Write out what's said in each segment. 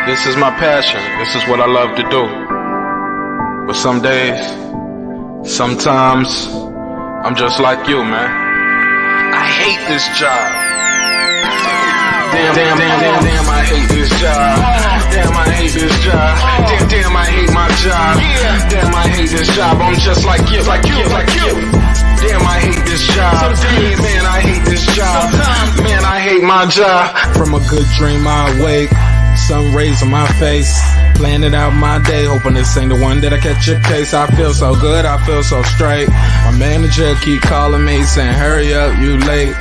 This is my passion. This is what I love to do. But some days, sometimes, I'm just like you, man. I hate this job. Damn, I hate this job. Damn, I hate this job. Damn, I hate my job. Damn, I hate this job. I'm just like you. Damn, I hate this job. Man, I hate this job. Man, I hate my job. From a good dream I wake, sun rays on my face, planning out my day, hoping this ain't the one that I catch a case. I feel so good, I feel so straight. My manager keep calling me saying, hurry up, you late.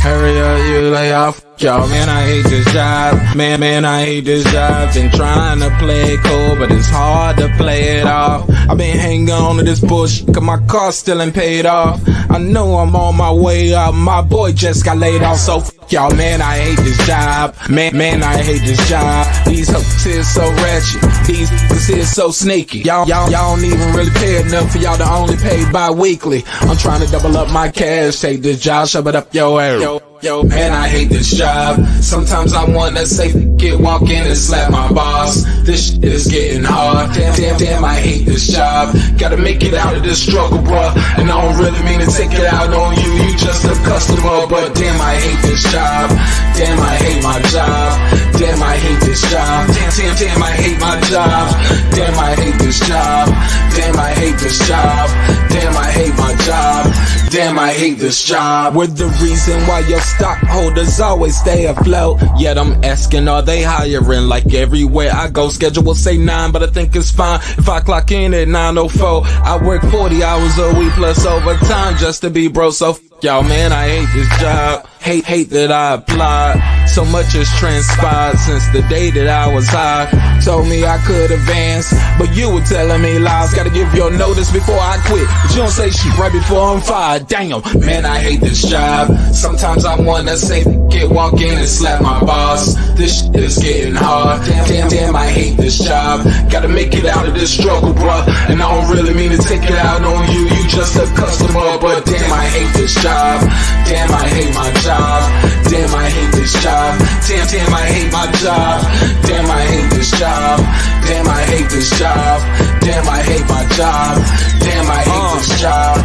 Hurry up, you late. Y'all, man, I hate this job. Man, I hate this job. Been trying to play it cool, but it's hard to play it off. I've been hanging on to this bullshit, cause my car still ain't paid off. I know I'm on my way up, my boy just got laid off, so y'all, man, I hate this job. Man, I hate this job. These hoes is so ratchet, these niggas is so sneaky. Y'all don't even really pay enough for y'all to only pay bi-weekly. I'm trying to double up my cash, take this job, shove it up your ass. Yo, man, I hate this job. Sometimes I wanna say, walk in and slap my boss. This shit is getting hard. Damn, I hate this job. Gotta make it out of this struggle, bruh. And I don't really mean to take it out on you. You just a customer, but damn, I hate this job. Damn, I hate my job. Damn, I hate this job. Damn, I hate my job. Damn, I hate this job. Damn, I hate this job. Damn, I hate my job. Damn, I hate this job. We're the reason why your stockholders always stay afloat. Yet I'm asking, are they hiring? Like everywhere I go, schedule will say 9, but I think it's fine if I clock in at 9:04. I work 40 hours a week plus overtime just to be bro. So y'all, man, I hate this job. Hate that I applied. So much has transpired since the day that I was high. Told me I could advance, but you were telling me lies. Gotta give your notice before I quit, but you don't say shit right before I'm fired. Damn, man, I hate this job. Sometimes I wanna say, walk in and slap my boss. This shit is getting hard. Damn, I hate this job. Gotta make it out of this struggle, bruh. And I don't really mean to take it out on you. You just a customer, but damn, I hate this job. Damn, I hate my job. Damn, I hate this job. Damn, I hate my job. Damn, I hate this job. Damn, I hate this job. Damn, I hate my job. Damn, I hate this job.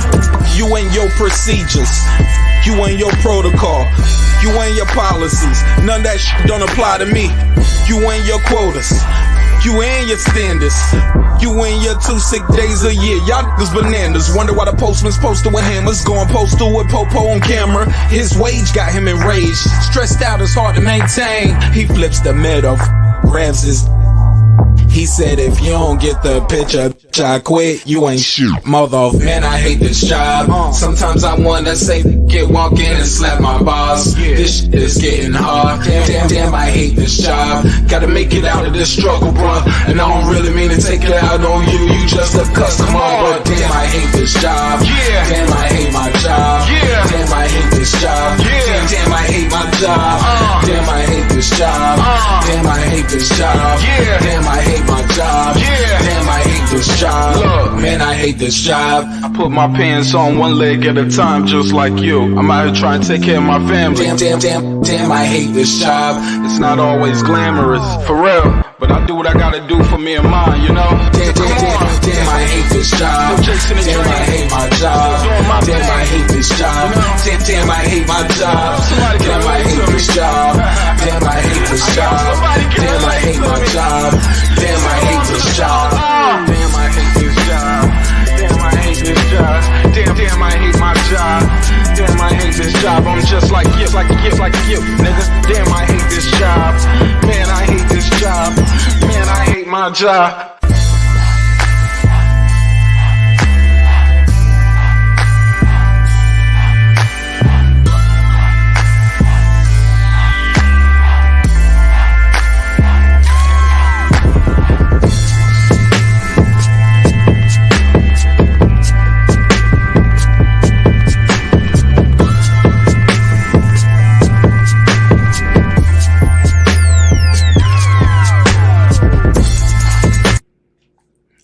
You and your procedures, you and your protocol, you and your policies, none of that shit don't apply to me. You and your quotas, you and your standards, you and your 2 sick days a year. Y'all niggas bananas. Wonder why the postman's posted with hammers, going postal with Popo on camera. His wage got him enraged, stressed out, it's hard to maintain. He flips the middle, grabs his. He said, if you don't get the picture, I quit, you ain't shoot. Mother, man, I hate this job. Sometimes I wanna say, walk in and slap my boss. This shit is getting hard. Damn, I hate this job. Gotta make it out of this struggle, bruh. And I don't really mean to take it out on you. You just a customer, but damn, I hate this job. Damn, I hate my job. Damn, I hate this job. Damn, I hate my job. Damn, I hate this job. Damn, I hate this job. Damn, I hate my job. Damn, I hate this job. Look, man, I hate this job. I put my pants on one leg at a time, just like you. I'm out here trying to take care of my family. Damn, I hate this job. It's not always glamorous, for real, but I do what I gotta do for me and mine, you know? Damn, I hate this job. Damn, I hate my job. Damn, I hate this job. Damn, I hate my job. Damn, I hate this job. Damn, I hate this job. Damn, I hate my job. Damn, I hate this job. Damn, I hate this job. Damn, I hate this job. Damn, I hate my job. Damn, I hate this job. I'm just like you, nigga. Damn, I hate this job. Man, I hate this job. Man, I hate my job.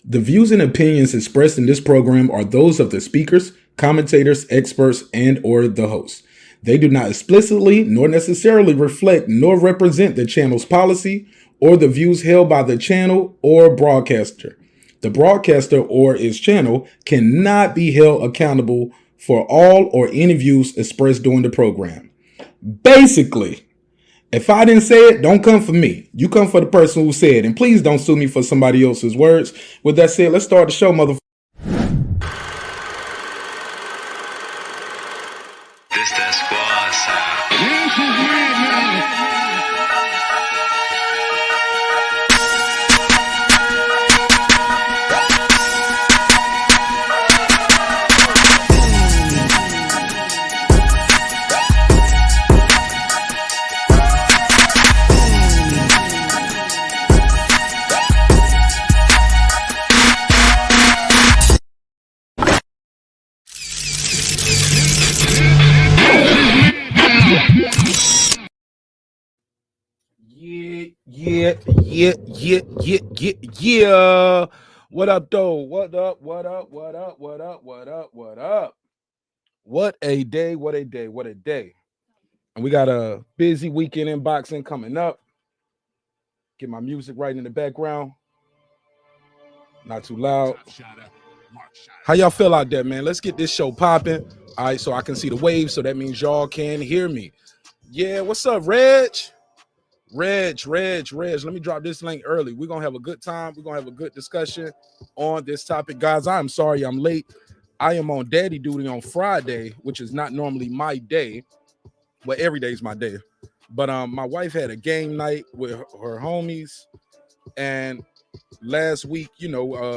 The views and opinions expressed in this program are those of the speakers, commentators, experts, and or the host. They do not explicitly nor necessarily reflect nor represent the channel's policy or the views held by the channel or broadcaster. The broadcaster or its channel cannot be held accountable for all or any views expressed during the program. Basically, if I didn't say it, don't come for me. You come for the person who said it. And please don't sue me for somebody else's words. With that said, let's start the show, motherfucker. This that squad sound. Yeah. What up, though? What up? What a day. And we got a busy weekend in boxing coming up. Get my music right in the background. Not too loud. How y'all feel out there, man? Let's get this show popping. All right, so I can see the waves, so that means y'all can hear me. Yeah, what's up, Reg? Reg, let me drop this link early. We're going to have a good time. We're going to have a good discussion on this topic. Guys, I'm sorry I'm late. I am on daddy duty on Friday, which is not normally my day. Well, every day is my day. But my wife had a game night with her homies. And last week,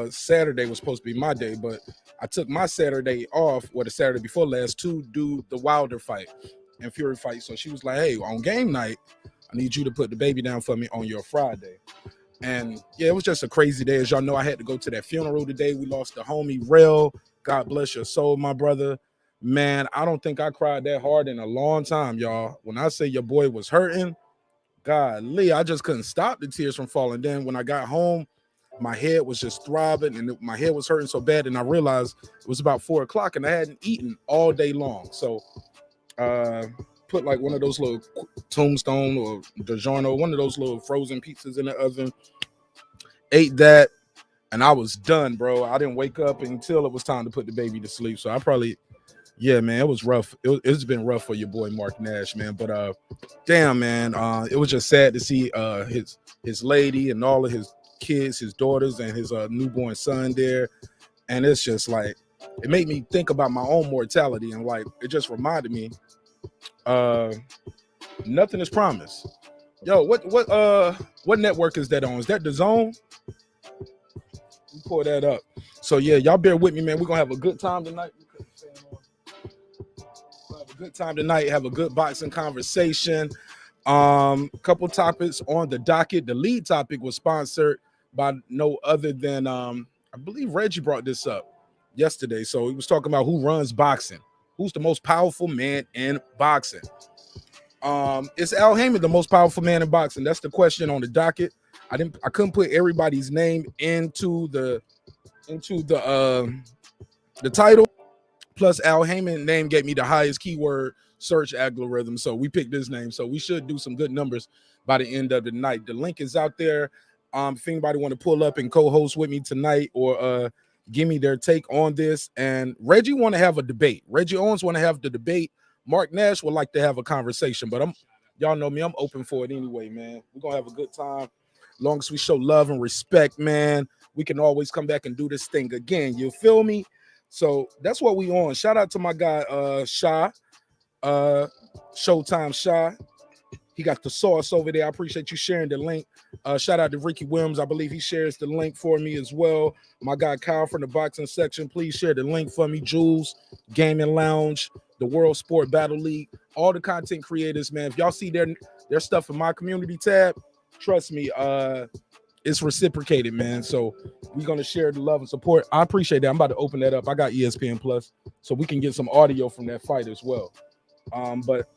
Saturday was supposed to be my day. But I took my Saturday off, or the Saturday before last, to do the Wilder fight and Fury fight. So she was like, hey, on game night, I need you to put the baby down for me on your Friday. And yeah, it was just a crazy day. As y'all know, I had to go to that funeral today. We lost the homie Rel. God bless your soul, my brother. Man, I don't think I cried that hard in a long time, y'all. When I say your boy was hurting, golly, I just couldn't stop the tears from falling. Then when I got home, my head was just throbbing and my head was hurting so bad. And I realized it was about 4 o'clock and I hadn't eaten all day long. So, put like one of those little Tombstone or DiGiorno, one of those little frozen pizzas in the oven, ate that, and I was done, bro. I didn't wake up until it was time to put the baby to sleep. So I probably, yeah, man, it was rough. It's been rough for your boy Mark Nash, man. But damn, man, it was just sad to see his lady and all of his kids, his daughters, and his newborn son there. And it's just like, it made me think about my own mortality, and like it just reminded me, nothing is promised. Yo, what network is that on? Is that DAZN? You pull that up. So yeah, y'all bear with me, man. We're gonna have a good time tonight. We'll have a good time tonight. Have a good boxing conversation. Couple topics on the docket. The lead topic was sponsored by no other than I believe Reggie brought this up yesterday. So he was talking about who runs boxing. Who's the most powerful man in boxing? Is Al Haymon the most powerful man in boxing? That's the question on the docket. I couldn't put everybody's name into the title. Plus, Al Haymon name gave me the highest keyword search algorithm, so we picked this name. So we should do some good numbers by the end of the night. The link is out there. If anybody want to pull up and co-host with me tonight, or give me their take on this. And Reggie want to have a debate. Reggie Owens want to have the debate. Mark Nash would like to have a conversation, but y'all know me, I'm open for it anyway, man. We're gonna have a good time. Long as we show love and respect, man, we can always come back and do this thing again. You feel me? So that's what we on. Shout out to my guy Shah, Showtime Shah. He got the sauce over there. I appreciate you sharing the link. Shout out to Ricky Williams. I believe he shares the link for me as well. My guy Kyle from the boxing section, please share the link for me. Jules, Gaming Lounge, the World Sport Battle League, all the content creators, man. If y'all see their stuff in my community tab, trust me, it's reciprocated, man. So we're gonna share the love and support. I appreciate that. I'm about to open that up. I got ESPN Plus, so we can get some audio from that fight as well. But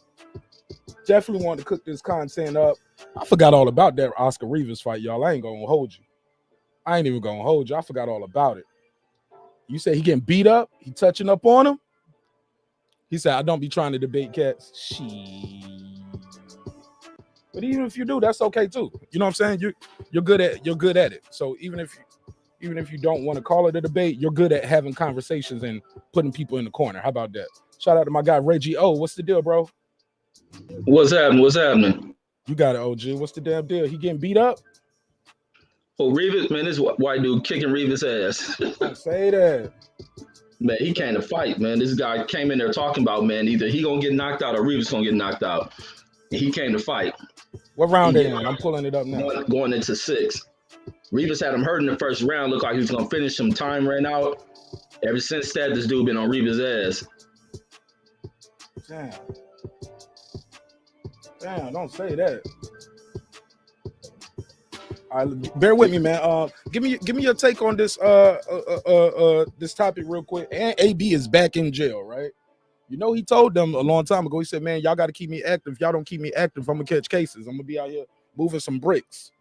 definitely want to cook this content up. I forgot all about that Oscar Rivas fight, y'all. I ain't gonna hold you. I ain't even gonna hold you. I forgot all about it. You say he getting beat up? He touching up on him? He said, I don't be trying to debate cats. But even if you do, that's okay too. You know what I'm saying? You're good at it. So even if you don't want to call it a debate, you're good at having conversations and putting people in the corner. How about that? Shout out to my guy Reggie. Oh, what's the deal, bro? What's happening? You got it, OG. What's the damn deal? He getting beat up? Oh, Revis, man, this white dude kicking Revis' ass. Don't say that. Man, he came to fight, man. This guy came in there talking about, man, either he gonna get knocked out or Revis gonna get knocked out. And he came to fight. What round they in? I'm pulling it up now. Going into 6. Revis had him hurt in the first round. Looked like he was gonna finish him. Time ran out. Ever since that, this dude been on Revis' ass. Damn, don't say that. All right, bear with me, man. Give me your take on this this topic real quick. And AB is back in jail, right? You know, he told them a long time ago. He said, "Man, y'all got to keep me active. If y'all don't keep me active, I'm gonna catch cases. I'm gonna be out here moving some bricks."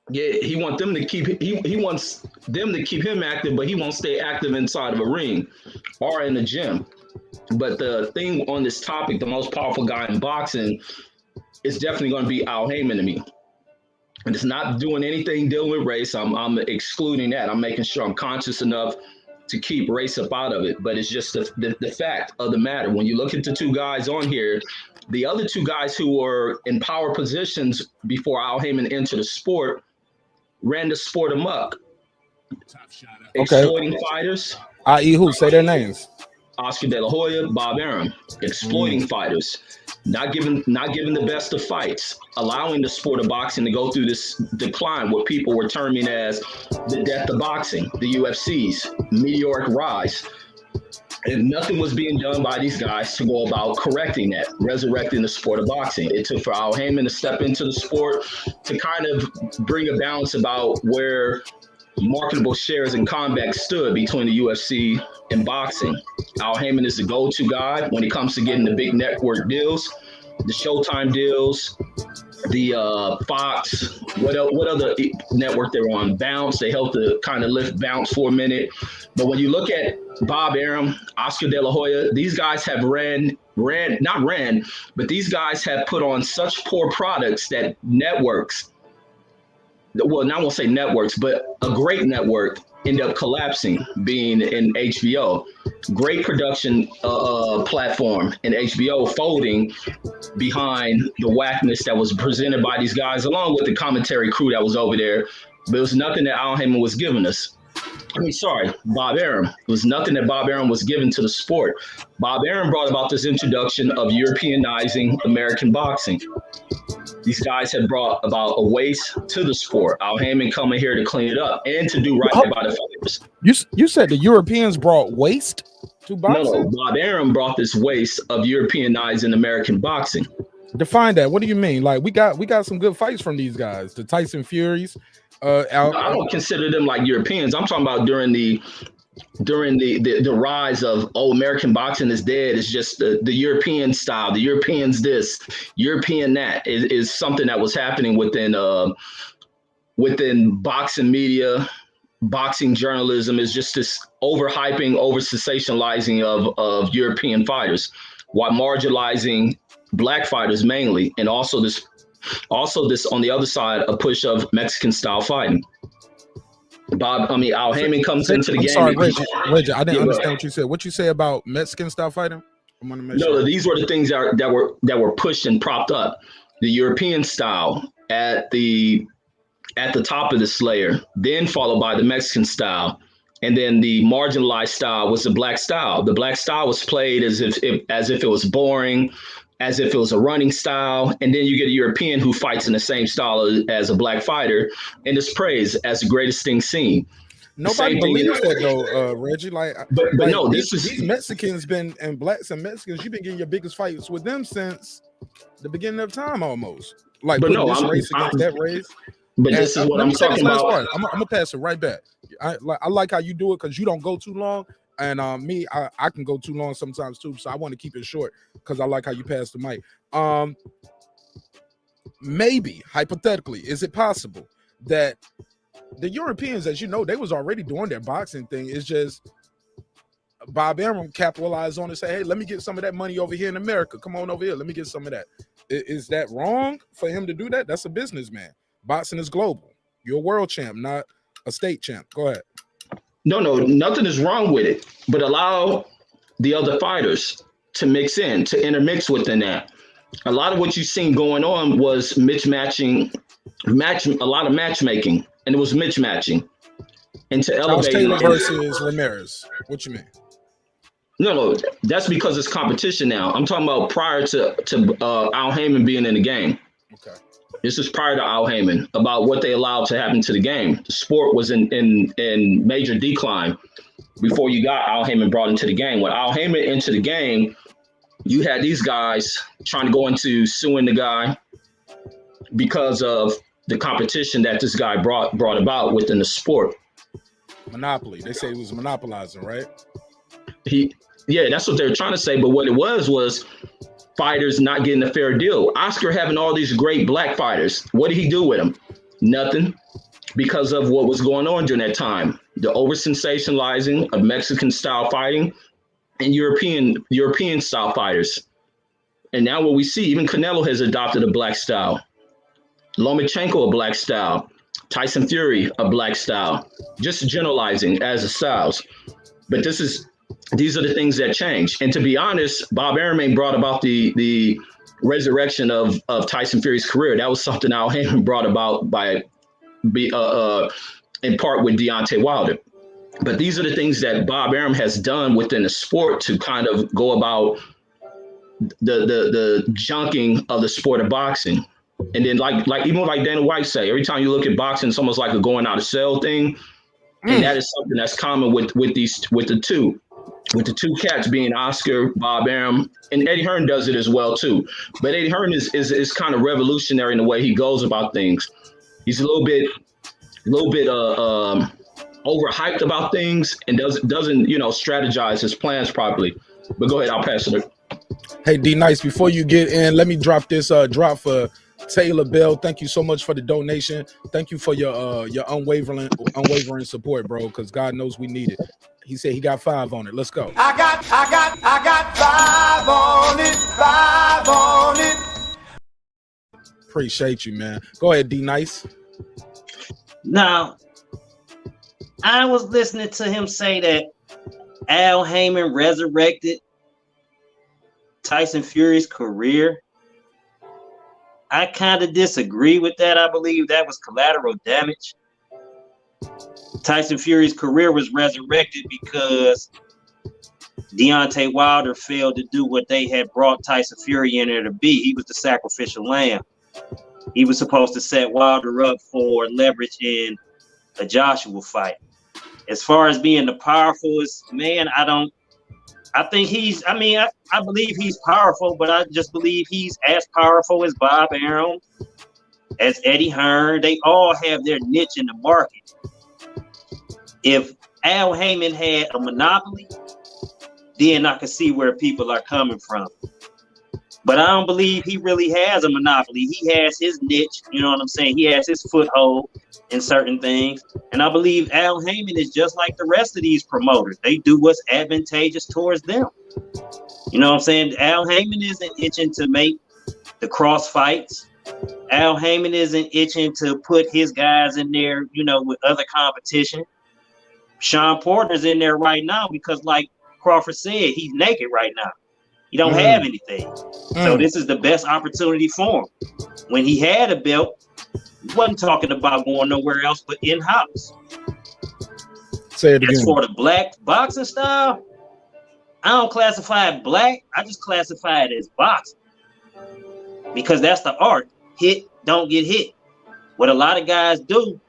Yeah, he wants them to keep him active, but he won't stay active inside of a ring or in the gym. But the thing on this topic, the most powerful guy in boxing, is definitely going to be Al Haymon to me. And it's not doing anything dealing with race. I'm excluding that. I'm making sure I'm conscious enough to keep race up out of it. But it's just the fact of the matter. When you look at the two guys on here, the other two guys who were in power positions before Al Haymon entered the sport ran the sport amok. Exploiting fighters. I.e. who? Say their names. Oscar De La Hoya, Bob Arum, exploiting fighters, not giving the best of fights, allowing the sport of boxing to go through this decline, what people were terming as the death of boxing, the UFC's meteoric rise. And nothing was being done by these guys to go about correcting that, resurrecting the sport of boxing. It took for Al Haymon to step into the sport to kind of bring a balance about where marketable shares in combat stood between the UFC and boxing. Al Haymon is the go-to guy when it comes to getting the big network deals, the Showtime deals, the Fox, what other network they're on? Bounce. They helped to kind of lift Bounce for a minute. But when you look at Bob Arum, Oscar De La Hoya, these guys have but these guys have put on such poor products that networks, well, now I won't say networks, but a great network end up collapsing, being in HBO. Great production platform in HBO folding behind the whackness that was presented by these guys, along with the commentary crew that was over there. But it was nothing that Al Haymon was giving us. Bob Arum. It was nothing that Bob Arum was given to the sport. Bob Arum brought about this introduction of Europeanizing American boxing. These guys had brought about a waste to the sport. Al Haymon coming here to clean it up and to do right by the fighters. You said the Europeans brought waste to boxing? No, Bob Arum brought this waste of Europeanizing American boxing. Define that. What do you mean? Like we got some good fights from these guys, the Tyson Furies. I don't consider them like Europeans. I'm talking about during the rise of American boxing is dead. It's just the European style. The Europeans this, European that is something that was happening within boxing media, boxing journalism. Is just this overhyping, over sensationalizing of European fighters, while marginalizing Black fighters mainly, and also this on the other side, a push of Mexican style fighting. Al Haymon comes into the game. Sorry, Reggie, I didn't understand what you said. What you say about Mexican style fighting? I'm gonna make sure. These were the things that were pushed and propped up. The European style at the top of this layer, then followed by the Mexican style, and then the marginalized style was the Black style. The Black style was played as if it was boring, as if it was a running style, and then you get a European who fights in the same style as a Black fighter and is praised as the greatest thing seen. Nobody believes that though, Reggie. These Mexicans and Blacks and Mexicans, you've been getting your biggest fights with them since the beginning of time almost. Like, but no, race against that race. But this is what I'm talking about. I'm gonna pass it right back. I like how you do it because you don't go too long. And I can go too long sometimes too, so I want to keep it short because I like how you pass the mic. Maybe hypothetically, is it possible that the Europeans, as you know, they was already doing their boxing thing? It's just Bob Arum capitalized on it and say, hey, let me get some of that money over here in America. Come on over here. Let me get some of that. Is that wrong for him to do that? That's a businessman. Boxing is global. You're a world champ, not a state champ. Go ahead. No, nothing is wrong with it, but allow the other fighters to mix in, to intermix within that. A lot of what you've seen going on was mismatching, a lot of matchmaking, and it was mismatching. And to elevate Taylor versus Ramirez. What you mean? No, that's because it's competition now. I'm talking about prior to Al Haymon being in the game. Okay. This is prior to Al Haymon, about what they allowed to happen to the game. The sport was in major decline before you got Al Haymon brought into the game. When Al Haymon into the game, you had these guys trying to go into suing the guy because of the competition that this guy brought about within the sport. Monopoly. They say he was monopolizing, right? Yeah, that's what they're trying to say. But what it was fighters not getting a fair deal. Oscar having all these great black fighters. What did he do with them? Nothing, because of what was going on during that time. The over sensationalizing of Mexican style fighting and European style fighters. And now what we see, even Canelo has adopted a black style. Lomachenko, a black style. Tyson Fury, a black style. Just generalizing as the styles. But these are the things that change. And to be honest, Bob Arum brought about the resurrection of Tyson Fury's career. That was something Al Haymon brought about in part with Deontay Wilder. But these are the things that Bob Arum has done within the sport to kind of go about the junking of the sport of boxing. And then like even like Dana White say, every time you look at boxing, it's almost like a going out of cell thing. And that is something that's common with the two cats being Oscar, Bob Arum, and Eddie Hearn does it as well too. But Eddie Hearn is kind of revolutionary in the way he goes about things. He's a little bit overhyped about things and doesn't strategize his plans properly. But go ahead, I'll pass it. Hey, D Nice, before you get in, let me drop this drop for Taylor Bell. Thank you so much for the donation. Thank you for your unwavering support, bro, because God knows we need it. He said he got 5 on it. Let's go. I got 5 on it. Appreciate you, man. Go ahead, D Nice. Now, I was listening to him say that Al Haymon resurrected Tyson Fury's career. I kind of disagree with that. I believe that was collateral damage. Tyson Fury's career was resurrected because Deontay Wilder failed to do what they had brought Tyson Fury in there to be. He was the sacrificial lamb. He was supposed to set Wilder up for leverage in a Joshua fight. As far as being the powerfulest man, I believe he's powerful, but I just believe he's as powerful as Bob Arum, as Eddie Hearn. They all have their niche in the market. If Al Haymon had a monopoly, then I could see where people are coming from. But I don't believe he really has a monopoly. He has his niche, you know what I'm saying? He has his foothold in certain things. And I believe Al Haymon is just like the rest of these promoters. They do what's advantageous towards them. You know what I'm saying? Al Haymon isn't itching to make the cross fights. Al Haymon isn't itching to put his guys in there, with other competition. Shawn Porter's in there right now because, like Crawford said, he's naked right now. He don't have anything. So this is the best opportunity for him. When he had a belt, he wasn't talking about going nowhere else but in-house. Say it again. As for the black boxing style, I don't classify it black. I just classify it as boxing. Because that's the art. Hit, don't get hit. What a lot of guys do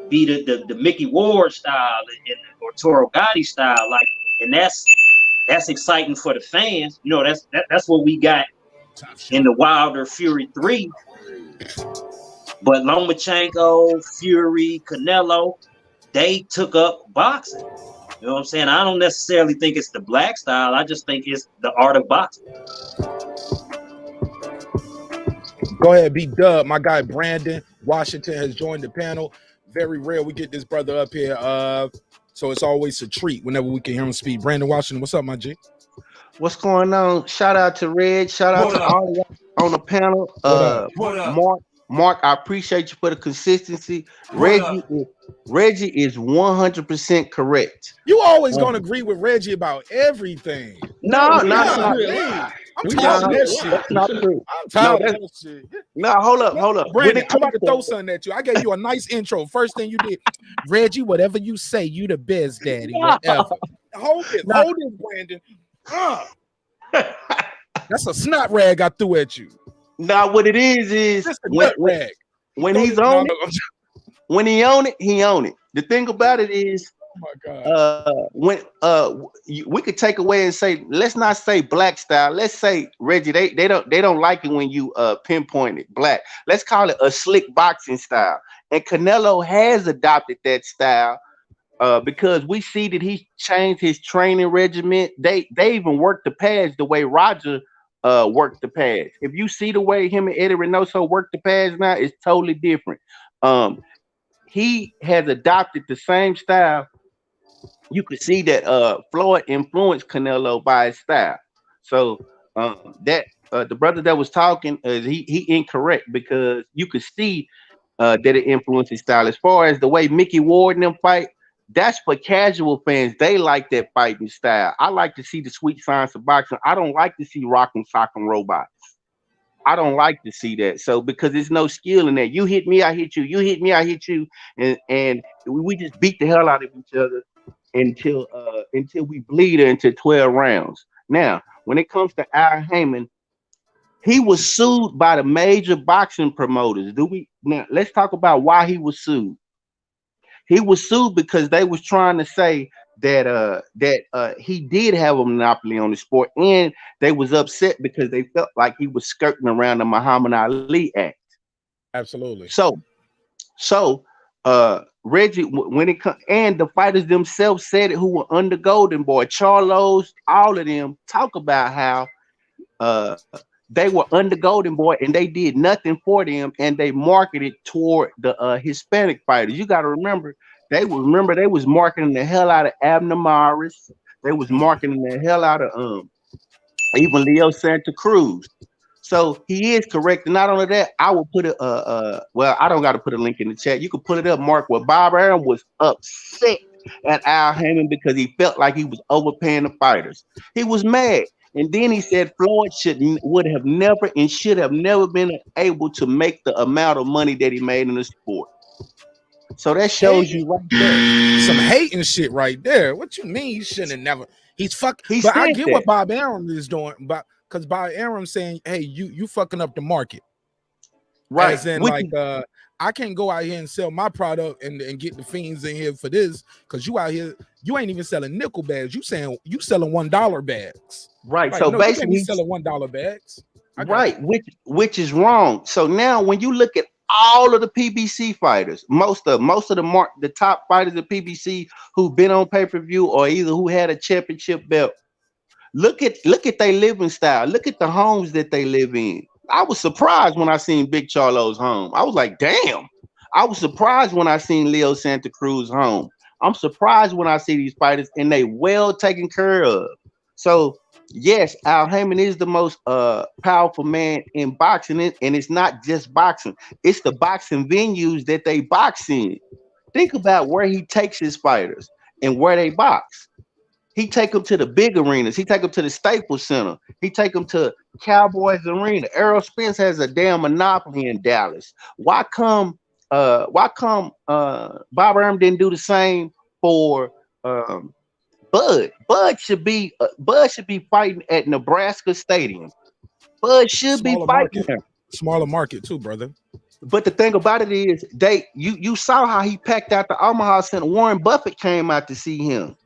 be the Mickey Ward style or Toro Gotti style, and that's exciting for the fans. That's what we got in the Wilder Fury 3. But Lomachenko, Fury, Canelo, they took up boxing. You know what I'm saying? I don't necessarily think it's the black style. I just think it's the art of boxing. Go ahead, B-Dub. My guy Brandon Washington has joined the panel. Very rare we get this brother up here. So it's always a treat whenever we can hear him speak. Brandon Washington, what's up, my G? What's going on? Shout out to Red. Shout out to all of y'all on the panel. What up? Mark, I appreciate you for the consistency. Reggie is 100% correct. You always gonna agree with Reggie about everything. No, I'm tired of that shit. That's not true. I'm tired of that shit. No, hold up. Brandon, I'm about to throw something at you. I gave you a nice intro. First thing you did, Reggie, whatever you say, you the best daddy. Whatever. Hold it, Brandon. That's a snot rag I threw at you. Now, what it is when he's on it, when he own it, he own it. The thing about it is, when we could take away and say, let's not say black style. Let's say Reggie, they don't like it when you pinpoint it black. Let's call it a slick boxing style. And Canelo has adopted that style because we see that he changed his training regimen. They even worked the pads the way Roger worked the pads. If you see the way him and Eddie Reynoso work the pads now, it's totally different. He has adopted the same style. You could see that Floyd influenced Canelo by his style. So that the brother that was talking, he incorrect because you could see that it influenced his style. As far as the way Mickey Ward and them fight, that's for casual fans. They like that fighting style. I like to see the sweet science of boxing. I don't like to see rock and sock and robots. I don't like to see that. So because there's no skill in that. You hit me, I hit you. You hit me, I hit you, and we just beat the hell out of each other until we bleed into 12 rounds. Now, when it comes to Al Haymon, he was sued by the major boxing promoters. Now let's talk about why he was sued. He was sued because they was trying to say that he did have a monopoly on the sport, and they was upset because they felt like he was skirting around the Muhammad Ali Act. Absolutely. So Reggie, when it comes, and the fighters themselves said it, who were under Golden Boy, Charlos, all of them talk about how they were under Golden Boy and they did nothing for them, and they marketed toward the Hispanic fighters. You got to remember they was marketing the hell out of Abner Maris. They was marketing the hell out of even Leo Santa Cruz. So he is correct. And not only that, I will put well, I don't got to put a link in the chat. You can put it up, Mark, where Bob Arum was upset at Al Haymon because he felt like he was overpaying the fighters. He was mad. And then he said Floyd would have never and should have never been able to make the amount of money that he made in the sport. So that shows you right there. Some hating shit right there. What you mean he shouldn't have never? He's fuck. But I get what Bob Arum is doing, but because Bob Arum saying, "Hey, you fucking up the market." Right. As in, like, I can't go out here and sell my product and get the fiends in here for this because you out here, you ain't even selling nickel bags. You selling $1 bags. Right. Like, So no, basically, you selling $1 bags. Right. Which is wrong. So now when you look at all of the PBC fighters, most of the top fighters of PBC who've been on pay-per-view or either who had a championship belt, look at their living style. Look at the homes that they live in. I was surprised when I seen Big Charlo's home. I was like, damn. I was surprised when I seen Leo Santa Cruz home. I'm surprised when I see these fighters and they well taken care of. So yes, Al Haymon is the most powerful man in boxing, and it's not just boxing. It's the boxing venues that they box in. Think about where he takes his fighters and where they box. He take them to the big arenas. He take them to the Staples Center. He take them to Cowboys Arena. Errol Spence has a damn monopoly in Dallas. Why come Bob Arum didn't do the same for Bud? Bud should be fighting at Nebraska Stadium. Bud should be fighting there. Smaller market too, brother. But the thing about it is, you saw how he packed out the Omaha Center. Warren Buffett came out to see him.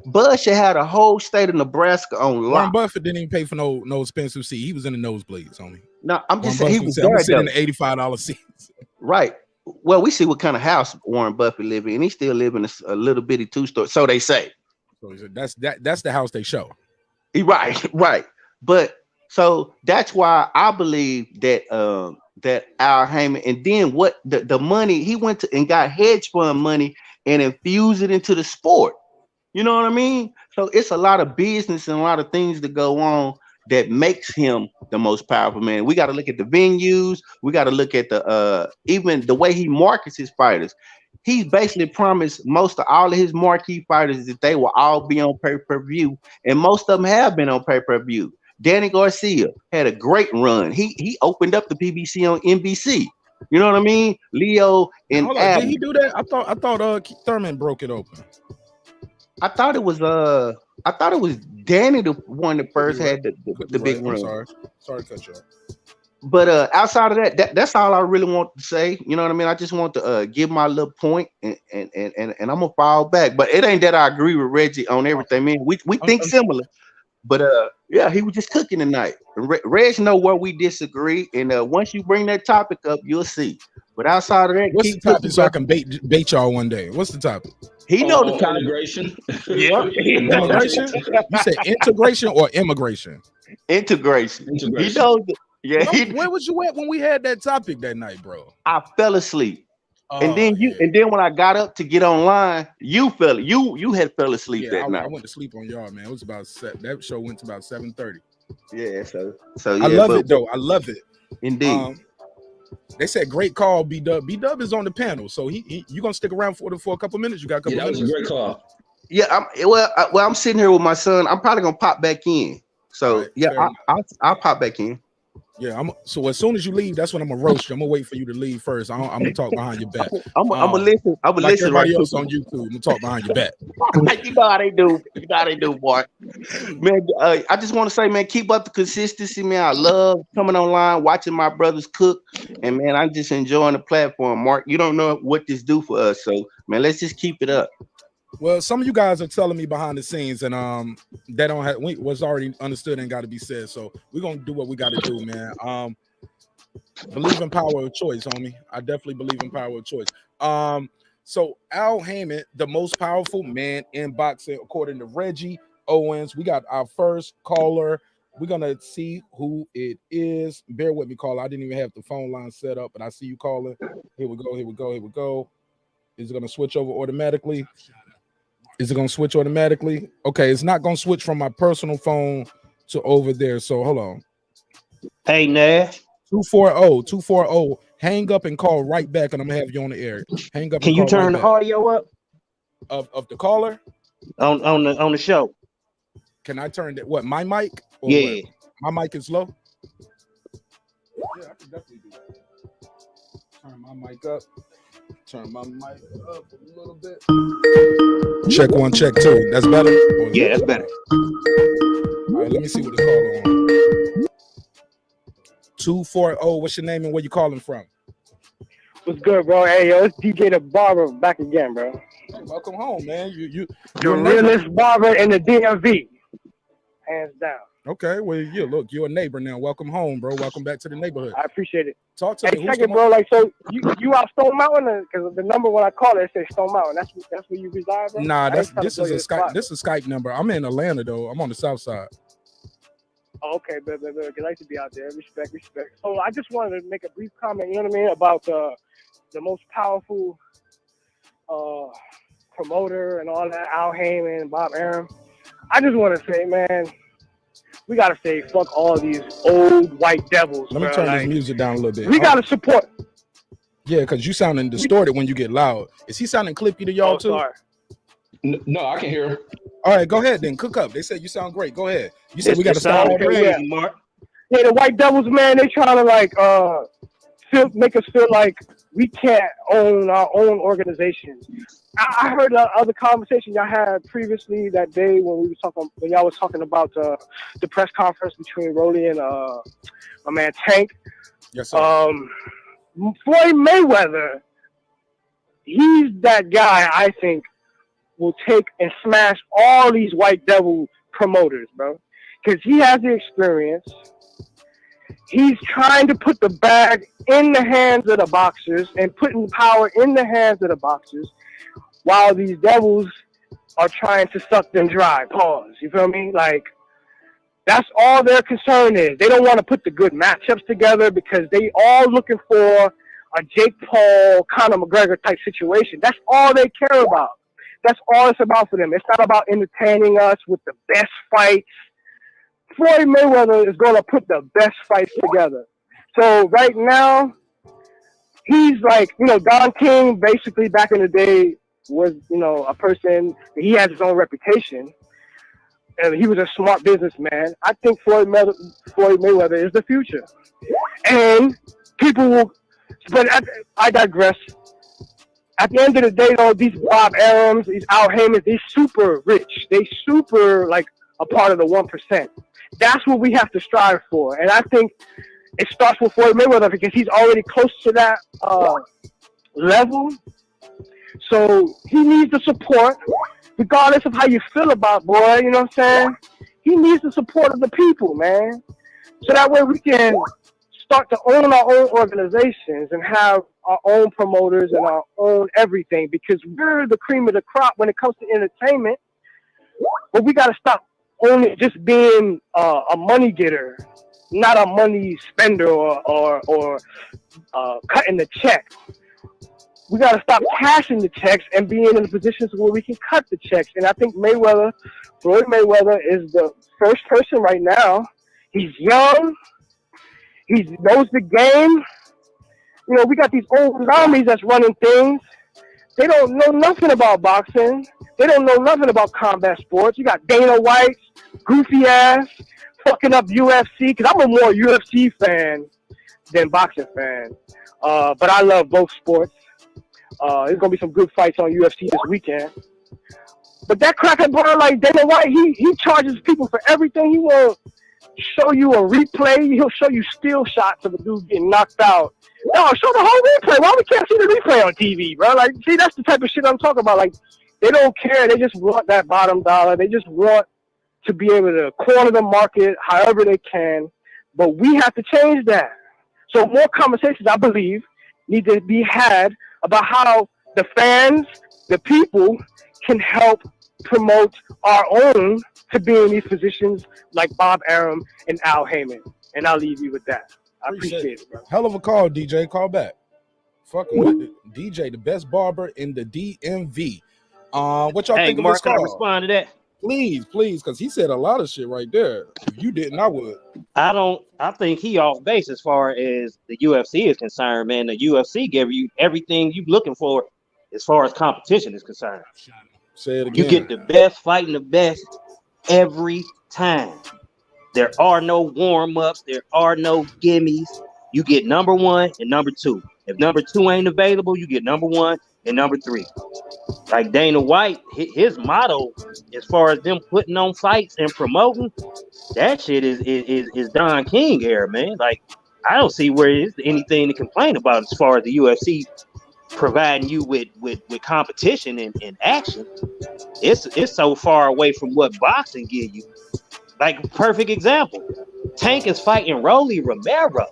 Bud should have the whole state of Nebraska on lock. Warren Buffett didn't even pay for no expensive seat. He was in the nosebleeds, homie. No, I'm just saying he was there. Sitting in the $85 seats. Right. Well, we see what kind of house Warren Buffett live in. He still live in a little bitty two-story. So they say. So that's the house they show. Right. But so that's why I believe that that Al Haymon, and then what the money he went to and got hedge fund money and infused it into the sport. You know what I mean? So it's a lot of business and a lot of things that go on that makes him the most powerful man. We got to look at the venues. We got to look at the even the way he markets his fighters. He's basically promised most of all of his marquee fighters that they will all be on pay-per-view, and most of them have been on pay-per-view. Danny Garcia had a great run. He opened up the PBC on NBC. You know what I mean? Leo and did he do that? I thought Thurman broke it open. I thought it was Danny the one that first had the big run. Sorry to cut you off. But outside of that's all I really want to say. You know what I mean? I just want to give my little point, and I'm gonna fall back. But it ain't that I agree with Reggie on everything. Man, we think similar. But yeah, he was just cooking tonight. Reg know where we disagree, and once you bring that topic up, you'll see. But outside of that, what's the topic so I can bait y'all one day? What's the topic? He know the integration. Yeah, integration. You said integration or immigration? Integration. He knows. Yeah. Where was you at when we had that topic that night, bro? I fell asleep. And then when I got up to get online, you had fell asleep that night. I went to sleep on y'all, man. It was about that show went to about 7:30. Yeah, so I love it though. I love it. Indeed. They said great call, B-Dub. B-Dub is on the panel, so you gonna stick around for a couple minutes? You got a couple minutes? That was a great call. Yeah, I'm sitting here with my son. I'm probably gonna pop back in. So right, yeah, I'll pop back in. Yeah, so as soon as you leave, that's when I'm gonna roast you. I'm gonna wait for you to leave first. I'm gonna talk behind your back. I'm gonna listen. I'm gonna listen. Everybody else on YouTube, I'm gonna talk behind your back. You know how they do. You know how they do, boy. Man, I just want to say, man, keep up the consistency, man. I love coming online, watching my brothers cook, and man, I'm just enjoying the platform. Mark, you don't know what this do for us, so man, let's just keep it up. Well, some of you guys are telling me behind the scenes, and that don't have what's already understood and got to be said. So we're gonna do what we got to do, man. Believe in power of choice, homie. I definitely believe in power of choice. So Al Haymon, the most powerful man in boxing, according to Reggie Owens. We got our first caller. We're gonna see who it is. Bear with me, caller. I didn't even have the phone line set up, but I see you calling. Here we go. Here we go. Here we go. Is it gonna switch over automatically? Is it going to switch automatically? Okay, it's not going to switch from my personal phone to over there. So hold on. Hey, Nash. 240. Hang up and call right back, and I'm going to have you on the air. Hang up. Can you turn the audio up? Of the caller? On the show. Can I turn that? What, my mic? Yeah. What? My mic is low? Yeah, I can definitely do that. Turn my mic up. Turn my mic up a little bit. Check 1, check 2. That's better? Yeah, that's better. All right, let me see what it's called on. 240. What's your name and where you calling from? What's good, bro? Hey, yo, it's DJ the Barber back again, bro. Hey, welcome home, man. You're the realest barber in the DMV. Hands down. Okay, well, look, you're a neighbor now. Welcome home, bro. Welcome back to the neighborhood. I appreciate it. Talk to me. Hey, second, bro, like, so you out Stone Mountain? Because the number when I call it says Stone Mountain. That's where you reside, bro? Nah, this is a Skype number. I'm in Atlanta, though. I'm on the south side. Oh, okay, but I like to be out there. Respect. So I just wanted to make a brief comment, you know what I mean, about the most powerful promoter and all that, Al Haymon and Bob Arum. I just want to say, man, we gotta say fuck all these old white devils. Let me turn this music down a little bit. We gotta support. Yeah, because you sounding distorted when you get loud. Is he sounding clippy to y'all too? Sorry. No, I can hear. All right, go ahead then. Cook up. They said you sound great. Go ahead. You said we gotta start all crazy, Mark. Yeah, the white devils, man, they trying to like make us feel like we can't own our own organizations. I heard the other conversation y'all had previously that day when y'all was talking about the press conference between Rolly and my man Tank. Yes, sir. Floyd Mayweather, he's that guy I think will take and smash all these white devil promoters, bro, because he has the experience. He's trying to put the bag in the hands of the boxers and putting power in the hands of the boxers, while these devils are trying to suck them dry. Pause. You feel me? Like, that's all their concern is. They don't want to put the good matchups together because they all looking for a Jake Paul, Conor McGregor type situation. That's all they care about. That's all it's about for them. It's not about entertaining us with the best fights. Floyd Mayweather is going to put the best fights together. So right now, he's like, Don King basically back in the day was, a person, he has his own reputation. And he was a smart businessman. I think Floyd Mayweather is the future. And people will, but I digress. At the end of the day, though, these Bob Arums, these Al Haymons, they super rich. They super, like, a part of the 1%. That's what we have to strive for. And I think it starts with Floyd Mayweather because he's already close to that level. So he needs the support, regardless of how you feel about boy, you know what I'm saying? He needs the support of the people, man. So that way we can start to own our own organizations and have our own promoters and our own everything, because we're the cream of the crop when it comes to entertainment. But we got to stop only just being a money getter, not a money spender or cutting the check. We got to stop cashing the checks and being in the positions where we can cut the checks. And I think Floyd Mayweather is the first person right now. He's young. He knows the game. We got these old armies that's running things. They don't know nothing about boxing. They don't know nothing about combat sports. You got Dana White, goofy ass, fucking up UFC, because I'm a more UFC fan than boxing fan. But I love both sports. There's going to be some good fights on UFC this weekend. But that cracker brother like Dana White, he charges people for everything. He won't show you a replay. He'll show you still shots of a dude getting knocked out. No, show the whole replay. Why we can't see the replay on TV, bro? Like, see, that's the type of shit I'm talking about. Like, they don't care. They just want that bottom dollar. They just want to be able to corner the market however they can. But we have to change that. So more conversations, I believe, need to be had about how the fans, the people, can help promote our own to be in these positions like Bob Arum and Al Haymon. And I'll leave you with that. I appreciate it, bro. Hell of a call, DJ. Call back. Fucking with it. DJ, the best barber in the DMV. What y'all think of this call? Can I respond to that? Please, because he said a lot of shit right there. If you didn't, I would. I think he off base as far as the UFC is concerned, man. The UFC gave you everything you looking for as far as competition is concerned. Say it again. You get the best fighting the best every time. There are no warm-ups. There are no gimmies. You get number one and number two. If number two ain't available, you get number one and number three. Like Dana White, his motto as far as them putting on fights and promoting, that shit is Don King era, man. Like, I don't see where there's anything to complain about as far as the UFC providing you with competition and action. It's so far away from what boxing give you. Like, perfect example, Tank is fighting Rolly Romero.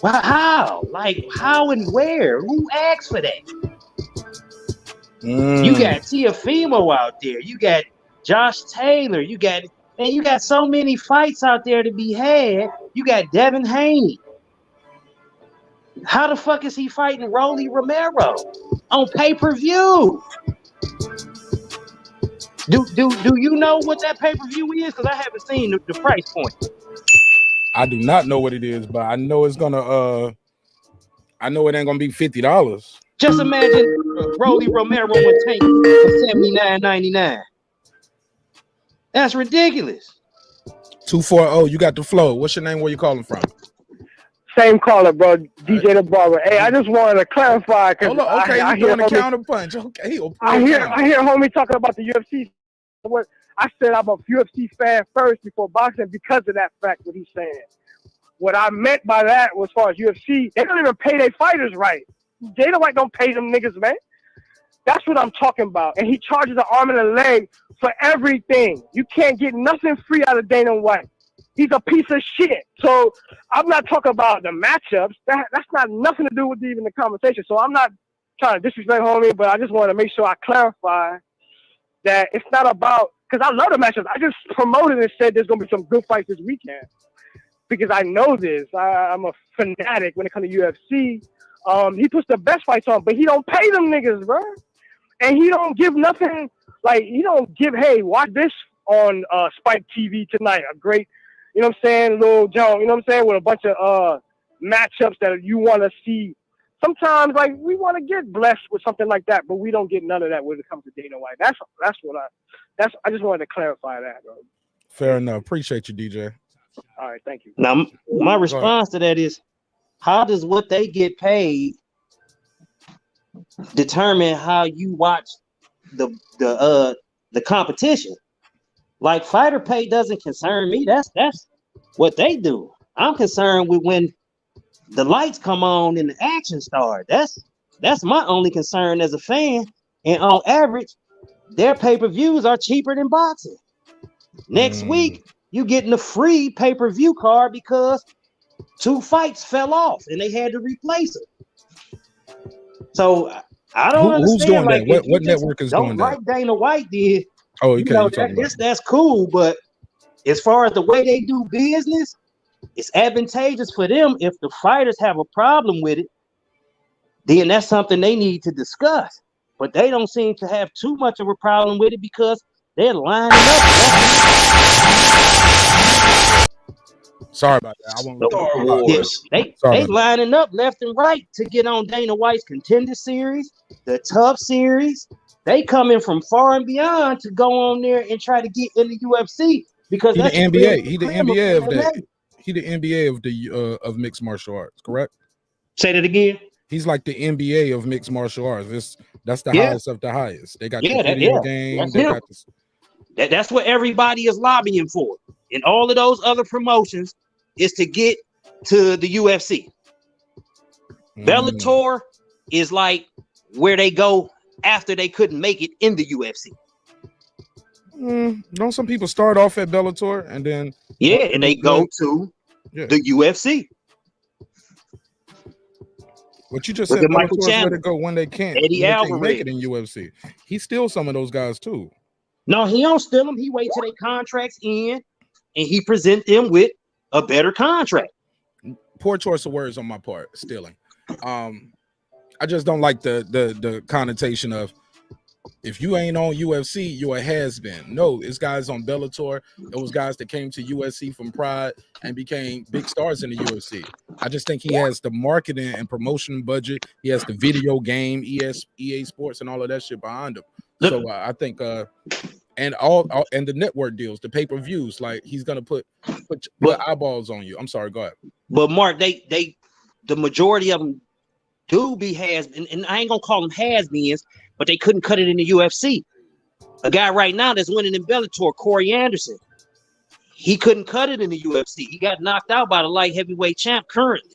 Well, how? Like, how and where? Who asked for that? You got Teofimo out there. You got Josh Taylor. You got so many fights out there to be had. You got Devin Haney. How the fuck is he fighting Rolly Romero on pay-per-view? Do you know what that pay-per-view is? Because I haven't seen the price point. I do not know what it is, but I know it's gonna I know it ain't gonna be $50. Just imagine Rolly Romero and Tank for $79.99. That's ridiculous. 240, you got the flow. What's your name? Where you calling from? Same caller, bro. DJ the Barber. Hey, I just wanted to clarify because I hear the counter punch. Okay, I hear homie talking about the UFC. What I said, I'm a UFC fan first before boxing because of that fact. What he's saying. What I meant by that was, as far as UFC, they don't even pay their fighters right. Dana White don't pay them niggas, man. That's what I'm talking about. And he charges an arm and a leg for everything. You can't get nothing free out of Dana White. He's a piece of shit. So I'm not talking about the matchups. That's not nothing to do with even the conversation. So I'm not trying to disrespect homie, but I just want to make sure I clarify that it's not about, because I love the matchups. I just promoted and said there's going to be some good fights this weekend because I know this. I'm a fanatic when it comes to UFC. He puts the best fights on, but he don't pay them niggas, bro. and he don't give nothing. Like, he don't give, hey, watch this on Spike TV tonight. A great, you know what I'm saying, little John, you know what I'm saying, with a bunch of matchups that you want to see. Sometimes, like, we want to get blessed with something like that, but we don't get none of that when it comes to Dana White. That's what I just wanted to clarify that, bro. Fair enough. Appreciate you, DJ. All right, thank you. Now, my response to that is, how does what they get paid determine how you watch the competition? Like, fighter pay doesn't concern me. That's what they do. I'm concerned with when the lights come on and the action starts. That's my only concern as a fan. And on average, their pay-per-views are cheaper than boxing. Next week, you getting a free pay-per-view card because 2 fights fell off and they had to replace it. So I don't understand. Who's doing like, that? What network is doing that? Like Dana White did. Oh, okay. That's cool, but as far as the way they do business, it's advantageous for them. If the fighters have a problem with it, then that's something they need to discuss. But they don't seem to have too much of a problem with it because they're lining up. Sorry about that. Star Wars. They lining up left and right to get on Dana White's Contender Series, the Tough Series. They coming from far and beyond to go on there and try to get in the UFC because He that's the NBA. He the NBA of MMA. that. He the NBA of mixed martial arts. Correct. Say that again. He's like the NBA of mixed martial arts. That's the highest of the highest. They got the video game. They got this. That's what everybody is lobbying for. And all of those other promotions is to get to the UFC. Bellator is like where they go after they couldn't make it in the UFC. Don't some people start off at Bellator and then and they go to the UFC. What you just said, Bellator is where to go when they can't. Eddie Alvarez make it in UFC. He steals some of those guys too. No, he don't steal them. He wait till their contracts end and he present them with a better contract. Poor choice of words on my part, stealing. I just don't like the connotation of if you ain't on UFC, you're a has-been. No, it's guys on Bellator. It was guys that came to UFC from Pride and became big stars in the UFC. I just think he has the marketing and promotion budget. He has the video game, EA Sports, and all of that shit behind him. So I think and the network deals, the pay-per-views, like he's gonna put eyeballs on you. I'm sorry, go ahead. But Mark, the majority of them do be and I ain't gonna call them has-beens, but they couldn't cut it in the UFC. A guy right now that's winning in Bellator, Corey Anderson, he couldn't cut it in the UFC. He got knocked out by the light heavyweight champ currently.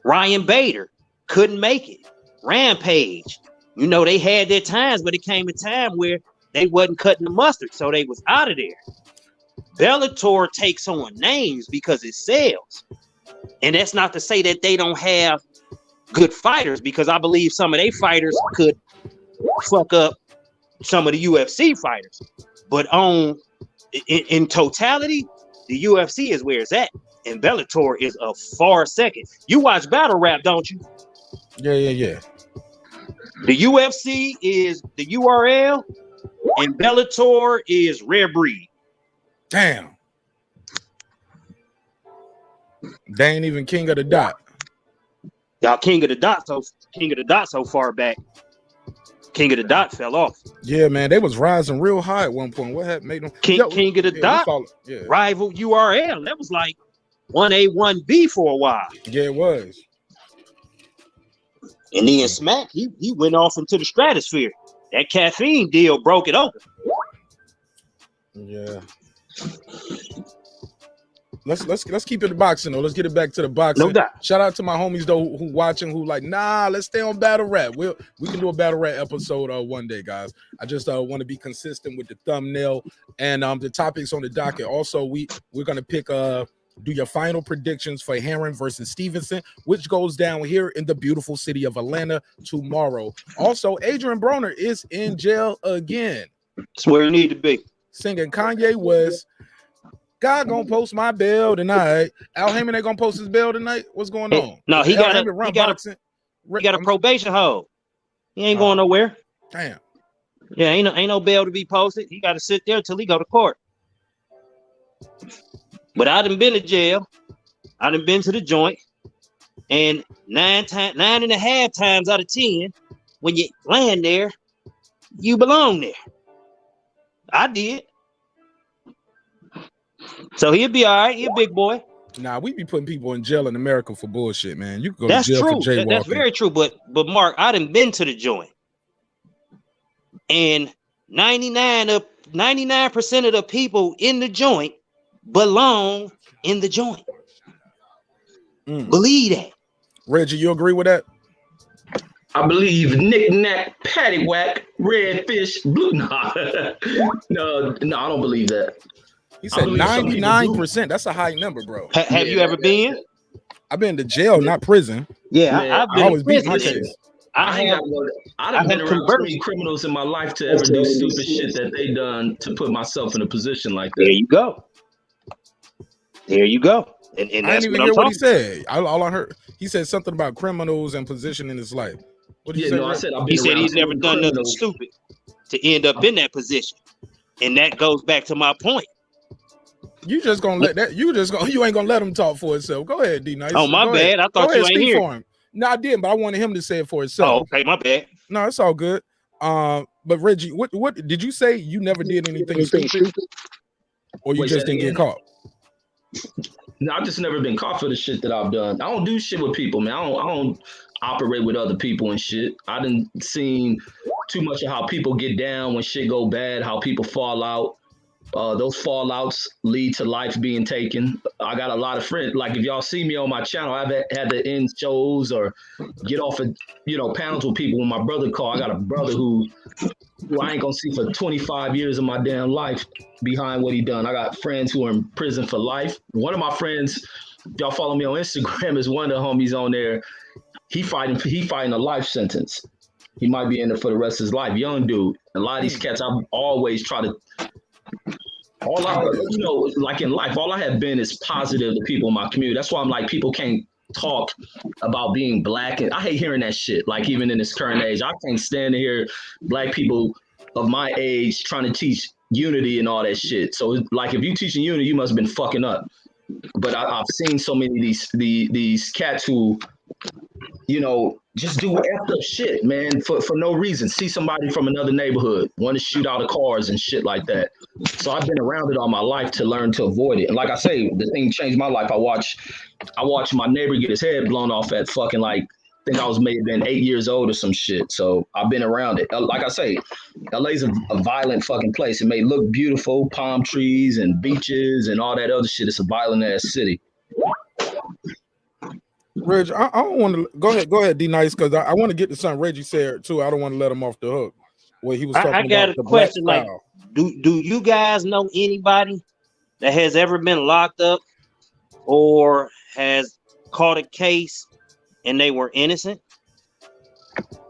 Ryan Bader couldn't make it. Rampage, they had their times, but it came a time where they wasn't cutting the mustard, so they was out of there. Bellator takes on names because it sells. And that's not to say that they don't have good fighters, because I believe some of their fighters could fuck up some of the UFC fighters. But in totality, the UFC is where it's at. And Bellator is a far second. You watch battle rap, don't you? Yeah. The UFC is the URL, and Bellator is Rare Breed. Damn. They ain't even King of the Dot. Y'all King of the Dot so far back. King of the Dot fell off. Yeah, man, they was rising real high at one point. What happened? Made them King of the Dot rival URL. That was like 1A, 1B for a while. Yeah, it was. And then Smack, he went off into the stratosphere. That caffeine deal broke it open. Yeah. Let's keep it to boxing though. Let's get it back to the boxing. No doubt. Shout out to my homies though who watching, who like, let's stay on battle rap. We can do a battle rap episode one day, guys. I just want to be consistent with the thumbnail and the topics on the docket. Also, we're gonna pick do your final predictions for Harum versus Stevenson, which goes down here in the beautiful city of Atlanta tomorrow. Also, Adrian Broner is in jail again. That's where you need to be. Singing Kanye West. God gonna post my bail tonight. Al Haymon ain't gonna post his bail tonight. What's going on? No, he got a probation hold. He ain't going nowhere. Damn. Yeah, ain't no bail to be posted. He got to sit there till he go to court. But I done been to jail. I done been to the joint, and 9.5 times out of 10, when you land there, you belong there. I did. So he'll be all right. He a big boy. Nah, we be putting people in jail in America for bullshit, man. You can go That's to jail true. for jaywalking. That's very true. But Mark, I done been to the joint, and 99% of the people in the joint belong in the joint. Believe that. Reggie, you agree with that? I believe knick-knack, paddywhack, red fish, blue. No, I don't believe that. He said 99%. That's a high number, bro. Have you ever been? I've been to jail, not prison. Yeah, I've been. I always beat my case. I've been around too many criminals in my life to ever do stupid shit that they done to put myself in a position like that. There you go. There you go. And I that's didn't even hear what he said. All I heard, he said something about criminals and position in his life. What did you say? No, I said he said he's never done nothing stupid to end up in that position, and that goes back to my point. You just gonna let that? You ain't gonna let him talk for himself. Go ahead, D Nice. Oh, my bad. I thought you ain't here for him. No, I didn't, but I wanted him to say it for himself. Oh, okay, my bad. No, it's all good. But Reggie, what did you say? You never did anything stupid, or you just didn't get caught? No, I've just never been caught for the shit that I've done. I don't do shit with people, man. I don't operate with other people and shit. I done seen too much of how people get down when shit go bad, how people fall out. Those fallouts lead to life being taken. I got a lot of friends. Like if y'all see me on my channel, I've had to end shows or get off of panels with people. When my brother called, I got a brother who I ain't gonna see for 25 years of my damn life behind what he done. I got friends who are in prison for life. One of my friends, y'all follow me on Instagram, is one of the homies on there. He fighting a life sentence. He might be in there for the rest of his life. Young dude. A lot of these cats, I've always tried to. Like in life, all I have been is positive to people in my community. That's why I'm like, people can't talk about being black. And I hate hearing that shit. Like even in this current age, I can't stand to hear black people of my age trying to teach unity and all that shit. So like, if you teaching unity, you must have been fucking up. But I've seen so many of these cats who, just do effed up shit, man, for no reason. See somebody from another neighborhood, want to shoot out of cars and shit like that. So I've been around it all my life to learn to avoid it. And like I say, the thing changed my life. I watched my neighbor get his head blown off at fucking I think I was maybe been 8 years old or some shit. So I've been around it. Like I say, LA's a violent fucking place. It may look beautiful, palm trees and beaches and all that other shit. It's a violent ass city. Reg, I don't want to go ahead, D Nice, because I want to get to something Reggie said too. I don't want to let him off the hook. Where he was talking I got about a question. Like, do you guys know anybody that has ever been locked up or has caught a case and they were innocent?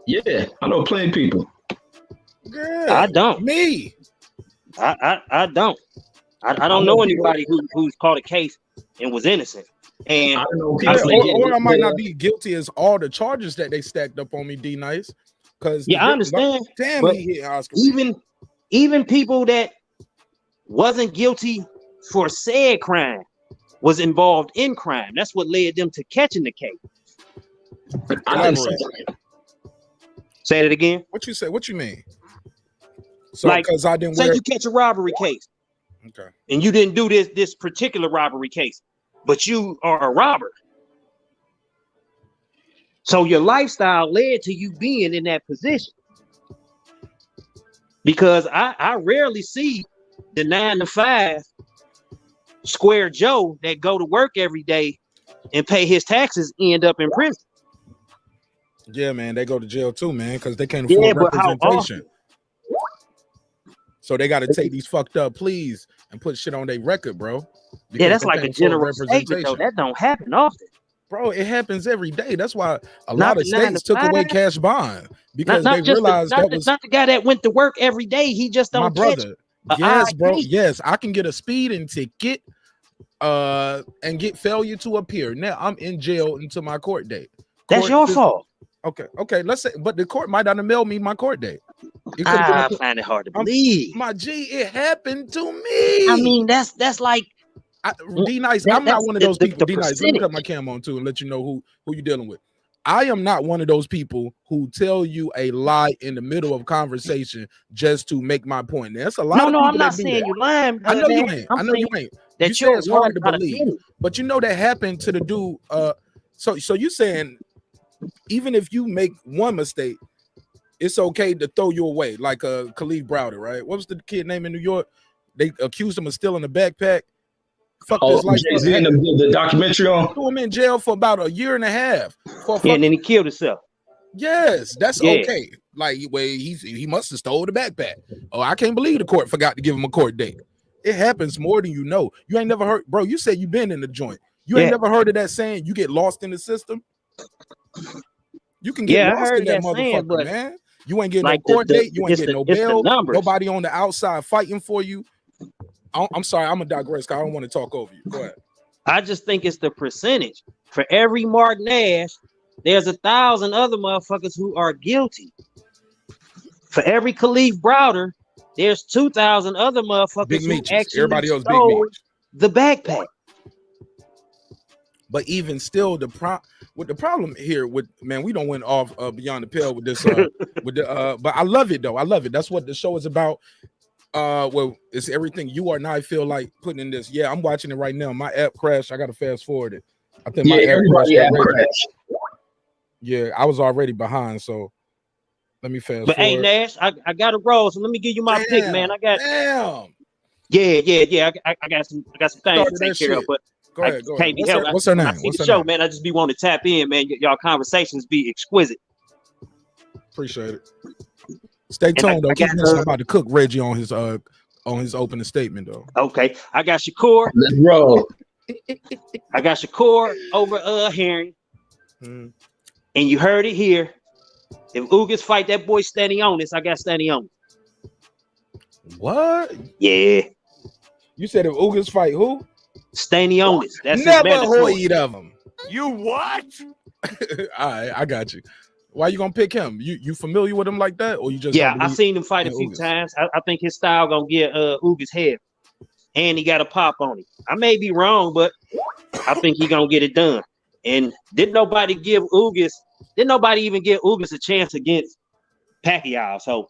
Yeah, I know plenty of people. Good. I don't. Me. I don't. I don't know anybody who's caught a case and was innocent. And or I might not be guilty as all the charges that they stacked up on me, D Nice. Because I understand. Damn, but he hit Oscar. Even people that wasn't guilty for said crime was involved in crime. That's what led them to catching the case. Say it again. What you say? What you mean? So like, because I didn't say you catch a robbery case, okay, and you didn't do this particular robbery case, but you are a robber. So your lifestyle led to you being in that position. Because I rarely see the 9-to-5 square Joe that go to work every day and pay his taxes end up in prison. Yeah, man, they go to jail too, man, because they can't afford representation. So they got to take these fucked up pleas and put shit on their record, bro. Yeah, that's like a general statement, though. That don't happen often. Bro, it happens every day. That's why a lot of states took away cash bond because they realized that was not the guy that went to work every day. He just don't. My brother. Yes, bro. Yes, I can get a speeding ticket, and get failure to appear. Now I'm in jail until my court date. That's your fault. Okay. Let's say, but the court might not have mailed me my court date. I find it hard to believe. My G, it happened to me. I mean, that's like D-Nice. I'm not one of those people. D-Nice, let me cut my cam on too and let you know who you're dealing with. I am not one of those people who tell you a lie in the middle of conversation just to make my point. That's a lot of people. No, I'm not saying you lying. I know you ain't. I know you ain't. You say it's hard to believe, but you know that happened to the dude. So you saying even if you make one mistake, it's okay to throw you away, like Khalid Browder, right? What was the kid name in New York? They accused him of stealing a backpack. Fuck his life. Jay-Z in the documentary on. Threw him in jail for about a year and a half. And then he killed himself. Yes, that's okay. Like, well, he must have stole the backpack. Oh, I can't believe the court forgot to give him a court date. It happens more than you know. You ain't never heard, bro. You said you been in the joint. You ain't never heard of that saying, you get lost in the system? You can get lost in that motherfucker, man. You ain't getting no court date. You ain't getting no bail. Nobody on the outside fighting for you. I'm sorry, I'm gonna digress because I don't want to talk over you. Go ahead. I just think it's the percentage. For every Mark Nash, there's 1,000 other motherfuckers who are guilty. For every Khalid Browder, there's 2,000 other motherfuckers who actually stole the backpack. But even still, the problem here with, man, we don't went off beyond the pale with this. But I love it though. I love it. That's what the show is about. Well, it's everything you or I feel like putting in this. Yeah, I'm watching it right now. My app crashed. I gotta fast forward it. I think my app crashed. Yeah, I was already behind, so let me fast forward. Hey Nash, I got to roll, so let me give you my pick, man. I got Yeah. I got some things to take care of, but go ahead. What's her name? What's the show, man? I just be wanting to tap in, man. Y'all conversations be exquisite. Appreciate it. Stay tuned though. I'm about to cook Reggie on his opening statement though. Okay, I got Shakur. Let's roll. I got Shakur over Herring, and you heard it here. If Ugas fight that boy Stanionis, I got Stanionis. What? Yeah. You said if Ugas fight who? Stanionis. That's never heard of him. You what? All right, I got you. Why you gonna pick him? You familiar with him like that, or you just? Yeah, I seen him fight a few times. I think his style gonna get Ugas head, and he got a pop on him. I may be wrong, but I think he gonna get it done. And didn't nobody even give Ugas a chance against Pacquiao? So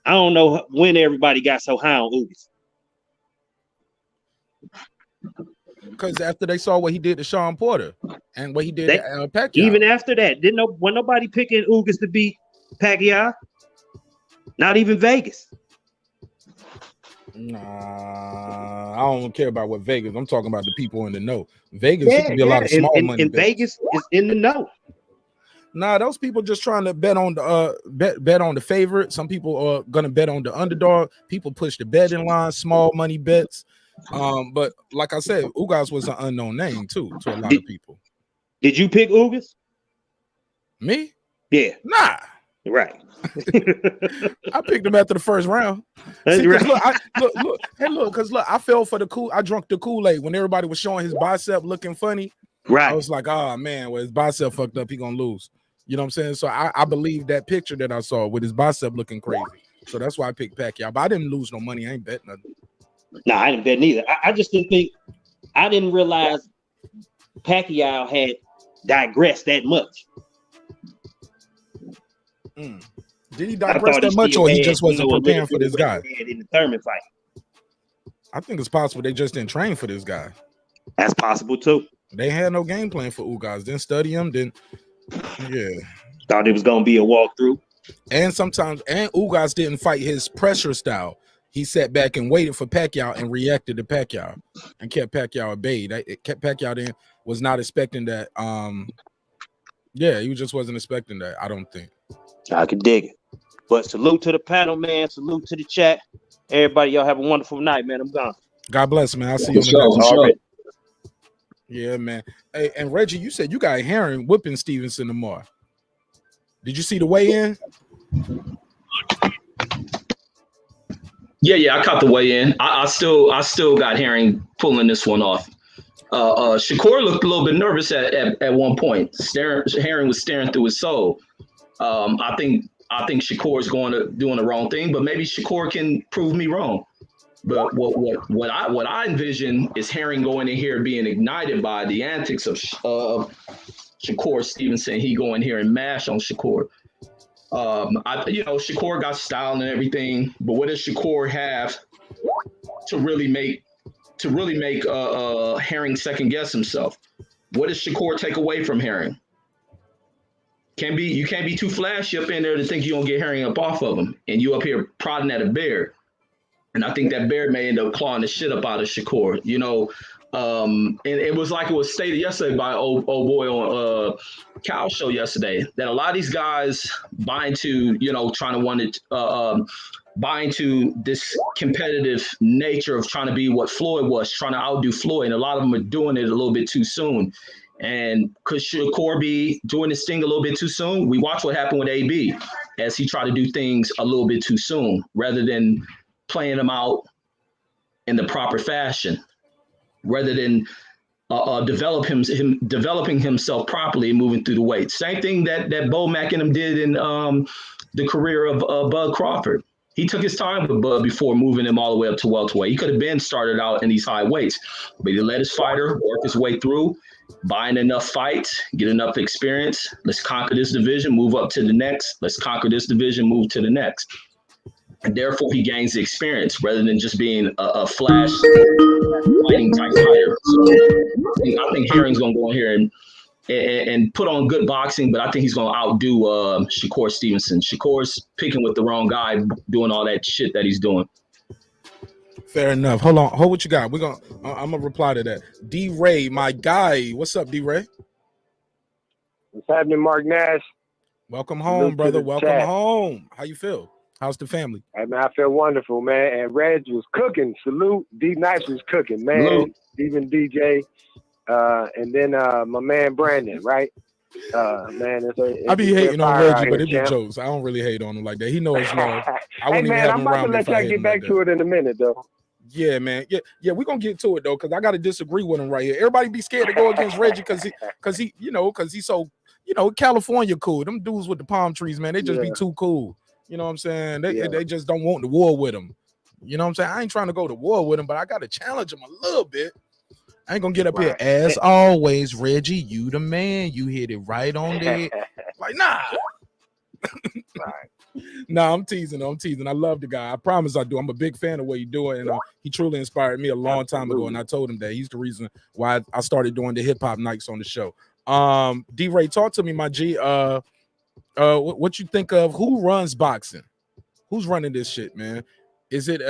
I don't know when everybody got so high on Ugas. Because after they saw what he did to Shawn Porter and what he did to Pacquiao. Even after that, when nobody picking Ugas to beat Pacquiao? Not even Vegas. Nah, I don't care about what Vegas. I'm talking about the people in the know. Vegas used to be a lot of small money. And Vegas is in the know. Nah, those people just trying to bet on the bet on the favorite. Some people are gonna bet on the underdog. People push the betting line, small money bets. But like I said, Ugas was an unknown name too to a lot of people. Did you pick Ugas? Me? Yeah. Nah. Right. I picked him after the first round. See, right. Look, I fell for the I drunk the Kool-Aid when everybody was showing his bicep looking funny. Right. I was like, oh man, well, his bicep fucked up, he gonna lose. You know what I'm saying? So I believe that picture that I saw with his bicep looking crazy. So that's why I picked Pacquiao. But I didn't lose no money. I ain't bet nothing. No, I didn't bet neither. I just didn't think. I didn't realize Pacquiao had digressed that much. Did he digress that much, or he just wasn't preparing for this guy? In the Thurman fight, I think it's possible they just didn't train for this guy. That's possible too. They had no game plan for Ugas. Didn't study him. Thought it was gonna be a walkthrough. And Ugas didn't fight his pressure style. He sat back and waited for Pacquiao and reacted to Pacquiao and kept Pacquiao at bay. Pacquiao was not expecting that. He just wasn't expecting that. I don't think. I could dig it. But salute to the panel, man. Salute to the chat. Everybody, y'all have a wonderful night, man. I'm gone. God bless, man. I'll see you on the next one. Yeah, man. Hey, and Reggie, you said you got Herring whipping Stevenson tomorrow. Did you see the weigh-in? Yeah, I caught the weigh-in. I still got Herring pulling this one off. Shakur looked a little bit nervous at one point. Herring was staring through his soul. I think I think Shakur is doing the wrong thing, but maybe Shakur can prove me wrong. But what I envision is Herring going in here being ignited by the antics of Shakur Stevenson. He go in here and mash on Shakur. Shakur got style and everything, but what does Shakur have to really make Herring second guess himself? What does Shakur take away from Herring? You can't be too flashy up in there to think you're gonna get Herring up off of him, and you up here prodding at a bear. And I think that bear may end up clawing the shit up out of Shakur, and it was like it was stated yesterday by old boy on Cal's show yesterday, that a lot of these guys buy into, buy into this competitive nature of trying to be what Floyd was, trying to outdo Floyd. And a lot of them are doing it a little bit too soon. And could Shakur be doing this thing a little bit too soon? We watch what happened with AB as he tried to do things a little bit too soon rather than playing them out in the proper fashion, rather than developing himself properly and moving through the weight. Same thing that Bo Mack and him did in the career of Bud Crawford. He took his time with Bud before moving him all the way up to welterweight. He could have been started out in these high weights, but he let his fighter work his way through, buying enough fights, get enough experience. Let's conquer this division, move up to the next. Let's conquer this division, move to the next. And therefore, he gains the experience rather than just being a flash fighting type fighter. So I think Herring's going to go in here and put on good boxing, but I think he's going to outdo Shakur Stevenson. Shakur's picking with the wrong guy, doing all that shit that he's doing. Fair enough. Hold on. Hold what you got. I'm gonna reply to that. D Ray, my guy. What's up, D Ray? What's happening, Mark Nash? Welcome home, brother. Welcome home. How you feel? How's the family? Hey, man, I feel wonderful, man. And Reg was cooking. Salute. D Nice was cooking, man. Salute. Even DJ. And then my man Brandon, right? Man, I be hating on Reggie, but it be jokes. I don't really hate on him like that. He knows love. I wouldn't even have him around me if I hated him. I'm about to let y'all get back to it in a minute, though. Yeah, man. Yeah, we're gonna get to it though, because I gotta disagree with him right here. Everybody be scared to go against Reggie because he's so, California cool. Them dudes with the palm trees, man, they just be too cool. You know what I'm saying? They just don't want the war with him. You know what I'm saying? I ain't trying to go to war with him, but I gotta challenge him a little bit. I ain't gonna get up here as always, Reggie. You the man. You hit it right on there. Like, nah. Nah, I'm teasing. I love the guy. I promise I do. I'm a big fan of what he doing, and he truly inspired me a long time ago. And I told him that he's the reason why I started doing the hip hop nights on the show. D Ray, talk to me, my G. What you think of who runs boxing? Who's running this shit, man? Is it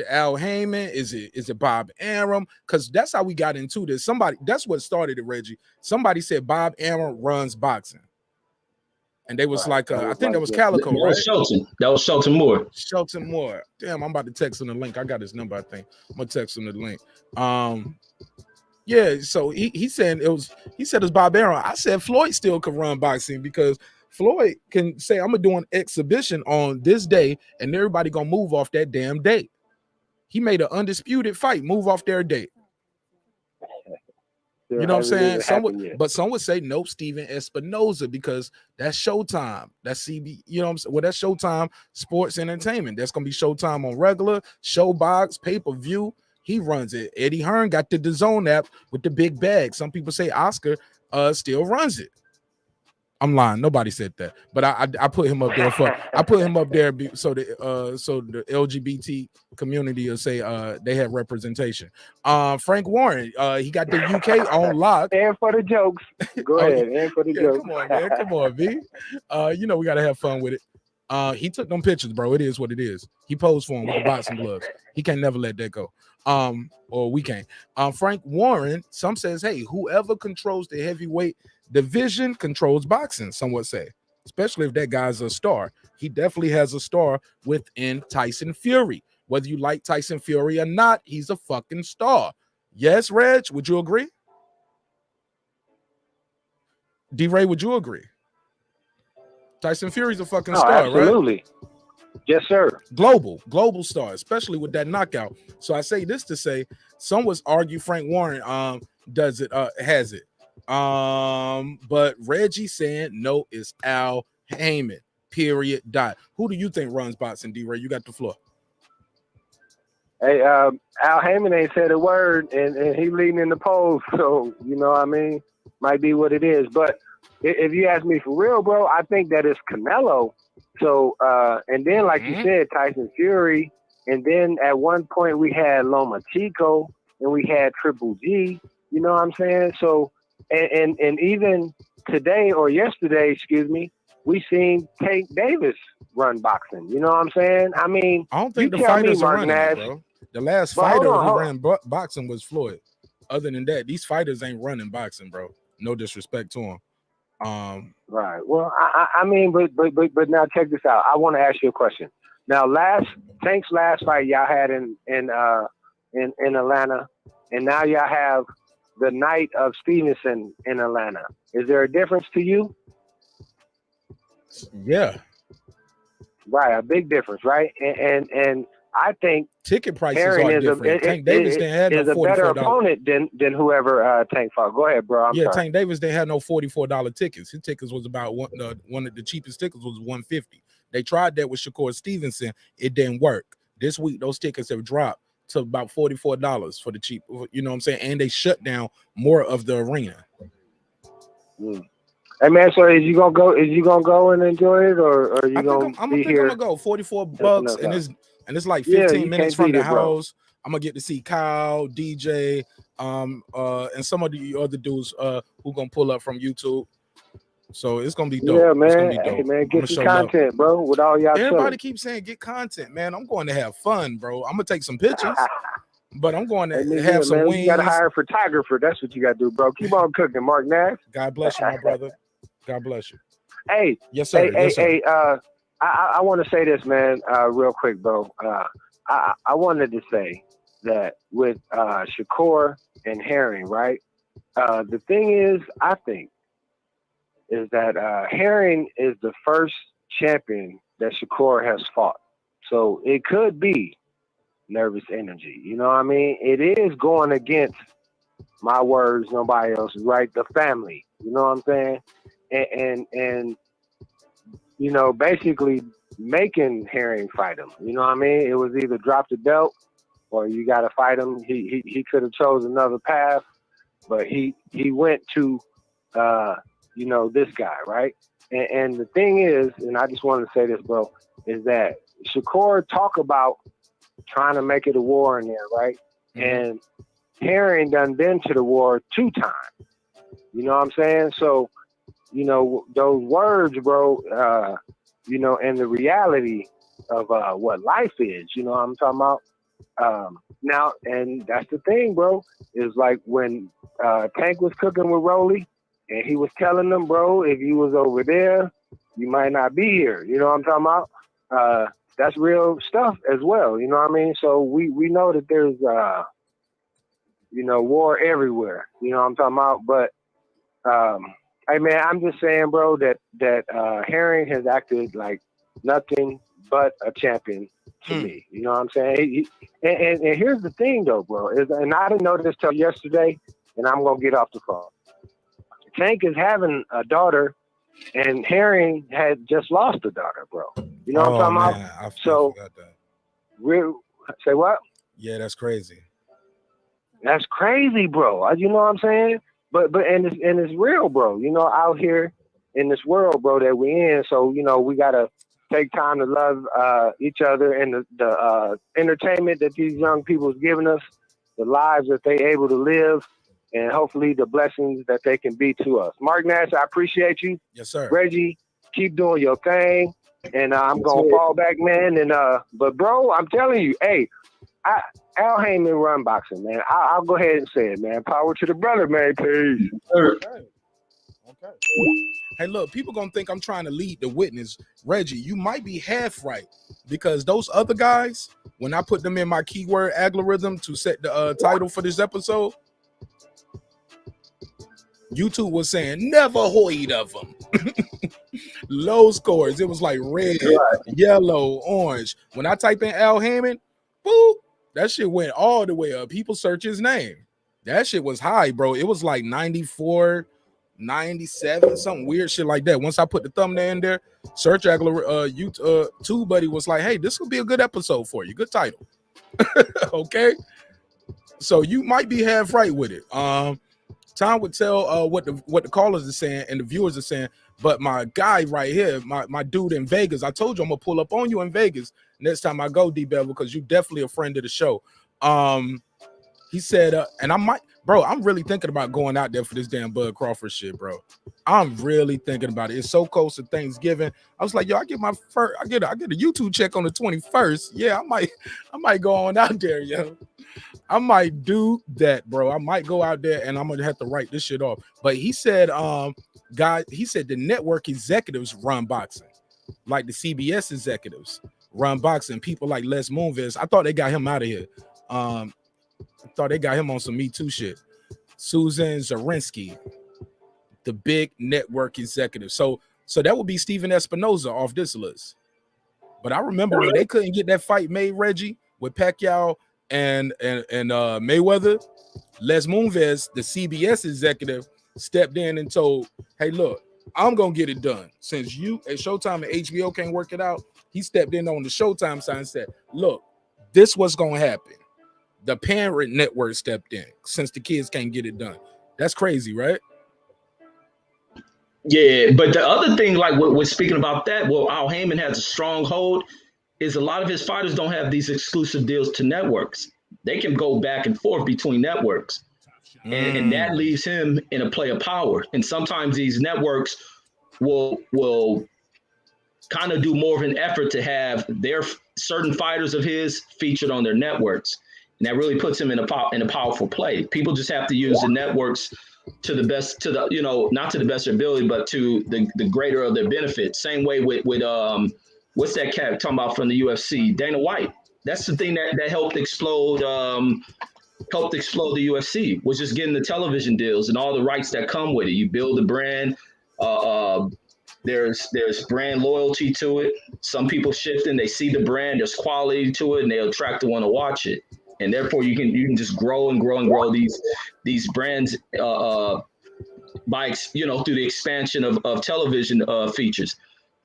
Al Haymon? Is it Bob Arum? Because that's how we got into this. That's what started it, Reggie. Somebody said Bob Arum runs boxing. And they was like, I think that was Calico, right? That was Shelton Moore. Shelton Moore. Damn, I'm about to text him the link. I got his number, I think. I'm gonna text him the link. Yeah, so he said it was Bob Arum. I said Floyd still could run boxing because Floyd can say, I'm gonna do an exhibition on this day, and everybody gonna move off that damn date. He made an undisputed fight, move off their date. You know what I'm saying? Some would say no, Steven Espinoza, because that's Showtime. That's CB, you know what I'm saying? Well, that's Showtime Sports Entertainment. That's gonna be Showtime on regular, Showbox, pay-per-view. He runs it. Eddie Hearn got the DAZN app with the big bag. Some people say Oscar still runs it. I'm lying. Nobody said that, but I put him up there so the LGBT community will say they have repretation. Frank Warren, he got the UK on lock. And for the jokes, go ahead. And for the jokes, come on, man, come on, V. We gotta have fun with it. He took them pictures, bro. It is what it is. He posed for him with the boxing gloves. He can never let that go. Or we can't. Frank Warren, some says, hey, whoever controls the heavyweight division controls boxing, some would say, especially if that guy's a star. He definitely has a star within Tyson Fury. Whether you like Tyson Fury or not, he's a fucking star. Yes, Reg, would you agree? D-Ray, would you agree? Tyson Fury's a fucking star, absolutely. Right? Yes, sir. Global star, especially with that knockout. So I say this to say, some would argue Frank Warren has it. But Reggie saying no, it's Al Haymon. period, dot. Who do you think runs boxing, D-Ray? You got the floor. Hey, Al Haymon ain't said a word, and he leading in the polls, so you know what I mean? Might be what it is. But if you ask me for real, bro, I think that it's Canelo. So, and then like you said, Tyson Fury, and then at one point we had Loma Chico, and we had Triple G, you know what I'm saying? So, and even today or yesterday, excuse me, we seen Tank Davis run boxing, you know what I'm saying? I mean, I don't think the you tell me, fighters are Mark running Nash, it, bro. The last But fighter hold on, who hold ran boxing was Floyd. Other than that, these fighters ain't running boxing, bro. No disrespect to them. Right. Well, I mean, but now check this out. I want to ask you a question. Now, Tank's last fight y'all had in Atlanta, and now y'all have the night of Stevenson in Atlanta. Is there a difference to you? Yeah. Right, a big difference, right? And I think ticket prices Herring are is different. Tank Davis didn't have is no a better $44. opponent than whoever Tank fought. Go ahead, bro. I'm sorry. Tank Davis didn't have no $44 tickets. His tickets was about one of the cheapest tickets was $150. They tried that with Shakur Stevenson. It didn't work. This week, those tickets have dropped to about $44 for the cheap. You know what I'm saying? And they shut down more of the arena. Hey man, so is you gonna go and enjoy it, or are you gonna be here? I'm gonna go. $44, and it's like 15 minutes from the house. I'm gonna get to see Kyle, DJ, and some of the other dudes who gonna pull up from YouTube. So it's gonna be dope. Yeah, man. It's gonna be dope. Hey man, get some content, bro. With all y'all everybody keeps saying get content, man. I'm going to have fun, bro. I'm gonna take some pictures. But I'm going to have some wings. You got to hire a photographer. That's what you got to do, bro. Keep on cooking, Mark Nash. God bless you, my brother. God bless you. Hey, yes, sir. Hey, I want to say this, man, real quick, bro. I wanted to say that with Shakur and Herring, right? The thing is, I think, is that Herring is the first champion that Shakur has fought. So it could be nervous energy. You know what I mean? It is going against my words, nobody else's, right? The family. You know what I'm saying? And you know, basically making Herring fight him. You know what I mean? It was either drop the belt or you got to fight him. He could have chose another path, but he went to you know, this guy, right? And the thing is, and I just wanted to say this, bro, is that Shakur talk about trying to make it a war in there, right? And Herring done been to the war 2 times. You know what I'm saying? So, you know, those words, bro, you know, and the reality of what life is, you know what I'm talking about? Now, and that's the thing, bro, is like when Tank was cooking with Rolly, and he was telling them, bro, if you was over there, you might not be here. You know what I'm talking about? That's real stuff as well. You know what I mean? So we know that there's, you know, war everywhere. You know what I'm talking about? But, hey, man, I'm just saying, bro, that Herring has acted like nothing but a champion to me. You know what I'm saying? And here's the thing, though, bro, and I didn't know this till yesterday, and I'm going to get off the phone. Tank is having a daughter, and Herring had just lost a daughter, bro. You know what I'm talking about? So, say what? Yeah, that's crazy. That's crazy, bro. You know what I'm saying? But it's real, bro. You know, out here in this world, bro, that we in. So, you know, we gotta take time to love each other and the entertainment that these young people is giving us, the lives that they able to live, and hopefully the blessings that they can be to us. Mark Nash, I appreciate you. Yes, sir. Reggie, keep doing your thing. And I'm going to fall back, man. And but, bro, I'm telling you, hey, Al Haymon run boxing, man. I'll go ahead and say it, man. Power to the brother, man. Peace. Okay. Hey, look, people going to think I'm trying to lead the witness. Reggie, you might be half right because those other guys, when I put them in my keyword algorithm to set the title for this episode, YouTube was saying never heard of them. Low scores. It was like red, yellow, orange. When I type in Al Haymon, boop, that shit went all the way up. People search his name. That shit was high, bro. It was like 94, 97, something weird shit like that. Once I put the thumbnail in there, Search Agler, YouTube buddy was like, hey, this will be a good episode for you. Good title. Okay. So you might be half right with it. Time would tell what the callers are saying and the viewers are saying. But my guy right here, my dude in Vegas, I told you I'm gonna pull up on you in Vegas next time I go, D-Bevel, because you definitely a friend of the show. He said, and I might, bro, I'm really thinking about going out there for this damn Bud Crawford shit, bro. I'm really thinking about it. It's so close to Thanksgiving. I was like, yo, I get I get a YouTube check on the 21st. Yeah, I might go on out there, yo. I might do that, bro. I might go out there and I'm gonna have to write this shit off. But he said, he said the network executives run boxing, like the CBS executives run boxing. People like Les Moonves. I thought they got him out of here. I thought they got him on some Me Too shit. Susan Zarinsky, the big network executive. So that would be Steven Espinoza off this list. But I remember when they couldn't get that fight made, Reggie, with Pacquiao and Mayweather, Les Moonves, the CBS executive, stepped in and told, hey, look, I'm gonna get it done. Since you at Showtime and HBO can't work it out, he stepped in on the Showtime side and said, look, this what's gonna happen. The parent network stepped in since the kids can't get it done. That's crazy, right? Yeah, but the other thing, like we're speaking about that, well, Al Haymon has a strong hold, is a lot of his fighters don't have these exclusive deals to networks. They can go back and forth between networks. And that leaves him in a play of power. And sometimes these networks will kind of do more of an effort to have their certain fighters of his featured on their networks. And that really puts him in a powerful play. People just have to use the networks to the best, not to the best of their ability, but to the greater of their benefit. Same way with what's that cat talking about from the UFC? Dana White. That's the thing that helped explode the UFC, was just getting the television deals and all the rights that come with it. You build a brand. There's brand loyalty to it. Some people shifting, they see the brand, there's quality to it, and they attract to want to watch it. And therefore, you can just grow and grow and grow these brands by through the expansion of television features.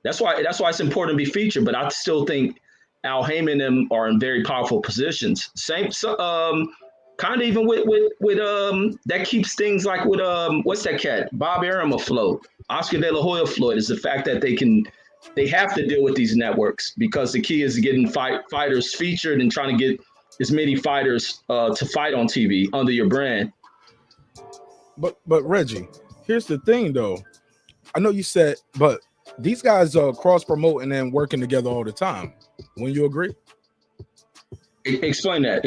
That's why it's important to be featured. But I still think Al Haymon and them are in very powerful positions. Same, kind of even with that keeps things like with what's that cat? Bob Arum afloat. Oscar De La Hoya Floyd is the fact that they have to deal with these networks, because the key is getting fighters featured and trying to get as many fighters to fight on TV under your brand. But Reggie, here's the thing though. I know you said, but these guys are cross promoting and working together all the time. Wouldn't you agree? Explain that.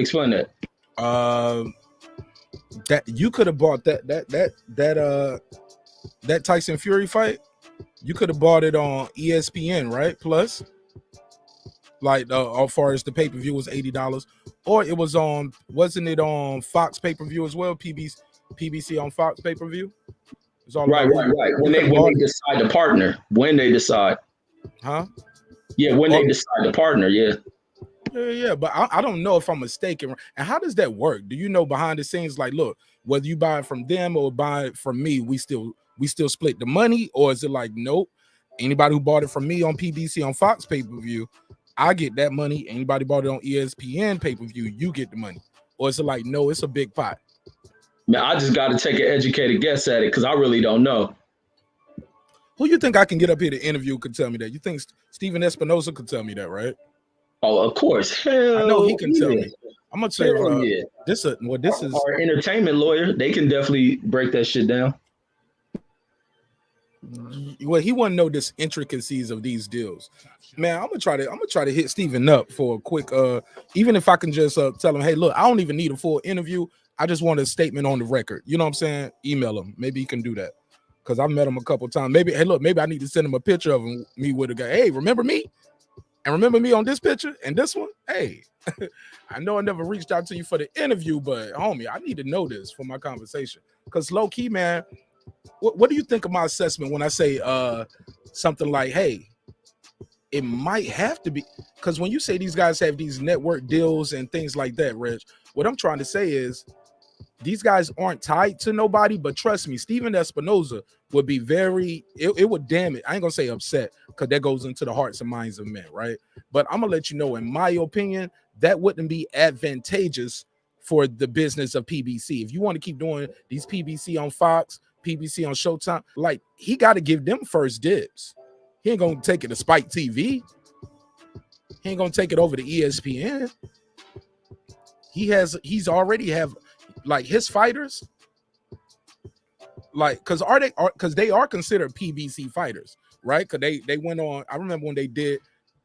That you could have bought that Tyson Fury fight. You could have bought it on ESPN, right? Plus, like as far as the pay-per-view was $80, or it was on, wasn't it on Fox pay-per-view as well? PBC on Fox pay-per-view. It's all right. When they decide to partner, when they decide, huh? Yeah, when they decide to partner, yeah. Yeah, but I don't know if I'm mistaken. And how does that work? Do you know behind the scenes, like, look, whether you buy it from them or buy it from me, we still split the money? Or is it like, nope, anybody who bought it from me on PBC on Fox pay-per-view, I get that money. Anybody bought it on ESPN pay-per-view, you get the money? Or is it like, no, it's a big pot? Man, I just got to take an educated guess at it, because I really don't know. Who you think I can get up here to interview could tell me that? You think Steven Espinoza could tell me that, right? Oh, of course. Hell, I know he can tell me. I'm gonna say this is our entertainment lawyer. They can definitely break that shit down. Well, he wouldn't know this intricacies of these deals. Man, I'm gonna try to hit Steven up for a quick even if I can just tell him, hey, look, I don't even need a full interview. I just want a statement on the record. You know what I'm saying? Email him. Maybe he can do that. Because I've met him a couple times. Maybe I need to send him a picture of me with a guy. Hey, remember me? And remember me on this picture and this one? Hey, I know I never reached out to you for the interview, but homie, I need to know this for my conversation. Because low key, man, what do you think of my assessment when I say something like, hey, it might have to be? Because when you say these guys have these network deals and things like that, Reg, what I'm trying to say is these guys aren't tied to nobody, but trust me, Steven Espinoza would be it would damn it. I ain't gonna say upset because that goes into the hearts and minds of men, right? But I'm gonna let you know, in my opinion, that wouldn't be advantageous for the business of PBC. If you want to keep doing these PBC on Fox, PBC on Showtime, like, he got to give them first dibs. He ain't gonna take it to Spike TV. He ain't gonna take it over to ESPN. He's already have, like, his fighters, like, because they are considered PBC fighters, right? Because they went on. I remember when they did.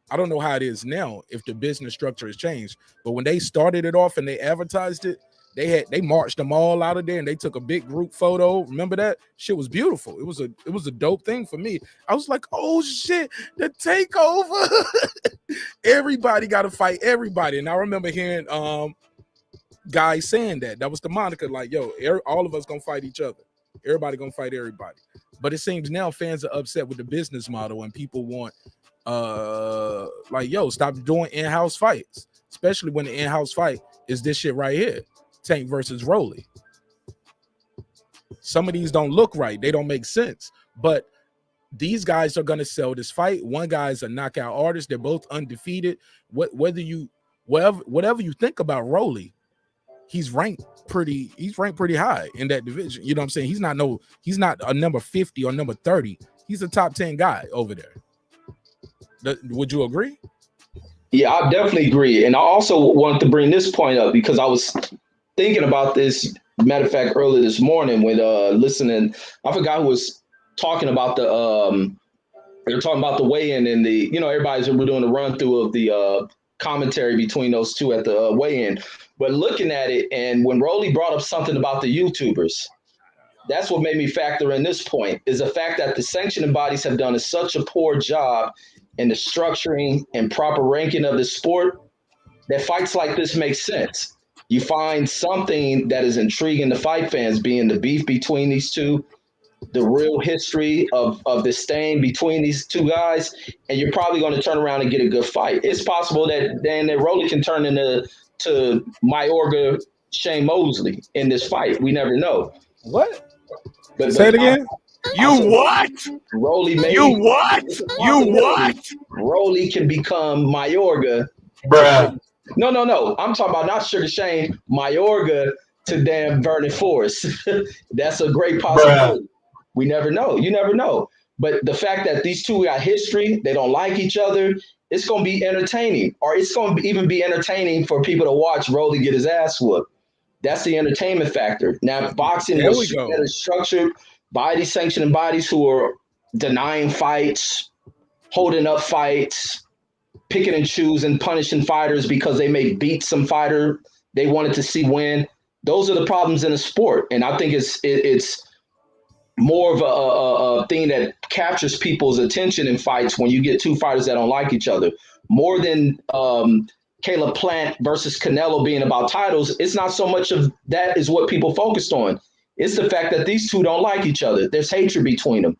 I don't know how it is now, if the business structure has changed, but when they started it off and they advertised it, they marched them all out of there and they took a big group photo. Remember that? Shit was beautiful. It was a dope thing for me. I was like, oh shit, the takeover. Everybody got to fight everybody. And I remember hearing guys saying that was the moniker, like, yo, all of us gonna fight each other. Everybody gonna fight everybody. But it seems now fans are upset with the business model and people want like, yo, stop doing in-house fights, especially when the in-house fight is this shit right here, Tank versus Rolly. Some of these don't look right, they don't make sense, but these guys are going to sell this fight. One guy's a knockout artist, they're both undefeated. Whatever you think about Rolly, he's ranked pretty high in that division. You know what I'm saying? He's not a number 50 or number 30. He's a top 10 guy over there. Would you agree? Yeah, I definitely agree. And I also wanted to bring this point up because I was thinking about this, matter of fact, earlier this morning when listening, I forgot who was talking about they were talking about the weigh-in and the, everybody's doing a run through of the commentary between those two at the weigh-in. But looking at it, and when Rolly brought up something about the YouTubers, that's what made me factor in this point, is the fact that the sanctioning bodies have done such a poor job in the structuring and proper ranking of the sport that fights like this make sense. You find something that is intriguing to fight fans, being the beef between these two, the real history of the stain between these two guys, and you're probably going to turn around and get a good fight. It's possible that Rolly can turn into Mayorga Shane Mosley in this fight. We never know. What? Say it again. What? Rolly made you what? You what? Rolly can become Mayorga. Bruh. No. I'm talking about not Sugar Shane, Mayorga to damn Burning Forest. That's a great possibility. Bruh. We never know. You never know. But the fact that these two got history, they don't like each other, it's going to be entertaining. Or it's going to even be entertaining for people to watch Rolly get his ass whooped. That's the entertainment factor. Now, boxing was structured by these sanctioning bodies who are denying fights, holding up fights, picking and choosing, punishing fighters because they may beat some fighter they wanted to see win. Those are the problems in the sport. And I think it's more of a thing that captures people's attention in fights when you get two fighters that don't like each other. More than Caleb Plant versus Canelo being about titles, it's not so much of that is what people focused on. It's the fact that these two don't like each other. There's hatred between them.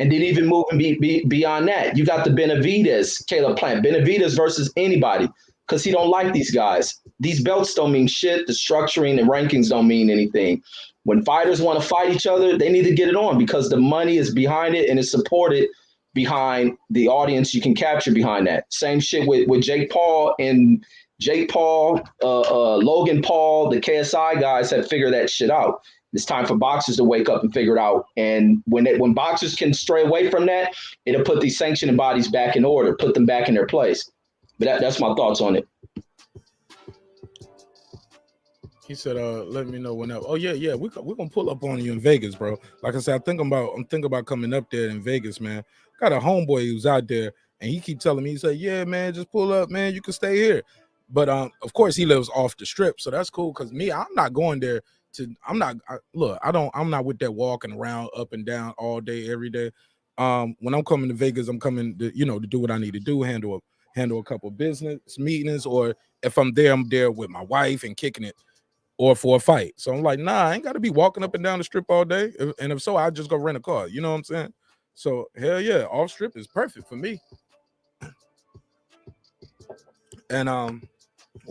And then even moving beyond that, you got the Benavidez, Caleb Plant. Benavidez versus anybody because he don't like these guys. These belts don't mean shit. The structuring and rankings don't mean anything. When fighters want to fight each other, they need to get it on because the money is behind it and it's supported behind the audience you can capture behind that. Same shit with Jake Paul and Logan Paul, the KSI guys have figured that shit out. It's time for boxers to wake up and figure it out. And when boxers can stray away from that, it'll put these sanctioning bodies back in order, put them back in their place. But that's my thoughts on it. He said, let me know whenever. Oh, yeah. We're going to pull up on you in Vegas, bro. Like I said, I'm thinking about coming up there in Vegas, man. Got a homeboy who's out there, and he keep telling me, he said, yeah, man, just pull up, man. You can stay here. But, of course, he lives off the strip, so that's cool because me, I'm not going there. I'm not with that walking around up and down all day, every day. When I'm coming to Vegas, I'm coming to, to do what I need to do, handle a couple business meetings, or if I'm there with my wife and kicking it, or for a fight. So I'm like, nah, I ain't got to be walking up and down the strip all day. And if so, I just go rent a car. You know what I'm saying? So hell yeah, off strip is perfect for me. And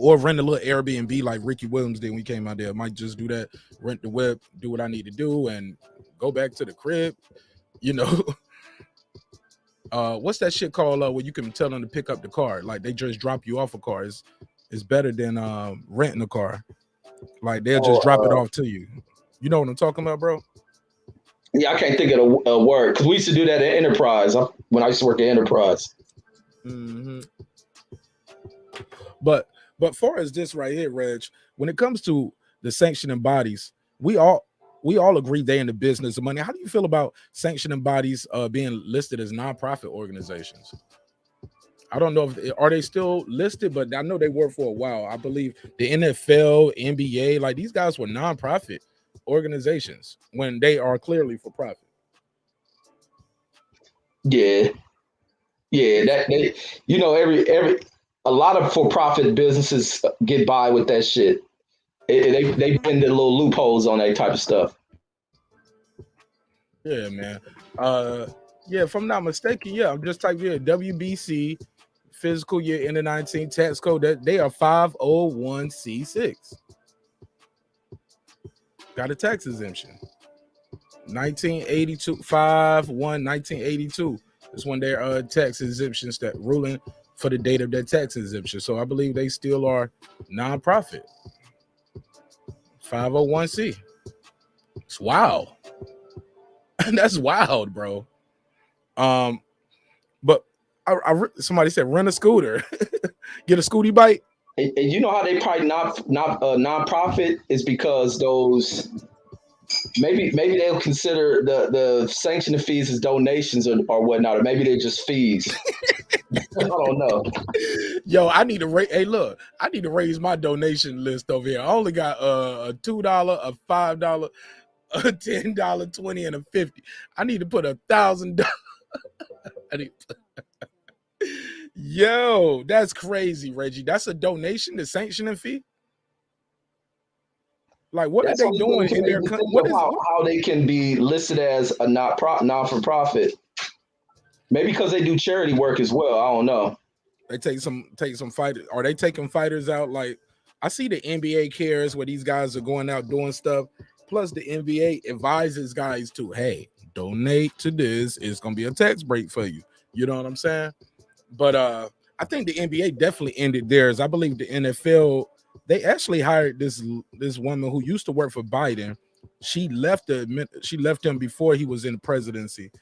Or rent a little Airbnb like Ricky Williams did when he came out there. I might just do that, rent the whip, do what I need to do, and go back to the crib. You know, what's that shit called where you can tell them to pick up the car? Like they just drop you off a car. It's better than renting a car. Like they'll just drop it off to you. You know what I'm talking about, bro? Yeah, I can't think of a word because we used to do that at Enterprise when I used to work at Enterprise. Mm-hmm. But far as this right here, Reg, when it comes to the sanctioning bodies, we all agree they in the business of money. How do you feel about sanctioning bodies being listed as nonprofit organizations? I don't know are they still listed, but I know they were for a while. I believe the NFL, NBA, like these guys were nonprofit organizations when they are clearly for profit. Yeah, that they, you know, a lot of for-profit businesses get by with that shit. They bend the little loopholes on that type of stuff. Yeah, man. Yeah, if I'm not mistaken, yeah, I'm just typing here WBC fiscal year end of 19 tax code that they are 501c6. Got a tax exemption. 1982 1982 is when their tax exemptions that ruling for the date of their tax exemption. So I believe they still are nonprofit. 501c. It's wild. That's wild, bro. But somebody said rent a scooter, get a scooty bike. And you know how they probably not nonprofit is because those maybe they'll consider the sanctioning fees as donations or whatnot, or maybe they're just fees. I don't know. Yo, I need to I need to raise my donation list over here. I only got a $2, a $5, a $10, $20, and a $50. I need to put $1,000. Yo, that's crazy, Reggie. That's a donation, the sanctioning fee. Like, what are they doing in their country? How they can be listed as a not-for-profit? Maybe because they do charity work as well. I don't know. They take some fighters. Are they taking fighters out? Like, I see the NBA cares where these guys are going out doing stuff. Plus, the NBA advises guys to, hey, donate to this. It's gonna be a tax break for you. You know what I'm saying? But I think the NBA definitely ended theirs. I believe the NFL, they actually hired this woman who used to work for Biden. She left him before he was in the presidency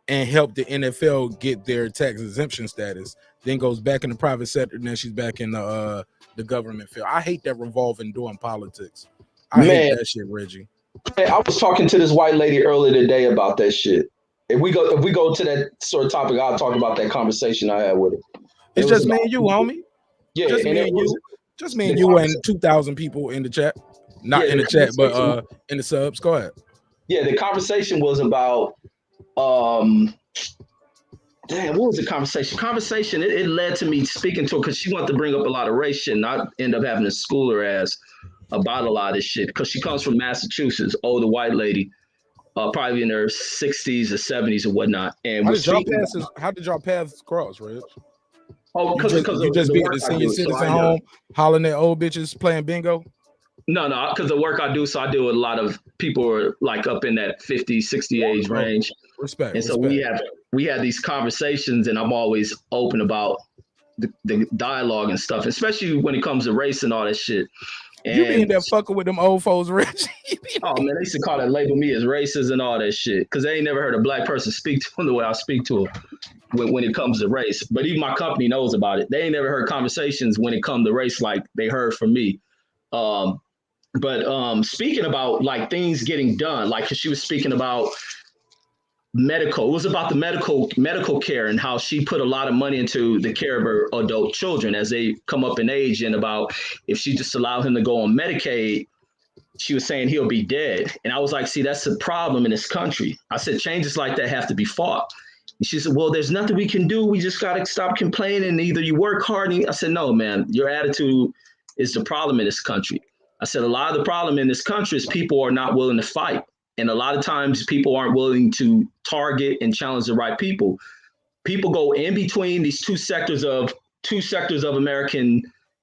and helped the NFL get their tax exemption status. Then goes back in the private sector, and then she's back in the government field. I hate that revolving door in politics. I hate that shit, Reggie. Man, I was talking to this white lady earlier today about that shit. If we go to that sort of topic, I'll talk about that conversation I had with her. It's just me and you, homie. Yeah, just me and you. Just me and you and 2,000 people in the chat. Not in the chat, but in the subs. Go ahead. Yeah, the conversation was about what was the conversation? It led to me speaking to her because she wanted to bring up a lot of race shit, and I end up having to school her ass about a lot of this shit because she comes from Massachusetts, older white lady, probably in her 60s or 70s or whatnot. And how did y'all paths cross, Reg? Oh, because you just be at the senior citizen home hollering at old bitches playing bingo? No, because the work I do, so I deal with a lot of people who are like up in that 50, 60 age range. Respect. And so we have these conversations, and I'm always open about the dialogue and stuff, especially when it comes to race and all that shit. And you be in there fucking with them old folks, Rich. Oh man, they used to label me as racist and all that shit because they ain't never heard a black person speak to them the way I speak to them when it comes to race. But even my company knows about it. They ain't never heard conversations when it comes to race like they heard from me. But speaking about like things getting done, like she was speaking about medical. It was about the medical care and how she put a lot of money into the care of her adult children as they come up in age, and about if she just allowed him to go on Medicaid, she was saying he'll be dead. And I was like, see, that's the problem in this country. I said, changes like that have to be fought. And she said, well, there's nothing we can do. We just got to stop complaining. Either you work hard. I said, no, man, your attitude is the problem in this country. I said, a lot of the problem in this country is people are not willing to fight. And a lot of times people aren't willing to target and challenge the right people. People go in between these two sectors of American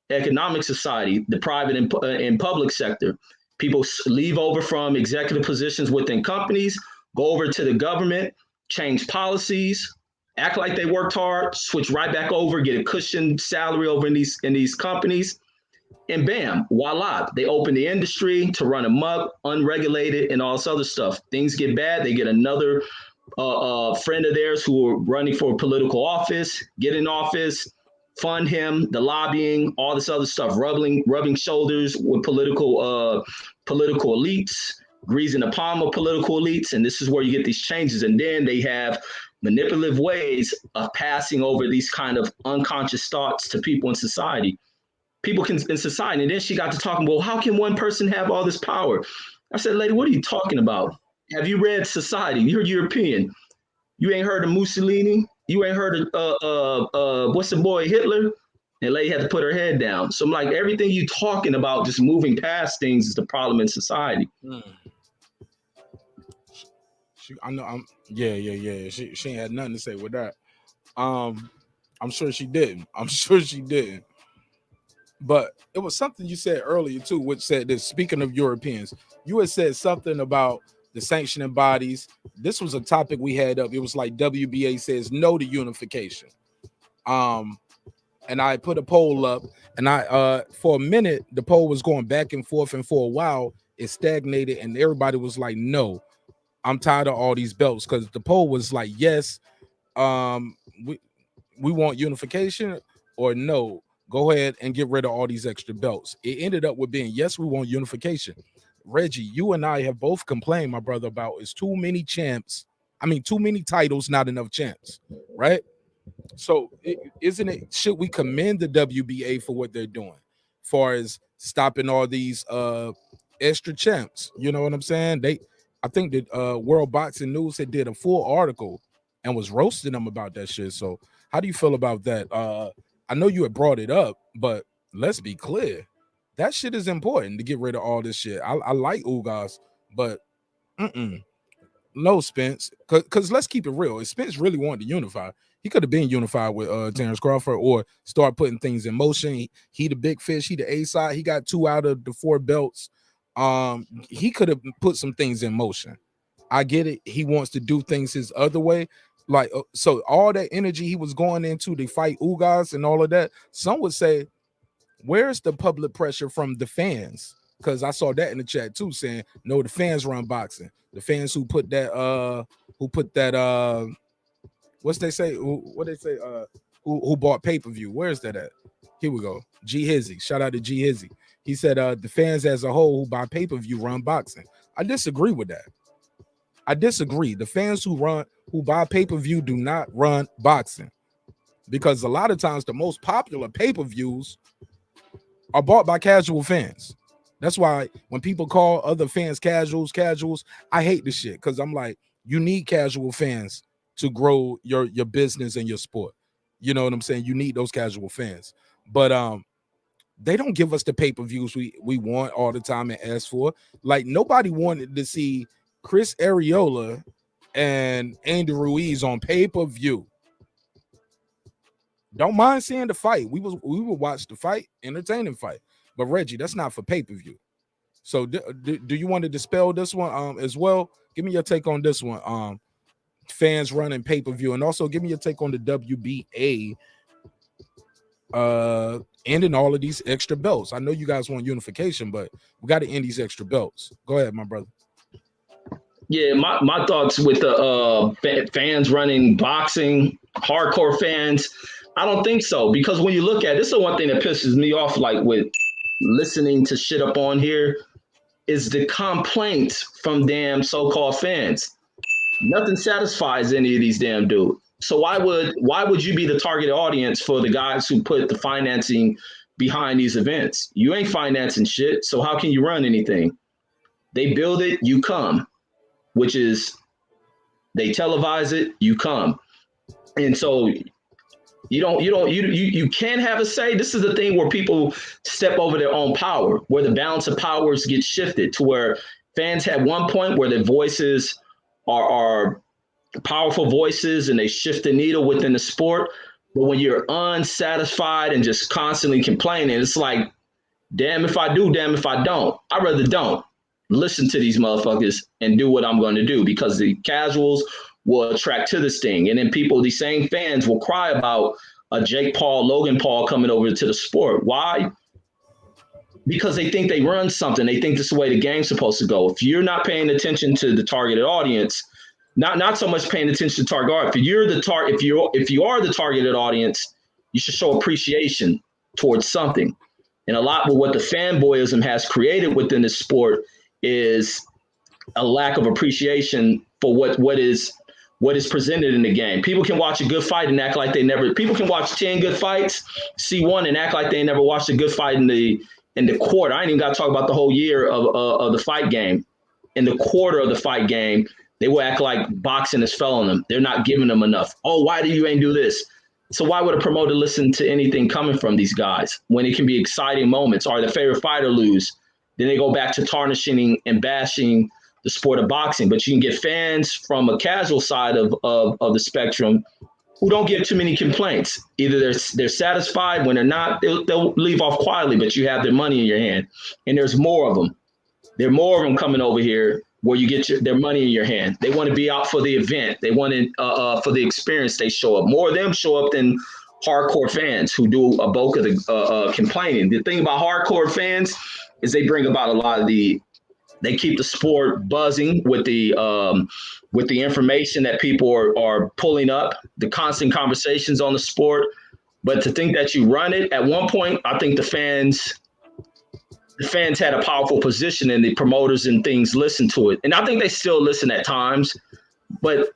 economic society, the private and public sector. People leave over from executive positions within companies, go over to the government, change policies, act like they worked hard, switch right back over, get a cushioned salary over in these companies, and bam, voila, they open the industry to run amok, unregulated, and all this other stuff. Things get bad, they get another friend of theirs who are running for political office, get in office, fund him, the lobbying, all this other stuff, rubbing shoulders with political elites, greasing the palm of political elites, and this is where you get these changes. And then they have manipulative ways of passing over these kind of unconscious thoughts to people in society. In society. And then she got to talking, well, how can one person have all this power? I said, lady, what are you talking about? Have you read Society? You're European. You ain't heard of Mussolini? You ain't heard of what's the boy, Hitler? And lady had to put her head down. So I'm like, everything you talking about, just moving past things, is the problem in society. I know. Yeah. She ain't had nothing to say with that. I'm sure she didn't. But it was something you said earlier too, which said that, speaking of Europeans, you had said something about the sanctioning bodies. This was a topic we had up. It was like WBA says no to unification. And I put a poll up, and I for a minute the poll was going back and forth, and for a while it stagnated, and everybody was like, no, I'm tired of all these belts, because the poll was like, yes, we want unification, or no, go ahead and get rid of all these extra belts. It ended up with being, yes, we want unification. Reggie, you and I have both complained, my brother, about it's too many champs. I mean, too many titles, not enough champs, right? So should we commend the WBA for what they're doing, far as stopping all these extra champs? You know what I'm saying? I think that World Boxing News had did a full article and was roasting them about that shit. So how do you feel about that? I know you had brought it up, but let's be clear. That shit is important to get rid of all this shit. I like Ugas, but no, Spence. Because let's keep it real. If Spence really wanted to unify, he could have been unified with Terence Crawford, or start putting things in motion. He the big fish. He the A side. He got 2 out of the 4 belts. He could have put some things in motion. I get it. He wants to do things his other way. Like, so all that energy he was going into to fight Ugas and all of that, some would say, where's the public pressure from the fans? Because I saw that in the chat too, saying, no, the fans run boxing. The fans who put that what's they say? What they say? Who bought pay-per-view? Where's that at? Here we go. G Hizzy. Shout out to G Hizzy. He said the fans as a whole who buy pay-per-view run boxing. I disagree with that. I disagree. The fans who buy pay-per-view do not run boxing, because a lot of times the most popular pay-per-views are bought by casual fans. That's why when people call other fans casuals, I hate this shit, because I'm like, you need casual fans to grow your business and your sport. You know what I'm saying? You need those casual fans. But they don't give us the pay-per-views we want all the time and ask for. Like, nobody wanted to see Chris Arreola and Andy Ruiz on pay-per-view. Don't mind seeing the fight. We would watch the fight, entertaining fight. But Reggie, that's not for pay-per-view. So do you want to dispel this one as well? Give me your take on this one. Fans running pay-per-view, and also give me your take on the WBA ending all of these extra belts. I know you guys want unification, but we got to end these extra belts. Go ahead, my brother. Yeah, my thoughts with the fans running boxing, hardcore fans, I don't think so. Because when you look at this, is the one thing that pisses me off, like with listening to shit up on here, is the complaints from damn so-called fans. Nothing satisfies any of these damn dudes. So why would you be the target audience for the guys who put the financing behind these events? You ain't financing shit, so how can you run anything? They build it, you come, which is they televise it, you come. And so you can't have a say. This is the thing where people step over their own power, where the balance of powers gets shifted to where fans have one point where their voices are powerful voices and they shift the needle within the sport. But when you're unsatisfied and just constantly complaining, it's like, damn if I do, damn if I don't. I'd rather don't listen to these motherfuckers and do what I'm going to do, because the casuals will attract to this thing. And then people, these same fans will cry about a Jake Paul, Logan Paul coming over to the sport. Why? Because they think they run something. They think this is the way the game's supposed to go. If you're not paying attention to the targeted audience, not so much paying attention to target audience, if you are the targeted audience, you should show appreciation towards something. And a lot of what the fanboyism has created within this sport is a lack of appreciation for what is presented in the game. People can watch a good fight and act like they never. People can watch 10 good fights, see one, and act like they never watched a good fight in the quarter. I ain't even got to talk about the whole year of the fight game. In the quarter of the fight game, they will act like boxing is failing them. They're not giving them enough. Oh, why do you ain't do this? So why would a promoter listen to anything coming from these guys when it can be exciting moments? Or the favorite fighter lose, then they go back to tarnishing and bashing the sport of boxing. But you can get fans from a casual side of the spectrum who don't give too many complaints. Either they're satisfied. When they're not, they'll leave off quietly, but you have their money in your hand. And there's more of them. There are more of them coming over here where you get their money in your hand. They want to be out for the event. They want to, for the experience, they show up. More of them show up than hardcore fans who do a bulk of the complaining. The thing about hardcore fans is they bring about a lot of they keep the sport buzzing with the information that people are pulling up, the constant conversations on the sport. But to think that you run it, at one point, I think the fans had a powerful position and the promoters and things listened to it. And I think they still listen at times, but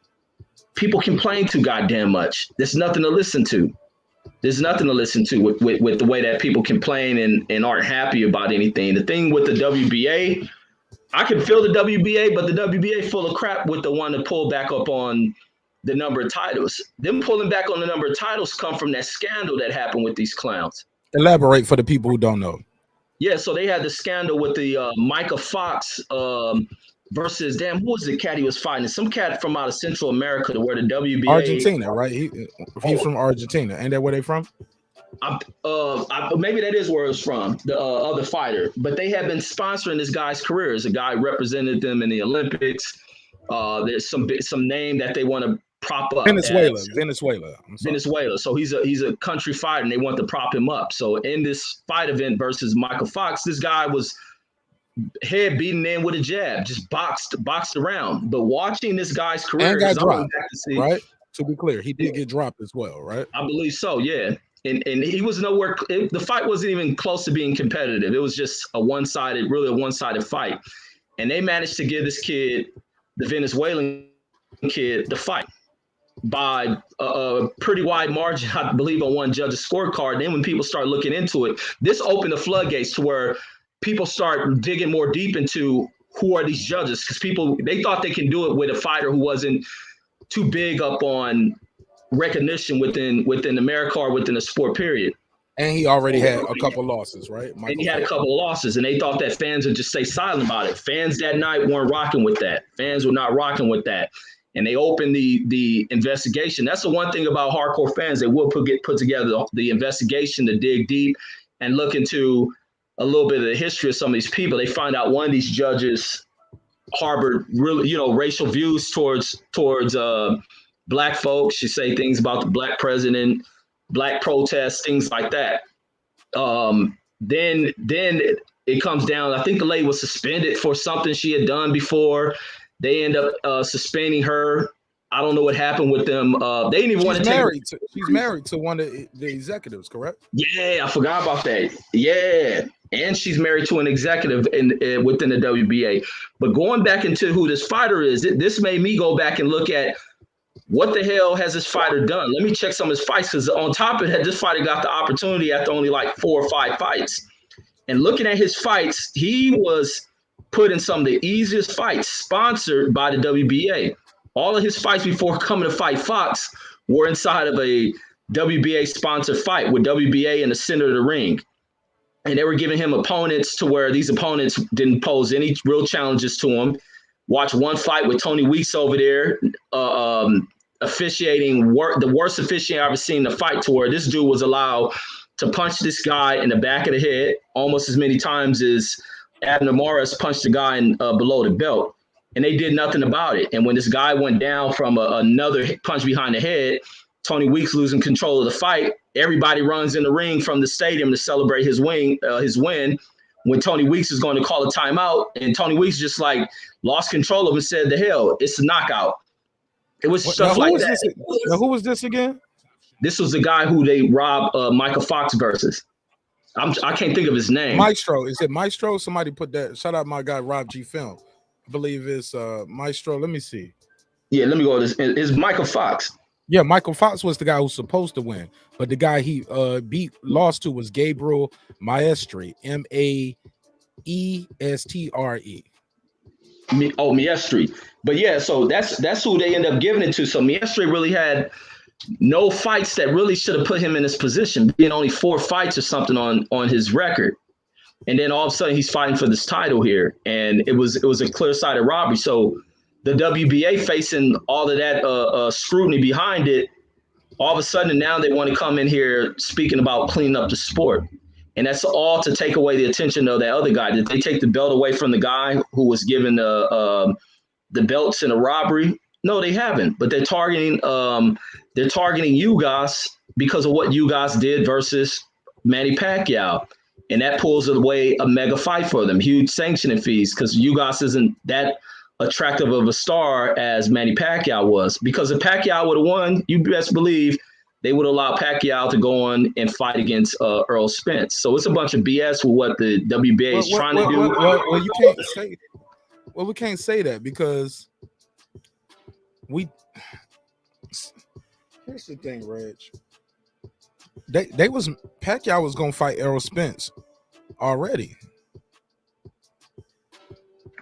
people complain too goddamn much. There's nothing to listen to. There's nothing to listen to with the way that people complain and aren't happy about anything. The thing with the WBA, I can feel the WBA, but the WBA full of crap with the one to pull back up on the number of titles. Them pulling back on the number of titles come from that scandal that happened with these clowns. Elaborate for the people who don't know. Yeah, so they had the scandal with the Micah Fox versus, who was the cat he was fighting? Some cat from out of Central America to where the WBA. Argentina, right? He's from Argentina. Ain't that where they from? Maybe that is where it's from, the other fighter. But they have been sponsoring this guy's career. As a guy represented them in the Olympics. There's some name that they want to prop up. Venezuela. So he's a country fighter, and they want to prop him up. So in this fight event versus Michael Fox, this guy was head beaten in with a jab, just boxed around. But watching this guy's career, and got dropped, right? To be clear, he did get dropped as well, right? I believe so, yeah. And he was nowhere. The fight wasn't even close to being competitive. It was just a one-sided fight. And they managed to give this kid, the Venezuelan kid, the fight by a pretty wide margin, I believe, on one judge's scorecard. And then when people start looking into it, this opened the floodgates to where people start digging more deep into who are these judges, because they thought they can do it with a fighter who wasn't too big up on recognition within America or within the sport period. And he already had a couple losses, right? And he had a couple of losses, and they thought that fans would just stay silent about it. Fans that night weren't rocking with that. Fans were not rocking with that. And they opened the investigation. That's the one thing about hardcore fans. They will put together the investigation to dig deep and look into a little bit of the history of some of these people. They find out one of these judges harbored really, racial views towards Black folks. She say things about the Black president, Black protests, things like that. Then it comes down. I think the lady was suspended for something she had done before. They end up suspending her. I don't know what happened with them. They didn't even want to take. She's married to one of the executives, correct? Yeah, I forgot about that. Yeah, and she's married to an executive within the WBA. But going back into who this fighter is, this made me go back and look at what the hell has this fighter done. Let me check some of his fights, because on top of it, this fighter got the opportunity after only like 4 or 5 fights. And looking at his fights, he was put in some of the easiest fights sponsored by the WBA. All of his fights before coming to fight Fox were inside of a WBA-sponsored fight with WBA in the center of the ring. And they were giving him opponents to where these opponents didn't pose any real challenges to him. Watch one fight with Tony Weeks over there. officiating the worst officiating I've ever seen in a fight, to where this dude was allowed to punch this guy in the back of the head almost as many times as Abner Morris punched the guy below the belt, and they did nothing about it. And when this guy went down from another punch behind the head, Tony Weeks losing control of the fight, everybody runs in the ring from the stadium to celebrate his win. When Tony Weeks is going to call a timeout, and Tony Weeks just like lost control of it and said, "The hell, it's a knockout." It was stuff like that. Now, who was this again? This was the guy who they robbed Michael Fox versus. I can't think of his name. Maestro. Is it Maestro? Somebody put that. Shout out my guy Rob G Film. I believe it's Maestro. Let me see. Yeah, let me go. It's Michael Fox. Yeah, Michael Fox was the guy who's supposed to win, but the guy he lost to was Gabriel Maestre, Maestre. Maestre. But yeah, so that's who they end up giving it to. So Maestre really had no fights that really should have put him in this position, being only 4 fights or something on his record. And then all of a sudden he's fighting for this title here. And it was a clear-sided robbery. So the WBA facing all of that scrutiny behind it, all of a sudden now they want to come in here speaking about cleaning up the sport. And that's all to take away the attention of that other guy. Did they take the belt away from the guy who was given the belts in a robbery? No, they haven't. But they're targeting you guys because of what you guys did versus Manny Pacquiao. And that pulls away a mega fight for them, huge sanctioning fees, because you guys isn't that attractive of a star as Manny Pacquiao was. Because if Pacquiao would have won, you best believe they would allow Pacquiao to go on and fight against Earl Spence. So it's a bunch of BS with what the WBA is trying to do. Well, you can't say. Well, we can't say that because here's the thing, Reg. Pacquiao was gonna fight Errol Spence already.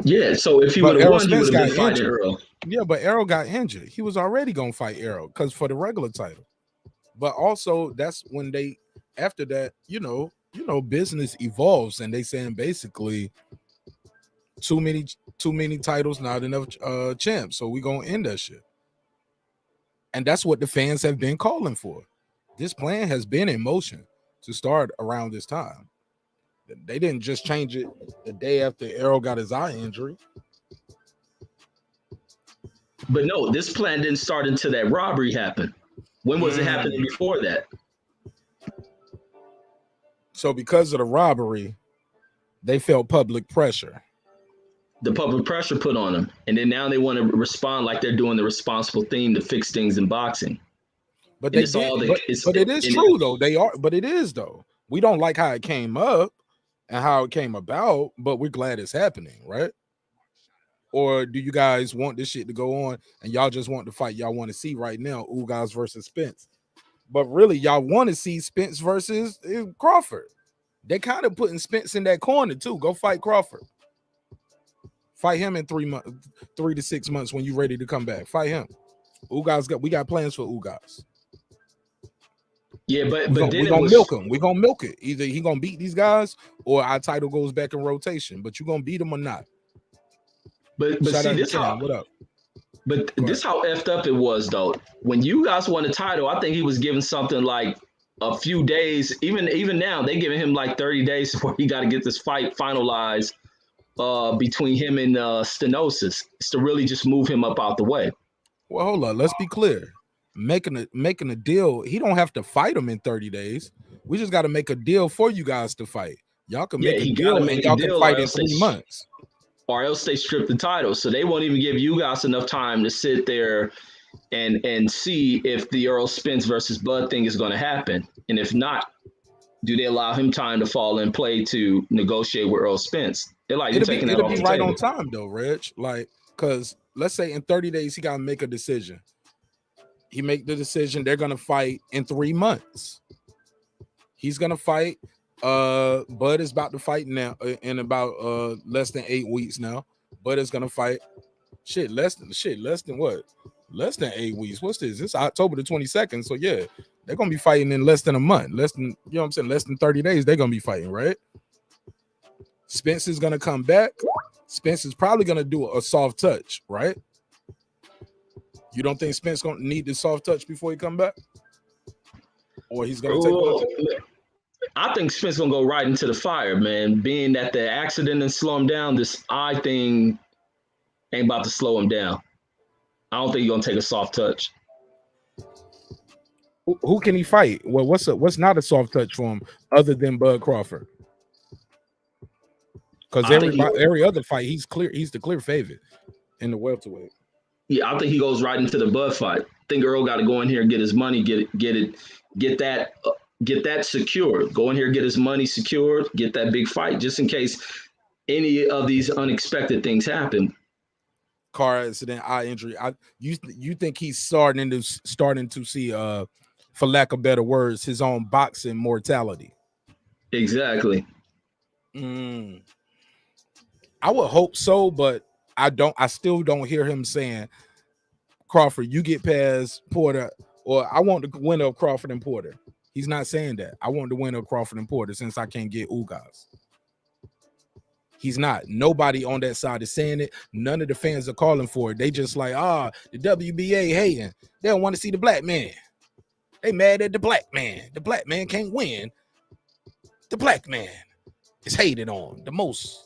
Yeah, so if he would have won, he would have been fighting Errol. Yeah, but Errol got injured. He was already gonna fight Errol because for the regular title. But also that's when after that, business evolves and they saying basically too many titles, not enough champs. So we gonna end that shit. And that's what the fans have been calling for. This plan has been in motion to start around this time. They didn't just change it the day after Errol got his eye injury. But no, this plan didn't start until that robbery happened. When was it happening before that? So because of the robbery, they felt public pressure. The public pressure put on them. And then now they want to respond like they're doing the responsible thing to fix things in boxing. But it is true though. But it is though. We don't like how it came up and how it came about, but we're glad it's happening, right? Or do you guys want this shit to go on and y'all just want the fight y'all want to see right now, Ugas versus Spence? But really, y'all want to see Spence versus Crawford. They kind of putting Spence in that corner too. Go fight Crawford. Fight him in 3 to 6 months when you're ready to come back. Fight him. We got plans for Ugas. Yeah, but we're gonna milk him. We're gonna milk it. Either he gonna beat these guys or our title goes back in rotation. But you gonna beat him or not? But see, this how what up? But this how effed up it was though. When you guys won the title, I think he was given something like a few days. Even now, they giving him like 30 days before he got to get this fight finalized between him and Stenosis to really just move him up out the way. Well, hold on. Let's be clear. Making a deal, he don't have to fight him in 30 days. We just got to make a deal for you guys to fight. Y'all can make a deal and y'all can fight in 3 months. Or else they strip the title. So they won't even give you guys enough time to sit there and see if the Earl Spence versus Bud thing is going to happen. And if not, do they allow him time to fall in play to negotiate with Earl Spence? They're like, it'll be right on time though, Reg. Like, because let's say in 30 days he got to make a decision. He make the decision. They're gonna fight in 3 months. He's gonna fight. Bud is about to fight now in about less than 8 weeks now. Bud is gonna fight. Less than what? Less than 8 weeks. What's this? It's October the 22nd. So yeah, they're gonna be fighting in less than a month. Less than less than 30 days. They're gonna be fighting, right? Spence is gonna come back. Spence is probably gonna do a soft touch, right? You don't think Spence gonna need the soft touch before he come back, or he's gonna take one? I think Spence gonna go right into the fire, man. Being that the accident and slow him down, this eye thing ain't about to slow him down. I don't think he's gonna take a soft touch. Who can he fight? Well, what's not a soft touch for him other than Bud Crawford? Because every other fight, he's the clear favorite in the welterweight. Yeah, I think he goes right into the Bud fight. I think Earl got to go in here and get his money, get that secured. Go in here, get his money secured, get that big fight, just in case any of these unexpected things happen. Car accident, eye injury. You think he's starting to see, for lack of better words, his own boxing mortality? Exactly. I would hope so, but I still don't hear him saying, Crawford, you get past Porter, or I want the winner of Crawford and Porter. He's not saying that. I want the winner of Crawford and Porter since I can't get Ugas. He's not. Nobody on that side is saying it. None of the fans are calling for it. They just like, the WBA hating. They don't want to see the black man. They mad at the black man. The black man can't win. The black man is hated on the most.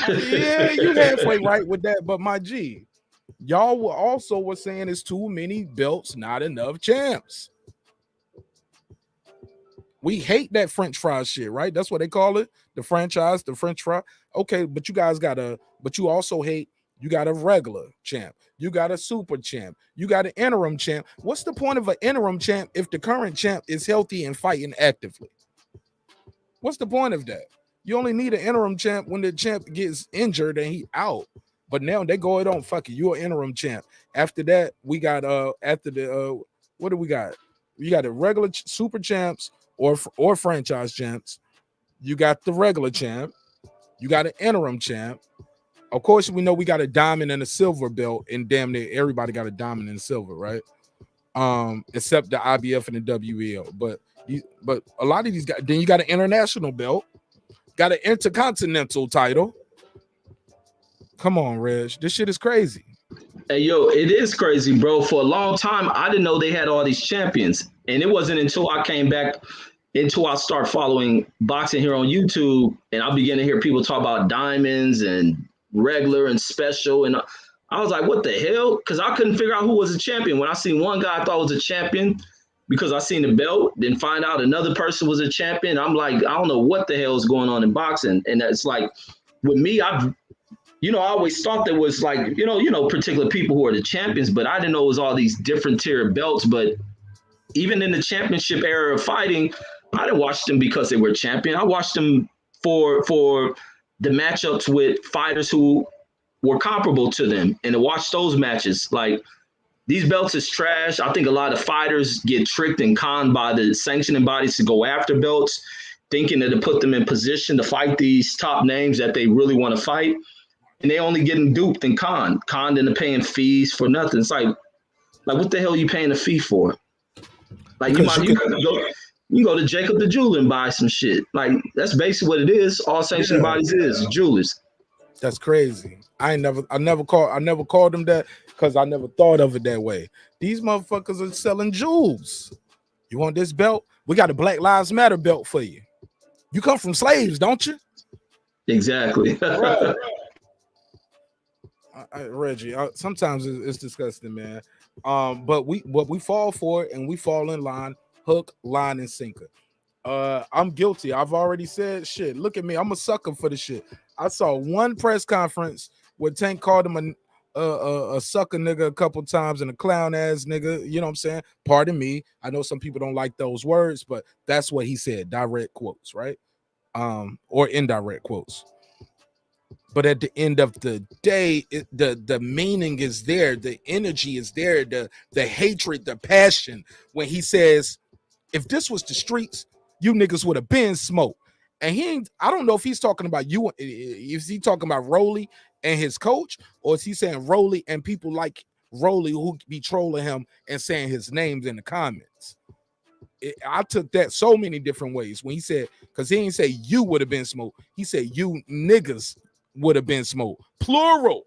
Yeah, you halfway right with that, but my G, y'all were saying it's too many belts, not enough champs. We hate that French fry shit, right? That's what they call it. The franchise, the French fry. Okay, but you also hate, you got a regular champ. You got a super champ. You got an interim champ. What's the point of an interim champ if the current champ is healthy and fighting actively? What's the point of that? You only need an interim champ when the champ gets injured and he out. But now they go, it on, fuck it, you're an interim champ. After that, we got what do we got? You got the regular super champs or franchise champs. You got the regular champ. You got an interim champ. Of course, we know we got a diamond and a silver belt, and damn near everybody got a diamond and silver, right? Except the IBF and the WEL. But a lot of these guys, then you got an international belt, got an intercontinental title. Come on, Reg. This shit is crazy. Hey, yo, it is crazy, bro. For a long time, I didn't know they had all these champions. And it wasn't until I came back, until I start following boxing here on YouTube, and I began to hear people talk about diamonds and regular and special. And I was like, what the hell? Because I couldn't figure out who was a champion. When I seen one guy I thought was a champion because I seen the belt, then find out another person was a champion. I'm like, I don't know what the hell is going on in boxing. And it's like, with me, I always thought there was like, particular people who are the champions, but I didn't know it was all these different tier belts. But even in the championship era of fighting, I didn't watch them because they were champion. I watched them for the matchups with fighters who were comparable to them, and to watch those matches. Like, these belts is trash. I think a lot of fighters get tricked and conned by the sanctioning bodies to go after belts, thinking that to put them in position to fight these top names that they really want to fight. And they only getting duped and conned into paying fees for nothing. It's like what the hell are you paying a fee for? Like, you can go to Jacob the Jeweler and buy some shit. Like, that's basically what it is. All sanctioned bodies is jewelers. That's crazy. I never called them that because I never thought of it that way. These motherfuckers are selling jewels. You want this belt? We got a Black Lives Matter belt for you. You come from slaves, don't you? Exactly. Right. Reggie, sometimes it's disgusting, man. But we fall for it, and we fall in line, hook, line, and sinker. I'm guilty. I've already said shit. Look at me. I'm a sucker for the shit. I saw one press conference where Tank called him a sucker nigga a couple times and a clown ass nigga. You know what I'm saying? Pardon me. I know some people don't like those words, but that's what he said. Direct quotes, right? Or indirect quotes. But at the end of the day, the meaning is there. The energy is there. The hatred, the passion. When he says, if this was the streets, you niggas would have been smoked. And I don't know if he's talking about you. Is he talking about Rolly and his coach? Or is he saying Rolly and people like Rolly who be trolling him and saying his names in the comments? I took that so many different ways. When he said, because he didn't say you would have been smoked. He said you niggas would have been smoked. Plural.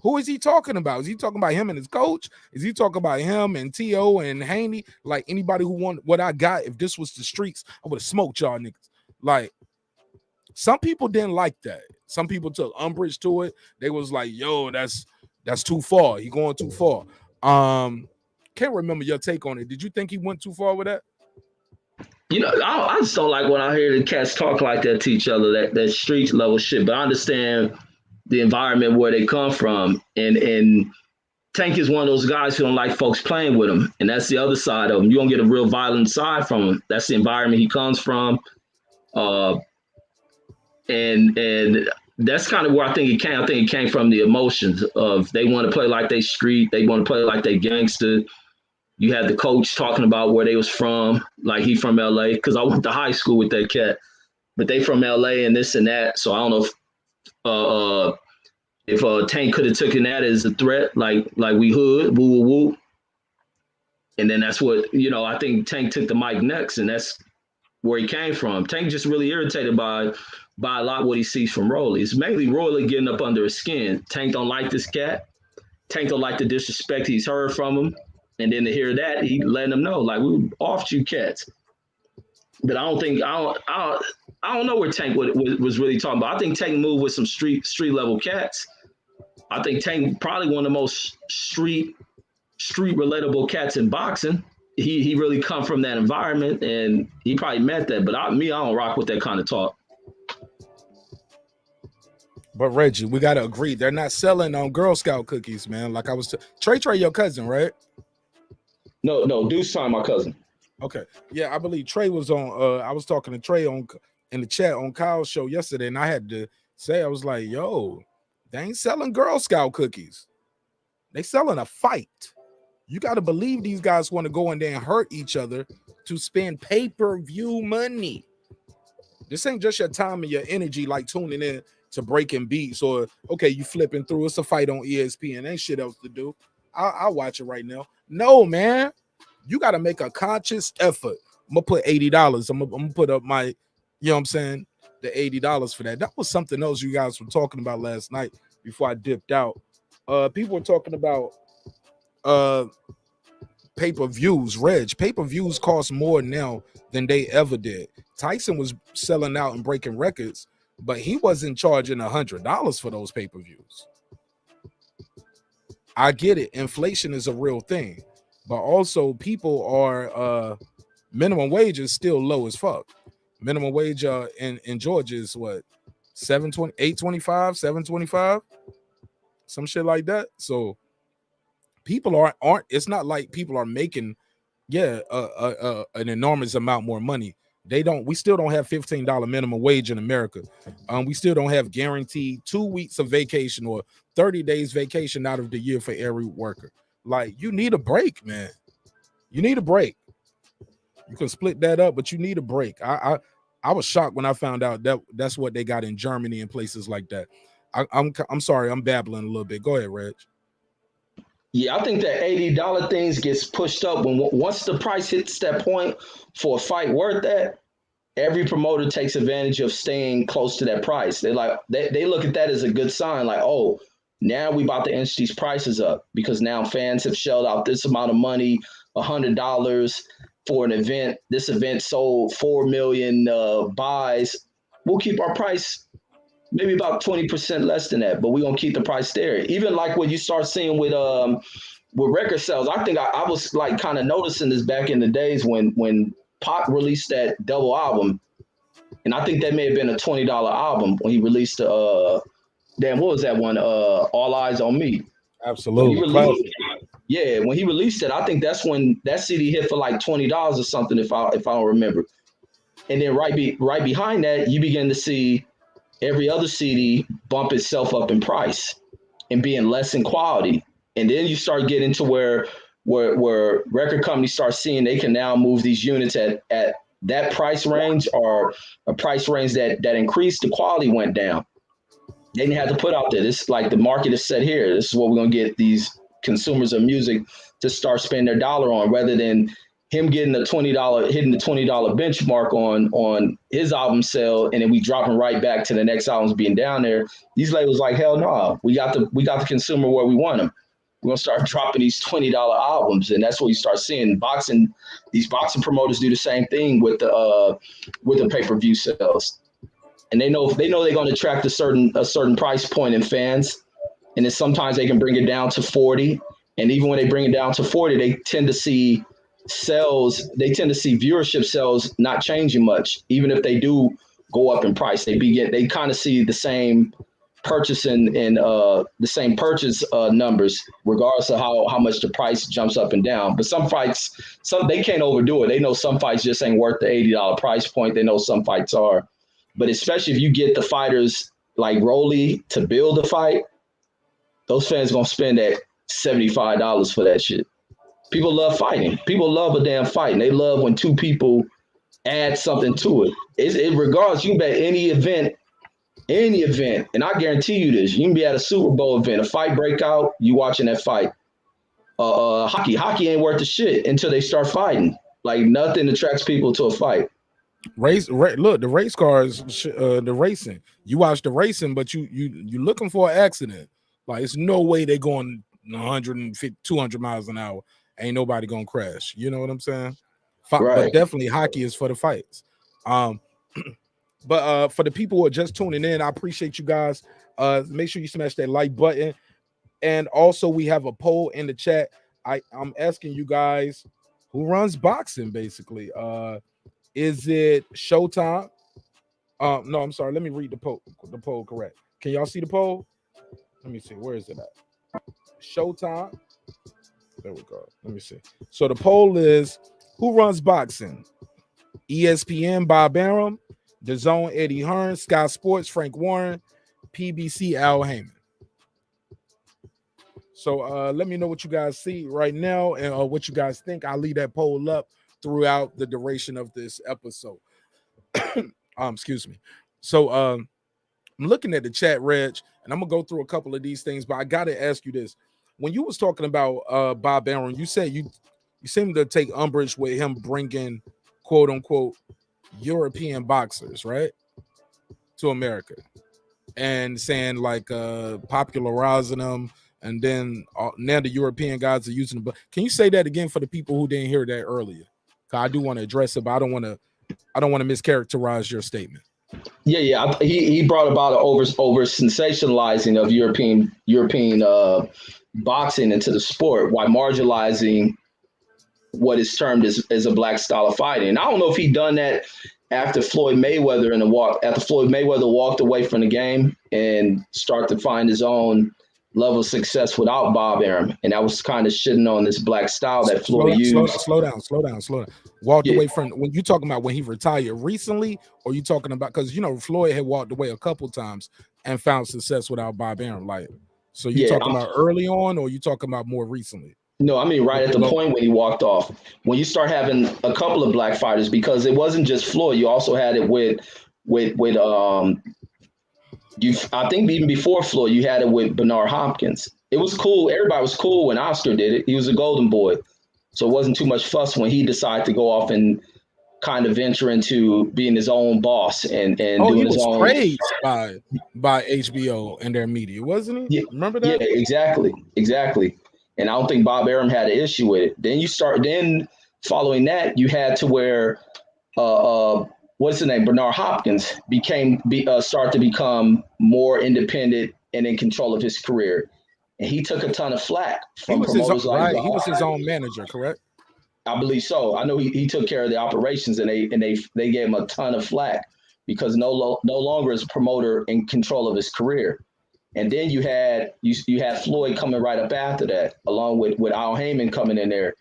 Who is he talking about? Is he talking about him and his coach? Is he talking about him and T.O. and Haney? Like anybody who want what I got, if this was the streets, I would have smoked y'all niggas. Like some people didn't like that. Some people took umbrage to it. They was like, yo, that's too far. He going too far. Can't remember your take on it. Did you think he went too far with that? You know, I just don't like when I hear the cats talk like that to each other, that street level shit. But I understand the environment where they come from, and Tank is one of those guys who don't like folks playing with him, and that's the other side of him. You don't get a real violent side from him. That's the environment he comes from, and that's kind of where I think it came. I think it came from the emotions of they want to play like they street, they want to play like they gangster. You had the coach talking about where they was from, like he from LA, because I went to high school with that cat, but they from LA and this and that. So I don't know if Tank could have taken that as a threat, like we hood, woo woo woo. And then that's what, you know, I think Tank took the mic next, and that's where he came from. Tank just really irritated by a lot what he sees from Rolly. It's mainly Rolly getting up under his skin. Tank don't like this cat. Tank don't like the disrespect he's heard from him. And then to hear that, he letting him know, like, we off you cats. But I don't know where Tank was really talking about. I think Tank moved with some street level cats. I think Tank probably one of the most street relatable cats in boxing. He really come from that environment, and he probably met that. But I don't rock with that kind of talk. But Reggie, we gotta agree, they're not selling on Girl Scout cookies, man. Like I was Trey, your cousin, right? No, Deuce Time, my cousin. Okay, yeah, I believe Trey was on. I was talking to Trey in the chat on Kyle's show yesterday, and I had to say, I was like, yo, they ain't selling Girl Scout cookies. They selling a fight. You got to believe these guys want to go in there and hurt each other to spend pay-per-view money. This ain't just your time and your energy, like tuning in to breaking beats or, okay, you flipping through. It's a fight on ESPN. Ain't shit else to do. I'll watch it right now. No, man. You got to make a conscious effort. I'm going to put $80. I'm going to put up my, you know what I'm saying, the $80 for that. That was something else you guys were talking about last night before I dipped out. People were talking about pay-per-views. Pay-per-views cost more now than they ever did. Tyson was selling out and breaking records, but he wasn't charging $100 for those pay-per-views. I get it. Inflation is a real thing, but also people are minimum wage is still low as fuck. Minimum wage in Georgia is what, $7.20, $8.25, $7.25, some shit like that. So people aren't. It's not like people are making an enormous amount more money. We still don't have $15 minimum wage in America. We still don't have guaranteed 2 weeks of vacation or 30 days vacation out of the year for every worker. Like, you need a break, man. You need a break. You can split that up, but you need a break. I was shocked when I found out that that's what they got in Germany and places like that. I'm sorry, I'm babbling a little bit. Go ahead, Reg. Yeah, I think that $80 things gets pushed up once the price hits that point for a fight worth that. Every promoter takes advantage of staying close to that price. They look at that as a good sign, like, oh, now we about to inch these prices up because now fans have shelled out this amount of money, $100 for an event. This event sold 4 million buys. We'll keep our price maybe about 20% less than that, but we're gonna keep the price there. Even like what you start seeing with record sales. I think I was like kind of noticing this back in the days when Pac released that double album, and I think that may have been a $20 album when he released what was that one? All Eyes on Me. Absolutely. When he released it, I think that's when that CD hit for like $20 or something, if I don't remember. And then right behind that, you begin to see every other CD bump itself up in price and being less in quality. And then you start getting to where record companies start seeing they can now move these units at that price range, or a price range that increased, the quality went down. They didn't have to put out there. This is like the market is set here. This is what we're going to get these consumers of music to start spending their dollar on, rather than him getting hitting the $20 benchmark on his album sale, and then we dropping right back to the next albums being down there. These labels like, hell no, we got the consumer where we want them. We're gonna start dropping these $20 albums, and that's what you start seeing. These boxing promoters do the same thing with the pay-per-view sales, and they know they're gonna attract a certain price point in fans, and then sometimes they can bring it down to 40, and even when they bring it down to 40, they tend to see viewership sales not changing much, even if they do go up in price. They kind of see the same purchase and the same purchase numbers, regardless of how much the price jumps up and down. But some fights, they can't overdo it. They know some fights just ain't worth the $80 price point. They know some fights are. But especially if you get the fighters like Rolly to build a fight, those fans gonna spend that $75 for that shit. People love fighting. People love a damn fight, and they love when two people add something to it. Regardless, you can bet any event, and I guarantee you this: you can be at a Super Bowl event, a fight breakout, you watching that fight. Hockey ain't worth the shit until they start fighting. Like, nothing attracts people to a fight. Look, the race cars, the racing. You watch the racing, but you looking for an accident. Like, it's no way they going 150, 200 miles an hour. Ain't nobody gonna crash. You know what I'm saying? Right. But definitely hockey is for the fights. But for the people who are just tuning in, I appreciate you guys. Make sure you smash that like button. And also, we have a poll in the chat. I'm asking you guys who runs boxing, basically. Is it Showtime? No, I'm sorry. Let me read the poll correct. Can y'all see the poll? Let me see. Where is it at? Showtime. There we go. Let me see. So the poll is, who runs boxing? ESPN, Bob Arum. DAZN, Eddie Hearn. Sky Sports, Frank Warren. PBC, Al Haymon. So let me know what you guys see right now and what you guys think. I'll leave that poll up throughout the duration of this episode. Excuse me. So I'm looking at the chat, Reg, and I'm gonna go through a couple of these things, but I gotta ask you this. When you was talking about Bob Arum, you said you seem to take umbrage with him bringing quote unquote European boxers, right, to America, and saying like popularizing them, and then now the European guys are using them. But can you say that again for the people who didn't hear that earlier? Cause I do want to address it, but I don't want to mischaracterize your statement. Yeah. He brought about an over sensationalizing of European boxing into the sport while marginalizing what is termed as a black style of fighting. And I don't know if he done that after Floyd Mayweather walked away from the game and started to find his own level of success without Bob Arum, and that was kind of shitting on this black style that Floyd used. Slow down. Walked away from, when you talking about when he retired recently, or you talking about, because Floyd had walked away a couple times and found success without Bob Arum. Like, so you talking about early on, or you talking about more recently? No, I mean right at the point when he walked off. When you start having a couple of black fighters, because it wasn't just Floyd, you also had it with I think even before Floyd, you had it with Bernard Hopkins. It was cool. Everybody was cool when Oscar did it. He was a golden boy. So it wasn't too much fuss when he decided to go off and kind of venture into being his own boss and doing his own. He was praised by HBO and their media, wasn't he? Yeah, remember that? Yeah, exactly. And I don't think Bob Arum had an issue with it. Then following that, you had to where what's his name? Bernard Hopkins started to become more independent and in control of his career. And he took a ton of flack from promoters like he was his own manager, correct? I believe so. I know he took care of the operations, and they gave him a ton of flack because no longer is a promoter in control of his career. And then you had Floyd coming right up after that, along with Al Haymon coming in there.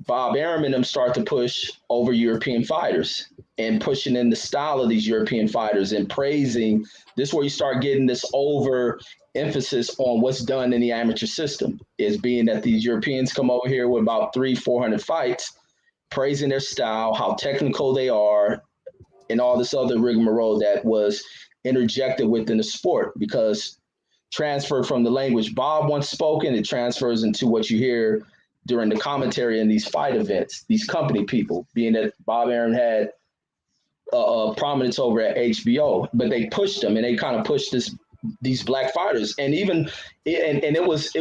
Bob Arum and them start to push over European fighters and pushing in the style of these European fighters and praising. This is where you start getting this over emphasis on what's done in the amateur system, is being that these Europeans come over here with about 300-400 fights, praising their style, how technical they are, and all this other rigmarole that was interjected within the sport, because transferred from the language Bob once spoken, it transfers into what you hear during the commentary in these fight events, these company people, being that Bob Arum had prominence over at HBO, but they pushed them and they kind of pushed these black fighters, and even and it was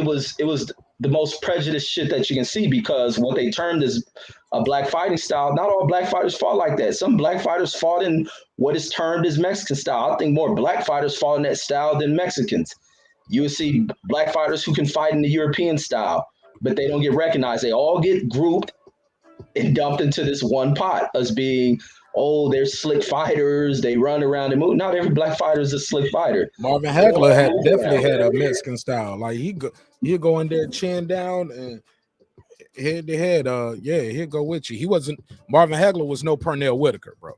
the most prejudiced shit that you can see, because what they termed as a black fighting style, not all black fighters fought like that. Some black fighters fought in what is termed as Mexican style. I think more black fighters fought in that style than Mexicans. You would see black fighters who can fight in the European style, but they don't get recognized. They all get grouped and dumped into this one pot as being, oh, they're slick fighters. They run around and move. Not every black fighter is a slick fighter. Marvin Hagler definitely had a Mexican style. Like he'd go in there chin down and head to head. He'd go with you. Marvin Hagler was no Pernell Whitaker, bro.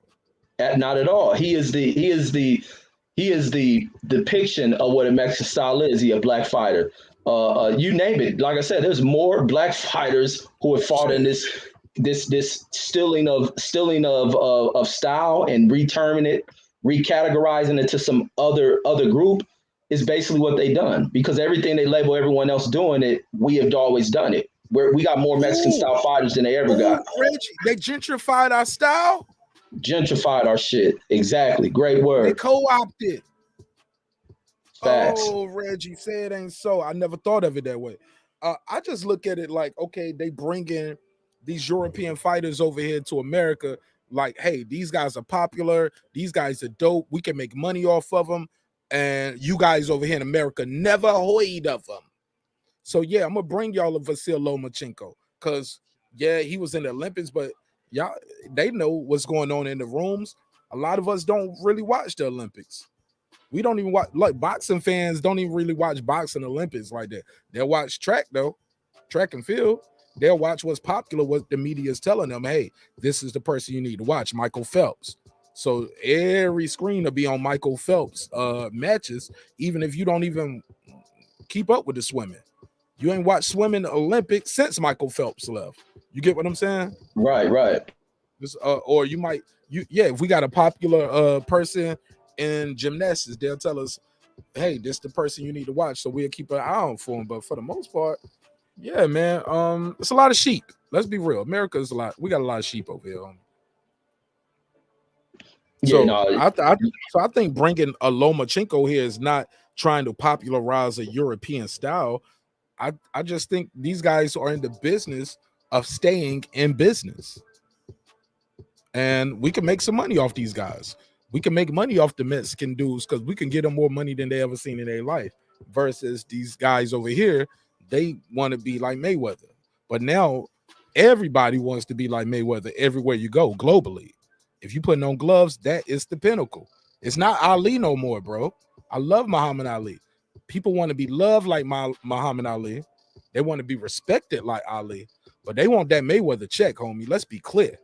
Not at all. He is the depiction of what a Mexican style is. He a black fighter. You name it. Like I said, there's more black fighters who have fought in this stilling of style and reterming it, recategorizing it to some other group is basically what they done, because everything they label everyone else doing it, we have always done it. We got more Mexican style fighters than they ever got. Reggie, they gentrified our style. Gentrified our shit. Exactly. Great word. They co-opted. Facts. Oh, Reggie, say it ain't so. I never thought of it that way. I just look at it like, okay, they bring in these European fighters over here to America. Like, hey, these guys are popular. These guys are dope. We can make money off of them. And you guys over here in America never heard of them. So, yeah, I'm going to bring y'all a Vasil Lomachenko because, yeah, he was in the Olympics, but y'all, they know what's going on in the rooms. A lot of us don't really watch the Olympics. We don't even watch, like boxing fans don't even really watch boxing Olympics like that. They'll watch track, though, track and field. They'll watch what's popular, what the media is telling them. Hey, this is the person you need to watch, Michael Phelps. So every screen will be on Michael Phelps matches, even if you don't even keep up with the swimming. You ain't watched swimming Olympics since Michael Phelps left. You get what I'm saying? Right. Or you might, if we got a popular person in gymnastics, they'll tell us, hey, this is the person you need to watch. So we'll keep an eye on for him. But for the most part, yeah, man, it's a lot of sheep. Let's be real. America's we got a lot of sheep over here. I think bringing a Lomachenko here is not trying to popularize a European style. I just think these guys are in the business of staying in business. And we can make some money off these guys. We can make money off the Mexican dudes because we can get them more money than they ever seen in their life. Versus these guys over here, they want to be like Mayweather. But now everybody wants to be like Mayweather everywhere you go globally. If you putting on gloves, that is the pinnacle. It's not Ali no more, bro. I love Muhammad Ali. People want to be loved like Muhammad Ali. They want to be respected like Ali. But they want that Mayweather check, homie. Let's be clear.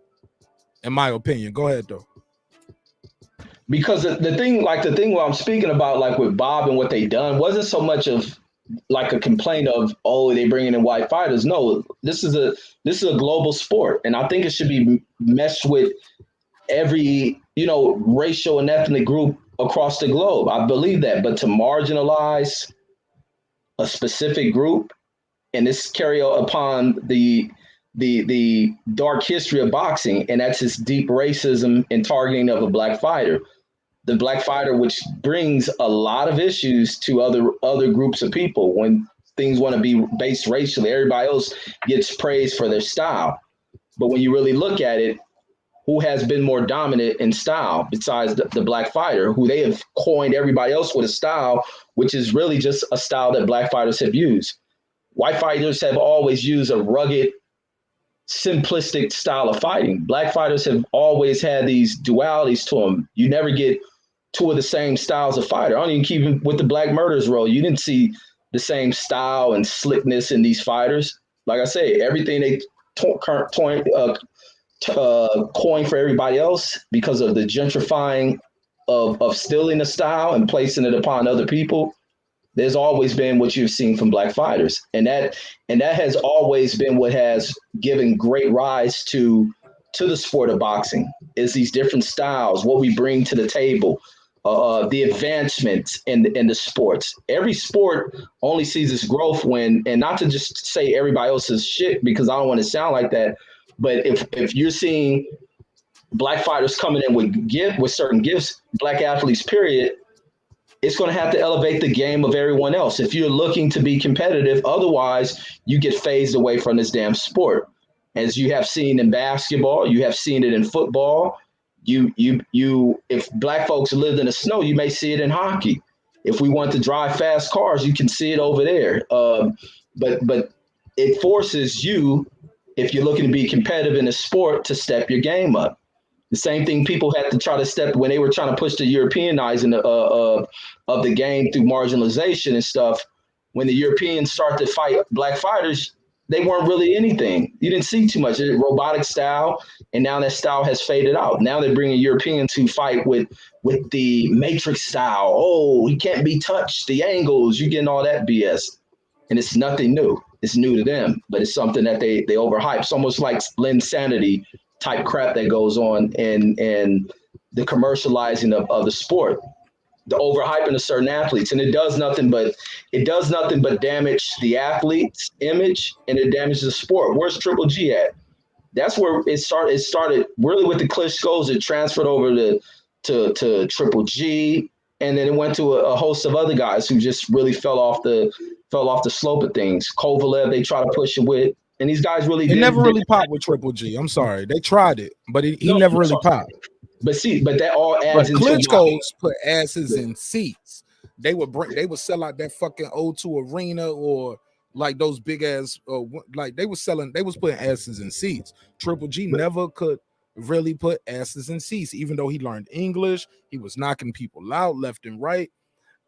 In my opinion. Go ahead, though. Because the thing what I'm speaking about, like with Bob and what they done, wasn't so much of like a complaint of, oh, they bringing in white fighters. No, this is a global sport, and I think it should be meshed with every racial and ethnic group across the globe. I believe that, but to marginalize a specific group, and this carry upon the dark history of boxing, and that's this deep racism and targeting of a black fighter. The black fighter, which brings a lot of issues to other groups of people when things want to be based racially. Everybody else gets praised for their style. But when you really look at it, who has been more dominant in style besides the black fighter, who they have coined everybody else with a style, which is really just a style that black fighters have used. White fighters have always used a rugged, simplistic style of fighting. Black fighters have always had these dualities to them. You never get two of the same styles of fighter. I don't even keep with the Black Murderers role. You didn't see the same style and slickness in these fighters. Like I say, everything they coin for everybody else because of the gentrifying of stealing the style and placing it upon other people. There's always been what you've seen from black fighters. And that has always been what has given great rise to the sport of boxing, is these different styles, what we bring to the table, the advancement in the sports. Every sport only sees its growth when, and not to just say everybody else's shit because I don't want to sound like that, but if you're seeing black fighters coming in with certain gifts, black athletes, period, it's going to have to elevate the game of everyone else. If you're looking to be competitive, otherwise you get phased away from this damn sport. As you have seen in basketball, you have seen it in football. If black folks lived in the snow, you may see it in hockey. If we want to drive fast cars, you can see it over there. But it forces you, if you're looking to be competitive in a sport, to step your game up. The same thing people had to try to step when they were trying to push the Europeanizing of the game through marginalization and stuff. When the Europeans start to fight black fighters, they weren't really anything. You didn't see too much. It's a robotic style, and now that style has faded out. Now they're bringing Europeans to fight with the Matrix style. Oh, he can't be touched. The angles, you're getting all that BS. And it's nothing new. It's new to them, but it's something that they overhype. It's almost like Linsanity type crap that goes on in the commercializing of the sport, the overhyping of certain athletes, and it does nothing but damage the athlete's image, and it damages the sport. Where's Triple G at? That's where it started. It started really with the Klitschko's. It transferred over to Triple G, and then it went to a host of other guys who just really fell off the slope of things. Kovalev, they try to push it with. And these guys really never really popped with Triple G. I'm sorry. They tried it, but he never really popped. But that all adds into Klitschko's put asses in seats. They would sell out that fucking O2 Arena or like those big ass like they was putting asses in seats. Triple G never could really put asses in seats, even though he learned English. He was knocking people out left and right.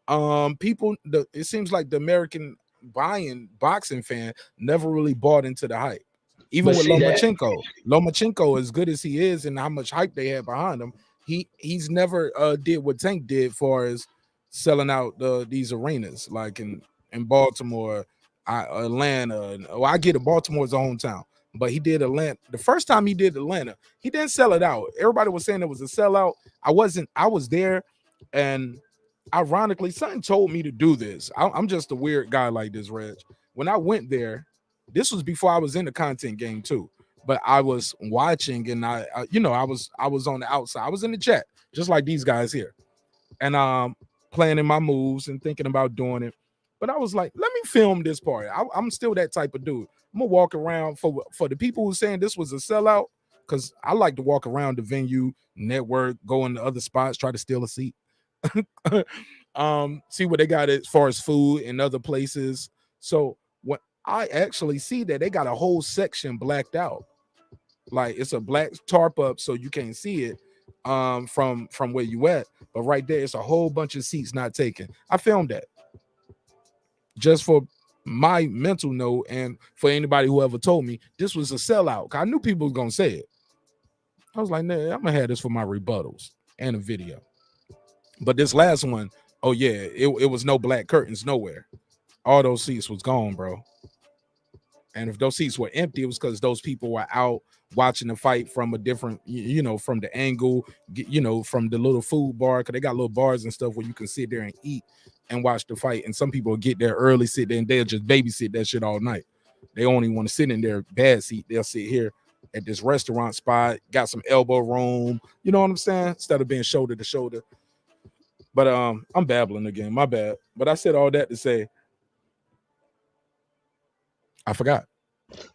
It seems like the American boxing fan never really bought into the hype. Even with Lomachenko, as good as he is and how much hype they had behind him, he's never did what Tank did far as selling out these arenas like in Baltimore, Atlanta. I get it, Baltimore's a hometown, but he did Atlanta. The first time he did Atlanta, he didn't sell it out. Everybody was saying it was a sellout. I was there, and ironically, something told me to do this. I'm just a weird guy like this, Reg. When I went there, this was before I was in the content game too. But I was watching, and I was on the outside. I was in the chat, just like these guys here, and planning my moves and thinking about doing it. But I was like, let me film this part. I'm still that type of dude. I'm gonna walk around for the people who saying this was a sellout, because I like to walk around the venue, network, go in the other spots, try to steal a seat. See what they got as far as food and other places. So when I actually see that they got a whole section blacked out, like it's a black tarp up so you can't see it from where you at, but right there it's a whole bunch of seats not taken. I filmed that just for my mental note and for anybody who ever told me this was a sellout. I knew people was gonna say it. I was like, nah, I'm gonna have this for my rebuttals and a video. But this last one, oh yeah, it was no black curtains nowhere. All those seats was gone, bro. And if those seats were empty, it was because those people were out watching the fight from a different, from the angle, from the little food bar, because they got little bars and stuff where you can sit there and eat and watch the fight. And some people will get there early, sit there, and they'll just babysit that shit all night. They only want to sit in their bad seat. They'll sit here at this restaurant spot, got some elbow room, you know what I'm saying? Instead of being shoulder to shoulder. But I'm babbling again, my bad. But I said all that to say, I forgot.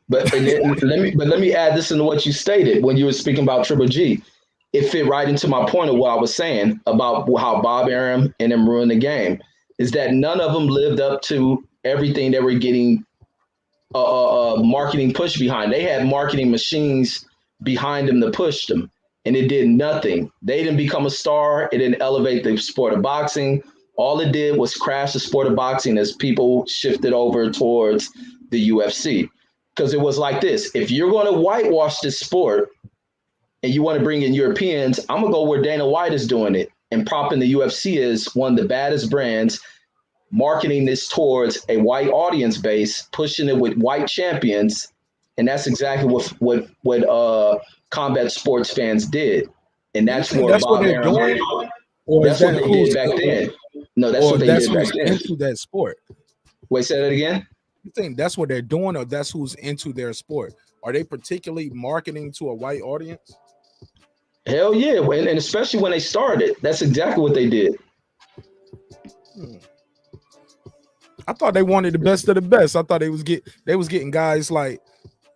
But let me add this into what you stated when you were speaking about Triple G. It fit right into my point of what I was saying about how Bob Arum and them ruined the game. Is that none of them lived up to everything they were getting marketing push behind. They had marketing machines behind them to push them, and it did nothing. They didn't become a star. It didn't elevate the sport of boxing. All it did was crash the sport of boxing as people shifted over towards the UFC. Because it was like this: if you're going to whitewash this sport and you want to bring in Europeans, I'm going to go where Dana White is doing it and propping the UFC as one of the baddest brands, marketing this towards a white audience base, pushing it with white champions. And that's exactly what combat sports fans did. And that's what they're doing. Or That's what they did back then. No, that's what they did back then. Into that sport. Wait, say that again. You think that's what they're doing, or that's who's into their sport? Are they particularly marketing to a white audience? Hell yeah, and especially when they started, that's exactly what they did. I thought they wanted the best of the best. I thought they was getting guys like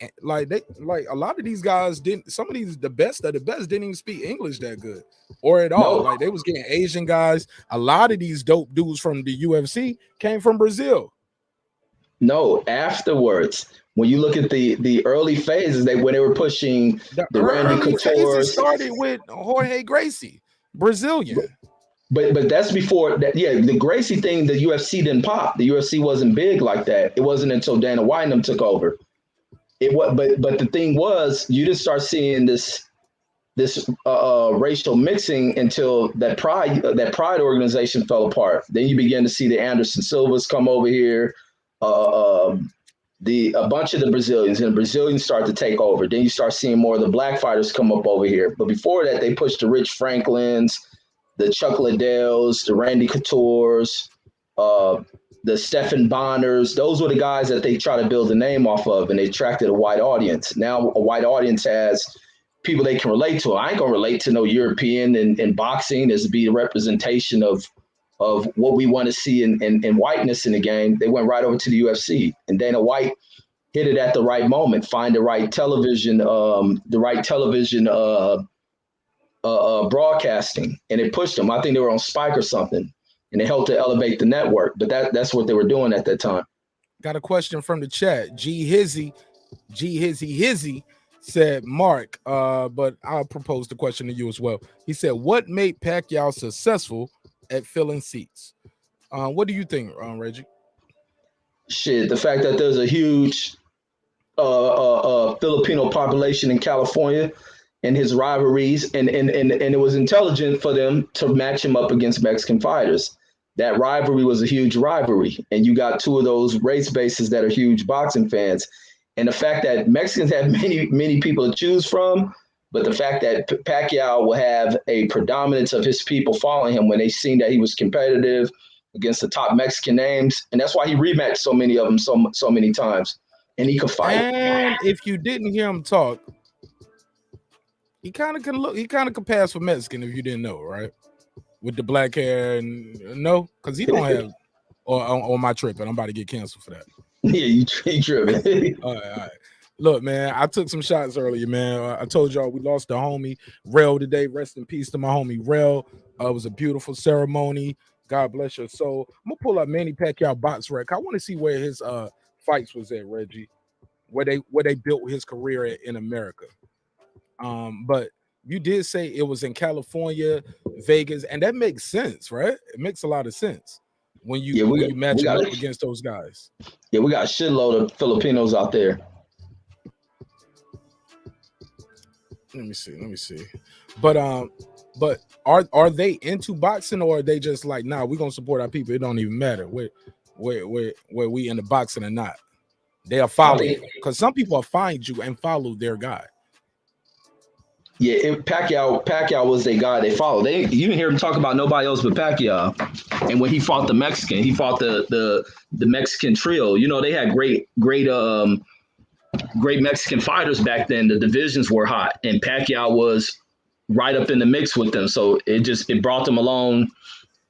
a lot of these guys didn't. Some of these the best of the best didn't even speak English that good or at all. Like they was getting Asian guys. A lot of these dope dudes from the UFC came from Brazil. No, afterwards, when you look at the early phases, when they were pushing the Randy Couture, started with Jorge Gracie, Brazilian. But that's before that. Yeah, the Gracie thing, the UFC didn't pop. The UFC wasn't big like that. It wasn't until Dana White and them took over. It was, but the thing was, you didn't start seeing this racial mixing until that Pride organization fell apart. Then you began to see the Anderson Silvas come over here. A bunch of the Brazilians, and the Brazilians start to take over. Then you start seeing more of the black fighters come up over here. But before that, they pushed the Rich Franklins, the Chuck Liddells, the Randy Coutures, the Stephan Bonners. Those were the guys that they try to build a name off of, and they attracted a white audience. Now a white audience has people they can relate to. I ain't gonna relate to no European in boxing. There's to be a representation of what we want to see in whiteness in the game. They went right over to the UFC, and Dana White hit it at the right moment, find the right television, broadcasting, and it pushed them. I think they were on Spike or something, and it helped to elevate the network. But that's what they were doing at that time. Got a question from the chat. G Hizzy said, Mark, but I'll propose the question to you as well. He said, what made Pacquiao successful at filling seats? What do you think, Reggie? Shit, the fact that there's a huge Filipino population in California, and his rivalries, and it was intelligent for them to match him up against Mexican fighters. That rivalry was a huge rivalry, and you got two of those race bases that are huge boxing fans. And the fact that Mexicans have many people to choose from, but the fact that Pacquiao will have a predominance of his people following him when they seen that he was competitive against the top Mexican names, and that's why he rematched so many of them so many times, and he could fight. And if you didn't hear him talk, he kind of can pass for Mexican if you didn't know, right? With the black hair and no, because he don't have on my trip, and I'm about to get canceled for that. Yeah, you tripping. All right. Look, man, I took some shots earlier, man. I told y'all we lost the homie Rel today. Rest in peace to my homie Rel. It was a beautiful ceremony. God bless your soul. I'm gonna pull up Manny Pacquiao box rec. I want to see where his fights was at, Reggie. Where they built his career at in America. But you did say it was in California, Vegas, and that makes sense, right? It makes a lot of sense when you match up against those guys. Yeah, we got a shitload of Filipinos out there. Let me see. But are they into boxing, or are they just like, nah, we're gonna support our people? It don't even matter where we into boxing or not. They are following, because some people will find you and follow their guy. Yeah, Pacquiao was their guy they followed. You didn't hear him talk about nobody else but Pacquiao. And when he fought the Mexican, he fought the Mexican trio. You know, they had great Mexican fighters back then. The divisions were hot, and Pacquiao was right up in the mix with them. So it brought them along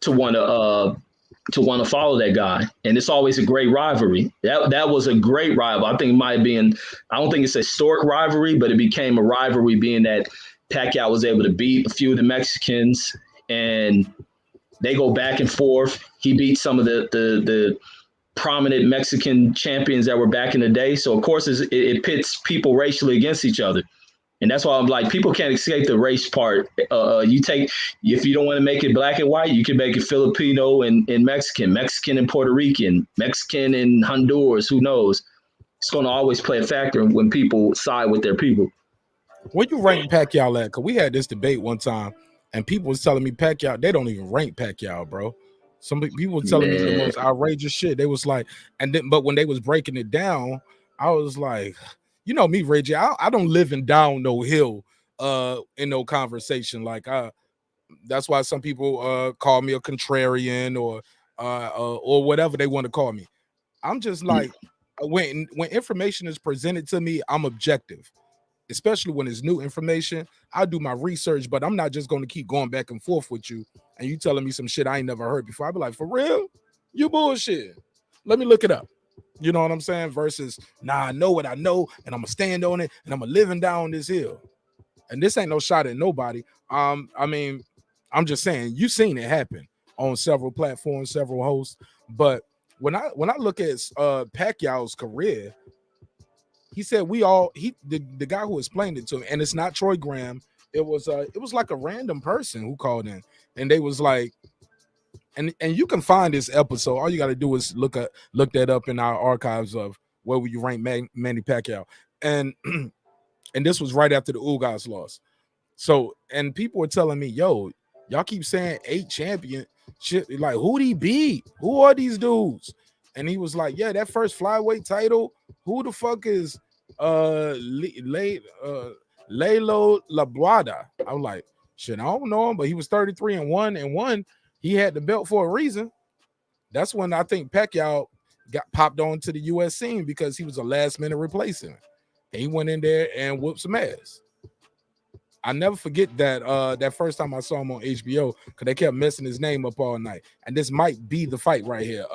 to want to follow that guy. And it's always a great rivalry. That was a great rival. I think it might have been, I don't think it's a historic rivalry, but it became a rivalry being that Pacquiao was able to beat a few of the Mexicans, and they go back and forth. He beat some of the prominent Mexican champions that were back in the day. So of course it pits people racially against each other. And that's why I'm like, people can't escape the race part. If you don't want to make it black and white, you can make it Filipino and Mexican and Puerto Rican, Mexican and Honduras, who knows? It's going to always play a factor when people side with their people. Where you rank Pacquiao at? Because we had this debate one time, and people was telling me Pacquiao, they don't even rank Pacquiao, bro. Some people were telling me the most outrageous shit. They was like, but when they was breaking it down, I was like, you know me, Reggie. I don't live in down no hill in no conversation. Like That's why some people call me a contrarian or whatever they want to call me. I'm just like, when information is presented to me, I'm objective, especially when it's new information. I do my research, but I'm not just going to keep going back and forth with you and you telling me some shit I ain't never heard before. I'll be like, for real? You bullshit. Let me look it up. You know what I'm saying? Versus, nah, I know what I know, and I'm gonna stand on it, and I'm gonna live and die on this hill. And this ain't no shot at nobody. I mean, I'm just saying, you've seen it happen on several platforms, several hosts. But when I look at Pacquiao's career, he said the guy who explained it to him, and it's not Troy Graham. It was like a random person who called in, and they was like, and you can find this episode. All you got to do is look that up in our archives of where would you rank Manny Pacquiao, and and this was right after the Ugas loss. So, and people were telling me, yo, y'all keep saying 8 champion shit. Like, who'd he beat? Who are these dudes? And he was like, yeah, that first flyweight title. Who the fuck is Lelo Labuada? I was like, shit, I don't know him, but he was 33-1. He had the belt for a reason. That's when I think Pacquiao got popped onto the U.S. scene because he was a last-minute replacement. And he went in there and whooped some ass. I never forget that first time I saw him on HBO because they kept messing his name up all night. And this might be the fight right here.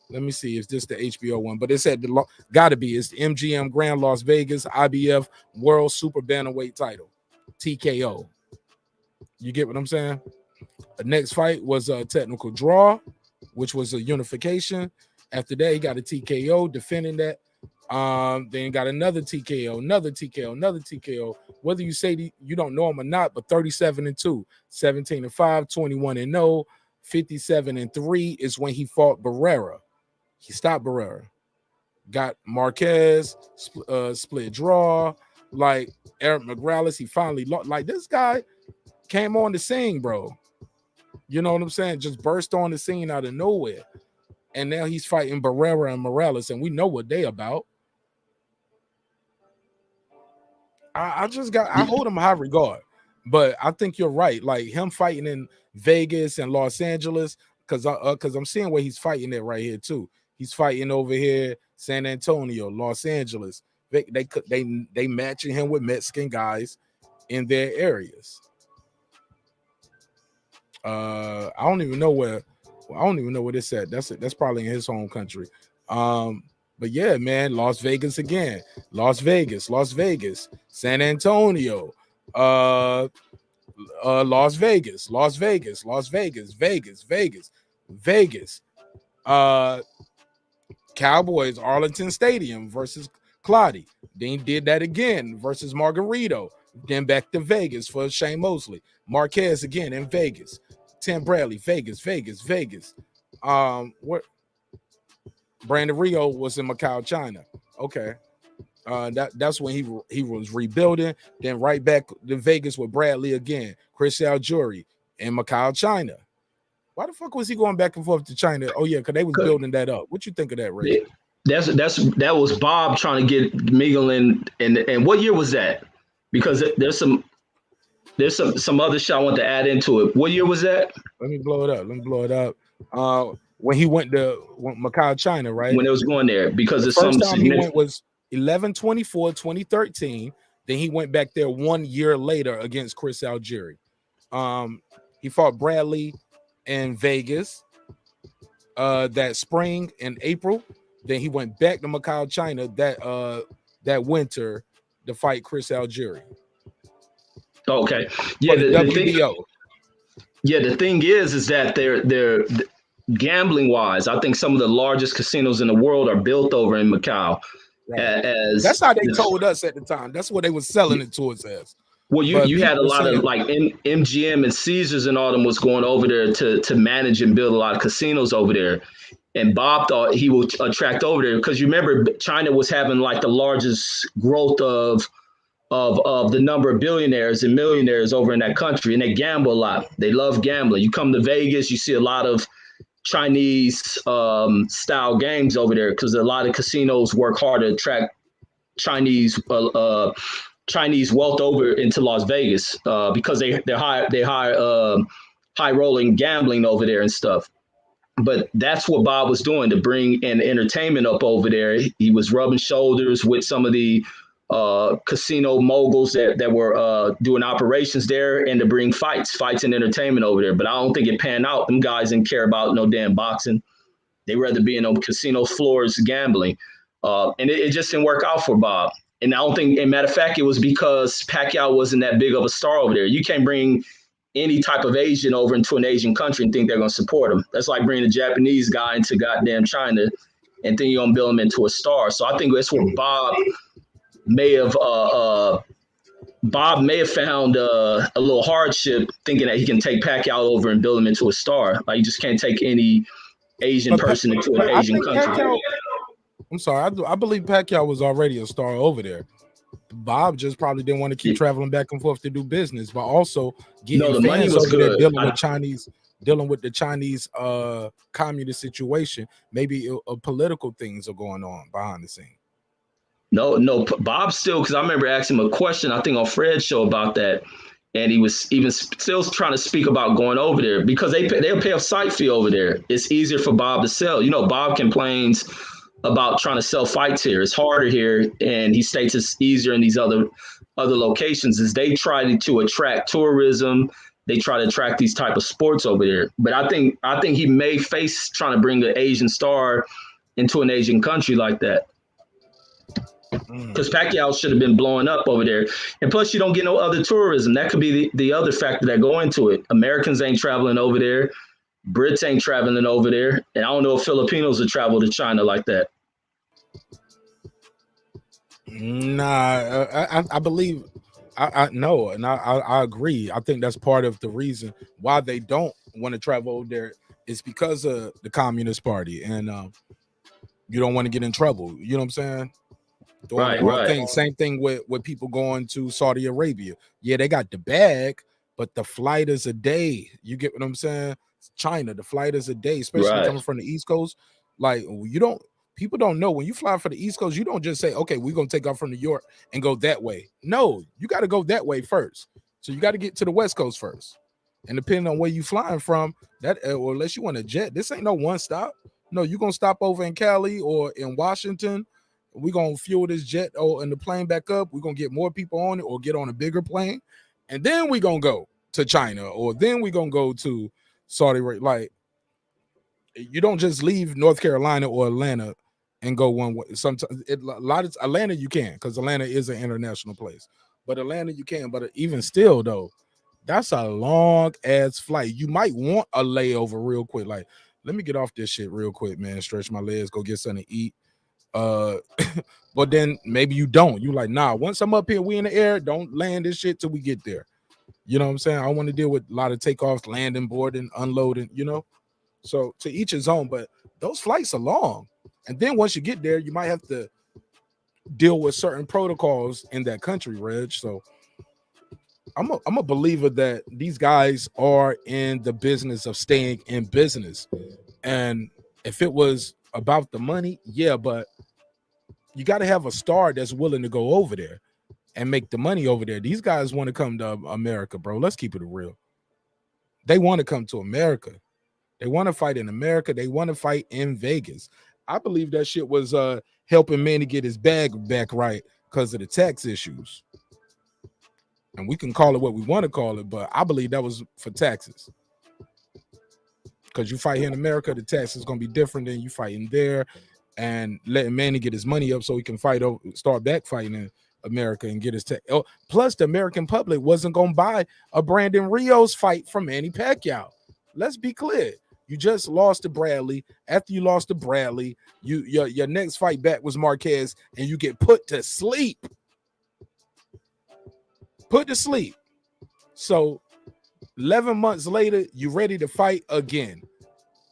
Let me see. Is this the HBO one? But it said gotta be. It's the MGM Grand Las Vegas IBF World Super Bantamweight title, TKO. You get what I'm saying? The next fight was a technical draw, which was a unification. After that, he got a TKO defending that. Then got another TKO, another TKO. Whether you say you don't know him or not, but 37-2, 17-5, 21-0, 57-3 is when he fought Barrera. He stopped Barrera. Got Marquez, split draw. Like Eric McGralis, he finally lost. Like, this guy came on the scene, bro. You know what I'm saying? Just burst on the scene out of nowhere. And now he's fighting Barrera and Morales, and we know what they about. I hold him high regard, but I think you're right. Like, him fighting in Vegas and Los Angeles, because I'm seeing where he's fighting it right here too. He's fighting over here, San Antonio, Los Angeles. They matching him with Mexican guys in their areas. I don't even know where this at. That's probably in his home country. But yeah, man, Las Vegas again. Las Vegas, San Antonio, Las Vegas, Vegas. Cowboys, Arlington Stadium versus Clotty. Then he did that again versus Margarito. Then back to Vegas for Shane Mosley. Marquez again in Vegas. Tim Bradley, Vegas. What? Brandon Rio was in Macau, China. Okay. That's when he was rebuilding. Then right back to Vegas with Bradley again. Chris Algieri in Macau, China. Why the fuck was he going back and forth to China? Oh yeah, because they was building that up. What you think of that, Ray? That was Bob trying to get Miguel in. And what year was that? Because there's some other shit I want to add into it. What year was that? Let me blow it up. When he went to Macau, China, right? When it was going there, because the first time he went was 11/24, 2013. Then he went back there 1 year later against Chris Algieri. He fought Bradley in Vegas that spring in April. Then he went back to Macau, China that winter to fight Chris Algieri. Okay. Yeah, the WBO. The thing is that they're gambling wise, I think some of the largest casinos in the world are built over in Macau. Right. That's how they told us at the time. That's what they was selling it to us as. Well, you had a lot of like MGM and Caesars and all them was going over there to manage and build a lot of casinos over there. And Bob thought he would attract over there because you remember China was having like the largest growth of the number of billionaires and millionaires over in that country, and they gamble a lot. They love gambling. You come to Vegas, you see a lot of Chinese style games over there because a lot of casinos work hard to attract Chinese Chinese wealth over into Las Vegas because they hire high rolling gambling over there and stuff. But that's what Bob was doing to bring in entertainment up over there. He was rubbing shoulders with some of the casino moguls that were doing operations there, and to bring fights and entertainment over there. But I don't think it panned out. Them guys didn't care about no damn boxing. They rather be in on casino floors gambling. And it just didn't work out for Bob. And I don't think, and matter of fact, it was because Pacquiao wasn't that big of a star over there. You can't bring any type of Asian over into an Asian country and think they're going to support him. That's like bringing a Japanese guy into goddamn China and think you're going to build him into a star. So I think that's where Bob may have found a little hardship thinking that he can take Pacquiao over and build him into a star. Like, you just can't take any Asian person into an Asian country. I'm sorry. I believe Pacquiao was already a star over there. Bob just probably didn't want to keep traveling back and forth to do business, but also getting fans over there dealing with the Chinese communist situation. Maybe political things are going on behind the scene. No, Bob still, because I remember asking him a question, I think on Fred's show about that, and he was even still trying to speak about going over there because they'll pay a site fee over there. It's easier for Bob to sell. You know, Bob complains about trying to sell fights here. It's harder here, and he states it's easier in these other locations as they try to attract tourism. They try to attract these type of sports over there. But I think he may face trying to bring an Asian star into an Asian country like that. Because Pacquiao should have been blowing up over there. And plus, you don't get no other tourism. That could be the other factor that go into it. Americans ain't traveling over there. Brits ain't traveling over there. And I don't know if Filipinos would travel to China like that. Nah, I believe I know, and I agree. I think that's part of the reason why they don't want to travel over there is because of the Communist Party, and you don't want to get in trouble. You know what I'm saying? Right. Same thing with people going to Saudi Arabia. Yeah, they got the bag, but the flight is a day. You get what I'm saying? China, the flight is a day, especially coming from the East Coast. Like, people don't know when you fly for the East Coast, you don't just say, okay, we're going to take off from New York and go that way. No, you got to go that way first. So you got to get to the West Coast first. And depending on where you flying from, that or unless you want a jet, this ain't no one stop. No, you're going to stop over in Cali or in Washington. We're going to fuel this jet and the plane back up. We're going to get more people on it or get on a bigger plane. And then we're going to go to China, or then we're going to go to Saudi Arabia. Like, you don't just leave North Carolina or Atlanta and go one way. Sometimes Atlanta you can, because Atlanta is an international place. But Atlanta you can. But even still, though, that's a long ass flight. You might want a layover real quick. Like, let me get off this shit real quick, man. Stretch my legs, go get something to eat. But then maybe you don't. You like, nah, once I'm up here, we in the air, don't land this shit till we get there. You know what I'm saying? I don't want to deal with a lot of takeoffs, landing, boarding, unloading, you know? So to each his own, but those flights are long. And then once you get there, you might have to deal with certain protocols in that country, Reg. So I'm a believer that these guys are in the business of staying in business. And if it was about the money, yeah, but you got to have a star that's willing to go over there and make the money over there. These guys want to come to America, bro. Let's keep it real. They want to come to America. They want to fight in America. They want to fight in Vegas. I believe that shit was helping Manny get his bag back right because of the tax issues. And we can call it what we want to call it, but I believe that was for taxes. Because you fight here in America, the tax is going to be different than you fighting there, and letting Manny get his money up so he can start back fighting in America and get his tax. Oh, plus, the American public wasn't going to buy a Brandon Rios fight from Manny Pacquiao. Let's be clear. You just lost to Bradley. After you lost to Bradley, your next fight back was Marquez, and you get put to sleep. Put to sleep. So 11 months later, you ready to fight again.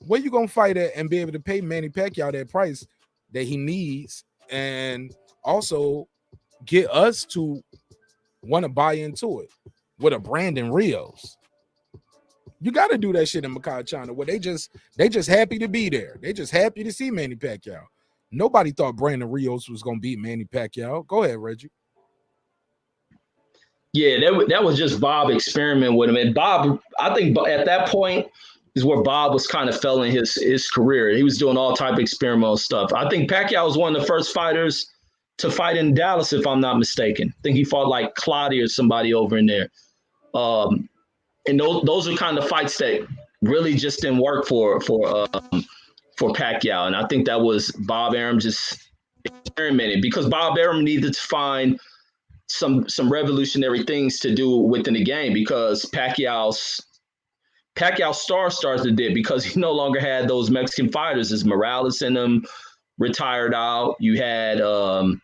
Where you gonna fight at and be able to pay Manny Pacquiao that price that he needs, and also get us to want to buy into it with a Brandon Rios? You got to do that shit in Macau, China, where they just happy to be there. They just happy to see Manny Pacquiao. Nobody thought Brandon Rios was gonna beat Manny Pacquiao. Go ahead, Reggie. Yeah, that was just Bob experiment with him. And Bob, I think at that point is where Bob was kind of fell in his career. He was doing all type of experimental stuff. I think Pacquiao was one of the first fighters to fight in Dallas, if I'm not mistaken. I think he fought like Claudia or somebody over in there. And those are kind of fights that really just didn't work for Pacquiao. And I think that was Bob Arum just experimenting, because Bob Arum needed to find some revolutionary things to do within the game, because Pacquiao's star started it because he no longer had those Mexican fighters. As Morales in them retired out. You had who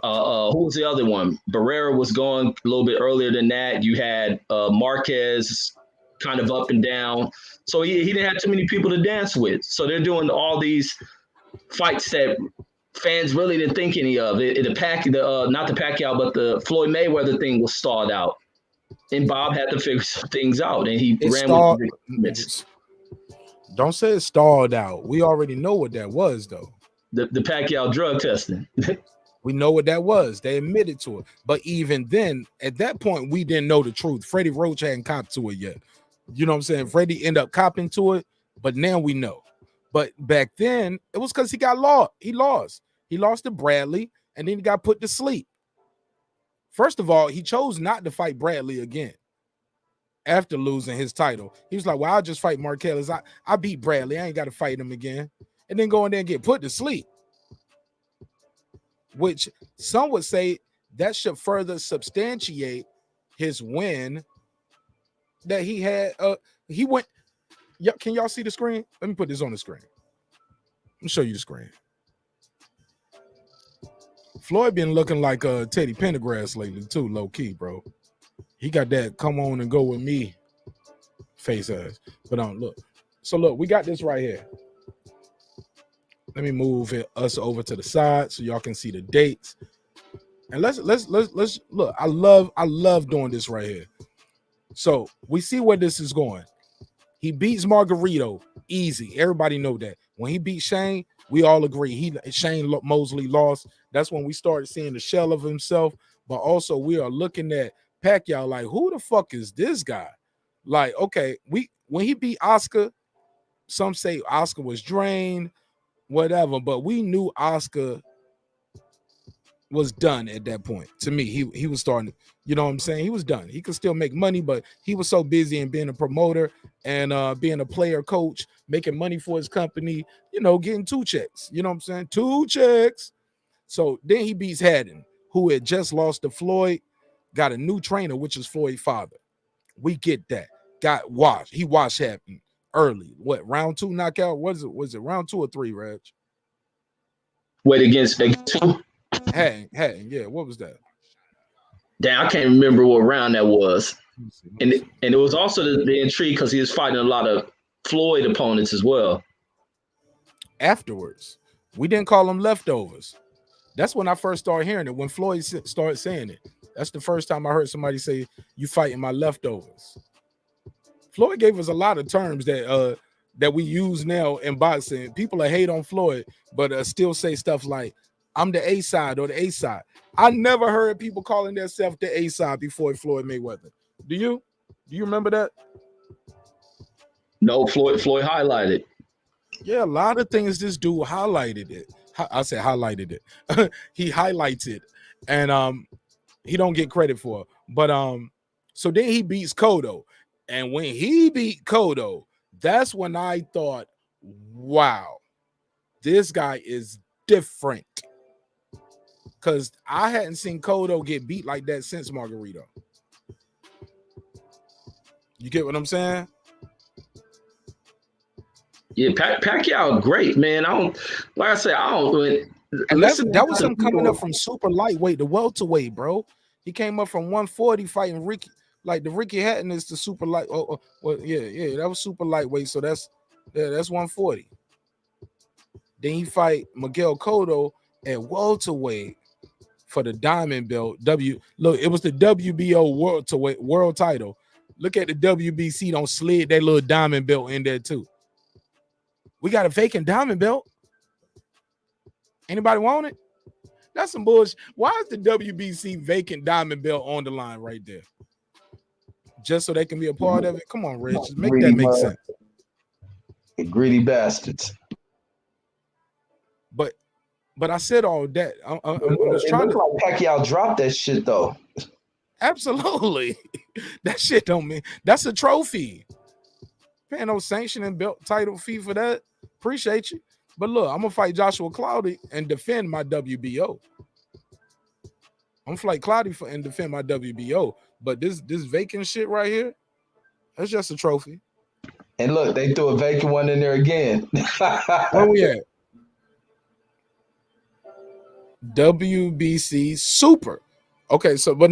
was the other one? Barrera was going a little bit earlier than that. You had Marquez kind of up and down. So he didn't have too many people to dance with. So they're doing all these fights that fans really didn't think any of. Not the Pacquiao, but the Floyd Mayweather thing was stalled out. And Bob had to figure some things out, and he ran with the Don't say it stalled out. We already know what that was, though. The Pacquiao drug testing. We know what that was. They admitted to it. But even then, at that point, we didn't know the truth. Freddie Roach hadn't copped to it yet. You know what I'm saying? Freddie ended up copping to it, but now we know. But back then, it was because he got lost. He lost. He lost to Bradley, and then he got put to sleep. First of all, he chose not to fight Bradley again after losing his title. He was like, well, I'll just fight Marquez. I beat Bradley. I ain't got to fight him again. And then go in there and get put to sleep, which some would say that should further substantiate his win that he had. He went. Yeah, can y'all see the screen? Let me put this on the screen. Let me show you the screen. Floyd been looking like Teddy Pendergrass lately too, low key, bro. He got that come on and go with me face ass. But look. So look, we got this right here. Let me move us over to the side so y'all can see the dates. And let's look. I love doing this right here. So we see where this is going. He beats Margarito easy. Everybody know that. When he beat Shane, we all agree Shane Mosley lost. That's when we started seeing the shell of himself. But also we are looking at Pacquiao like, who the fuck is this guy? Like, okay, when he beat Oscar, some say Oscar was drained, whatever, but we knew Oscar was done at that point. To me, he was starting, you know what I'm saying? He was done. He could still make money, but he was so busy in being a promoter and being a player coach, making money for his company, you know, getting 2 checks. You know what I'm saying? 2 checks. So then he beats Haddon, who had just lost to Floyd, got a new trainer, which is Floyd's father. We get that. Got washed. He washed Haddon early. What, round 2 knockout? Was it round 2 or 3, Reg? Wait, against who? Haddon, yeah. What was that? Damn, I can't remember what round that was. And it was also the intrigue because he was fighting a lot of Floyd opponents as well. Afterwards, we didn't call them leftovers. That's when I first started hearing it, when Floyd started saying it. That's the first time I heard somebody say, you fighting my leftovers. Floyd gave us a lot of terms that we use now in boxing. People hate on Floyd, but still say stuff like, I'm the A side or the A side. I never heard people calling themselves the A side before Floyd Mayweather. Do you? Do you remember that? No, Floyd highlighted. Yeah, a lot of things this dude highlighted it. I said highlighted it. He highlights it, and he don't get credit for it. But so then he beats Cotto, and when he beat Cotto, that's when I thought, wow, this guy is different. Because I hadn't seen Cotto get beat like that since Margarito. You get what I'm saying? Yeah, Pacquiao, great, man. I don't. And that was him coming up from super lightweight to welterweight, bro. He came up from 140 fighting Ricky. Like the Ricky Hatton is the super light. Well, yeah, that was super lightweight. So that's 140. Then he fight Miguel Cotto at welterweight for the diamond belt. Look, it was the WBO world title. Look at the WBC. Don't slid that little diamond belt in there too. We got a vacant diamond belt. Anybody want it? That's some bullshit. Why is the WBC vacant diamond belt on the line right there? Just so they can be a part of it? Come on, Rich. Make Greedy that make sense. Greedy bastards. But I said all that. I'm just It trying looks like Pacquiao dropped that shit though. Absolutely. That shit don't mean that's a trophy. Paying no sanctioning belt title fee for that. Appreciate you. But look, I'm gonna fight Joshua Cloudy and defend my WBO. I'm gonna fight Cloudy and defend my WBO. But this vacant shit right here, that's just a trophy. And look, they threw a vacant one in there again. Where we at? WBC Super. Okay, so but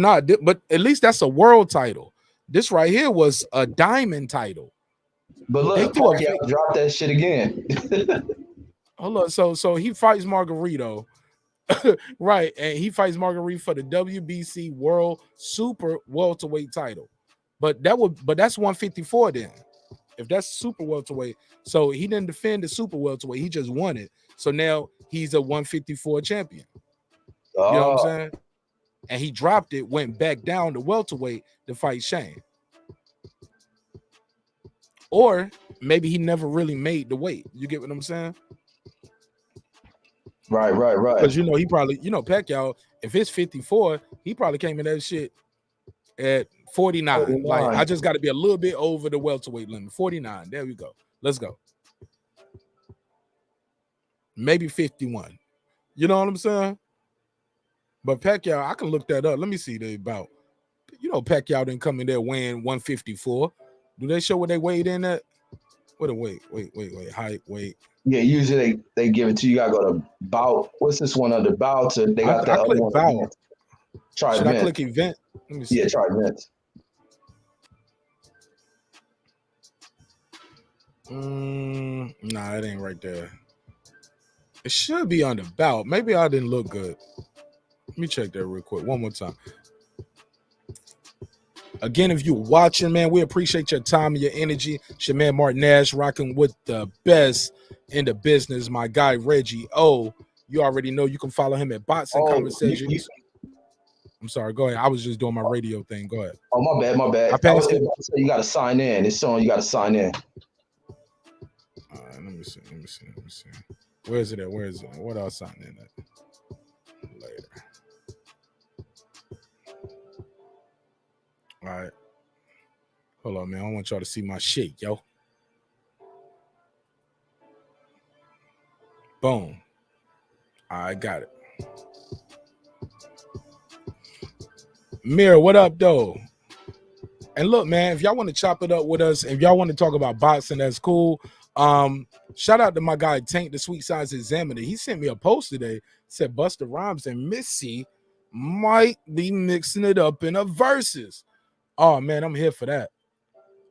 at least that's a world title. This right here was a diamond title. But look, Pacquiao dropped that shit again. Hold on, so he fights Margarito, right? And he fights Margarito for the WBC World Super Welterweight title. But that's 154 then. If that's super welterweight, so he didn't defend the super welterweight, he just won it. So now he's a 154 champion. You know what I'm saying? And he dropped it, went back down to welterweight to fight Shane. Or maybe he never really made the weight. You get what I'm saying? Right. Because he probably, Pacquiao, if it's 54, he probably came in that shit at 49. Like, I just got to be a little bit over the welterweight limit. 49. There we go. Let's go. Maybe 51. You know what I'm saying? But Pacquiao, I can look that up. Let me see the about. Pacquiao didn't come in there weighing 154. Do they show what they weighed in at? What a weight? Wait. Height, weight. Yeah, usually they give it to you. You gotta go to bout. What's this one under bout? They got that other one. Bout. Try Should event. I click event? Let me see. Yeah, try event. Nah, it ain't right there. It should be on the bout. Maybe I didn't look good. Let me check that real quick. One more time. Again, if you're watching, man, we appreciate your time and your energy. It's your man Martin Nash rocking with the best in the business. My guy Reggie O. You already know you can follow him at Boxing Conversations. I'm sorry, go ahead. I was just doing my radio thing. Go ahead. Oh, my bad. I was about to say you gotta sign in. It's showing you gotta sign in. All right, let me see. Where is it at? What else sign in at? Later. All right. Hold on, man. I want y'all to see my shit, yo. Boom. I got it. Mirror, what up, though? And look, man, if y'all want to chop it up with us, if y'all want to talk about boxing, that's cool. Shout out to my guy Tank, the Sweet Size Examiner. He sent me a post today. Said Busta Rhymes and Missy might be mixing it up in a versus. Oh man, I'm here for that.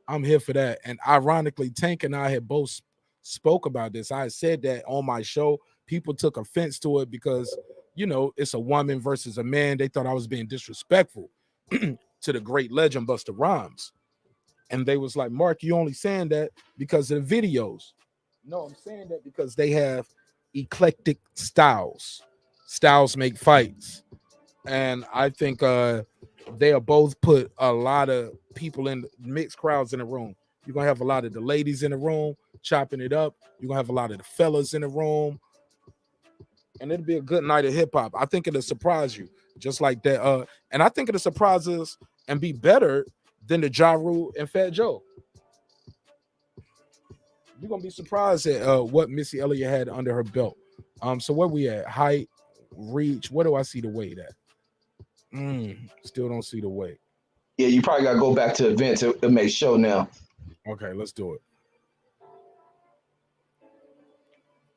And ironically, Tank and I had both spoke about this. I said that on my show. People took offense to it because, it's a woman versus a man. They thought I was being disrespectful to the great legend Busta Rhymes. And they was like, Mark, you only saying that because of the videos. No, I'm saying that because they have eclectic styles. Styles make fights. And I think they'll both put a lot of people in mixed crowds in the room. You're going to have a lot of the ladies in the room chopping it up. You're going to have a lot of the fellas in the room. And it'll be a good night of hip-hop. I think it'll surprise you just like that. And I think it'll surprise us and be better than the Ja Rule and Fat Joe. You're going to be surprised at what Missy Elliott had under her belt. So where we at? Height, reach. Where do I see the weight at? Still don't see the weight. Yeah, you probably gotta go back to events. It may show now. Okay, let's do it.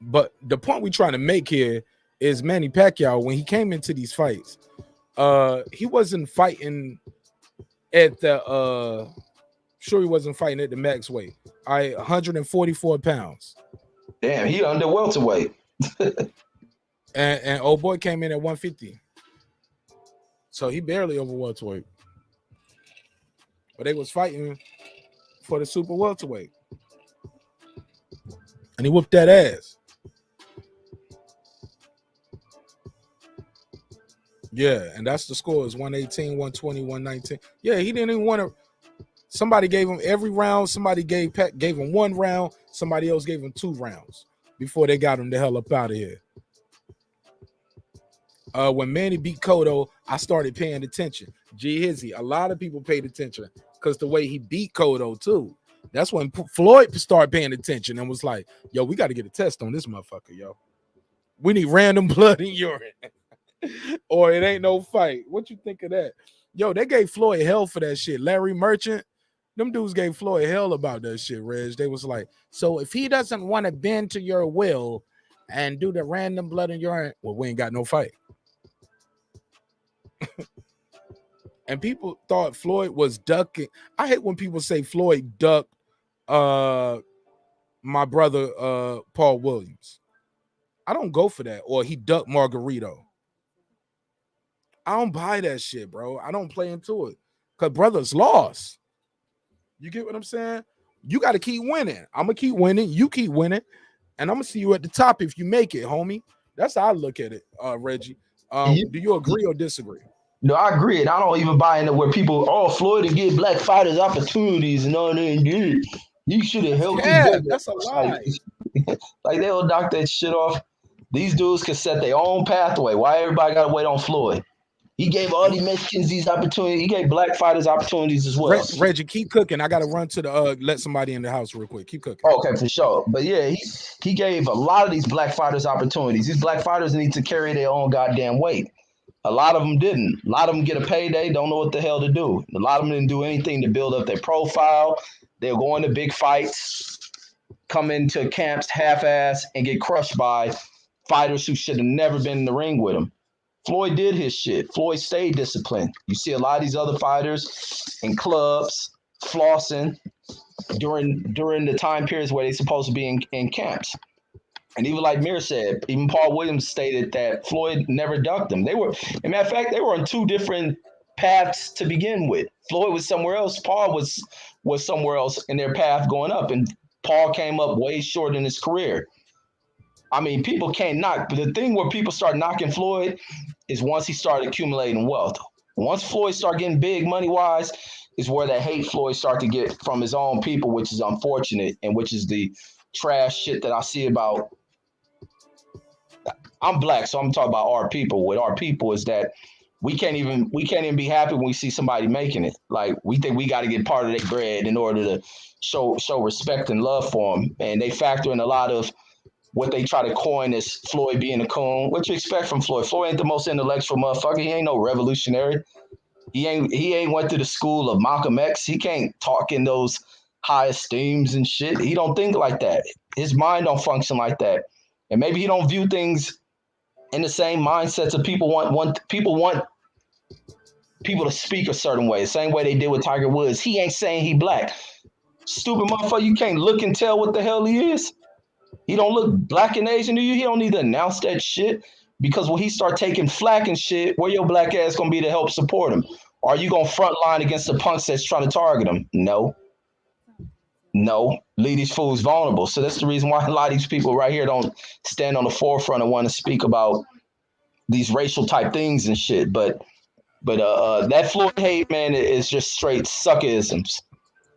But the point we're trying to make here is Manny Pacquiao, when he came into these fights, he wasn't fighting at the he wasn't fighting at the max weight. 144 pounds. Damn, he under welterweight. and old boy came in at 150. So he barely over welterweight. But they was fighting for the super welterweight. And he whooped that ass. Yeah, and that's the score is 118, 120, 119. Yeah, he didn't even want to. Somebody gave him every round. Somebody gave him 1 round. Somebody else gave him 2 rounds before they got him the hell up out of here. When Manny beat Cotto, I started paying attention. G Hizzy, a lot of people paid attention because the way he beat Cotto too. That's when Floyd started paying attention and was like, yo, we got to get a test on this motherfucker, yo. We need random blood in urine. Or it ain't no fight. What you think of that? Yo, they gave Floyd hell for that shit. Larry Merchant, them dudes gave Floyd hell about that shit, Reg. They was like, so if he doesn't want to bend to your will and do the random blood in urine, well, we ain't got no fight. And people thought Floyd was ducking. I hate when people say Floyd ducked my brother Paul Williams. I don't go for that. Or he ducked Margarito. I don't buy that shit, bro. I don't play into it. Because brothers lost. You get what I'm saying? You got to keep winning. I'm going to keep winning. You keep winning. And I'm going to see you at the top if you make it, homie. That's how I look at it, Reggie. Do you agree or disagree? No, I agree. And I don't even buy into where people, Floyd to give black fighters opportunities and all that. You should have helped. Yeah, that's a lie. Like they'll knock that shit off. These dudes can set their own pathway. Why everybody got to wait on Floyd? He gave all these Mexicans these opportunities. He gave black fighters opportunities as well. Reggie, keep cooking. I got to run to the let somebody in the house real quick. Keep cooking. Okay, for sure. But yeah, he gave a lot of these black fighters opportunities. These black fighters need to carry their own goddamn weight. A lot of them didn't. A lot of them get a payday, don't know what the hell to do. A lot of them didn't do anything to build up their profile. They'll go into big fights, come into camps half-ass, and get crushed by fighters who should have never been in the ring with them. Floyd did his shit. Floyd stayed disciplined. You see a lot of these other fighters in clubs flossing during the time periods where they're supposed to be in camps. And even like Mir said, even Paul Williams stated that Floyd never ducked them. They were, as a matter of fact, they were on 2 different paths to begin with. Floyd was somewhere else. Paul was somewhere else in their path going up. And Paul came up way short in his career. I mean, people can't knock. But the thing where people start knocking Floyd is once he started accumulating wealth. Once Floyd started getting big money-wise is where that hate Floyd started to get from his own people, which is unfortunate and which is the trash shit that I see about. I'm black, so I'm talking about our people. With our people is that we can't even be happy when we see somebody making it. Like we think we got to get part of their bread in order to show respect and love for them. And they factor in a lot of what they try to coin as Floyd being a coon. What you expect from Floyd? Floyd ain't the most intellectual motherfucker. He ain't no revolutionary. He ain't went to the school of Malcolm X. He can't talk in those high esteems and shit. He don't think like that. His mind don't function like that. And maybe he don't view things in the same mindsets of people want people to speak a certain way, the same way they did with Tiger Woods. He ain't saying he black. Stupid motherfucker, you can't look and tell what the hell he is. He don't look black and Asian to you. He don't need to announce that shit because when he start taking flack and shit, where your black ass gonna be to help support him? Are you gonna front line against the punks that's trying to target him? No, leave these fools vulnerable. So that's the reason why a lot of these people right here don't stand on the forefront and want to speak about these racial type things and shit. But that Floyd hate, man, is just straight suckisms.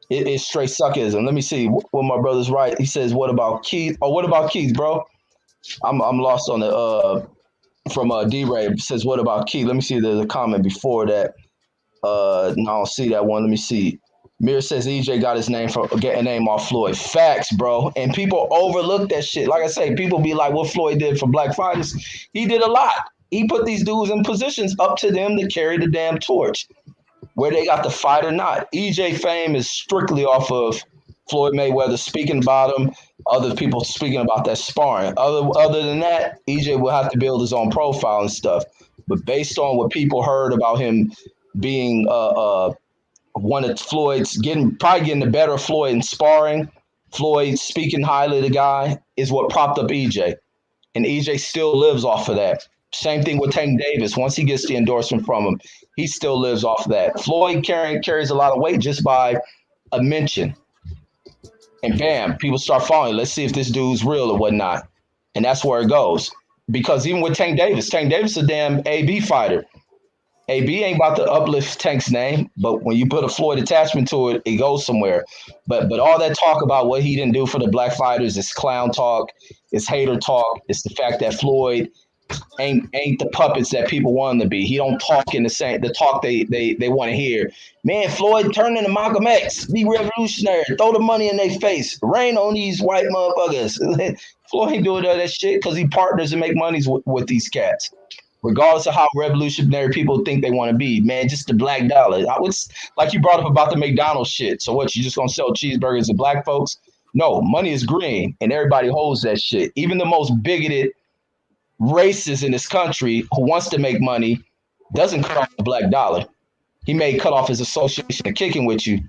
It is straight suckism. Let me see what my brother's right. He says, "What about Keith? Oh, what about Keith, bro?" I'm lost on the from D-Ray. Says, "What about Keith?" Let me see. There's a comment before that. No, I don't see that one. Let me see. Mir says EJ got his name from getting name off Floyd. Facts, bro. And people overlook that shit. Like I say, people be like, what Floyd did for black fighters. He did a lot. He put these dudes in positions up to them to carry the damn torch. Where they got the fight or not. EJ fame is strictly off of Floyd Mayweather speaking about him, other people speaking about that sparring. Other than that, EJ will have to build his own profile and stuff. But based on what people heard about him being one of Floyd's probably getting the better of Floyd in sparring, Floyd speaking highly of the guy is what propped up EJ. And EJ still lives off of that. Same thing with Tank Davis. Once he gets the endorsement from him, he still lives off of that. Floyd carries a lot of weight just by a mention. And bam, people start following. Let's see if this dude's real or whatnot. And that's where it goes. Because even with Tank Davis is a damn AB fighter. AB ain't about to uplift Tank's name, but when you put a Floyd attachment to it, it goes somewhere. But all that talk about what he didn't do for the black fighters is clown talk, it's hater talk, it's the fact that Floyd ain't the puppets that people want him to be. He don't talk in the talk they want to hear. Man, Floyd, turn into Malcolm X, be revolutionary, throw the money in their face, rain on these white motherfuckers. Floyd ain't doing all that shit because he partners and make monies with these cats. Regardless of how revolutionary people think they want to be, man, just the black dollar. Like you brought up about the McDonald's shit. So what, you just gonna sell cheeseburgers to black folks? No, money is green and everybody holds that shit. Even the most bigoted racist in this country who wants to make money doesn't cut off the black dollar. He may cut off his association of kicking with you,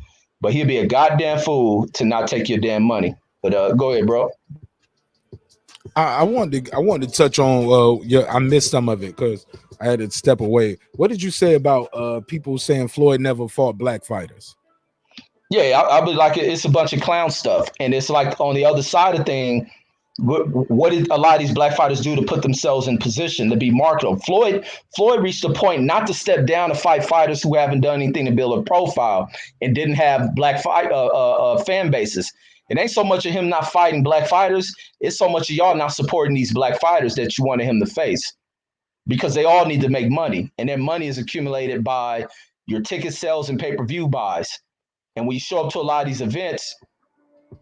but he'll be a goddamn fool to not take your damn money. But go ahead, bro. I wanted to touch on I missed some of it because I had to step away. What did you say about people saying Floyd never fought black fighters? Yeah, I'll be like, it's a bunch of clown stuff, and it's like on the other side of thing. What did a lot of these black fighters do to put themselves in position to be marketable? Floyd reached a point not to step down to fight fighters who haven't done anything to build a profile and didn't have black fan bases. It ain't so much of him not fighting black fighters. It's so much of y'all not supporting these black fighters that you wanted him to face, because they all need to make money, and their money is accumulated by your ticket sales and pay-per-view buys. And when you show up to a lot of these events,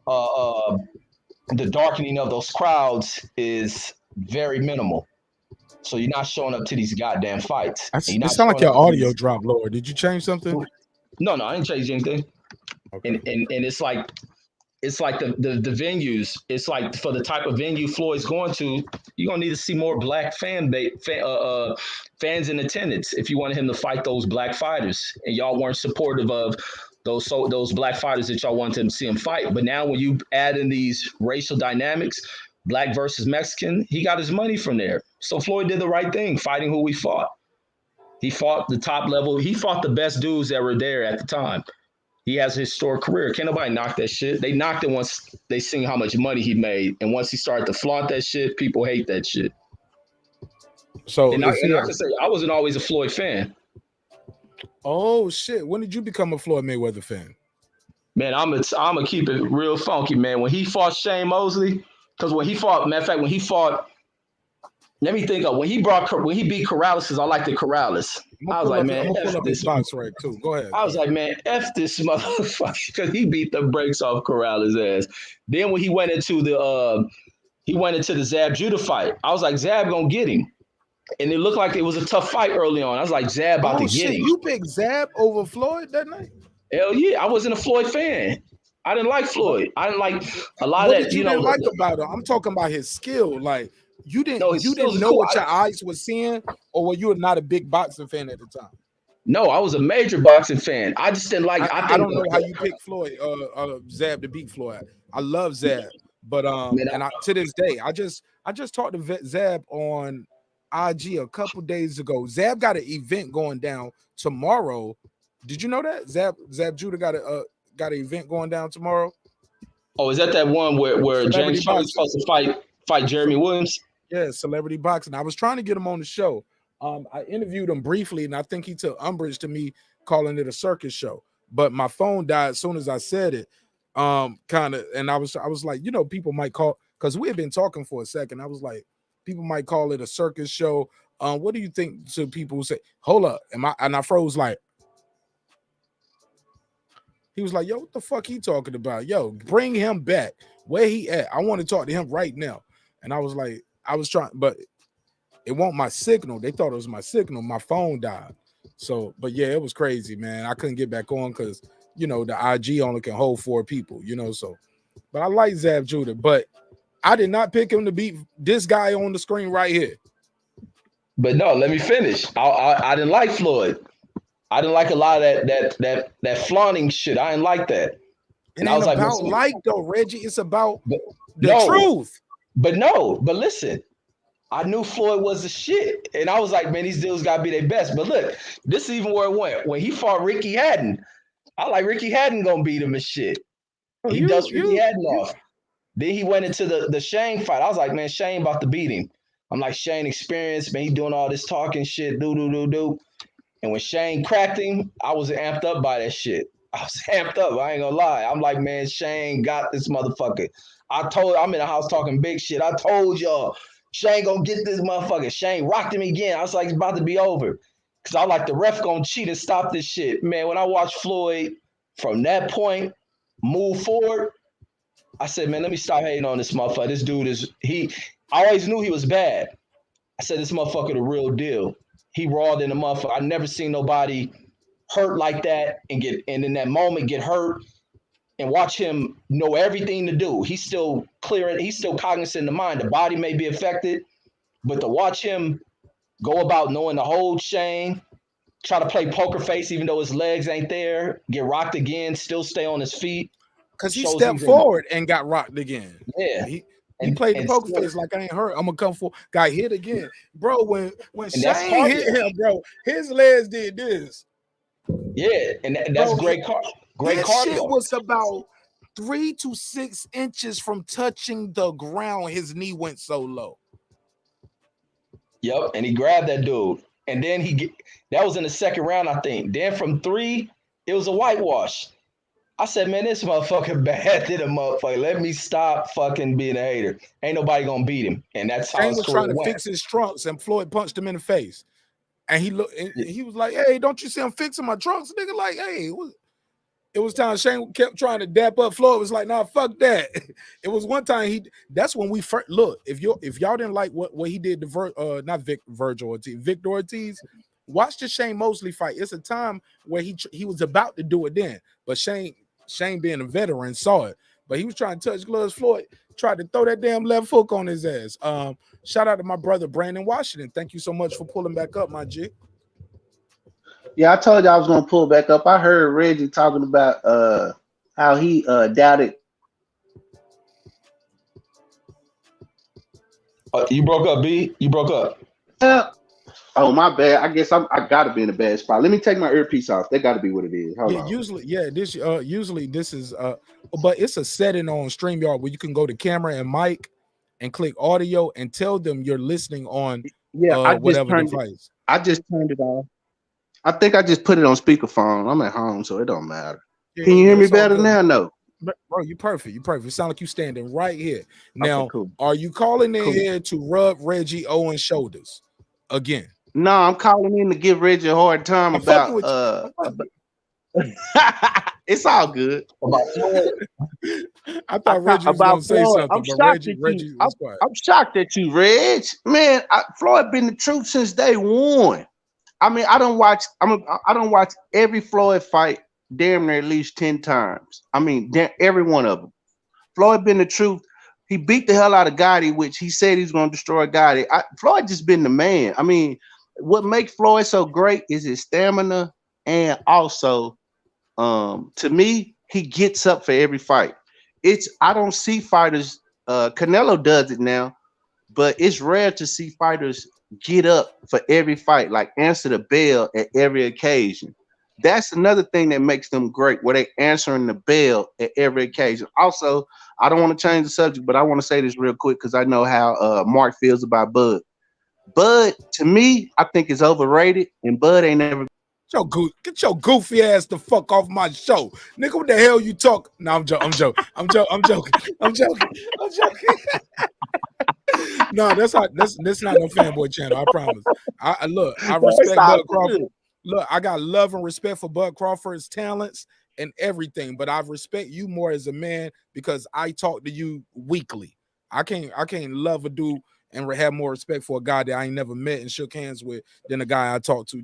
the darkening of those crowds is very minimal. So you're not showing up to these goddamn fights. It sounds like your audio dropped lower. Did you change something? No, I didn't change anything. Okay. And it's like the venues. It's like for the type of venue Floyd's going to, you're gonna need to see more black fans in attendance if you wanted him to fight those black fighters. And y'all weren't supportive of those black fighters that y'all wanted to see him fight. But now when you add in these racial dynamics, black versus Mexican, he got his money from there. So Floyd did the right thing, fighting who we fought. He fought the top level. He fought the best dudes that were there at the time. He has a historic career. Can't nobody knock that shit. They knocked it once they seen how much money he made. And once he started to flaunt that shit, people hate that shit. So and I can say I wasn't always a Floyd fan. Oh shit! When did you become a Floyd Mayweather fan? Man, I'm gonna keep it real funky, man. When he fought Shane Mosley, because when he fought, matter of fact, when he fought, let me think of when he beat Corrales, because I like the Corrales. I was like, man, I'm gonna pull up this box right too. Go ahead. I was like, man, F this motherfucker, because he beat the brakes off Corrales' ass. Then when he went into the Zab Judah fight, I was like, Zab gonna get him. And it looked like it was a tough fight early on. I was like, Zab about to get him. You picked Zab over Floyd that night? Hell yeah, I wasn't a Floyd fan. I didn't like Floyd. I didn't like a lot of that. What you didn't like about him? I'm talking about his skill. Like you didn't know what your eyes were seeing, or were you not a big boxing fan at the time? No, I was a major boxing fan. I just didn't like. I don't know how you picked Floyd, Zab to beat Floyd. I love Zab, but to this day, I just talked to Zab on IG a couple days ago. Zab got an event going down tomorrow. Did you know that Zab Judah got an event going down tomorrow? Oh, is that one where James Jones supposed to fight Jeremy Williams? Yeah, celebrity boxing. I was trying to get him on the show. I interviewed him briefly, and I think he took umbrage to me calling it a circus show. But my phone died as soon as I said it. And I was like, people might call, because we had been talking for a second. I was like, people might call it a circus show. What do you think to people who say, hold up? And I froze like, he was like, yo, what the fuck he talking about? Yo, bring him back. Where he at? I want to talk to him right now. And I was like, I was trying, but it wasn't my signal. They thought it was my signal. My phone died. So, but yeah, it was crazy, man. I couldn't get back on because, the IG only can hold 4 people, so. But I like Zab Judah, but I did not pick him to beat this guy on the screen right here. But no, let me finish. I didn't like Floyd. I didn't like a lot of that flaunting shit. I didn't like that. And I was like, though, Reggie, it's about the truth. But listen, I knew Floyd was the shit. And I was like, man, these dudes gotta be their best. But look, this is even where it went. When he fought Ricky Hatton, I like Ricky Hatton gonna beat him and shit. He dusted Ricky Hatton off. Then he went into the Shane fight. I was like, man, Shane about to beat him. I'm like, Shane experienced, man, he doing all this talking shit, do. And when Shane cracked him, I was amped up by that shit. I was amped up. I ain't gonna lie. I'm like, man, Shane got this motherfucker. I'm in the house talking big shit. I told y'all, Shane gonna get this motherfucker. Shane rocked him again. I was like, it's about to be over. Cause I like the ref gonna cheat and stop this shit. Man, when I watched Floyd from that point move forward, I said, man, let me stop hating on this motherfucker. This dude I always knew he was bad. I said, this motherfucker the real deal. He raw than a motherfucker. I never seen nobody hurt like that and in that moment get hurt and watch him know everything to do. He's still clearing, he's still cognizant in the mind. The body may be affected, but to watch him go about knowing the hold Shane, try to play poker face even though his legs ain't there, get rocked again, still stay on his feet. Because he stepped forward and got rocked again. Yeah. He played the poker face like I ain't hurt. I'm gonna come for got hit again. Bro, when Shane hit him, bro, his legs did this. Yeah, and that's great cardio. Shit was about 3 to 6 inches from touching the ground. His knee went so low. Yep, and he grabbed that dude. And then that was in the second round, I think. Then from 3, it was a whitewash. I said, man, this motherfucker bad to the motherfucker. Let me stop fucking being a hater. Ain't nobody gonna beat him. And that's how Shane was trying to fix his trunks, and Floyd punched him in the face. And he looked, and he was like, "Hey, don't you see I'm fixing my trunks, nigga?" Like, hey, it was time Shane kept trying to dap up Floyd. Was like, nah, fuck that. It was one time that's when we first look. If y'all didn't like what he did to Victor Ortiz, watch the Shane Mosley fight. It's a time where he was about to do it then, but Shane being a veteran saw it. But he was trying to touch gloves. Floyd tried to throw that damn left hook on his ass. Shout out to my brother Brandon Washington. Thank you so much for pulling back up, my G. Yeah, I told you I was gonna pull back up. I heard Reggie talking about how he doubted. You broke up, B. You broke up. Oh, my bad. I guess I gotta be in a bad spot. Let me take my earpiece off. That gotta be what it is. Hold on. Usually this is but it's a setting on StreamYard where you can go to camera and mic and click audio and tell them you're listening on whatever device. I just turned it off. I think I just put it on speakerphone. I'm at home, so it don't matter. Yeah, can you hear me better now? No. Bro, you perfect. You perfect. It sounds like you standing right here. Now, okay, cool. Are you calling in here to rub Reggie Owens' shoulders again? No, I'm calling in to give Reggie a hard time about it's all good. I thought Reggie was going to say something, but Reggie was quiet. I'm shocked at you, Reg. Man, Floyd been the truth since day one. I mean, I don't watch every Floyd fight damn near at least 10 times. I mean, every one of them. Floyd been the truth. He beat the hell out of Gotti, which he said he's going to destroy Gotti. Floyd just been the man. I mean, what makes Floyd so great is his stamina, and also, to me, he gets up for every fight. I don't see fighters. Canelo does it now, but it's rare to see fighters get up for every fight, like answer the bell at every occasion. That's another thing that makes them great, where they answering the bell at every occasion. Also, I don't want to change the subject, but I want to say this real quick because I know how Mark feels about Bud. Bud, to me, I think is overrated, and Bud ain't never. Get your goofy ass the fuck off my show, nigga. What the hell you talk? No, I'm joking. No, that's not no fanboy channel. I promise. I respect Bud Crawford. Look, I got love and respect for Bud Crawford's talents and everything, but I respect you more as a man because I talk to you weekly. I can't love a dude and have more respect for a guy that I ain't never met and shook hands with than a guy I talk to,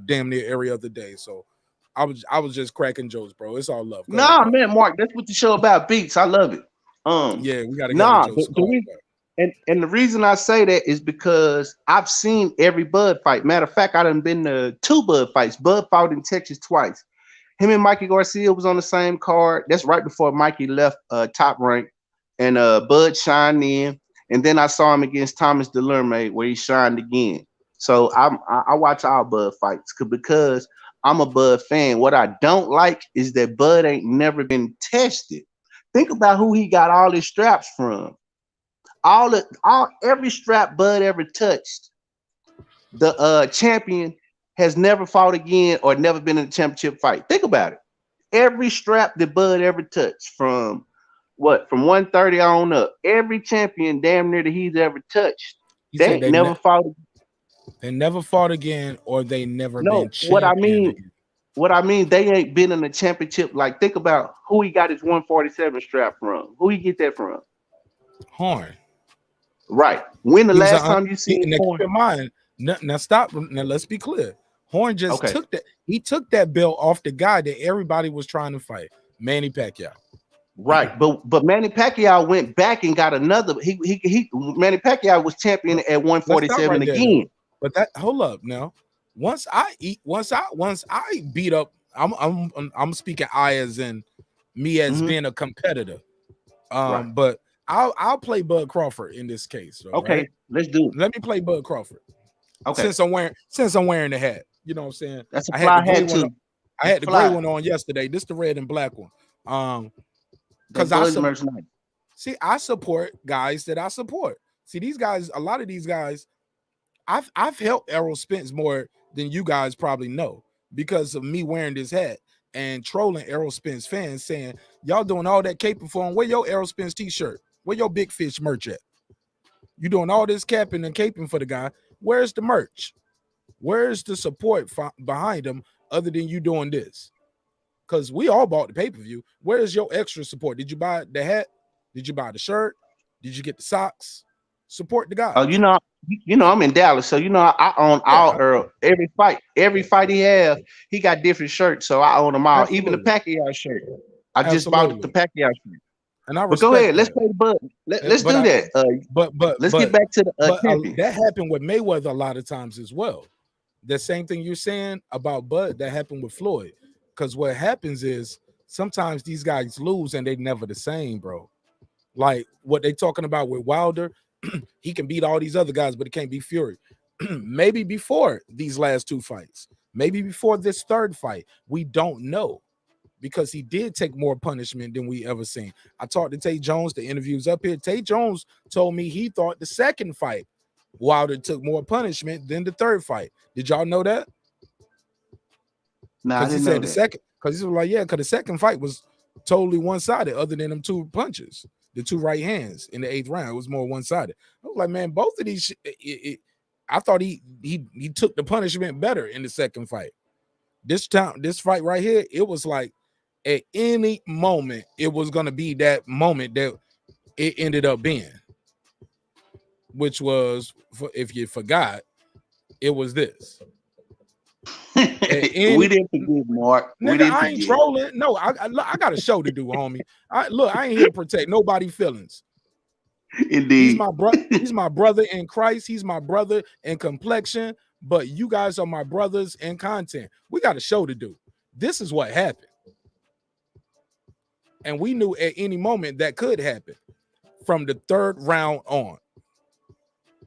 damn near every other day. So I was just cracking jokes, bro. It's all love. Nah, man, Mark, that's what the show about. Beats. I love it. Yeah, we gotta and the reason I say that is because I've seen every Bud fight. Matter of fact, I done been to 2 Bud fights. Bud fought in Texas twice. Him and Mikey Garcia was on the same card. That's right before Mikey left Top Rank, and Bud shined in. And then I saw him against Thomas Delerme where he shined again. So I watch all Bud fights because I'm a Bud fan. What I don't like is that Bud ain't never been tested. Think about who he got all his straps from. Every strap Bud ever touched, the champion has never fought again or never been in a championship fight. Think about it. Every strap that Bud ever touched from 130 on up, every champion damn near that he's ever touched, they never fought. They never fought again, or they never No, been champion again. What I mean, they ain't been in a championship. Like, think about who he got his 147 strap from. Who he get that from? Horn. Right. When the last time you seen Horn? Keep in mind, now stop. Now let's be clear. Horn just took that. He took that belt off the guy that everybody was trying to fight, Manny Pacquiao. Right, but Manny Pacquiao went back and got another. Manny Pacquiao was champion at 147 right again. There, but that hold up now. Once I beat up, I'm speaking I as in me as being a competitor. Right. But I'll play Bud Crawford in this case. Though, okay, right? Let's do it. Let me play Bud Crawford. Okay. Since I'm wearing the hat, you know what I'm saying? That's a fly hat too. I had the gray one on yesterday. This the red and black one. Because I support guys that I support. See, these guys, a lot of these guys, I've helped Errol Spence more than you guys probably know because of me wearing this hat and trolling Errol Spence fans saying, y'all doing all that caping for him. Where your Errol Spence t-shirt? Where your Big Fish merch at? You doing all this capping and caping for the guy. Where's the merch? Where's the support behind him other than you doing this? Because we all bought the pay-per-view. Where's your extra support? Did you buy the hat? Did you buy the shirt? Did you get the socks? Support the guy. Oh, you know, I'm in Dallas, so I own all every fight he have, he got different shirts, so I own them all. Absolutely. Even the Pacquiao shirt. I just bought the Pacquiao shirt. And I but go ahead, let's play the Bud. Let's do that. But let's get back to the champion. That happened with Mayweather a lot of times as well. The same thing you're saying about Bud that happened with Floyd. Because what happens is sometimes these guys lose and they never the same, bro. Like what they talking about with Wilder, he can beat all these other guys, but he can't beat Fury. Maybe before these last two fights, maybe before this third fight, we don't know because he did take more punishment than we ever seen. I talked to Tay Jones, the interview's up here. Tay Jones told me he thought the second fight, Wilder took more punishment than the third fight. Did y'all know that? Nah, I didn't know that. Because he was like, yeah, because the second fight was totally one-sided other than them two punches. The two right hands in the 8th round, it was more one-sided. I was like, man, both of these, I thought he took the punishment better in the second fight. This fight right here, it was like at any moment, it was going to be that moment that it ended up being, which was, if you forgot, it was this. We didn't forget, Mark. Nigga, I ain't trolling. No, I got a show to do, homie. I ain't here to protect nobody's feelings. Indeed. He's my brother in Christ. He's my brother in complexion. But you guys are my brothers in content. We got a show to do. This is what happened. And we knew at any moment that could happen from the 3rd round on.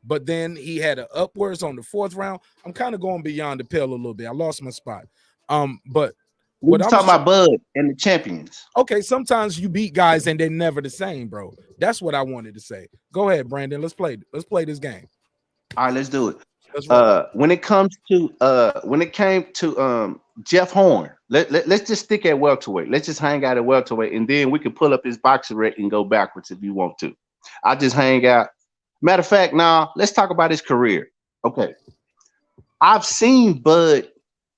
But then he had an upwards on the 4th round. I'm kind of going beyond the pale a little bit. I lost my spot. But we're talking about Bud and the champions. Okay, sometimes you beat guys and they're never the same, bro. That's what I wanted to say. Go ahead, Brandon. Let's play this game. All right, let's do it. When it came to Jeff Horn, let's just stick at welterweight. Let's just hang out at welterweight, and then we can pull up his boxing rec and go backwards if you want to. I just hang out. Matter of fact, now let's talk about his career. Okay, I've seen Bud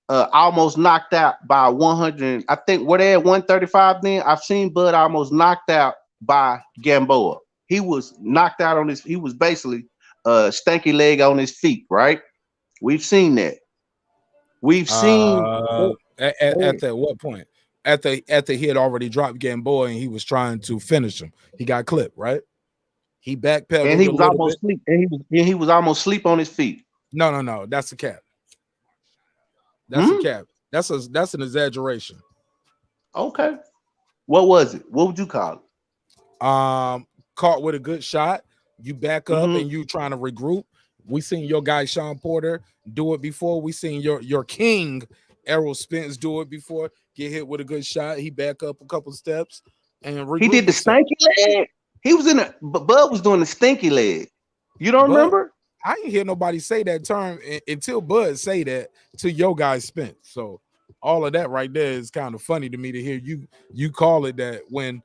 almost knocked out by 100. I think were they at 135 then? I've seen Bud almost knocked out by Gamboa. He was knocked out on his. He was basically stanky leg on his feet. Right? We've seen that. We've seen at what point? After he had already dropped Gamboa and he was trying to finish him. He got clipped, right? He backpedaled, and he was almost asleep. And he was almost asleep on his feet. No, that's a cap. That's a cap. That's an exaggeration. Okay, what was it? What would you call it? Caught with a good shot. You back up and you trying to regroup. We seen your guy Shawn Porter do it before. We seen your king Errol Spence do it before. Get hit with a good shot. He back up a couple steps and regroup. He did the stanky leg. He was in a Bud was doing the stinky leg. You don't remember? I ain't hear nobody say that term until Bud say that to your guy Spence. So all of that right there is kind of funny to me to hear you call it that when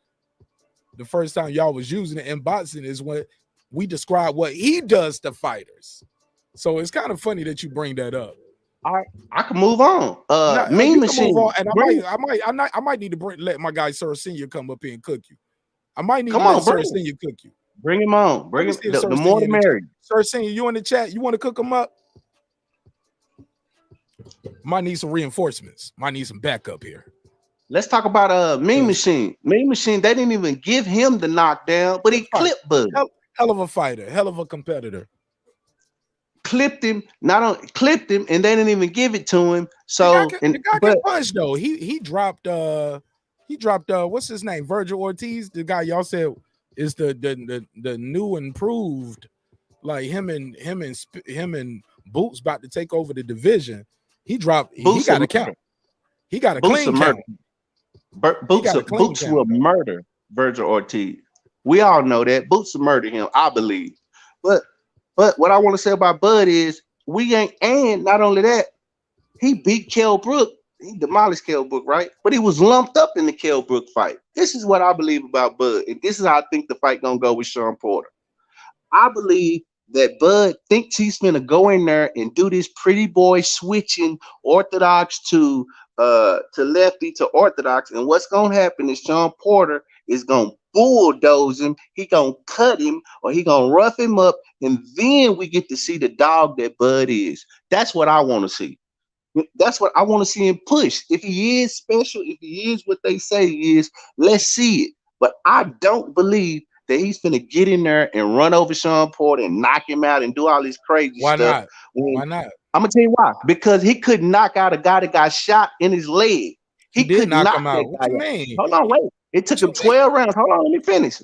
the first time y'all was using it in boxing is when we describe what he does to fighters. So it's kind of funny that you bring that up. I can move on. Mean Machine. Move on, and I might need to let my guy Sir Senior come up here and cook you. I might need to let Sir Senior cook you. Bring him on. Bring him. The more the merrier. Sir Senior, you in the chat? You want to cook him up? Might need some reinforcements. Might need some backup here. Let's talk about Mean Machine. Mean Machine, they didn't even give him the knockdown, but he clipped Bud. Hell of a fighter, hell of a competitor. Clipped him, clipped him, and they didn't even give it to him. So the guy got punched though. He dropped what's his name? Virgil Ortiz, the guy y'all said is the new improved, like him and Boots about to take over the division. He dropped. He got a count. He got a clean count. Boots will murder Virgil Ortiz. We all know that Boots will murder him, I believe. But what I want to say about Bud is we ain't, and not only that, he beat Kell Brook. He demolished Kell Brook, right? But he was lumped up in the Kell Brook fight. This is what I believe about Bud, and this is how I think the fight gonna go with Shawn Porter. I believe that Bud thinks he's gonna go in there and do this pretty boy switching orthodox to lefty to orthodox, and what's gonna happen is Shawn Porter is gonna bulldoze him. He gonna cut him, or he gonna rough him up, and then we get to see the dog that Bud is. That's what I want to see. That's what I want to see him push. If he is special, if he is what they say he is, let's see it. But I don't believe that he's gonna get in there and run over Shawn Porter and knock him out and do all this crazy stuff. Why not? I'm gonna tell you why. Because he couldn't knock out a guy that got shot in his leg. He did couldn't knock him out. What you mean? Hold on, wait. It took him 12 rounds. Hold on, let me finish.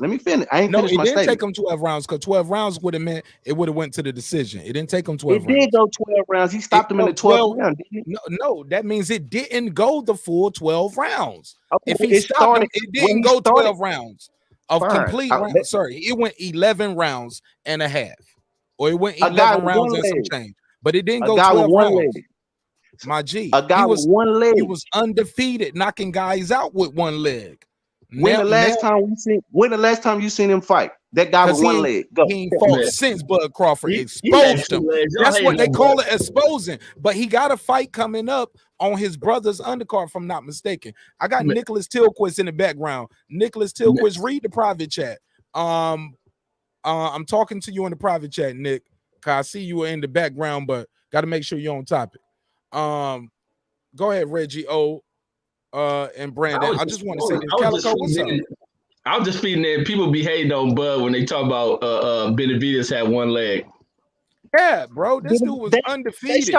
I ain't finished my statement. It didn't take him 12 rounds because 12 rounds would have meant it would have went to the decision. It didn't take him 12 rounds. It did go 12 rounds. He stopped him in the 12th round. No, that means it didn't go the full 12 rounds. Okay, if he stopped him, it didn't go 12 rounds of complete rounds. Sorry, it went 11 rounds and a half. Or it went 11 rounds and some change. But it didn't go 12 rounds. My G. A guy with one leg. He was undefeated, knocking guys out with one leg. When the last time you seen him fight? That guy with one leg. Go. He ain't fought since Bud Crawford exposed him. That's what they call it, exposing. But he got a fight coming up on his brother's undercard, if I'm not mistaken. I got Nicholas Tilquist in the background. Nicholas Tilquist, read the private chat. I'm talking to you in the private chat, Nick. Cause I see you in the background, but got to make sure you're on topic. Go ahead, Reggie O. And Brandon, I just want to say this. Calico, what's up? I was just feeding that people be hating on Bud when they talk about Benavidez had one leg. Yeah, bro, this dude was undefeated.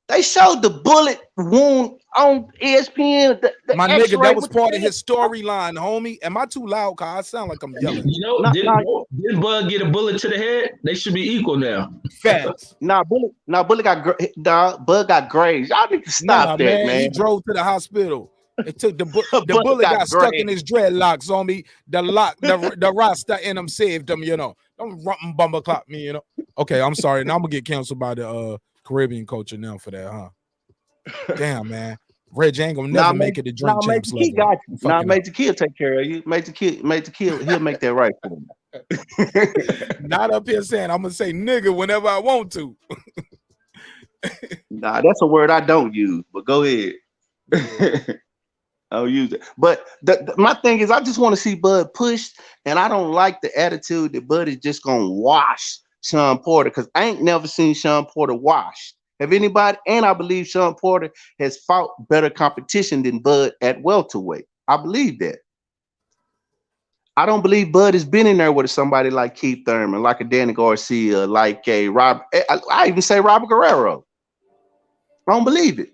They showed the bullet wound on ESPN. My nigga, that was part of his storyline, homie. Am I too loud? Cause I sound like I'm yelling. You know, did Bud get a bullet to the head? They should be equal now. Facts. Bud got grazed. Y'all need to stop that, man. He drove to the hospital. It took the bullet got stuck in his dreadlocks on me. The Rasta in him saved him, you know. Don't rump bumble clock me, you know. Okay, I'm sorry. Now I'm gonna get canceled by the Caribbean culture now for that, huh? Damn, man. Reg ain't gonna never make it to drink champs level. Got you. Now Major Kill take care of you. Major Kill, he'll make that right for him. Not up here saying I'm gonna say nigga whenever I want to. Nah, that's a word I don't use, but go ahead. I'll use it. But my thing is I just want to see Bud pushed, and I don't like the attitude that Bud is just gonna wash Shawn Porter, because I ain't never seen Shawn Porter washed. Have anybody? And I believe Shawn Porter has fought better competition than Bud at welterweight. I believe that. I don't believe Bud has been in there with somebody like Keith Thurman, like a Danny Garcia, like a Rob. I even say Robert Guerrero. I don't believe it.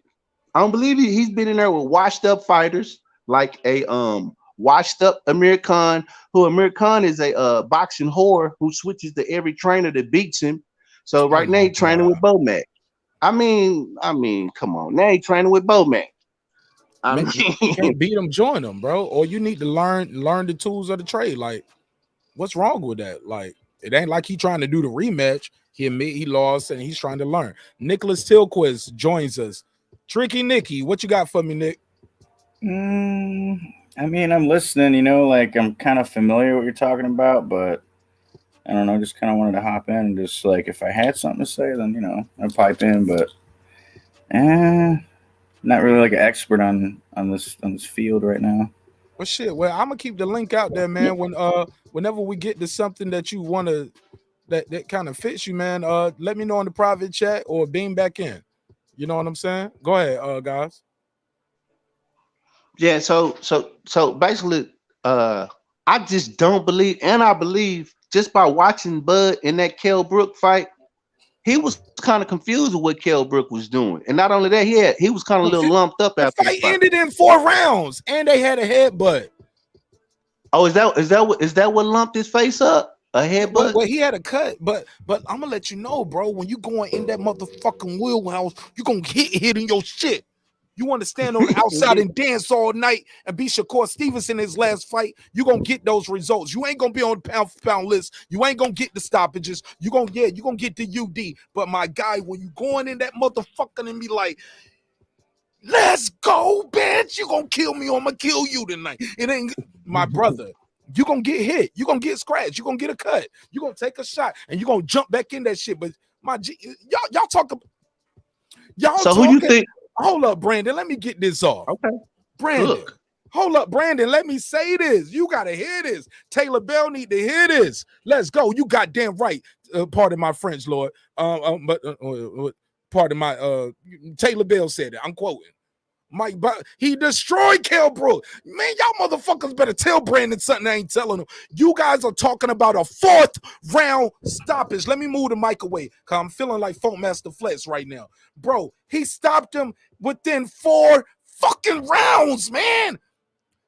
I don't believe it. He's been in there with washed up fighters like a washed up Amir Khan, who Amir Khan is a boxing whore who switches to every trainer that beats him. So right now he's training with Bomac. I mean, come on. Now he's training with Bomac. You can't beat him, join him, bro. Or you need to learn the tools of the trade. Like, what's wrong with that? Like, It ain't like he trying to do the rematch. He admit he lost and he's trying to learn. Nicholas Tilquist joins us. Tricky Nicky, what you got for me, Nick? I mean, I'm listening, you know, like I'm kind of familiar with what you're talking about, but I don't know, just kind of wanted to hop in and just like if I had something to say, then, you know, I'd pipe in, but not really like an expert on this field right now. Well, shit. Well, I'm gonna keep the link out there, man. Whenever we get to something that you want to that kind of fits you, man, let me know in the private chat or beam back in. You know what I'm saying? Go ahead, guys. Yeah, so basically, I just don't believe, and I believe just by watching Bud in that Kell Brook fight, he was kind of confused with what Kell Brook was doing, and not only that, he was kind of a little lumped up after the fight. Ended in 4 rounds, and they had a headbutt. Oh, is that what lumped his face up? A headbutt? Well, he had a cut, but I'm gonna let you know, bro. When you going in that motherfucking wheelhouse, you gonna get hit in your shit. You want to stand on the outside and dance all night and be Shakur Stevenson in his last fight, you going to get those results. You ain't going to be on the pound for pound list. You ain't going to get the stoppages. You going to get the UD. But my guy, when you going in that motherfucker and be like, let's go, bitch, you going to kill me or I'm going to kill you tonight. It ain't, my brother, you going to get hit. You going to get scratched. You going to get a cut. You going to take a shot and you going to jump back in that shit. But my G, y'all talk about, so who you think? Hold up, Brandon. Let me get this off. Okay. Brandon. Look. Hold up, Brandon. Let me say this. You got to hear this. Taylor Bell need to hear this. Let's go. You goddamn right. Pardon my French, Lord. But pardon my Taylor Bell said it. I'm quoting. Mike, he destroyed Kell Brook. Man, y'all motherfuckers better tell Brandon something I ain't telling him. You guys are talking about a 4th round stoppage. Let me move the mic away because I'm feeling like Funk Master Flex right now. Bro, he stopped him within 4 fucking rounds, man.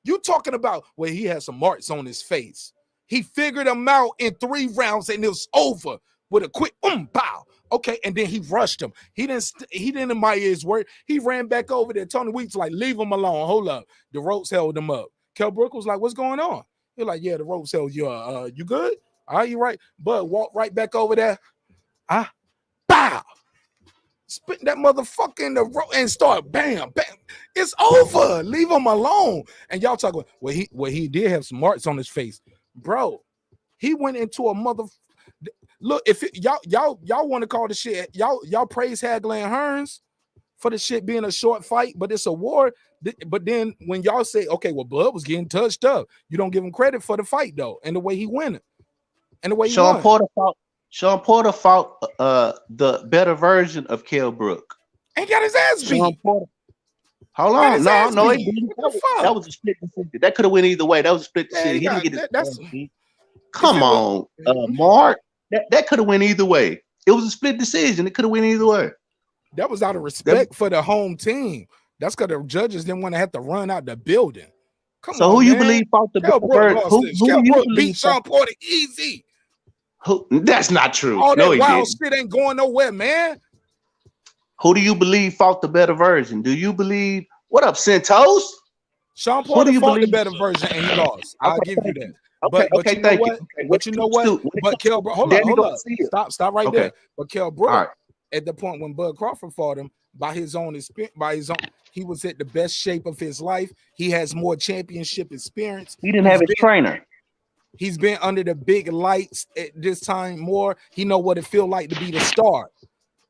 You talking about where he had some marks on his face. He figured him out in 3 rounds and it was over with a quick pow. Okay, and then he rushed him. He didn't admire his work. He ran back over there. Tony Weeks like, leave him alone. Hold up. The ropes held him up. Kell Brook was like, what's going on? He's like, yeah, the ropes held you. You good? Are you right? Bud walked right back over there. Bow. Spit that motherfucker in the rope and start bam, bam. It's over. Leave him alone. And y'all talking, well, he did have some marks on his face. Bro, he went into a look, if y'all want to call the shit, y'all praise Hagler and Hearns for the shit being a short fight, but it's a war. But then when y'all say, okay, well, Bud was getting touched up, you don't give him credit for the fight though, and the way he won it, and the way he won. Sean Porter fought the better version of Kell Brook. And got his ass beat. Hold on, no, he didn't. That was a split decision. That could have went either way. That was a split decision. He didn't get his ass beat. Come on, Mark. That could have went either way. It was a split decision. It could have went either way. That was out of respect for the home team. That's because the judges didn't want to have to run out the building. Come on, who you believe fought the better version? Kell Brook beat Sean Porter easy. That's not true. All that wild shit ain't going nowhere, man. Who do you believe fought the better version? Do you believe what up, Centos? Sean Porter fought the better version and he lost. I'll give you that. Okay, thank you. But you know what? But Kell Brook, hold up. Stop right there. But Kell Brook, at the point when Bud Crawford fought him, by his own, he was at the best shape of his life. He has more championship experience. He didn't have his trainer. He's been under the big lights at this time more. He know what it feel like to be the star.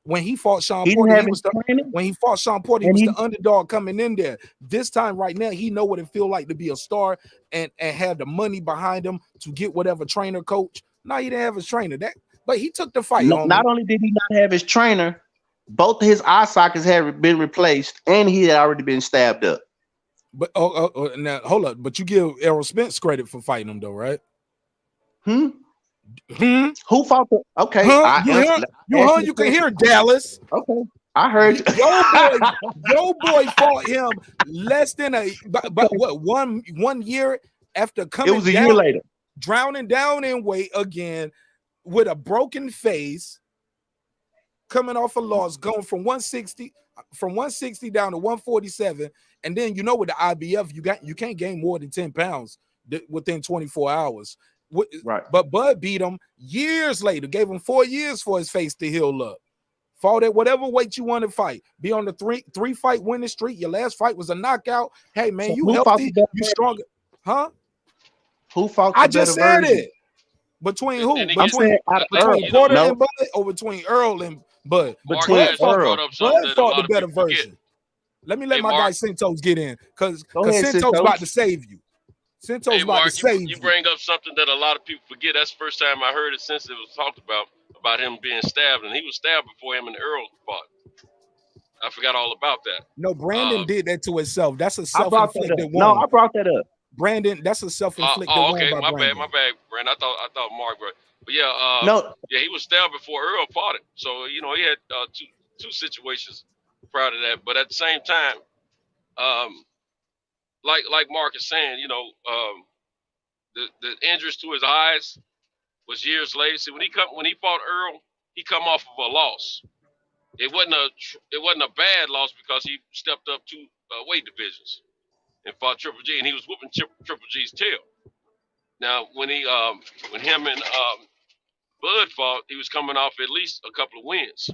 When he fought Sean Porter, he was the underdog coming in there. This time right now, he know what it feel like to be a star and have the money behind him to get whatever trainer, coach. No, he didn't have his trainer. But he took the fight. Not only did he not have his trainer, both of his eye sockets had been replaced, and he had already been stabbed up. But now hold up. But you give Errol Spence credit for fighting him, though, right? Who fought the? Okay, you can hear Dallas. Okay, I heard your boy fought him less than one year after coming. It was a year later, drowning down in weight again with a broken face, coming off a loss, going from 160 down to 147, and then with the IBF you can't gain more than 10 pounds within 24 hours. Right. But Bud beat him years later. Gave him 4 years for his face to heal up. Fought at whatever weight you want to fight. Be on the three fight winning streak. Your last fight was a knockout. Hey man, So you who fought healthy, the better you version? stronger, huh? Who fought the I just better said version? it. Between who? And he I'm gets- saying out of Between Earl. Porter No, and Bud, or between Earl and Bud? Mark between has fought, Earl. brought up something Bud that a fought lot the of better people forget. version. Let me let Hey, my guy Mark. Centos get in, because Go ahead, Centos Centos. about to save you. Centos Hey, about Mark, to save you bring up something that a lot of people forget. That's the first time I heard it since it was talked about him being stabbed, and he was stabbed before him and Earl fought. I forgot all about that. No, Brandon did that to himself. That's a I brought that self-inflicted up. No, wound. I brought that up. Brandon, that's a self-inflicted Okay, wound by Brandon. my bad, Brandon. I thought Mark, but yeah, No, yeah, he was stabbed before Earl fought it. So he had two situations prior to that. But at the same time, like Mark is saying, the injuries to his eyes was years later. See, when he fought Earl, he come off of a loss. It wasn't a bad loss because he stepped up 2 weight divisions and fought Triple G, and he was whooping Triple G's tail. Now, when him and Bud fought, he was coming off at least a couple of wins,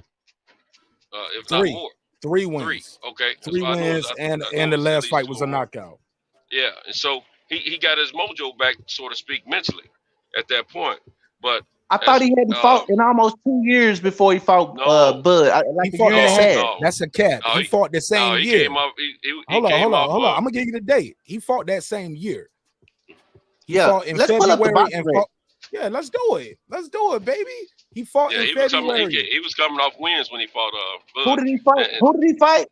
if not more. 3 wins. Okay. 3 wins, and the last fight was a knockout. Yeah, and so he got his mojo back, so to speak, mentally at that point. But I thought he hadn't fought in almost 2 years before he fought Bud. Like He a fought year and a half. No. That's a cap. No, he fought the same he year. Came up, Hold on. off, I'm gonna give you the date. He fought that same year. He Yeah, fought in let's pull up the February box and rate. fought. Yeah, let's do it. Let's do it, baby. He fought in February. He was coming off wins when he fought Bud. Who did he fight? Who did he fight?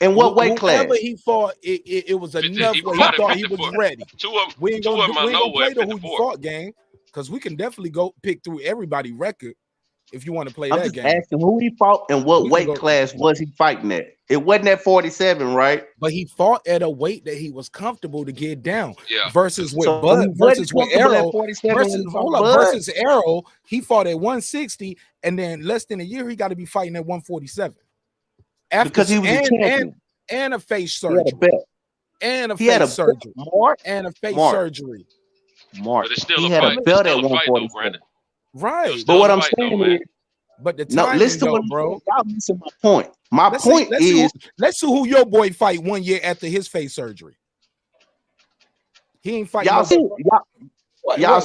And what weight class? Whoever he fought, it was enough he where he fought at thought he 54. was ready. Two We ain't gonna of them I know play at the who you 54. fought game, because we can definitely go pick through everybody's record if you want to play I'm that just game. asking who he fought and what We can weight go- class was he fighting at? It wasn't at 47, right? But he fought at a weight that he was comfortable to get down. Yeah. Versus with So Bud, he wasn't versus with comfortable at Arrow, 47 when he fought Bud? versus Arrow, he fought at 160, and then less than a year he got to be fighting at 147. Because he was a champion. And a face He had surgery. a belt. And a He had face a surgery. Mark. And a face Mark. surgery. Mark. But it's still He a had fight. a belt It's at still a fight, though, 147. Brandon. Right. Still But a what I'm fight, though, saying man. is, But the no, timing, listen to though, what bro. y'all missing my point. My Let's point is, let's see who your boy fight 1 year after his face surgery. He ain't fighting. y'all no- see, what y'all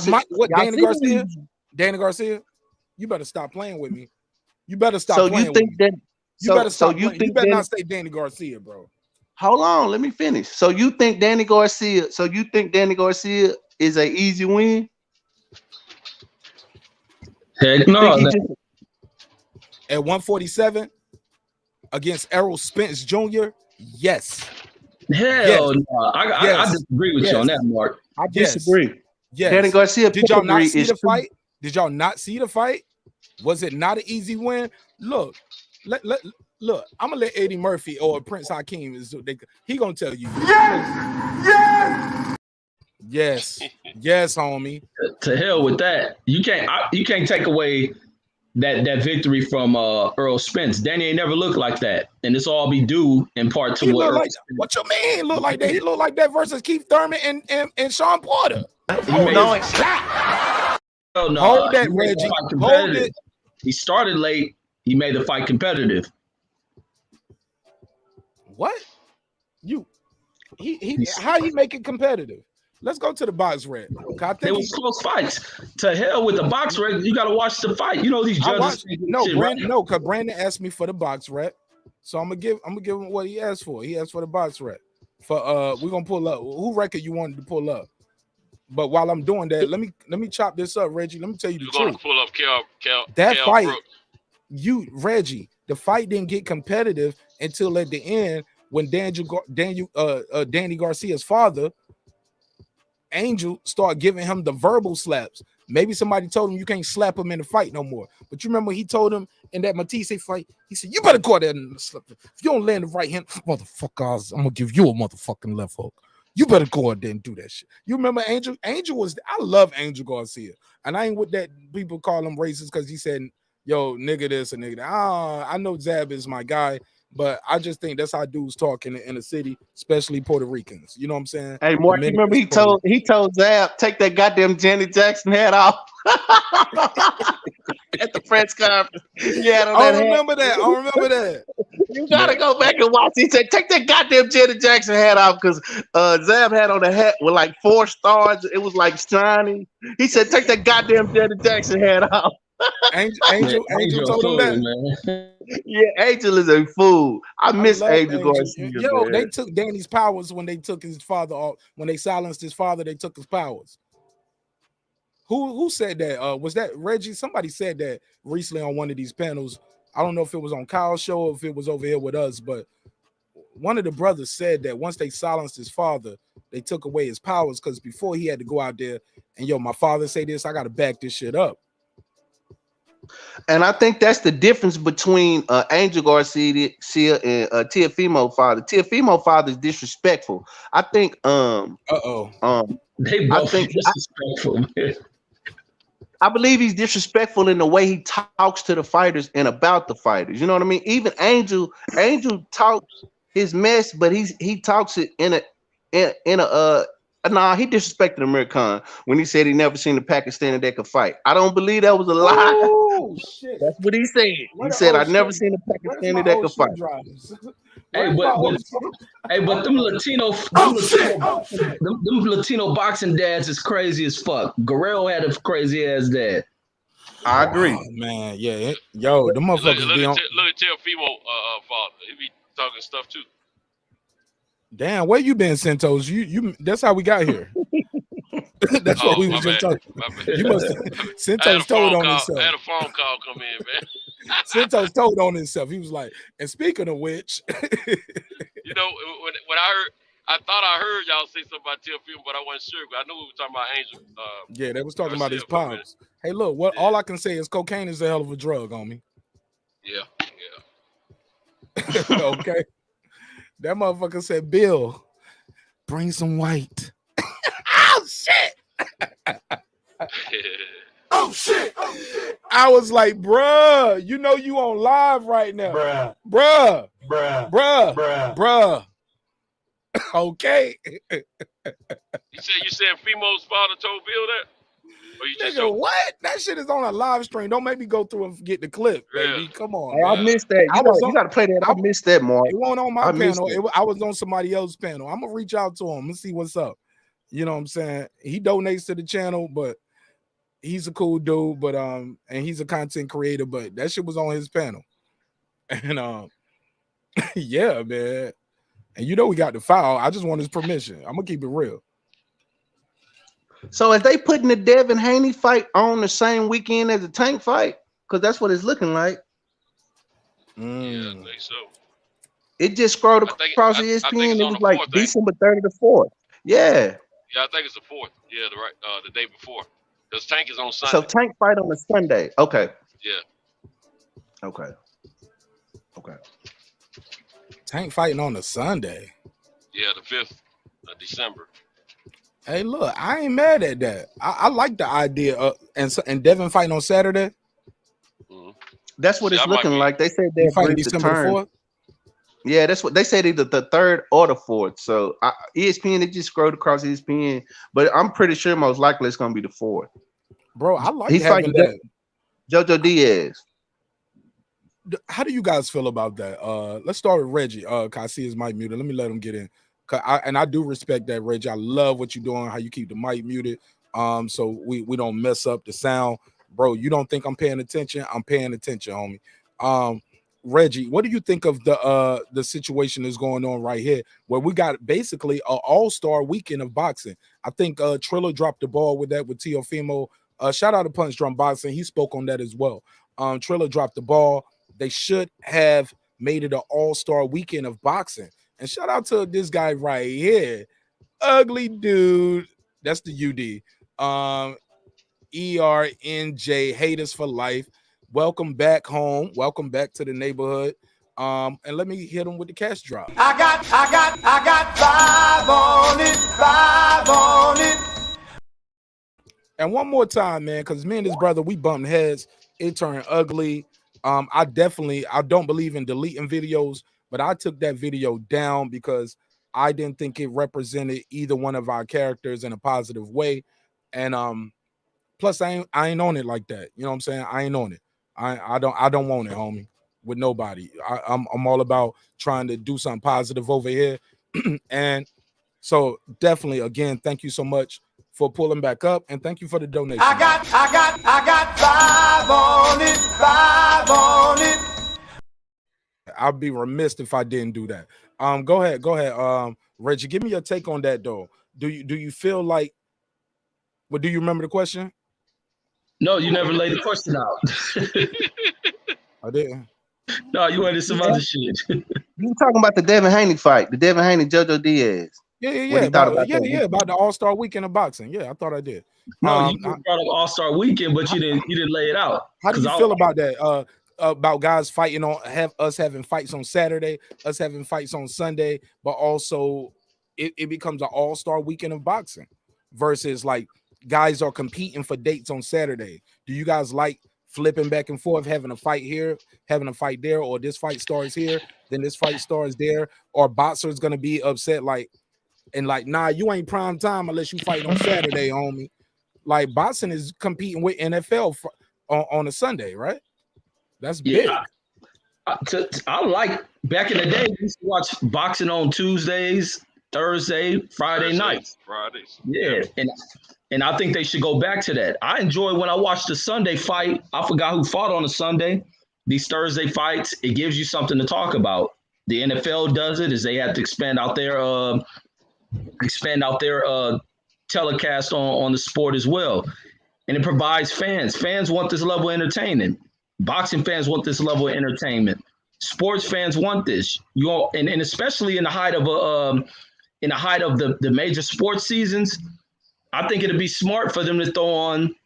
Danny see Garcia? these- Danny Garcia? You better stop playing with me. You better stop So playing you think with me. that? You So better stop you playing. You think better that? not say Danny Garcia, bro. Hold on, let me finish. So you think Danny Garcia? So you think Danny Garcia is a easy win? Heck no. Think he just- At 147 against Errol Spence Jr., yes. Hell no. I disagree with you on that, Mark. I Yes. disagree. Yes. Danny Garcia Did y'all not pedigree see is the true. fight? Did y'all not see the fight? Was it not an easy win? Look, look. I'm gonna let Eddie Murphy or Prince Hakeem he gonna tell you. Yes, homie. To hell with that. You can't take away that victory from Earl Spence. Danny ain't never looked like that, and this all be due in part to He what look Earl like Spence. what your man look like that. He look like that versus Keith Thurman and Sean Porter. Hell no. Hold that, He made the Reggie. fight Hold competitive. it. He started late. He made the fight competitive. What? How you make it competitive? Let's go to the box red. They was close fights. To hell with the box rec. You got to watch the fight. You know these judges. Because Brandon asked me for the box rec, so I'm gonna give him what he asked for. He asked for the box rec. We're gonna pull up who record you wanted to pull up. But while I'm doing that, let me chop this up, Reggie. Let me tell you the You're going truth. to pull up Cal Fight, Brooks. Reggie, the fight didn't get competitive until at the end when Danny Garcia's father, Angel, started giving him the verbal slaps. Maybe somebody told him you can't slap him in the fight no more. But you remember he told him in that Matisse fight, he said, you better go out there and slap him. If you don't land the right hand, motherfucker, I'm gonna give you a motherfucking left hook. You better go out there and do that shit. You remember Angel? I love Angel Garcia. And I ain't with that people call him racist because he said, yo, nigga this and nigga that. I know Zab is my guy, But I just think that's how dudes talk in the city, especially Puerto Ricans. You know what I'm saying? Hey, Mark, you remember he told Zab, take that goddamn Janet Jackson hat off at the press conference. Yeah, I remember that. You gotta go back and watch. He said, take that goddamn Janet Jackson hat off because Zab had on a hat with like 4 stars. It was like shiny. He said, take that goddamn Janet Jackson hat off. Angel told him that. Man. Yeah, Angel is a fool. I miss Angel Garcia. Yo, they took Danny's powers when they took his father off. When they silenced his father, they took his powers. Who said that? Was that Reggie? Somebody said that recently on one of these panels. I don't know if it was on Kyle's show or if it was over here with us, but one of the brothers said that once they silenced his father, they took away his powers because before he had to go out there and my father say this, I got to back this shit up. And I think that's the difference between Angel Garcia and Teofimo father. Teofimo father is disrespectful. I think they both disrespectful. I believe he's disrespectful in the way he talks to the fighters and about the fighters. You know what I mean? Even Angel talks his mess, but he talks it in a nah, he disrespected Amir Khan when he said he never seen a Pakistani that could fight. I don't believe that was a lie. Oh shit. That's what he said. He said, I've never seen a Pakistani that could fight. But them Latino boxing dads is crazy as fuck. Guerrero had a crazy ass dad. I agree. Oh, man, yeah. Yo, the motherfuckers Look at Teofimo father. He be talking stuff too. Damn, where you been, Santos? You that's how we got here. That's what we was just talking. You must Santos told on himself. I had a phone call come in, man. Santos told on himself. He was like, and speaking of which, you know, when I thought I heard y'all say something about Teofimo, but I wasn't sure. I knew we were talking about Angel. Yeah, they was talking about his powers. Hey, look, all I can say is cocaine is a hell of a drug, homie. Yeah. Okay. That motherfucker said, Bill, bring some white. Oh, shit. Oh, shit. I was like, bruh, you know you on live right now. Bruh. Okay. You said Femo's father told Bill that? Or you just what? That shit is on a live stream. Don't make me go through and get the clip, baby. Yeah. Come on. Hey, I missed that. You got to play that. I missed that, Mark. It wasn't on my panel. I was on somebody else's panel. I'm going to reach out to him and see what's up. You know what I'm saying? He donates to the channel, but he's a cool dude, but and he's a content creator, but that shit was on his panel. And yeah, man. And you know we got the file. I just want his permission. I'm going to keep it real. So, are they putting the Devin Haney fight on the same weekend as the Tank fight? Because that's what it's looking like. Yeah, I think so. It just scrolled across ESPN. It was like December 3rd to 4th. Yeah. Yeah, I think it's the 4th. Yeah, the day before. Because Tank is on Sunday. So Tank fight on a Sunday. Okay. Yeah. Okay. Tank fighting on a Sunday. Yeah, the 5th of December. Hey, look, I ain't mad at that. I like the idea of and Devin fighting on Saturday. Mm-hmm. That's what it's looking like. They said they're fighting December 4th. Yeah, that's what they said, either the 3rd or the 4th. So ESPN, it just scrolled across ESPN, but I'm pretty sure most likely it's gonna be the 4th. Bro, I like having that. Jojo Diaz. How do you guys feel about that? Let's start with Reggie. I see his mic muted. Let me let him get in. I do respect that, Reggie. I love what you're doing, how you keep the mic muted. So we don't mess up the sound. Bro, you don't think I'm paying attention? I'm paying attention, homie. Reggie, what do you think of the situation that's going on right here, where we got basically an all-star weekend of boxing? I think Triller dropped the ball with that with Teofimo. Shout out to Punch Drum Boxing. He spoke on that as well. Triller dropped the ball. They should have made it an all-star weekend of boxing. And shout out to this guy right here. Ugly dude. That's the UD. ERNJ, haters for life. Welcome back home. Welcome back to the neighborhood. And let me hit him with the cash drop. I got 5 on it. And one more time, man, because me and his brother, we bumped heads. It turned ugly. I don't believe in deleting videos, but I took that video down because I didn't think it represented either one of our characters in a positive way. And plus I ain't on it like that. You know what I'm saying? I ain't on it. I don't want it, homie, with nobody. I'm all about trying to do something positive over here. And so definitely, again, thank you so much for pulling back up, and thank you for the donation. I got 5 on it, 5 on it. I'd be remiss if I didn't do that. Go ahead. Reggie, give me your take on that though. Do you feel like, well, do you remember the question? No, you never laid the question out. I didn't. No, you wanted some other shit. You were talking about the Devin Haney fight, the Devin Haney Jojo Diaz. Yeah. About the All-Star Weekend of boxing. Yeah, I thought I did. No, you brought up All-Star Weekend, but you didn't lay it out. How do you feel about that? About guys fighting on us having fights on Saturday, us having fights on Sunday, but also it becomes an All-Star Weekend of boxing versus like guys are competing for dates on Saturday. Do you guys like flipping back and forth, having a fight here, having a fight there, or this fight starts here, then this fight starts there, or boxers gonna be upset like, nah, you ain't prime time unless you fight on Saturday, homie. Like boxing is competing with NFL on a Sunday, right? That's big. I like back in the day. We used to watch boxing on Tuesdays, Friday nights. Fridays. Yeah, and I think they should go back to that. I enjoy when I watch the Sunday fight. I forgot who fought on a Sunday. These Thursday fights, it gives you something to talk about. The NFL does it, is they have to expand out their telecast on the sport as well, and it provides fans. Fans want this level of entertainment. Boxing fans want this level of entertainment. Sports fans want this. And especially in the height of the major sports seasons, I think it'd be smart for them to throw on,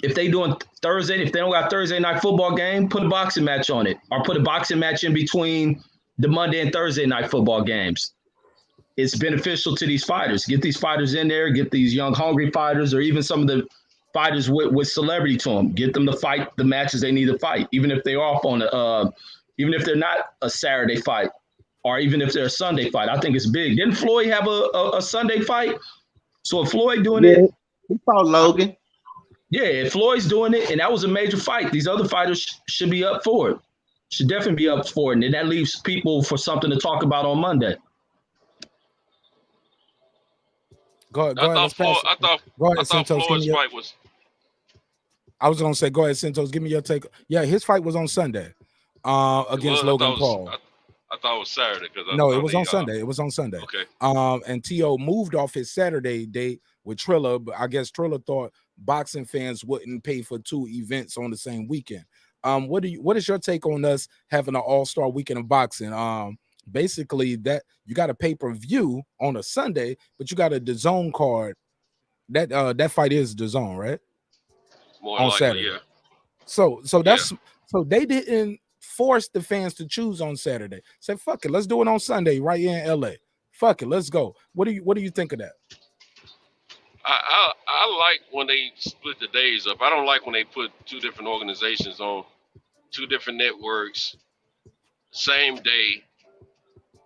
if they doing Thursday, if they don't got Thursday night football game, put a boxing match on it, or put a boxing match in between the Monday and Thursday night football games. It's beneficial to these fighters. Get these fighters in there, get these young, hungry fighters, or even some of the fighters with celebrity to them. Get them to fight the matches they need to fight, even if they're off on even if they're not a Saturday fight, or even if they're a Sunday fight. I think it's big. Didn't Floyd have a Sunday fight? So if Floyd doing it, he fought Logan. Yeah, if Floyd's doing it, and that was a major fight, these other fighters should be up for it. Should definitely be up for it, and then that leaves people for something to talk about on Monday. Go ahead. I thought Floyd's fight was. I was gonna say, go ahead, Santos. Give me your take. Yeah, his fight was on Sunday, against Logan Paul. I thought it was Saturday No, it was on Sunday. It was on Sunday. Okay. And T.O. moved off his Saturday date with Trilla, but I guess Trilla thought boxing fans wouldn't pay for 2 events on the same weekend. What is your take on us having an all-star weekend of boxing? Basically that you got a pay-per-view on a Sunday, but you got a DAZN card. That fight is DAZN, right? More on likely, Saturday. Yeah. So that's so they didn't force the fans to choose on Saturday. Say fuck it, let's do it on Sunday right here in LA. Fuck it, let's go. What do you think of that? I like when they split the days up. I don't like when they put 2 different organizations on 2 different networks, same day,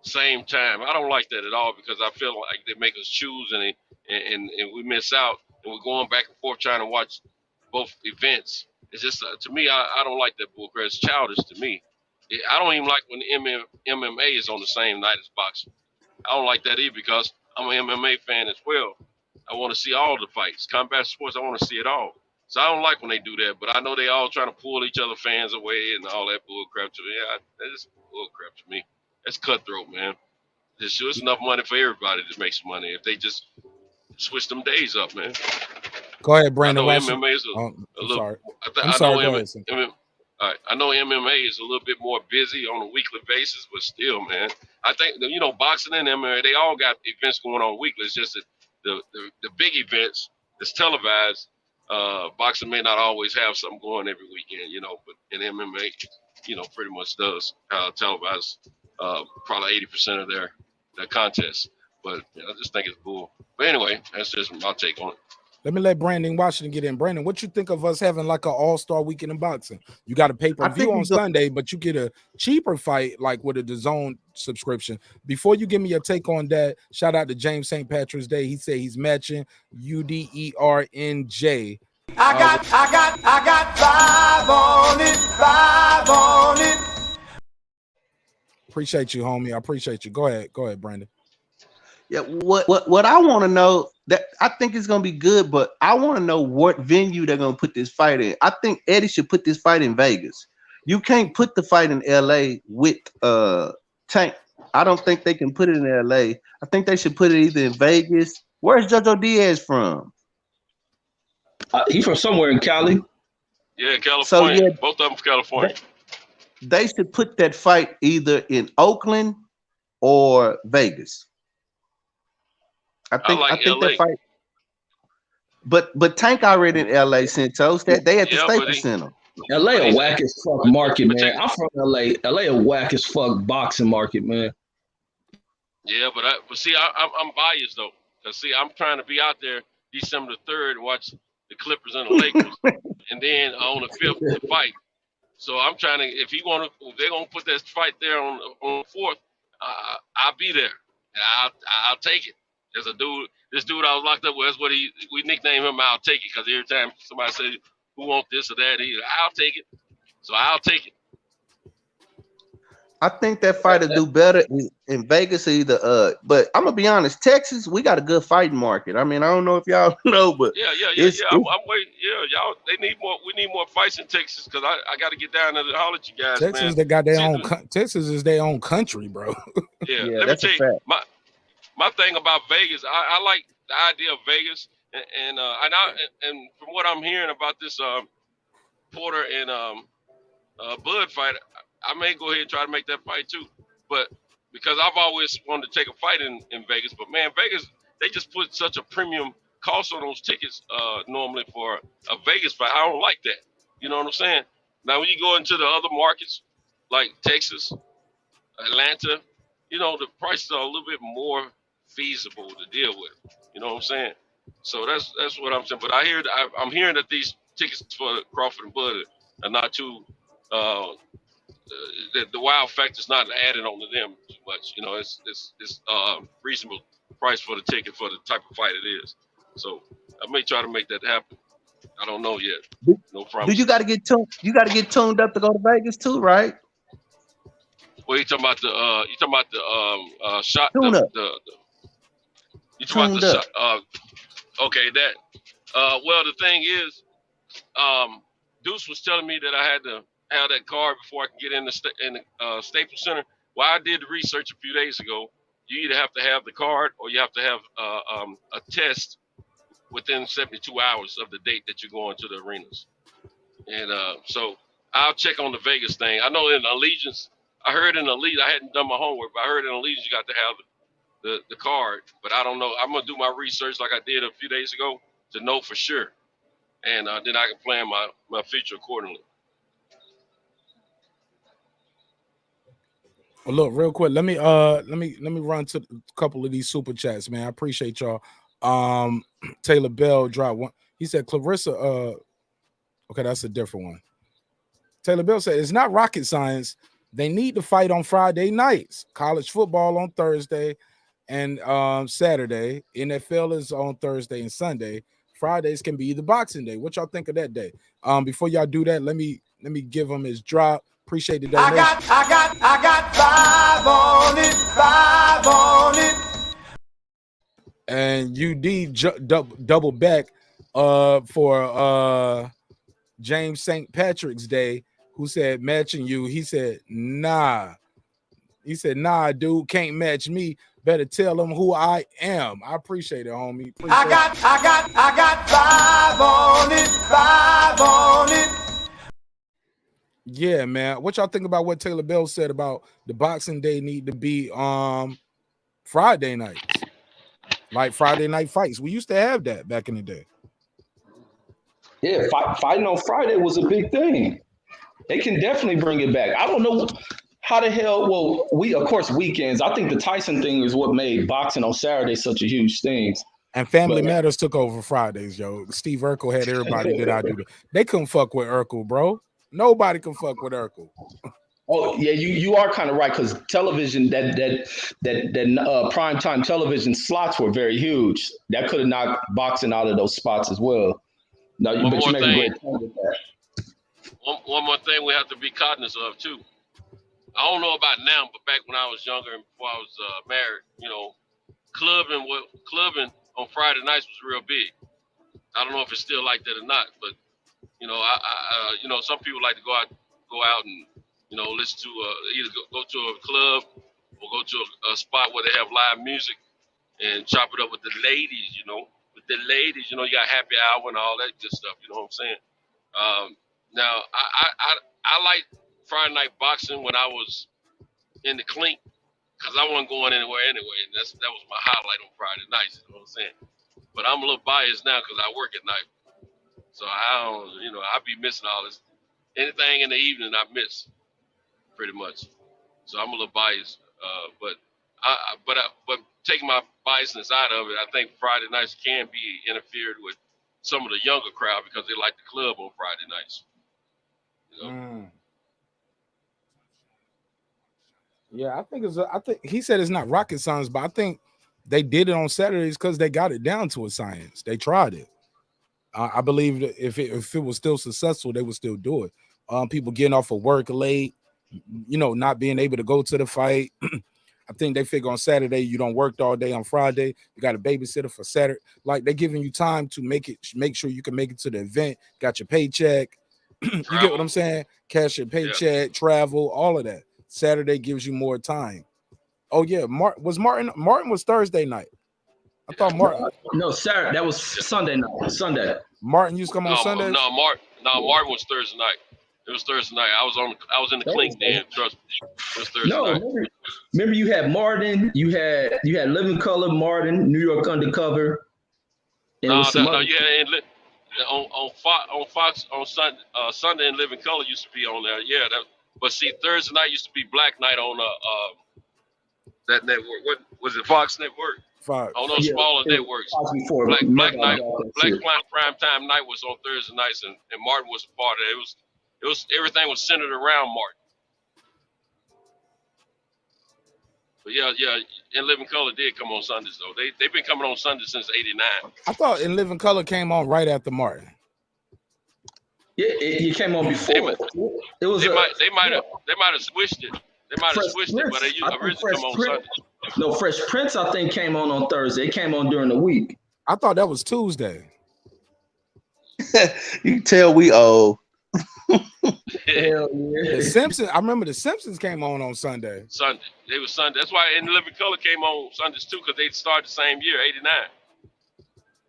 same time. I don't like that at all, because I feel like they make us choose and we miss out, and we're going back and forth trying to watch both events. It's just to me, I don't like that bullcrap. It's childish to me. I don't even like when MMA is on the same night as boxing. I don't like that either, because I'm an MMA fan as well. I want to see all the fights. Combat sports, I want to see it all. So I don't like when they do that, but I know they all trying to pull each other fans away and all that bullcrap to me. That's bullcrap to me. That's cutthroat, man. There's enough money for everybody to make some money if they just switch them days up, man. Go ahead, Brandon. I know MMA is a little. I know MMA is a little bit more busy on a weekly basis, but still, man, I think boxing and MMA, they all got events going on weekly. It's just that the big events that's televised. Boxing may not always have something going every weekend, but in MMA, pretty much does televise probably 80% of their contests. But I just think it's bull. But anyway, that's just my take on it. Let me let Brandon Washington get in. Brandon, what you think of us having like an all-star weekend in boxing? You got a pay-per-view on Sunday, but you get a cheaper fight like with a DAZN subscription. Before you give me your take on that, shout out to James St. Patrick's Day. He said he's matching UDERNJ. I got 5 on it, 5 on it. Appreciate you, homie. I appreciate you. Go ahead, Brandon. Yeah, what I want to know, that I think it's gonna be good, but I want to know what venue they're gonna put this fight in. I think Eddie should put this fight in Vegas. You can't put the fight in LA with Tank. I don't think they can put it in LA. I think they should put it either in Vegas. Where's Jojo Diaz from? He's from somewhere in Cali. Yeah, California. So, yeah, both of them from California. They should put that fight either in Oakland or Vegas. I think LA. that fight. But Tank already in LA, Santos. That they at the Staples Center. LA a whack as fuck market, man. I'm from LA. LA a whack as fuck boxing market, man. Yeah, but see, I'm biased though, cause see, I'm trying to be out there December the 3rd and watch the Clippers and the Lakers, and then on the 5th the fight. So I'm trying to, if they're gonna put that fight there on the 4th, I'll be there, and I'll take it. There's this dude I was locked up with. That's what we nicknamed him. I'll take it, because every time somebody says who want this or that, I'll take it. So I'll take it. I think that fight will do better in Vegas either. But I'm gonna be honest, Texas, we got a good fighting market. I mean, I don't know if y'all know, but yeah. I'm waiting. Yeah, y'all. We need more fights in Texas, because I got to get down there to holler at you guys. Texas, man. they got their own. Texas is their own country, bro. Yeah, let me tell you, my thing about Vegas. I like the idea of Vegas, and from what I'm hearing about this Porter and Bud fight, I may go ahead and try to make that fight too. But because I've always wanted to take a fight in Vegas, but man, Vegas, they just put such a premium cost on those tickets normally for a Vegas fight. I don't like that. You know what I'm saying? Now, when you go into the other markets like Texas, Atlanta, the prices are a little bit more feasible to deal with. You know what I'm saying? So that's what I'm saying. But I'm hearing that these tickets for Crawford and Bud are not too the wow factor is not added on to them too much. It's reasonable price for the ticket for the type of fight it is. So I may try to make that happen. I don't know yet. No promise. Do you got to get tuned? You got to get tuned up to go to Vegas too, right? Well, you talking about the shot? You talking about the shot? Okay, that. Well, the thing is, Deuce was telling me that I had to have that card before I can get in the Staples Center. Well, I did the research a few days ago. You either have to have the card or you have to have a test within 72 hours of the date that you're going to the arenas. And so I'll check on the Vegas thing. I know in Allegiance, I heard in Allegiance, I hadn't done my homework, but I heard in Allegiance you got to have the card. But I don't know. I'm going to do my research like I did a few days ago to know for sure. And then I can plan my future accordingly. Well, look, real quick. Let me run to a couple of these super chats, man. I appreciate y'all. Taylor Bell dropped one. He said Clarissa. Okay, that's a different one. Taylor Bell said it's not rocket science. They need to fight on Friday nights. College football on Thursday and Saturday. NFL is on Thursday and Sunday. Fridays can be the Boxing Day. What y'all think of that day? Before y'all do that, let me give him his drop. Appreciate the donation. I got 5 on it, 5 on it. And UD double back for James St. Patrick's Day, who said matching you. He said, nah. He said, nah, dude, can't match me. Better tell him who I am. I appreciate it, homie. I got 5 on it, 5 on it. Yeah, man. What y'all think about what Taylor Bell said about the Boxing Day need to be Friday nights? Like Friday night fights. We used to have that back in the day. Yeah, fighting on Friday was a big thing. They can definitely bring it back. I don't know how the hell. Well, of course weekends. I think the Tyson thing is what made boxing on Saturday such a huge thing. And Family Matters took over Fridays, yo. Steve Urkel had everybody that I do. They couldn't fuck with Urkel, bro. Nobody can fuck with Urkel. Oh yeah, you are kind of right because television that primetime television slots were very huge. That could have knocked boxing out of those spots as well. No, One but more you make a thing. great point with that. One more thing we have to be cognizant of too. I don't know about now, but back when I was younger and before I was married, you know, clubbing on Friday nights was real big. I don't know if it's still like that or not, but you know, I you know, some people like to go out and you know listen to either go to a club or go to a spot where they have live music and chop it up with the ladies. You know, you got happy hour and all that good stuff. You know what I'm saying? Now I like Friday night boxing when I was in the clink because I wasn't going anywhere anyway, and that was my highlight on Friday nights. You know what I'm saying? But I'm a little biased now because I work at night, so I don't, you know, I be missing all this. Anything in the evening I miss pretty much. So I'm a little biased, but taking my biasness out of it, I think Friday nights can be interfered with some of the younger crowd because they like the club on Friday nights. You know? Yeah, I think he said it's not rocket science, but I think they did it on Saturdays because they got it down to a science. They tried it. I believe that if it was still successful, they would still do it. People getting off of work late, you know, not being able to go to the fight. I think they figure on Saturday you don't work all day. On Friday you got a babysitter for Saturday. Like they're giving you time to make sure you can make it to the event. Got your paycheck. You get what I'm saying? Cash your paycheck, travel, all of that. Saturday gives you more time. Oh yeah, Martin was Thursday night. I thought Martin. No, Saturday. That was Sunday night. Sunday. Martin used to come on Sunday. No, Martin was Thursday night. It was Thursday night. I was in the clink then. Trust me, it was Thursday night. Remember you had Martin. You had Living Color, Martin, New York Undercover. You had on Fox on Sunday and Living Color used to be on there. Yeah, but see Thursday night used to be Black Night on that network. What was it? Fox Network. Fox. On those smaller networks. Black Prime Time Night was on Thursday nights, and Martin was a part of it. It was everything was centered around Martin. But yeah, In Living Color did come on Sundays though. They've been coming on Sundays since '89. I thought In Living Color came on right after Martin. Yeah, it came on before. They might have switched it. They might have switched it, but they originally come on Sundays. No, Fresh Prince I think came on Thursday. It came on during the week. I thought that was Tuesday. You can tell we old. Hell yeah. The Simpsons. I remember the Simpsons came on Sunday. Sunday. They was Sunday. That's why In Living Color came on Sundays too, because they started the same year, '89.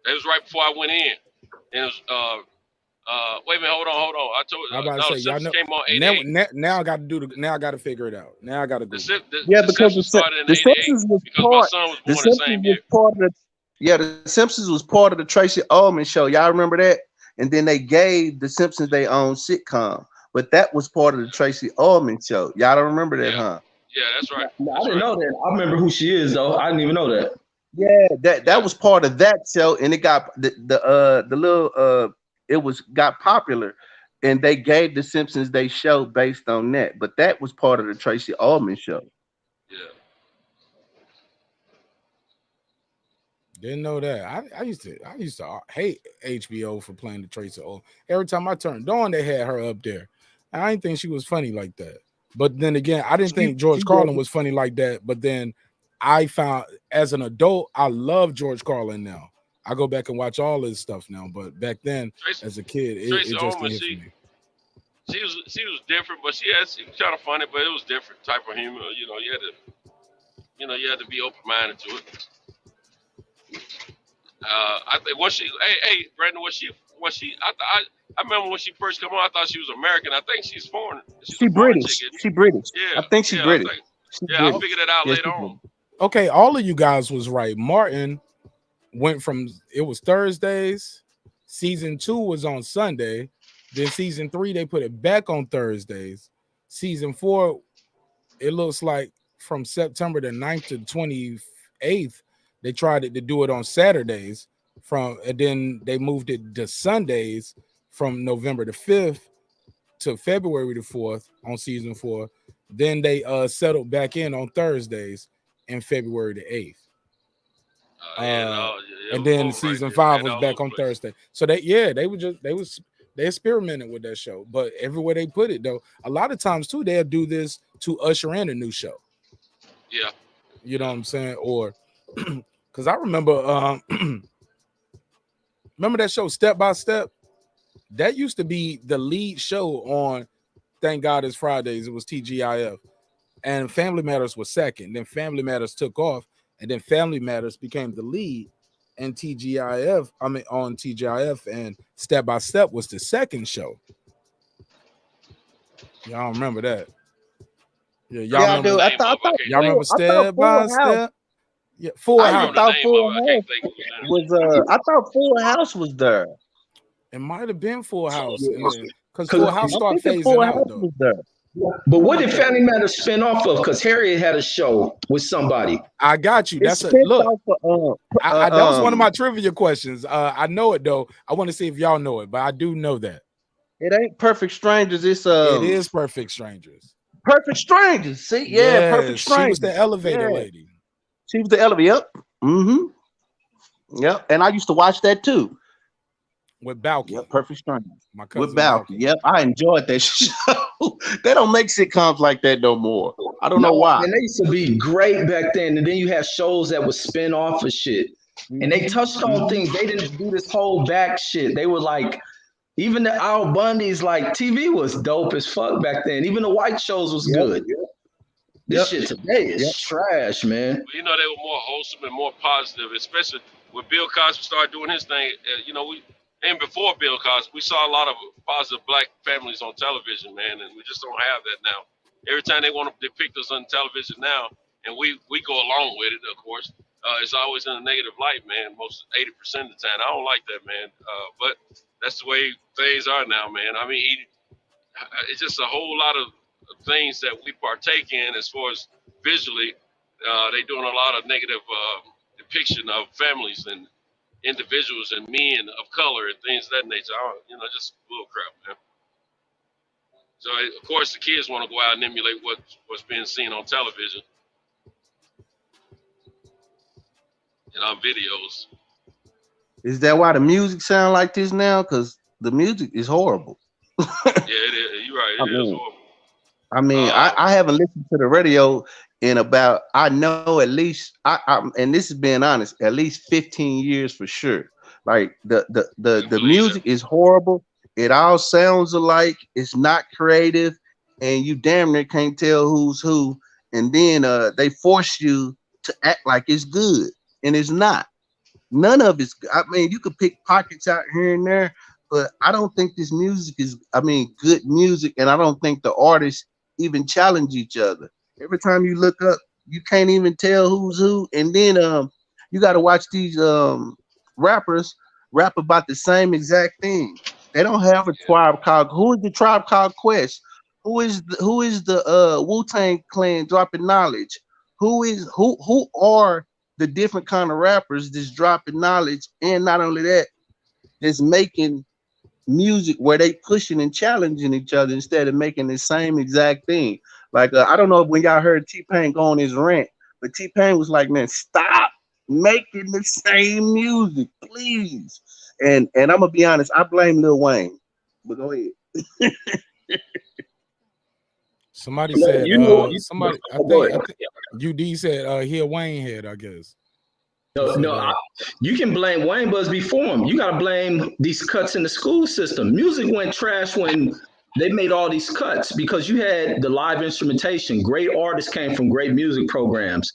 It was right before I went in. And it was wait a minute, hold on. I told you. The Simpsons came on '88. Now I got to now I got to figure it out. Now I got to go. Because the Simpsons was part. The Simpsons was part of the. Yeah, the Simpsons was part of the Tracy Ullman show. Y'all remember that? And then they gave the Simpsons their own sitcom, but that was part of the Tracy Ullman show. Y'all don't remember that, huh? Yeah, that's right. No, I didn't know that. I remember who she is though. I didn't even know that. Yeah, that was part of that show, and it got got popular, and they gave the Simpsons their show based on that. But that was part of the Tracy Ullman show. Yeah. Didn't know that. I used to hate HBO for playing the Tracy Ullman. Every time I turned on, they had her up there. I didn't think she was funny like that. But then again, I didn't think George Carlin was funny like that. But then I found as an adult, I love George Carlin now. I go back and watch all his stuff now. But back then, as a kid, it just Ullman, didn't hit for me. She was different, but she was kind of funny, but it was different type of humor. You had to be open minded to it. I think Brandon, I remember when she first came on, I thought she was American. I think she's foreign. She's British. She's British. Yeah, I think she's British. I figured it out later on. Okay, all of you guys was right. Martin went from it was Thursdays. Season 2 was on Sunday. Then season 3 they put it back on Thursdays. Season 4, it looks like from September the 9th to the 28th. they tried to do it on Saturdays and then they moved it to Sundays from November the 5th to February the 4th on season 4. Then they settled back in on Thursdays in February the 8th. And then season 5 was back on Thursday. So they experimented with that show, but everywhere they put it though, a lot of times too, they'll do this to usher in a new show. Yeah. You know what I'm saying? Or because I remember remember that show Step by Step? That used to be the lead show on Thank God It's Fridays. It was TGIF. And Family Matters was second. Then Family Matters took off, and then Family Matters became the lead and TGIF. I mean, on TGIF, and Step by Step was the second show. Y'all remember that? Yeah, y'all remember? I thought y'all remember Step by Step? Yeah, Full House. I thought Full House was there. It might have been Full House, because Full House started phasing out though. But what did Family Matters spin off of? Because Harriet had a show with somebody. I got you. That's look. That was one of my trivia questions. I know it though. I want to see if y'all know it, but I do know that it ain't Perfect Strangers. It is Perfect Strangers. Perfect Strangers. See, yeah, Perfect Strangers. She was the elevator lady. She was the elevator. Yep. Mm-hmm. Yep. And I used to watch that too. With Balky. Yep, Perfect Strangers. My cousin with Balky. Yep, I enjoyed that show. They don't make sitcoms like that no more. I don't know why. And they used to be great back then. And then you had shows that would spin off of shit. And they touched on things. They didn't do this whole back shit. They were like, even the Al Bundys, like TV was dope as fuck back then. Even the white shows was good. This shit today is trash, man. You know, they were more wholesome and more positive, especially when Bill Cosby started doing his thing. And before Bill Cosby, we saw a lot of positive black families on television, man, and we just don't have that now. Every time they want to depict us on television now, and we go along with it, of course, it's always in a negative light, man, most 80% of the time. I don't like that, man, but that's the way things are now, man. I mean, it's just a whole lot of things that we partake in as far as visually. They doing a lot of negative depiction of families and individuals and men of color and things of that nature. Just bull crap, man. So of course the kids want to go out and emulate what's being seen on television and on videos. Is that why the music sound like this now? Because the music is horrible. Yeah, it is. You're right. It is horrible. I mean, I haven't listened to the radio in about, I know at least, and this is being honest, at least 15 years for sure. Like the music is horrible. It all sounds alike. It's not creative, and you damn near can't tell who's who. And then they force you to act like it's good, and it's not. None of it's. I mean, you could pick pockets out here and there, but I don't think this music is. I mean, good music, and I don't think the artists even challenge each other. Every time you look up, you can't even tell who's who. And then you got to watch these rappers rap about the same exact thing. They don't have a tribe called. Who is the Tribe Called Quest? Who is the Wu-Tang Clan dropping knowledge? Who are the different kind of rappers that's dropping knowledge? And not only that, that's making music where they pushing and challenging each other instead of making the same exact thing. Like I don't know when y'all heard T-Pain go on his rant, but T-Pain was like, man, stop making the same music, please. And I'm gonna be honest, I blame Lil Wayne. But go ahead. Somebody said I think UD said he a Wayne head, I guess. No, you can blame Wayne, but it's before him. You got to blame these cuts in the school system. Music went trash when they made all these cuts because you had the live instrumentation. Great artists came from great music programs.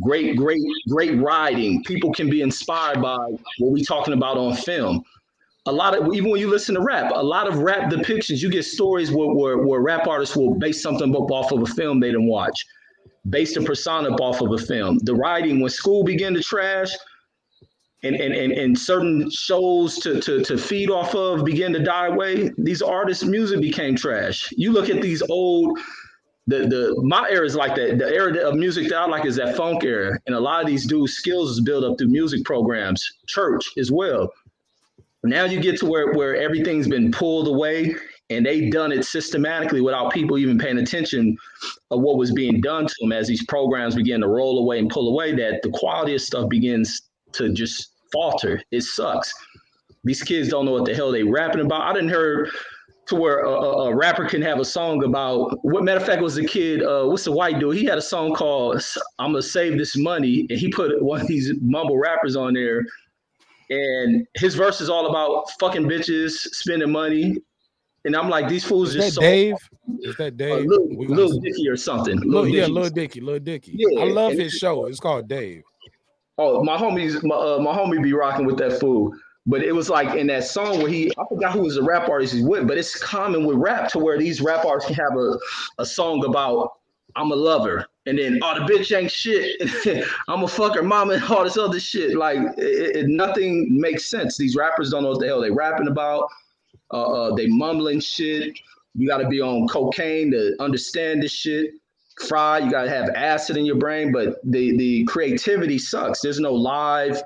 Great writing. People can be inspired by what we're talking about on film. A lot of, even when you listen to rap, a lot of rap depictions, you get stories where rap artists will base something off of a film they didn't watch. Based a persona off of a film. The writing, when school began to trash and certain shows to feed off of began to die away, these artists' music became trash. You look at these old my era is like that. The era of music that I like is that funk era, and a lot of these dudes' skills is built up through music programs, church as well. Now you get to where everything's been pulled away, and they done it systematically without people even paying attention of what was being done to them as these programs begin to roll away and pull away. That the quality of stuff begins to just falter. It sucks. These kids don't know what the hell they rapping about. I didn't hear to where a rapper can have a song about what matter of fact was the kid, what's the white dude? He had a song called I'm Gonna Save This Money, and he put one of these mumble rappers on there, and his verse is all about fucking bitches, spending money. And I'm like, these fools is just that Dave? Is that Dave? Lil Dicky or something. Lil Dicky. Yeah, I love his show. It's called Dave. Oh, my homie be rocking with that fool. But it was like in that song where I forgot who was the rap artist he's with, but it's common with rap to where these rap artists can have a song about I'm a lover, and then the bitch ain't shit. I'm a fucker mama and all this other shit. Like nothing makes sense. These rappers don't know what the hell they rapping about. They mumbling shit. You got to be on cocaine to understand this shit. Fried, you got to have acid in your brain, but the creativity sucks. There's no live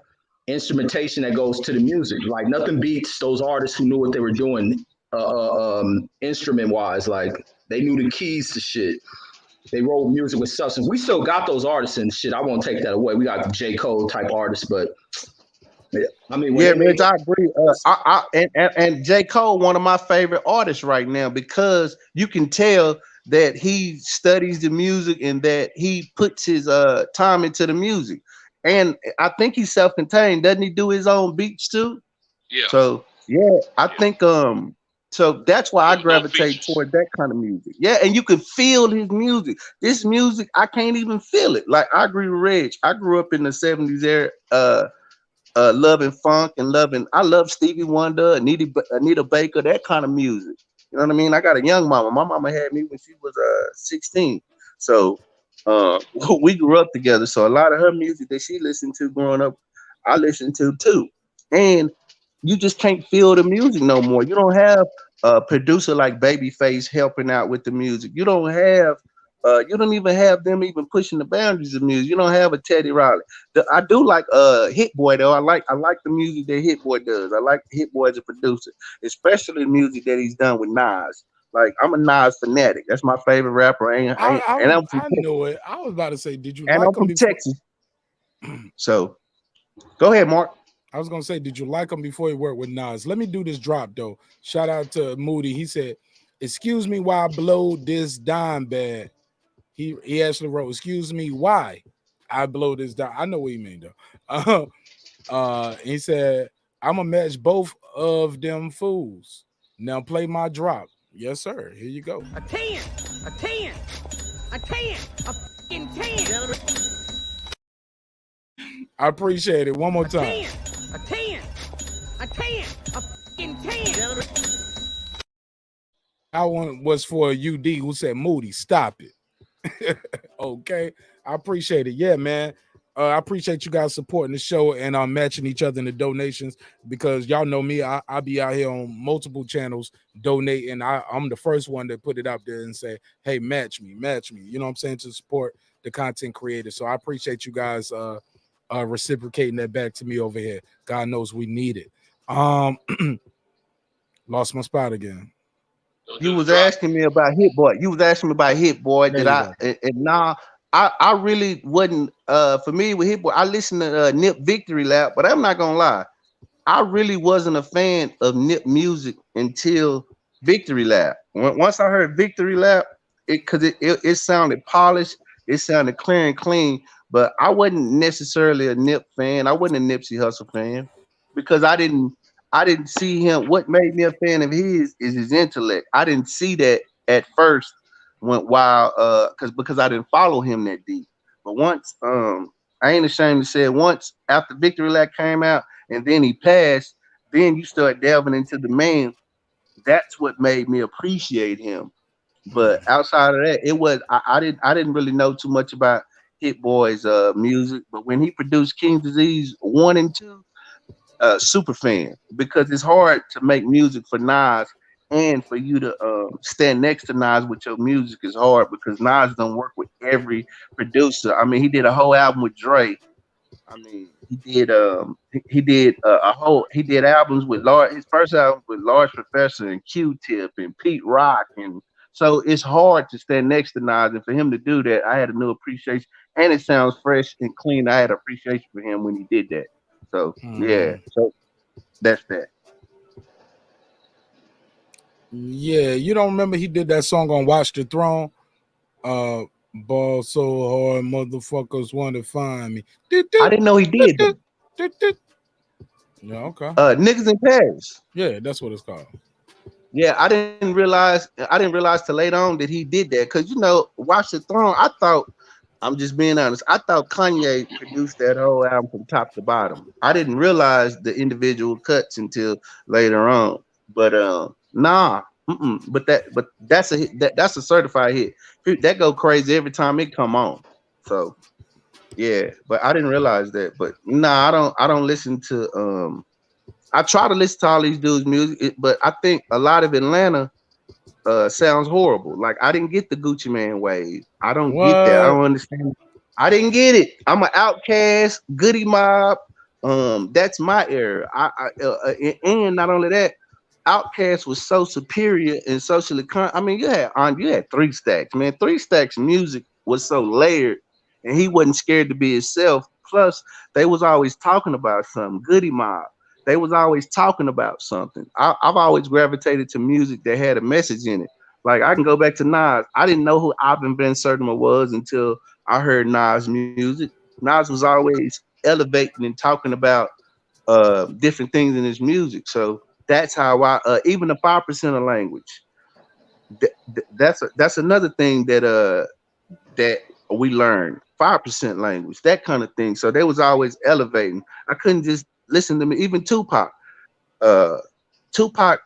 instrumentation that goes to the music. Like nothing beats those artists who knew what they were doing instrument wise. Like they knew the keys to shit. They wrote music with substance. We still got those artists and shit. I won't take that away. We got the J. Cole type artists, but I mean, Rich, I agree. And J. Cole, one of my favorite artists right now, because you can tell that he studies the music and that he puts his time into the music. And I think he's self-contained. Doesn't he do his own beats too? Yeah. So yeah, I think so that's why I gravitate toward that kind of music. Yeah, and you can feel his music. This music, I can't even feel it. Like I agree with Reg. I grew up in the 70s era, loving funk and I love Stevie Wonder, Anita Baker, that kind of music. You know what I mean? I got a young mama. My mama had me when she was 16. So we grew up together. So a lot of her music that she listened to growing up, I listened to too. And you just can't feel the music no more. You don't have a producer like Babyface helping out with the music. You don't even have them even pushing the boundaries of music. You don't have a Teddy Riley. I do like Hit Boy though. I like the music that Hit Boy does. I like Hit Boy as a producer, especially the music that he's done with Nas. Like I'm a Nas fanatic. That's my favorite rapper. I know it. I was about to say, did you and like I'm him from Texas? So go ahead, Mark. I was gonna say, did you like him before he worked with Nas? Let me do this drop though. Shout out to Moody. He said, "Excuse me, why I blow this dime bad." He actually wrote, "Excuse me, why I blow this dime." I know what he mean though. He said, "I'm gonna match both of them fools. Now play my drop." Yes, sir. Here you go. A 10, a 10, a 10, a fucking 10. I appreciate it. One more time. A 10, a 10, a fucking 10. That one was for UD who said, "Moody, stop it." Okay, I appreciate it. Yeah, man. I appreciate you guys supporting the show and matching each other in the donations, because y'all know me. I be out here on multiple channels donating. I'm the first one to put it out there and say, "Hey, match me." You know what I'm saying, to support the content creators. So I appreciate you guys reciprocating that back to me over here. God knows we need it. Lost my spot again. You was asking me about Hit Boy. I really wasn't familiar with Hit Boy. I listened to Nip Victory Lap, but I'm not gonna lie, I really wasn't a fan of Nip music until Victory Lap. Once I heard Victory Lap, it sounded polished, it sounded clear and clean. But I wasn't necessarily a Nip fan. I wasn't a Nipsey Hussle fan because I didn't see him. What made me a fan of his is his intellect. I didn't see that at first because I didn't follow him that deep. But once I ain't ashamed to say it, once after Victory Lap came out and then he passed, then you start delving into the man. That's what made me appreciate him. But outside of that, I didn't really know too much about Hit Boy's music. But when he produced King Disease 1 and 2, super fan, because it's hard to make music for Nas and for you to stand next to Nas with your music is hard because Nas don't work with every producer. I mean, he did a whole album with Dre. I mean, he did a whole he did albums with Large. His first album with Large Professor and Q-Tip and Pete Rock, and so it's hard to stand next to Nas. And for him to do that, I had a new appreciation, and it sounds fresh and clean. I had appreciation for him when he did that. So yeah, so that's that. Yeah, you don't remember he did that song on Watch the Throne? Ball so hard, motherfuckers want to find me. I didn't know he did that. Yeah, okay. Niggas in Paris. Yeah, that's what it's called. Yeah, I didn't realize till later on that he did that. Cause Watch the Throne, I thought, I'm just being honest, I thought Kanye produced that whole album from top to bottom. I didn't realize the individual cuts until later on. But nah. But that's a hit, that's a certified hit. That go crazy every time it come on. So yeah, but I didn't realize that. But nah, I don't listen to I try to listen to all these dudes' music, but I think a lot of Atlanta sounds horrible. Like I didn't get the Gucci Man wave. I don't get that. I don't understand. I didn't get it. I'm an Outcast, Goody Mob. That's my era. And not only that, Outkast was so superior and socially I mean, you had 3 Stacks, man. 3 Stacks music was so layered, and he wasn't scared to be himself. Plus, they was always talking about something. Goody Mob, they was always talking about something. I've always gravitated to music that had a message in it. Like I can go back to Nas. I didn't know who Ivan Van Sertima was until I heard Nas music. Nas was always elevating and talking about different things in his music. So that's how I even the 5% of language. That's another thing that we learned. 5% language, that kind of thing. So they was always elevating. I couldn't just listen to me. Even Tupac. Tupac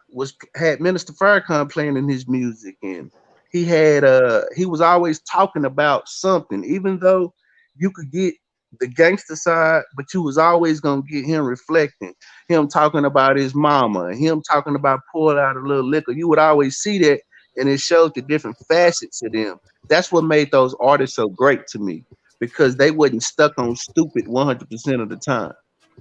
had Minister Farrakhan playing in his music, and he was always talking about something, even though you could get the gangster side, but you was always gonna get him reflecting, him talking about his mama, him talking about pouring out a little liquor. You would always see that, and it showed the different facets of them. That's what made those artists so great to me, because they wasn't stuck on stupid 100% of the time.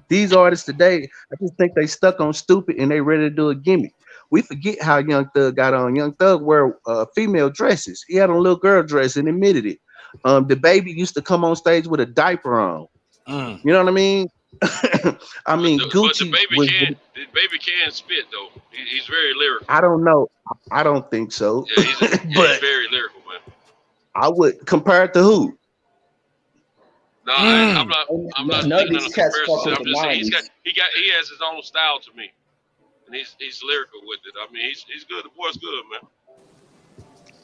These artists today, I just think they stuck on stupid and they ready to do a gimmick. We forget how Young Thug got on. Young Thug wear female dresses. He had on a little girl dress and admitted it. The baby used to come on stage with a diaper on. You know what I mean? I mean, Gucci. The baby can spit though. He's very lyrical. I don't know. I don't think so. Yeah, he's very lyrical, man. I would compare it to who? No, I'm not None of making these a cats comparison. fuck I'm with just the saying 90s. he has his own style to me, and he's lyrical with it. I mean, he's good. The boy's good, man.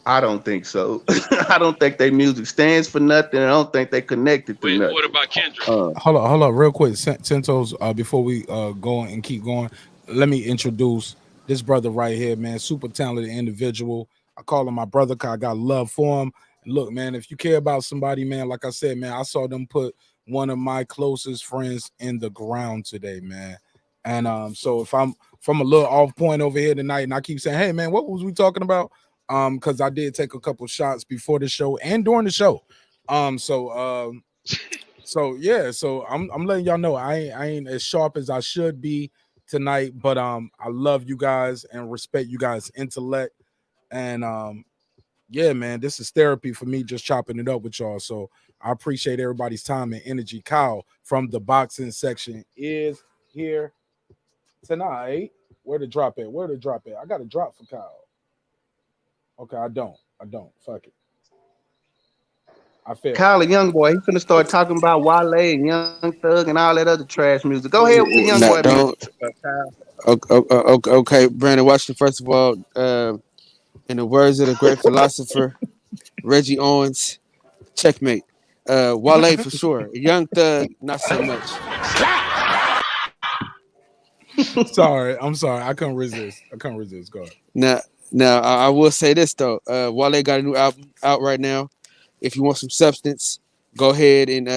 I don't think so. I don't think their music stands for nothing. I don't think they connected to nothing. What about Kendrick? Hold on, real quick, Sentos. Before we go and keep going, let me introduce this brother right here, man. Super talented individual. I call him my brother because I got love for him. Look, man, if you care about somebody, man, like I said, man, I saw them put one of my closest friends in the ground today, man. And so if I'm from a little off point over here tonight, and I keep saying, hey, man, what was we talking about? Because I did take a couple shots before the show and during the show. So yeah, so I'm letting y'all know I ain't as sharp as I should be tonight, but I love you guys and respect you guys' intellect. And yeah, man, this is therapy for me just chopping it up with y'all. So I appreciate everybody's time and energy. Kyle from the boxing section is here tonight. Where to drop it? I got a drop for Kyle. Okay, I don't. Fuck it. I failed. Kyle, a young boy, he's finna start talking about Wale and Young Thug and all that other trash music. Go ahead with the young boy music. Okay, Brandon Washington, first of all, in the words of the great philosopher Reggie Owens, checkmate. Wale for sure. Young Thug, not so much. I'm sorry. I couldn't resist. Go ahead. Now, I will say this though. Wale got a new album out right now. If you want some substance, go ahead and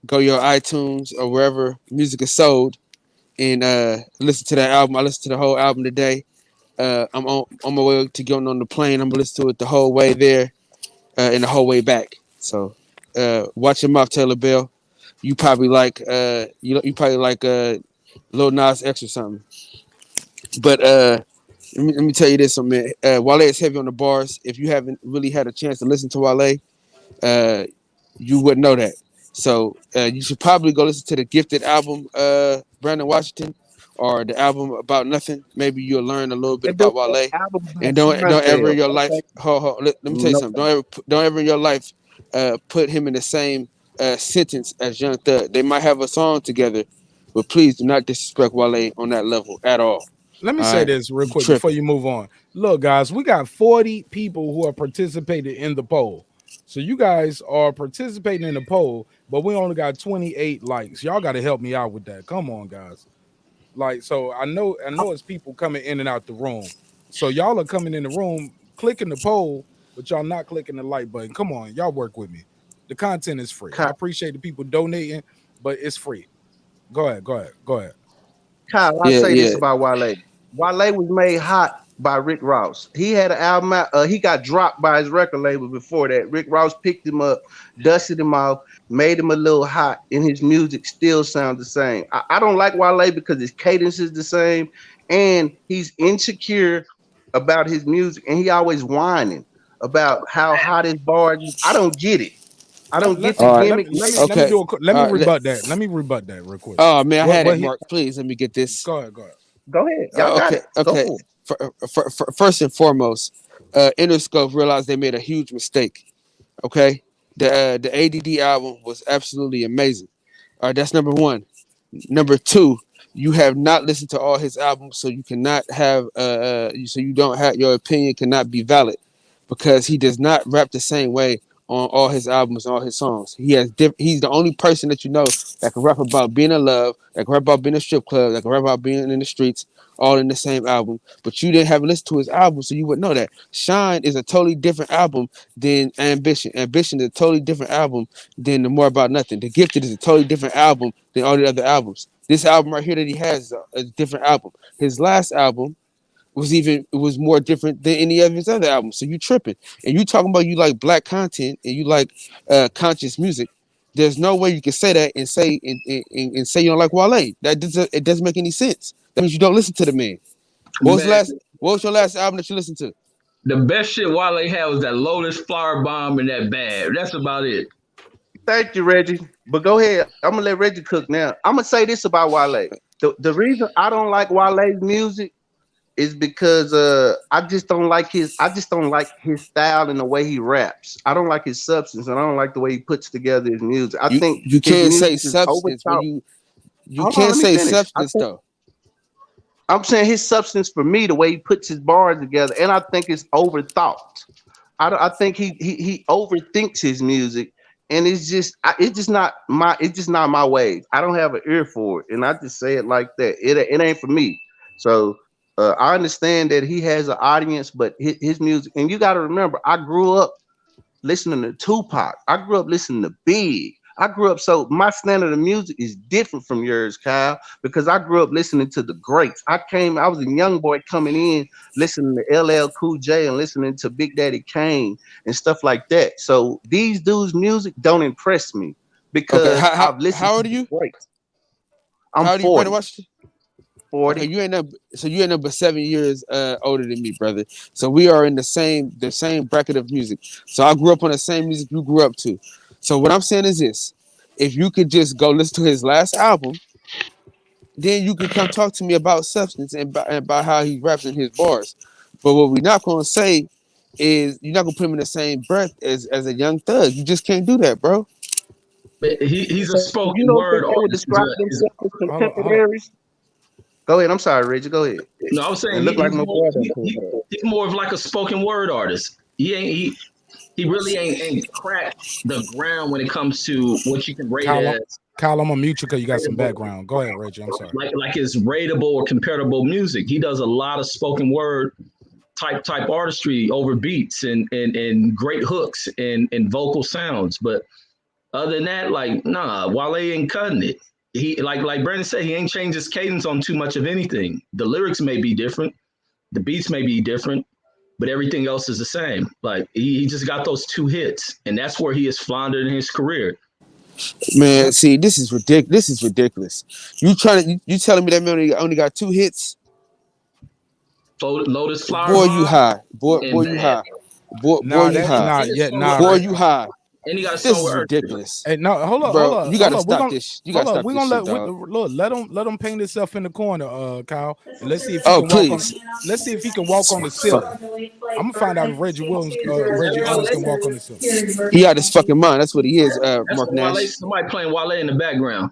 go your iTunes or wherever music is sold and listen to that album. I listened to the whole album today. I'm on my way to getting on the plane. I'm gonna listen to it the whole way there and the whole way back. So watch your mouth, Taylor Bell. You probably like you probably like Lil Nas X or something. But let me tell you this, man. Wale is heavy on the bars. If you haven't really had a chance to listen to Wale, you wouldn't know that. So you should probably go listen to the Gifted album, Brandon Washington, or the album About Nothing. Maybe you'll learn a little bit about Wale. And don't ever in your life. Let me tell you something. Don't ever in your life put him in the same sentence as Young Thug. They might have a song together, but please do not disrespect Wale on that level at all. Let me say this real quick before you move on. Look, guys, we got 40 people who are participating in the poll. So you guys are participating in the poll, but we only got 28 likes. Y'all got to help me out with that. Come on, guys. Like, so I know it's people coming in and out the room. So y'all are coming in the room, clicking the poll, but y'all not clicking the like button. Come on, y'all work with me. The content is free. I appreciate the people donating, but it's free. Go ahead. Kyle, I'll say this about Wale. Wale was made hot by Rick Ross. He had an album out, he got dropped by his record label before that. Rick Ross picked him up, dusted him off, made him a little hot, and his music still sounds the same. I don't like Wale because his cadence is the same, and he's insecure about his music, and he always whining about how hot his bars is. I don't get it. I don't get the gimmick. Let me rebut that. Let me rebut that real quick. Oh man, I had it, Mark. Please let me get this. Go ahead. Go ahead. Y'all got it. Okay. First and foremost, Interscope realized they made a huge mistake. Okay, the ADD album was absolutely amazing. All right, that's number one. Number two, you have not listened to all his albums, so you cannot have so you don't have your opinion cannot be valid because he does not rap the same way on all his albums, all his songs. He's the only person that you know that can rap about being in love, that can rap about being in a strip club, that can rap about being in the streets, all in the same album. But you didn't have listened to his album, so you wouldn't know that. Shine is a totally different album than Ambition. Ambition is a totally different album than The More About Nothing. The Gifted is a totally different album than all the other albums. This album right here that he has is a different album. His last album was more different than any of his other albums. So you tripping. And you talking about you like black content and you like conscious music. There's no way you can say that and say and say you don't like Wale. It doesn't make any sense. That means you don't listen to the man. What was your last album that you listened to? The best shit Wale had was that Lotus Flower Bomb and that Bad. That's about it. Thank you, Reggie. But go ahead. I'm gonna let Reggie cook now. I'm gonna say this about Wale. The reason I don't like Wale's music is because I just don't like his style and the way he raps. I don't like his substance, and I don't like the way he puts together his music. I think you can't say substance when you can't say substance though. I'm saying his substance for me, the way he puts his bars together, and I think it's overthought. I think he overthinks his music, and it's just not my wave. I don't have an ear for it, and I just say it like that. It ain't for me. So I understand that he has an audience, but his music, and you got to remember, I grew up listening to Tupac. I grew up listening to Big. So my standard of music is different from yours, Kyle, because I grew up listening to the greats. I was a young boy coming in listening to LL Cool J and listening to Big Daddy Kane and stuff like that. So these dudes' music don't impress me because I've listened. How old are you? I'm 40. 40. Okay, you ain't number 7 years older than me, brother. So we are in the same bracket of music. So I grew up on the same music you grew up to. So what I'm saying is this: if you could just go listen to his last album, then you could come talk to me about substance and about how he raps in his bars. But what we're not gonna say is you're not gonna put him in the same breath as a Young Thug. You just can't do that, bro. But he's a spoken word artist. Describe themselves as contemporaries. Go ahead. I'm sorry, Reggie. Go ahead. No, I was saying he's more of like a spoken word artist. He really ain't cracked the ground when it comes to what you can rate as. Kyle, I'm gonna mute you because you got some background. Go ahead, Reggie. I'm sorry. Like his rateable or comparable music. He does a lot of spoken word type artistry over beats and great hooks and vocal sounds. But other than that, like, nah, Wale ain't cutting it. He like Brandon said, he ain't changed his cadence on too much of anything. The lyrics may be different, The beats may be different, but everything else is the same. Like he just got those 2 hits, and that's where he has floundered in his career. Man, see, this is ridiculous. This is ridiculous. You telling me that man only got 2 hits? Lotus Flower Boy, Bomb. you high. Boy, you high. Boy, you high. Boy, you high. And he got a This song is with ridiculous. Hey, no, hold up, bro. hold up. You gotta hold up. stop this. You gotta stop We're this gonna shit, dog. let him paint himself in the corner, Kyle, and let's see if he Oh, can please. walk on. Let's see if he can walk on the ceiling. I'm gonna find out if Reggie Owens can walk on the ceiling. He out his fucking mind. That's what he is, That's Mark Wale, Nash. somebody playing Wale in the background,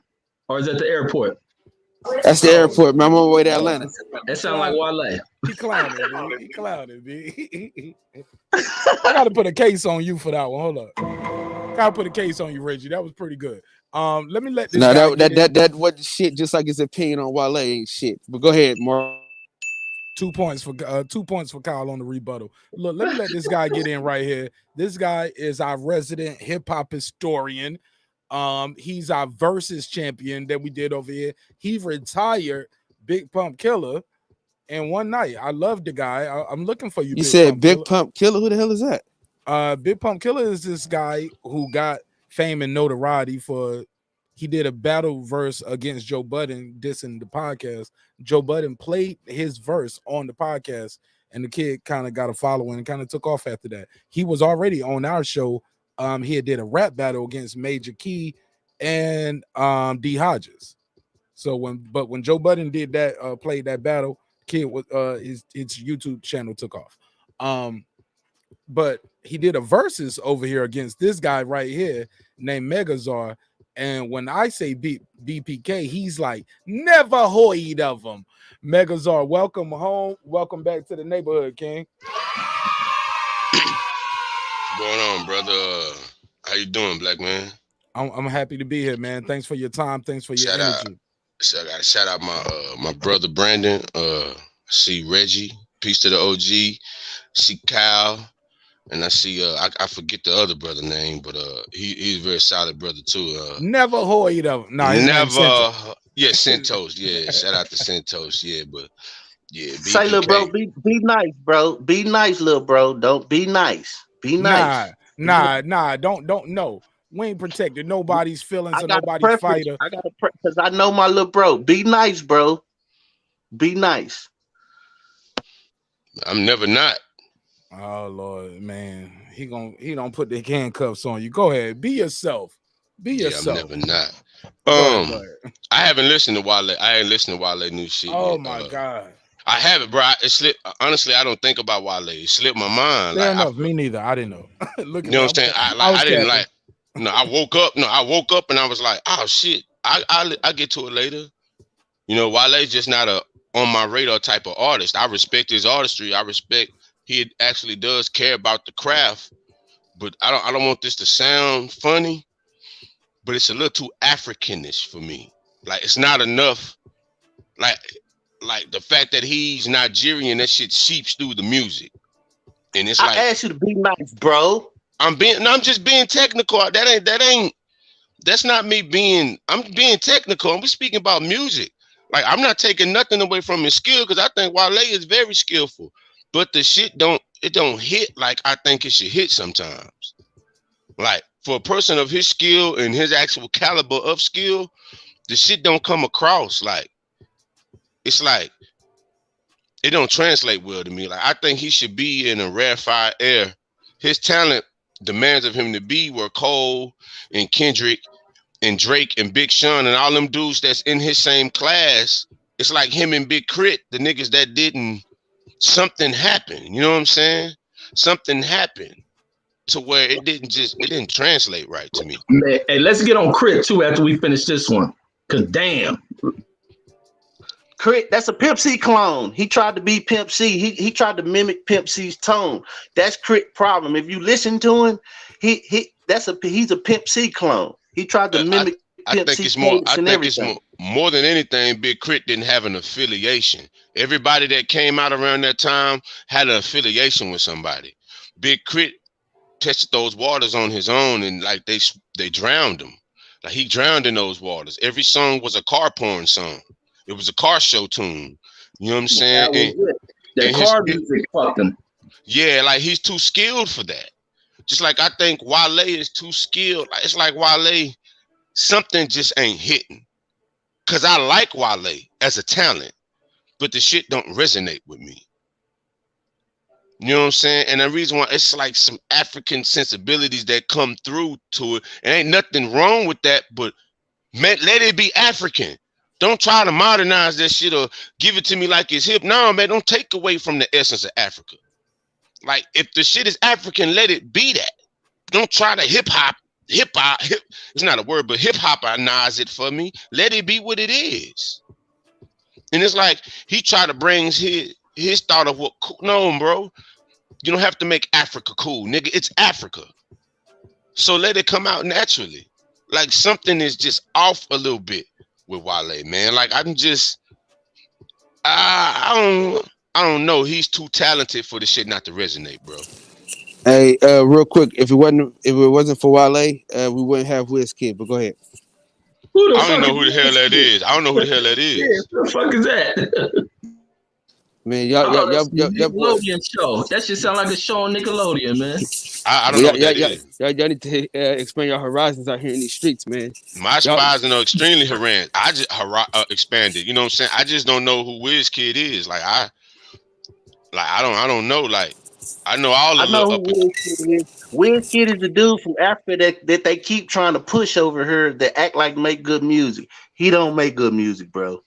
or is it the airport? That's the airport, man. I'm on my way to Atlanta. It sounds like Wale. He clowning, B. He clowning, B. I gotta put a case on you for that one. Hold up. Gotta put a case on you, Reggie. That was pretty good. Let me let this guy that wasn't shit. Just like his opinion on Wale ain't shit. But go ahead, Mark. 2 points for Kyle on the rebuttal. Look, let me let this guy get in right here. This guy is our resident hip hop historian. He's our versus champion that we did over here. He retired Big Pump Killer in one night. I love the guy. I'm looking for you. You said Big Pump Killer? Who the hell is that? Big Pump Killer is this guy who got fame and notoriety for. He did a battle verse against Joe Budden, dissing the podcast. Joe Budden played his verse on the podcast, and the kid kind of got a following and kind of took off after that. He was already on our show. He had did a rap battle against Major Key and D Hodges. So when Joe Budden did that, played that battle, kid was his YouTube channel took off. But he did a versus over here against this guy right here named Megazar. And when I say BPK, he's like, never heard of him. Megazar, welcome home. Welcome back to the neighborhood, King. What's going on, brother? How you doing, black man? I'm happy to be here, man. Thanks for your time. Thanks for your energy. I gotta shout out my brother Brandon. See Reggie, peace to the OG. See Kyle. And I see I forget the other brother name, but he's a very solid brother too. Never heard of him. No, never. Yeah, Centos. Yeah, shout out to Centos. Yeah, but yeah. BPK. Say, little bro, be nice, bro. Be nice, little bro. Don't be nice. Be nice. Nah. Don't no. We ain't protected nobody's feelings or nobody's fighter. I got to because I know my little bro. Be nice, bro. Be nice. I'm never not. Oh Lord, man, he don't put the handcuffs on you. Go ahead, be yourself. Be yourself. I'm never not. I haven't listened to Wale. I ain't listened to Wale new shit. Oh my God, I haven't, bro. It slipped. Honestly, I don't think about Wale. It slipped my mind. Fair enough. Me neither. I didn't know. Look, you know what I'm saying? I didn't like. No, I woke up. No, I woke up and I was like, oh shit. I get to it later. You know, Wale's just not a on my radar type of artist. I respect his artistry. I respect. He actually does care about the craft, but I don't want this to sound funny, but it's a little too Africanish for me. Like it's not enough. Like the fact that he's Nigerian, that shit seeps through the music. And it's like I asked you to be nice, bro. I'm just being technical. That's not me being. I'm being technical. I'm speaking about music. Like I'm not taking nothing away from his skill because I think Wale is very skillful. But the shit don't hit like I think it should hit sometimes. Like for a person of his skill and his actual caliber of skill, the shit don't come across like it's like it don't translate well to me. Like I think he should be in a rarefied air. His talent demands of him to be where Cole and Kendrick and Drake and Big Sean and all them dudes that's in his same class. It's like him and Big Crit, the niggas that didn't. Something happened, you know what I'm saying? Something happened to where it didn't translate right to me. Man, hey, let's get on Crit too after we finish this one. Cause damn. Crit, that's a Pimp C clone. He tried to be Pimp C. He tried to mimic Pimp C's tone. That's Crit problem. If you listen to him, he's a Pimp C clone. He tried to mimic Pimp C it's more than anything, Big Crit didn't have an affiliation. Everybody that came out around that time had an affiliation with somebody. Big Crit tested those waters on his own and like they drowned him. Like he drowned in those waters. Every song was a car porn song. It was a car show tune. You know what I'm saying? That car music fucked him. Yeah, like he's too skilled for that. Just like I think Wale is too skilled. It's like Wale, something just ain't hitting. Cause I like Wale as a talent, but the shit don't resonate with me. You know what I'm saying? And the reason why it's like some African sensibilities that come through to it. And ain't nothing wrong with that, but man, let it be African. Don't try to modernize that shit or give it to me like it's hip. No, man, don't take away from the essence of Africa. Like, if the shit is African, let it be that. Don't try to hip hop, it's not a word, but hip-hopinize it for me. Let it be what it is. And it's like, he tried to bring his thought of what cool. No, bro. You don't have to make Africa cool, nigga. It's Africa. So let it come out naturally. Like, something is just off a little bit with Wale, man. Like, I'm just, I don't know. He's too talented for the shit not to resonate, bro. Hey, real quick, if it wasn't for Wale, we wouldn't have Wizkid. But go ahead. I don't know who the hell that is. I don't know who the hell that is. Yeah, what the fuck is that? Man, y'all Nickelodeon show. That shit sound like a show on Nickelodeon, man. I don't know what that is. Y'all need to expand your horizons out here in these streets, man. My horizons are extremely haran. I just expanded. You know what I'm saying? I just don't know who Wizkid is. Like I don't know. Like I know all of I know who Wizkid is. Wizkid is the dude from Africa that they keep trying to push over here that act like make good music. He don't make good music, bro.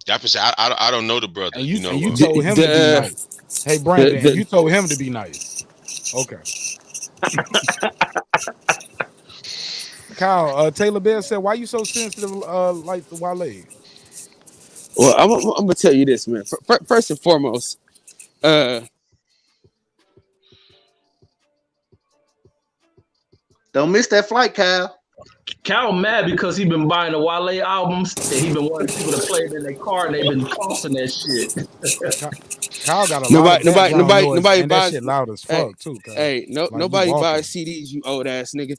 I don't know the brother. And you told him to be nice. Hey, Brandon, you told him to be nice. Okay. Kyle, Taylor Bear said, "Why you so sensitive like the Wale?" Well, I'm gonna tell you this, man. First and foremost, don't miss that flight, Kyle. Kyle mad because he been buying the Wale albums and he been wanting people to play it in their car and they've been costing that shit. Kyle got a lot of nobody buys that shit loud as fuck too. Kyle. Hey, nobody buys CDs, you old ass nigga.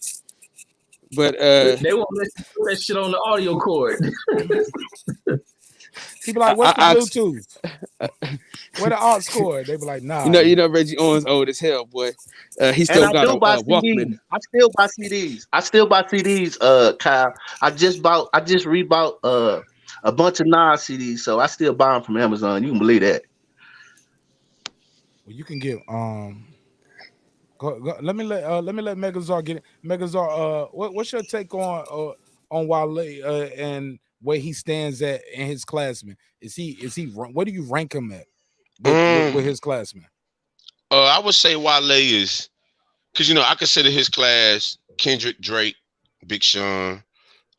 But they won't let you put that shit on the audio cord. He be like, "What's the Bluetooth? Where the aux cord?" They be like, "Nah." You know, Reggie Owens old as hell, boy. He still got a Walkman. I still buy CDs. Kyle. I just rebought a bunch of Nas CDs, so I still buy them from Amazon. You can believe that. Well, you can get go, let me let Megazar get it. Megazar, what's your take on Wale and where he stands at in his classmen? Is he where do you rank him at with his classmen? I would say Wale is, because I consider his class Kendrick, Drake, Big Sean,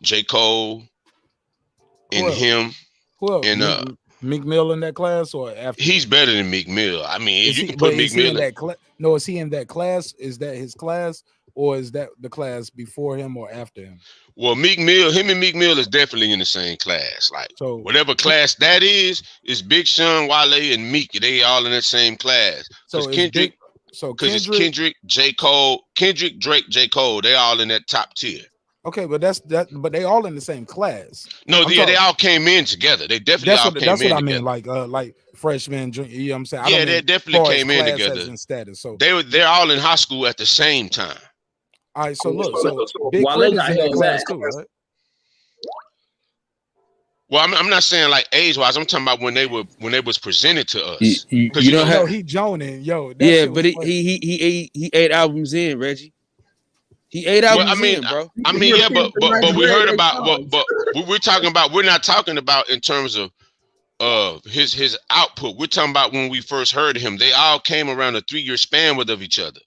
J. Cole, and him. Who else? And Meek Mill in that class or after? He's better than Meek Mill. I mean, you can put Meek Mill in that class. No, is he in that class? Is that his class, or is that the class before him or after him? Well, Meek Mill, him and Meek Mill is definitely in the same class. Like, so whatever class that is Big Sean, Wale, and Meek. They all in that same class. So Kendrick, it's Kendrick, J. Cole, Kendrick, Drake, J. Cole. They all in that top tier. Okay, but but they all in the same class. No, they all came in together. They definitely all came in together. That's what I mean, like freshmen, junior. You know what I'm saying? Yeah, they definitely came in together. Status, so they're all in high school at the same time. All right, so look, Big Crit is in that class too, right? Well, I'm not saying like age wise. I'm talking about when they was presented to us. You don't know he joning, yo. Yeah, but he 8 albums in, Reggie. He 8 albums in, bro. I mean, yeah, but we heard about but we're talking about. We're not talking about in terms of his output. We're talking about when we first heard him. They all came around a 3-year span of each other.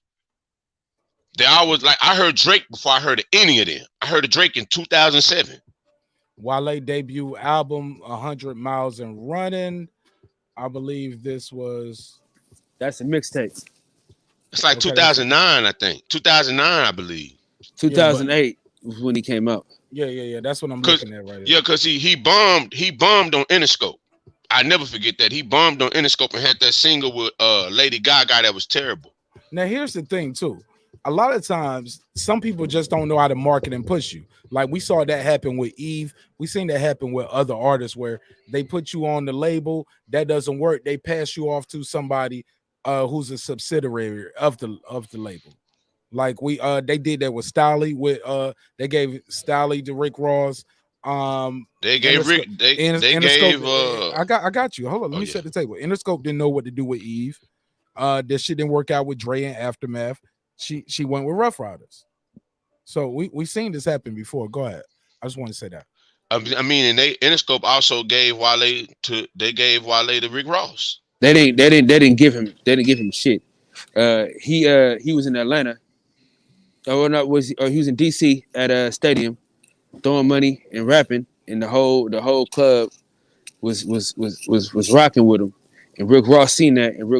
They always like I heard Drake before I heard any of them. I heard of Drake in 2007. Wale debut album 100 Miles and Running. I believe that's a mixtape. It's like 2009, I think. 2009, I believe. 2008 was when he came out. Yeah. That's what I'm looking at right here. Yeah, because he bombed on Interscope. I never forget that. He bombed on Interscope and had that single with Lady Gaga that was terrible. Now here's the thing too. a lot of times some people just don't know how to market and push you. Like we saw that happen with Eve. We seen that happen with other artists where they put you on the label, that doesn't work. They pass you off to somebody who's a subsidiary of the label. Like they did that with Stolly. With they gave Stolly to Rick Ross. They gave Rick. They gave. I got you. Hold on, let me set the table. Interscope didn't know what to do with Eve. This shit didn't work out with Dre and Aftermath. She went with Rough Riders. So we seen this happen before. Go ahead. I just want to say that. I mean, and Interscope also gave Wale to Rick Ross. They didn't give him shit. He was in Atlanta. He was in DC at a stadium throwing money and rapping, and the whole club was rocking with him. And Rick Ross seen that, and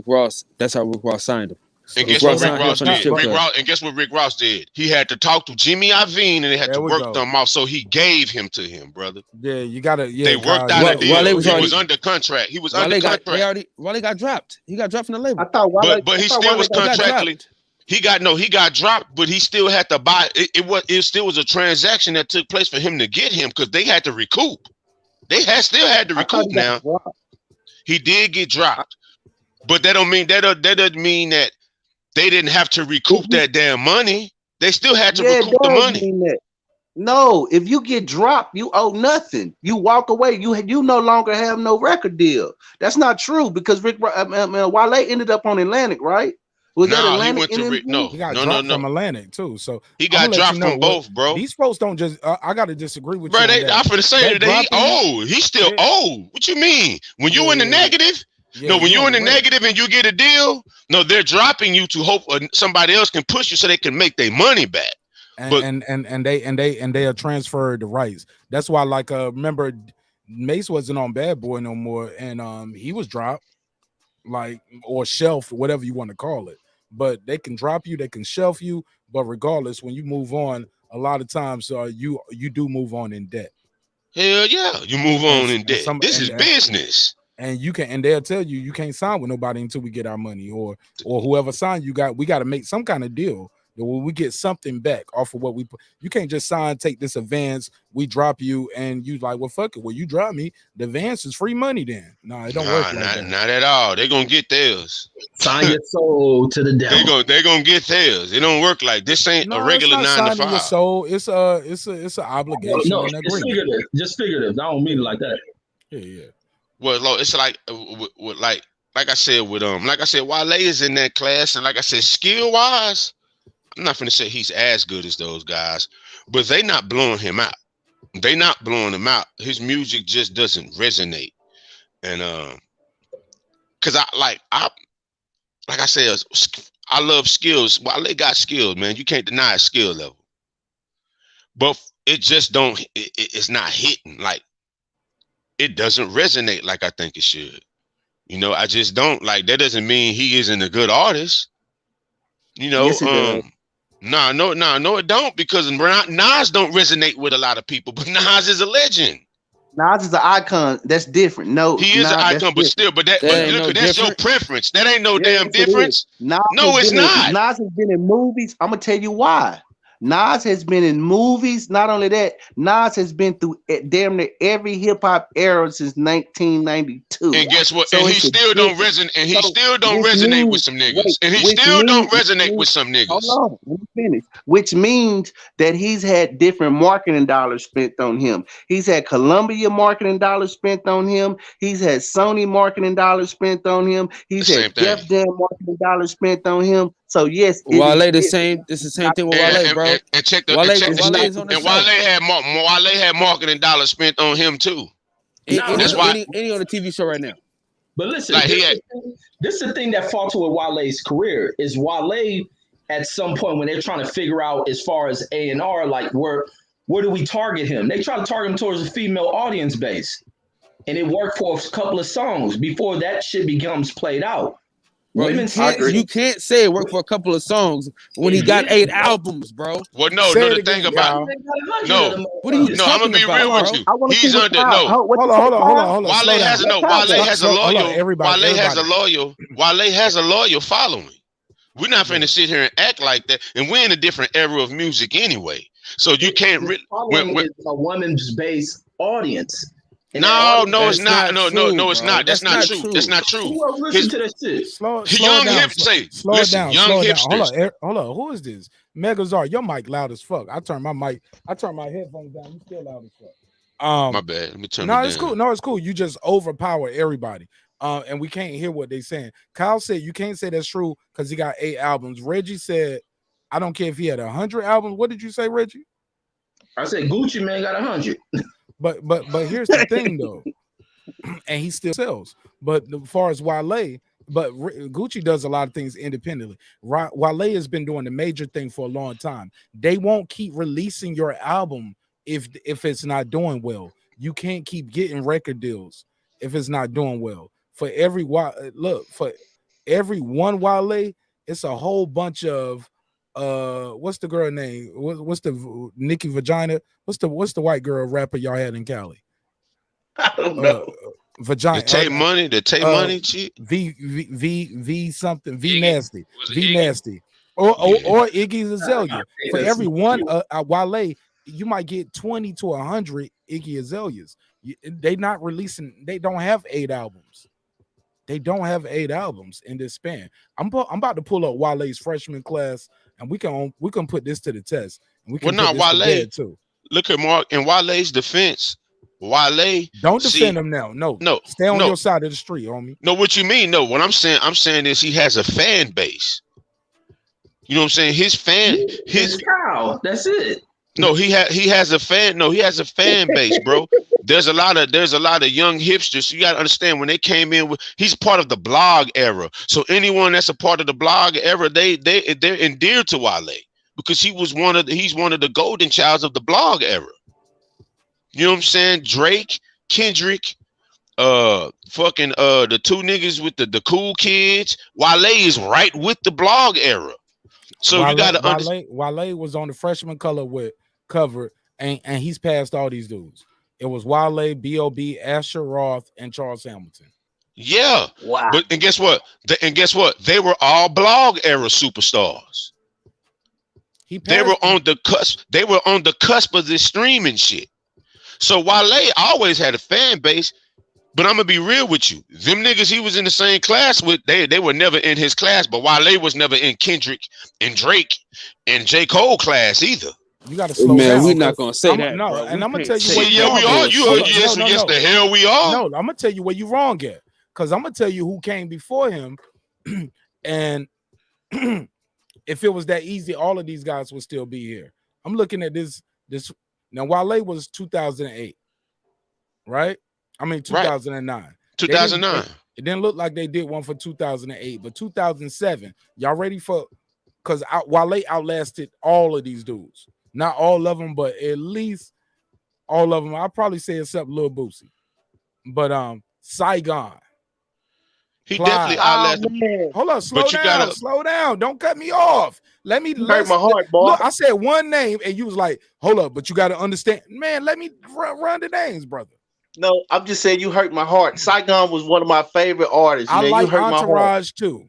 that's how Rick Ross signed him. And guess what Rick Ross did? Guess what Rick Ross did? He had to talk to Jimmy Iovine, and they had to work them off. So he gave him to him, brother. Yeah, you gotta. Yeah, they worked out a deal. He was under contract. He was under contract. Wale got dropped. He got dropped from the label. I thought Wale, but he still was contractually. He got dropped, but he still had to buy. It still was a transaction that took place for him to get him because they had to recoup. They still had to recoup. Now he did get dropped, but that doesn't mean that they didn't have to recoup that damn money. They still had to recoup the money. No, if you get dropped, you owe nothing. You walk away. You no longer have no record deal. That's not true because Wale ended up on Atlantic, right? Was that Atlantic? He got dropped from Atlantic too. So he got dropped from both, bro. These folks don't just. I got to disagree with you. I'm finna say that he old. He's still old. What you mean? When you in the negative? No, when you're in the negative and you get a deal, no, they're dropping you to hope somebody else can push you so they can make their money back. And they are transferred the rights. That's why, like, remember, Mace wasn't on Bad Boy no more, and he was dropped, like, or shelved, whatever you want to call it. But they can drop you, they can shelf you, but regardless, when you move on, a lot of times you do move on in debt. Hell yeah, you move on in debt. This is business. And they'll tell you can't sign with nobody until we get our money, or whoever signed we got to make some kind of deal that when we get something back off of what we put. You can't just take this advance, we drop you, and you like, well, fuck it. Well, you drop me, the advance is free money then. No, it don't work like that. Not at all. They're gonna get theirs. Sign your soul to the devil. They're gonna get theirs. It don't work like this. Ain't a regular 9 to 5. Your soul. It's an obligation. No, it's figurative. Just figurative. I don't mean it like that. Yeah. Well, it's like I said Wale is in that class, and like I said, skill wise, I'm not gonna say he's as good as those guys, but they not blowing him out. They not blowing him out. His music just doesn't resonate, and because I said, I love skills. Wale got skills, man. You can't deny his skill level, but it just don't. It's not hitting like. It doesn't resonate like I think it should. You know, I just don't like that. Doesn't mean he isn't a good artist. You know, yes, no, it don't, because Nas don't resonate with a lot of people, but Nas is a legend. Nas is an icon. That's different. No, he is an icon, but still, that's your preference. That ain't no damn difference. No, it's not. Nas has been in movies. I'm gonna tell you why. Nas has been in movies. Not only that, Nas has been through damn near every hip hop era since 1992. And guess what? So and he still don't resonate. And he still don't resonate with some niggas. And he still don't resonate with some niggas. Hold on, let me finish. Which means that he's had different marketing dollars spent on him. He's had Columbia marketing dollars spent on him. He's had Sony marketing dollars spent on him. He's had Def Jam marketing dollars spent on him. So yes, Wale it's the same thing with Wale, bro. And check the Wale had marketing dollars spent on him too. That's why any on the TV show right now. But listen, this is the thing that faltered with Wale's career is Wale at some point when they're trying to figure out as far as A&R, like where do we target him? They try to target him towards a female audience base, and it worked for a couple of songs before that shit becomes played out. Bro, you can't say it worked for a couple of songs when he got 8 albums, bro. Well, the thing about what are you talking I'm gonna be about, real bro? with you. He's under Hold on. Wale has a loyal following. We're not finna sit here and act like that. And we're in a different era of music anyway. So you can't really. It's a women's based audience. No, it's not. No, it's not. That's not true. That's not true. Who listen to that shit? Slow young down, hip say, slow listen, down, young slow hipsters. down. Hold on. Who is this? Megazar, your mic loud as fuck. I turned my headphones down. You still loud as fuck. My bad. Let me turn it down. It's cool. No, it's cool. You just overpower everybody. And we can't hear what they saying. Kyle said you can't say that's true because he got 8 albums. Reggie said, I don't care if he had 100 albums. What did you say, Reggie? I said Gucci Man got 100. But here's the thing though, and he still sells. But as far as Wale, but Gucci does a lot of things independently. Wale has been doing the major thing for a long time. They won't keep releasing your album if it's not doing well. You can't keep getting record deals if it's not doing well. For every one Wale, it's a whole bunch of what's the girl name? What's the Nicki Vagina? What's the white girl rapper y'all had in Cali? I don't know. Vagina. The Tay Money chick. V something. V Nasty. V Nasty. Or Iggy Azalea. For every one Wale, you might get 20 to 100 Iggy Azaleas. They not releasing. They don't have 8 albums. They don't have 8 albums in this span. I'm about to pull up Wale's freshman class, and we can put this to the test. And we can Wale too. Look at Mark in Wale's defense. Wale, don't defend him now. No, stay on your side of the street, homie. No, what you mean? No, what I'm saying is he has a fan base. You know what I'm saying? His cow. That's it. No, he has a fan. No, he has a fan base, bro. There's a lot of young hipsters. So you gotta understand when they came in he's part of the blog era. So anyone that's a part of the blog era, they're endeared to Wale because he's one of the golden childs of the blog era. You know what I'm saying? Drake, Kendrick, the 2 niggas with the cool kids. Wale is right with the blog era. So you gotta understand. Wale was on the freshman cover, and he's passed all these dudes. It was Wale, B.O.B., Asher Roth, and Charles Hamilton. Yeah. Wow. But and guess what? They were all blog era superstars. They were on the cusp. They were on the cusp of this streaming shit. So Wale always had a fan base. But I'm gonna be real with you. Them niggas he was in the same class with, they were never in his class. But Wale was never in Kendrick and Drake and J. Cole class either. You gotta slow down. We're not gonna say that. No, and I'm gonna tell you. We are. You heard yes, the hell we are. No, I'm gonna tell you where you wrong at. Because I'm gonna tell you who came before him, and if it was that easy, all of these guys would still be here. I'm looking at this. Now Wale was 2008, right? I mean 2009. Right. 2009. It didn't look like they did one for 2008, but 2007. Y'all ready for? Because Wale outlasted all of these dudes. Not all of them, but at least all of them. I'll probably say except Lil Boosie. But Saigon. He definitely outlasted. Hold on, slow down. Don't cut me off. Let me hurt my heart, boy. Look, I said one name, and you was like, "Hold up," but you got to understand, man. Let me run the names, brother. No, I'm just saying you hurt my heart. Saigon was one of my favorite artists. I man. like you hurt Entourage too.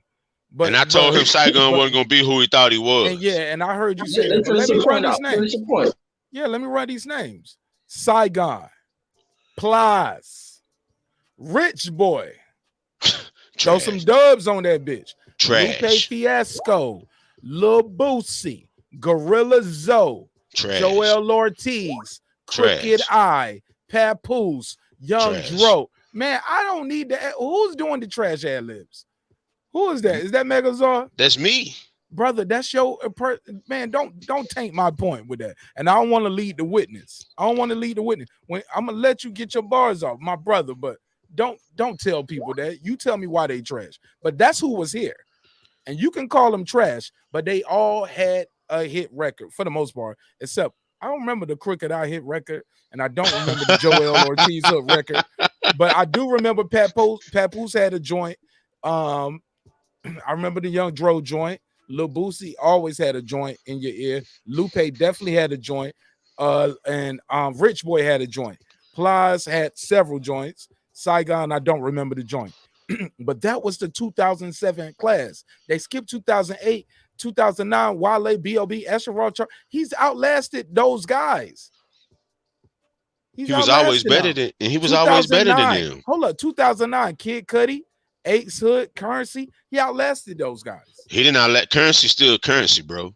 And I told him Saigon wasn't gonna be who he thought he was. And I heard you say that. Let me run these names. Yeah, let me run these names. Saigon, Plies, Rich Boy. Throw some dubs on that bitch. Trash. Lupe Fiasco, Lil Boosie, Gorilla Zoe, Trash. Joel Ortiz, Crooked Eye, Papoose, Young Dro. Man, I don't need that. Who's doing the trash ad libs? Who is that? Is that Megazord? That's me, brother. That's your man. Don't taint my point with that. And I don't want to lead the witness. When I'm gonna let you get your bars off, my brother. But don't tell people that. You tell me why they trash. But that's who was here, and you can call them trash. But they all had a hit record for the most part, except I don't remember the Crooked Eye hit record, and I don't remember the Joel Ortiz hit record. But I do remember Papoose had a joint. I remember the Young Dro joint. Lil Boosie always had a joint in your ear. Lupe definitely had a joint. And Rich Boy had a joint. Plies had several joints. Saigon, I don't remember the joint. But that was the 2007 class. They skipped 2008, 2009. Wale, B.O.B., Escher, he's outlasted those guys. He was always better than, and he was always better than them. Hold up, 2009, Kid Cudi, Ace Hood, Currency. He outlasted those guys. He did not let Currency still Currency, bro.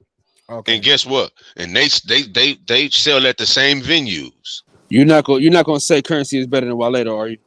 Okay. And guess what? And they sell at the same venues. You're not gonna say Currency is better than Wale, though, are you?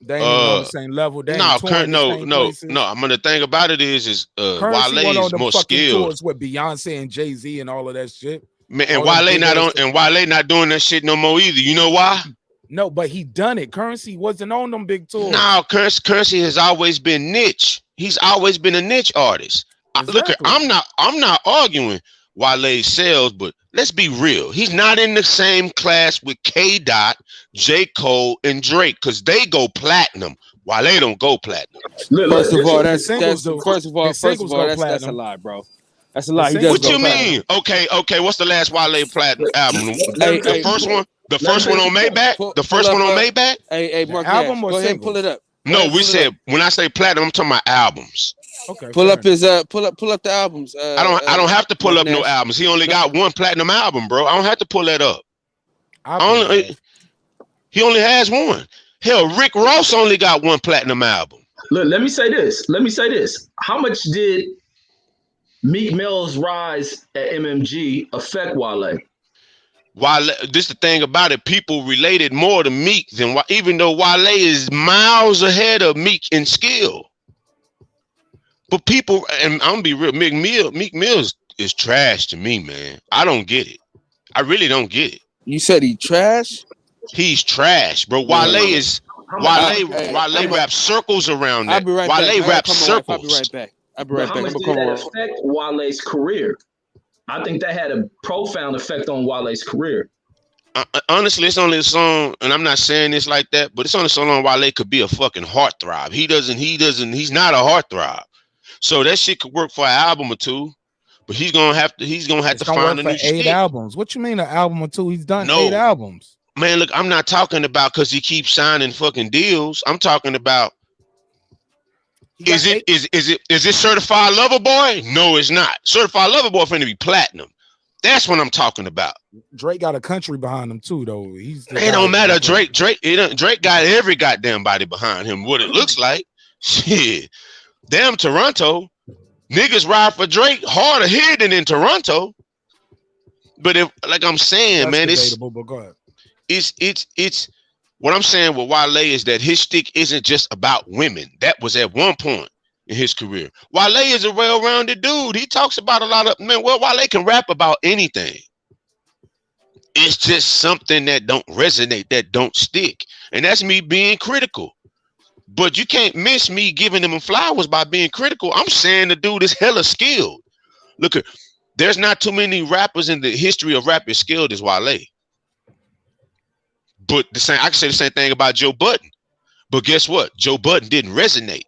They ain't on the same level. They no. I mean, the thing about it is Wale is more skilled. With Beyonce and Jay-Z and all of that shit. Man, and Wale not doing that shit no more either. You know why? No, but he done it. Currency wasn't on them big tours. No, Currency has always been niche. He's always been a niche artist. Exactly. Look, I'm not arguing Wale's sales, but let's be real. He's not in the same class with K. Dot, J. Cole, and Drake because they go platinum. Wale don't go platinum. First of all, that's a lie, bro. That's a lie. What you mean? Okay. What's the last Wale platinum album? The first one. The first one on Maybach. The first one on Maybach. Hey, Mark, album or go ahead and pull it up. No, we said when I say platinum, I'm talking about albums. Okay. Pull up the albums. I don't have to pull up no albums. He only got one platinum album, bro. I don't have to pull that up. He only has one. Hell, Rick Ross only got one platinum album. Look, let me say this. How much did Meek Mill's rise at MMG affect Wale? This the thing about it. People related more to Meek than even though Wale is miles ahead of Meek in skill. But people, and I'm gonna be real, Meek Mill is trash to me, man. I don't get it. I really don't get it. You said he trash? He's trash, bro. Wale raps circles around that. Wale raps circles. I'll be right back. How much did that affect Wale's career? I think that had a profound effect on Wale's career. Honestly, it's only a song, and I'm not saying this like that, but it's only so long Wale could be a fucking heartthrob. He's not a heartthrob. So that shit could work for an album or two, but he's gonna have to find a new eight albums. What you mean an album or two? He's done 8 albums. Man, look, I'm not talking about because he keeps signing fucking deals. I'm talking about is it Certified Lover Boy? No, it's not. Certified Lover Boy finna be platinum. That's what I'm talking about. Drake got a country behind him too, though. It don't matter. Drake got every goddamn body behind him. What it looks like, shit. Damn Toronto, niggas ride for Drake harder here than in Toronto. But if, like I'm saying, man, it's what I'm saying with Wale is that his shtick isn't just about women. That was at one point in his career. Wale is a well-rounded dude. He talks about a lot of men. Well, Wale can rap about anything. It's just something that don't resonate, that don't stick. And that's me being critical. But you can't miss me giving him flowers by being critical. I'm saying the dude is hella skilled. Look, there's not too many rappers in the history of rap as skilled as Wale. But I can say the same thing about Joe Budden. But guess what? Joe Budden didn't resonate.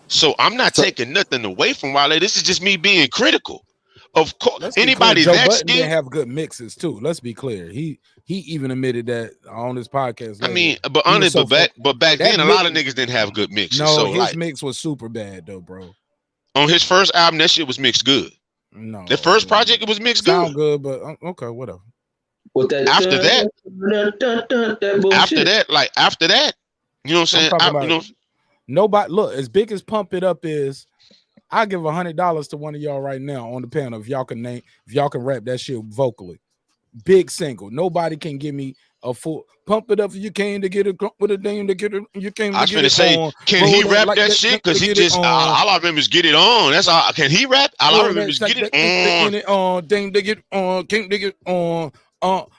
So I'm not taking nothing away from Wale. This is just me being critical. Of course, anybody that skilled didn't have good mixes too. Let's be clear. He even admitted that on his podcast. I mean, but honestly, but back then, a lot of niggas didn't have good mixes. No, so his mix was super bad though, bro. On his first album, that shit was mixed good. No, the first project, it was mixed sound good. But okay, whatever. With that, after that, you know what I'm saying? Nobody look as big as Pump It Up is. I give $100 to one of y'all right now on the panel if y'all can rap that shit vocally. Big single. Nobody can give me a full Pump It Up. You came to get it with a name to get it. You came. I was gonna say, can he rap that shit? Because he just all I remember is get it on. That's all. Can he rap? All I remember is get it on. Dame to get on. Can't to get on. Pump.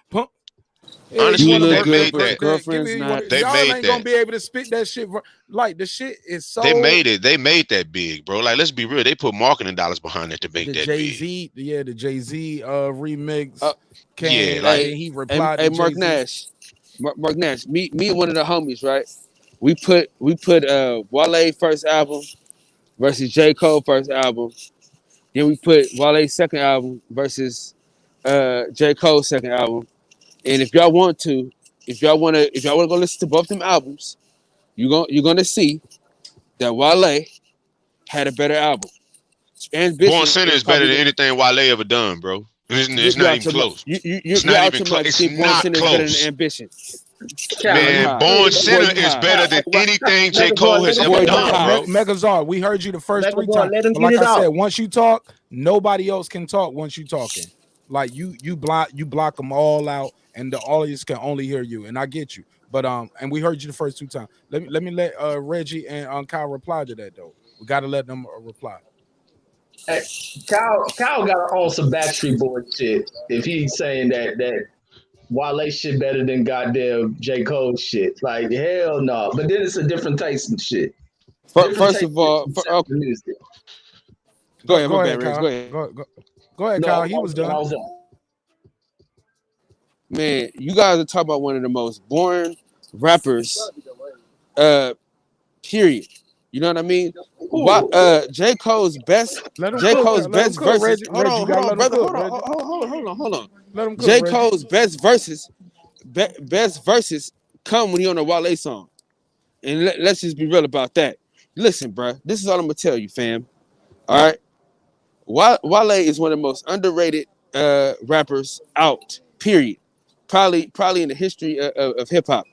Honestly, they made that. Y'all ain't gonna be able to spit that shit. Like the shit is so. They made it. They made that big, bro. Like, let's be real. They put marketing dollars behind it to make that Jay-Z, big. Yeah, the Jay-Z remix. He replied. Hey, Mark Nash. Mark Nash. Me and one of the homies, right? We put Wale first album versus J. Cole first album. Then we put Wale's second album versus J. Cole's second album. And if y'all want to go listen to both them albums, you're gonna see that Wale had a better album. Born Center is better than anything Wale ever done, bro. It's not even close. It's not even close. It's not close. Ambition. Man, Born Center is better than anything J. Cole has ever done, bro. Megazard, we heard you the first 3 times. But like I said, once you talk, nobody else can talk once you talking. Like you block them all out, and the audience can only hear you. And I get you. But and we heard you the first 2 times. Let me let Reggie and Kyle reply to that though. We gotta let them reply. Hey, Kyle got on some Backstreet Boy shit if he's saying that Wale shit better than goddamn J. Cole shit. Like, hell no. But then it's a different taste and shit. First of all, go ahead, Kyle. Go ahead, Kyle. He was done. Man, you guys are talking about one of the most boring rappers, period. You know what I mean? J. Cole's best verses. Hold on. J. Cole's best verses come when he on a Wale song. And let's just be real about that. Listen, bro, this is all I'm gonna tell you, fam. All right. Wale is one of the most underrated rappers out, period. Probably in the history of hip hop.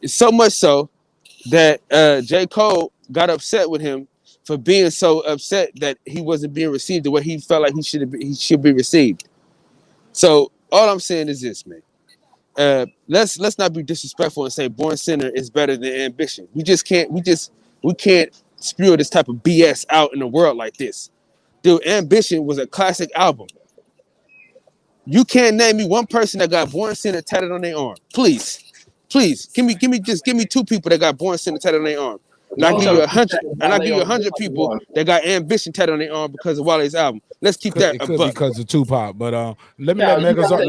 It's so much so that J. Cole got upset with him for being so upset that he wasn't being received the way he felt like he should be received. So all I'm saying is this, man. Let's not be disrespectful and say Born Center is better than Ambition. We can't spew this type of BS out in the world like this. Dude, Ambition was a classic album. You can't name me one person that got Born Center tatted on their arm. Please, give me 2 people that got Born Center tatted on their arm. And I'll give you 100. And I'll give you 100 people that got Ambition tatted on their arm because of Wale's album. Let's keep that a buck. Because of Tupac. But let me let Megazard.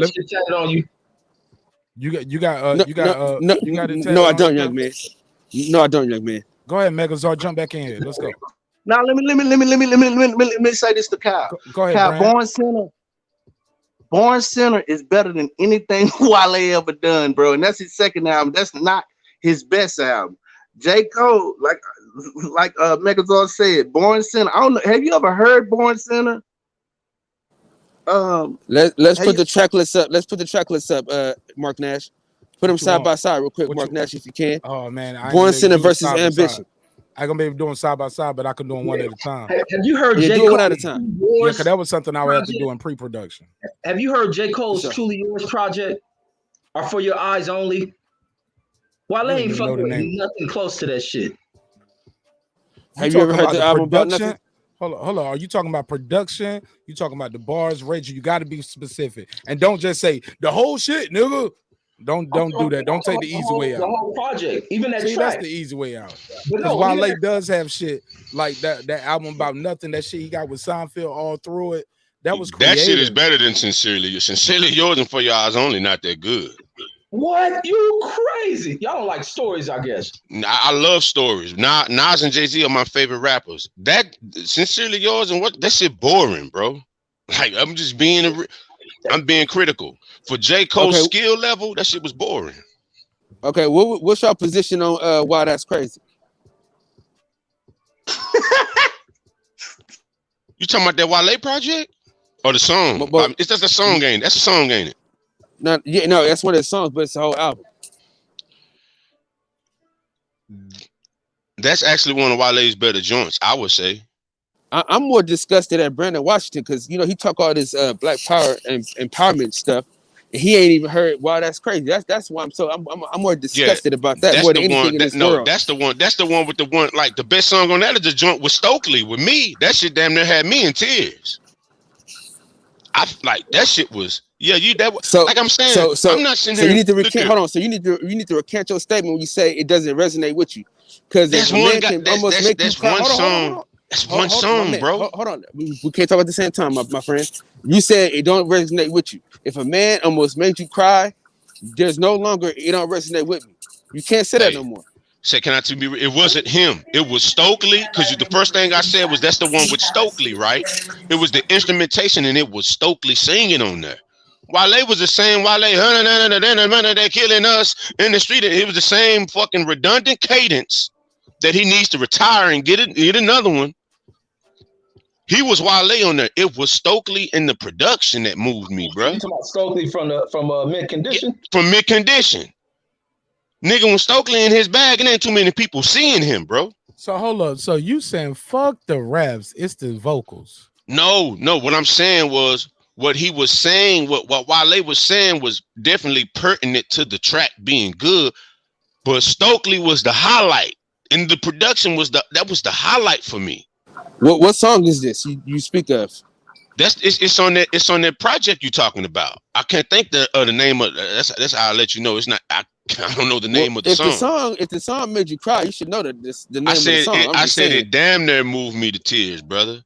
No, I don't, young man. No, I don't, young man. Go ahead, Megazard. Jump back in here. Let's go. Now let me say this to Kyle. Go ahead, Kyle. Born Center is better than anything Wale ever done, bro. And that's his second album. That's not his best album. J. Cole, like Megazord said, Born Center. I don't know. Have you ever heard Born Center? Let's put the track list up. Let's put the track list up, Mark Nash. Put them side by side real quick, Mark Nash, if you can. Oh man, Born Center versus Ambition. I gonna be doing side by side, but I can do them one at a time. Have you heard J. do Cole? One at a time. Yeah, because that was something I would have to do in pre-production. Have you heard J. Cole's Truly Yours project? Or For Your Eyes Only? Wale ain't fucking with nothing close to that shit. Have you ever heard the album about nothing? Hold on. Are you talking about production? You talking about the bars, Reggie? You got to be specific, and don't just say the whole shit, nigga. Don't do that. Don't take the easy way out. The whole project, even that track. That's the easy way out. Because Wale does have shit like that album about nothing. That shit he got with Seinfeld all through it. That was creative. That shit is better than Sincerely Yours and For Your Eyes Only. Not that good. What? You crazy? Y'all don't like stories, I guess. I love stories. Nas and Jay-Z are my favorite rappers. That Sincerely Yours and that shit boring, bro. Like I'm being critical. For J. Cole's skill level, that shit was boring. Okay, what's your position on Why That's Crazy? You talking about that Wale project? Or the song? It's just a song, ain't it? That's a song, ain't it? No, that's one of the songs, but it's the whole album. That's actually one of Wale's better joints, I would say. I'm more disgusted at Brandon Washington because he talk all this black power and empowerment stuff, and he ain't even heard Why That's Crazy. That's why I'm more disgusted about that more than anything in this world. That's the one with the one, like the best song on that is the joint with Stokely with me. That shit damn near had me in tears. I like that shit was like I'm saying. So I'm not saying you need to recant. Hold on. So you need to recant your statement when you say it doesn't resonate with you, because that's one song. That's one song, bro. Hold on. We can't talk at the same time, my friend. You said it don't resonate with you. If a man almost made you cry, there's no longer it don't resonate with me. You can't say that no more. Say, can I be? It wasn't him. It was Stokely, because the first thing I said was that's the one with Stokely, right? It was the instrumentation, and it was Stokely singing on there. Wale was the same. Wale, they're killing us in the street. It was the same fucking redundant cadence that he needs to retire and get another one. He was Wale on there. It was Stokely in the production that moved me, bro. You talking about Stokely from mid condition? Yeah, from mid condition. Nigga, when Stokely in his bag, it ain't too many people seeing him, bro. So hold up. So you saying fuck the raps? It's the vocals. No. What I'm saying was what he was saying. What Wale was saying was definitely pertinent to the track being good. But Stokely was the highlight, and the production was the highlight for me. What song is this you speak of? It's on that project you're talking about. I can't think the name of that's how I let you know. It's not. I don't know the name of the song. If the song made you cry, you should know that the name of the song. I said it damn near moved me to tears, brother.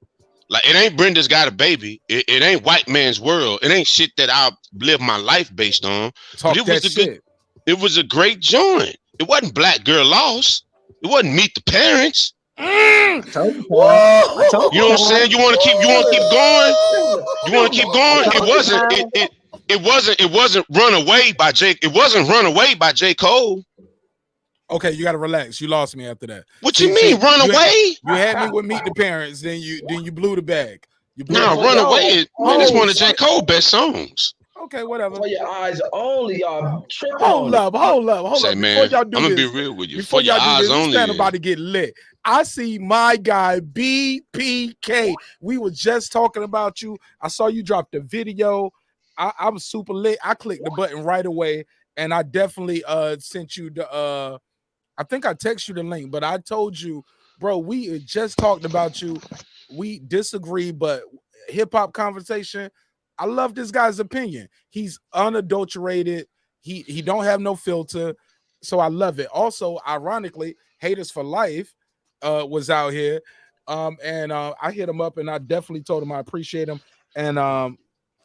Like, it ain't Brenda's Got a Baby. It ain't White Man's World. It ain't shit that I live my life based on. It was a great joint. It wasn't Black Girl Lost. It wasn't Meet the Parents. You know what I'm saying? You want to keep going. You want to keep going. It wasn't Run Away by Jake. It wasn't Run Away by J. Cole. Okay, you gotta relax. You lost me after that. What you mean, Run Away? You had me with Meet the Parents, then you blew the bag. Run Away. It's one of J. Cole's best songs. Okay, whatever. For your eyes only, y'all tripping. Hold up. Say, man, I'm gonna be real with you. For your eyes only, this about to get lit. I see my guy BPK. We were just talking about you. I saw you drop the video. I was super lit. I clicked the button right away, and I definitely sent you the. I think I texted you the link, but I told you, bro, we just talked about you. We disagree, but hip hop conversation. I love this guy's opinion. He's unadulterated. He don't have no filter. So I love it. Also, ironically, Haters for Life was out here. And I hit him up and I definitely told him I appreciate him.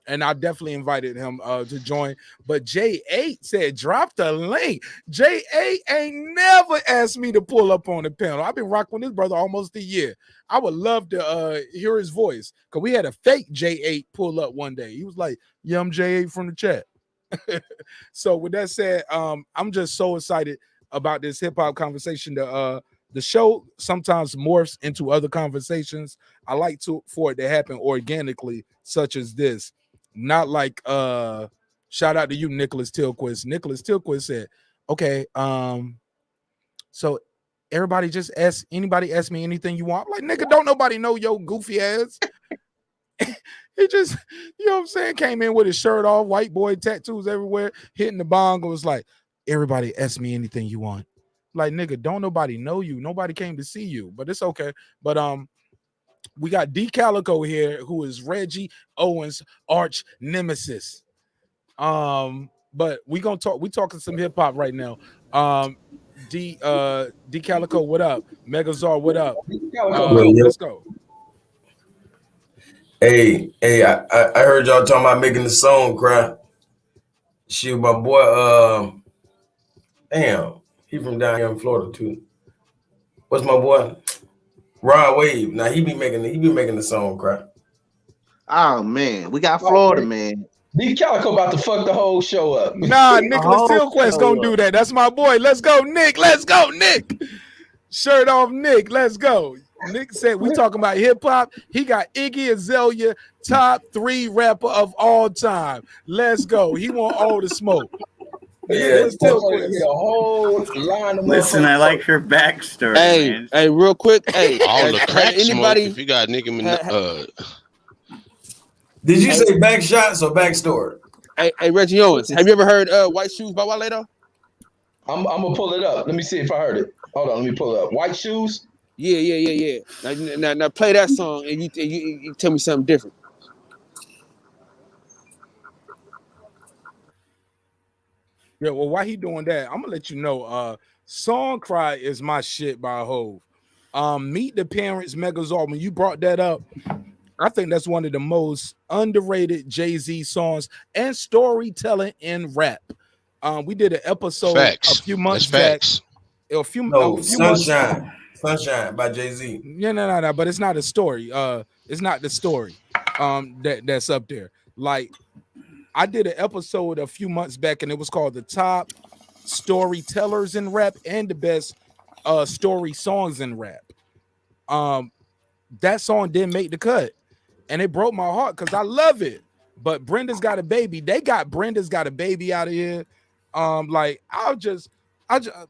And I definitely invited him to join. But J8 said, drop the link. J8 ain't never asked me to pull up on the panel. I've been rocking with this brother almost a year. I would love to hear his voice, because we had a fake J8 pull up one day. He was like, yeah, I'm J8 from the chat. So with that said, I'm just so excited about this hip-hop conversation. The show sometimes morphs into other conversations. I like for it to happen organically, such as this. Not like shout out to you, Nicholas Tilquist. Nicholas Tilquist said, okay, so everybody just ask me anything you want. I'm like, nigga, don't nobody know your goofy ass. He just, you know what I'm saying, came in with his shirt off, white boy tattoos everywhere, hitting the bongo. Was like, everybody ask me anything you want. Like, nigga, don't nobody know you. Nobody came to see you, but it's okay. But we got D Calico here, who is Reggie Owens' arch nemesis. But we talking some hip hop right now. D Calico, what up? Megazar, what up? Let's go. Hey, I heard y'all talking about making the song cry. Shoot, my boy, damn, he from down here in Florida too. What's my boy? Ron Wave. Now he be making the song cry. Oh man, we got Florida, man. D Calico about to fuck the whole show up. Nah, Nicholas Tilquist gonna do that. That's my boy. Let's go, Nick. Let's go, Nick. Shirt off, Nick. Let's go. Nick said we talking about hip hop. He got Iggy Azalea, top 3 rapper of all time. Let's go. He want all the smoke. Yeah, a whole line of Listen, I like your backstory. Hey, real quick. Hey, all the crack anybody? Smoke, if you got nigga Did you say back shots or backstory? Hey, Reggie Owens, have you ever heard White Shoes by Wale though? I'm gonna pull it up. Let me see if I heard it. Hold on, let me pull it up. White Shoes. Yeah. Now play that song and you tell me something different. Yeah, well, why he doing that? I'm gonna let you know. Song Cry is my shit by Hove. Meet the Parents, Megazord. When you brought that up, I think that's one of the most underrated Jay-Z songs and storytelling in rap. We did an episode a few months back. Sunshine by Jay-Z. Yeah, no, but it's not a story. It's not the story that's up there. Like, I did an episode a few months back, and it was called the top storytellers in rap and the best story songs in rap. That song didn't make the cut, and it broke my heart because I love it. But Brenda's Got a Baby, they got Brenda's Got a Baby out of here. Like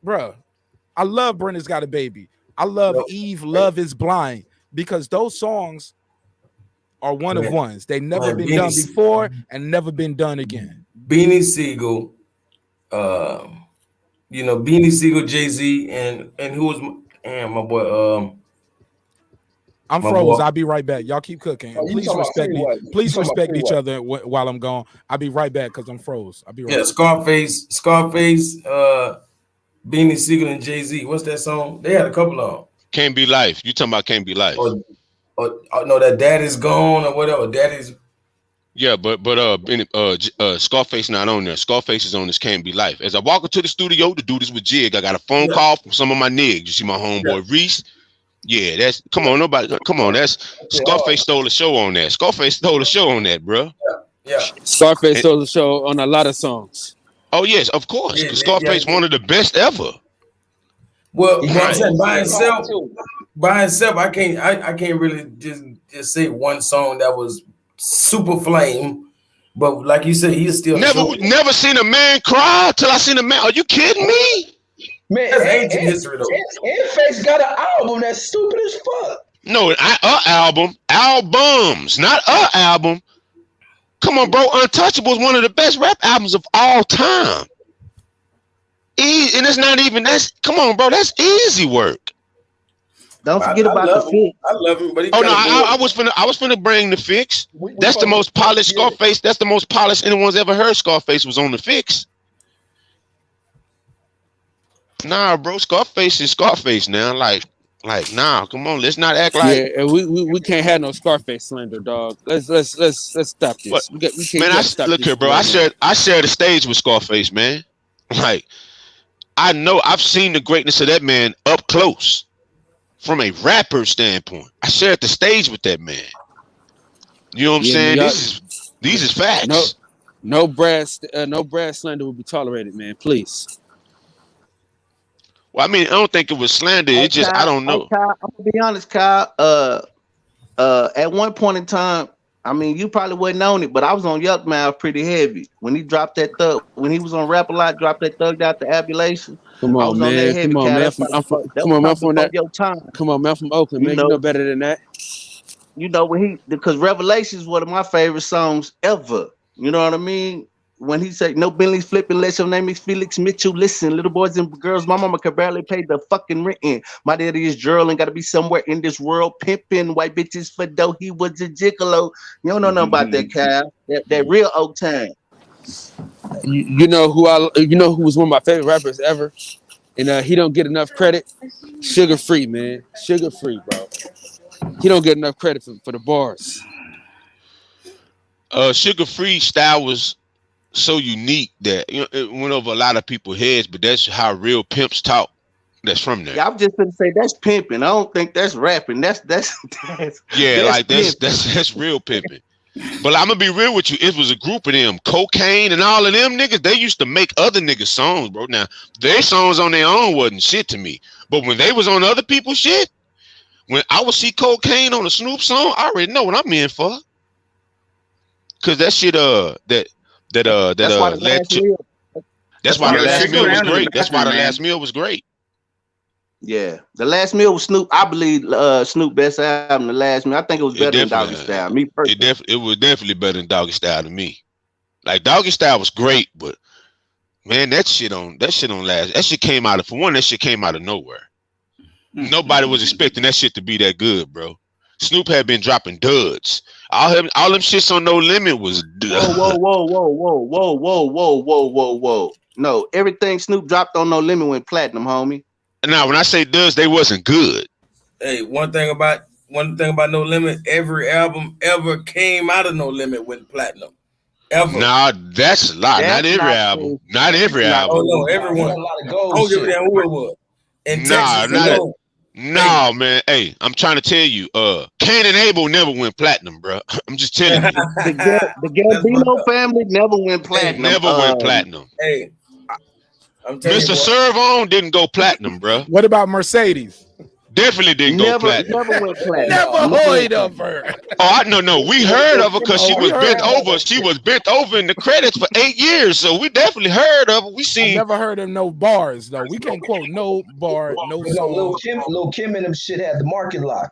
bro, I love Brenda's Got a Baby. I love Eve, Love is Blind, because those songs are one of ones. They've never been done before and never been done again. Beanie Siegel, Beanie Siegel, Jay-Z, and who was my boy? I'm froze. I'll be right back. Y'all keep cooking. Please respect me. Please respect each other while I'm gone. I'll be right back because I'm froze. I'll be right back. Scarface, Beanie Siegel and Jay-Z. What's that song? They had a couple of them. Can't Be Life. You talking about Can't Be Life? Or no, that Daddy's Gone or whatever. Daddy's. Yeah, but Scarface not on there. Scarface is on this Can't Be Life. As I walk into the studio to do this with Jig, I got a phone call from some of my niggas. You see my homeboy Reese. Yeah, that's that's Scarface stole the show on that. Scarface stole the show on that, bro. Yeah. Scarface stole the show on a lot of songs. Oh yes, of course. Scarface one of the best ever. Well, I'm saying by himself, I can't really just say one song that was super flame. But like you said, he's still never seen a man cry till I seen a man. Are you kidding me? Man, that's ancient history though. Face got an album that's stupid as fuck. No, albums, not a album. Come on, bro. Untouchable is one of the best rap albums of all time. And it's not even come on, bro. That's easy work. Don't forget about the fix. I love him, but I was finna bring the fix. That's the most polished Scarface. That's the most polished anyone's ever heard. Scarface was on the fix. Nah, bro, Scarface is Scarface now. Like, nah, come on, let's not act like. Yeah, we can't have no Scarface slander, dog. Let's stop this. We can't stop look this, here, bro. I shared the stage with Scarface, man. Like, I know I've seen the greatness of that man up close, from a rapper standpoint. I shared the stage with that man. You know what I'm saying? These is facts. No Brad slander will be tolerated, man. Please. Well, I mean, I don't think it was slander. It's just I don't know. Kyle, I'm gonna be honest, Kyle. At one point in time, I mean, you probably wasn't on it, but I was on Yuck Mouth pretty heavy when he dropped that thug. When he was on Rap a Lot, dropped that Thugged Out the Ambulation. Come on, man. Come on, man. Come on, man. From Oakland, man. You know better than that. You know because Revelation is one of my favorite songs ever. You know what I mean? When he said, no Bentley's flipping unless your name is Felix Mitchell. Listen, little boys and girls, my mama could barely pay the fucking rent in. My daddy is Gerald and got to be somewhere in this world pimping white bitches for dough. He was a gigolo. You don't know nothing about that, Kyle. That real old time. You know who was one of my favorite rappers ever, and he don't get enough credit. Sugar Free, man. Sugar Free, bro. He don't get enough credit for the bars. Sugar Free style was so unique that it went over a lot of people's heads, but that's how real pimps talk. That's from there. Yeah, I'm just gonna say that's pimping. I don't think that's rapping. That's real pimping. But I'm gonna be real with you. It was a group of them, Cocaine and all of them niggas. They used to make other niggas songs, bro. Now their songs on their own wasn't shit to me, but when they was on other people's shit, when I would see Cocaine on a Snoop song, I already know what I'm in for. Cause that shit that's why the last meal was great. That's why the last meal was great. Yeah, the last meal was Snoop. I believe Snoop best album. The last meal, I think it was better than Doggy Style. Me personally, it was definitely better than Doggy Style to me. Like Doggy Style was great, but man, that shit on last. That shit came out of nowhere. Nobody was expecting that shit to be that good, bro. Snoop had been dropping duds. All them shits on No Limit was. Whoa. No, everything Snoop dropped on No Limit went platinum, homie. Now, when I say duds, they wasn't good. Hey, one thing about No Limit, every album ever came out of No Limit went platinum. Ever. Nah, that's a lot. Not every album. Not every album. Oh no, everyone. I don't give a damn who it was. In Texas alone. No, man. Hey, I'm trying to tell you, Cain and Abel never went platinum, bro. I'm just telling you. The Gambino family never went platinum. Never went platinum. Hey, I'm telling Mr. you, Servon didn't go platinum, bro. What about Mercedes? Definitely didn't go platinum. Never went platinum. Never heard of her. Oh, no. We heard of her because she was bent over. She was bent over in the credits for 8 years. So we definitely heard of her. We seen. Never heard of no bars though. We can't quote no bar, no song. Lil Kim and them shit had the market lock.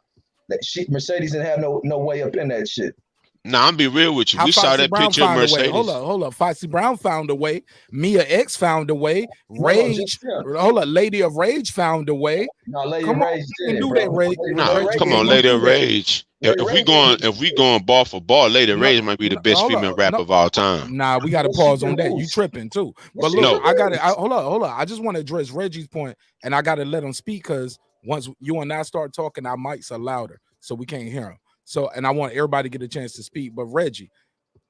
That shit, Mercedes didn't have no way up in that shit. Nah, I'm be real with you. We saw that picture of Mercedes. Hold up. Foxy Brown found a way. Mia X found a way. Rage. Hold up. Lady of Rage found a way. No, Lady of Rage did do that, Rage. Nah, come on, Lady of Rage. If we going bar for bar, Lady of Rage might be the best female rapper of all time. Nah, we got to pause on that. You tripping too. But look, I got it. Hold up. I just want to address Reggie's point, and I got to let him speak because once you and I start talking, our mics are louder, so we can't hear him. So, and I want everybody to get a chance to speak. But Reggie,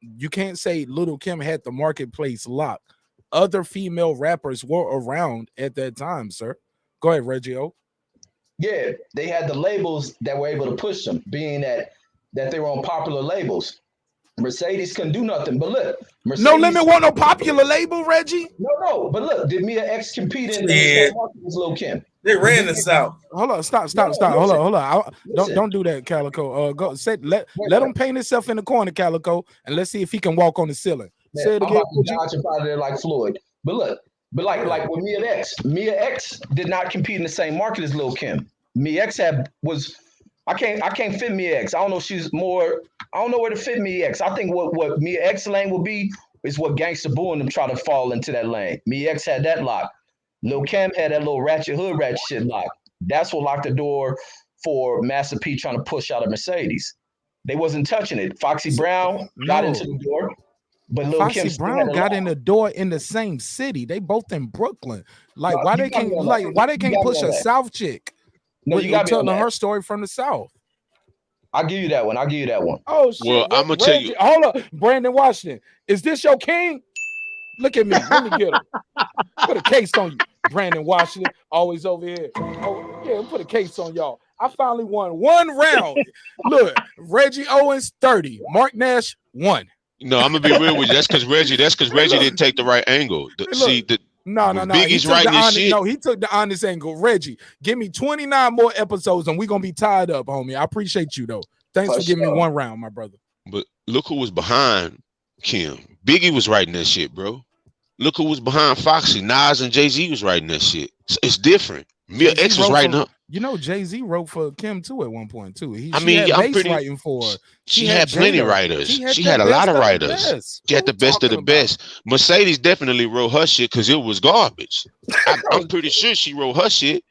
you can't say Little Kim had the marketplace locked. Other female rappers were around at that time, sir. Go ahead, Reggie. Yeah, they had the labels that were able to push them, being that they were on popular labels. Mercedes couldn't do nothing. But look, Mercedes, No Limit want no popular label, Reggie. No. But look, did Mia X compete in the market with Lil Kim? They ran the South. Hold on, stop. Hold on. Don't do that, Calico. Go say let him paint himself in the corner, Calico, and let's see if he can walk on the ceiling. Man, Say it again. I'm about to out of there like Floyd. But look, like with Mia X did not compete in the same market as Lil Kim. Mia X I can't fit Mia X. I don't know if she's more. I don't know where to fit Mia X. I think what Mia X lane will be is what Gangsta Boo and them try to fall into that lane. Mia X had that lock. Lil Kim had that little ratchet shit locked. That's what locked the door for Master P trying to push out a Mercedes. They wasn't touching it. Foxy Brown got into the door, but Lil Kim Brown got in the door in the same city. They both in Brooklyn. Like why they can't push a South chick? No, you got telling her story from the South. I'll give you that one. Oh shit! Well, I'm gonna tell you. Hold up, Brandon Washington. Is this your king? Look at me. Let me get him. Put a case on you, Brandon Washington. Always over here. Oh yeah, put a case on y'all. I finally won one round. Look, Reggie Owens 30, Mark Nash 1. No, I'm gonna be real with you. That's because Reggie didn't take the right angle. No. Biggie's writing this shit. No, he took the honest angle. Reggie, give me 29 more episodes and we're gonna be tied up, homie. I appreciate you though. Thanks for giving me one round, my brother. But look who was behind Kim. Biggie was writing that shit, bro. Look who was behind Foxy. Nas and Jay-Z was writing that shit. It's different. Mia X was writing up. You know, Jay-Z wrote for Kim too at one point too. I'm pretty writing for her. She had plenty of writers. She had a lot of writers. She had the best of the best. Mercedes definitely wrote her shit because it was garbage. I'm pretty sure she wrote her shit.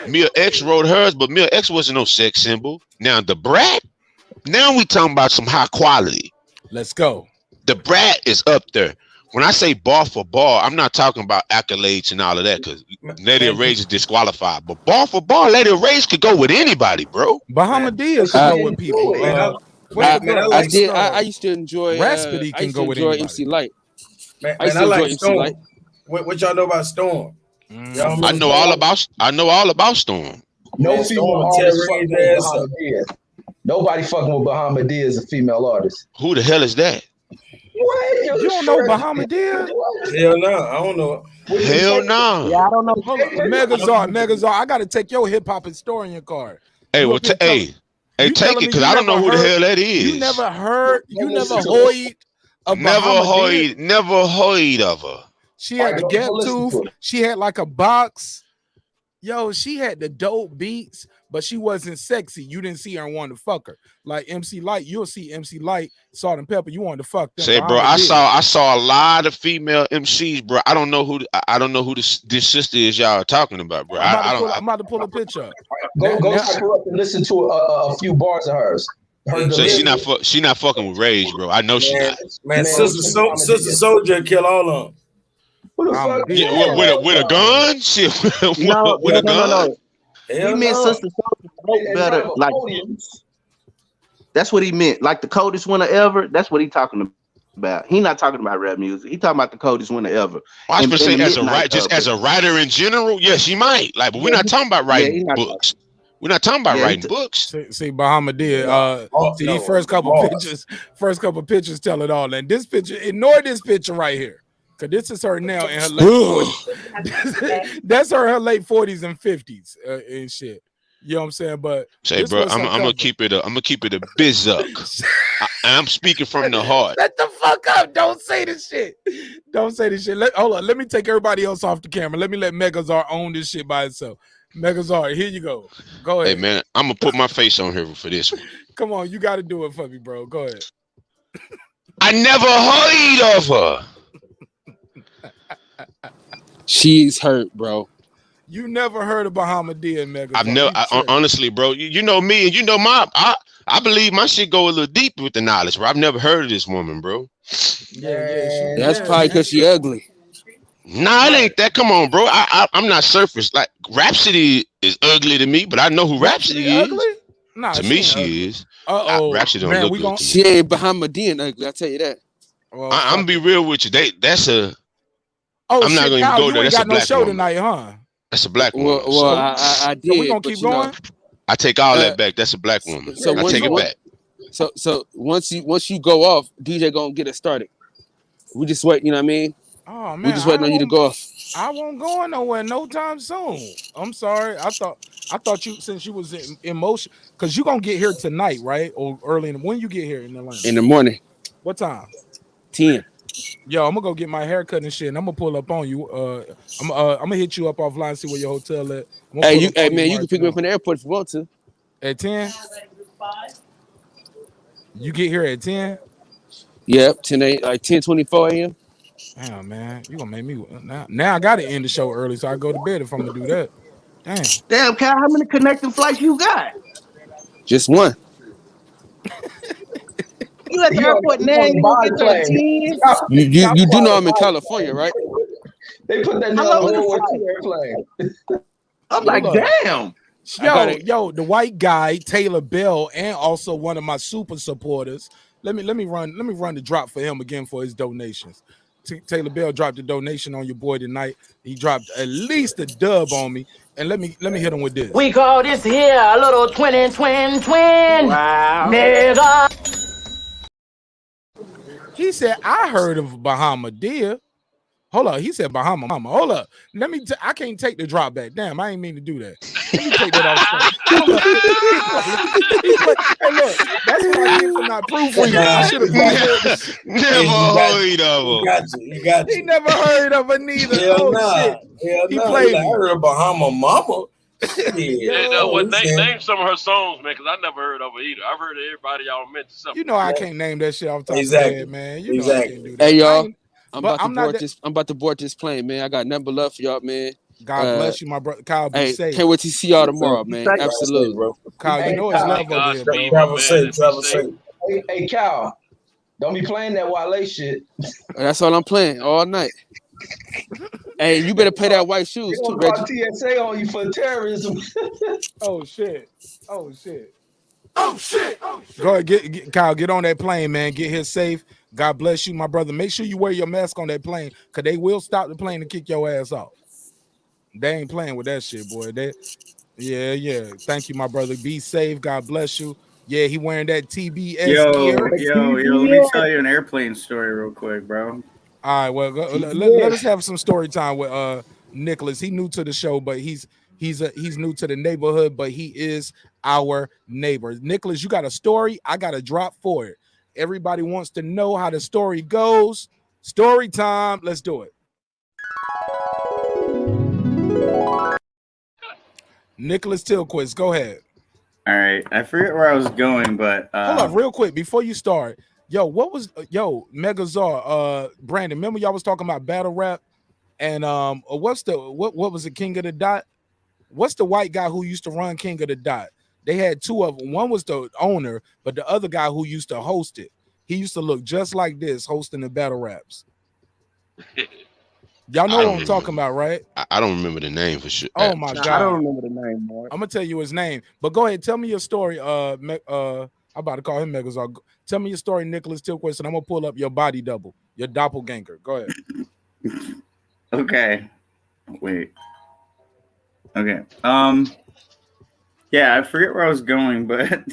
Mia X wrote hers, but Mia X wasn't no sex symbol. Now the Brat. Now we talking about some high quality. Let's go. The Brat is up there. When I say bar for bar, I'm not talking about accolades and all of that because Lady of Rage is disqualified. But bar for bar, Lady of Rage could go with anybody, bro. Bahamadia should go with people. I used to enjoy. Raspity can go with anybody. MC Light. I like Storm. What y'all know about Storm? I know all about Storm. No female artist fucking with Bahamadia. Nobody fucking with Bahamadia as a female artist. Who the hell is that? What? You don't know Bahamadia? Hell no, I don't know. Hell no. Yeah, I don't know. Megazord, I gotta take your hip hop historian card. Hey, well, take it because I don't know who the hell that is. You never heard hoid of Bahamadia? Never hoid of her. She had the gap tooth. She had like a box. Yo, she had the dope beats, but she wasn't sexy. You didn't see her and wanted to fuck her. Like MC Light, you'll see MC Light, Salt and Pepper. You wanted to fuck them. Say, bro, I saw a lot of female MCs, bro. I don't know who this sister is y'all are talking about, bro. I'm about to pull a picture up. Go type her up and listen to a few bars of hers. So she not fucking with Rage, bro. I know she not. Man, Sister Soldier kill all of them. Who the fuck? Yeah, with a gun? Shit. With a gun? He meant Sister Soldier wrote better. Like that's what he meant. Like the coldest winter ever. That's what he talking about. about. He not talking about rap music. He talking about the coldest winter ever. I was gonna say as a writer in general, yes, he might. Like, but we're not talking about writing books. We're not talking about writing books. See, Bahama did. See, these first couple pictures tell it all. And this picture, ignore this picture right here, because this is her now in her late 40s. That's her late 40s and 50s and shit. You know what I'm saying? But say, bro, I'm gonna keep it a bizuck. I'm speaking from the heart. Shut the fuck up! Don't say this shit. Don't say this shit. Hold on. Let me take everybody else off the camera. Let me let Megazar own this shit by itself. Megazar, here you go. Go ahead. Hey man, I'm gonna put my face on here for this one. Come on, you got to do it for me, bro. Go ahead. I never heard of her. She's hurt, bro. You never heard of Bahamadia, Megazar? I've never. Honestly, bro. You know me, and you know I believe my shit go a little deeper with the knowledge, bro. I've never heard of this woman, bro. Yeah. That's probably because she ugly. Nah, it ain't that. Come on, bro. I'm not surface. Like, Rhapsody is ugly to me, but I know who Rhapsody is. Ugly? Nah, to me, she is. Rhapsody don't look good. She ain't Bahamidian ugly. I tell you that. Well, I'm gonna be real with you. That's a. I'm not gonna Kyle, even go there. That's a black show woman. tonight, huh? That's a black woman. Well, I did. So we're gonna keep going. I take all that back. That's a black woman. So I take it back. So once you go off, DJ gonna get it started. We just wait. You know what I mean? Oh man, we just waiting on you to go off. I won't go nowhere no time soon. I'm sorry. I thought you, since you was in motion, because you gonna get here tonight, right? Or early when you get here in Atlanta? In the morning. What time? 10. Yo, I'm gonna go get my hair cut and shit, and I'm gonna pull up on you. I'm gonna hit you up offline and see where your hotel at. Hey, man, you can pick me up in the airport if you want to. At 10? You get here at 10? Yep, 10:24 a.m. Damn, man, you gonna make me now I gotta end the show early, so I go to bed if I'm gonna do that. Damn, Kyle, how many connecting flights you got? Just one. You at the airport now, you gonna get there at 10? You do know I'm in California, right? They put that nigga on World War II airplane. I'm like, damn. Yo, the white guy, Taylor Bell, and also one of my super supporters. Let me run the drop for him again for his donations. Taylor Bell dropped a donation on your boy tonight. He dropped at least a dub on me. And let me hit him with this. We call this here a little twin. Wow. Nigga. He said, I heard of Bahamadia. Hold up. He said Bahama Mama. Hold up. I can't take the drop back. Damn, I ain't mean to do that. Let me take that off. Hey, look, that's what I get for not proofreading. I should have never heard of her. You got you. He never heard of her neither. Shit. He played me. I heard of Bahama Mama. Name some of her songs, man, because I never heard of her either. I've heard of everybody y'all mentioned something. You know I can't name that shit off the top of my head, man. You know I can't do that. Hey, y'all. I'm about to board this plane, man. I got nothing but love for y'all, man. God bless you, my brother. Kyle, be safe. Can't wait to see y'all tomorrow, man. Absolutely, bro. Kyle, you know it's love over here, Travel safe. Hey, Cal, don't be playing that Wale shit. That's all I'm playing all night. Hey, you better pay that white shoes too, Reggie. TSA on you for terrorism. Oh shit. Go ahead, Kyle, get on that plane, man. Get here safe. God bless you, my brother. Make sure you wear your mask on that plane, because they will stop the plane and kick your ass off. They ain't playing with that shit, boy. Yeah. Thank you, my brother. Be safe. God bless you. Yeah, he wearing that TBS gear. Yo, let me tell you an airplane story real quick, bro. All right, well, let us have some story time with Nicholas. He new to the show, but he's new to the neighborhood, but he is our neighbor. Nicholas, you got a story? I got a drop for it. Everybody wants to know how the story goes. Story time. Let's do it. Nicholas Tilquist, go ahead. All right. I forget where I was going, but hold up real quick before you start. Megazar, Brandon, remember y'all was talking about battle rap and what was it, King of the Dot? What's the white guy who used to run King of the Dot? They had two of them. One was the owner, but the other guy who used to host it, he used to look just like this hosting the battle raps. Y'all know what I'm talking about, right? I don't remember the name for sure. Oh my God. I don't remember the name, Mark. I'm gonna tell you his name, but go ahead, tell me your story, I'm about to call him Megazord. Tell me your story, Nicholas Tilquist, and I'm gonna pull up your body double, your doppelganger. Go ahead. Okay. Wait. Okay. Yeah, I forget where I was going, but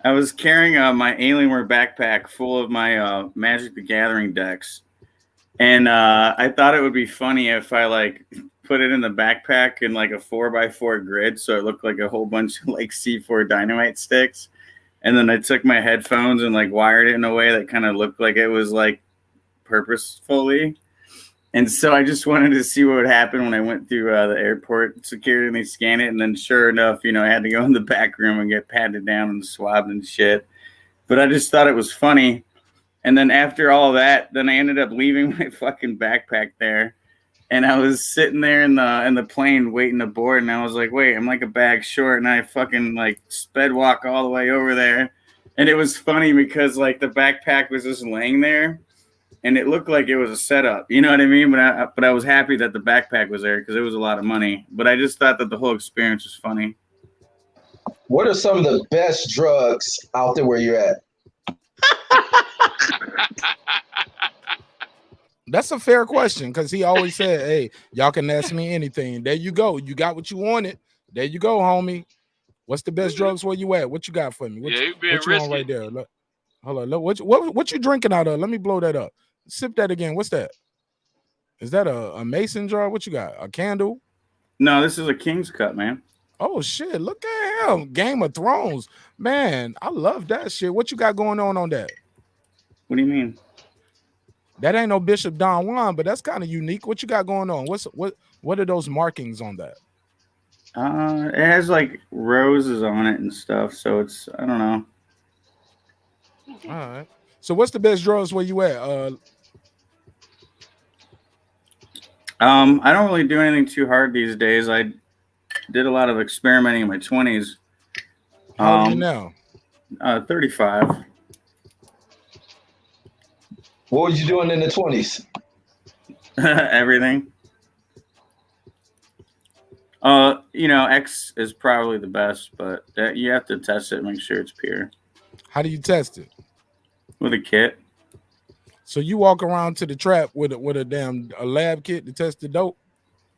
I was carrying my Alienware backpack full of my Magic the Gathering decks, and I thought it would be funny if I like put it in the backpack in like a 4x4 grid, so it looked like a whole bunch of like C4 dynamite sticks. And then I took my headphones and like wired it in a way that kind of looked like it was like purposefully. And so I just wanted to see what would happen when I went through the airport security and they scan it. And then sure enough, you know, I had to go in the back room and get patted down and swabbed and shit. But I just thought it was funny. And then after all that, then I ended up leaving my fucking backpack there. And I was sitting there in the plane waiting to board, and I was like, wait, I'm like a bag short, and I fucking like sped walk all the way over there. And it was funny because like the backpack was just laying there, and it looked like it was a setup. You know what I mean? But I was happy that the backpack was there because it was a lot of money. But I just thought that the whole experience was funny. What are some of the best drugs out there where you're at? That's a fair question because he always said, hey, y'all can ask me anything. There you go. You got what you wanted. There you go, homie. What's the best drugs where you at? What you got for me? What, you being what you on right there? Look, hold on. Look, what you drinking out of? Let me blow that up. Sip that again. What's that? Is that a mason jar? What you got? A candle? No, this is a King's Cup, man. Oh, shit. Look at him. Game of Thrones. Man, I love that shit. What you got going on that? What do you mean? That ain't no Bishop Don Juan, but that's kind of unique. What you got going on? What are those markings on that? It has like roses on it and stuff, so it's I don't know. All right. So what's the best drugs where you at? I don't really do anything too hard these days. I did a lot of experimenting in my 20s. How old are you now? 35. What was you doing in the 20s? Everything. You know, X is probably the best, but you have to test it and make sure it's pure. How do you test it? With a kit. So you walk around to the trap with a lab kit to test the dope?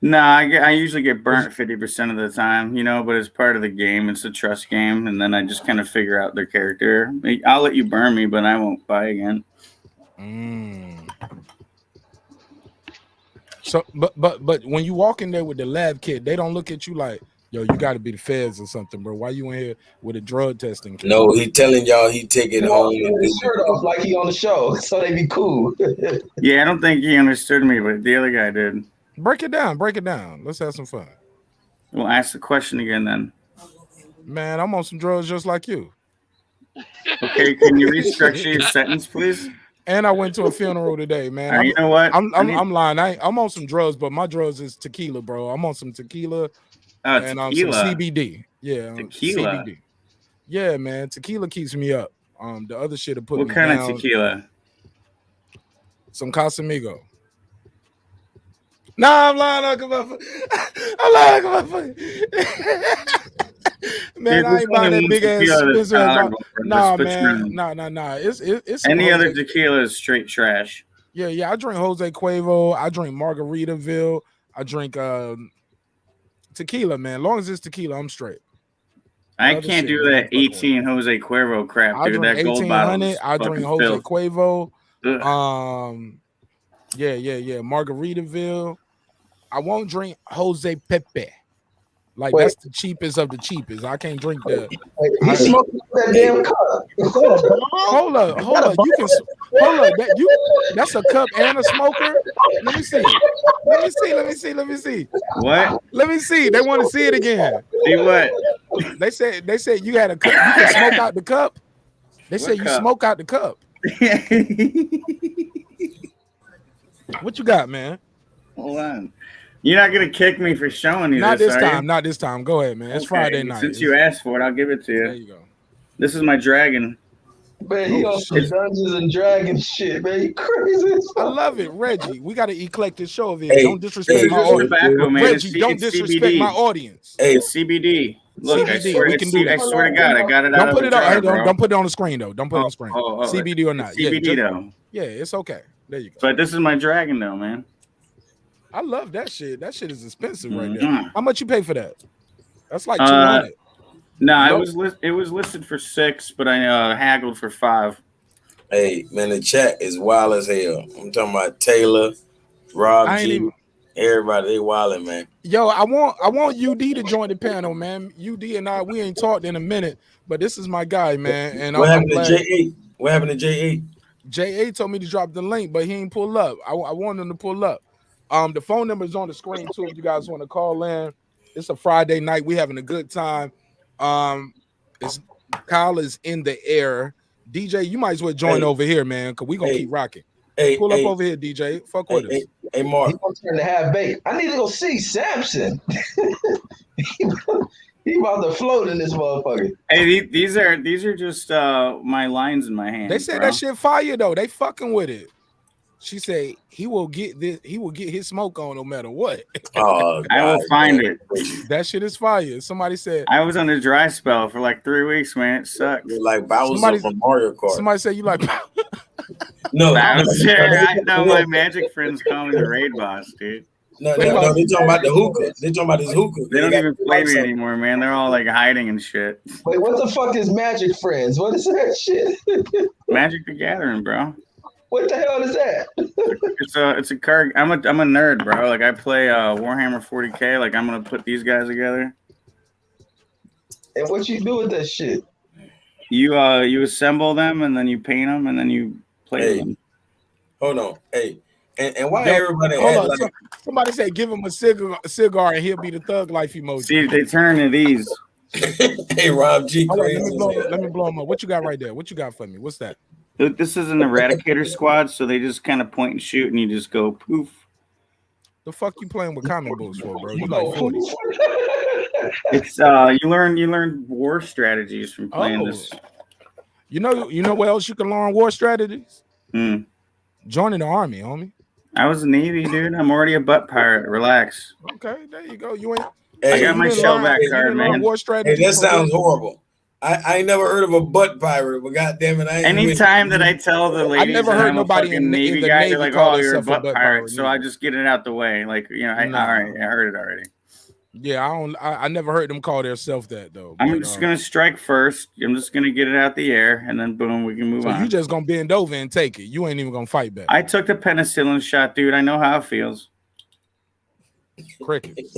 Nah, I usually get burnt 50% of the time, you know, but it's part of the game. It's a trust game, and then I just kind of figure out their character. I'll let you burn me, but I won't buy again. So, but when you walk in there with the lab kit, they don't look at you like, yo, you got to be the feds or something, bro. Why you in here with a drug testing kit? No, he telling y'all he take it home and do his shirt off like he on the show, so they be cool. Yeah, I don't think he understood me, but the other guy did. Break it down. Let's have some fun. Well, ask the question again then. Man, I'm on some drugs just like you. Okay, can you restructure your sentence, please? And I went to a funeral today, man. You know what? I'm lying. I'm on some drugs, but my drugs is tequila, bro. I'm on some tequila and on some CBD. Yeah, tequila. CBD. Yeah, man. Tequila keeps me up. The other shit will put me down. What kind of tequila? Some Casamigo. Nah, I'm lying. I'm lying. Man, I ain't buying that big ass Spencer. Nah, man. Nah. It's any other tequila is straight trash. Yeah. I drink Jose Cuervo. I drink Margaritaville. I drink tequila, man. As long as it's tequila, I'm straight. I can't do that 18 Jose Cuervo crap, dude. That gold bottle. I drink Jose Cuervo. Yeah. Margaritaville. I won't drink Jose Pepe. Like that's the cheapest of the cheapest. I can't drink that. You smoking that damn cup. Hold up. You can hold up. That's a cup and a smoker. Let me see. What? Let me see. They want to see it again. See what? They said you had a cup. You can smoke out the cup. They said you smoke out the cup. What you got, man? Hold on. You're not gonna kick me for showing you Not this time. Not this time. Go ahead, man. It's Friday night. Since you asked for it, I'll give it to you. There you go. This is my dragon. Man, he on some Dungeons and Dragons shit, man. You crazy. I love it, Reggie. We got to eclectic show of it. Don't disrespect my audience. Tobacco, man. Reggie, don't disrespect my audience. Hey, CBD. Look, CBD, we can do that. I swear to God, I got it out Don't of put the it on. jar, Hey, bro. don't put it on the screen though. Don't put it on the screen. CBD or not? CBD Yeah, though. Yeah, it's okay. There you go. But this is my dragon though, man. I love that shit. That shit is expensive right there. Mm-hmm. How much you pay for that? That's like 200. No, it was listed for 6, but I haggled for 5. Hey man, the chat is wild as hell. I'm talking about Taylor, Rob G, everybody. They wilding, man. Yo, I want UD to join the panel, man. UD and I, we ain't talked in a minute, but this is my guy, man. And what I'm happened glad. to J8? What happened to J8? J8 told me to drop the link, but he ain't pull up. I want him to pull up. The phone number is on the screen too. If you guys want to call in, it's a Friday night. We having a good time. It's Kyle is in the air. DJ, you might as well join over here, man, because we gonna keep rocking. Pull up over here, DJ. Fuck with us. Hey, Mark. He gonna turn to half baked. I need to go see Samson. He about to float in this motherfucker. Hey, these are just my lines in my hand. They said that shit fire though. They fucking with it. She said he will get this. He will get his smoke on no matter what. Oh, I will find it. That shit is fire. Somebody said I was on a dry spell for like 3 weeks, man. It sucks. You're like Bowser from Mario Kart. Somebody said you like no. Bowser. I know my Magic friends call me the raid boss, dude. No, they talking about the hookah. They talking about this hookah. They don't even play me anymore, man. They're all like hiding and shit. Wait, what the fuck is Magic Friends? What is that shit? Magic the Gathering, bro. What the hell is that? It's a card. I'm a nerd, bro. Like I play Warhammer 40K. Like I'm gonna put these guys together. And what you do with that shit? You assemble them and then you paint them and then you play them. Hold on, hey, and why Yo, everybody? Hold on. Somebody said give him a cigar and he'll be the thug life emoji. See, they turn into these. Hey, Rob G. Hold on, let me blow him up. What you got right there? What you got for me? What's that? This is an Eradicator squad, so they just kind of point and shoot, and you just go poof. The fuck you playing with comic books for, bro? You like 40. It's you learn war strategies from playing this. You know what else you can learn war strategies? Joining the army, homie. I was a Navy, dude. I'm already a butt pirate. Relax. Okay, there you go. You ain't. I got my shellback card, man. War strategy. Hey, that sounds horrible. I ain't never heard of a butt pirate, but goddamn it, I ain't. Anytime that I tell the ladies I never heard I'm nobody a in Navy the guy, Navy they're like, call "Oh, you're a themselves butt pirate," so I just get it out the way. Like, you know, all right, I heard it already. Yeah, I never heard them call themselves that though. I'm just gonna strike first. I'm just gonna get it out the air, and then boom, we can move on. So you just gonna bend over and take it. You ain't even gonna fight back. I took the penicillin shot, dude. I know how it feels. Crickets.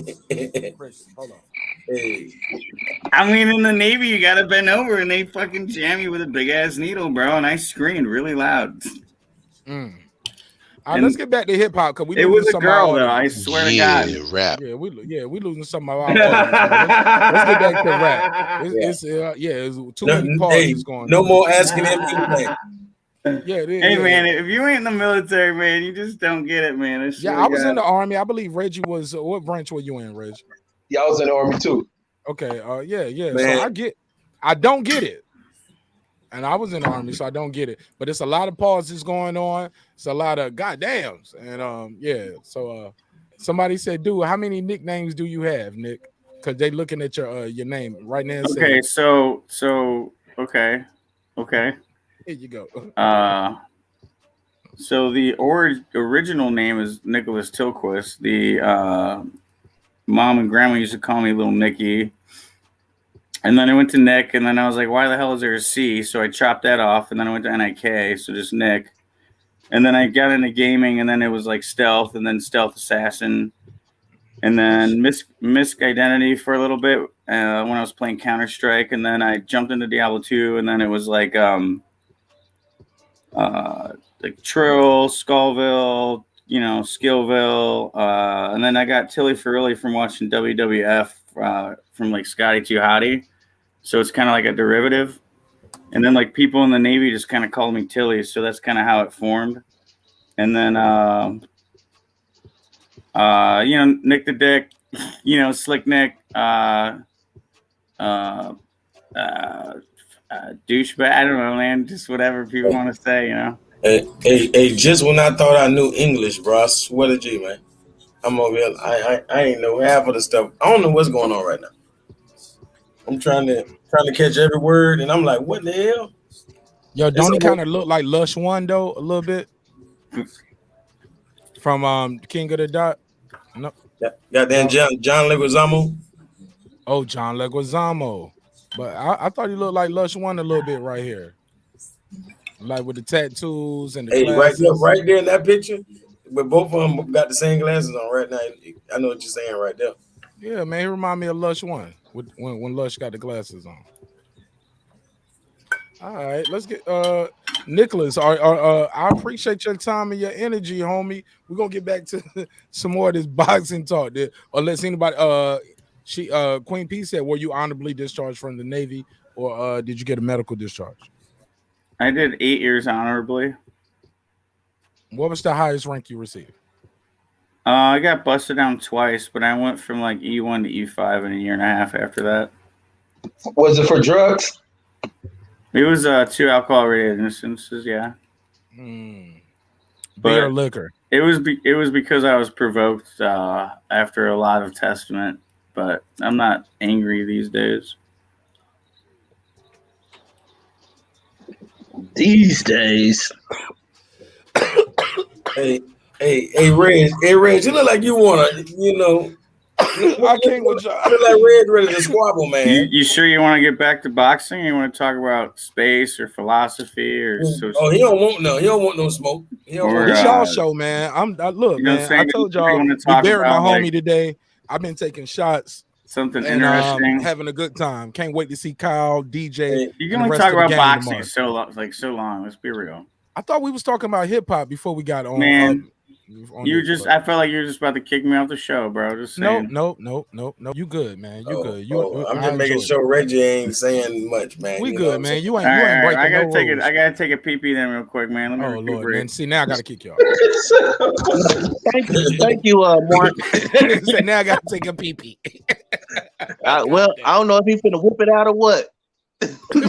Hold on. Hey. I mean, in the Navy, you gotta bend over, and they fucking jam you with a big ass needle, bro. And I screamed really loud. All right, let's get back to hip hop because it was a girl, though. I swear to God. Rap. Yeah, we losing some of our audience. Let's get back to rap. It's too many parties going. No more asking him anything. Yeah, it is. Hey, man, if you ain't in the military, man, you just don't get it, man. I was in the army. I believe Reggie was. What branch were you in, Reg? Yeah, I was in the army too. Okay. Yeah. Man. So I don't get it. And I was in the army, so I don't get it. But it's a lot of pauses going on. It's a lot of goddams. And So somebody said, dude, how many nicknames do you have, Nick? Because they looking at your name right now. Okay, so okay. Here you go. So the original name is Nicholas Tilquist. The mom and grandma used to call me Little Nicky. And then I went to Nick, and then I was like, why the hell is there a C? So I chopped that off, and then I went to NIK, so just Nick. And then I got into gaming, and then it was like Stealth, and then Stealth Assassin. And then Misk Identity for a little bit when I was playing Counter-Strike. And then I jumped into Diablo 2, and then it was like Trill, Skullville, Skillville. And then I got Tilly Ferrilli from watching WWF from like Scotty Too Hottie. So it's kind of like a derivative. And then like people in the Navy just kind of called me Tilly. So that's kind of how it formed. And then, Nick the Dick, Slick Nick, douchebag. I don't know, man. Just whatever people want to say, Hey, just when I thought I knew English, bro, I swear to G, man. I'm over here. I ain't know half of the stuff. I don't know what's going on right now. I'm trying to catch every word, and I'm like, what the hell? Yo, don't he kind of look like Lush One though, a little bit? From King of the Dot? No. Goddamn John Leguizamo. Oh, John Leguizamo. But I thought he looked like Lush One a little bit right here. Like with the tattoos and the glasses. Right there in that picture. But both of them got the same glasses on right now. I know what you're saying right there. Yeah, man, he remind me of Lush One when Lush got the glasses on. All right, let's get Nicholas. I appreciate your time and your energy, homie. We're gonna get back to some more of this boxing talk. Unless anybody Queen P said, were you honorably discharged from the Navy or did you get a medical discharge? I did 8 years honorably. What was the highest rank you received? I got busted down twice, but I went from like E1 to E5 in a year and a half after that. Was it for drugs? It was 2 alcohol-related instances, yeah. Beer or liquor? It was because I was provoked after a lot of testament, but I'm not angry these days. These days. Hey, Reg, you look like you wanna, I can't with y'all. You look like Reg ready to squabble, man. You sure you want to get back to boxing? Or you want to talk about space or philosophy or? He don't want no smoke. It's y'all show, man. Look, you know man. I told y'all we buried my homie today. I've been taking shots. Something and, interesting. Having a good time. Can't wait to see Kyle, DJ. You can only talk about boxing so long. Let's be real. I thought we was talking about hip hop before we got on. Man, I felt like you were just about to kick me off the show, bro. Just saying. No. You good, man. You good. I'm just making sure Reggie ain't saying much, man. We good, man. You ain't breaking I gotta no take rules. I gotta take a pee then real quick, man. Let me Lord, man. See, now I gotta kick you off. Thank you, Mark. So now I gotta take a pee. Well, I don't know if he's finna whip it out or what.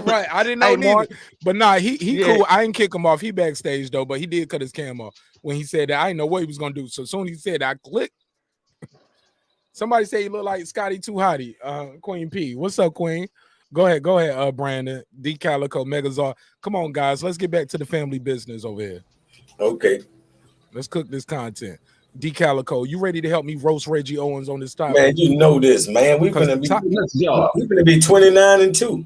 Right, I didn't know Hey, neither. Mark. But nah, he cool. I didn't kick him off. He backstage though, but he did cut his cam off when he said that. I didn't know what he was gonna do. So soon as he said that, I clicked. Somebody say he look like Scotty Too Hottie. Queen P. What's up, Queen? Go ahead, Brandon. D Calico, Megazord. Come on, guys. Let's get back to the family business over here. Okay. Let's cook this content. D Calico, you ready to help me roast Reggie Owens on this topic? Man, you know this, man. We're gonna be 29-2.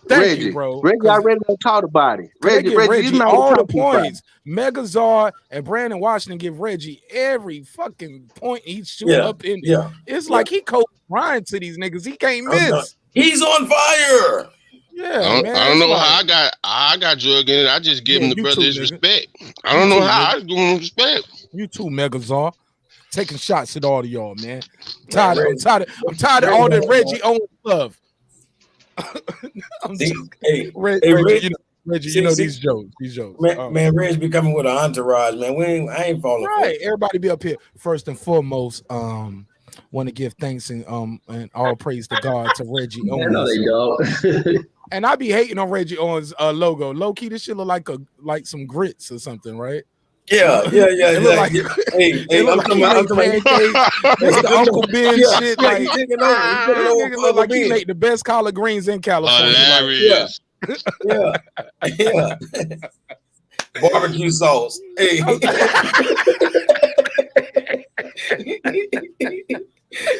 Thank you, bro. Reggie already talked about it. Reggie, you know all the what I'm points. Megazord and Brandon Washington give Reggie every fucking point he shoot up in. Yeah. It's like he Kobe Bryant to these niggas. He can't miss. He's on fire. Yeah, man. I don't know how I got drug in it. I just give him the brother his respect. I don't know how I give him respect. You too, Megazord. Taking shots at all of y'all, man. I'm tired of all that Reggie Owens love. Reggie, you know these jokes. Man, Reg be coming with an entourage, man. I ain't falling for it. Everybody be up here. First and foremost, want to give thanks and all praise to God to Reggie Owens. No, they don't. And I be hating on Reggie Owens' logo. Low key, this shit look like some grits or something, right? Yeah. It look like, I'm talking about it's the Uncle Ben shit. Like, nigga look like he make the best collard greens in California. Hilarious. Yeah. Barbecue sauce. Hey.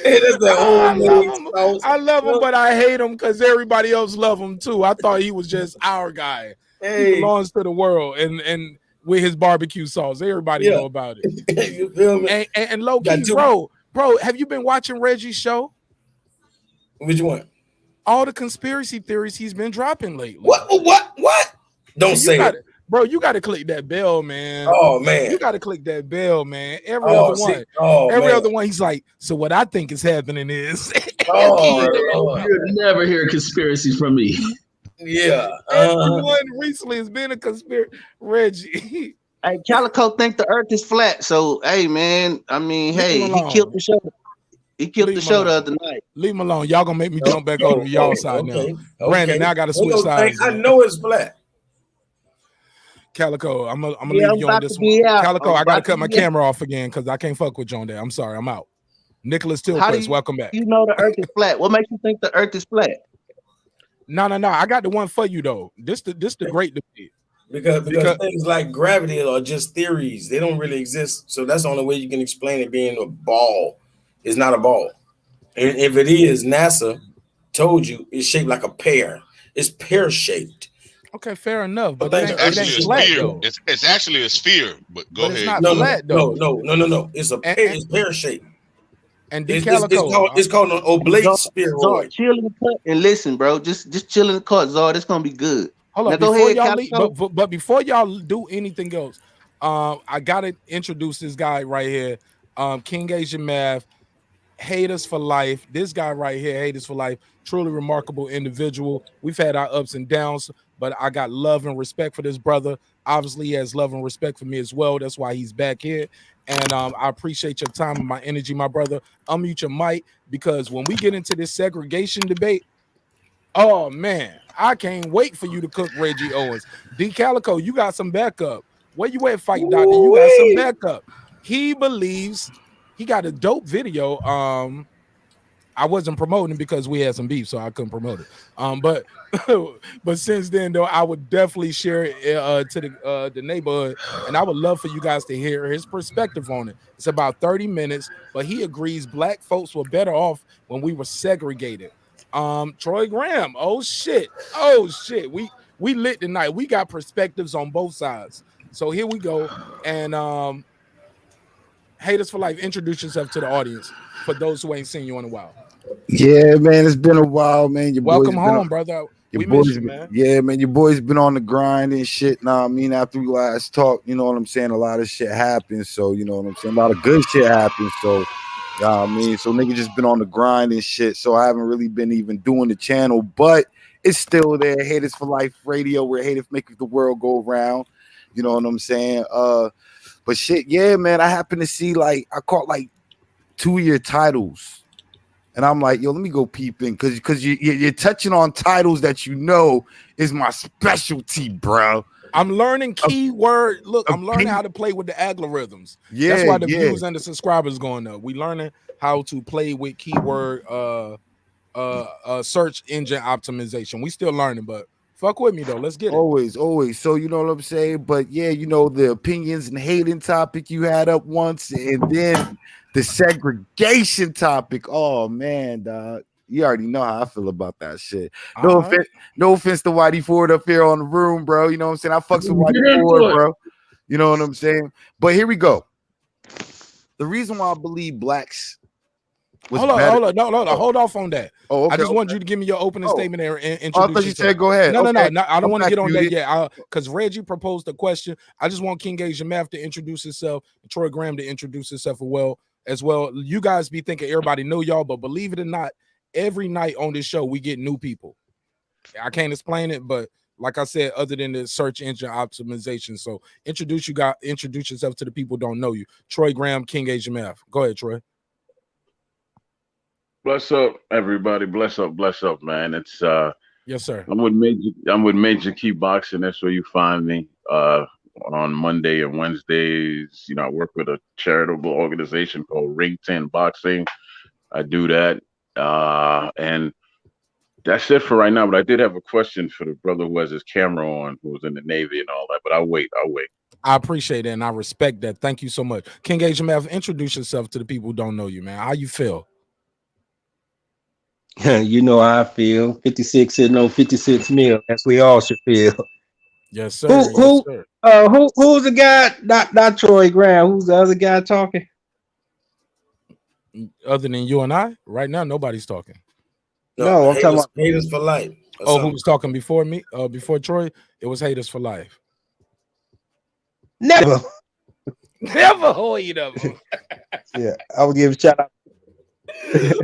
That's the whole I love him, but I hate him because everybody else love him too. I thought he was just our guy. He belongs to the world, and with his barbecue sauce, everybody know about it. You feel me? And low key, bro, have you been watching Reggie's show? Which one? All the conspiracy theories he's been dropping lately. What? Don't say it. Bro, you got to click that bell, man. Oh, man. You got to click that bell, man. Every other one, he's like, so what I think is happening is. You'll never hear conspiracies from me. Yeah. Everyone recently has been a conspiracy. Reggie. Hey, Calico think the earth is flat. So, hey, man, I mean, he killed the show. He killed the show the other night. Leave him alone. Y'all gonna make me jump back over to y'all side now. Brandon, now I gotta switch sides. I know it's flat. Calico, I'm gonna leave you on this one. Calico, I gotta cut my camera off again because I can't fuck with you on there. I'm sorry, I'm out. Nicholas How do Tilquist, welcome back. you know the earth is flat? What makes you think the earth is flat? No. I got the one for you though. This the great debate. Because things like gravity are just theories. They don't really exist. So that's the only way you can explain it being a ball. It's not a ball. And if it is, NASA told you it's shaped like a pear. It's pear-shaped. Okay, fair enough. But It's actually a sphere. It's actually a sphere. But go ahead. It's not flat though. No. It's a pear. It's pear-shaped. And it's called an oblate spheroid. Chill in the cut and listen, bro. Just chill in the cut, Zard. It's gonna be good. Hold now on, go before ahead, y'all leave, Calico. but before y'all do anything else, I gotta introduce this guy right here, King Asian Math, Haters for Life. This guy right here, Haters for Life, truly remarkable individual. We've had our ups and downs, but I got love and respect for this brother. Obviously, he has love and respect for me as well. That's why he's back here. And I appreciate your time and my energy, my brother. Unmute your mic, because when we get into this segregation debate, oh man, I can't wait for you to cook Reggie Owens. D Calico, you got some backup. Where you at, Fight Doctor? You got some backup. He believes he got a dope video. I wasn't promoting because we had some beef, so I couldn't promote it. But since then, though, I would definitely share it to the neighborhood, and I would love for you guys to hear his perspective on it. It's about 30 minutes, but he agrees black folks were better off when we were segregated. Troy Graham, oh shit, we lit tonight. We got perspectives on both sides. So here we go. And Haters for Life, introduce yourself to the audience for those who ain't seen you in a while. Yeah, man, it's been a while, man. Welcome home, brother. We miss you, man. Yeah, man, your boy's been on the grind and shit. Nah, I mean, after we last talked, you know what I'm saying? A lot of shit happened. So, you know what I'm saying? A lot of good shit happened. So, I mean, so nigga just been on the grind and shit. So I haven't really been even doing the channel, but it's still there. Haters for Life Radio, where haters make the world go around. You know what I'm saying? But shit, yeah, man, I happen to see I caught 2-year titles. And I'm like, yo, let me go peep in, because you're touching on titles that you know is my specialty, bro. I'm learning keyword. Look, I'm learning how to play with the algorithms. Yeah, that's why the views and the subscribers going up. We learning how to play with keyword search engine optimization. We still learning, but fuck with me though. Let's get it. Always. So you know what I'm saying? But yeah, you know, the opinions and hating topic you had up once, and then the segregation topic. Oh man, dog. You already know how I feel about that shit. No offense to Whitey Ford up here on the room, bro. You know what I'm saying? I fucks with Whitey Ford, bro. You know what I'm saying? But here we go. The reason why I believe blacks hold off on that. Oh, okay, I just want you to give me your opening statement and introduce I thought you said go ahead. No, I don't want to get on that yet, because Reggie proposed the question. I just want King Asian Math to introduce himself and Troy Graham to introduce himself as well. You guys be thinking everybody know y'all, but believe it or not, every night on this show we get new people. I can't explain it, but like I said, other than the search engine optimization. So introduce yourself to the people who don't know you. Troy Graham, King Asian Math. Go ahead, Troy. Bless up, everybody. Bless up, man. It's yes, sir. I'm with Major Key Boxing. That's where you find me. On Monday and Wednesdays, you know, I work with a charitable organization called Ring 10 Boxing. I do that. And that's it for right now. But I did have a question for the brother who has his camera on, who was in the Navy and all that. But I'll wait. I appreciate it and I respect that. Thank you so much. King Asian Math, introduce yourself to the people who don't know you, man. How you feel? You know how I feel. 56 sitting on 56 mil. As we all should feel. Yes, sir. Who's the guy? Not Troy Graham. Who's the other guy talking? Other than you and I, right now nobody's talking. No, I'm talking about Haters for Life. Oh, who was talking before me? Before Troy? It was Haters for Life. Never heard of him. Yeah, I would give a shout out.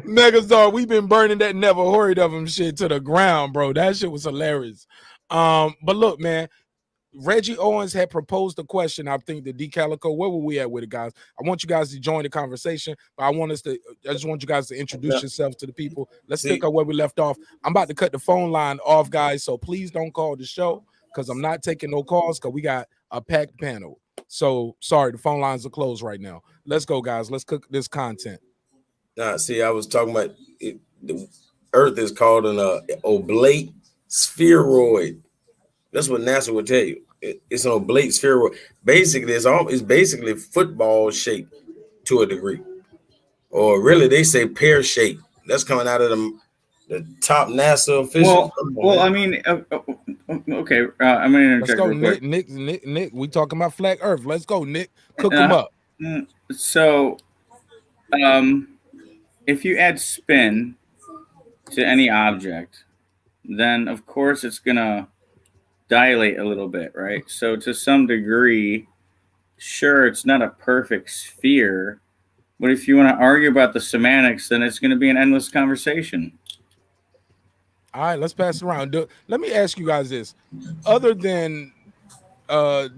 Megazord, we've been burning that never heard of him shit to the ground, bro. That shit was hilarious. But look, man, Reggie Owens had proposed a question. I think the D Calico, where were we at with it, guys? I want you guys to join the conversation, but I just want you guys to introduce yourselves to the people. Let's pick up where we left off. I'm about to cut the phone line off, guys, so please don't call the show, because I'm not taking no calls, because we got a packed panel. So sorry, the phone lines are closed right now. Let's go, guys. Let's cook this content. Nah, see, I was talking about it, the Earth is called an oblate spheroid. That's what NASA would tell you. It's an oblate spheroid. Basically, it's basically football shape to a degree, or really they say pear shape. That's coming out of the top NASA officials. Well, I mean, okay. I'm gonna interject. Let's go, real quick. Nick. We talking about flat Earth. Let's go, Nick. Cook them up. So, if you add spin to any object, then of course it's gonna dilate a little bit, right? So to some degree, sure, it's not a perfect sphere, but if you want to argue about the semantics, then it's going to be an endless conversation. All right, let's pass it around. Let me ask you guys this: other than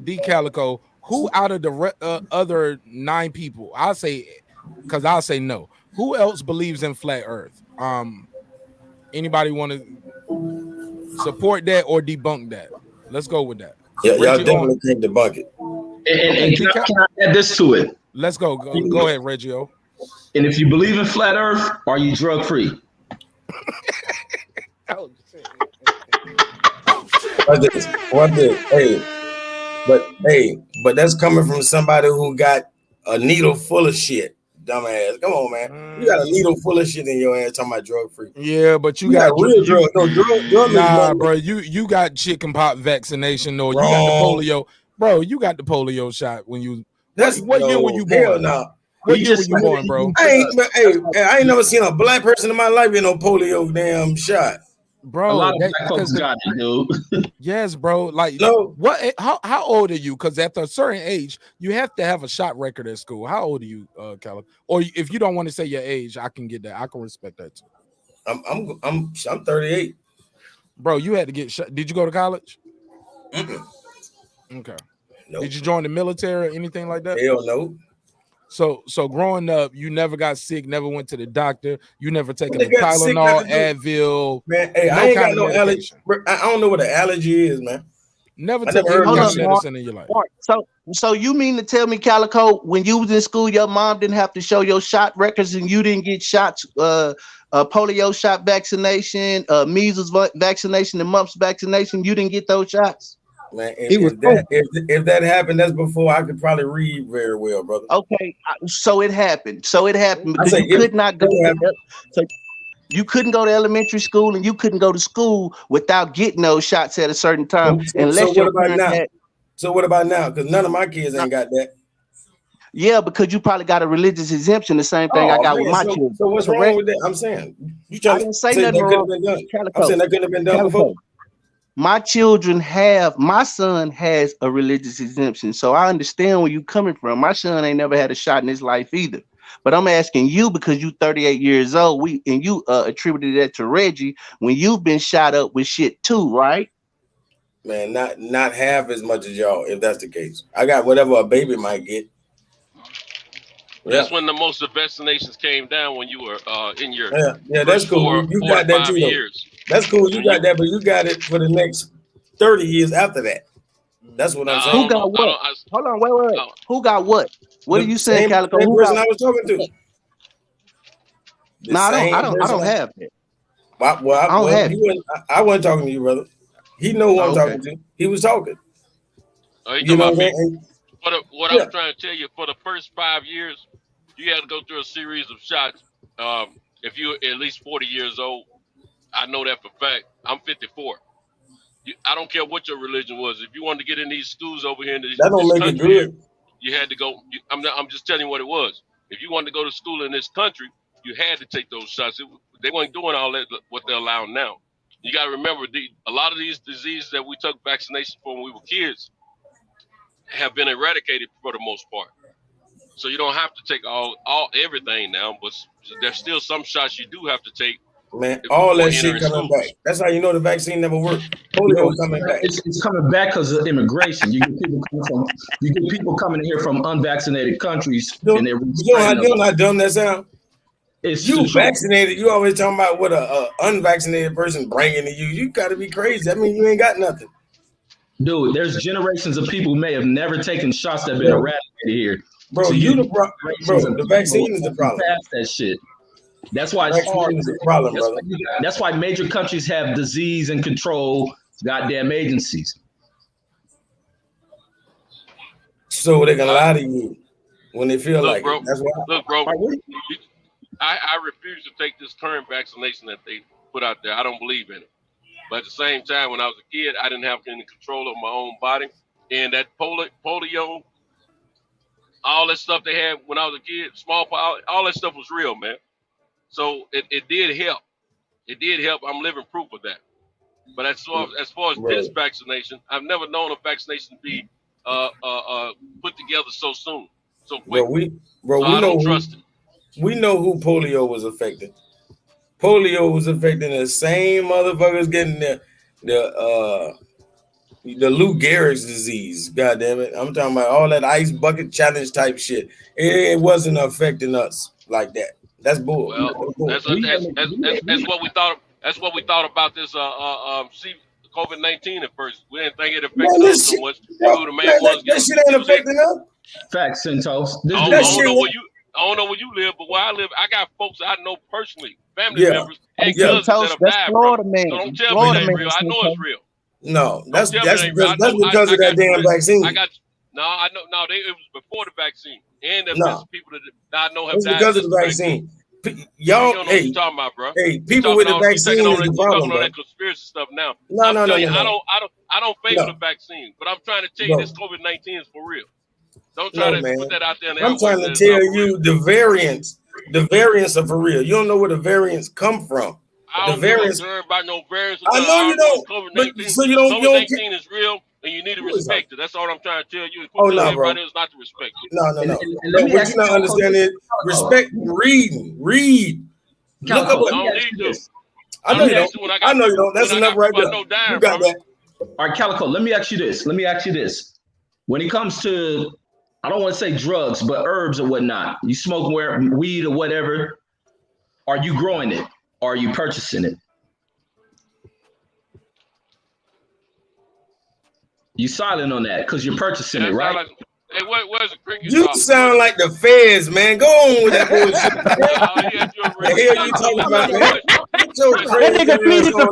D Calico, who out of the other 9 people? I'll say no. Who else believes in flat Earth? Anybody want to support that or debunk that? Let's go with that. Yeah, y'all definitely can't debunk it. And can I add this to it? Let's go. Go ahead, Reggio. And if you believe in flat Earth, are you drug free? But that's coming from somebody who got a needle full of shit. Dumbass. Come on, man. You got a needle full of shit in your ass talking about drug free. Yeah, but you got real drug. No, nah, bro. You got chicken pox vaccination or you got the polio. Bro, you got the polio shot when you what year were you born? What year were you born, bro? I ain't never seen a black person in my life get no polio damn shot. Bro, a lot of black folks got it, dude. Yes, bro. Like, no. What? How old are you? Because at a certain age, you have to have a shot record at school. How old are you, Caleb? Or if you don't want to say your age, I can get that. I can respect that too. I'm 38. Bro, you had to get shot. Did you go to college? Mm-mm. Okay. Nope. Did you join the military or anything like that? Hell no. So growing up, you never got sick, never went to the doctor, you never taken a Tylenol, Advil. Man, hey, I ain't got no allergy. I don't know what an allergy is, man. Never took any medicine in your life. So you mean to tell me, Calico, when you was in school, your mom didn't have to show your shot records and you didn't get shots, polio shot vaccination, measles vaccination, and mumps vaccination? You didn't get those shots? Man, if that happened, that's before I could probably read very well, brother. Okay, so it happened. Because you could not go. You couldn't go to elementary school, and you couldn't go to school without getting those shots at a certain time. So what about now? Because none of my kids ain't got that. Yeah, because you probably got a religious exemption. The same thing I got with my children. So what's wrong with that? I'm saying you trying to say nothing that could have been done. I'm saying that couldn't have been done before. My son has a religious exemption, so I understand where you coming from. My son ain't never had a shot in his life either. But I'm asking you because you 38 years old, and you attributed that to Reggie when you've been shot up with shit too, right? Man, not half as much as y'all, if that's the case. I got whatever a baby might get. That's when the most of vaccinations came down when you were in your that's cool. You got that too. Years. That's cool. You got that, but you got it for the next 30 years after that. That's what I'm saying. Who got what? Hold on, wait. Who got what? What are you saying, Calico? The person I was talking to. No, I don't have it. I wasn't talking to you, brother. He know who I'm talking to. He was talking. You know what I mean? What I'm trying to tell you, for the first 5 years, you had to go through a series of shots. If you're at least 40 years old, I know that for a fact. I'm 54. I don't care what your religion was. If you wanted to get in these schools over here in this country, you had to go. I'm just telling you what it was. If you wanted to go to school in this country, you had to take those shots. They weren't doing all that, what they're allowing now. You got to remember, a lot of these diseases that we took vaccination for when we were kids have been eradicated for the most part. So you don't have to take everything now, but there's still some shots you do have to take. Man, all that shit coming back. That's how you know the vaccine never worked. Polio coming back. It's coming back because of immigration. You get people coming in here from unvaccinated countries. You know how dumb that sound? You vaccinated. You always talking about what a unvaccinated person bringing to you. You got to be crazy. I mean, you ain't got nothing. Dude, there's generations of people who may have never taken shots that have been eradicated here. Bro, so the vaccine is the problem. Past that shit. That's why it's hard. Vaccination is a problem, That's brother. that's why it's hard. Vaccination is a problem, brother. That's why major countries have disease and control goddamn agencies. So they can lie to you when they feel Look, like bro. it. That's why. Look, bro. I refuse to take this current vaccination that they put out there. I don't believe in it. But at the same time, when I was a kid, I didn't have any control of my own body. And that polio, all that stuff they had when I was a kid, smallpox, all that stuff was real, man. So it did help. It did help. I'm living proof of that. But as far as this vaccination, I've never known a vaccination to be put together so soon, so quick. We I know don't trust it. We know who polio was affecting. Polio was affecting the same motherfuckers getting the Lou Gehrig's disease. God damn it! I'm talking about all that ice bucket challenge type shit. It wasn't affecting us like that. That's bull. Well, that's what we thought. That's what we thought about this COVID-19 at first. We didn't think it affected us so much. That shit ain't affecting us. Facts, Centos. I don't know where you live, but where I live, I got folks I know personally, family members, and cousins that have died. Florida, from it. man. So don't tell me it ain't real. I know it's real. No, that's Don't tell me it ain't real. because of that damn vaccine. I got I know. No, it was before the vaccine, and there's been some people that I know have It's died because of the vaccine. Y'all, you don't know what you're talking about, bro. Hey, people with the vaccine is the problem, bro. That conspiracy stuff now. I don't favor the vaccine, but I'm trying to tell you this COVID-19 is for real. Don't try to put that out there. I'm trying to tell you the variants are for real. You don't know where the variants come from. I don't give a darn about no variants. I know you don't. COVID-19, so you don't. COVID-19 is real, and you need to respect it. That's all I'm trying to tell you. Everybody is not to respect it. No. What you not understand is respect reading. Read. Look up what. I know you don't. I know you don't. That's enough right there. You got that. All right, Calico. Let me ask you this. When it comes to, I don't want to say drugs, but herbs or whatnot, you smoke weed or whatever, are you growing it? Or are you purchasing it? You silent on that because you're purchasing it, right? Hey, where's the cricket? You sound like the feds, man. Go on with that bullshit. The hell you talking about, man? Get your crazy that nigga pleaded the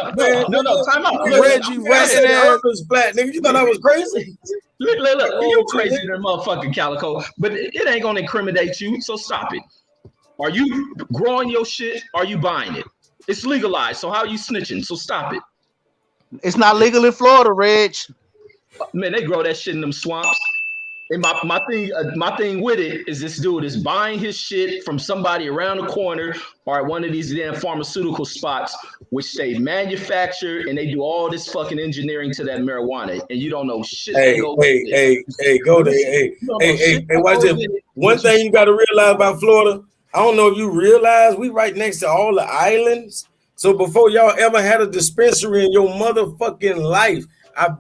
fifth. No, time out. Reggie Weston ass flat, nigga. You thought I was crazy? Look, you crazy than motherfucking Calico, but it ain't gonna incriminate you, so stop it. Are you growing your shit? Are you buying it? It's legalized, so how are you snitching? So stop it. It's not legal in Florida, Reg. Man, they grow that shit in them swamps. And my thing with it is this dude is buying his shit from somebody around the corner or at one of these damn pharmaceutical spots, which they manufacture and they do all this fucking engineering to that marijuana, and you don't know shit. Hey, go there. Hey, watch this. One thing you got to realize about Florida, I don't know if you realize we right next to all the islands. So before y'all ever had a dispensary in your motherfucking life,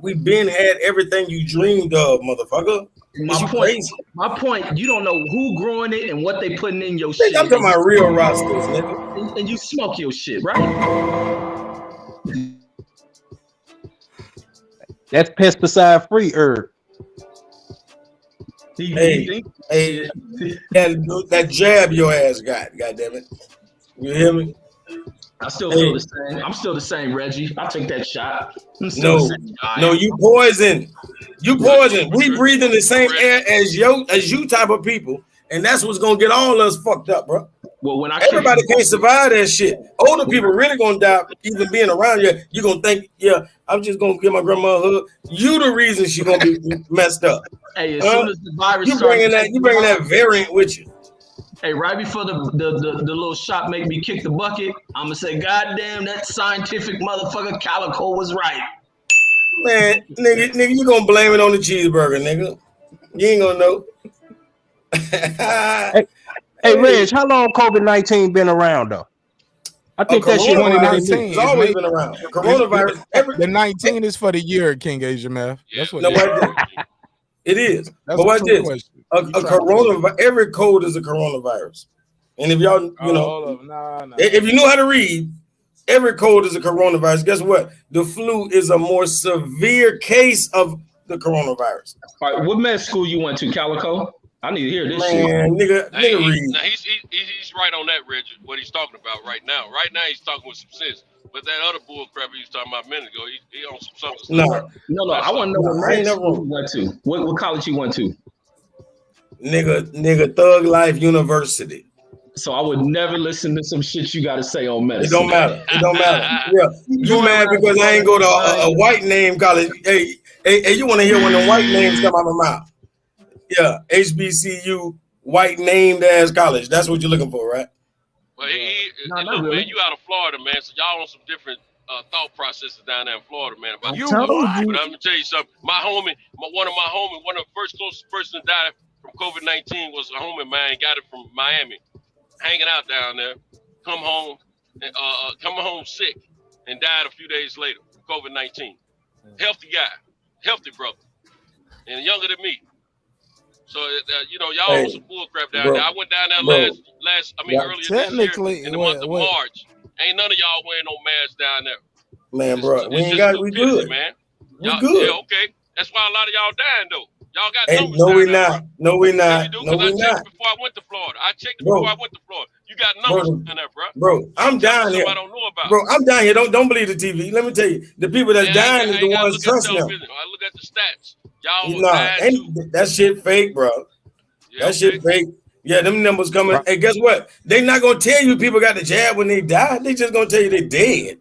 we been had everything you dreamed of, motherfucker. My point, you don't know who growing it and what they putting in your shit. I'm talking about real rosters, nigga. And you smoke your shit, right? That's pesticide free herb. Hey, that jab your ass got, goddamn it. You hear me? I still feel the same. I'm still the same, Reggie. I'll take that shot. No, you poison. You poison. We breathing the same air as you type of people, and that's what's gonna get all us fucked up, bro. Well, when everybody can't survive that shit. Older people really gonna die even being around you. You gonna think, yeah, I'm just gonna give my grandma a hug. You the reason she gonna be messed up. Hey, as soon as the virus you bringing that variant with you. Hey, right before the little shot make me kick the bucket, I'm gonna say, God damn, that scientific motherfucker Calico was right. Man, nigga, you gonna blame it on the cheeseburger, nigga. You ain't gonna know. Hey, Reg, how long COVID-19 been around though? I think that shit 2019. It's always been around. Coronavirus. The 19 is for the year, King Asia Math. That's what it is. That's but watch this. question. A coronavirus. Every code is a coronavirus. And if y'all, if you know how to read, every code is a coronavirus. Guess what? The flu is a more severe case of the coronavirus. All right, what med school you went to, Calico? I need to hear this Man, shit. nigga read. Now he's right on that, Reggie. What he's talking about right now. Right now he's talking with some sense. But that other bull crap he was talking about a minute ago, he on some sucker stuff. No. I want to know what I ain't grade never school you went to. What college you went to? Nigga, Thug Life University. So I would never listen to some shit you got to say on medicine. It don't matter. It don't matter. Yeah, you mad because I ain't go to a white name college? Hey, you want to hear when the white names come out of my mouth? Yeah, HBCU, white named ass college. That's what you're looking for, right? Well, look, really. man, you out of Florida, man. So y'all on some different thought processes down there in Florida, man. About You told you. But I'm gonna tell you something. One of the first closest person to die from COVID-19 was a homie of mine. Got it from Miami, hanging out down there. Come home sick, and died a few days later from COVID-19. Healthy guy, healthy brother, and younger than me. So y'all on some bull crap down there. I went down there earlier this year in the month of March. Ain't none of y'all wearing no masks down there. Man, bro, we good, man. We good. Yeah, okay. That's why a lot of y'all dying though. Y'all got numbers. No, we down there, not. No, we not. No, we I checked not. it before I went to Florida. You got numbers down there, bro. Bro, I'm down here. I don't know about. Bro, I'm down here. Don't believe the TV. Let me tell you, the people that's dying is the ones trusting them. I look at the stats. Y'all that shit fake, bro. Yeah, that shit fake. Yeah, them numbers coming. Hey, guess what? They not gonna tell you people got the jab when they die. They just gonna tell you they dead.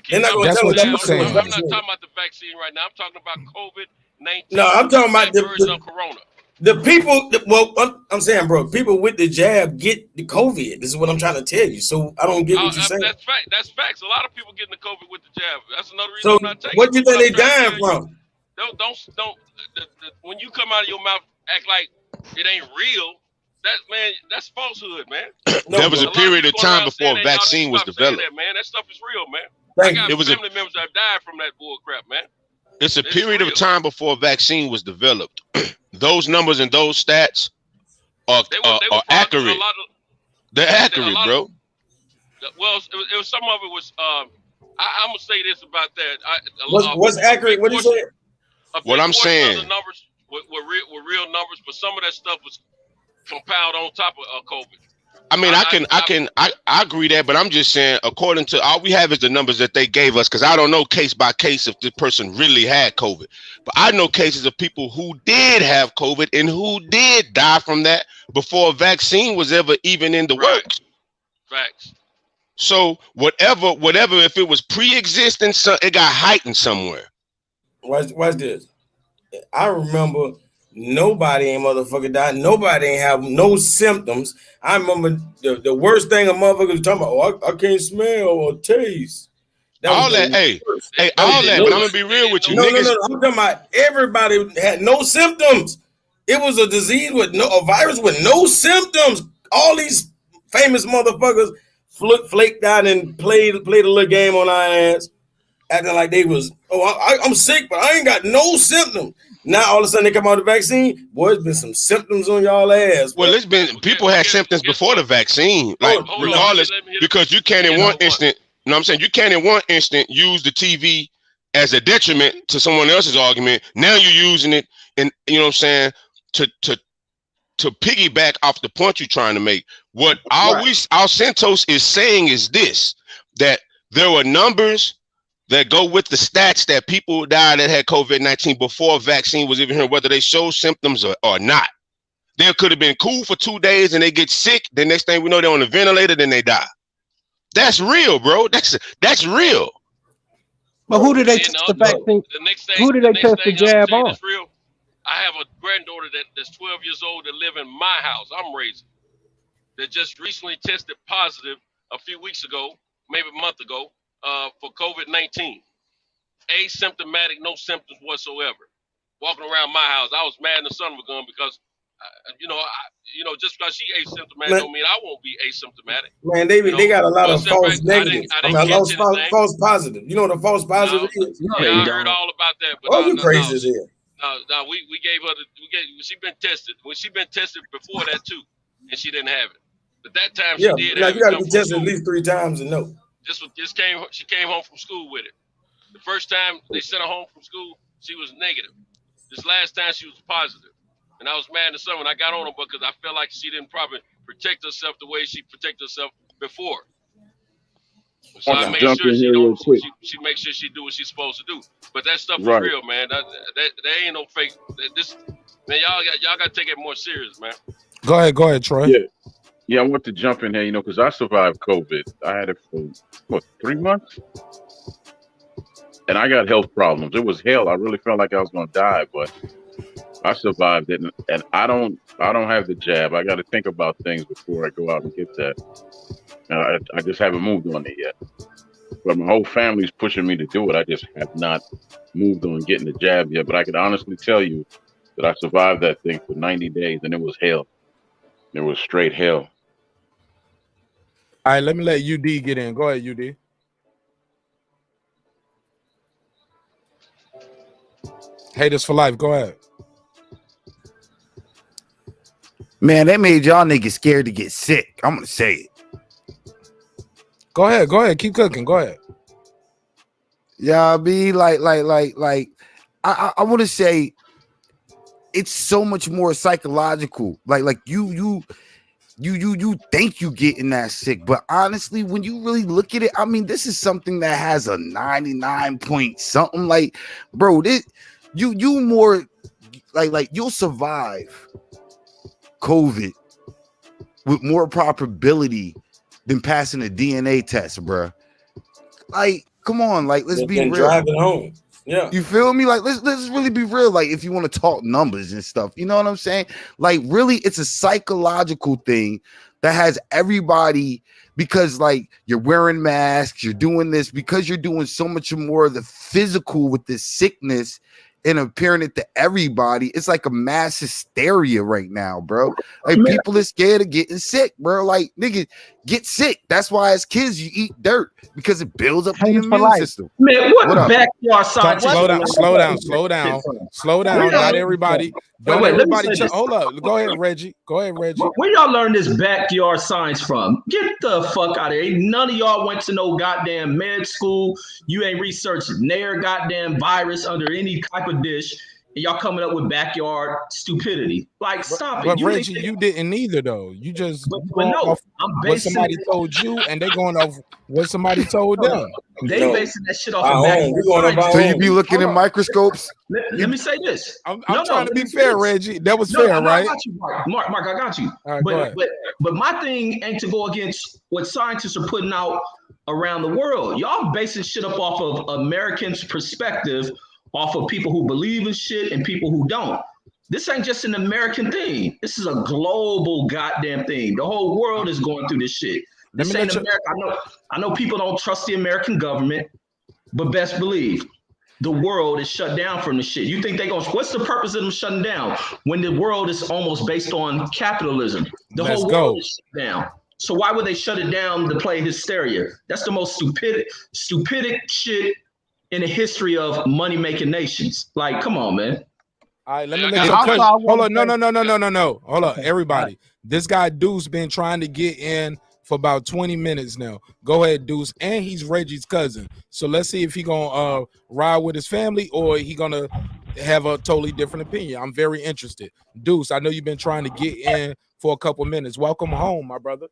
They're not gonna tell you. I'm not talking about the vaccine right now. I'm talking about COVID-19. No, I'm talking about the corona. The people. I'm saying, bro, people with the jab get the COVID. This is what I'm trying to tell you. So I don't get what you're saying. That's fact. That's facts. A lot of people getting the COVID with the jab. That's another reason I'm not taking. What do you think they dying from? Don't. When you come out of your mouth, act like it ain't real. That's falsehood, man. There was a period of time before a vaccine was developed. Man, that stuff is real, man. I got family members that have died from that bull crap, man. It's a period of time before a vaccine was developed. Those numbers and those stats are accurate. They're accurate, bro. Well, it was some of it was. I'm gonna say this about that. What's accurate? What do you say? What I'm saying. The numbers were real numbers, but some of that stuff was compiled on top of COVID. I mean, I agree that, but I'm just saying, according to all we have is the numbers that they gave us, because I don't know case by case if this person really had COVID. But I know cases of people who did have COVID and who did die from that before a vaccine was ever even in the works. Facts. So whatever, if it was pre-existing, so it got heightened somewhere. Watch this. I remember nobody ain't motherfucker died. Nobody ain't have no symptoms. I remember the worst thing a motherfucker was talking about. I can't smell or taste. All that, but I'm gonna be real with you. No. I'm talking about everybody had no symptoms. It was a disease with a virus with no symptoms. All these famous motherfuckers flaked out and played a little game on our ass, acting like they was, I'm sick, but I ain't got no symptoms. Now all of a sudden they come out with the vaccine. Boy, it's been some symptoms on y'all ass. Well, it's been people had symptoms before the vaccine, like regardless, because you can't in one instant. You know what I'm saying? You can't in one instant use the TV as a detriment to someone else's argument. Now you're using it, and you know what I'm saying, to piggyback off the point you're trying to make. What our Centos is saying is this: that there were numbers that go with the stats that people died that had COVID-19 before a vaccine was even here, whether they show symptoms or not. They could have been cool for 2 days and they get sick. The next thing we know, they're on the ventilator, then they die. That's real, bro. That's real. But who did they test the vaccine? Who did they test the jab on? Real. I have a granddaughter that's 12 years old that live in my house. I'm raising. That just recently tested positive a few weeks ago, maybe a month ago, for COVID-19. Asymptomatic, no symptoms whatsoever. Walking around my house, I was mad in the son of a gun because, just because she asymptomatic don't mean I won't be asymptomatic. Man, they got a lot of false negatives. False positive. You know what a false positive is? Yeah, I heard all about that. But you crazy as hell. No, we gave her she been tested. Well, she been tested before that too, and she didn't have it. But that time she did. Yeah, you got to be tested at least 3 times and know. She came home from school with it. The first time they sent her home from school, she was negative. This last time she was positive. And I was mad at someone. I got on her because I felt like she didn't probably protect herself the way she protected herself before. So I made jump sure in she here real don't. quick. She make sure she do what she's supposed to do. But that stuff is Right. real, man. That ain't no fake. This man, y'all got to take it more serious, man. Go ahead, Troy. Yeah, I want to jump in here, because I survived COVID. I had it for what, 3 months, and I got health problems. It was hell. I really felt like I was gonna die, but I survived it, and I don't have the jab. I got to think about things before I go out and get that. I just haven't moved on it yet. But my whole family's pushing me to do it. I just have not moved on getting the jab yet. But I can honestly tell you that I survived that thing for 90 days, and it was hell. It was straight hell. All right, let me let UD get in. Go ahead, UD. Haters for life. Go ahead. Man, that made y'all niggas scared to get sick. I'm gonna say it. Go ahead. Keep cooking. Go ahead. Yeah, be like I want to say it's so much more psychological. Like you think you getting that sick, but honestly, when you really look at it, I mean, this is something that has a 99 point something. Like, bro, this you more like you'll survive COVID with more probability than passing a DNA test, bro. Like, come on, like let's be real. Driving home. Yeah. You feel me? Like, let's really be real. Like, if you want to talk numbers and stuff, you know what I'm saying? Like, really, it's a psychological thing that has everybody, because like you're wearing masks, you're doing this, because you're doing so much more of the physical with this sickness and appearing it to everybody. It's like a mass hysteria right now, bro. Like, people are scared of getting sick, bro. Like, nigga, get sick. That's why as kids you eat dirt, because it builds up the immune system. Man, what up? backyard science? Slow down. Not everybody. Don't everybody. Hold up. Go ahead, Reggie. Where y'all learn this backyard science from? Get the fuck out of here. None of y'all went to no goddamn med school. You ain't researched near goddamn virus under any type of dish. And y'all coming up with backyard stupidity. Like, stop it. But Reggie, you didn't either, though. You just but no, off I'm what basing somebody it- told you, and they going off what somebody told them. They basing that shit off of backyard science. So you be looking in microscopes? Let me say this. I'm trying to be fair, Reggie. That was fair, I right? got you, Mark, I got you. All right, go ahead. But my thing ain't to go against what scientists are putting out around the world. Y'all basing shit up off of Americans' perspective, off of people who believe in shit and people who don't. This ain't just an American thing. This is a global goddamn thing. The whole world is going through this shit. This ain't America. I know people don't trust the American government, but best believe the world is shut down from the shit. You think they gonna? What's the purpose of them shutting down when the world is almost based on capitalism? The whole world is shut down. So why would they shut it down to play hysteria? That's the most stupid shit in the history of money-making nations. Like, come on, man. All right, let me let you hold on. No. Hold on, everybody. This guy Deuce been trying to get in for about 20 minutes now. Go ahead, Deuce. And he's Reggie's cousin. So let's see if he gonna ride with his family or he gonna have a totally different opinion. I'm very interested. Deuce, I know you've been trying to get in for a couple minutes. Welcome home, my brother.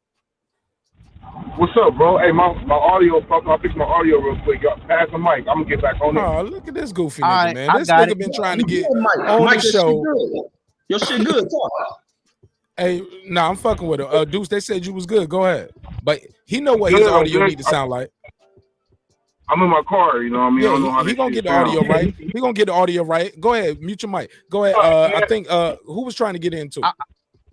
What's up, bro? Hey, my audio fucked. I'll fix my audio real quick. Y'all pass the mic. I'm gonna get back on it. Oh, look at this goofy nigga, man. This nigga been trying to get on the show. Your shit good. Talk. Hey, I'm fucking with him. Deuce, they said you was good. Go ahead. But he know what his audio need to sound like. I'm in my car, you know what I mean? Yeah, I don't know how he gonna get the audio right. He gonna get the audio right. Go ahead, mute your mic. Go ahead. I think who was trying to get into?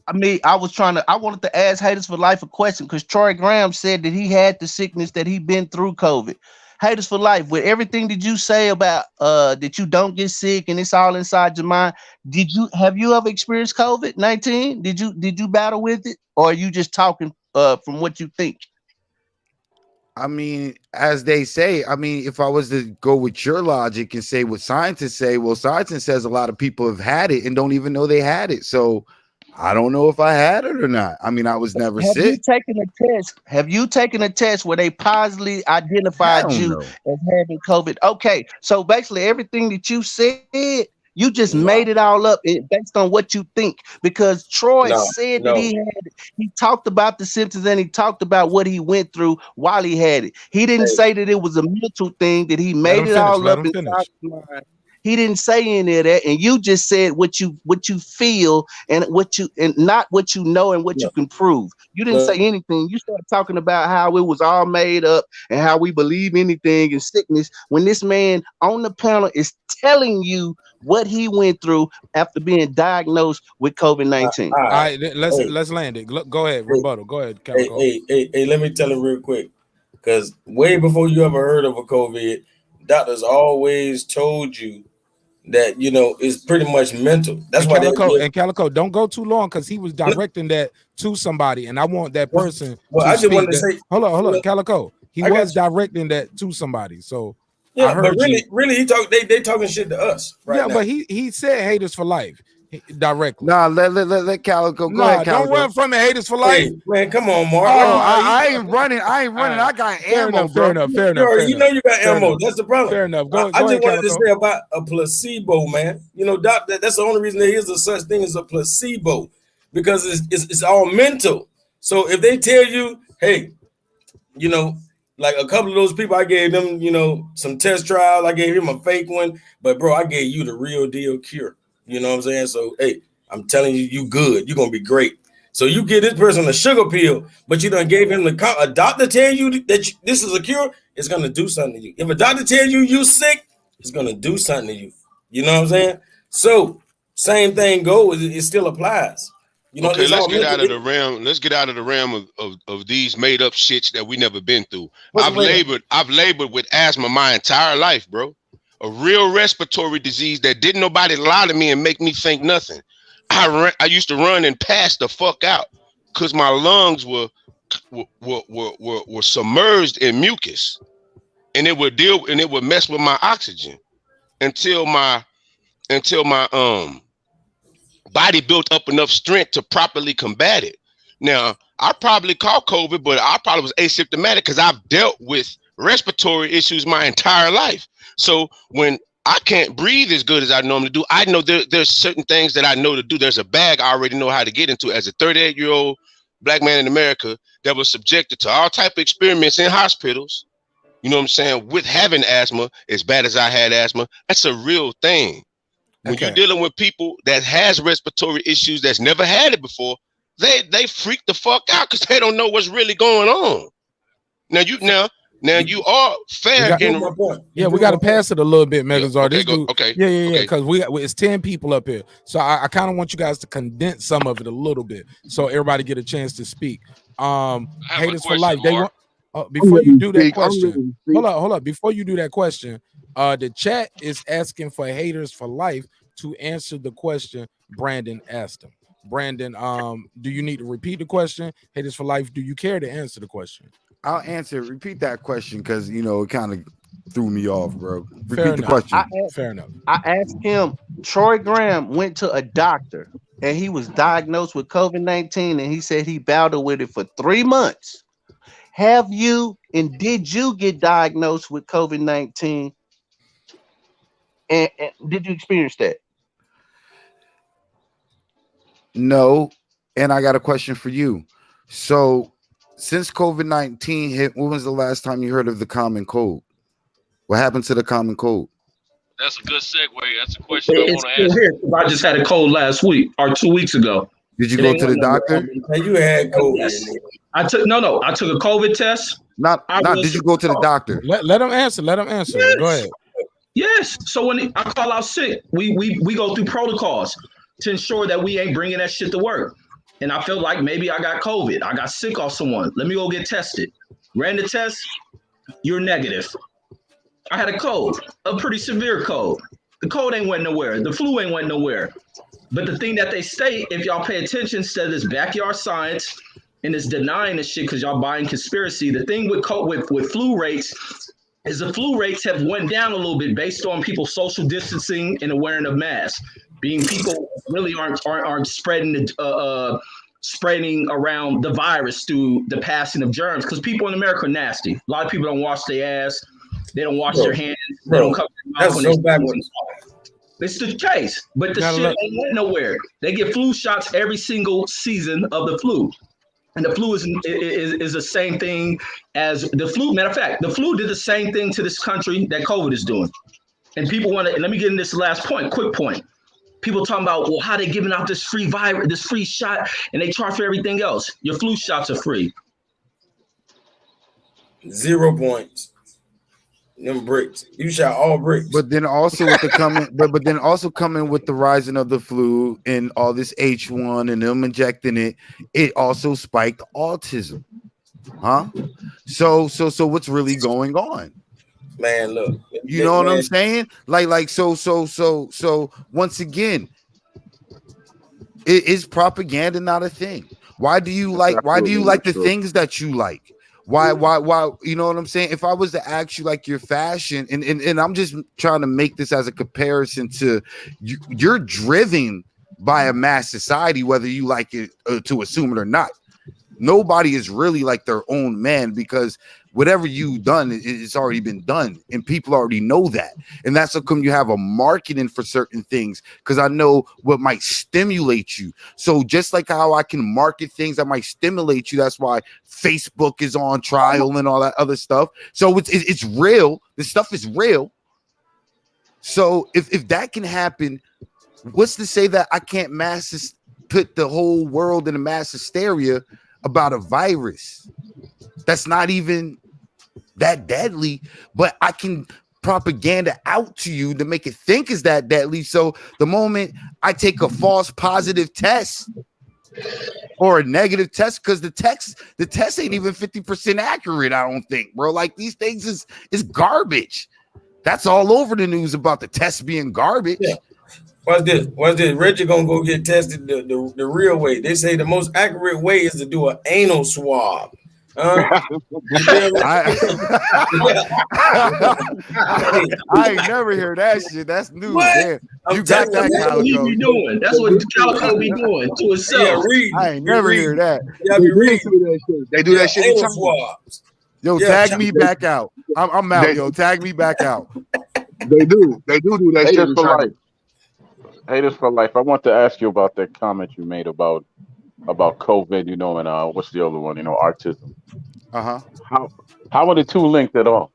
I wanted to ask Haters for Life a question because Troy Graham said that he had the sickness, that he been through COVID. Haters for Life, with everything that you say about that you don't get sick and it's all inside your mind, have you ever experienced COVID-19? Did you battle with it, or are you just talking from what you think? I mean, as they say, I mean, if I was to go with your logic and say what scientists say, well, scientists says a lot of people have had it and don't even know they had it. So I don't know if I had it or not. I mean, I was never sick. Have you taken a test where they positively identified you as having COVID? Okay, so basically everything that you said You just made it all up based on what you think, because Troy said that he talked about the symptoms and he talked about what he went through while he had it. He didn't say that it was a mental thing, that he made it all up inside his mind. He didn't say any of that, and you just said what you feel and not what you know and what you can prove. You didn't say anything. You started talking about how it was all made up and how we believe anything in sickness, when this man on the panel is telling you what he went through after being diagnosed with COVID-19. All right, let's land it. Go ahead, rebuttal. Go ahead, Calico. Hey, let me tell him real quick, because way before you ever heard of a COVID, doctors always told you that, you know, it's pretty much mental. That's why Calico, don't go too long, because he was directing that to somebody, and I want that person. Well, I just wanted to say, hold on, Calico. He was directing that to somebody, so yeah, but really, he talk. They talking shit to us right now. But he said haters for life directly. Nah, let Calico go ahead. Calico. Don't run from the haters for life. Hey, man, come on, Mark. I ain't running. I got ammo, fair enough. You know you got ammo. That's the problem. Fair enough. I just wanted to say about a placebo, man. You know, doc, that's the only reason there is a such thing as a placebo, because it's all mental. So if they tell you, hey, you know, like a couple of those people, I gave them, you know, some test trials. I gave him a fake one, but bro, I gave you the real deal cure. You know what I'm saying? So, hey, I'm telling you, you good. You're going to be great. So you give this person a sugar pill, but you done gave him a doctor tell you that this is a cure, it's going to do something to you. If a doctor tell you you sick, it's going to do something to you. You know what I'm saying? So same thing goes. It still applies. You know, okay, let's get out of the realm. Let's get out of the realm of these made up shits that we never been through. I've labored with asthma my entire life, bro. A real respiratory disease that didn't nobody lie to me and make me think nothing. I used to run and pass the fuck out because my lungs were submerged in mucus, and it would mess with my oxygen until my body built up enough strength to properly combat it. Now, I probably caught COVID, but I probably was asymptomatic because I've dealt with respiratory issues my entire life. So when I can't breathe as good as I normally do, I know there's certain things that I know to do. There's a bag I already know how to get into as a 38-year-old black man in America that was subjected to all type of experiments in hospitals, you know what I'm saying, with having asthma, as bad as I had asthma. That's a real thing. When you're dealing with people that has respiratory issues that's never had it before, they freak the fuck out because they don't know what's really going on. Now you are fair. We got to pass it a little bit, Megazord. Yeah, because it's 10 people up here, so I kind of want you guys to condense some of it a little bit, so everybody get a chance to speak. Haters for life. They want before you do that question. Hold up. Before you do that question, the chat is asking for haters for life to answer the question Brandon asked him. Brandon, do you need to repeat the question? Haters for life, do you care to answer the question? I'll answer. Repeat that question, because you know it kind of threw me off, bro. Repeat the question. Fair enough. I asked him. Troy Graham went to a doctor and he was diagnosed with COVID-19, and he said he battled with it for 3 months. Have you and did you get diagnosed with COVID-19? And did you experience that? No. And I got a question for you. So since COVID-19 hit, when was the last time you heard of the common cold? What happened to the common cold? That's a good segue. That's a question I want to ask. Here. I just had a cold last week or 2 weeks ago. Did you go to the doctor? You had COVID. Yes. I took a COVID test. Did you go to the doctor? Let him answer. Yes. Go ahead. Yes. So when I call out sick, we go through protocols to ensure that we ain't bringing that shit to work. And I felt like maybe I got COVID. I got sick off someone. Let me go get tested. Ran the test. You're negative. I had a cold, a pretty severe cold. The cold ain't went nowhere. The flu ain't went nowhere. But the thing that they say, if y'all pay attention to this backyard science and this denying this shit because y'all buying conspiracy, the thing with flu rates is the flu rates have went down a little bit based on people social distancing and wearing of masks. Being people really aren't spreading around the virus through the passing of germs, because people in America are nasty. A lot of people don't wash their ass. They don't wash their hands. They don't cover their mouth. That's so backwards. It's the case, but the shit ain't went nowhere. They get flu shots every single season of the flu. And the flu is the same thing as the flu. Matter of fact, the flu did the same thing to this country that COVID is doing. And people want to, and let me get in this last point, quick point. People talking about, well, how they giving out this free virus, this free shot, and they charge for everything else. Your flu shots are free. 0 points. Them bricks. You shot all bricks. But then also with the coming, but then also coming with the rising of the flu and all this H1 and them injecting it, it also spiked autism. Huh? So what's really going on? Man, look. You know what I'm saying? Like so once again, is propaganda not a thing? Why do you like the things that you like? Why you know what I'm saying? If I was to ask you like your fashion, and I'm just trying to make this as a comparison to you're driven by a mass society, whether you like it to assume it or not. Nobody is really like their own man, because whatever you've done, it's already been done, and people already know that. And that's how come you have a marketing for certain things, because I know what might stimulate you. So just like how I can market things that might stimulate you, that's why Facebook is on trial and all that other stuff. So it's real. This stuff is real. So if that can happen, what's to say that I can't put the whole world in a mass hysteria about a virus that's not even that deadly, but I can propaganda out to you to make it think is that deadly. So the moment I take a false positive test or a negative test, because the test ain't even 50% accurate, I don't think, bro. Like these things is garbage. That's all over the news about the test being garbage. Yeah. What's this? Reggie gonna go get tested the real way. They say the most accurate way is to do an anal swab. I ain't never heard that shit. That's new. Man. You got that, Calico. He be doing. That's what Calico be doing to himself. Yeah, I ain't never heard that. Yeah, they do that shit. Anal swabs. Yo, tag me back out. I'm out. Yo, tag me back out. They do that shit. Haters for life. Haters for life. I want to ask you about that comment you made about COVID, you know, and what's the other one, you know, autism. How are the two linked at all?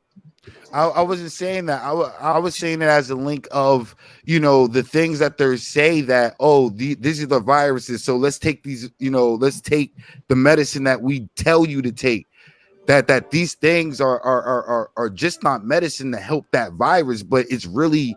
I wasn't saying that. I was saying it as a link of, you know, the things that they say that, these are the viruses. So let's take these, you know, let's take the medicine that we tell you to take. That these things are just not medicine to help that virus, but it's really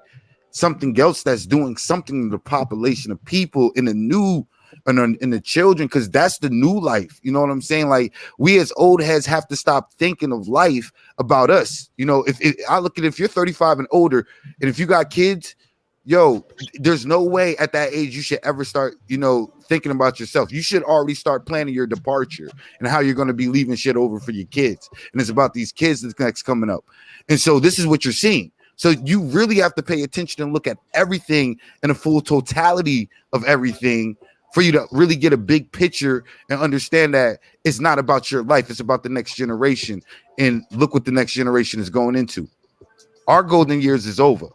something else that's doing something to the population of people in the children, because that's the new life. You know what I'm saying? Like, we as old heads have to stop thinking of life about us. You know, if I look at if you're 35 and older, and if you got kids, yo, there's no way at that age you should ever start, you know, thinking about yourself. You should already start planning your departure and how you're going to be leaving shit over for your kids. And it's about these kids that's next coming up. And so this is what you're seeing. So you really have to pay attention and look at everything in a full totality of everything for you to really get a big picture and understand that it's not about your life. It's about the next generation. And look what the next generation is going into. Our golden years is over.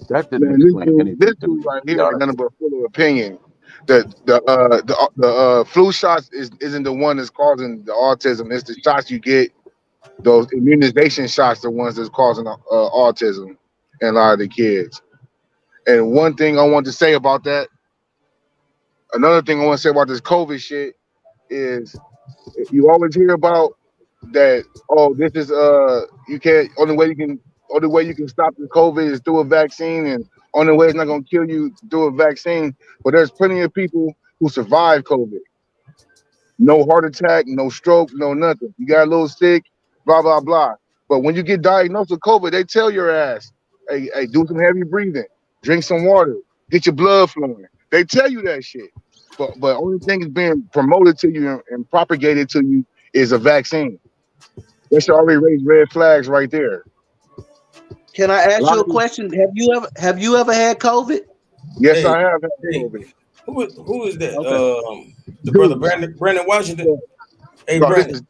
That didn't this dude right here ain't nothing but full of opinion. The flu shots isn't the one that's causing the autism. It's the shots you get. Those immunization shots, the ones that's causing autism in a lot of the kids. And one thing I want to say about that, another thing I want to say about this COVID shit is you always hear about that. Oh, this is you can't. Only way you can stop the COVID is through a vaccine, and only way it's not gonna kill you through a vaccine. But there's plenty of people who survive COVID. No heart attack, no stroke, no nothing. You got a little sick. Blah, blah, blah. But when you get diagnosed with COVID, they tell your ass, hey, do some heavy breathing, drink some water, get your blood flowing. They tell you that shit. But only thing is being promoted to you and propagated to you is a vaccine. That should already raise red flags right there. Can I ask you a question? Have you ever had COVID? Yes, I have had COVID. Who is that? The brother Brandon Washington. Hey, Brandon.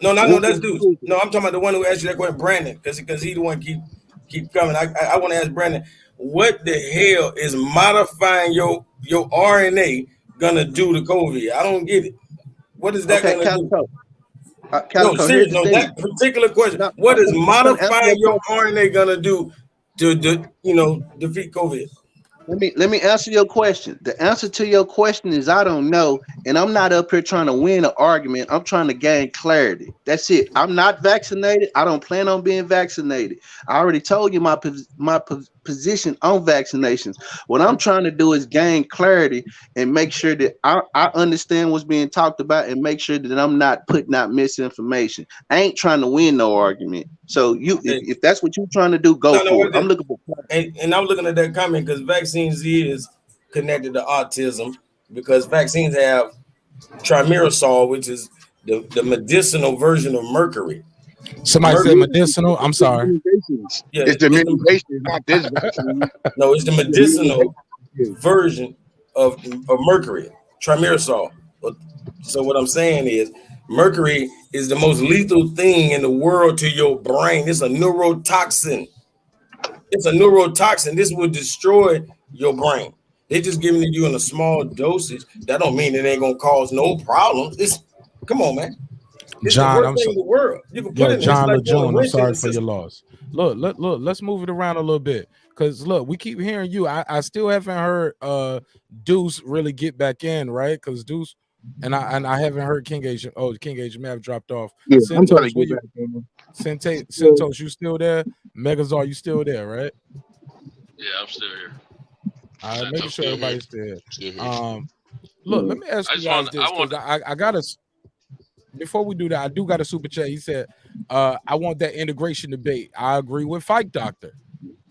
No, that's dude. No, I'm talking about the one who asked you that question, Brandon, because he the one keep coming. I want to ask Brandon, what the hell is modifying your RNA gonna do to COVID? I don't get it. What is that gonna do? No, Calico, here's seriously, the no, thing. that particular question. No, What is I'm gonna answer modifying your your question. RNA gonna do to defeat COVID? Let me answer your question. The answer to your question is I don't know, and I'm not up here trying to win an argument. I'm trying to gain clarity. That's it. I'm not vaccinated. I don't plan on being vaccinated. I already told you my position on vaccinations. What I'm trying to do is gain clarity and make sure that I understand what's being talked about and make sure that I'm not putting out misinformation. I ain't trying to win no argument. So if that's what you're trying to do, go for it. I'm looking for and I'm looking at that comment because vaccines is connected to autism because vaccines have trimersal, which is the medicinal version of mercury. Somebody said medicinal. I'm sorry. Yeah, It's the immunization, not this vaccine. No, it's the medicinal version of mercury, trimersal. So what I'm saying is mercury is the most lethal thing in the world to your brain. It's a neurotoxin. It's a neurotoxin. This will destroy your brain. They're just giving it you in a small dosage. That don't mean it ain't gonna cause no problems. Come on, man. It's John, the worst thing in the world. You can put it in John like Lejeune, I'm sorry the for your loss. Look, let's move it around a little bit. Cause look, we keep hearing you. I still haven't heard Deuce really get back in, right? Cause Deuce and I haven't heard King Age. Oh, King Age may have dropped off. Yeah, I'm trying to Centos, get back in. Centos, you still there? Megazar, you still there, right? Yeah, I'm still here. All right, making sure everybody's still here. Look, let me ask I you just guys want- this I want- because I got to. Before we do that, I do got a super chat. He said, I want that integration debate. I agree with Fight Doctor.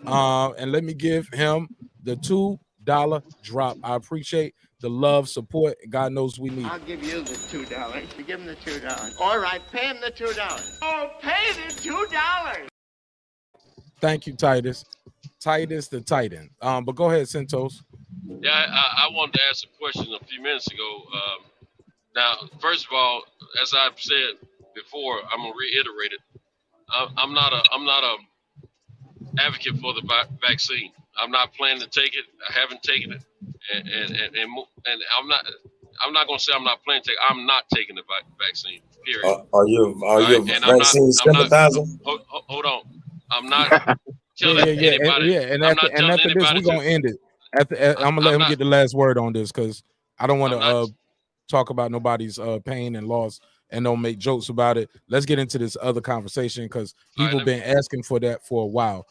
And let me give him the $2 drop. I appreciate the love, support. God knows we need it. I'll give you the $2. You give him the $2. All right, pay him the $2. Oh, pay the $2. Thank you, Titus. Titus the Titan. But go ahead, Centos. Yeah, I wanted to ask a question a few minutes ago. Now, first of all, as I've said before, I'm gonna reiterate it. I'm not a advocate for the vaccine. I'm not planning to take it. I haven't taken it, and I'm not gonna say I'm not planning to take. I'm not taking the vaccine. Period. Are you And vaccine sympathizer? Hold on. I'm not telling anybody. And I'm not after telling this, anybody we're gonna end it. I'm gonna let him get the last word on this because I don't want to talk about nobody's pain and loss and don't make jokes about it. Let's get into this other conversation because people have been asking for that for a while.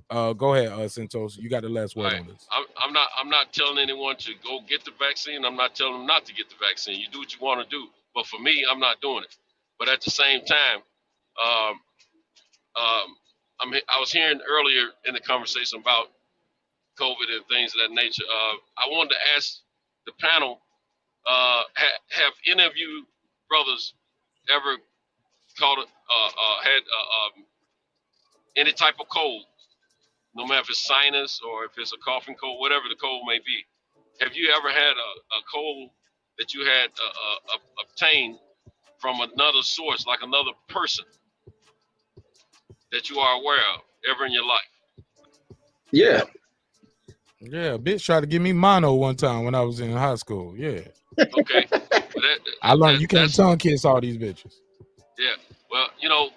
Go ahead, Centos. You got the last word on this. I'm not telling anyone to go get the vaccine. I'm not telling them not to get the vaccine. You do what you want to do. But for me, I'm not doing it. But at the same time, I was hearing earlier in the conversation about COVID and things of that nature. I wanted to ask the panel, have any of you brothers ever had any type of cold, no matter if it's sinus or if it's a coughing cold, whatever the cold may be? Have you ever had a cold that you had obtained from another source, like another person that you are aware of ever in your life? Yeah. Yeah, a bitch tried to give me mono one time when I was in high school. Yeah. Okay. I learned you can't tongue kiss all these bitches. Yeah. Well, you know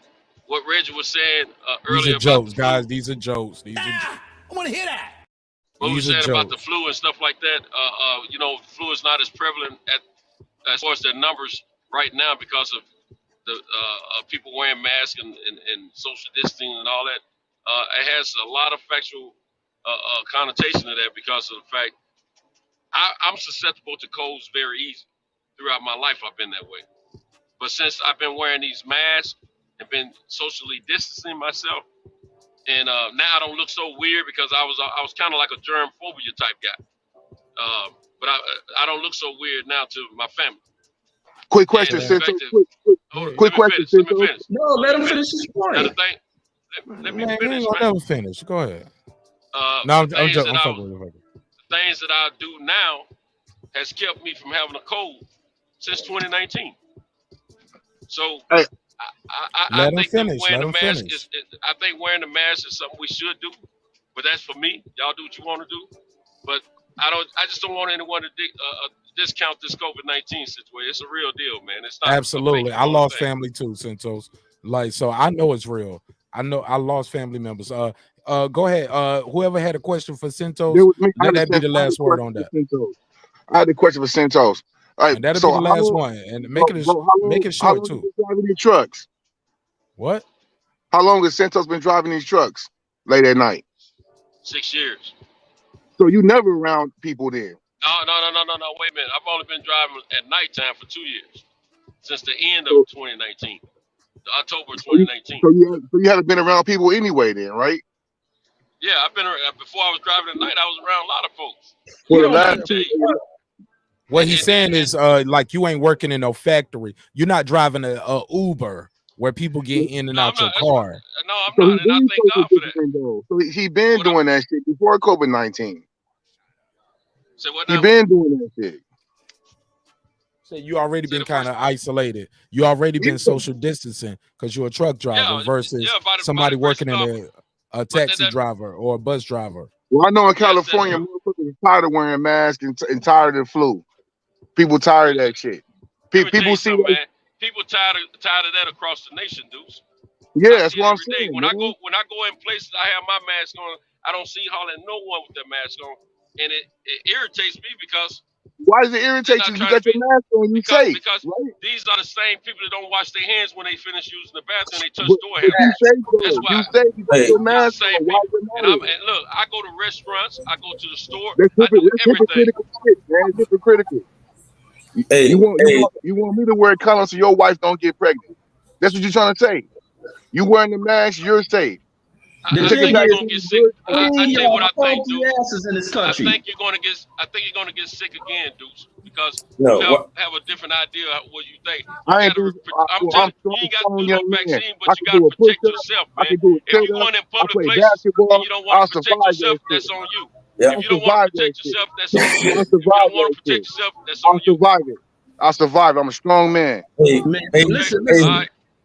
what Reggie was saying These earlier are jokes, guys. These are jokes. These are. I want to hear that. What we These are said about the jokes. flu and stuff like that. You know, flu is not as prevalent as far as their numbers right now because of the people wearing masks and social distancing and all that. It has a lot of factual connotation to that because of the fact I'm susceptible to colds very easy. Throughout my life, I've been that way. But since I've been wearing these masks and been socially distancing myself, and now I don't look so weird because I was kind of like a germ phobia type guy. But I don't look so weird now to my family. Quick question, Centos. Quick question, Let me Centos. finish. No, let him finish his point. Now the thing, let me Man, you finish, ain't gonna man. never finish. Go ahead. No, I'm joking. I'm fucking with you. The things that I do now has kept me from having a cold since 2019. So Hey. I Let him think finish. wearing Let the him mask finish. I think wearing the mask is something we should do. But that's for me. Y'all do what you want to do. But I just don't want anyone to discount this COVID-19 situation. It's a real deal, man. It's not. Absolutely. I lost family too, Centos. Like, so I know it's real. I know I lost family members. Go ahead. Whoever had a question for Centos, let that be the last word on that. I had a question for Centos. All right, And that'll so be the last one. And make it short too. Driving these trucks? What? How long has Centos been driving these trucks late at night? 6 years. So you never around people then? No. Wait a minute. I've only been driving at nighttime for 2 years, since the end of 2019, October 2019. So you haven't been around people anyway then, right? Yeah, I've been around. Before I was driving at night, I was around a lot of folks. Well, the last what he's saying is like you ain't working in no factory. You're not driving a Uber where people get in and out your car. No, I'm not, and I thank God for that. So he been doing that shit before COVID-19. So what he been doing that shit. So you already been kind of isolated. You already been social distancing because you're a truck driver versus somebody working in a taxi driver or a bus driver. Well, I know in California, motherfuckers are tired of wearing masks and tired of the flu. People tired of that shit. People see that. Man. People tired of that across the nation, dudes. Yeah, that's what I'm saying. When I go in places, I have my mask on. I don't see hardly no one with their mask on, and it irritates me because. Why does it irritate you? You got your mask on, you safe. Because these are the same people that don't wash their hands when they finish using the bathroom. They touch door handles. That's why. You safe. You got your mask on. And look, I go to restaurants. I go to the store. That's I do everything. Hypocritical shit, man. It's hypocritical. You want me to wear colors so your wife don't get pregnant? That's what you're trying to say. You wearing the mask, you're safe. I think you're gonna get sick. I tell you what I think, dude. I think you're gonna get sick again, dudes, because you have a different idea of what you think. You ain't got to do no vaccine, but you gotta protect yourself, man. If you're going in public places and you don't want to protect yourself, that's on you. If you don't want to protect yourself, that's on you. If you don't want to protect yourself, that's on you. I'll survive. I'm a strong man. Hey, listen.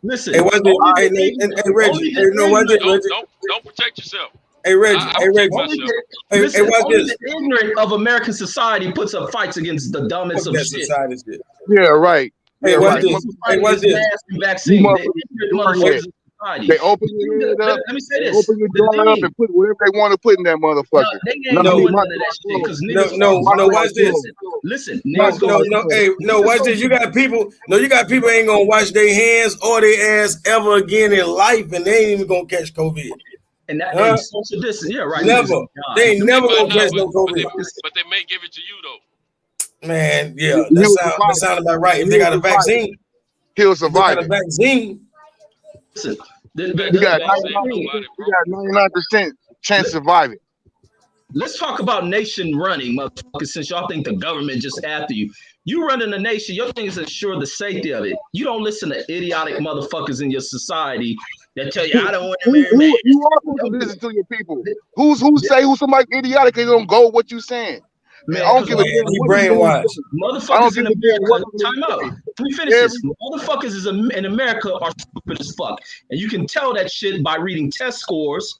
Listen. Hey, Reggie. Hey, no, Reggie. Don't protect yourself. Hey, Reggie. Hey, Only the ignorant of American society puts up fights against the dumbest of shit. Yeah, right. Hey, watch this. Hey, watch this. Vaccine. They open your head up. Let me say this. Open your door up and put whatever they want to put in that motherfucker. They ain't doing none of that shit because no, watch this. Listen, no, watch this. You got people ain't gonna wash their hands or their ass ever again in life, and they ain't even gonna catch COVID. And that means social distance. Yeah, right. Never. They ain't never gonna catch no COVID. But they may give it to you though. Man, yeah, that sound about right. If they got a vaccine, he'll survive. If they got a vaccine. Listen, you got 99% chance to survive it. Let's talk about nation running, motherfuckers, since y'all think the government just after you. You running the nation, your thing is ensure the safety of it. You don't listen to idiotic motherfuckers in your society that tell you, I don't want to marry man. You are supposed to listen to your people. Who say somebody idiotic, they don't go what you saying. Man, I don't give a damn. You brainwashed. Motherfuckers in America, time out. Let me finish this. Motherfuckers in America are stupid as fuck. And you can tell that shit by reading test scores,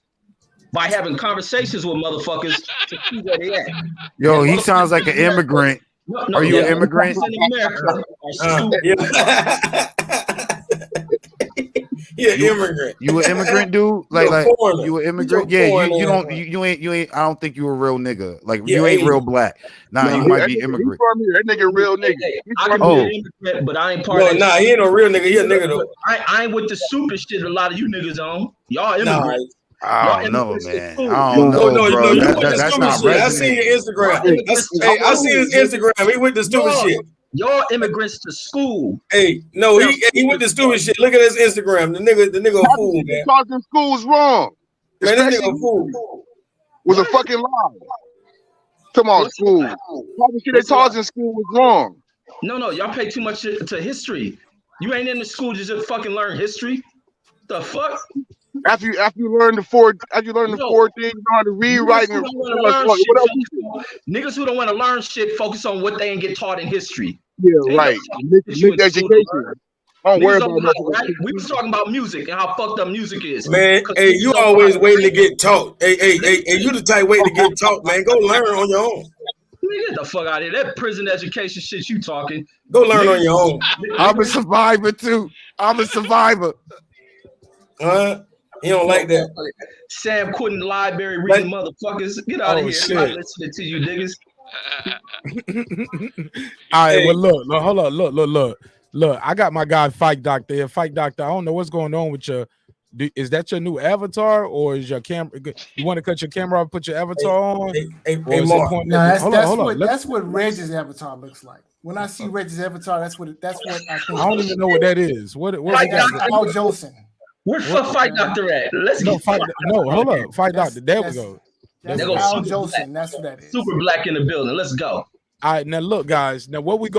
by having conversations with motherfuckers to see where they at. Yo, he sounds like an immigrant. Are you an immigrant? In America are stupid. Yeah, immigrant. You an immigrant, dude? Like you an immigrant? Yeah, you ain't. I don't think you a real nigga. Like you ain't real black. Nah, you might be immigrant. That nigga real nigga. I can be an immigrant, but I ain't part of that. Nah, he ain't no real nigga. He a nigga though. I ain't with the stupid shit a lot of you niggas on. Y'all immigrants. I don't know, man. I don't know, bro. That's not resonating. I see your Instagram. I see his Instagram. He with the stupid shit. Y'all immigrants to school. Hey, no, he with the stupid shit. Look at his Instagram. The nigga a fool, man. Talking school's wrong. Man, that nigga a fool. Was a fucking lie. Come on, school. Talking shit they taught in school was wrong. No, y'all pay too much to history. You ain't in the school to just fucking learn history. The fuck? After you learn the four things, you know how to read, write, and niggas who don't want to learn shit focus on what they ain't get taught in history. Yeah, right. Mixed education. Don't worry Niggas about don't nothing. know, right? We was talking about music and how fucked up music is. Man, hey, you always waiting to get taught. Hey, you the type waiting to get taught, man. Go learn on your own. Get the fuck out of here. That prison education shit you talking. Go learn on your own. I'm a survivor too. I'm a survivor. He don't like that. Sam quitting the library reading motherfuckers. Get out of here. Shit. I'm not listening to you niggas. All right, well, look, hold on, look. I got my guy Fight Doctor here. Fight Doctor, I don't know what's going on with your. Is that your new avatar, or is your camera? You want to cut your camera off, put your avatar on? No, that's what Reg's avatar looks like. When I see Reg's avatar, that's what I think. I don't even know what that is. What that's Al Jolson. Where's the Fight Doctor at? Let's hold up, Fight Doctor. There we go. That's Al Jolson. That's what that is. Super Black in the building. Let's go. All right, now look, guys. Now what we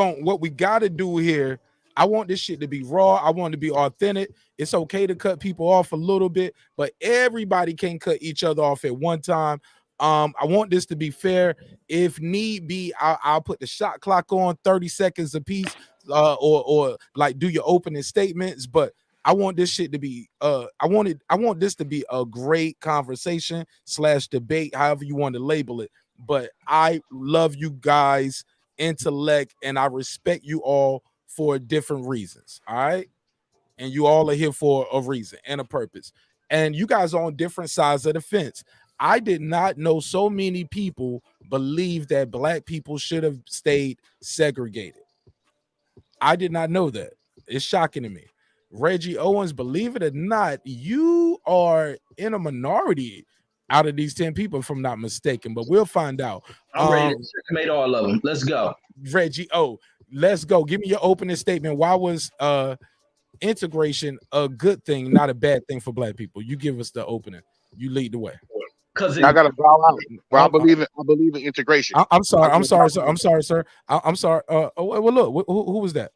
got to do here? I want this shit to be raw. I want it to be authentic. It's okay to cut people off a little bit, but everybody can't cut each other off at one time. I want this to be fair. If need be, I'll put the shot clock on 30 seconds a piece, or like do your opening statements. But I want this shit to be I want this to be a great conversation / debate, however you want to label it. But I love you guys' intellect and I respect you all for different reasons. All right. And you all are here for a reason and a purpose. And you guys are on different sides of the fence. I did not know so many people believe that black people should have stayed segregated. I did not know that. It's shocking to me. Reggie Owens, believe it or not, you are in a minority out of these 10 people, if I'm not mistaken, but we'll find out. I'm ready to checkmate all of them. Let's go. Reggie, let's go. Give me your opening statement. Why was integration a good thing, not a bad thing for black people? You give us the opening. You lead the way. Because I gotta bow out. Well, I believe in integration. I'm sorry, sir. I'm sorry. Well, look, who was that?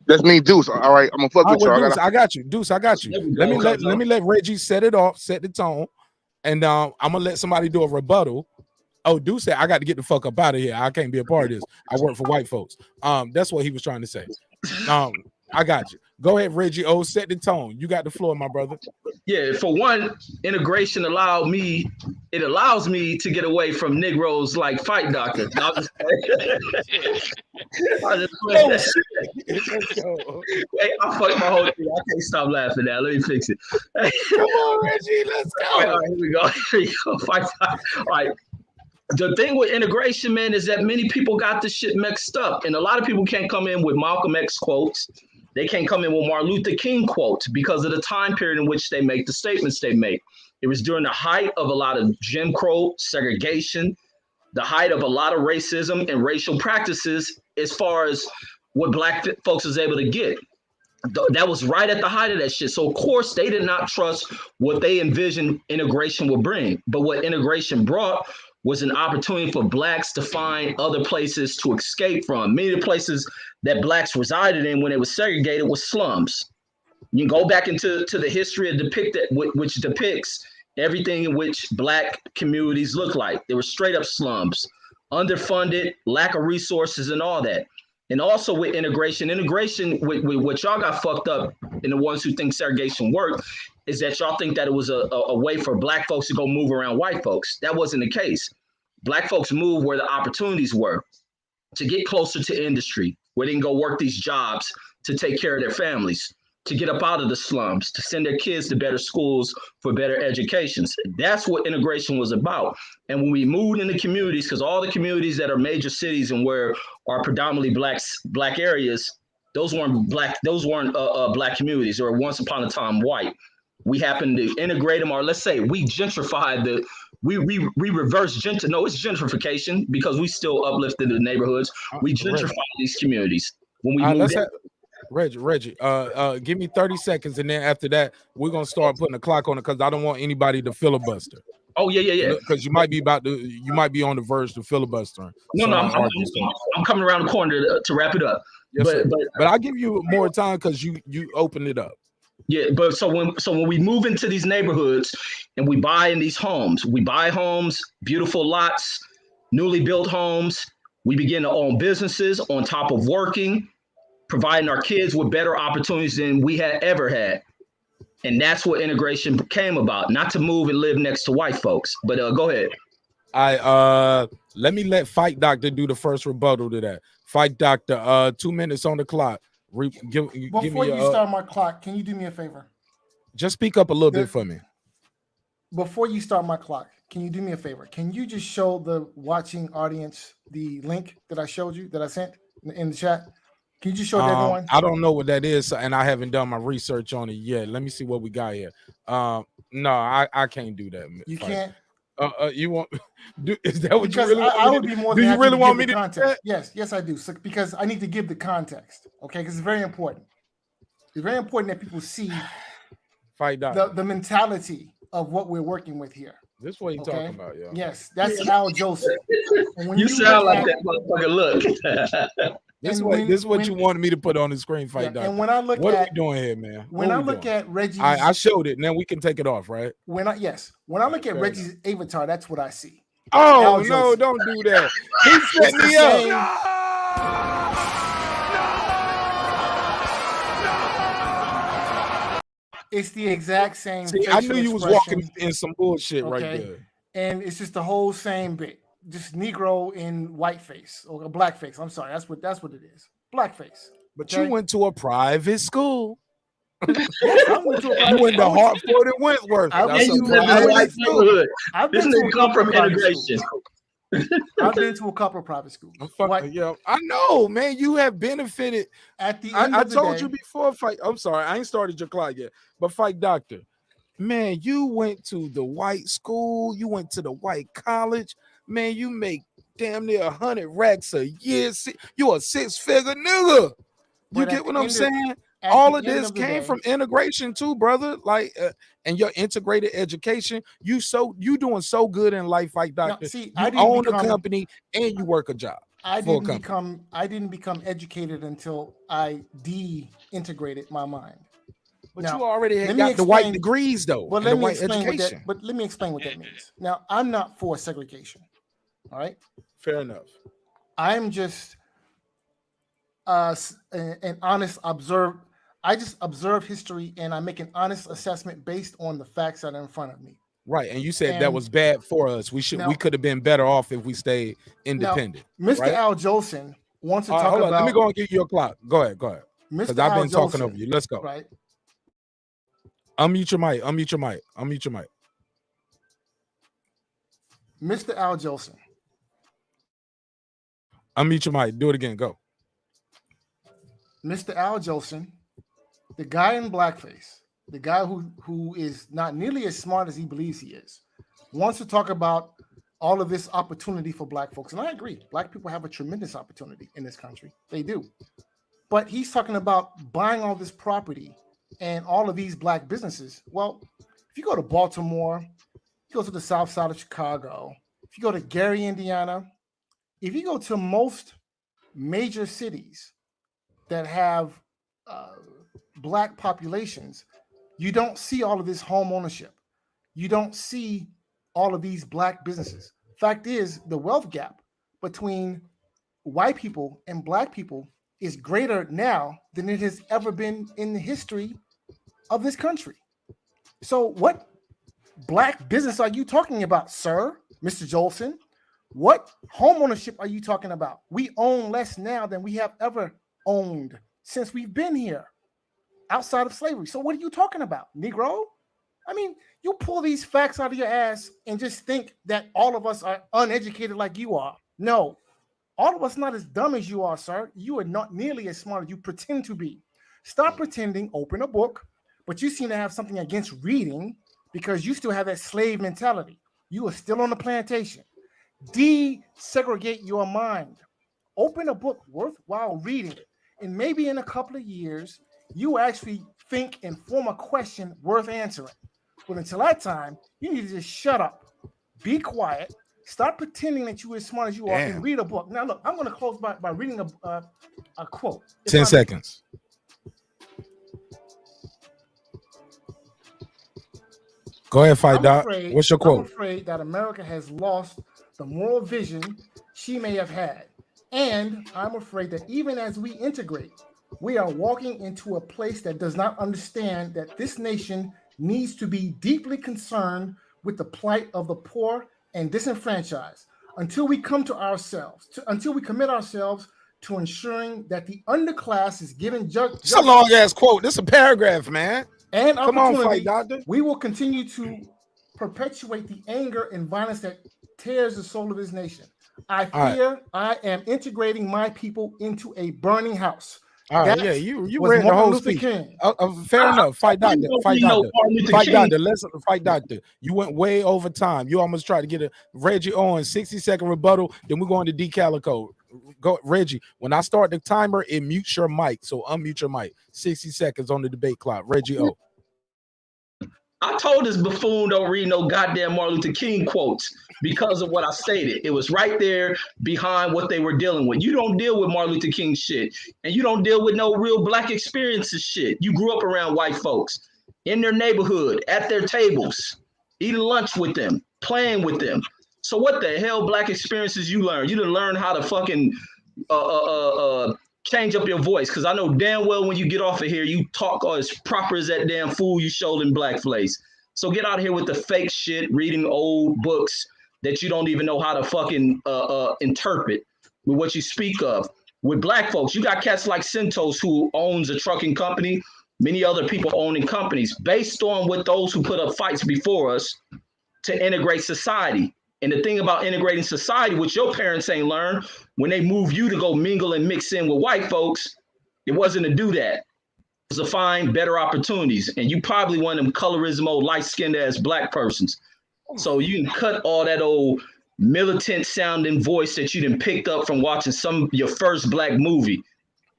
That's me, Deuce. All right, I'm gonna fuck with you. Deuce, I got you. Deuce, I got you. Let me let Reggie set it off, set the tone, and I'm gonna let somebody do a rebuttal. Oh, Deuce said I got to get the fuck up out of here. I can't be a part of this. I work for white folks. That's what he was trying to say. I got you. Go ahead, Reggie. Set the tone. You got the floor, my brother. Yeah, for one, integration allows me to get away from Negroes like Fight Doctor. Hey, I fucked my whole thing. I can't stop laughing now. Let me fix it. Come on, Reggie. Let's go. All right, here we go. Fight. All right. The thing with integration, man, is that many people got this shit mixed up. And a lot of people can't come in with Malcolm X quotes. They can't come in with Martin Luther King quotes because of the time period in which they make the statements they make. It was during the height of a lot of Jim Crow, segregation, the height of a lot of racism and racial practices as far as what black folks was able to get. That was right at the height of that shit. So, of course, they did not trust what they envisioned integration would bring. But what integration brought was an opportunity for blacks to find other places to escape from. Many of the places that blacks resided in when they were segregated was slums. You can go back into the history of which depicts everything in which black communities look like. They were straight up slums, underfunded, lack of resources and all that. And also with integration with what y'all got fucked up and the ones who think segregation worked is that y'all think that it was a way for black folks to go move around white folks. That wasn't the case. Black folks moved where the opportunities were to get closer to industry, where they can go work these jobs to take care of their families, to get up out of the slums, to send their kids to better schools for better educations. That's what integration was about. And when we moved into communities, because all the communities that are major cities and where are predominantly black areas, those weren't black communities. They were once upon a time white. We happened to integrate them, or let's say we gentrified we reverse it's gentrification because we still uplifted the neighborhoods. We gentrified these communities when we moved in. Reggie, give me 30 seconds, and then after that, we're gonna start putting a clock on it because I don't want anybody to filibuster. Oh yeah. Because you might be on the verge of filibustering. No, I'm coming around the corner to wrap it up. Yes, but I'll give you more time because you opened it up. Yeah, but so when we move into these neighborhoods and we buy in these homes, beautiful lots, newly built homes, we begin to own businesses on top of working. providing our kids with better opportunities than we had ever had. And that's what integration came about, not to move and live next to white folks. But go ahead. Let me let Fight Doctor do the first rebuttal to that. Fight Doctor, 2 minutes on the clock. Give Before me you start my clock, can you do me a favor? Just speak up a little bit for me. Before you start my clock, can you do me a favor? Can you just show the watching audience the link that I showed you, that I sent in the chat? Can you just show it to everyone? I don't know what that is, and I haven't done my research on it yet. Let me see what we got here. No, I can't do that. You can't. You want? Is that what because you really? I would be more than do you happy really to want give me the to? context. Yes, I do. So, because I need to give the context, okay? Because it's very important. It's very important that people see Fight Doctor. the mentality of what we're working with here. This is what you're talking about, yo. Yes, that's Al Joseph. And when You sound like that motherfucker. Look. This is what you wanted me to put on the screen, Fight Doctor. And when I look what at are we doing here, man? When I look at Reggie's, I showed it. Now we can take it off, right? When I look at Reggie's avatar, that's what I see. Oh no! Don't do that. He set me up. It's the exact same. See, I knew you was walking in some bullshit right there. And it's just the whole same bit. Just Negro in whiteface or blackface. I'm sorry, that's what it is. Blackface. But you went to a private school. Yes, I went to a private You went to Hartford and Wentworth. This nigga come from integration. I've been to a couple of private schools. Yeah, I know, man. You have benefited. At the end I of the told day, you before, Fight. I'm sorry, I ain't started your clock yet. But Fight Doctor, man, you went to the white school. You went to the white college. Man, you make damn near 100 racks a year. You a 6-figure nigga. You get what I'm saying? All of this came from integration too, brother. Like, and your integrated education. You doing so good in life, Fight Doctor. You own a company and you work a job. I didn't become educated until I de-integrated my mind. But you already had got the white degrees though. But let me explain what that means. Now, I'm not for segregation. All right. Fair enough. I'm just an honest observer. I just observe history and I make an honest assessment based on the facts that are in front of me. Right, and you said that was bad for us. We could have been better off if we stayed independent. Now, Mr. Right? Al Jolson wants to talk hold about. on, let me go and give you a clock. Go ahead. Because I've been talking over you. Let's go. Right. Unmute your mic. Unmute your mic. Mr. Al Jolson. Unmute your mic. Do it again. Go. Mr. Al Jolson, the guy in blackface, the guy who is not nearly as smart as he believes he is, wants to talk about all of this opportunity for black folks. And I agree. Black people have a tremendous opportunity in this country. They do. But he's talking about buying all this property and all of these black businesses. Well, if you go to Baltimore, you go to the south side of Chicago, if you go to Gary, Indiana, if you go to most major cities that have black populations, you don't see all of this home ownership. You don't see all of these black businesses. Fact is, the wealth gap between white people and black people is greater now than it has ever been in the history of this country. So what black business are you talking about, sir, Mr. Jolson? What home ownership are you talking about? We own less now than we have ever owned since we've been here outside of slavery. So what are you talking about, Negro? I mean, you pull these facts out of your ass and just think that all of us are uneducated like you are. No, all of us not as dumb as you are, sir. You are not nearly as smart as you pretend to be. Stop pretending, open a book, but you seem to have something against reading because you still have that slave mentality. You are still on the plantation. Desegregate your mind. Open a book worthwhile reading, and maybe in a couple of years, you actually think and form a question worth answering. But until that time, you need to just shut up, be quiet, stop pretending that you're as smart as you are, and read a book. Now, look, I'm going to close by reading a quote. 10 seconds. Go ahead, Fight Doc. What's your quote? I'm afraid that America has lost the moral vision she may have had. And I'm afraid that even as we integrate, We are walking into a place that does not understand that this nation needs to be deeply concerned with the plight of the poor and disenfranchised until we come to ourselves, until we commit ourselves to ensuring that the underclass is given justice. It's a long ass quote. This is a paragraph, man. And come on, opportunity. Fight Doctor. We will continue to perpetuate the anger and violence that tears the soul of this nation. I fear I am integrating my people into a burning house. All right, yeah, you read the whole speech. Fair enough. Fight Doctor. Fight Doctor. Fight Doctor. Let's Fight Doctor. You went way over time. You almost tried to get a Reggie Owens 60-second rebuttal. Then we're going to Decalico. Go, Reggie. When I start the timer, it mutes your mic. So unmute your mic. 60 seconds on the debate clock. Reggie O. I told this buffoon don't read no goddamn Martin Luther King quotes because of what I stated. It was right there behind what they were dealing with. You don't deal with Martin Luther King shit, and you don't deal with no real black experiences shit. You grew up around white folks in their neighborhood, at their tables, eating lunch with them, playing with them. So what the hell black experiences you learn? You didn't learn how to fucking change up your voice, because I know damn well when you get off of here, you talk as proper as that damn fool you showed in blackface. So get out of here with the fake shit, reading old books that you don't even know how to fucking interpret with what you speak of. With black folks, you got cats like Centos who owns a trucking company, many other people owning companies based on what those who put up fights before us to integrate society. And the thing about integrating society, which your parents ain't learned, when they move you to go mingle and mix in with white folks, it wasn't to do that. It was to find better opportunities. And you probably one of them colorismo, light-skinned ass black persons. So you can cut all that old militant sounding voice that you done picked up from watching your first black movie.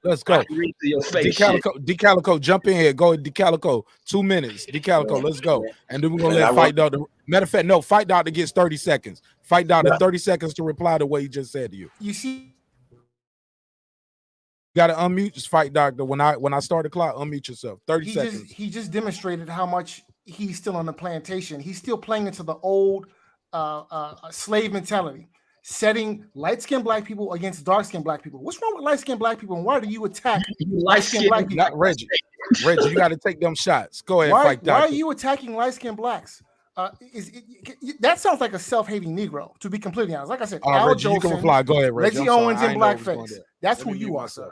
Let's go. Your face Decalico, jump in here. Go, Decalico. 2 minutes. Decalico, let's go. And then we're gonna let Fight Doctor. Matter of fact, no, Fight Doctor gets 30 seconds. Fight Doctor, 30 seconds to reply to what he just said to you. You see, you gotta unmute just Fight Doctor. When I start the clock, unmute yourself. 30 seconds. He just demonstrated how much he's still on the plantation. He's still playing into the old slave mentality, setting light-skinned black people against dark-skinned black people. What's wrong with light-skinned black people, and why do you attack light-skinned black people? Not Reggie. Reggie, you got to take them shots. Go ahead, Fight Doctor. Why are you attacking light-skinned blacks? That sounds like a self-hating Negro, to be completely honest. Like I said, Al Reggie, Jolson, you can reply. Go ahead, Reggie. Reggie Owens in blackface. That's who you are, sir.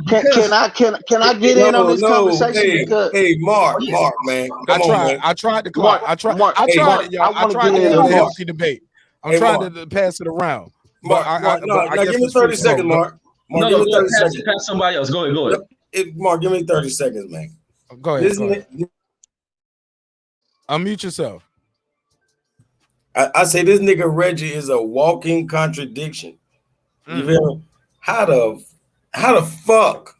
Can I get in on this conversation? Hey, Mark, man. I tried to clock. I tried it, y'all. I tried to have a healthy debate. I'm trying to pass it around. Mark, give me 30 seconds, Mark. Mark, give me 30 seconds. Pass somebody else. Go ahead. Mark, give me 30 seconds, man. Go ahead. Unmute yourself. I say this nigga Reggie is a walking contradiction. You feel me? How the fuck?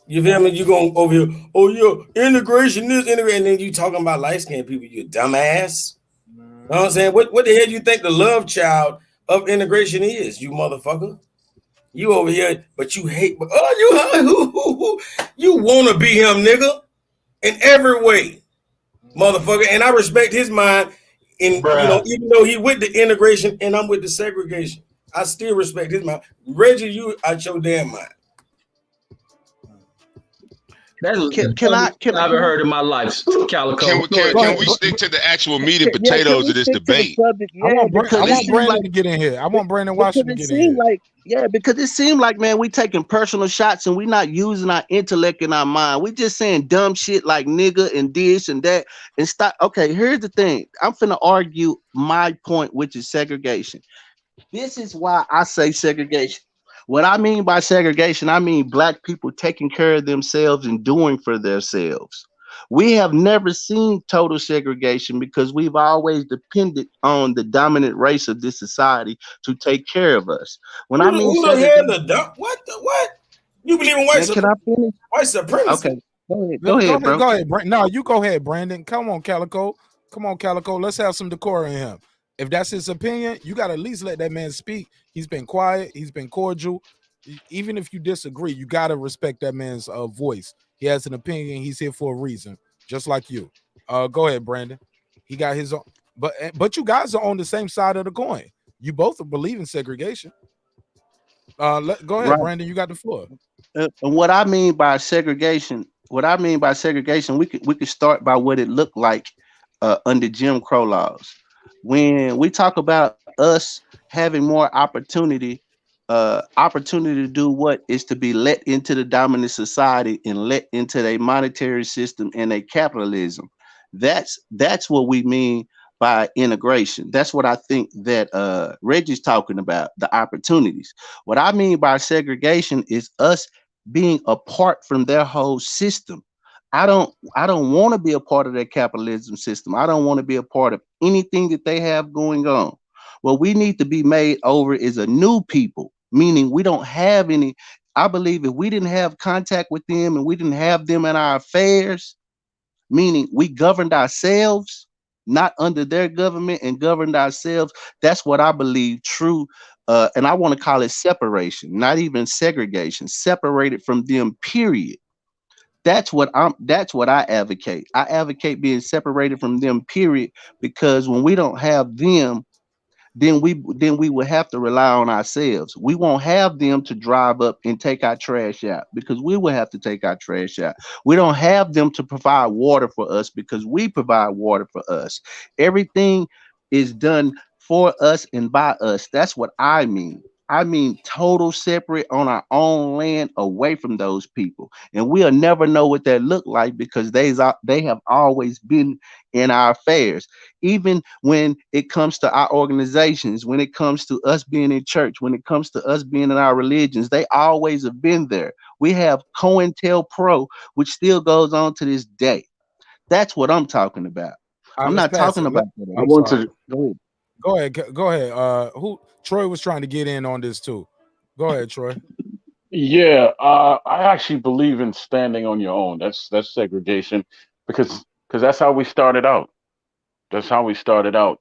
You feel me? You going over here, oh, yeah, integration, and then you talking about light-skinned people, you dumbass. You know what I'm saying? What the hell do you think the love child of integration is, you motherfucker? You over here, but you hate, you want to be him, nigga, in every way, motherfucker. And I respect his mind, and you know, even though he with the integration and I'm with the segregation, I still respect his mind. Reggie, you out your damn mind. Can I ever heard in my life, Calico. Can we stick to the actual meat and potatoes of this debate? I want Brandon to get in here. I want Brandon Washington to get in here. Because it seemed like, man, we taking personal shots and we not using our intellect and our mind. We just saying dumb shit like nigga and this and that and stop. Okay, here's the thing. I'm finna argue my point, which is segregation. This is why I say segregation. What I mean by segregation, I mean black people taking care of themselves and doing for themselves. We have never seen total segregation because we've always depended on the dominant race of this society to take care of us. When I mean what? You believe in white supremacy? White supremacy? Okay, go ahead, bro. Go ahead, Brandon. No, you go ahead, Brandon. Come on, Calico. Let's have some decorum in him. If that's his opinion, you got to at least let that man speak. He's been quiet. He's been cordial. Even if you disagree, you got to respect that man's voice. He has an opinion. He's here for a reason, just like you. Go ahead, Brandon. He got his own. But you guys are on the same side of the coin. You both believe in segregation. Go ahead, Brandon. You got the floor. And what I mean by segregation, we could start by what it looked like under Jim Crow laws. When we talk about us having more opportunity to do what is to be let into the dominant society and let into their monetary system and a capitalism. That's what we mean by integration. That's what I think that Reggie's talking about, the opportunities. What I mean by segregation is us being apart from their whole system. I don't want to be a part of their capitalism system. I don't want to be a part of anything that they have going on. What we need to be made over is a new people, meaning we don't have any. I believe if we didn't have contact with them and we didn't have them in our affairs, meaning we governed ourselves, not under their government and governed ourselves. That's what I believe true. And I want to call it separation, not even segregation, separated from them, period. That's what I advocate. I advocate being separated from them, period, because when we don't have them, then we will have to rely on ourselves. We won't have them to drive up and take our trash out because we will have to take our trash out. We don't have them to provide water for us because we provide water for us. Everything is done for us and by us. That's what I mean. I mean total separate on our own land away from those people. And we'll never know what that look like because they have always been in our affairs. Even when it comes to our organizations, when it comes to us being in church, when it comes to us being in our religions, they always have been there. We have COINTELPRO, which still goes on to this day. That's what I'm talking about. All right, I'm let's not pass talking it. about that. I want to. Go ahead. Go ahead. Who Troy was trying to get in on this too. Go ahead, Troy. Yeah, I actually believe in standing on your own. That's segregation because that's how we started out. That's how we started out.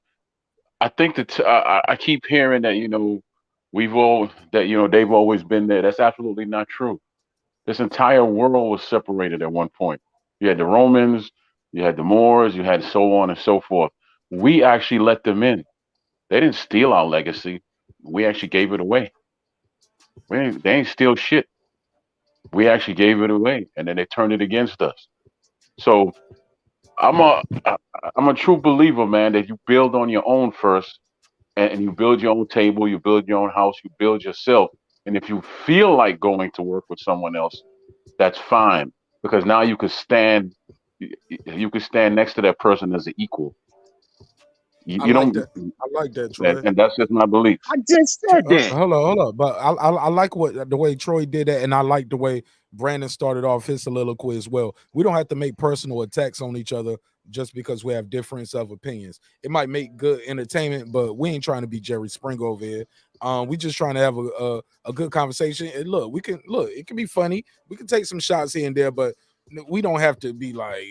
I think that I keep hearing that they've always been there. That's absolutely not true. This entire world was separated at one point. You had the Romans, you had the Moors, you had so on and so forth. We actually let them in. They didn't steal our legacy. We actually gave it away. They ain't steal shit. We actually gave it away, and then they turned it against us. So I'm a I'm a true believer, man, that you build on your own first, and you build your own table, you build your own house, you build yourself. And if you feel like going to work with someone else, that's fine because now you can stand next to that person as an equal. You, I you like don't, that. I like that, Troy. and that's just my belief. I just said that. Hold on. But I like the way Troy did that, and I like the way Brandon started off his soliloquy as well. We don't have to make personal attacks on each other just because we have difference of opinions. It might make good entertainment, but we ain't trying to be Jerry Springer over here. We just trying to have a good conversation. And look, it can be funny. We can take some shots here and there, but we don't have to be like,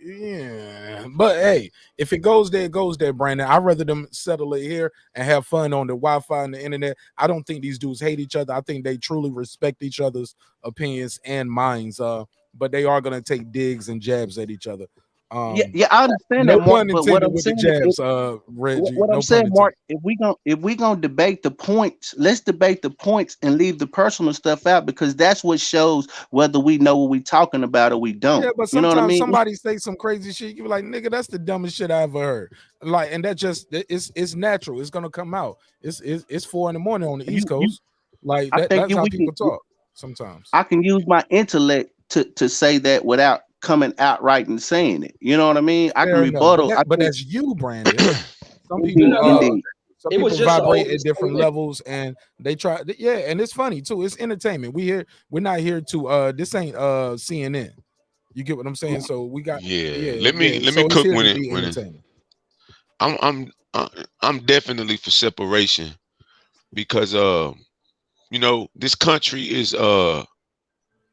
yeah. But hey, if it goes there, it goes there, Brandon. I'd rather them settle it here and have fun on the Wi-Fi and the internet. I don't think these dudes hate each other. I think they truly respect each other's opinions and minds. But they are gonna take digs and jabs at each other. Yeah, I understand No that, Mark. pun But what intended I'm with the saying, jabs, Reggie. what No I'm pun saying, intended. Mark, if we gonna debate the points, let's debate the points and leave the personal stuff out because that's what shows whether we know what we talking about or we don't. Yeah, but You know what I sometimes mean? somebody say some crazy shit. You be like, nigga, that's the dumbest shit I ever heard. Like, and that just it's natural. It's gonna come out. It's 4 a.m. on the East Coast. Like I think that's how we people can. talk sometimes. I can use my intellect to say that without coming outright and saying it. You know what I mean? I can Fair enough, rebuttal. but that's you, Brandon. Some Indeed, people, indeed. some It was people just an vibrate open at different statement. levels, and they try. Yeah, and it's funny too. It's entertainment. We're not here to. This ain't CNN. You get what I'm saying? So we got. Yeah. Yeah, Let me yeah. So it's cook here to be entertaining. I'm definitely for separation because this country is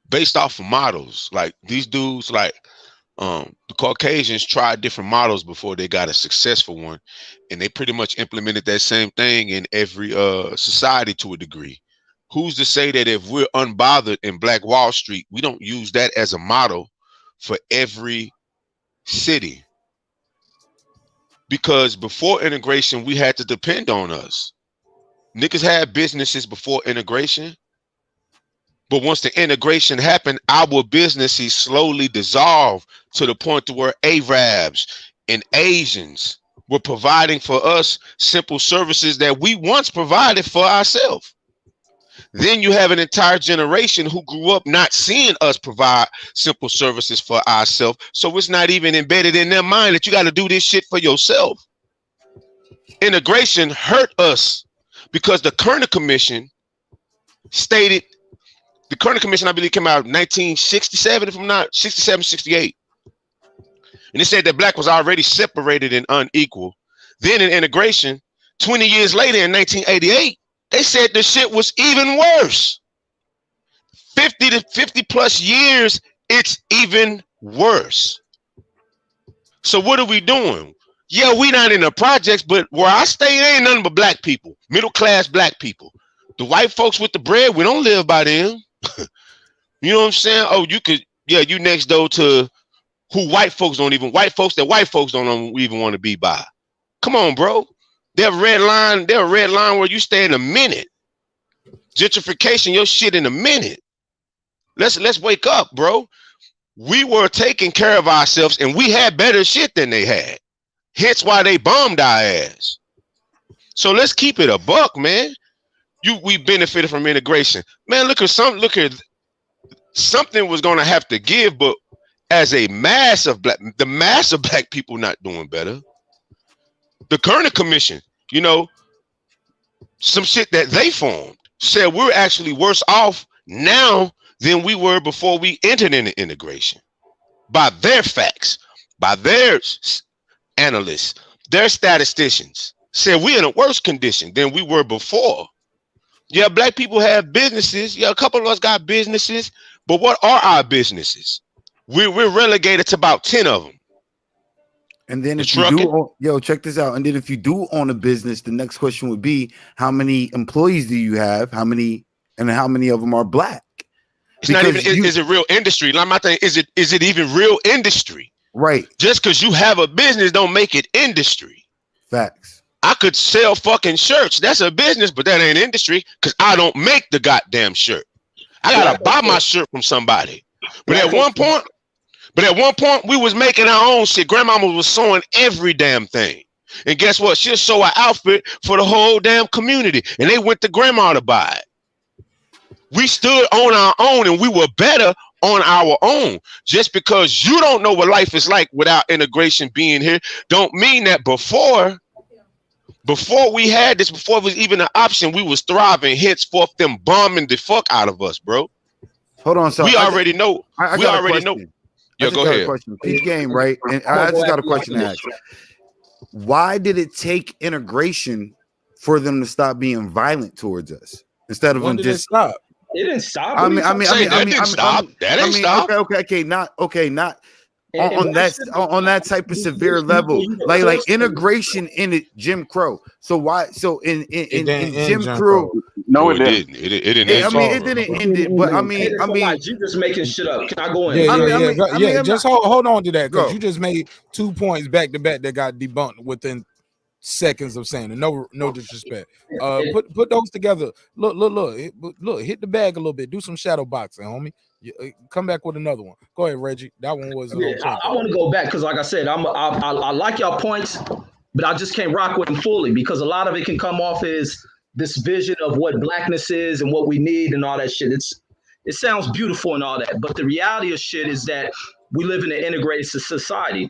based off of models. Like these dudes, like the Caucasians tried different models before they got a successful one, and they pretty much implemented that same thing in every society to a degree. Who's to say that if we're unbothered in Black Wall Street, we don't use that as a model for every city? Because before integration, we had to depend on us. Niggas had businesses before integration. But once the integration happened, our businesses slowly dissolved to the point to where Arabs and Asians were providing for us simple services that we once provided for ourselves. Then you have an entire generation who grew up not seeing us provide simple services for ourselves. So it's not even embedded in their mind that you got to do this shit for yourself. Integration hurt us because the Kerner Commission stated, the Kerner Commission, I believe, came out in 1967, if I'm not, 67, 68. And it said that black was already separated and unequal. Then in integration, 20 years later in 1988, they said the shit was even worse. 50 plus years, it's even worse. So what are we doing? Yeah, we not in the projects, but where I stay, there ain't nothing but black people, middle class black people. The white folks with the bread, we don't live by them. You know what I'm saying? Oh, you could, yeah, you next door to who white folks don't even even want to be by. Come on, bro. They're a red line where you stay in a minute. Gentrification, your shit in a minute. Let's wake up, bro. We were taking care of ourselves and we had better shit than they had. Hence why they bombed our ass. So let's keep it a buck, man. We benefited from integration. Man, look at something was gonna have to give, but as a mass of the mass of black people not doing better. The Kerner Commission, you know, some shit that they formed said we're actually worse off now than we were before we entered into integration. By their facts, by their analysts, their statisticians said we're in a worse condition than we were before. Yeah, black people have businesses. Yeah, a couple of us got businesses, but what are our businesses? We're relegated to about 10 of them. And then if you do, yo, check this out. And then if you do own a business, the next question would be, how many employees do you have? How many of them are black? It's not even, is it real industry? Like my thing, is it even real industry? Right. Just because you have a business don't make it industry. Facts. I could sell fucking shirts. That's a business, but that ain't industry because I don't make the goddamn shirt. I gotta buy my shirt from somebody. But at one point, we was making our own shit. Grandmama was sewing every damn thing. And guess what? She'll sew an outfit for the whole damn community. And they went to grandma to buy it. We stood on our own and we were better on our own. Just because you don't know what life is like without integration being here, don't mean that before we had this, before it was even an option, we was thriving. Henceforth, them bombing the fuck out of us, bro. Hold on, so we already know. We already know. Yeah, go ahead. Peace game, right? And I just got a question to ask. Why did it take integration for them to stop being violent towards us instead of them just stop? It didn't stop. That didn't stop. Okay, not on that type of severe level, like integration in it, Jim Crow. So why? So in Jim Crow, no, it didn't. It didn't. I mean, it didn't end it, but I mean, you just making shit up. Can I go in? Just hold on to that because you just made 2 points back to back that got debunked within seconds of saying it. No disrespect. Put those together. Look, hit the bag a little bit. Do some shadow boxing, homie. Come back with another one. Go ahead, Reggie. That one was. I want to go back because, like I said, I like y'all points, but I just can't rock with them fully because a lot of it can come off as this vision of what blackness is and what we need and all that shit. It sounds beautiful and all that, but the reality of shit is that we live in an integrated society.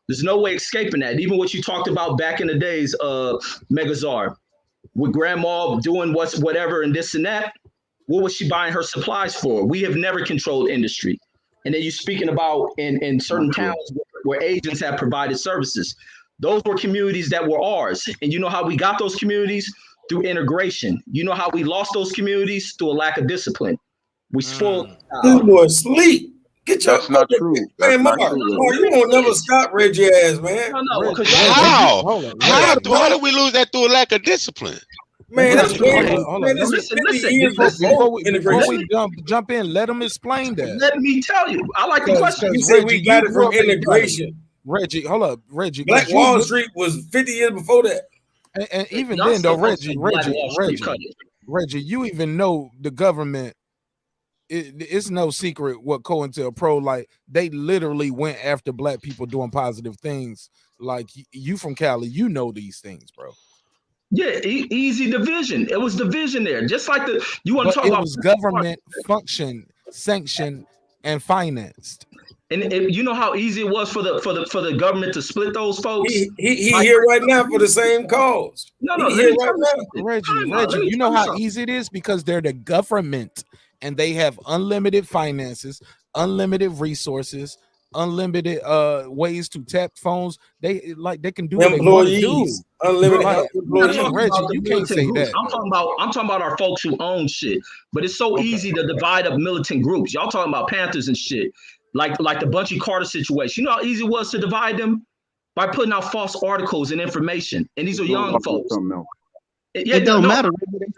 There's no way escaping that. Even what you talked about back in the days, Megazar, with grandma doing whatever and this and that. What was she buying her supplies for? We have never controlled industry. And then you're speaking about in certain towns where agents have provided services. Those were communities that were ours. And you know how we got those communities? Through integration. You know how we lost those communities? Through a lack of discipline. We spoiled. This boy sleep. Get your That's not true. Man, Mark, you won't never stop Reggie ass, man. No, How did we lose that through a lack of discipline? Man, that's Listen. Before we jump in, let him explain that. Let me tell you. I like the question. You said we got it from integration. Reggie, hold up, Reggie. Black Wall Street was 50 years before that. And even then, though, Reggie, you even know the government it's no secret what COINTELPRO, like, they literally went after black people doing positive things. Like, you from Cali, you know these things, bro. Yeah, easy division. It was division there, just like you want to talk it about. Was government function, sanctioned, and financed. And you know how easy it was for the government to split those folks. He here right now for the same cause. No, he let here me tell right you now. something. Reggie, you know how easy it is because they're the government and they have unlimited finances, unlimited resources, unlimited ways to tap phones. They can do what they want to do. Unlimited employees. Reggie, you can't say that. I'm talking about our folks who own shit. But it's so easy to divide up militant groups. Y'all talking about Panthers and shit. Like the Bunchy Carter situation. You know how easy it was to divide them? By putting out false articles and information. And these are young folks. It don't matter.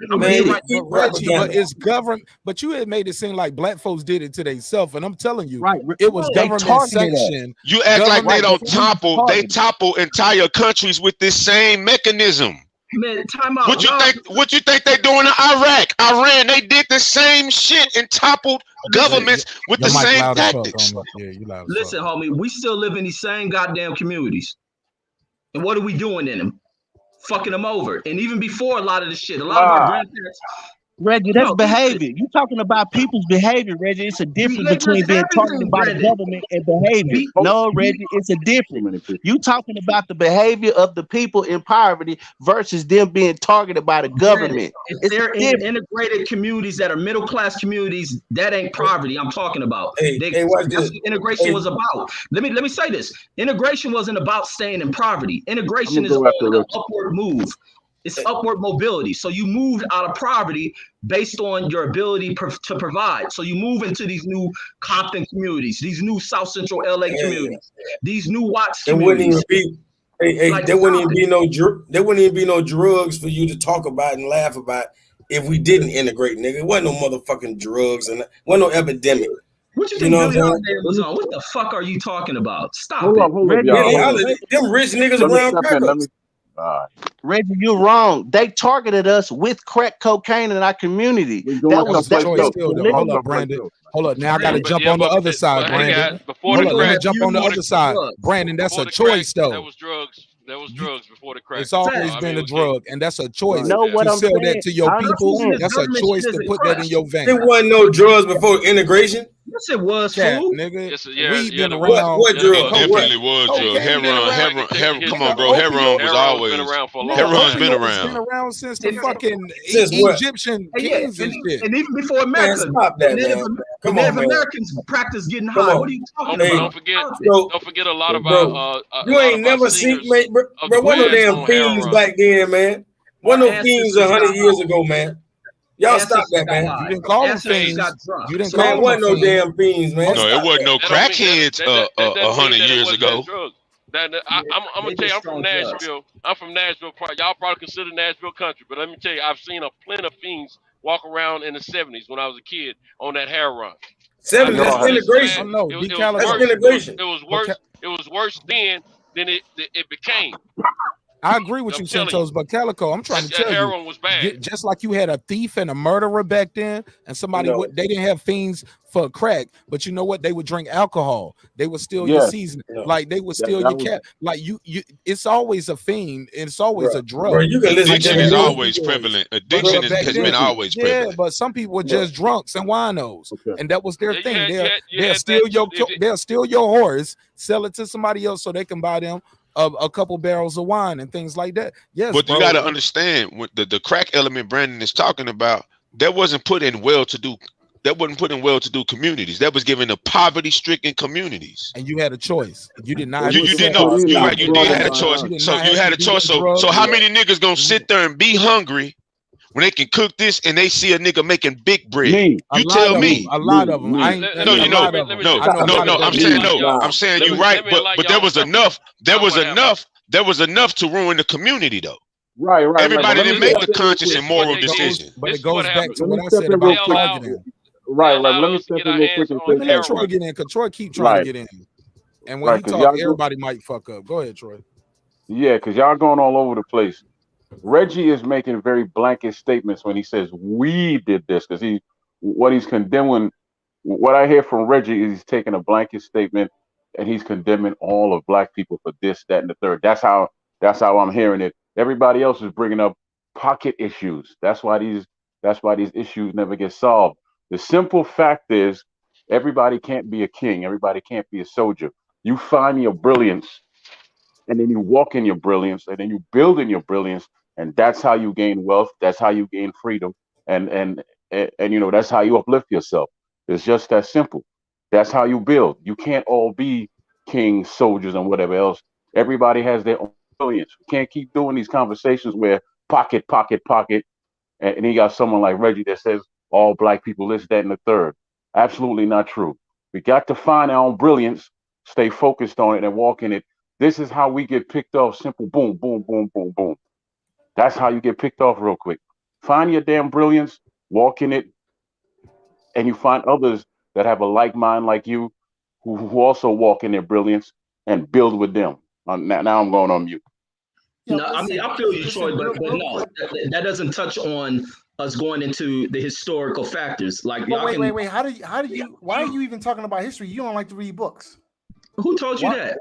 Reggie, but it's government. But you had made it seem like black folks did it to themselves, and I'm telling you, it was government sanctioned. You act like they don't topple. They topple entire countries with this same mechanism. Man, time out. What you think they doing in Iraq, Iran? They did the same shit and toppled governments with the same tactics. Listen, homie, we still live in these same goddamn communities, and what are we doing in them? Fucking them over. And even before a lot of this shit, a lot of our grandparents. Reggie, that's behavior. You talking about people's behavior, Reggie. It's a difference between being targeted by the government and behavior. No, Reggie, it's a difference. You talking about the behavior of the people in poverty versus them being targeted by the government. If they're in integrated communities that are middle class communities, that ain't poverty I'm talking about. That's what integration was about. Let me say this. Integration wasn't about staying in poverty. Integration is an upward move. It's upward mobility. So you moved out of poverty based on your ability to provide. So you move into these new Compton communities, these new South Central LA communities, these new Watts communities. There wouldn't even be no drugs for you to talk about and laugh about if we didn't integrate, nigga. It wasn't no motherfucking drugs and wasn't no epidemic. What you think Billy Holiday was on? What the fuck are you talking about? Stop it. Them rich niggas around crackers. Reggie, you're wrong. They targeted us with crack cocaine in our community. That was hold up, Brandon. Hold up. Now I gotta jump on the other side, Brandon. Hold up, let me jump on the other side. Brandon, that's a choice though. That was drugs. That was drugs before the crack. It's always been a drug, and that's a choice. You know what to I'm sell saying? that to your people. That's a choice to put that in your vein. There wasn't no drugs before integration. Yes, it was, fool. Nigga. We've been around. What drug? Definitely was drug. Heroin. Come on, bro. Heroin was always. Heroin's been around. It's been around since the fucking Egyptian kings and shit. And even before America, Native Americans practice getting high. What are you talking about? Don't forget a lot of our. You ain't never seen, bro. What no damn fiends back then, man. What no fiends 100 years ago, man. Y'all stop that, man. You didn't call them fiends. You didn't call them wasn't no damn fiends, man. No, it wasn't no crackheads 100 years ago. I'm gonna tell you, I'm from Nashville. Y'all probably consider Nashville country, but let me tell you, I've seen a plenty of fiends walk around in the 70s when I was a kid on that heroin. 70s, that's integration. That's integration. It was worse. It was worse then than it became. I agree with you, Santos, but Calico, I'm trying to tell heroin you, was bad. Just like you had a thief and a murderer back then, and somebody they didn't have fiends for crack, but you know what? They would drink alcohol. They would steal your seasoning, like they would steal your cat. Like you, it's always a fiend. It's always a drug. Bro, you can listen Addiction is always prevalent. Addiction has been always prevalent. Yeah, but some people were just drunks and winos, and that was their thing. They'll steal your horse, sell it to somebody else so they can buy them a couple barrels of wine and things like that. Yes, but you got to understand what the crack element Brandon is talking about. That wasn't put in well-to-do. That wasn't put in well-to-do communities. That was given to poverty-stricken communities. And you had a choice. You did not. You did know. You're right. You did have a choice. So you had a choice. So how many niggas gonna sit there and be hungry when they can cook this and they see a nigga making big bread? You tell me. A lot of them. I'm saying no. I'm saying you right. But there was enough. There was enough to ruin the community though. Right. Everybody didn't make the conscious and moral decision. But it goes back to what I said about targeting. Right. Let me step in real quick and say, let Troy get in, because Troy keep trying to get in. And when he talk, everybody might fuck up. Go ahead, Troy. Yeah, because y'all going all over the place. Reggie is making very blanket statements when he says we did this, because what he's condemning what I hear from Reggie is he's taking a blanket statement and he's condemning all of black people for this, that, and the third. That's how I'm hearing it. Everybody else is bringing up pocket issues. That's why these issues never get solved. The simple fact is everybody can't be a king. Everybody can't be a soldier. You find your brilliance and then you walk in your brilliance and then you build in your brilliance, and that's how you gain wealth. That's how you gain freedom. And you know, that's how you uplift yourself. It's just that simple. That's how you build. You can't all be kings, soldiers, and whatever else. Everybody has their own brilliance. We can't keep doing these conversations where pocket, and he got someone like Reggie that says all black people this, that, and the third. Absolutely not true. We got to find our own brilliance, stay focused on it, and walk in it. This is how we get picked off. Simple, boom, boom, boom, boom, boom. That's how you get picked off real quick. Find your damn brilliance, walk in it, and you find others that have a like mind like you, who also walk in their brilliance and build with them. Now I'm going on mute. No, I mean, I feel you, Troy, but no, that doesn't touch on us going into the historical factors. Like, wait. How do you? Why are you even talking about history? You don't like to read books. Who told you that?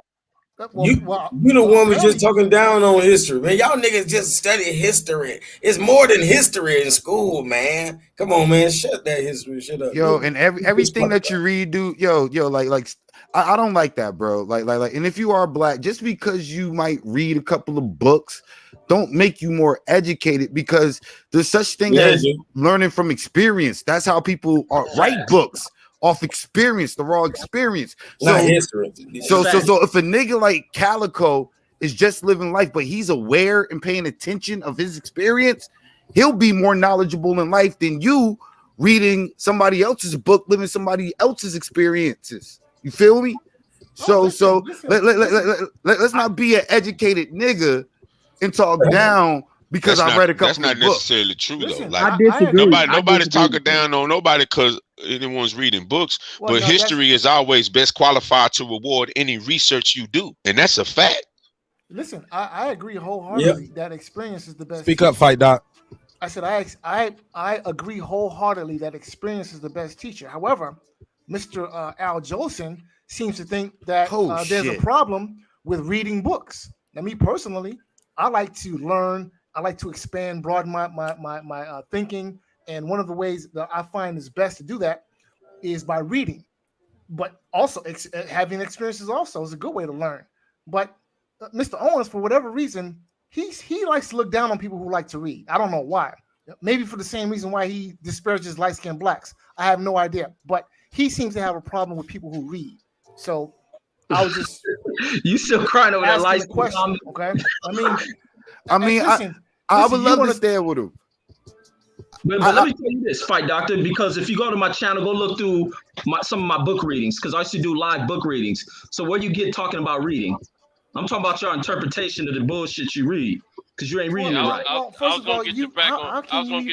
You the one was just talking down on history, man. Y'all niggas just study history. It's more than history in school, man. Come on, man. Shut that history shit up. Yo, and everything that you read, dude, like I don't like that, bro. Like, and if you are black, just because you might read a couple of books, don't make you more educated, because there's such thing as learning from experience. That's how people write books. Off experience, the raw experience. Not history. So if a nigga like Calico is just living life, but he's aware and paying attention of his experience, he'll be more knowledgeable in life than you reading somebody else's book, living somebody else's experiences. You feel me? Let's not be an educated nigga and talk down because I read a couple of books. That's not necessarily true, though. Like, I disagree. Nobody's talking down on nobody because anyone's reading books, but history is always best qualified to reward any research you do, and that's a fact. Listen, I agree wholeheartedly that experience is the best. Speak up, Fight Doc. I said I agree wholeheartedly that experience is the best teacher. However, Mr. Al Jolson seems to think that there's a problem with reading books. Now, me personally, I like to learn. I like to expand, broaden my thinking. And one of the ways that I find is best to do that is by reading. But also having experiences also is a good way to learn. But Mr. Owens, for whatever reason, he likes to look down on people who like to read. I don't know why. Maybe for the same reason why he disparages light-skinned blacks. I have no idea. But he seems to have a problem with people who read. So I was just you still crying over that light question, okay? I would love to stay with him. But let me tell you this, Fight Doctor, because if you go to my channel, go look through some of my book readings, because I used to do live book readings. So where you get talking about reading, I'm talking about your interpretation of the bullshit you read, because you ain't reading it right. I was going to get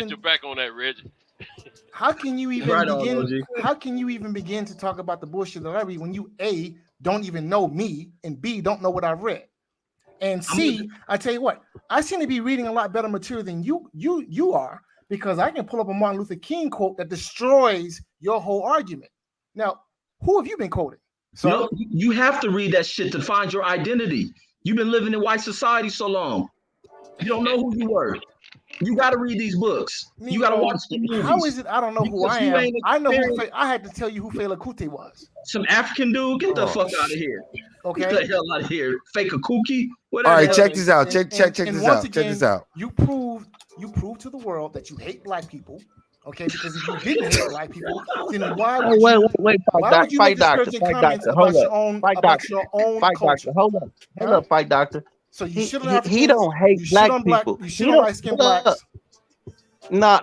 you back on that, Reggie. How can you even begin? How can you even begin to talk about the bullshit that I read when you A, don't even know me, and B, don't know what I've read? And C, I tell you what, I seem to be reading a lot better material than you are, because I can pull up a Martin Luther King quote that destroys your whole argument. Now, who have you been quoting? So no, you have to read that shit to find your identity. You've been living in white society so long. You don't know who you were. You got to read these books. You got to watch the movies. How is it I don't know who I am? I know I had to tell you who Fela Kuti was. Some African dude? Get the fuck out of here. Okay. Get the hell out of here. Fake a cookie? All right, check this out. Check this out. You proved to the world that you hate black people. Okay, because if you didn't hate black people, then why would you? Wait, Fight Doctor. Hold up, Fight Doctor. So you shouldn't have. He don't hate black people. You shouldn't like skin blacks. No,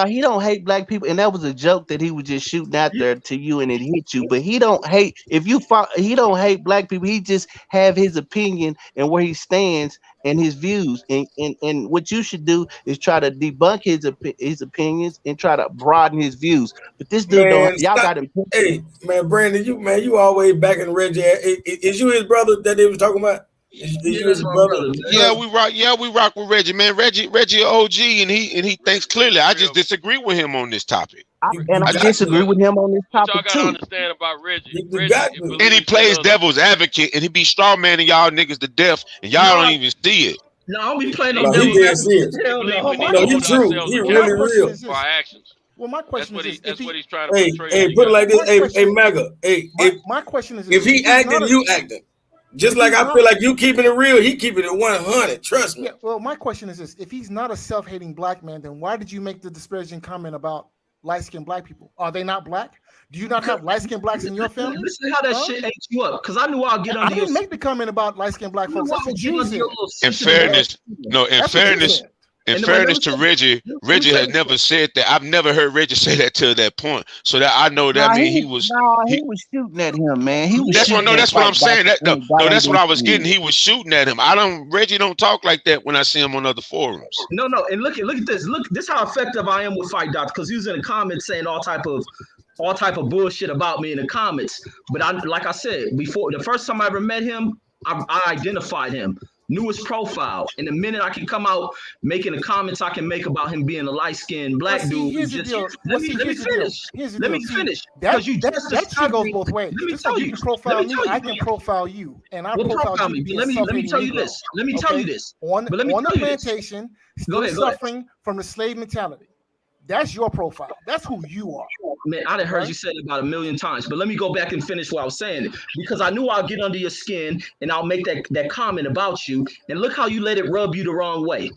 he don't hate black people, and that was a joke that he was just shooting out there to you, and it hit you. But he don't hate. He don't hate black people. He just have his opinion and where he stands and his views. And what you should do is try to debunk his opinions and try to broaden his views. But this dude don't. Y'all got him. Hey man, Brandon, you always back in Reggie. Is you his brother that they was talking about? Yeah, we rock with Reggie, man. Reggie OG, and he thinks clearly. I just disagree with him on this topic. I disagree with him on this What y'all topic gotta too. understand about Reggie. You Reggie got to. And he plays devil's advocate, and he be straw manning y'all niggas to death, and y'all don't even see it. No, I don't be playing no No, he devil's dead advocate. serious. Hell believe no. we need No, to he hold true. ourselves He My really accountable question real. is for our this. actions. Well, my That's question what is he. this: That's if what he, he's trying to Hey, portray. hey, You put it guys. like this. my Hey, question, Mega. Hey, my question is if this: he acting, you acting. Just if like he's I not, feel like you keeping it real, he keeping it 100. Trust me. yeah. Well, my question is this: if he's not a self-hating black man, then why did you make the disparaging comment about light-skinned black people? Are they not black? Do you not have light-skinned blacks in your family? Listen how that Huh? shit ate you up, because I knew I'll get I under your didn't make the comment about light-skinned black I knew folks. I That's would what get you under your said. little In sensitive fairness, no. In That's what you fairness, said. in And then, wait, let fairness me to say- Reggie, let me Reggie say has this. never said that. I've never heard Reggie say that till that point. So that I know that mean he was. He was shooting at him, man. He was That's what. shooting No, at that's what I'm Fight saying. Doctor That no, when he got no, that's under what I his was skin. getting. He was shooting at him. Reggie don't talk like that when I see him on other forums. No, and look at this. Look, this how effective I am with Fight Doctor, because he was in the comments saying all type of bullshit about me in the comments. But like I said before, the first time I ever met him, I identified him, knew his profile, and the minute I can come out making the comments I can make about him being a light-skinned black See, dude, here's the deal. Well, see, let me here's the deal. finish. Here's the Let deal. me See, finish. that Because you that just that shit goes discovered. both ways. Let me Just tell like you you. can Let profile me me, tell you. I can profile you, and I Well, profile profile you me. being Let me self-hating tell you Negro. this. Let me tell you this. On But let me the tell you this. plantation, Go still ahead. suffering from the slave mentality. That's your profile. That's who you are. Man, I done heard Right? you say it about 1,000,000 times, but let me go back and finish what I was saying, because I knew I'll get under your skin and I'll make that comment about you. And look how you let it rub you the wrong way,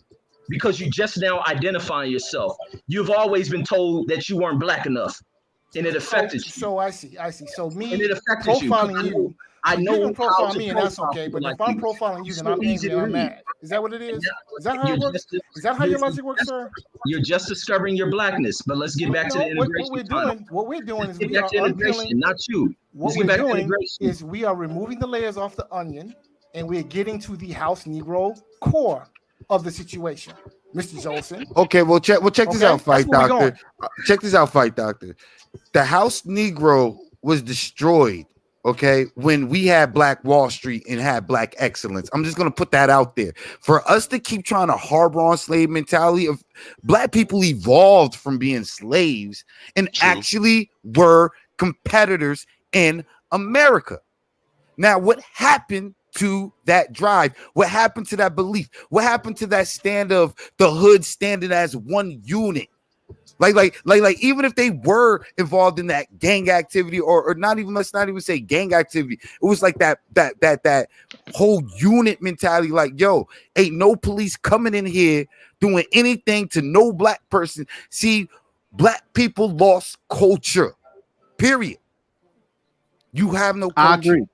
because you just now identifying yourself. You've always been told that you weren't black enough, and it affected you. So I see. So And me it affected you. profiling you. I So know you can how profile to me, and that's profile okay. people But like if I'm you. profiling you, It's then so I'm easy angry to and I'm read. mad. Is that what it is? Is that how You're it works? just, Is that how your logic works, sir? you're just discovering your blackness. But let's get back to the No, what integration. we're doing Let's is get we back are to unpeeling. integration, not you. What Let's we're get back to doing integration. is we are removing the layers off the onion, and we're getting to the House Negro core of the situation, Mr. Jolson. Okay, well check this out, That's Fight where we're Doctor. going. Check this out, Fight Doctor. The House Negro was destroyed, okay, when we had Black Wall Street and had Black excellence. I'm just gonna put that out there. For us to keep trying to harbor on slave mentality, of Black people evolved from being slaves and actually were competitors in America. Now, what happened to that drive? What happened to that belief? What happened to that stand of the hood standing as one unit? Like, even if they were involved in that gang activity, or not even, let's not even say gang activity. It was like that whole unit mentality. Like, yo, ain't no police coming in here doing anything to no Black person. See, Black people lost culture. Period. You have no culture. I agree.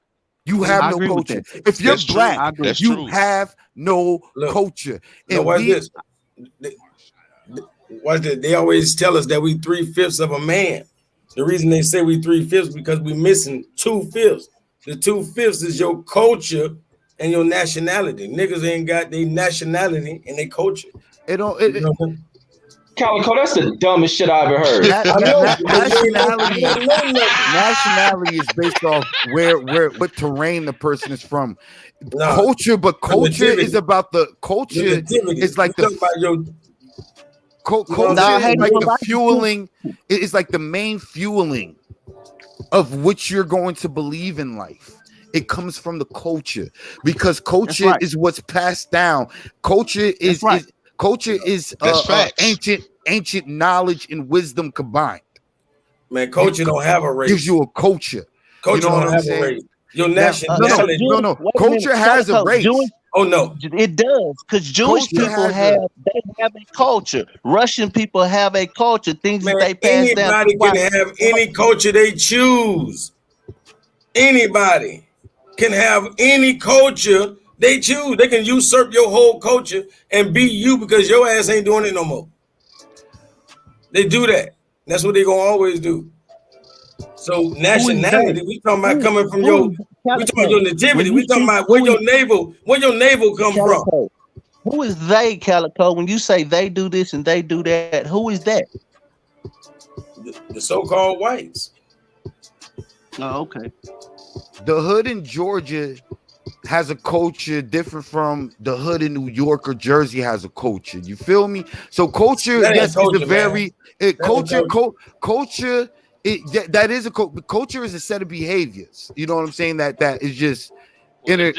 You have I no agree with culture. that. If you're That's true. Black, That's you true. have no Look, culture. No, And watch this. Watch this. They always tell us that we 3/5 of a man. The reason they say we 3/5 because we missing 2/5. The 2/5 is your culture and your nationality. Niggas ain't got their nationality and their culture. It don't. You know what I'm saying? Calico, that's the dumbest shit I ever heard. Nationality is based off where what terrain the person is from. Nah, Culture, but culture nativity. is about the culture. nativity. It's like We the talking about your culture is like the fueling. It's like the main fueling of which you're going to believe in life. It comes from the culture, because culture is what's passed down. Culture is ancient knowledge and wisdom combined. Man, culture don't have a race. Gives you a culture. Culture You know don't what I'm have saying? a race. Your Now, nationality. no. Culture has a race. Oh no, it does, because Jewish Culture people has have a culture. Russian people have a culture. Things man, that they pass down. anybody can have any culture they choose. Anybody can have any culture they choose. They can usurp your whole culture and be you because your ass ain't doing it no more. They do that. That's what they gonna always do. So nationality, we talking about coming from your. We talking about your nativity. We talking about where your navel come from. Who is they, Calico? When you say they do this and they do that, who is that? The so-called whites. Oh, okay. The hood in Georgia has a culture different from the hood in New York or Jersey has a culture. You feel me? So culture, That ain't yes, culture, is a very culture. culture. Culture. That is culture is a set of behaviors. You know what I'm saying? That is just There's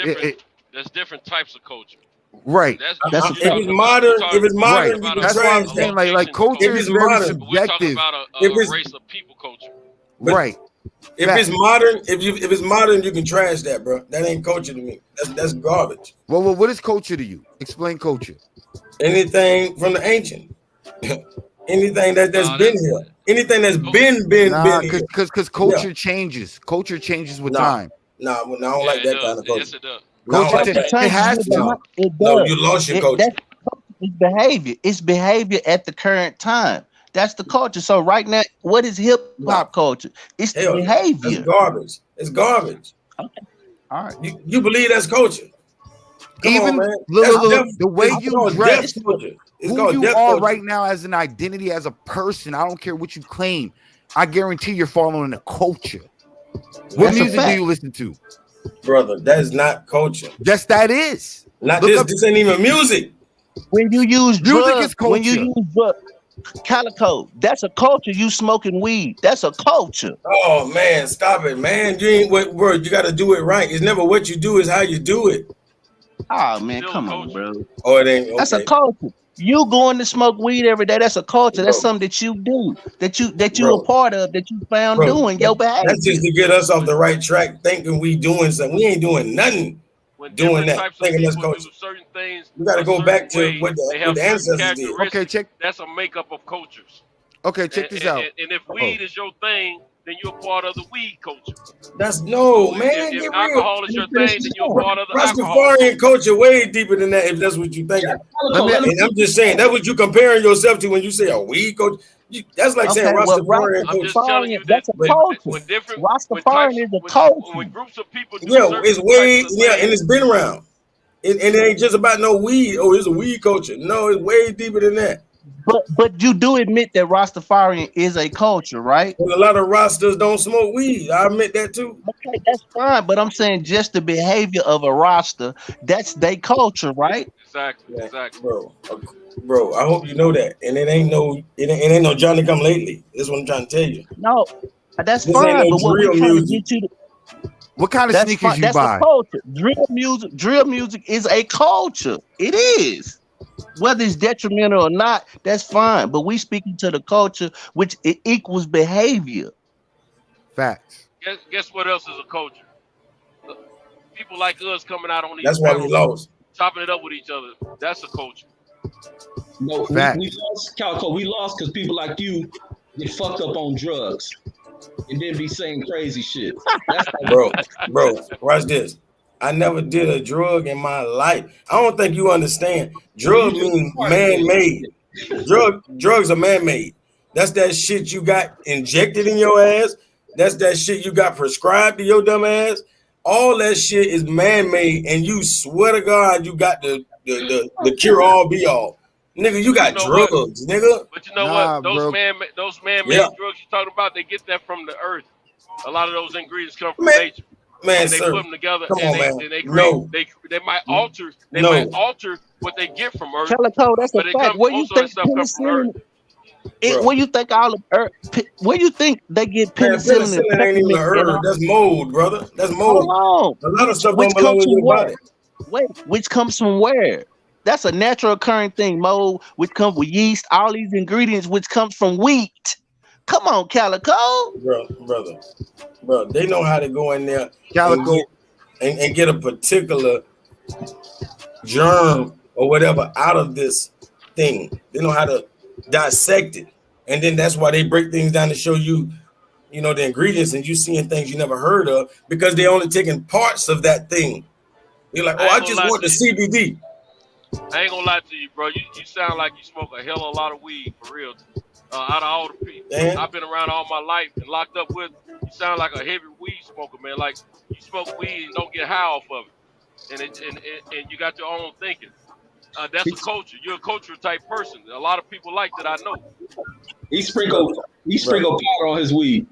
different types of culture. right. That's if it's modern, right. you can That's why I'm trash saying that. like culture is very subjective. We're talking about a race of people culture. Right. If it's modern, if it's modern, you can trash that, bro. That ain't culture to me. That's garbage. Well, what is culture to you? Explain culture. Anything from the ancient, anything that's been here, anything that's been here. Because culture changes. Culture changes with time. Nah, I don't like that kind of culture. Yes, it does. Culture it has to. No, you lost your culture. It's behavior. It's behavior at the current time. That's the culture. So right now, what is hip hop culture? It's the behavior. It's garbage. It's garbage. Okay. All right. You believe that's culture? Come on, man. The way you dress, who you are culture. right now as an identity, as a person, I don't care what you claim. I guarantee you're following a culture. What music do you listen to? Brother, that is not culture. Yes, that is. Not this ain't even music. When you use music is culture. When you use drugs, Calico, that's a culture. You smoking weed, that's a culture. Oh man, stop it, man. You ain't what word. You got to do it right. It's never what you do, it's how you do it. Oh man, come on, bro. Oh, it ain't. Okay. That's a culture. You going to smoke weed every day, that's a culture. That's something that you do, that you a part of, that you found doing your behavior. That's just to get us off the right track, thinking we doing something. We ain't doing nothing. Doing that, thinking that's culture. Certain things. We got to go back to what the ancestors did. Okay, check. That's a makeup of cultures. Okay, check this out. And if weed is your thing, then you're part of the weed culture. That's man. If alcohol is your thing, then you're part of the alcohol. Rastafarian culture way deeper than that. If that's what you think. And I'm just saying that's what you comparing yourself to when you say a weed culture. That's like saying Rastafarian culture. I'm just telling you that when different Rastafarian is a culture. When groups of people do it's way and it's been around. And it ain't just about no weed. Oh, it's a weed culture. No, it's way deeper than that. But you do admit that Rastafarian is a culture, right? Well, a lot of Rastas don't smoke weed. I admit that too. Okay, that's fine. But I'm saying just the behavior of a Rasta, that's their culture, right? Exactly. Bro, I hope you know that. And it ain't no Johnny come lately. That's what I'm trying to tell you. No, that's this fine. Ain't no but what drill we're trying music. to get you to, what kind of sneakers you buy? That's a culture. Drill music is a culture. It is. Whether it's detrimental or not, that's fine. But we speaking to the culture, which it equals behavior. Facts. Guess what else is a culture? People like us coming out on these. That's why we lost. Chopping it up with each other. That's a culture. No, we lost, Calico. We lost because people like you get fucked up on drugs and then be saying crazy shit. That's bro, watch this. I never did a drug in my life. I don't think you understand. Drug means man-made. Drugs are man-made. That's that shit you got injected in your ass. That's that shit you got prescribed to your dumb ass. All that shit is man-made, and you swear to God you got the cure all be all. Nigga, you got drugs, nigga. But you know what? Those man-made drugs you're talking about, they get that from the earth. A lot of those ingredients come from nature. Man, they sir, put them together come on, man. they create, they might alter might alter what they get from earth. Calico, that's a fact. Where you think penicillin? Where you think all of earth? Where you think they get penicillin? Penicillin ain't even a herb. That's mold, brother. That's mold. Hold on. A lot of stuff don't belong in your body. Wait, which comes from where? That's a natural occurring thing. Mold, which comes with yeast. All these ingredients, which comes from wheat. Come on, Calico. Bro, they know how to go in there and get a particular germ or whatever out of this thing. They know how to dissect it. And then that's why they break things down to show you, the ingredients, and you seeing things you never heard of because they only taking parts of that thing. You're like, I just want the CBD. I ain't gonna lie to you, bro. You sound like you smoke a hell of a lot of weed, for real. Out of all the people I've been around all my life and locked up with, you sound like a heavy weed smoker, man. Like you smoke weed and don't get high off of it, and you got your own thinking. That's a culture. You're a culture type person. A lot of people like that. I know. He sprinkled powder on his weed.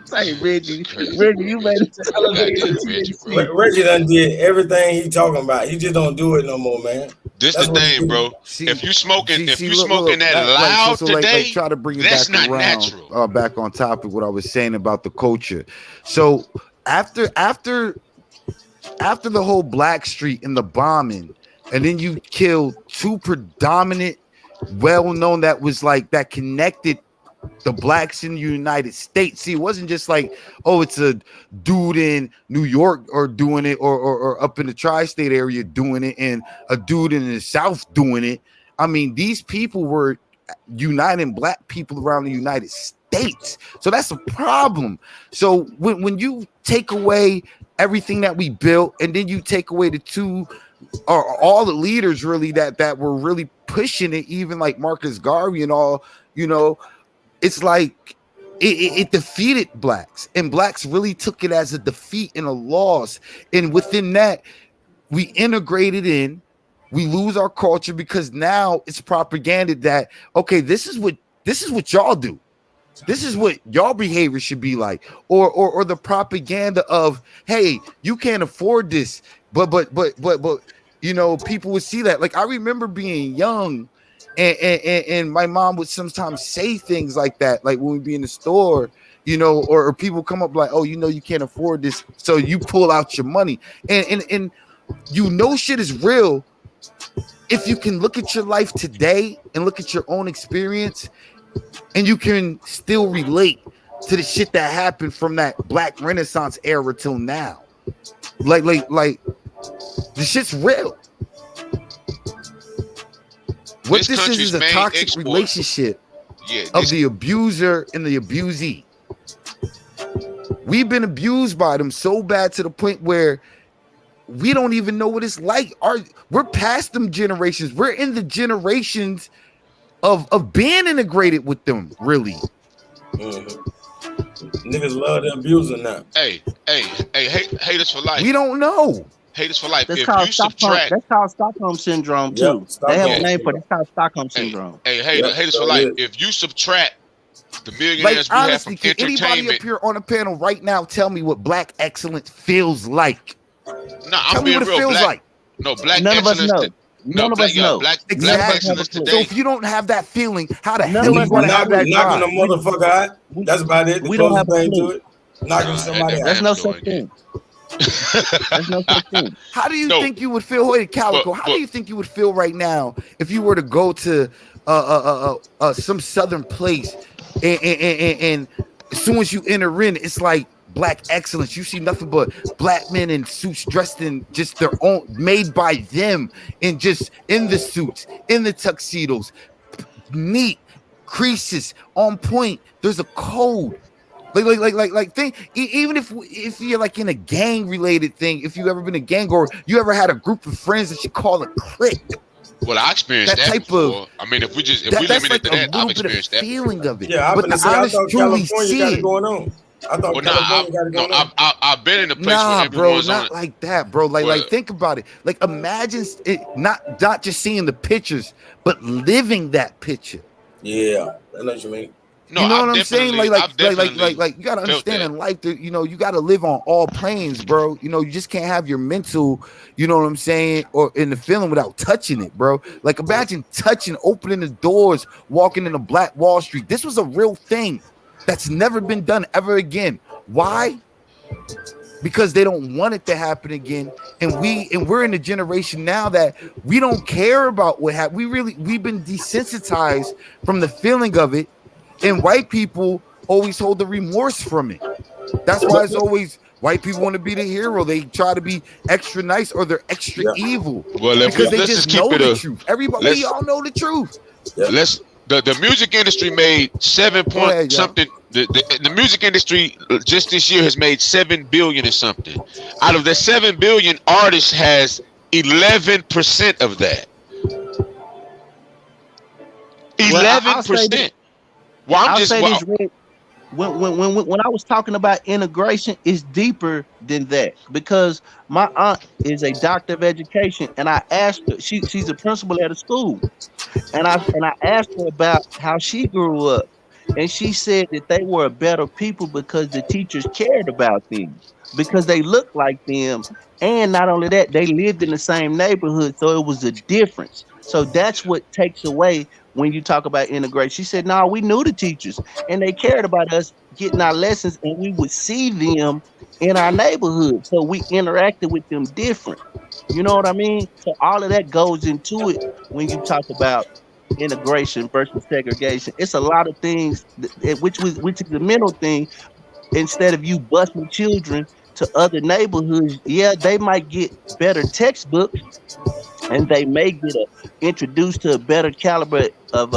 Say Reggie, you made it. Reggie done did everything he talking about. He just don't do it no more, man. This That's the what he thing, do. bro. If you smoking look, that like, loud today, try to bring it that's back not around, natural. back on topic. What I was saying about the culture. So after the whole Black Street and the bombing, and then you killed two predominant, well-known that was like that connected the blacks in the United States. See, it wasn't just like, oh, it's a dude in New York or doing it, or up in the tri-state area doing it, and a dude in the South doing it. I mean, these people were uniting black people around the United States. So that's a problem. So when you take away everything that we built, and then you take away the two or all the leaders really that were really pushing it, even like Marcus Garvey and all, it's like it defeated blacks, and blacks really took it as a defeat and a loss. And within that, we integrated in, we lose our culture because now it's propaganda that, okay, this is what y'all do. This is what y'all behavior should be like, or the propaganda of, hey, you can't afford this, but people would see that. Like, I remember being young, and my mom would sometimes say things like that, like when we'd be in the store, or people come up like, oh, you can't afford this, so you pull out your money, and shit is real if you can look at your life today and look at your own experience, and you can still relate to the shit that happened from that Black Renaissance era till now. Like the shit's real. What this is a toxic relationship of the abuser and the abusee. We've been abused by them so bad to the point where we don't even know what it's like. We're past them generations. We're in the generations of being integrated with them, really. Niggas love the abuser now. Hey, haters for life. We don't know. Haters for life. That's If called you subtract, that's called Stockholm syndrome too. They have a name for it. It's called Stockholm syndrome. Haters for life. If you subtract the millionaires we have from can anybody entertainment, up here on a panel right now tell me what black excellence feels like? I'm being real. No, black None of us excellence. know. None of us know. Black Exactly. excellence today. So if you don't have that feeling, how the hell We you going to have that knocking drive? the motherfucker out. That's about it. We don't have a thing clue. to it. Knocking somebody out. There's no such thing. There's no such thing. How do you think you would feel, hey, Calico? How do you think you would feel right now if you were to go to some southern place, and as soon as you enter in, it's like black excellence. You see nothing but black men in suits dressed in just their own, made by them, and just in the suits, in the tuxedos, neat creases on point. There's a code. Like thing. Even if you're like in a gang related thing, if you ever been a gang or you ever had a group of friends that you call a clique. Well, I experienced that type before. of. I mean, if we that's limit like it to that, I've a little bit experienced of that. feeling of it. Yeah, but the honest truly see got it it. going on. I thought California got it going on. I've been in a place where Nah, bro, everyone's not on like that, bro. Like think about it. Like imagine it, not just seeing the pictures, but living that picture. Yeah, I know what you mean. No, you know I've what I'm saying? Like you gotta understand that. in life that you gotta live on all planes, bro. You just can't have your mental, you know what I'm saying, or in the feeling without touching it, bro. Like imagine opening the doors, walking in a Black Wall Street. This was a real thing that's never been done ever again. Why? Because they don't want it to happen again, and we're in a generation now that we don't care about what happened. We've been desensitized from the feeling of it. And white people always hold the remorse from it. That's why it's always white people want to be the hero. They try to be extra nice or they're extra evil. Well, because they just know the truth. Everybody, we all know the truth. The music industry made something. The music industry just this year has made $7 billion or something. Out of the $7 billion, artists has 11% of that. 11%. Well, I'll say this, Rick. When I was talking about integration, it's deeper than that because my aunt is a doctor of education, and I asked her. She's a principal at a school, and I asked her about how she grew up, And she said that they were a better people because the teachers cared about them, because they looked like them. And not only that, they lived in the same neighborhood. So it was a difference. So that's what takes away when you talk about integration. She said, no, we knew the teachers and they cared about us getting our lessons, and we would see them in our neighborhood. So we interacted with them different. You know what I mean? So all of that goes into it when you talk about integration versus segregation. It's a lot of things which is the mental thing. Instead of you busing children to other neighborhoods, yeah, they might get better textbooks and they may get introduced to a better caliber of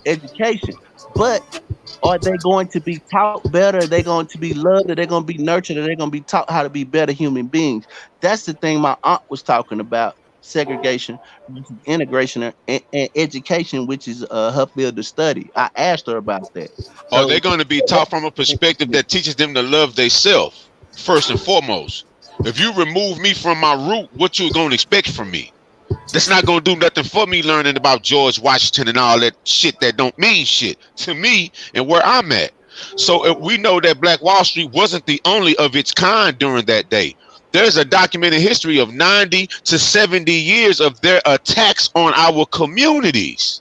education, but are they going to be taught better? Are they going to be loved? Are they going to be nurtured? Are they going to be taught how to be better human beings? That's the thing my aunt was talking about: segregation versus integration and education, which is her field of study. I asked her about that. Are they going to be taught from a perspective that teaches them to love themselves first and foremost? If you remove me from my root, what you going to expect from me? That's not going to do nothing for me learning about George Washington and all that shit that don't mean shit to me and where I'm at. So if we know that Black Wall Street wasn't the only of its kind during that day. There's a documented history of 90 to 70 years of their attacks on our communities.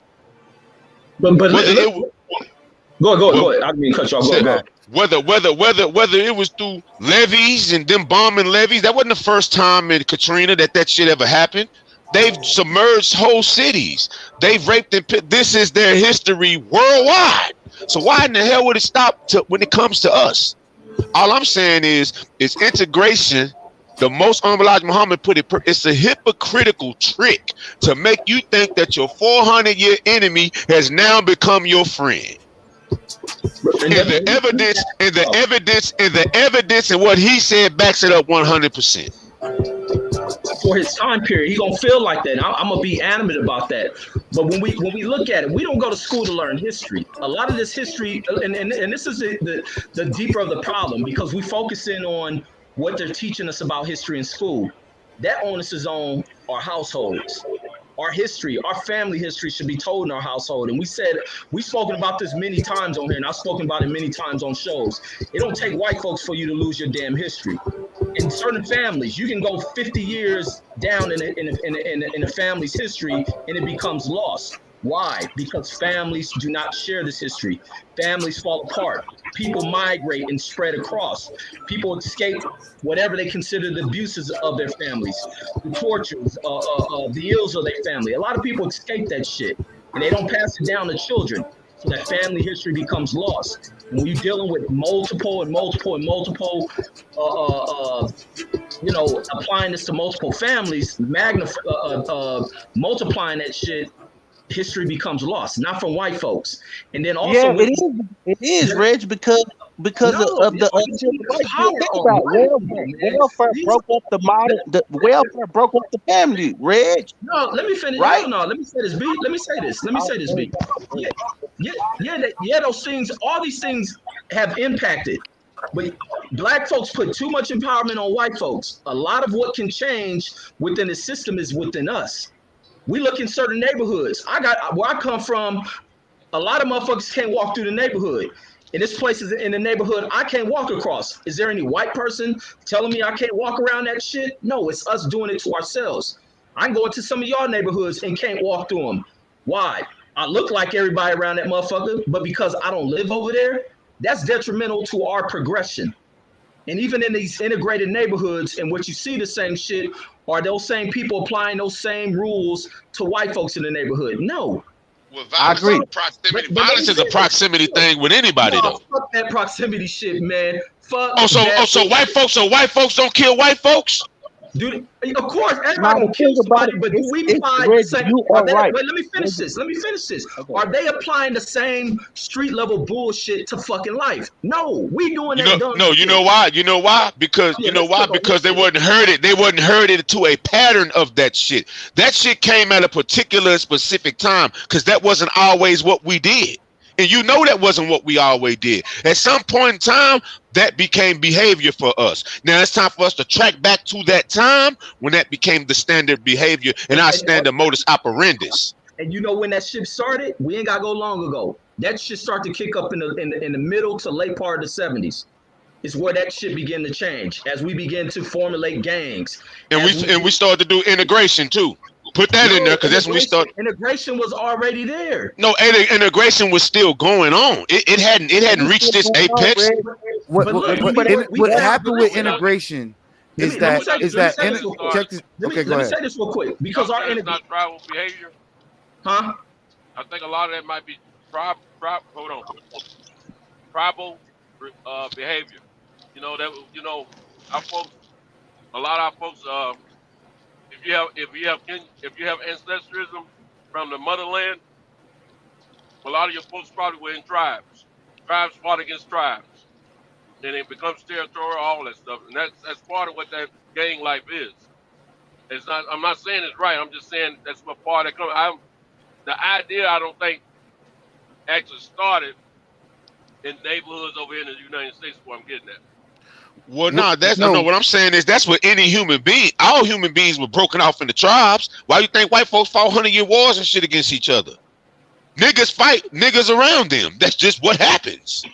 But go ahead. I didn't mean to cut you off. Go ahead. Whether it was through levees and them bombing levees, that wasn't the first time in Katrina that shit ever happened. They've submerged whole cities. They've raped and this is their history worldwide. So why in the hell would it stop when it comes to us? All I'm saying is integration. The most Elijah Muhammad put it, it's a hypocritical trick to make you think that your 400-year enemy has now become your friend. And the evidence and what he said backs it up 100%. For his time period, he gonna feel like that. I'm gonna be animate about that. But when we look at it, we don't go to school to learn history. A lot of this history, and this is the deeper of the problem, because we focus in on what they're teaching us about history in school. That onus is on our households. Our history, our family history should be told in our household. And we've spoken about this many times on here, and I've spoken about it many times on shows. It don't take white folks for you to lose your damn history. In certain families, you can go 50 years down in a family's history and it becomes lost. Why? Because families do not share this history. Families fall apart. People migrate and spread across. People escape whatever they consider the abuses of their families, the tortures, the ills of their family. A lot of people escape that shit, and they don't pass it down to children. So that family history becomes lost. And when you're dealing with multiple, applying this to multiple families, multiplying that shit, history becomes lost, not from white folks. And then also, it is, Reg, because of the welfare broke up the welfare broke up the family, Reg. No, let me finish. Right? No, let me say this, B. Let me say this, B. Yeah, those things, all these things have impacted. But black folks put too much empowerment on white folks. A lot of what can change within the system is within us. We look in certain neighborhoods. Where I come from, a lot of motherfuckers can't walk through the neighborhood. And this place is in the neighborhood I can't walk across. Is there any white person telling me I can't walk around that shit? No, it's us doing it to ourselves. I can go into some of y'all neighborhoods and can't walk through them. Why? I look like everybody around that motherfucker, but because I don't live over there, that's detrimental to our progression. And even in these integrated neighborhoods, and what you see the same shit, are those same people applying those same rules to white folks in the neighborhood? No. Well, I agree. Violence is a proximity thing with anybody, though. Fuck that proximity shit, man. Fuck. So white folks don't kill white folks? Dude, of course, everybody don't kill somebody, but do we apply the same? Wait, let me finish this. Okay. Are they applying the same street level bullshit to fucking life? No, we doing that. No, you know why? Because because they wasn't heard it. They wasn't heard it to a pattern of that shit. That shit came at a particular specific time, because that wasn't always what we did. And you know that wasn't what we always did. At some point in time, that became behavior for us. Now it's time for us to track back to that time when that became the standard behavior and our standard modus operandus. And you know when that shit started? We ain't got to go long ago. That shit start to kick up in the middle to late part of the 70s. Is where that shit begin to change as we begin to formulate gangs. And we started to do integration too. Put that in there because that's when we started. Integration was already there. No, integration was still going on. It hadn't reached this apex. What happened with integration is that check this. Okay, go ahead. Let me say this real quick because our it's not tribal behavior. Huh? I think a lot of that might be tribal behavior. You know that our folks. A lot of our folks. If you have ancestrism from the motherland, a lot of your folks probably were in tribes. Tribes fought against tribes. Then it becomes territorial, all that stuff, and that's part of what that gang life is. It's not. I'm not saying it's right. I'm just saying that's what part that comes. The idea I don't think actually started in neighborhoods over here in the United States. Where I'm getting at. Well, no. What I'm saying is that's what any human being. All human beings were broken off into tribes. Why you think white folks fought 100-year wars and shit against each other? Niggas fight niggas around them. That's just what happens.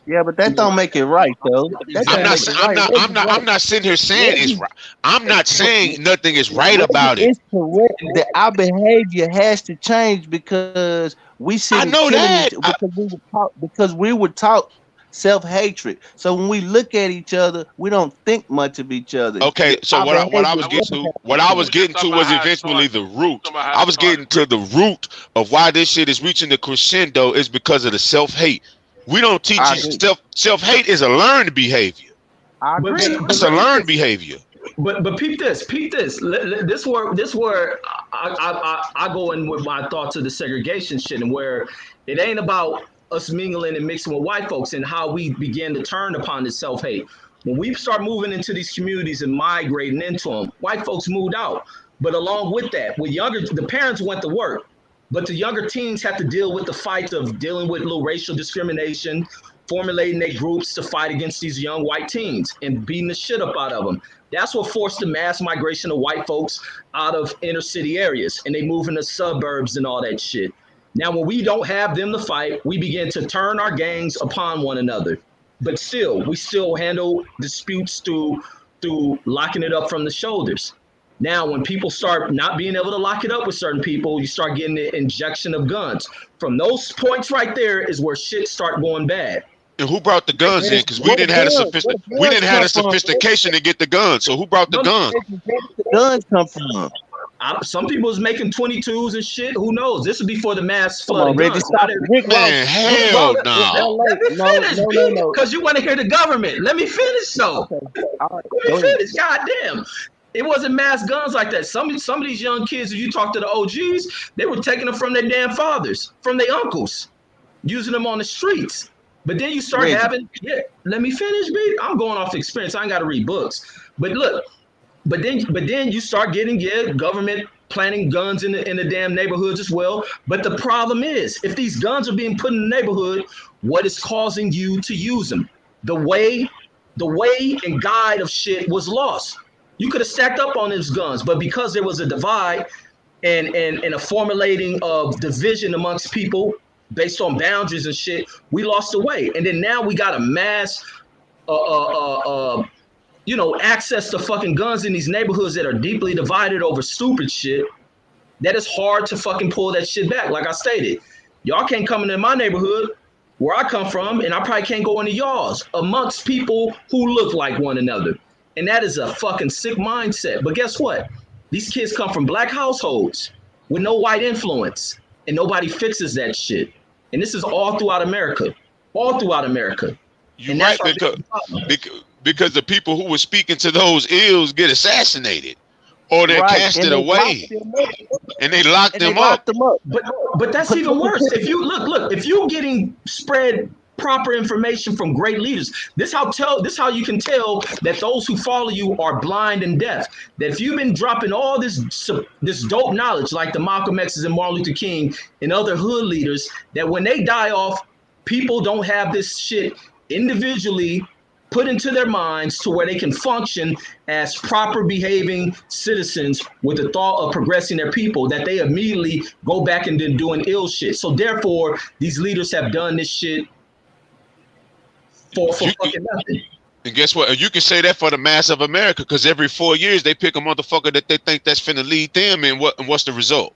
Yeah, but that don't make it right, though. I'm not sitting here saying it's right. I'm not saying nothing is right about it. It's correct that our behavior has to change because we see. I know that because we were taught self-hatred. So when we look at each other, we don't think much of each other. Okay, so what I was getting to was eventually the root. I was getting to the root of why this shit is reaching the crescendo is because of the self-hate. We don't teach you self-hate is a learned behavior. I agree. It's a learned behavior. But peep this. This where I go in with my thoughts of the segregation shit and where it ain't about us mingling and mixing with white folks and how we begin to turn upon this self-hate. When we start moving into these communities and migrating into them, white folks moved out. But along with that, the parents went to work, but the younger teens have to deal with the fight of dealing with little racial discrimination, formulating their groups to fight against these young white teens and beating the shit up out of them. That's what forced the mass migration of white folks out of inner city areas, and they move into suburbs and all that shit. Now, when we don't have them to fight, we begin to turn our gangs upon one another. But still, we still handle disputes through locking it up from the shoulders. Now, when people start not being able to lock it up with certain people, you start getting the injection of guns. From those points right there is where shit start going bad. And who brought the guns in? Because we didn't have the sophistication to get the guns. So who brought the guns? Where the guns come from? Some people was making 22s and shit. Who knows? This would be for the mass flood. Man, hell no. No. Because you want to hear the government. Let me finish, though. Okay. Let me finish. Goddamn. It wasn't mass guns like that. Some of these young kids, if you talk to the OGs, they were taking them from their damn fathers, from their uncles, using them on the streets. But then you start let me finish, B. I'm going off experience. I ain't got to read books. But look. But then you start getting government planting guns in the damn neighborhoods as well. But the problem is, if these guns are being put in the neighborhood, what is causing you to use them? The way and guide of shit was lost. You could have stacked up on those guns, but because there was a divide and a formulating of division amongst people based on boundaries and shit, we lost the way. And then now we got a mass access to fucking guns in these neighborhoods that are deeply divided over stupid shit, that is hard to fucking pull that shit back. Like I stated, y'all can't come into my neighborhood where I come from, and I probably can't go into y'all's amongst people who look like one another. And that is a fucking sick mindset. But guess what? These kids come from black households with no white influence, and nobody fixes that shit. And this is all throughout America. All throughout America. You're right, because the people who were speaking to those ills get assassinated or they're casted away and they lock them up. But that's even worse. If you look, if you're getting spread proper information from great leaders, this how you can tell that those who follow you are blind and deaf. That if you've been dropping all this dope knowledge like the Malcolm X's and Martin Luther King and other hood leaders, that when they die off, people don't have this shit individually put into their minds to where they can function as proper behaving citizens with the thought of progressing their people, that they immediately go back and then doing ill shit. So therefore, these leaders have done this shit for fucking nothing. And guess what? You can say that for the mass of America, because every 4 years they pick a motherfucker that they think that's finna lead them, and what's the result?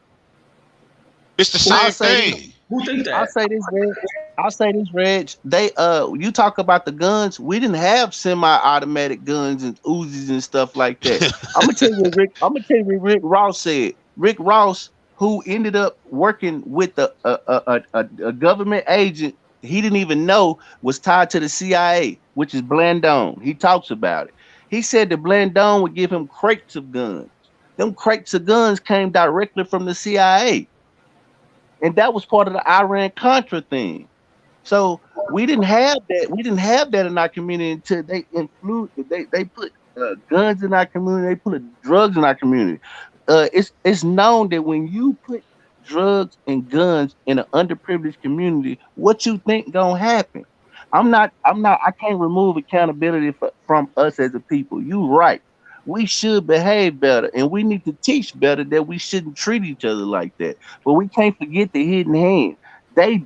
It's the same thing. Who think that? I'll say this, Reg. They you talk about the guns. We didn't have semi-automatic guns and Uzis and stuff like that. I'm gonna tell you what Rick Ross said. Rick Ross, who ended up working with a government agent he didn't even know was tied to the CIA, which is Blandone. He talks about it. He said that Blandone would give him crates of guns. Them crates of guns came directly from the CIA. And that was part of the Iran-Contra thing. So we didn't have that. We didn't have that in our community until they put guns in our community. They put drugs in our community. It's known that when you put drugs and guns in an underprivileged community, what you think gonna happen? I can't remove accountability from us as a people. You right. We should behave better, and we need to teach better that we shouldn't treat each other like that. But we can't forget the hidden hand. They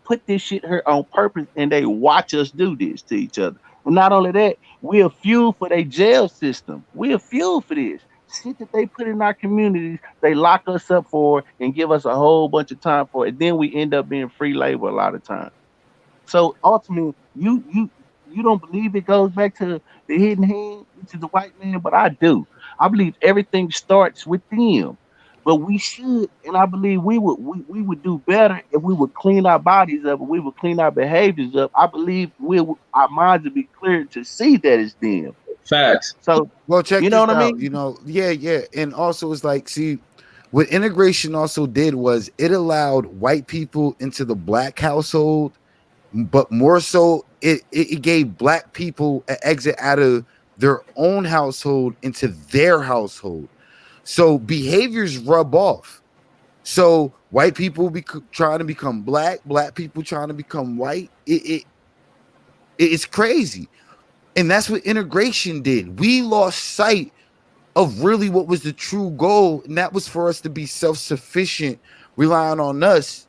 put this shit here on purpose, and they watch us do this to each other. And not only that, we are fuel for their jail system. We are fuel for this shit that they put in our communities. They lock us up for and give us a whole bunch of time for it. Then we end up being free labor a lot of times. So ultimately, you don't believe it goes back to the hidden hand, which is the white man, but I do. I believe everything starts with them. But we should, and I believe we would do better if we would clean our bodies up, and we would clean our behaviors up. I believe our minds would be clear to see that it's them. Facts. So, well, check you know this what I out. mean? You know, yeah. And also, it's like, see, what integration also did was it allowed white people into the black household, but more so, it gave black people an exit out of their own household into their household. So behaviors rub off. So white people trying to become black people trying to become white. It's crazy. And that's what integration did. We lost sight of really what was the true goal, and that was for us to be self-sufficient, relying on us,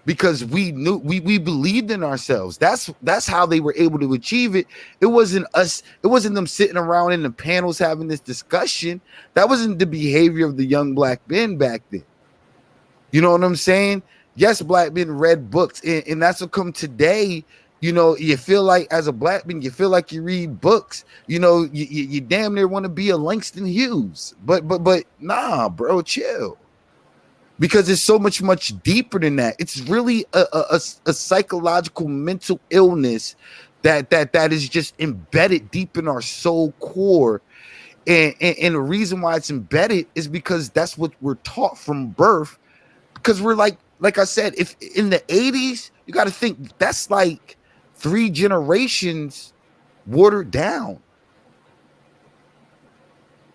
because we knew we believed in ourselves. That's how they were able to achieve it. It wasn't us. It wasn't them sitting around in the panels having this discussion. That wasn't the behavior of the young black men back then. You know what I'm saying? Yes, black men read books, and that's what come today. You know, you feel like as a black man, you feel like you read books. You know, you damn near want to be a Langston Hughes, but nah, bro, chill. Because it's so much deeper than that. It's really a psychological mental illness that is just embedded deep in our soul core. And the reason why it's embedded is because that's what we're taught from birth. Because we're like I said, if in the 80s, you got to think that's like 3 generations watered down.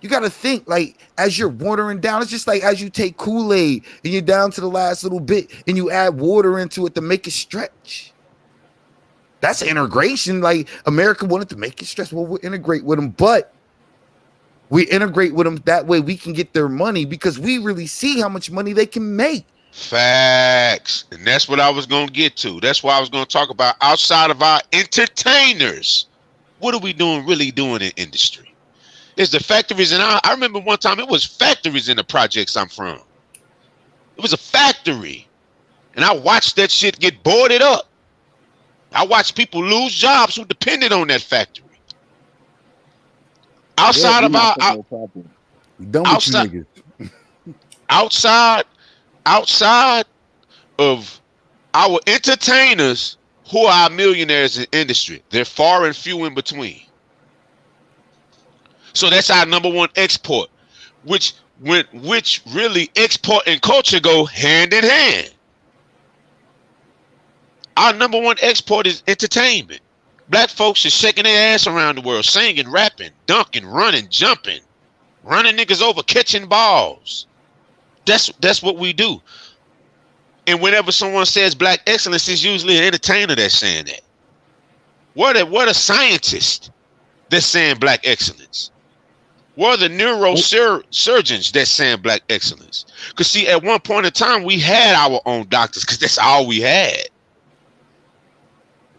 You got to think, like, as you're watering down, it's just like as you take Kool-Aid and you're down to the last little bit and you add water into it to make it stretch. That's integration. Like, America wanted to make it stretch. Well, we'll integrate with them, but we integrate with them that way we can get their money, because we really see how much money they can make. Facts. And that's what I was going to get to. That's why I was going to talk about outside of our entertainers. What are we really doing in industry? It's the factories, and I remember one time it was factories in the projects I'm from. It was a factory, and I watched that shit get boarded up. I watched people lose jobs who depended on that factory. Outside of our outside of our entertainers, who are our millionaires in industry, they're far and few in between. So that's our number one export, which really export and culture go hand in hand. Our number one export is entertainment. Black folks are shaking their ass around the world, singing, rapping, dunking, running, jumping, running niggas over, catching balls. That's what we do. And whenever someone says black excellence, it's usually an entertainer that's saying that. What are scientists that's saying black excellence? What are the neurosurgeons that's saying black excellence? Because see, at one point in time, we had our own doctors because that's all we had.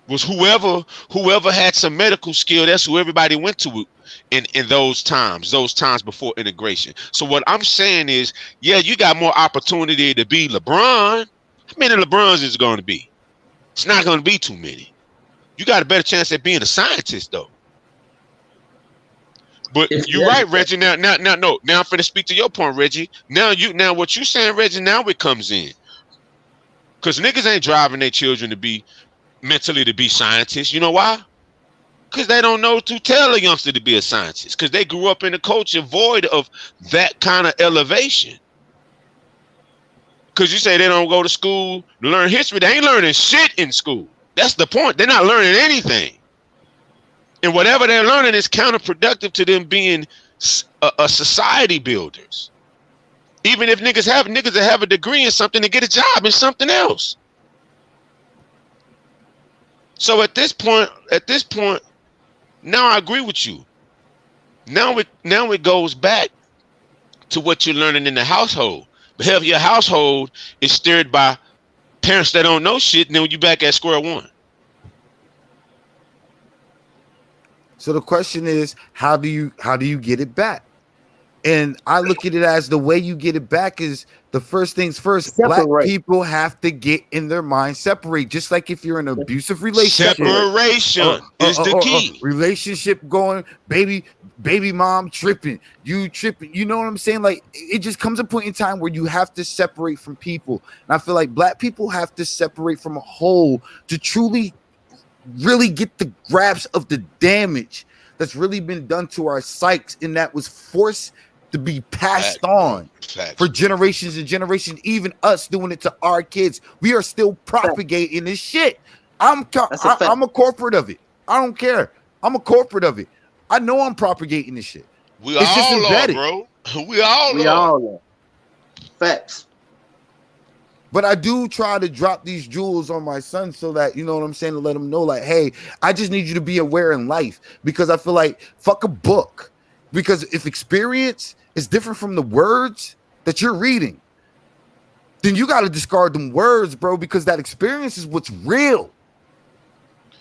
Was whoever had some medical skill, that's who everybody went to in those times before integration. So what I'm saying is, yeah, you got more opportunity to be LeBron. How many LeBrons is going to be? It's not going to be too many. You got a better chance at being a scientist, though. But you're right, Reggie. Now I'm finna speak to your point, Reggie. Now what you saying, Reggie? Now it comes in, because niggas ain't driving their children to be mentally to be scientists. You know why? Because they don't know to tell a youngster to be a scientist. Because they grew up in a culture void of that kind of elevation. Because you say they don't go to school to learn history. They ain't learning shit in school. That's the point. They're not learning anything. And whatever they're learning is counterproductive to them being a society builders. Even if niggas that have a degree in something to get a job in something else. So at this point, now I agree with you. Now it goes back to what you're learning in the household. But hell, if your household is steered by parents that don't know shit, then you back at square one. So the question is, how do you get it back? And I look at it as the way you get it back is the first things first. Separate. Black people have to get in their mind separate. Just like if you're in an abusive relationship, separation is the key. Relationship going, baby mom tripping, you tripping. You know what I'm saying? Like it just comes a point in time where you have to separate from people. And I feel like black people have to separate from a whole to truly, really get the grasp of the damage that's really been done to our psyches, and that was forced to be passed on for generations and generations. Even us doing it to our kids, we are still propagating this shit. I'm a corporate of it. I don't care. I'm a corporate of it. I know I'm propagating this shit. It's just embedded, bro. We all are. Facts. But I do try to drop these jewels on my son so that, you know what I'm saying, to let him know, like, hey, I just need you to be aware in life, because I feel like fuck a book. Because if experience is different from the words that you're reading, then you got to discard them words, bro, because that experience is what's real.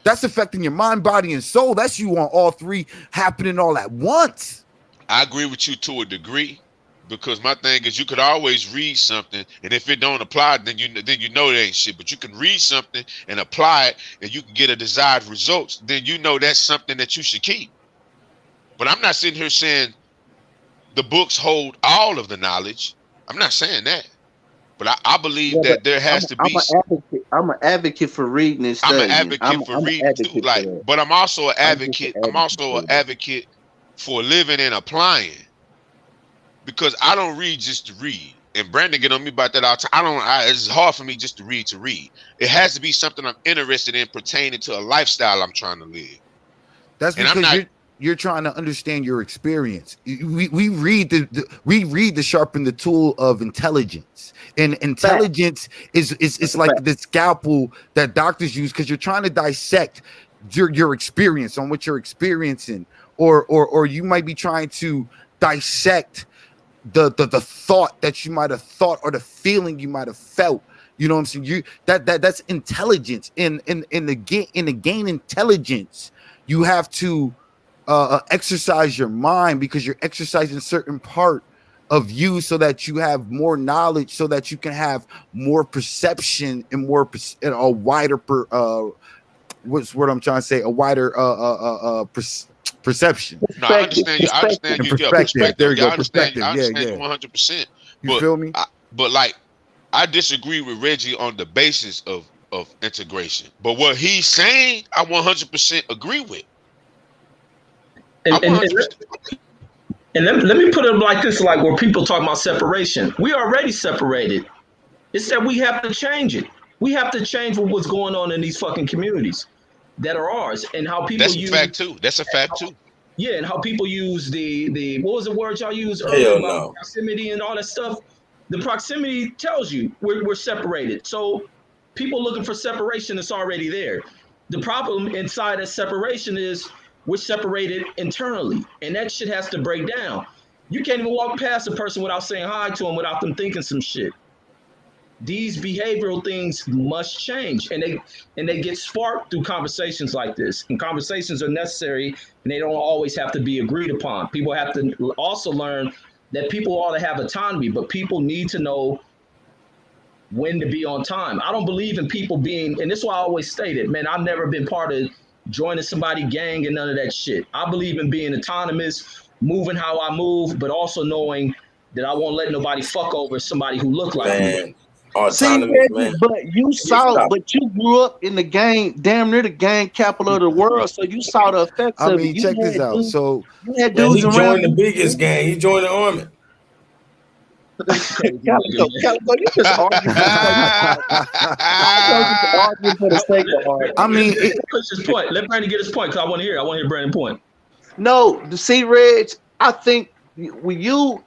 That's affecting your mind, body, and soul. That's you on all three happening all at once. I agree with you to a degree. Because my thing is, you could always read something, and if it don't apply, then you know it ain't shit. But you can read something and apply it, and you can get a desired results. Then you know that's something that you should keep. But I'm not sitting here saying the books hold all of the knowledge. I'm not saying that. But I believe that there has to be. I'm an advocate for reading and studying. I'm an advocate for reading too. Like, but I'm also an advocate. I'm also an advocate for living and applying. Because I don't read just to read, and Brandon get on me about that all the time. It's hard for me just to read. It has to be something I'm interested in pertaining to a lifestyle I'm trying to live. That's because you're trying to understand your experience. We read to sharpen the tool of intelligence, and intelligence is like the scalpel that doctors use because you're trying to dissect your experience on what you're experiencing, or you might be trying to dissect the thought that you might have thought or the feeling you might have felt. You know what I'm saying? That's intelligence. In the gain intelligence, you have to exercise your mind, because you're exercising a certain part of you so that you have more knowledge, so that you can have more perception and a wider what's what I'm trying to say, a wider perception. No, I understand you. I understand you. Perspective. There you go. Perspective. I understand you 100%. You feel me? But like, I disagree with Reggie on the basis of integration. But what he's saying, I 100% agree with. And let me put it like this, like where people talk about separation. We already separated. It's that we have to change it. We have to change what's going on in these fucking communities that are ours, and how people use. That's a fact too. Yeah, and how people use the what was the word y'all used earlier about proximity and all that stuff. The proximity tells you we're separated. So people looking for separation, it's already there. The problem inside that separation is we're separated internally, and that shit has to break down. You can't even walk past a person without saying hi to them without them thinking some shit. These behavioral things must change, and they get sparked through conversations like this. And conversations are necessary, and they don't always have to be agreed upon. People have to also learn that people ought to have autonomy, but people need to know when to be on time. I don't believe in people being, and this is why I always stated, man, I've never been part of joining somebody gang and none of that shit. I believe in being autonomous, moving how I move, but also knowing that I won't let nobody fuck over somebody who look like me. See, Reggie, but you grew up in the gang, damn near the gang capital of the world, so you saw the effects I of mean, it. check this out. So you had Man, dudes he around joined the you. biggest gang. He joined the army. Calico, you just arguing for the sake of arguing. I mean, let push his point. Let Brandon get his point because I want to hear. I want to hear Brandon's point. No, see, Reg, I think when you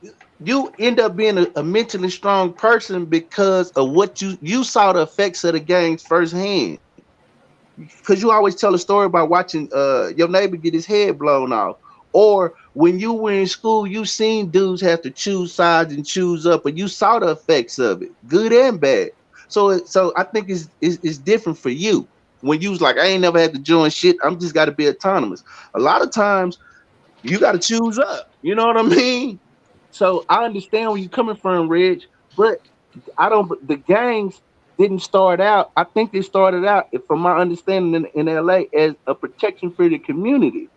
end up being a mentally strong person because of what you saw the effects of the gangs firsthand. Because you always tell a story about watching your neighbor get his head blown off, or when you were in school, you seen dudes have to choose sides and choose up, and you saw the effects of it, good and bad. So I think it's different for you when you was like, I ain't never had to join shit. I'm just got to be autonomous. A lot of times you got to choose up. You know what I mean? So I understand where you're coming from, Reg, but the gangs didn't start out. I think they started out, from my understanding, in LA as a protection for the community.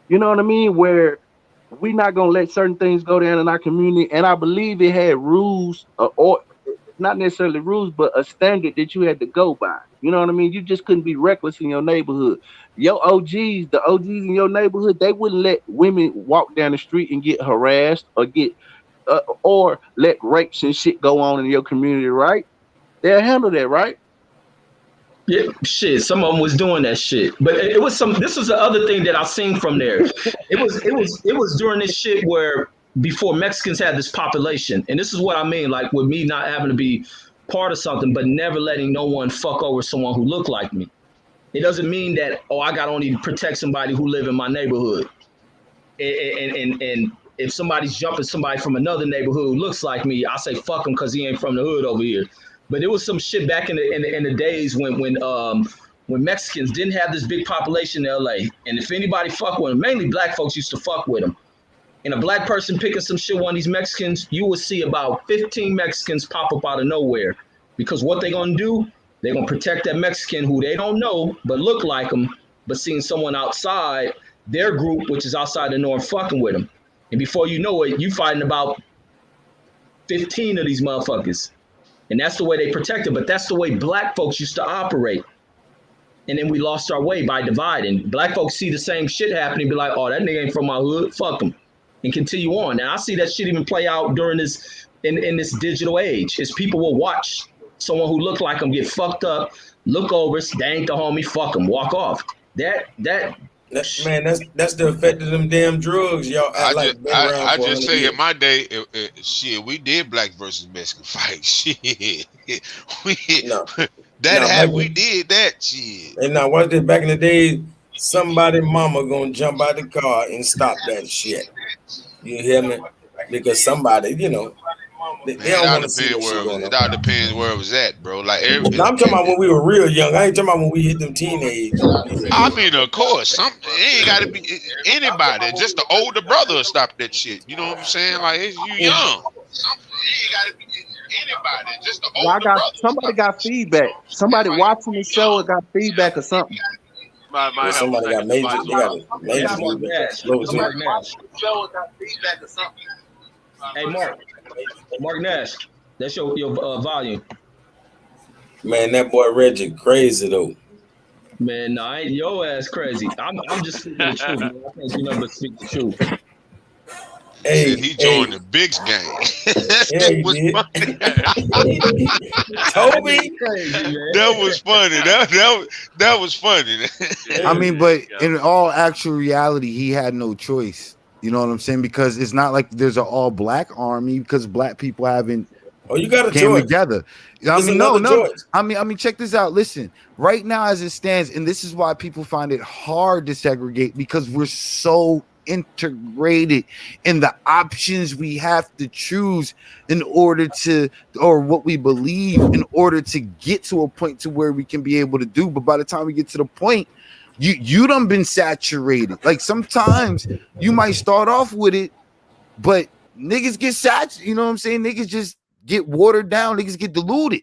You know what I mean? Where we're not gonna let certain things go down in our community. And I believe it had rules, or not necessarily rules, but a standard that you had to go by. You know what I mean? You just couldn't be reckless in your neighborhood. The OGs in your neighborhood, they wouldn't let women walk down the street and get harassed or let rapes and shit go on in your community, right? They'll handle that, right? Yeah, shit. Some of them was doing that shit, but it was some. This was the other thing that I seen from there. It was during this shit where before Mexicans had this population, and this is what I mean, like with me not having to be part of something, but never letting no one fuck over someone who looked like me. It doesn't mean that I got to only protect somebody who live in my neighborhood, and if somebody's jumping somebody from another neighborhood who looks like me, I say fuck him because he ain't from the hood over here. But there was some shit back in the days when Mexicans didn't have this big population in LA, and if anybody fuck with them, mainly black folks used to fuck with them. And a black person picking some shit, one of these Mexicans, you will see about 15 Mexicans pop up out of nowhere, because what they gonna do? They're gonna protect that Mexican who they don't know but look like them, but seeing someone outside their group, which is outside the norm, fucking with them. And before you know it, you fighting about 15 of these motherfuckers. And that's the way they protect it. But that's the way black folks used to operate. And then we lost our way by dividing. Black folks see the same shit happening, be like, oh, that nigga ain't from my hood, fuck him. And continue on. Now I see that shit even play out during this in this digital age. Is people will watch someone who look like them get fucked up, look over, they ain't the homie, fuck them, walk off. Man, that's the effect of them damn drugs, y'all. I just say in my day, shit, we did black versus Mexican fight. Shit, we did that shit. And now, watch this. Back in the day, somebody mama gonna jump out the car and stop that shit. You hear me? Because somebody, they don't want to see that shit going on. It all depends where it was at, bro. Like I'm talking about when we were real young. I ain't talking about when we hit them teenage. I mean, of course, it ain't got to be anybody. Just the older brother will stop that shit. You know what I'm saying? Like, you young. It ain't got to be anybody. Just the older brother. Somebody got feedback. Somebody watching the show got feedback or something. Somebody got major. They got major feedback. Hey, Mark Nash, that's your volume. Man, that boy Reggie crazy though. Man, no, I ain't your ass crazy. I'm just speaking the truth, man. I can't do nothing but speak the truth. Hey, he joined the Bigs gang. That was funny. Toby, that was funny. That was funny. I mean, but in all actual reality, he had no choice. You know what I'm saying? Because it's not like there's an all black army, because black people haven't Oh, you got a came choice. together. I It's mean, no. another choice. I mean, check this out. Listen, right now as it stands, and this is why people find it hard to segregate because we're so integrated in the options we have to choose in order to, or what we believe in order to get to a point to where we can be able to do. But by the time we get to the point, you done been saturated. Like sometimes you might start off with it, but niggas get saturated. You know what I'm saying? Niggas just get watered down, niggas get diluted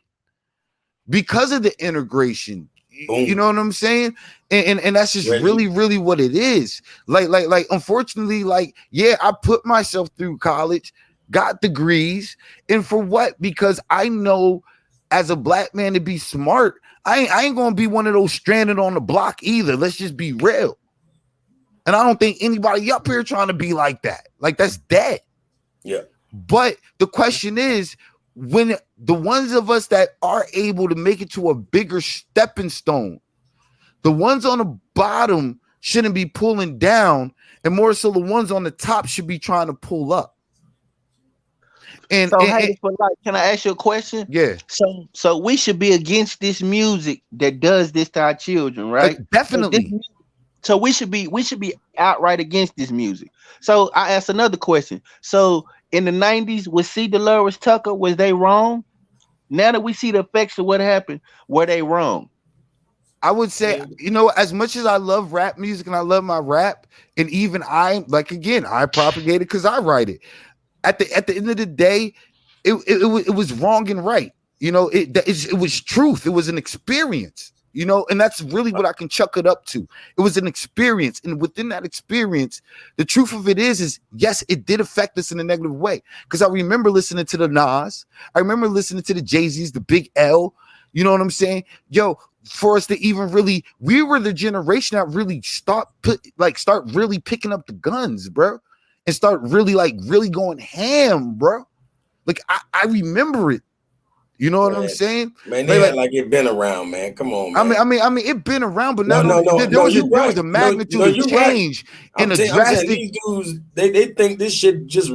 because of the integration. Boom. You know what I'm saying? And that's just really what it is. Like unfortunately, like, yeah, I put myself through college, got degrees, and for what? Because I know as a black man to be smart, I ain't gonna be one of those stranded on the block either. Let's just be real. And I don't think anybody up here trying to be like that. Like that's dead. Yeah. But the question is, when the ones of us that are able to make it to a bigger stepping stone, the ones on the bottom shouldn't be pulling down, and more so the ones on the top should be trying to pull up. And, so, hey, for life, can I ask you a question? Yeah. So we should be against this music that does this to our children, right? Definitely. So we should be outright against this music. So I ask another question. So in the 90s, was C. Dolores Tucker, was they wrong? Now that we see the effects of what happened, were they wrong? I would say, you know, as much as I love rap music and I love my rap, and even I propagate it because I write it. At the end of the day, it was wrong and right. You know, it was truth. It was an experience. You know, and that's really what I can chuck it up to. It was an experience. And within that experience, the truth of it is yes, it did affect us in a negative way. Because I remember listening to the Nas. I remember listening to the Jay-Z's, the Big L. You know what I'm saying? Yo, for us to even really, we were the generation that really start really picking up the guns, bro. And start really going ham, bro. Like, I remember it. You know what I'm saying? Man, they act like it been around, man. Come on, man. I mean, it been around, but there was a magnitude of change and a drastic. These dudes, they think this shit just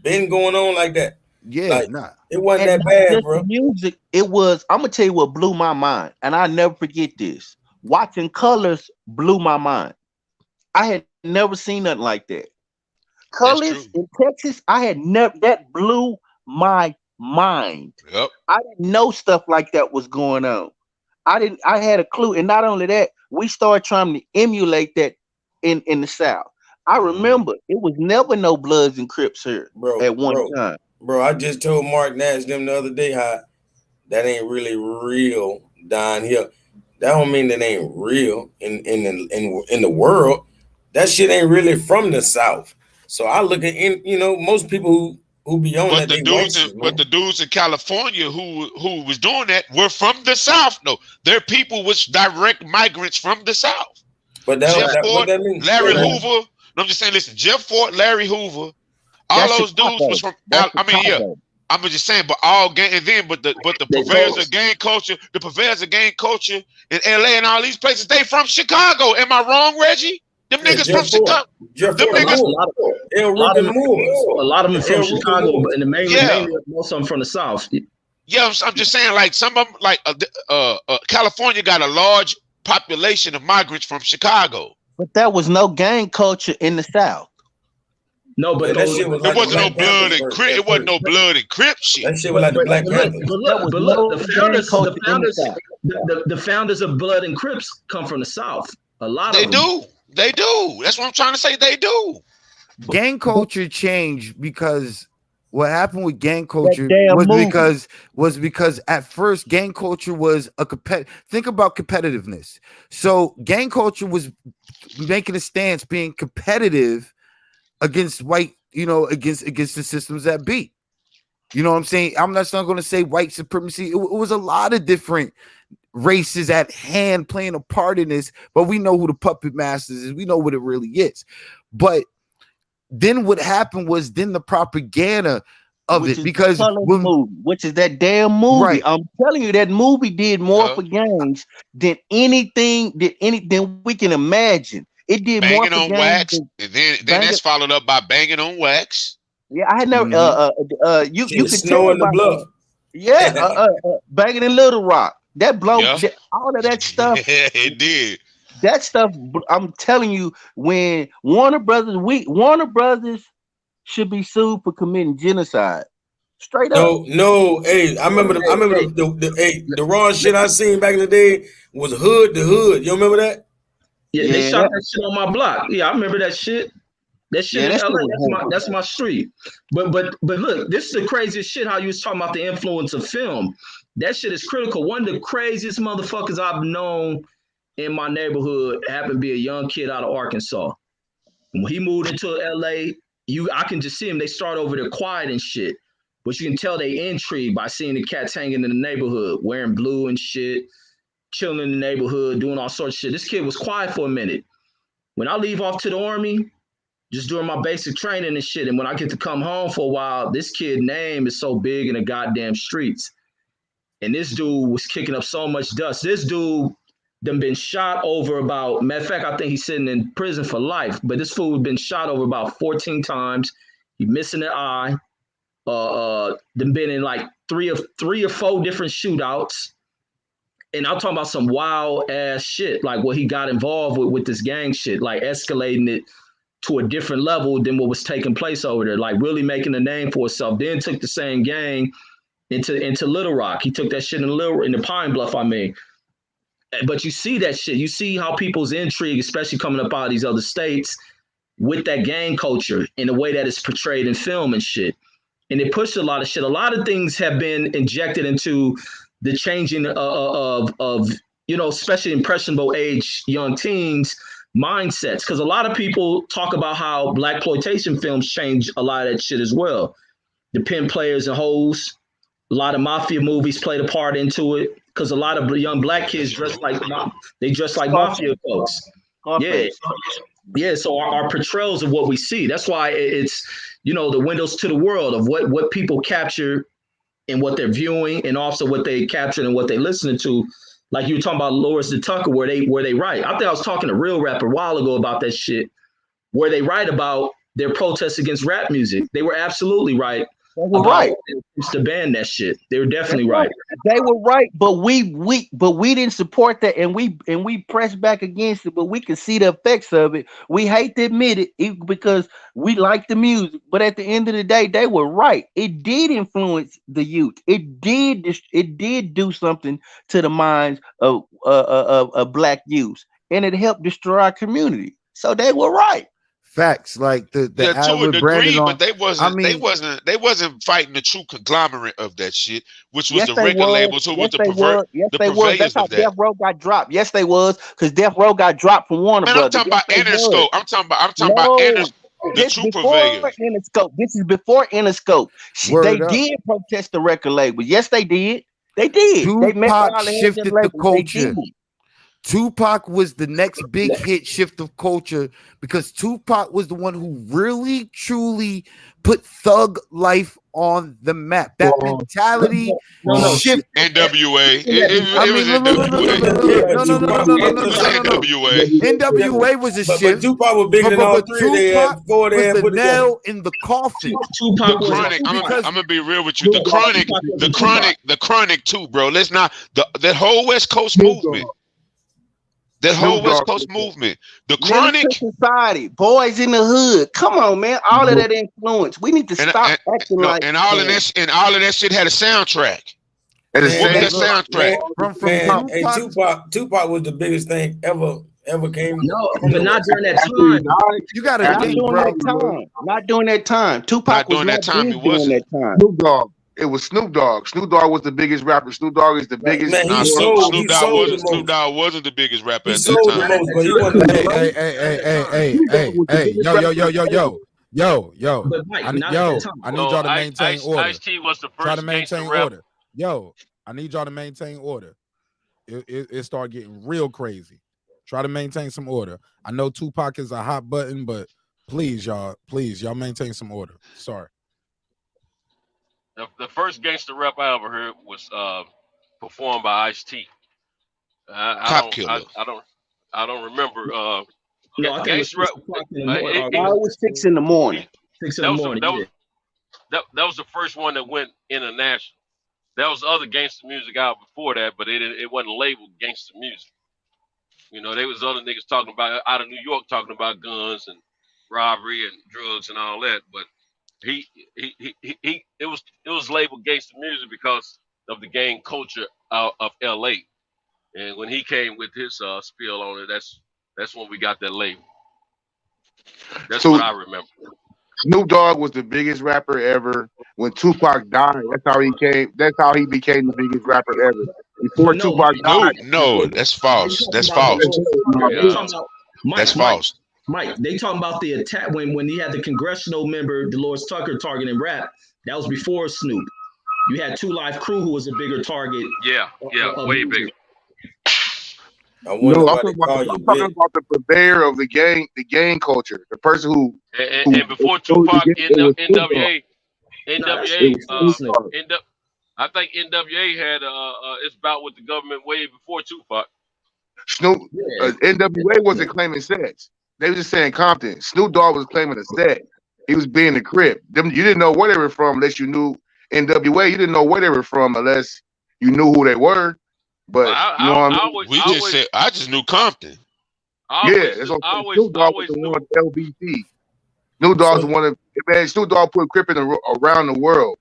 been going on like that. Yeah, like, it wasn't that bad, bro. Music, it was. I'm gonna tell you what blew my mind, and I never forget this. Watching Colors blew my mind. I had never seen nothing like that. Colors in Texas, I had never. That blew my mind. Yep. I didn't know stuff like that was going on. I had a clue, and not only that, we started trying to emulate that in the South. I remember it was never no Bloods and Crips here at one time. Bro, I just told Mark Nash them the other day how that ain't really real down here. That don't mean that ain't real in the world. That shit ain't really from the South. So I look at most people who be on but that. But the dudes in California who was doing that were from the South. No, their people was direct migrants from the South. But Jeff Ford, Larry Hoover. No, I'm just saying. Listen, Jeff Ford, Larry Hoover, all those dudes was from. I'm just saying, but all gang, and then but the purveyors of gang culture, in LA and all these places, they from Chicago. Am I wrong, Reggie? Them niggas from Chicago. A lot of them from Chicago, but mainly most of them from the South. Yeah, I'm just saying, like some of them, like California got a large population of migrants from Chicago. But there was no gang culture in the South. No, but it wasn't no blood and Crip. It wasn't no blood and Crip shit. That shit was like the Black Panthers. But look, the founders of Blood and Crips come from the South. A lot of them. They do. That's what I'm trying to say. They do. Gang culture changed because what happened with gang culture was because at first gang culture was a think about competitiveness. So gang culture was making a stance, being competitive against white, against the systems that beat. You know what I'm saying? I'm not going to say white supremacy. It was a lot of different races at hand playing a part in this, but we know who the puppet masters is. We know what it really is. But then what happened was the propaganda of it, because which is that damn movie. Right. I'm telling you, that movie did more for gangs than anything than we can imagine. It did banging more for on wax, and then that's followed up by banging on wax. Yeah, I had never. You Shit, you could Snow tell in the by Bluff. yeah, banging in Little Rock. That blow, Yeah. all of that stuff. It did. That stuff. I'm telling you, when Warner Brothers should be sued for committing genocide. Straight up. No. Hey, I remember the raw shit I seen back in the day was Hood to Hood. You remember that? Yeah, they shot that shit on my block. Yeah, I remember that shit. That shit in LA, that's my street. But look, this is the craziest shit how you was talking about the influence of film. That shit is critical. One of the craziest motherfuckers I've known in my neighborhood happened to be a young kid out of Arkansas. When he moved into LA, I can just see him. They start over there quiet and shit. But you can tell they intrigued by seeing the cats hanging in the neighborhood, wearing blue and shit, chilling in the neighborhood, doing all sorts of shit. This kid was quiet for a minute. When I leave off to the army, just doing my basic training and shit, and when I get to come home for a while, this kid's name is so big in the goddamn streets. And this dude was kicking up so much dust. This dude done been shot over about, matter of fact, I think he's sitting in prison for life, but this fool been shot over about 14 times. He missing an eye. Then been in like three or four different shootouts. And I'm talking about some wild ass shit, like what he got involved with this gang shit, like escalating it to a different level than what was taking place over there, like really making a name for himself. Then took the same gang into Little Rock. He took that shit in the Pine Bluff, I mean. But you see that shit. You see how people's intrigue, especially coming up out of these other states, with that gang culture in the way that it's portrayed in film and shit. And it pushed a lot of shit. A lot of things have been injected into the changing of especially impressionable age young teens mindsets, because a lot of people talk about how blaxploitation films change a lot of that shit as well. The pimp players and hoes, a lot of mafia movies played a part into it, because a lot of young black kids dress like mafia folks. Yeah. So our portrayals of what we see. That's why it's the windows to the world of what people capture and what they're viewing, and also what they captured and what they listening to. Like you were talking about Loris the Tucker, where they write. I think I was talking to Real Rap a while ago about that shit, where they write about their protests against rap music. They were absolutely right. They were right to ban that shit. They were definitely right. They were right, but we didn't support that, and we pressed back against it. But we can see the effects of it. We hate to admit it, because we like the music. But at the end of the day, they were right. It did influence the youth. It did do something to the minds of black youth, and it helped destroy our community. So they were right. Facts, like the to a degree, but they wasn't. I mean, they wasn't fighting the true conglomerate of that shit, which was the record labels who was the purveyors That's how of that. Death Row got dropped. Yes, they was, because Death Row got dropped from Warner Brothers. I'm talking about Interscope. I'm talking about the true purveyors. Interscope. This is before Interscope. They did protest the record label. Yes, they did. They did. Tupac shifted the culture. Tupac was the next big hit shift of culture, because Tupac was the one who really truly put thug life on the map. That mentality shift. NWA. NWA was a shift. But Tupac was bigger than all three. Tupac was the nail in the coffin. The Chronic. I'm gonna be real with you. The Chronic too, bro. Let's not that whole West Coast movement. That whole West Coast movement, the Chronic Society, Boys in the Hood. Come on, man! All of that influence. We need to stop acting like. And all of that shit had a soundtrack. Tupac was the biggest thing ever came. No, but not during that time. You gotta think, bro. Not during that time. Tupac was not during that time. Snoop Dogg. It was Snoop Dogg. Snoop Dogg was the biggest rapper. Snoop Dogg is the biggest. Snoop Dogg wasn't the biggest rapper at that time. Yo. But Mike, I need y'all to maintain order. Ice-T was the first Try to maintain gangster order. Yo, I need y'all to maintain order. It started getting real crazy. Try to maintain some order. I know Tupac is a hot button, but please, y'all maintain some order. Sorry. The first gangster rap I ever heard was performed by Ice-T. I don't remember. No, I think it was 6 in the morning. 6 in the morning. that was the first one that went international. There was other gangster music out before that, but it wasn't labeled gangster music. You know, there was other niggas talking about out of New York talking about guns and robbery and drugs and all that, but he it was labeled gangster music because of the gang culture out of LA. And when he came with his spiel on it, that's when we got that label. That's So what I remember. Snoop Dogg was the biggest rapper ever. When Tupac died, that's how he came. That's how he became the biggest rapper ever. Before No, Tupac died, No, that's false. That's false. That's false. Mike, they talking about the attack when he had the congressional member Dolores Tucker targeting rap. That was before Snoop. You had 2 Live Crew, who was a bigger target. Yeah, way bigger. No, I'm talking about the purveyor of the gang culture, the person who. And before Tupac, NWA, I think NWA had its bout with the government way before Tupac. Snoop, NWA wasn't claiming sex. They were just saying Compton. Snoop Dogg was claiming a set. He was being the Crip. You didn't know where they were from unless you knew NWA. You didn't know where they were from unless you knew who they were. But you know what I mean? I just knew Compton. Snoop Dogg was the one with LBC. Snoop Dogg's the one that, man, Snoop Dogg put Crip around the world.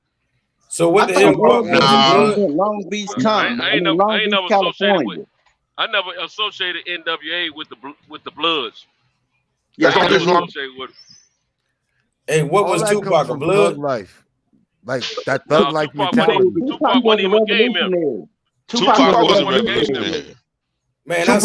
So what the hell? Long Beach, Long Beach, California. I never associated NWA with the Bloods. That's I all never this one. associated with. Hey, what All was that Tupac? comes A from blood? thug life, like that thug life Tupac mentality. Tupac wasn't even a game member. Tupac was a revolutionary. Man, I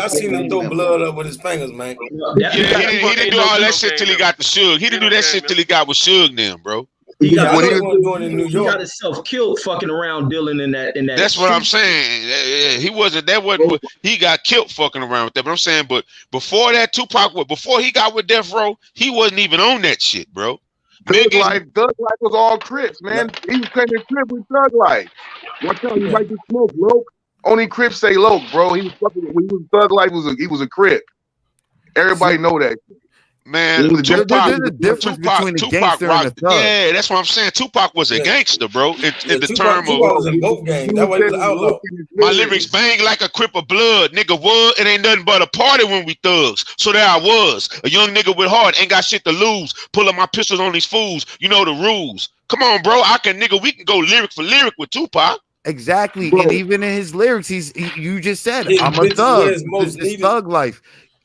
seen him throw blood up with his fingers, man. Yeah, he didn't do all that shit till he got the Suge. He didn't do that shit till he got with Suge then, bro. He got York. himself killed fucking around dealing in that. That's what I'm saying. He wasn't. He got killed fucking around with that. But I'm saying, but before that, before he got with Death Row, he wasn't even on that shit, bro. Thug Life was all Crips, man. He was claiming Crip with Thug Life. One time he might just smoke, Loke. Only Crips say Loke, bro. He was fucking when he was Thug Life. He was a Crip. Everybody know that. Man, there's a difference between a gangster and a thug. Yeah, that's what I'm saying. Tupac was a gangster, bro. In the Tupac was in both gangs. That's why he was outlaw. My lyrics bang like a Crip of blood, nigga. What? It ain't nothing but a party when we thugs. So there I was, a young nigga with heart, ain't got shit to lose. Pull up my pistols on these fools. You know the rules. Come on, bro. We can go lyric for lyric with Tupac. Exactly, and even in his lyrics, you just said, "I'm a thug." This is thug life.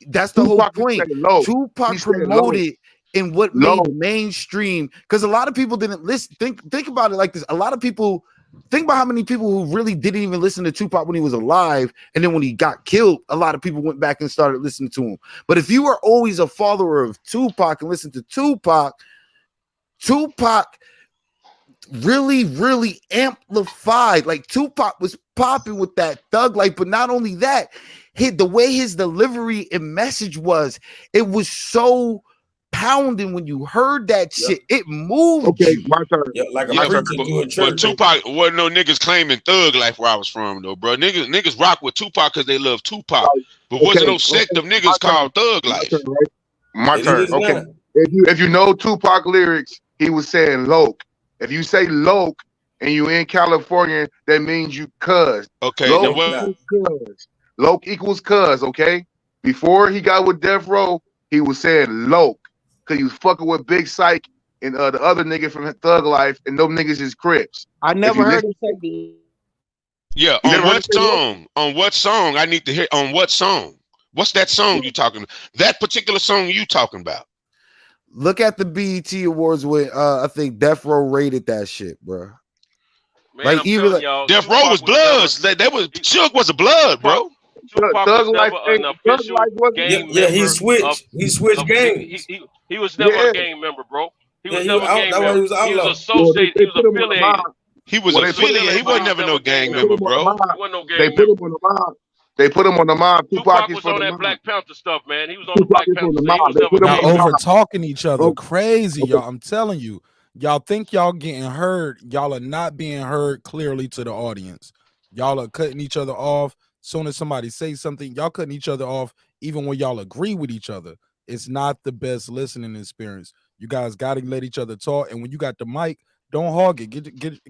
That's the whole point. Tupac promoted in what made mainstream, because a lot of people didn't listen. Think about it like this. A lot of people think about how many people who really didn't even listen to Tupac when he was alive, and then when he got killed, a lot of people went back and started listening to him. But if you were always a follower of Tupac and listened to Tupac really amplified. Like Tupac was popping with that thug life, but not only that, the way his delivery and message was, it was so pounding when you heard that shit. It moved. You. My turn. But Tupac wasn't no niggas claiming thug life where I was from though, bro. Niggas rock with Tupac because they love Tupac, but wasn't no sect of niggas called thug life. My turn. Okay. If you know Tupac lyrics, he was saying Loke. If you say Loke and you in California, that means you cuz. Okay. Loke equals cuz, okay? Before he got with Death Row, he was saying Loke. Cause he was fucking with Big Psych and the other nigga from Thug Life, and them niggas is Crips. I never heard him say that. Yeah, on what song? On what song? I need to hear on what song? What's that song you talking about? That particular song you talking about? Look at the BET Awards when I think Death Row rated that shit, bro. Man, like even like, Death Row was Bloods. That was Suge was a blood, bro. Tupac was never an official gang member. He switched. He switched gangs. He was never a gang member, bro. He was never a gang member. He was associated. He was affiliated. He was affiliated. He wasn't never no gang member, bro. He wasn't no gang member. They put him on the mob. Tupac was on that Black Panther stuff, man. He was on the Black Panther stuff. Y'all over talking each other, crazy, y'all. I'm telling you, y'all think y'all getting heard. Y'all are not being heard clearly to the audience. Y'all are cutting each other off. Soon as somebody says something, y'all cutting each other off. Even when y'all agree with each other, it's not the best listening experience. You guys got to let each other talk. And when you got the mic, Don't hog it.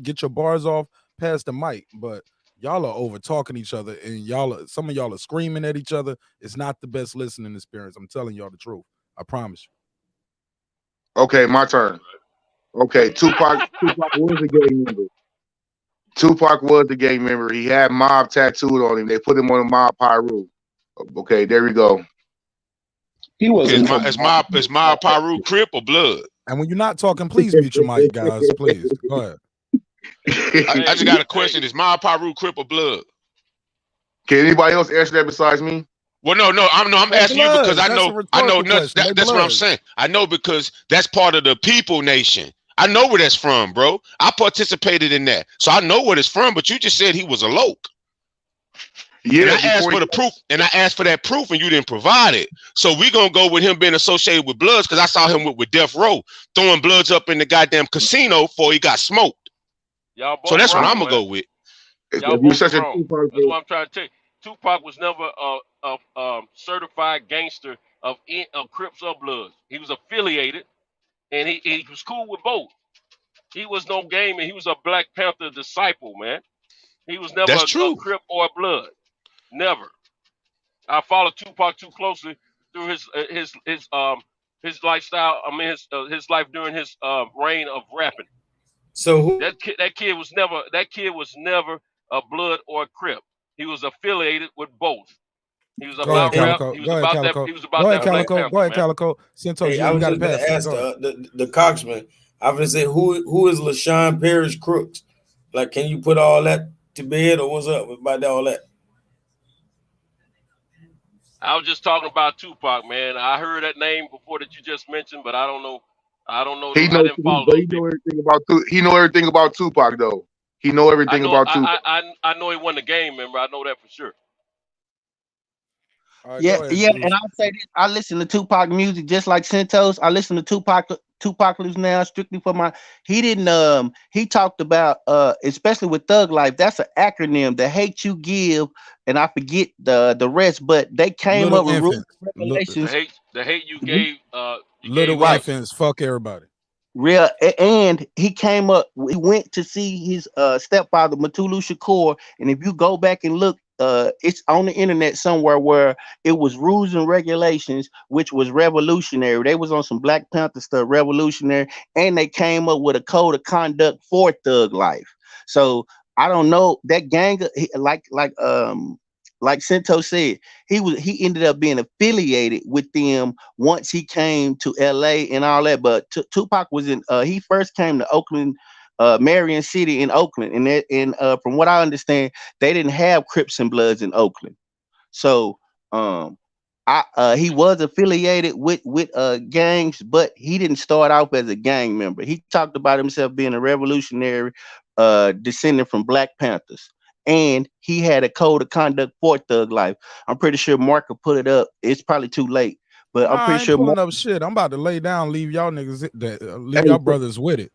Get your bars off past the mic. But y'all are over talking each other, and some of y'all are screaming at each other. It's not the best listening experience. I'm telling y'all the truth. I promise you. Okay, my turn. Okay, Tupac was a gang member. Tupac was the gang member. He had mob tattooed on him. They put him on a mob Pyru. Okay, there we go. He wasn't. Is mob Pyru Crip or Blood? And when you're not talking, please mute your mic, guys. Please go ahead. I just got a question. Is mob Pyru Crip or Blood? Can anybody else answer that besides me? Well, no, I'm asking you because I know that's what I'm saying. I know because that's part of the People Nation. I know where that's from, bro. I participated in that, so I know where it's from. But you just said he was a loke. Yeah, and I asked for the proof, and I asked for that proof, and you didn't provide it. So we gonna go with him being associated with Bloods because I saw him with Death Row throwing Bloods up in the goddamn casino before he got smoked. Y'all both so that's wrong, what I'm gonna man. go with. Y'all both wrong. That's what I'm trying to tell you. Tupac was never a certified gangster of Crips or Bloods. He was affiliated, and he was cool with both. He was no game, and he was a Black Panther disciple, man. He was never a Crip or a Blood. Never. I followed Tupac too closely through his lifestyle. I mean his life during his reign of rapping. So that kid was never a Blood or a Crip. He was affiliated with both. He was about rap. He was about that. He was about that Black Panther. Go ahead, Calico. Santos, I was just going to ask the Coxman. I was going to say, who is LaShawn Parrish Crooks? Like, can you put all that to bed, or what's up about all that? I was just talking about Tupac, man. I heard that name before that you just mentioned, but I don't know. I didn't follow those people. He know everything about Tupac, though. He know everything about Tupac. I know he won the game, member. I know that for sure. Right, yeah, and I'll say this: I listen to Tupac music just like Santos. I listen to Tupac lives now strictly for my. He didn't. He talked about especially with Thug Life. That's an acronym. The hate you give, and I forget the rest. But they came up with rules and regulations. The hate you gave. Little infants. Fuck everybody. Real, and he came up. We went to see his stepfather Mutulu Shakur, and if you go back and look. It's on the internet somewhere where it was rules and regulations, which was revolutionary. They was on some Black Panther stuff, revolutionary, and they came up with a code of conduct for Thug Life. So I don't know that gang, like Santos said, he ended up being affiliated with them once he came to LA and all that. But Tupac was in. He first came to Oakland. Marion City in Oakland, and from what I understand, they didn't have Crips and Bloods in Oakland. So he was affiliated with gangs, but he didn't start off as a gang member. He talked about himself being a revolutionary descendant from Black Panthers, and he had a code of conduct for Thug Life. I'm pretty sure Mark will put it up. It's probably too late, but I'm pretty sure pulling up shit. I'm about to lay down, leave y'all niggas, leave y'all brothers with it.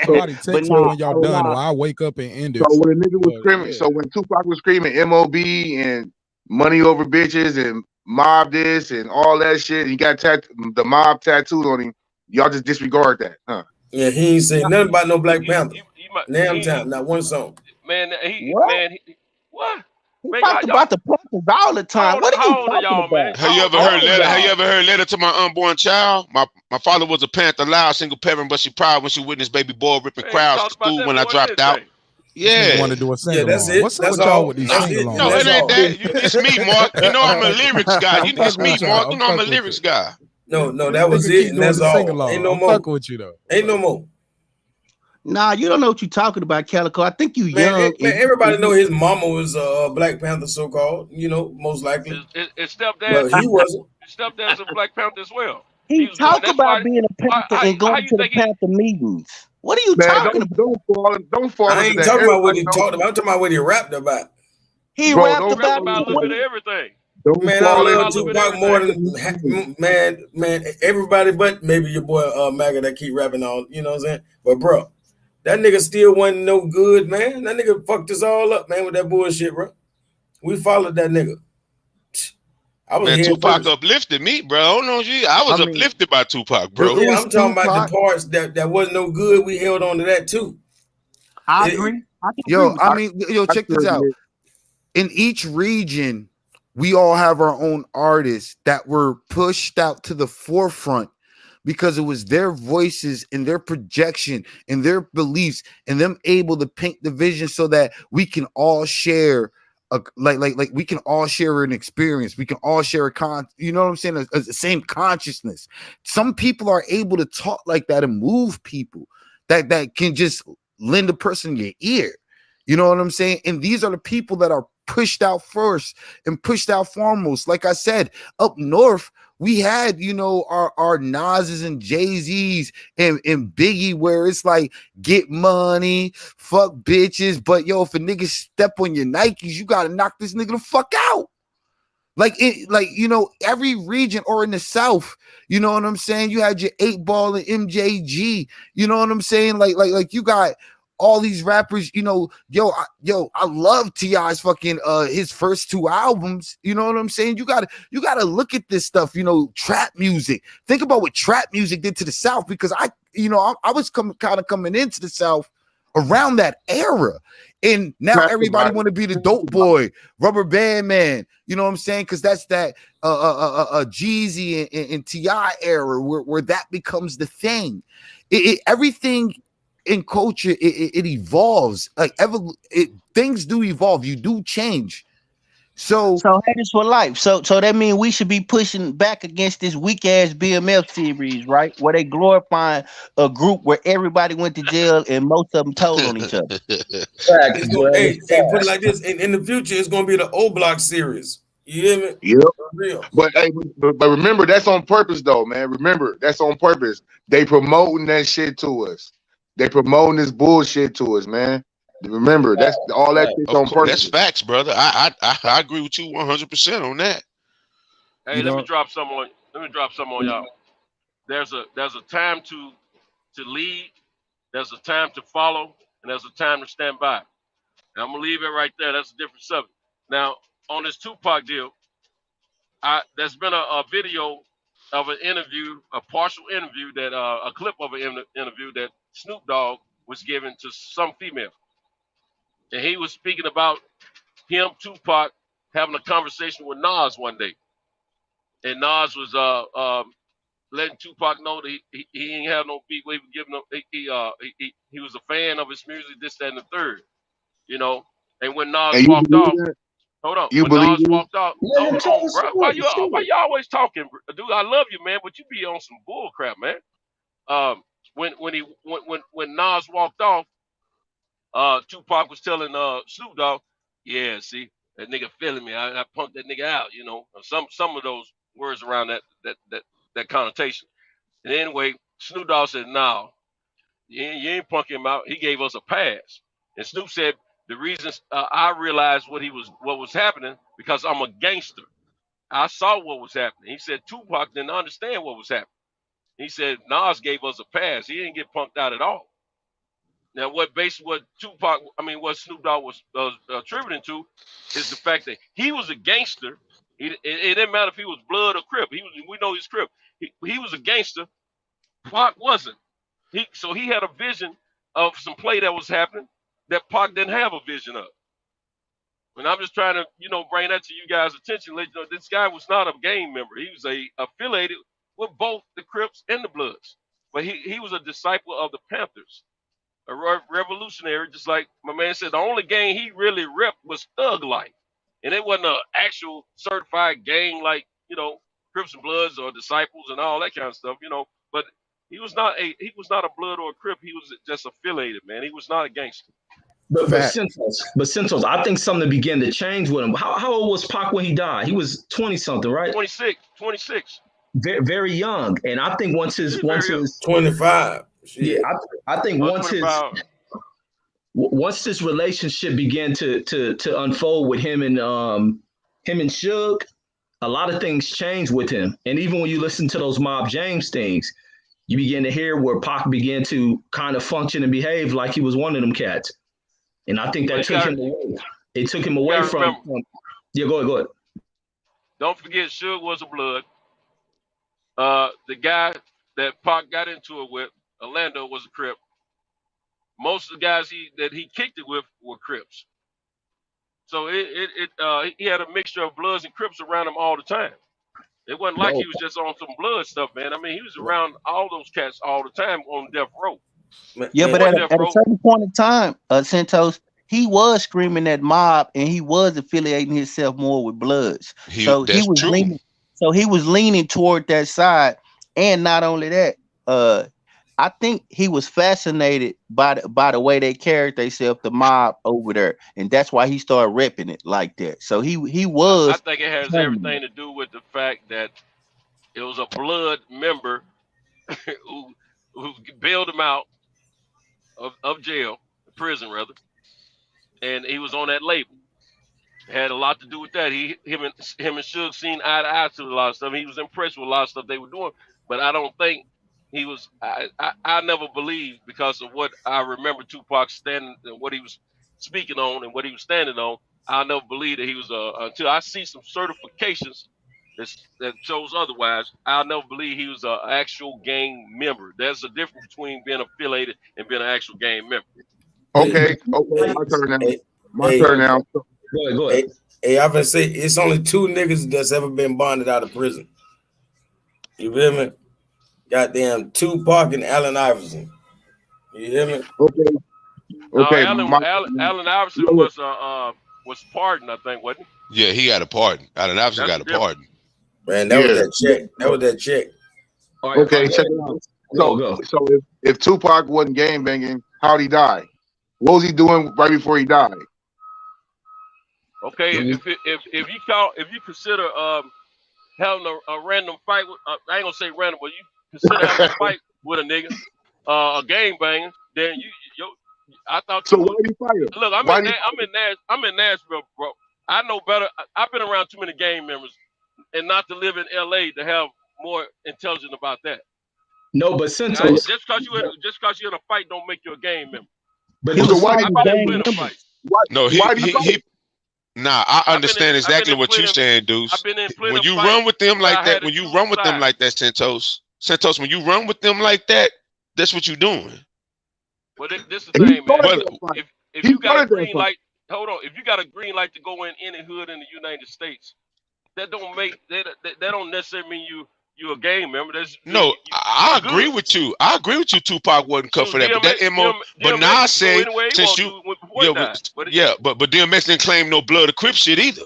Somebody text me when y'all done, or I'll wake up and end it. So when a nigga was screaming, so when Tupac was screaming MOB and money over bitches and mob this and all that shit, he got the mob tattooed on him. Y'all just disregard that, huh? Yeah, he ain't say nothing about no Black Panther. Damn time, not one song. Man, what? He talked about the Panthers all the time. What are you talking about? Man? Have you ever heard Letter to My Unborn Child? My father was a Panther, loud single parent, but she proud when she witnessed baby boy ripping crowds to school when I dropped out. Yeah, want to do a single. That's it. What's up with y'all with these sing-alongs? No, it ain't that. It's me, Mark. You know I'm a lyrics guy. It's me, Mark. You know I'm a lyrics guy. No, that was it, and that's all. Ain't no more. With you though. Ain't no more. Nah, you don't know what you're talking about, Calico. I think you young. Man, everybody know his mama was a Black Panther, so-called. You know, most likely. His stepdad. But he wasn't. His stepdad's a Black Panther as well. He talked about being a Panther and going to the Panther meetings. What are you talking about? Don't fall. I ain't talking about what he talked about. I'm talking about what he rapped about. He rapped about a little bit of everything. Man, I love Tupac more than man. Everybody but maybe your boy Maga that keep rapping on. You know what I'm saying? But bro. That nigga still wasn't no good, man. That nigga fucked us all up, man, with that bullshit, bro. We followed that nigga. I was Man, here Tupac first. uplifted me, bro. I don't know you. I was uplifted by Tupac, bro. Yeah, I'm talking about the parts that wasn't no good. We held on to that too. I agree. I can agree Yo, with I that. mean, yo, check this out. In each region, we all have our own artists that were pushed out to the forefront because it was their voices and their projection and their beliefs and them able to paint the vision so that we can all share like we can all share an experience. We can all share you know what I'm saying? The same consciousness. Some people are able to talk like that and move people that can just lend a person your ear. You know what I'm saying? And these are the people that are pushed out first and pushed out foremost. Like I said, up north, we had, you know, our Nas's and Jay-Z's and Biggie, where it's like, get money, fuck bitches. But yo, if a nigga step on your Nikes, you gotta knock this nigga the fuck out. Like you know, every region, or in the South, you know what I'm saying? You had your 8Ball and MJG, you know what I'm saying? Like you got all these rappers, you know, I love T.I.'s fucking his first 2 albums. You know what I'm saying? You gotta look at this stuff, you know, trap music. Think about what trap music did to the South, because I was coming into the South around that era. And now everybody want to be the dope boy, rubber band man. You know what I'm saying? Because that's that Jeezy and T.I. era where that becomes the thing. Everything in culture, it evolves. Like things do evolve. You do change. So haters for life. So that means we should be pushing back against this weak ass BMF series, right? Where they glorifying a group where everybody went to jail and most of them told on each other. It's gonna, hey, put it like this. In the future, it's gonna be the O Block series. You hear me? Yep. Real. But remember, that's on purpose though, man. Remember, that's on purpose. They promoting that shit to us. They promoting this bullshit to us, man. Remember, that's all that shit's on purpose. That's facts, brother. I agree with you 100% on that. Hey, let me drop some on y'all. There's a time to lead, there's a time to follow, and there's a time to stand by. And I'm gonna leave it right there. That's a different subject. Now, on this Tupac deal, there's been a video of an interview, a partial interview that a clip of an interview that Snoop Dogg was given to some female, and he was speaking about him, Tupac, having a conversation with Nas one day, and Nas was letting Tupac know that he ain't have no beef. He was giving him, he was a fan of his music, this, that, and the third, you know. And when Nas walked off, hold on. When Nas walked off, hold on, bro. Why you always talking, dude? I love you, man, but you be on some bull crap, man. When Nas walked off, Tupac was telling Snoop Dogg, yeah, see, that nigga feeling me. I punked that nigga out, you know. Some of those words around that connotation. And anyway, Snoop Dogg said, no, you ain't punking him out. He gave us a pass. And Snoop said, the reason I realized what was happening, because I'm a gangster. I saw what was happening. He said Tupac didn't understand what was happening. He said Nas gave us a pass. He didn't get punked out at all. Now, what Snoop Dogg was attributing to is the fact that he was a gangster. It didn't matter if he was Blood or Crip. We know he's Crip. He was a gangster. Pac wasn't. So he had a vision of some play that was happening that Pac didn't have a vision of. And I'm just trying to, bring that to you guys' attention. Let you know this guy was not a gang member. He was affiliated with both the Crips and the Bloods. But he was a disciple of the Panthers, a revolutionary, just like my man said. The only gang he really repped was Thug Life. And it wasn't an actual certified gang like, Crips and Bloods or Disciples and all that kind of stuff, But he was not a Blood or a Crip. He was just affiliated, man. He was not a gangster. But Santos, I think something began to change with him. How old was Pac when he died? He was 20-something, right? 26. Very, very young. And I think once his 25. Yeah, I think once this relationship began to unfold with him and Suge, a lot of things changed with him. And even when you listen to those Mob James things, you begin to hear where Pac began to kind of function and behave like he was one of them cats. And I think that took him away. It took him away from. Yeah, go ahead. Don't forget, Suge was a blood. The guy that Pac got into it with, Orlando, was a Crip. Most of the guys that he kicked it with were Crips. So he had a mixture of Bloods and Crips around him all the time. It wasn't like he was just on some blood stuff, man. I mean, he was around all those cats all the time on death row. Yeah, but at a certain point in time, Santos, he was screaming that mob, and he was affiliating himself more with Bloods. He was leaning toward that side, and not only that, I think he was fascinated by the way they carried themselves, the mob over there, and that's why he started repping it like that. So he was. I think it has everything to do with the fact that it was a Blood member who bailed him out of jail, prison rather, and he was on that label. It had a lot to do with that. Him and Suge seen eye to eye to a lot of stuff. He was impressed with a lot of stuff they were doing, but I don't think he was. I never believed, because of what I remember Tupac standing and what he was speaking on and what he was standing on. I never believed that he was until I see some certifications that shows otherwise. I'll never believe he was an actual gang member. There's a difference between being affiliated and being an actual gang member. Okay, my turn now. My turn now. Go ahead. Hey, I've been say it's only 2 niggas that's ever been bonded out of prison. You feel me? Goddamn Tupac and Allen Iverson. You hear me? Okay. Allen Iverson was pardoned, I think, wasn't he? Yeah, he got a pardon. Allen Iverson got a pardon. Man, that was that check. That was that check. Right, okay, check it out. So if Tupac wasn't gang banging, how'd he die? What was he doing right before he died? Okay, if you consider having a random fight, I ain't gonna say random, but you consider having a fight with a nigga, a gang banger, then I thought. So why did he fight him? Look, I'm in Nashville, bro. I know better. I've been around too many gang members, and not to live in LA to have more intelligence about that. No, but Santos, just because you're in a fight don't make you a gang member. But Nah, I understand exactly what you're saying, Deuce. When you run with them like that, Santos, when you run with them like that, that's what you're doing. Well, this is the thing, man. If you got a green light, hold on. If you got a green light to go in any hood in the United States, that don't necessarily mean you're a gang member. I agree with you. I agree with you. Tupac wasn't cut for that, but that MO. But now I say since you, but DMX didn't claim no blood or Crip shit either.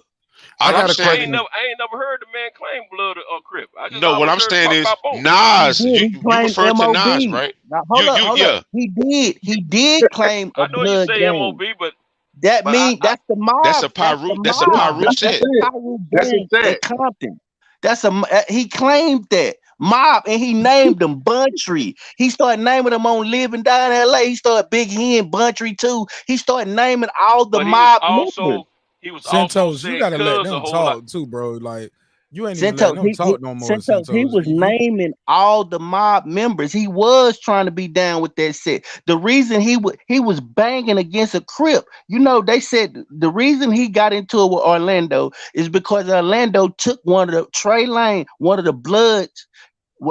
I ain't never heard the man claim blood or Crip. No, what I'm saying is Nas. You refer to Nas, right? Now, hold up. He did claim a blood. I know you say gang. MOB, but that's the mob. That's a Pyru. That's a Pyru set. That's it. Compton. He claimed that mob, and he named them Buntree. He started naming them on Living Down in LA. He started Big Hen, Buntree too. He started naming all the mob members. Santos, you gotta let them talk too, bro. Like you ain't even letting them talk no more. Santos, he was naming all the mob members. He was trying to be down with that set. The reason he was banging against a Crip, they said the reason he got into it with Orlando is because Orlando took one of the Trey Lane, one of the Bloods.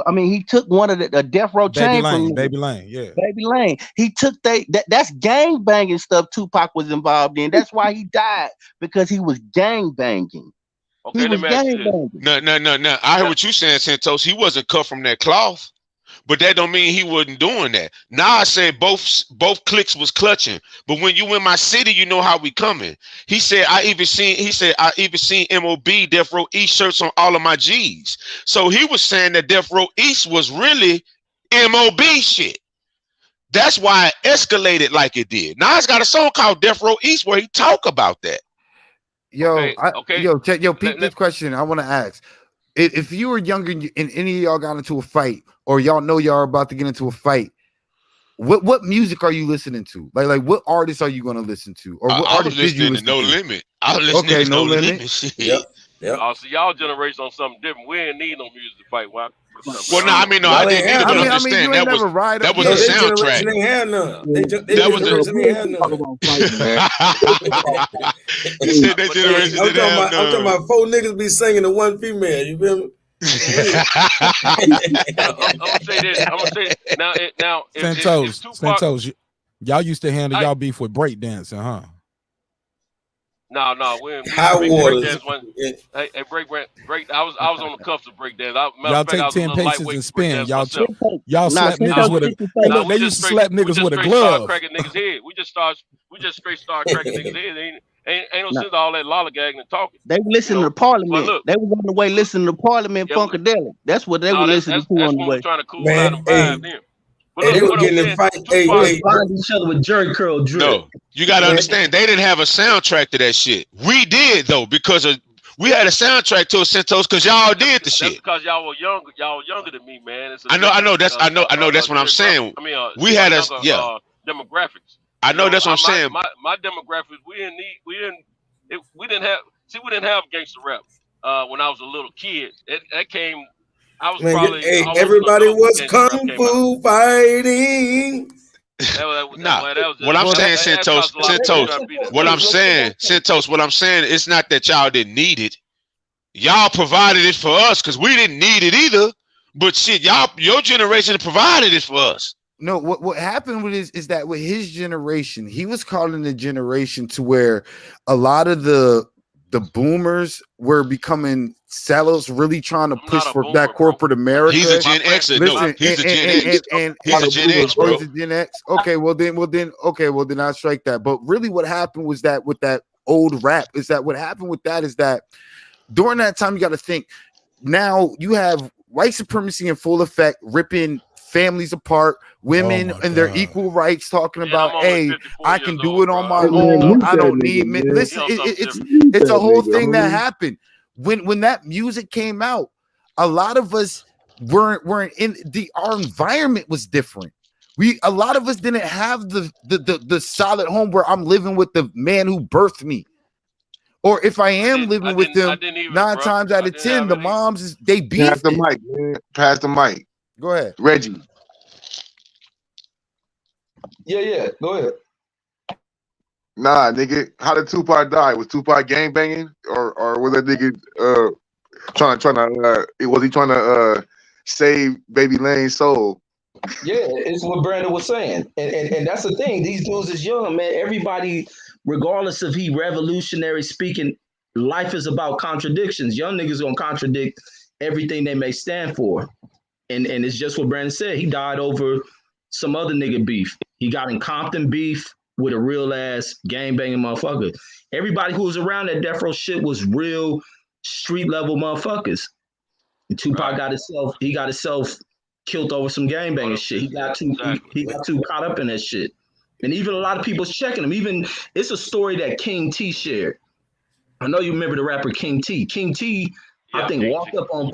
I mean, he took one of the death row chain from Baby Lane, yeah. Baby Lane. He took that's gang banging stuff Tupac was involved in. That's why he died, because he was gang banging. Okay, he was gang banging. No. I heard what you saying, Santos. He wasn't cut from that cloth, but that don't mean he wasn't doing that. Now I said both cliques was clutching, but when you in my city, you know how we coming. He said I even seen MOB Death Row East shirts on all of my G's. So he was saying that Death Row East was really MOB shit. That's why it escalated like it did. Now it's got a song called Death Row East where he talk about that. Pete, this question I want to ask. If you were younger and any of y'all got into a fight, or y'all know y'all are about to get into a fight, what music are you listening to? Like what artists are you going to listen to? Or what artists did you listen to? No Limit. I was listening to No Limit. Yep. So y'all generation on something different. We ain't need no music to fight. Why? Well, no, I mean, no, I didn't either, but I'm just saying that was the soundtrack. They had none. That was He said that generation didn't have none. I'm talking about 4 niggas be singing to 1 female. You feel me? I'm gonna say this. I'm gonna say now. Santos, y'all used to handle y'all beef with breakdancing, huh? No, we High water. Hey, break. I was on the cuffs of breakdance. Y'all take 10 paces and spin. Y'all slap niggas with a. Look, they used to slap niggas with a glove. Cracking niggas' head. We just straight start cracking niggas' head. Ain't no sense all that lollygagging and talking. They were listening to Parliament. They was on the way listening to Parliament Funkadelic. That's what they were listening to on the way. Trying to cool out and vibe them. They were getting in fight. Hey, each other with jerry curl drill. No, you got to understand, they didn't have a soundtrack to that shit. We did though, because we had a soundtrack to it, Santos, because y'all did the shit. That's because y'all were younger. Y'all were younger than me, man. I know. That's what I'm saying. I mean, we had demographics. I know that's what I'm saying. My demographics, we didn't have gangster rap when I was a little kid. That came. I was probably. Everybody was kung fu fighting. What I'm saying, Santos. What I'm saying, it's not that y'all didn't need it. Y'all provided it for us because we didn't need it either. But shit, your generation provided it for us. No, what happened with is that with his generation, he was calling the generation to where a lot of the boomers were becoming sellers, really trying to push for that corporate America. He's a Gen Xer. No, he's a Gen X. He's a Gen X, bro. He's a Gen X. Okay, well then I strike that. But really, what happened was that with that old rap is that what happened with that is that during that time you got to think. Now you have white supremacy in full effect, ripping families apart, women and their equal rights, talking about, hey, I can do it on my own. I don't need men. Listen, it's a whole thing that happened. When that music came out, a lot of us weren't in our environment was different. A lot of us didn't have the solid home where I'm living with the man who birthed me. Or if I am living with them, 9 times out of 10, the moms they beef. Pass the mic, man. Pass the mic. Go ahead, Reggie. Yeah. Go ahead. Nah, nigga. How did Tupac die? Was Tupac gang banging, or was that nigga trying to was he trying to save Baby Lane's soul? Yeah, it's what Brandon was saying, and that's the thing. These dudes is young, man. Everybody, regardless if he revolutionary speaking, life is about contradictions. Young niggas gonna contradict everything they may stand for. And it's just what Brandon said. He died over some other nigga beef. He got in Compton beef with a real ass gang banging motherfucker. Everybody who was around that death row shit was real street level motherfuckers. And Tupac got himself killed over some gang banging shit. He got too caught up in that shit. And even a lot of people's checking him. Even it's a story that King T shared. I know you remember the rapper King T. King T, I think, walked up on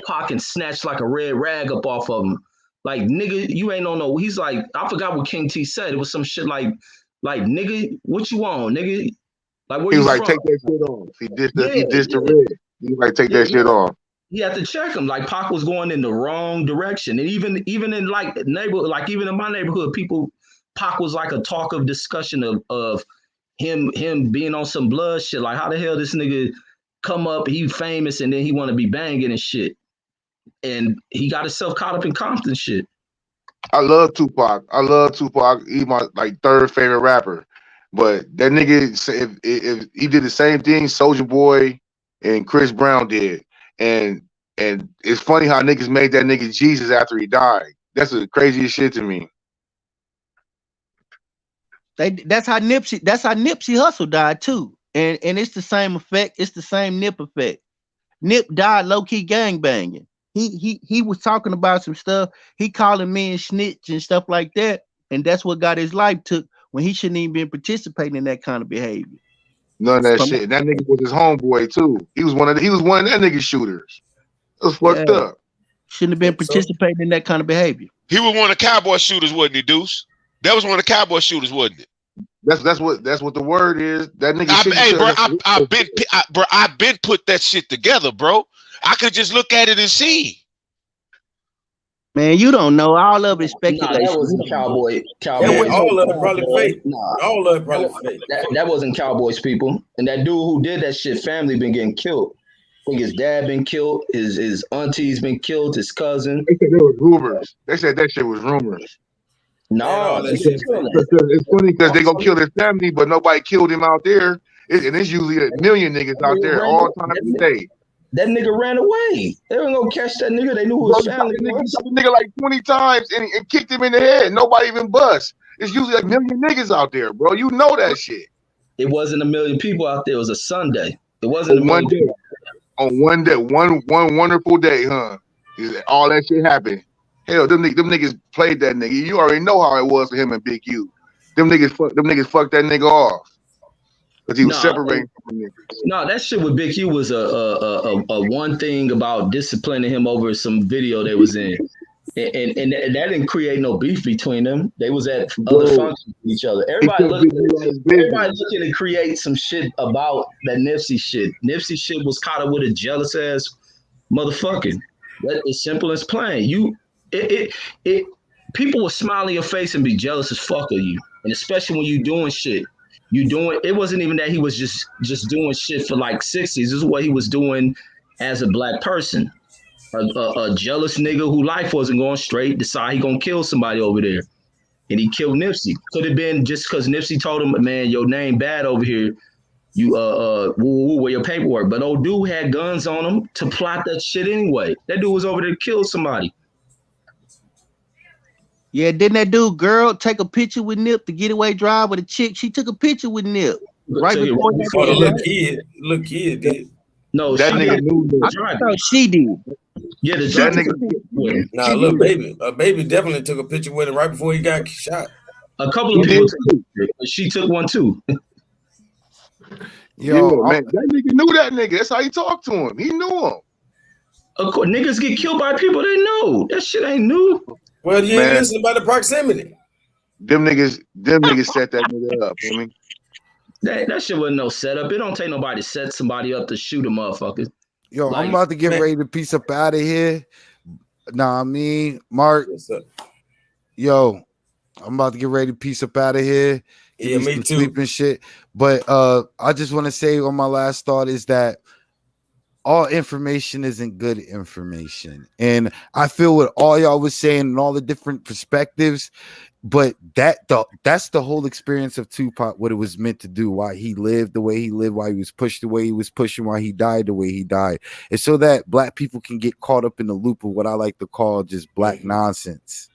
Pac and snatched like a red rag up off of him. Like, nigga, you ain't on no. He's like, I forgot what King T said. It was some shit like nigga, what you on, nigga? Like, where he you was like, from? take that shit off. He dissed the red. He was like, take that shit off. He had to check him. Like, Pac was going in the wrong direction. And even in like neighborhood, like even in my neighborhood, Pac was like a talk of discussion of him being on some blood shit. Like, how the hell this nigga come up, he famous, and then he want to be banging and shit. And he got himself caught up in Compton shit. I love Tupac. He's my third favorite rapper. But that nigga, if he did the same thing Soulja Boy and Chris Brown did, and it's funny how niggas made that nigga Jesus after he died. That's the craziest shit to me. That's how Nipsey Hussle died too, and it's the same effect. It's the same Nip effect. Nip died low key gang banging. He was talking about some stuff. He calling men snitch and stuff like that, and that's what got his life took when he shouldn't even been participating in that kind of behavior. None of that shit. And that nigga was his homeboy too. He was one of that nigga's shooters. It was fucked up. Shouldn't have been participating in that kind of behavior. He was one of the cowboy shooters, wasn't he, Deuce? That was one of the cowboy shooters, wasn't it? That's what the word is. That nigga. I've been put that shit together, bro. I could just look at it and see. Man, you don't know. All of it Nah, that speculation. wasn't Cowboy. Man, No all of it probably Cowboy. fake. Nah, All of it probably fake. that wasn't Cowboys, people. And that dude who did that shit, family been getting killed. I think his dad been killed. His auntie's been killed. His cousin. They said it was rumors. They said that shit was rumors. No, It's funny because they gonna kill his family, but nobody killed him out there. And it's usually a million niggas out there all time every day. That nigga ran away. They were gonna catch that nigga. They knew who his family was. Shot the nigga like 20 times and kicked him in the head. Nobody even bust. It's usually like a million niggas out there, bro. You know that shit. It wasn't a million people out there. It was a Sunday. It wasn't a million day. On one day, one wonderful day, huh? All that shit happened. Hell, them niggas played that nigga. You already know how it was for him and Big U. Them niggas fucked that nigga off. Because he was separating from niggas. No, that shit with Big U was a one thing about disciplining him over some video they was in. And that didn't create no beef between them. They was at other functions with each other. Everybody looking to create some shit about that Nipsey shit. Nipsey shit was caught up with a jealous ass motherfucking. That is simple as plain. People will smile in your face and be jealous as fuck of you. And especially when you doing shit. It wasn't even that he was just doing shit for like 60s. This is what he was doing as a black person. A jealous nigga who life wasn't going straight, decide he gonna kill somebody over there. And he killed Nipsey. Could have been just because Nipsey told him, man, your name bad over here. You where your paperwork. But old dude had guns on him to plot that shit anyway. That dude was over there to kill somebody. Yeah, didn't that dude girl take a picture with Nip to Getaway Drive with a chick? She took a picture with Nip right before the little kid did. No, that nigga knew. I thought she did. Yeah, that nigga. Nah, little baby definitely took a picture with him right before he got shot. A couple of people took it, but she took one too. Yo, man, that nigga knew that nigga. That's how he talked to him. He knew him. Of course, niggas get killed by people they know. That shit ain't new. Well, you ain't listening about the proximity. Them niggas set that nigga up. I mean, that shit wasn't no setup. It don't take nobody to set somebody up to shoot a motherfucker. Yo, I'm about to get ready to piece up out of here. Nah, I mean, Mark. Yo, I'm about to get ready to piece up out of here. Yeah, me too. Sleep and shit. But I just want to say on my last thought is that all information isn't good information. And I feel what all y'all was saying and all the different perspectives, but that's the whole experience of Tupac, what it was meant to do, why he lived the way he lived, why he was pushed the way he was pushing, why he died the way he died. It's so that black people can get caught up in the loop of what I like to call just black nonsense.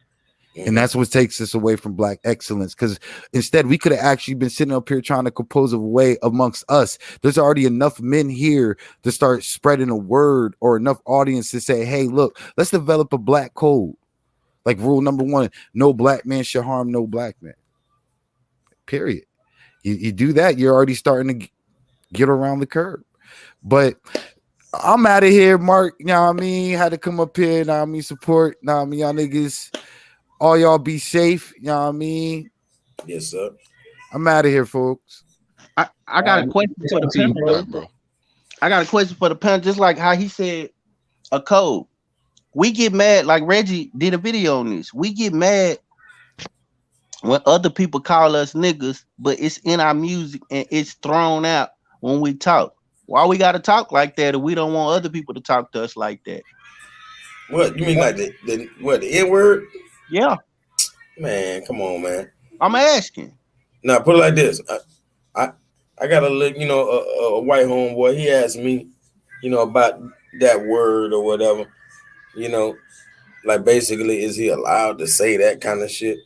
And that's what takes us away from black excellence, because instead we could have actually been sitting up here trying to compose a way amongst us. There's already enough men here to start spreading a word, or enough audience to say, hey, look, let's develop a black code. Like rule number 1, no black man should harm no black man. Period. You do that, you're already starting to get around the curve. But I'm out of here, Mark. You know what I mean? Had to come up here, you know what I mean, support. You know what I mean, y'all niggas. All y'all be safe. You know what I mean? Yes, sir. I'm out of here, folks. I got a question for the panel, bro. I got a question for the panel, just like how he said a code. We get mad, like Reggie did a video on this. We get mad when other people call us niggas, but it's in our music and it's thrown out when we talk. Why we gotta talk like that if we don't want other people to talk to us like that? What you mean, like the N-word? Yeah. Man, come on, man. I'm asking. Now put it like this. I got a a white homeboy. He asked me, about that word or whatever. Like basically, is he allowed to say that kind of shit?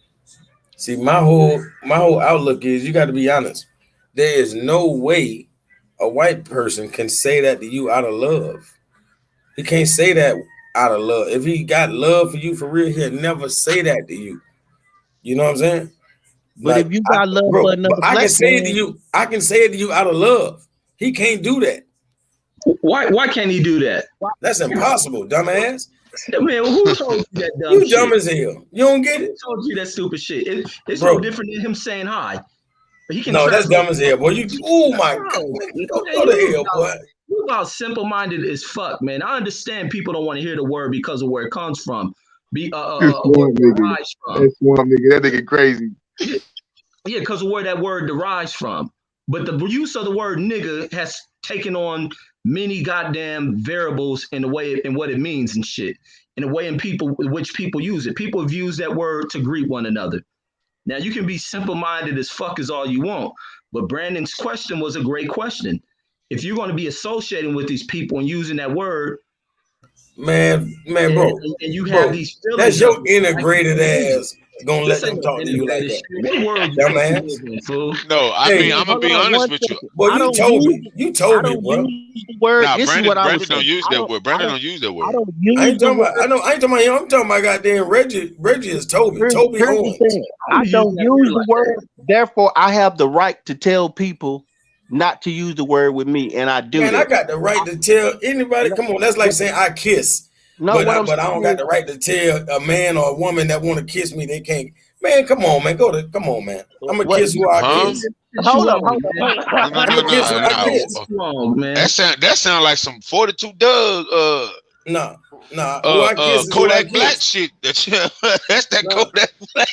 See, my whole outlook is you got to be honest. There is no way a white person can say that to you out of love. He can't say that out of love. If he got love for you for real, he'll never say that to you. You know what I'm saying? But like, if you got love for another I can say it to you. I can say it to you out of love. He can't do that. Why can't he do that? That's impossible, dumbass. Man, who told you that dumb shit? You dumb as hell. You don't get it? Who told you that stupid shit? It's no different than him saying hi. He can that's dumb as hell, boy. Oh my God. Go to hell, boy. about simple-minded as fuck, man. I understand people don't want to hear the word because of where it comes from. Where it derives from. That's one nigga. That nigga crazy. Yeah, because of where that word derives from. But the use of the word nigga has taken on many goddamn variables in the way and what it means and shit. In the way in which people use it. People have used that word to greet one another. Now you can be simple-minded as fuck as all you want, but Brandon's question was a great question. If you're going to be associating with these people and using that word, man, bro, and you have these feelings. That's your integrated ass gonna let them talk to you like that. What world you dumbass? In, fool? No, I mean, I'm gonna be honest with you. Boy, you told me. You told me, bro. Nah, Brandon don't use that word. Brandon don't use that word. I ain't talking about. I ain't talking about him. I'm talking about goddamn Reggie. Reggie is Toby. Toby Owens. I don't use the word. Therefore, I have the right to tell people not to use the word with me, and I do. Man, I got the right to tell anybody. Come on, that's like saying I kiss. No, but I don't got the right to tell a man or a woman that want to kiss me they can't. Man, come on, man. Come on, man. I'm gonna kiss who I kiss. Hold on. No. That sound like some 42 Doug. Nah. Kodak Black shit. That's that Kodak Black.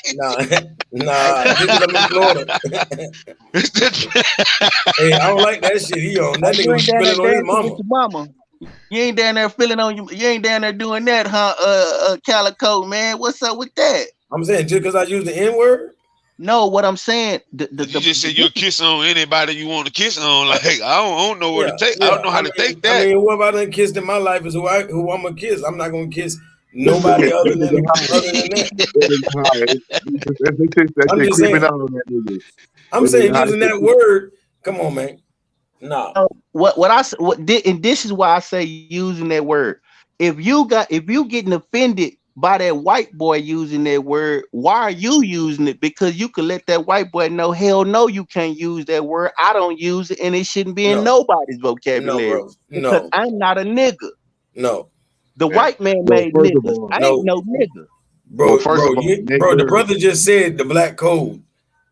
Nah. I'm in Florida. Hey, I don't like that shit. He on that nigga was spilling on his mama. You ain't down there feeling on you. You ain't down there doing that, huh? Calico, man. What's up with that? I'm saying just because I use the N-word. No, what I'm saying, you just said you'll kiss on anybody you want to kiss on. Like I don't know where to take. I don't know how to take that. I mean, what about done kissed in my life is who I'm gonna kiss. I'm not gonna kiss nobody other than that. I'm just saying. I'm saying using that word. Come on, man. No. And this is why I say using that word. If you getting offended by that white boy using that word, why are you using it? Because you could let that white boy know, hell no, you can't use that word. I don't use it, and it shouldn't be in nobody's vocabulary. Because I'm not a nigga. No. The white man made niggas. I ain't no nigga. Bro, the brother just said the black code.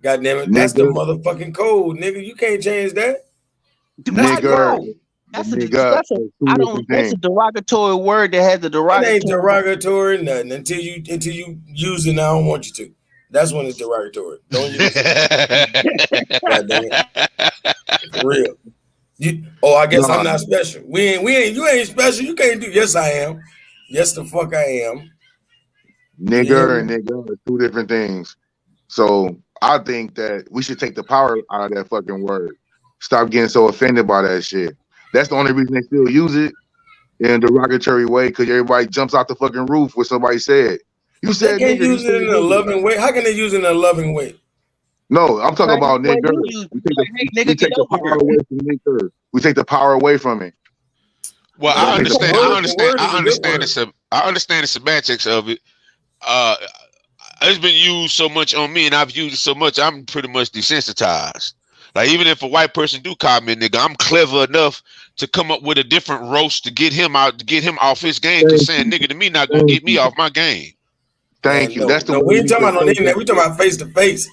God damn it. That's the motherfucking code, nigga. You can't change that. Nigga. That's a derogatory word that has a derogatory. It ain't derogatory nothing until you use it and I don't want you to. That's when it's derogatory. Don't use it. God damn it. For real. I guess I'm not special. You ain't special. You can't do. Yes, I am. Yes, the fuck I am. Nigger and nigga are two different things. So I think that we should take the power out of that fucking word. Stop getting so offended by that shit. That's the only reason they still use it in a derogatory way, because everybody jumps out the fucking roof when somebody said. You said they can't use it in a loving way. How can they use it in a loving way? No, I'm talking about nigger. We take the power away from nigger. We take the power away from it. Well, I understand the semantics of it. It's been used so much on me, and I've used it so much, I'm pretty much desensitized. Like, even if a white person do call me a nigga, I'm clever enough to come up with a different roast to get him out, to get him off his game. Because saying nigga to me not gonna get me off my game. Thank you. That's the we ain't talking about on the internet. We talking about face to face.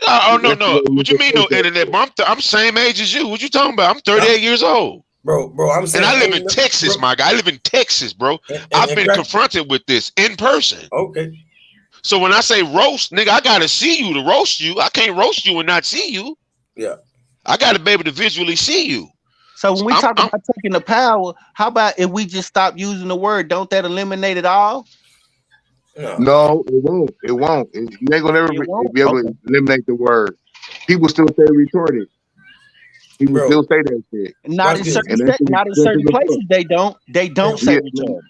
No. What you mean no internet? Bro, I'm same age as you. What you talking about? I'm 38 years old. Bro, I'm saying. And I live in Texas, my guy. I live in Texas, bro. I've been confronted with this in person. Okay. So when I say roast, nigga, I gotta see you to roast you. I can't roast you and not see you. Yeah. I gotta be able to visually see you. So when we talk about taking the power, how about if we just stop using the word? Don't that eliminate it all? No, it won't. It won't. You ain't gonna ever be able to eliminate the word. People still say retarded. People still say that shit. Not in certain places. They don't say retarded.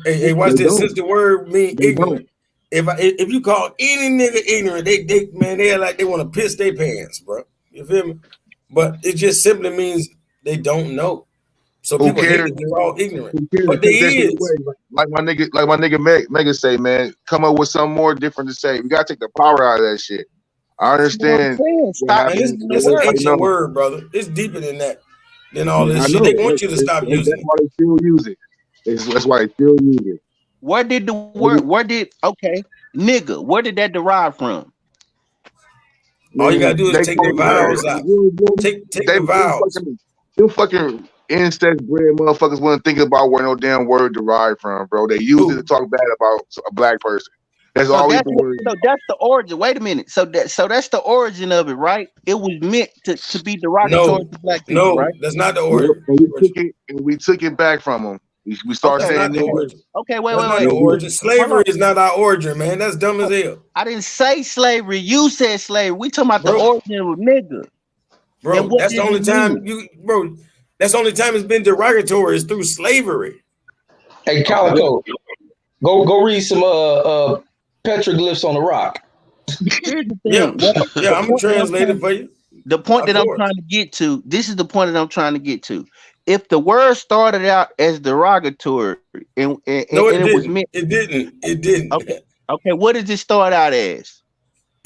Hey, watch this. Since the word mean ignorant, if you call any nigga ignorant, they like they want to piss their pants, bro. You feel me? But it just simply means they don't know. So people hate that they're all ignorant. But they is. Like my nigga Mega say, man, come up with something more different to say. We gotta take the power out of that shit. I understand. It's an ancient word, brother. It's deeper than that. Than all this shit. They want you to stop using it. That's why they still use it. That's why they still use it. Where did the word? Nigga? Where did that derive from? All you gotta do is take the vowels out. Take the vowels. Them fucking incest bred motherfuckers wasn't thinking about where no damn word derived from, bro. They used it to talk bad about a black person. That's always the word. So that's the origin. Wait a minute. So that's the origin of it, right? It was meant to be derogatory to black people, right? That's not the origin. We took it back from them. We started saying niggas. Okay, wait. Not the origin. Slavery is not our origin, man. That's dumb as hell. I didn't say slavery. You said slavery. We talking about the origin of nigga. Bro, that's the only time that's the only time it's been derogatory is through slavery. Hey, Calico, go read some petroglyphs on the rock. Here's the thing. Yeah, I'm gonna translate it for you. The point that I'm trying to get to, this is the point that I'm trying to get to. If the word started out as derogatory and it was meant, it didn't. Okay, what did it start out as?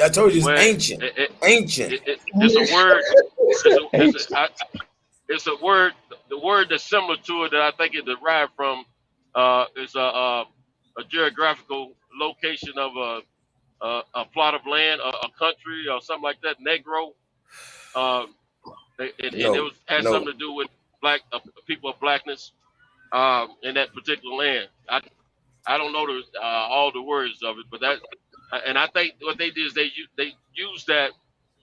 I told you it's ancient. Ancient. It's a word. It's a word. The word that's similar to it that I think it derived from is a geographical location of a plot of land, a country, or something like that. Negro. It had something to do with black people of blackness in that particular land. I don't know all the words of it, but that, and I think what they did is they used that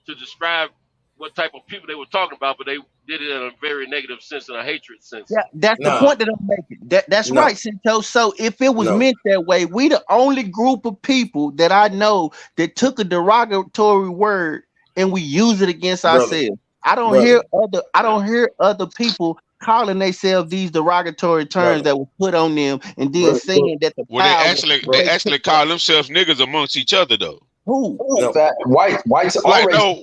to describe what type of people they were talking about, but they did it in a very negative sense, in a hatred sense. Yeah, that's the point that I'm making. That's right, Cinto. So if it was meant that way, we the only group of people that I know that took a derogatory word and we use it against ourselves. I don't hear other people calling themselves these derogatory terms that were put on them and then saying that the they actually call themselves niggas amongst each other though. Who? Whites like white.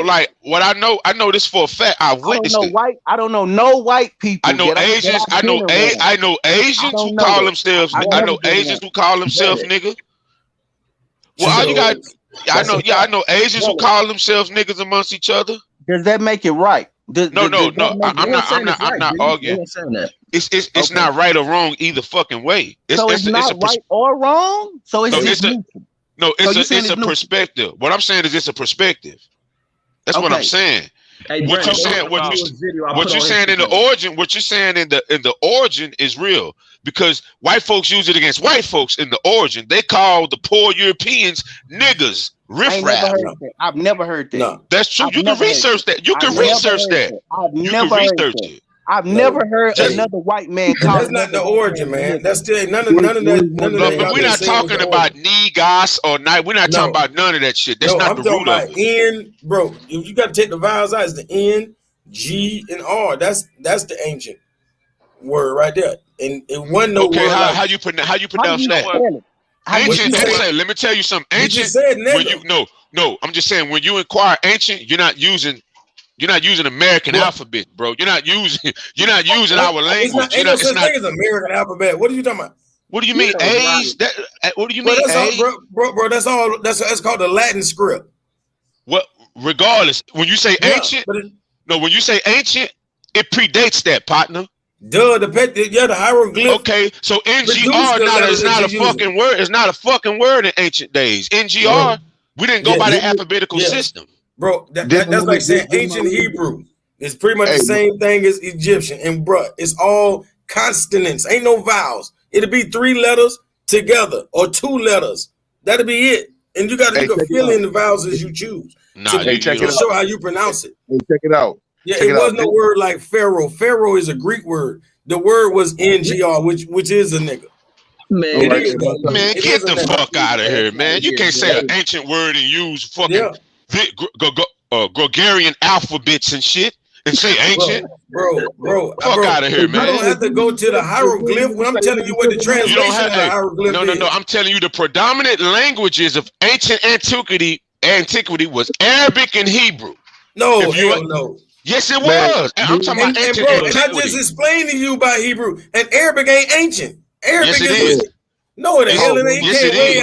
Like what I know this for a fact. I witnessed it. I don't know no white people. I know Asians. I know Asians who call themselves. I know Asians who call themselves nigga. Well, all you got. I know Asians who call themselves niggas amongst each other. Does that make it right? No. I'm not arguing. It's not right or wrong either fucking way. It's not right or wrong. So it's it's a perspective. What I'm saying is it's a perspective. That's what I'm saying. Hey, what you're saying in the origin is real because white folks use it against white folks in the origin. They call the poor Europeans niggas, riffraff. I've never heard that. No, that's true. You can research that. You can research that. You can research it. I've never heard another white man call. That's not the origin, man. That's still none of that. But we're not talking about negas or night. We're not talking about none of that shit. That's not the root of it. N, bro. You got to take the vowels out. It's the N, G, and R. That's the ancient word right there. And it wasn't no word. How you pronounce that? Ancient. Let me tell you something. Ancient. I'm just saying when you inquire ancient, you're not using American alphabet, bro. You're not using our language. It's American alphabet. What are you talking about? What do you mean A's? What do you mean A's? Bro, that's all. That's called the Latin script. Well, regardless, when you say ancient, when you say ancient, it predates that, partner. Duh, the hieroglyph. Okay, so NGR is not a fucking word. It's not a fucking word in ancient days. NGR, we didn't go by the alphabetical system. Bro, that's like saying ancient Hebrew. It's pretty much the same thing as Egyptian. And bro, it's all consonants. Ain't no vowels. It'll be 3 letters together or 2 letters. That'll be it. And you can fill in the vowels as you choose. To show how you pronounce it. Hey, check it out. Yeah, it was no word like pharaoh. Pharaoh is a Greek word. The word was NGR, which is a nigga. Man, get the fuck out of here, man. You can't say an ancient word and use fucking Gregorian alphabets and shit and say ancient. Bro, fuck out of here, man. You don't have to go to the hieroglyph when I'm telling you what the translation of the hieroglyph is. No, I'm telling you the predominant languages of ancient antiquity was Arabic and Hebrew. No. Yes, it was. I'm talking about ancient antiquity. I just explained to you about Hebrew, and Arabic ain't ancient. Arabic is. No, the hell it ain't. Yes, it is.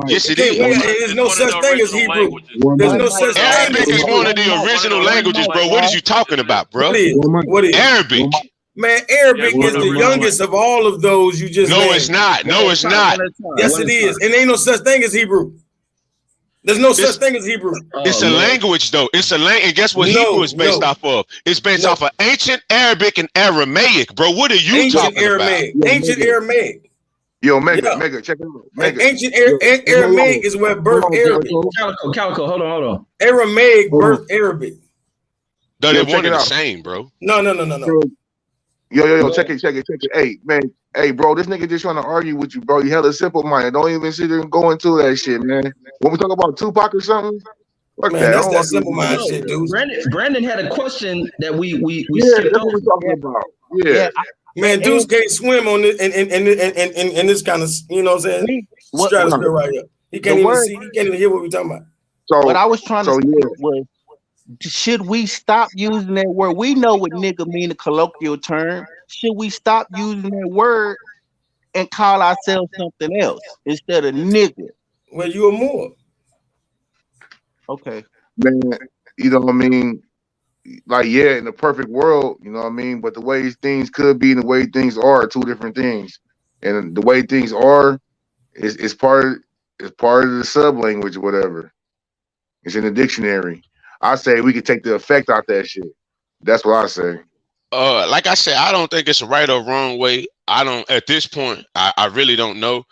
Yes, it is. There's no such thing as Hebrew. There's no such thing. Arabic is one of the original languages, bro. What is you talking about, bro? What is Arabic? Man, Arabic is the youngest of all of those you just named. It's not. No, it's not. Yes, it is. And ain't no such thing as Hebrew. There's no such thing as Hebrew. It's a language, though. It's a language. And guess what Hebrew is based off of? It's based off of ancient Arabic and Aramaic, bro. What are you talking Aramaic. about? Ancient Aramaic. Yo, Mega, check it out. Mega. Ancient Aramaic is where birth Arabic. Calico, hold on. Aramaic birth Arabic. No, they're one and the same, bro. No. Yo, check it. Hey, man. Hey, bro, this nigga just trying to argue with you, bro. You hella simple minded. Don't even sit there and go into that shit, man. When we talk about Tupac or something, fuck man, that. that's that simple minded shit, dude. Brandon had a question that we skipped over. What we talking about. Yeah. Man, dudes can't swim on this and this kind of, you know what I'm saying? Stratosphere right here. He can't even see. He can't even hear what we're talking about. So what I was trying to say was, should we stop using that word? We know what nigga mean, a colloquial term. Should we stop using that word and call ourselves something else instead of nigga? Well, you are more. Okay. Man, you know what I mean? Like, yeah, in the perfect world, you know what I mean? But the way things could be and the way things are two different things. And the way things are is part of the sub language or whatever. It's in the dictionary. I say we could take the effect out that shit. That's what I say. Like I said, I don't think it's a right or wrong way. I don't at this point. I really don't know.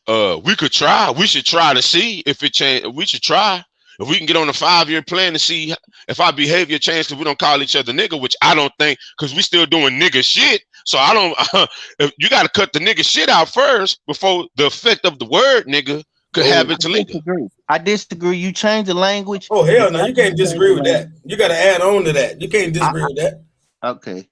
We could try. We should try to see if it change. We should try if we can get on a 5-year plan to see if our behavior changes. If we don't call each other nigga, which I don't think, because we still doing nigga shit. So I don't. If you got to cut the nigga shit out first before the effect of the word nigga could have it to linger. I disagree. You change the language. Oh hell no! You can't disagree with that. You got to add on to that. You can't disagree with that. Okay.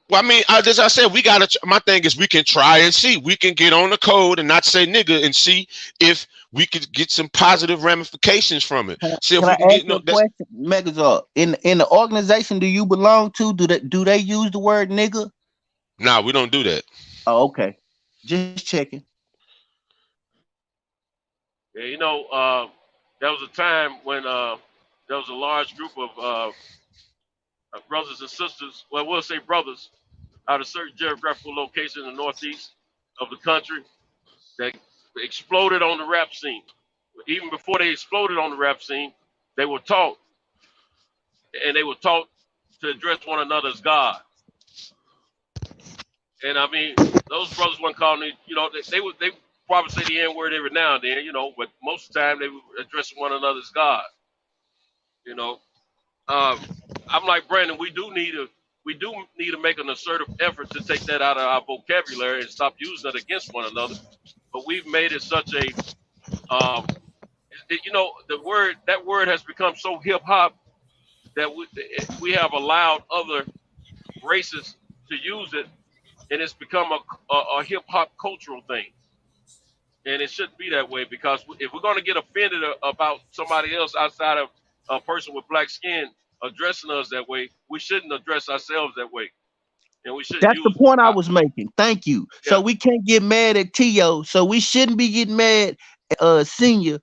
Well, I mean, as I said, we gotta. My thing is, we can try and see. We can get on the code and not say nigga, and see if we could get some positive ramifications from it. See if we can get. No, question, Megazord. In the organization, do you belong to? Do they use the word nigga? Nah, we don't do that. Oh, okay. Just checking. Yeah, you know, there was a time when there was a large group of brothers and sisters, well, we'll say brothers, out of certain geographical locations in the northeast of the country that exploded on the rap scene. Even before they exploded on the rap scene, they were taught, and they were taught to address one another as God. And I mean, those brothers weren't calling me, you know, they probably say the N-word every now and then, you know, but most of the time they were addressing one another as God. You know, I'm like Brandon. We do need to make an assertive effort to take that out of our vocabulary and stop using it against one another. But we've made it such a, you know, that word has become so hip hop that we have allowed other races to use it, and it's become a hip hop cultural thing. And it shouldn't be that way, because if we're going to get offended about somebody else outside of a person with black skin addressing us that way, we shouldn't address ourselves that way. And we shouldn't. That's the point I was making. Thank you. Yeah. So we can't get mad at T.O. So we shouldn't be getting mad at Senior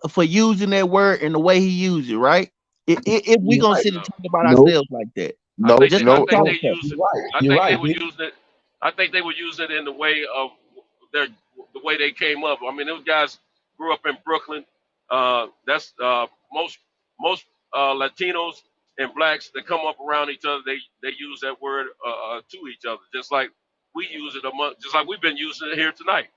for using that word in the way he used it, right? If we're going to sit and talk about ourselves like that. No, I think they were using it in the way of the way they came up. I mean, those guys grew up in Brooklyn. That's most Latinos and blacks that come up around each other, they use that word to each other, just like we use it just like we've been using it here tonight.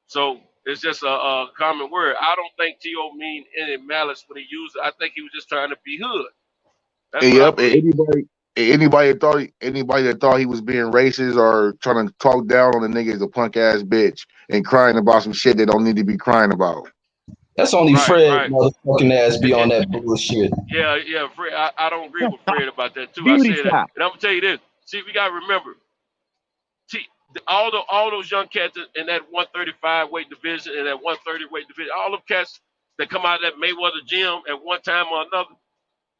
So it's just a common word. I don't think T.O. mean any malice when he used it. I think he was just trying to be hood. Yep. Anybody that thought he was being racist or trying to talk down on the nigga is a punk ass bitch and crying about some shit they don't need to be crying about. That's only Fred motherfucking ass be on that bullshit. Yeah, Fred. I don't agree with Fred about that too. I said that, and I'm gonna tell you this. See, we gotta remember, all those young cats in that 135 weight division and that 130 weight division, all of cats that come out of that Mayweather gym at one time or another,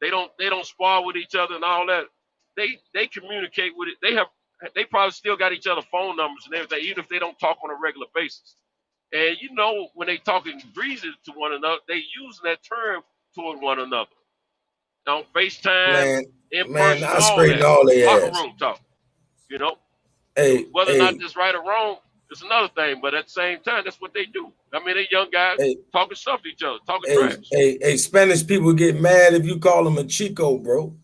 they don't spar with each other and all that. They communicate with it. They probably still got each other phone numbers and everything, even if they don't talk on a regular basis. And you know, when they talking greasy to one another, they using that term toward one another. On FaceTime, in person, I straighten all their locker ass. room talk. You know, hey, whether or not it's right or wrong, it's another thing. But at the same time, that's what they do. I mean, they young guys talking stuff to each other, talking trash. Hey, Spanish people get mad if you call them a Chico, bro.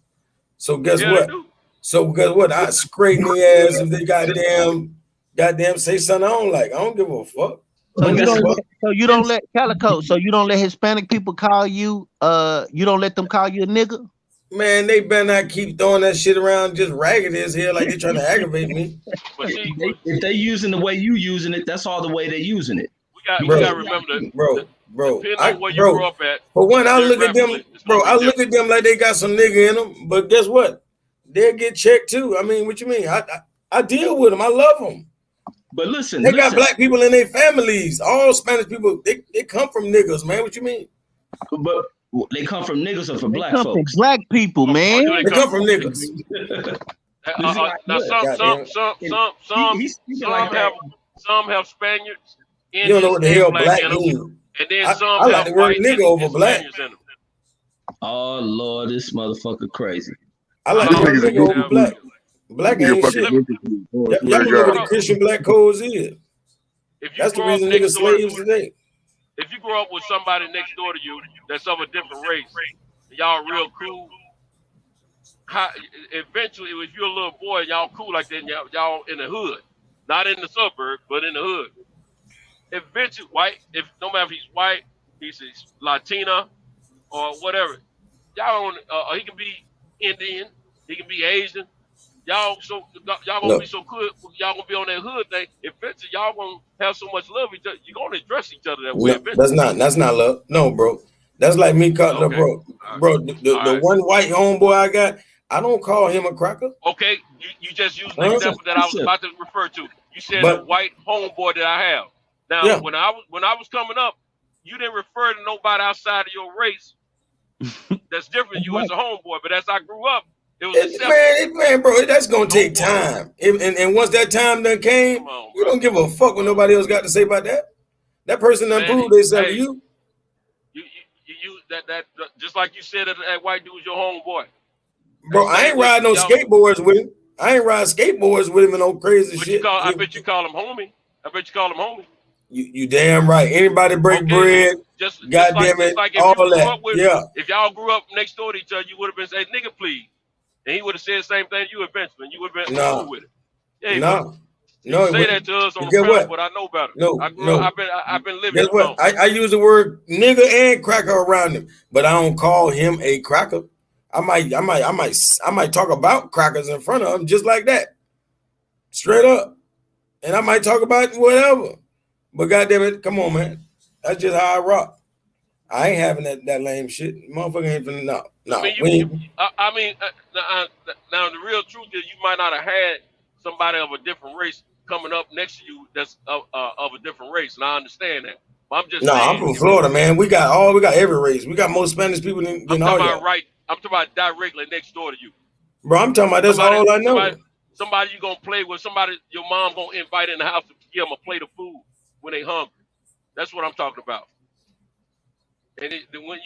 So guess what? I scrape their ass if they goddamn say something I don't like. I don't give a fuck. So you don't let Calico. So you don't let Hispanic people call you. You don't let them call you a nigga. Man, they better not keep throwing that shit around just ragged as hell like they trying to aggravate me. But see, if they using the way you using it, that's all the way they using it. We gotta remember that, bro. Depending on where you grew up at. For one, I look at them, bro. I look at them like they got some nigga in them. But guess what? They'll get checked too. I mean, what you mean? I deal with them. I love them. But listen, they got black people in their families. All Spanish people, they come from niggas, man. What you mean? But they come from niggas or from black folks? From black people, man. They come from niggas. Now some have Spaniards. You don't know what the hell black means. And then some I like have the word nigga over black. Spaniards in them. Oh Lord, this motherfucker crazy. I like the word nigga over black. Black ain't shit. Y'all know what the Christian black codes is. That's the reason niggas slaves today. If you grow up with somebody next door to you that's of a different race, y'all real cool. Eventually, if you're a little boy, y'all cool like that, y'all in the hood, not in the suburb, but in the hood. Eventually, no matter if he's white, he's Latina, or whatever, y'all he can be Indian, he can be Asian. Y'all gonna be so good. Y'all gonna be on that hood thing. Eventually, y'all gonna have so much love each other. You're gonna address each other that way. No, that's not love. No, bro. That's like me calling the one white homeboy I got. I don't call him a cracker. Okay, you just used the example that I was about to refer to. You said the white homeboy that I have. Now, when I was coming up, you didn't refer to nobody outside of your race. That's different. You as a homeboy, but as I grew up. Man, bro, that's gonna take time. And once that time done came, you don't give a fuck what nobody else got to say about that. That person done proved themselves to you. You that just like you said that white dude's your homeboy. Bro, I ain't riding no skateboards with him. I ain't riding skateboards with him and no crazy shit. I bet you call him homie. You damn right. Anybody break bread, goddamn it, all that. If y'all grew up next door to each other, you would have been saying, nigga, please. And he would have said the same thing to you eventually. You would have been cool with it. Hey, no. You say that to us on the panel, but I know better. I've been living. Guess what? I use the word nigga and cracker around him, but I don't call him a cracker. I might talk about crackers in front of him just like that. Straight up. And I might talk about whatever. But goddamn it, come on, man. That's just how I rock. I ain't having that lame shit. Motherfucker ain't finna no. Now the real truth is you might not have had somebody of a different race coming up next to you that's of a different race, and I understand that. But I'm just saying, I'm from Florida, man. We got every race. We got more Spanish people than all y'all. I'm talking about directly next door to you. Bro, I'm talking about that's all I know. Somebody you gonna play with, somebody your mom gonna invite in the house to give them a plate of food when they hungry. That's what I'm talking about. And when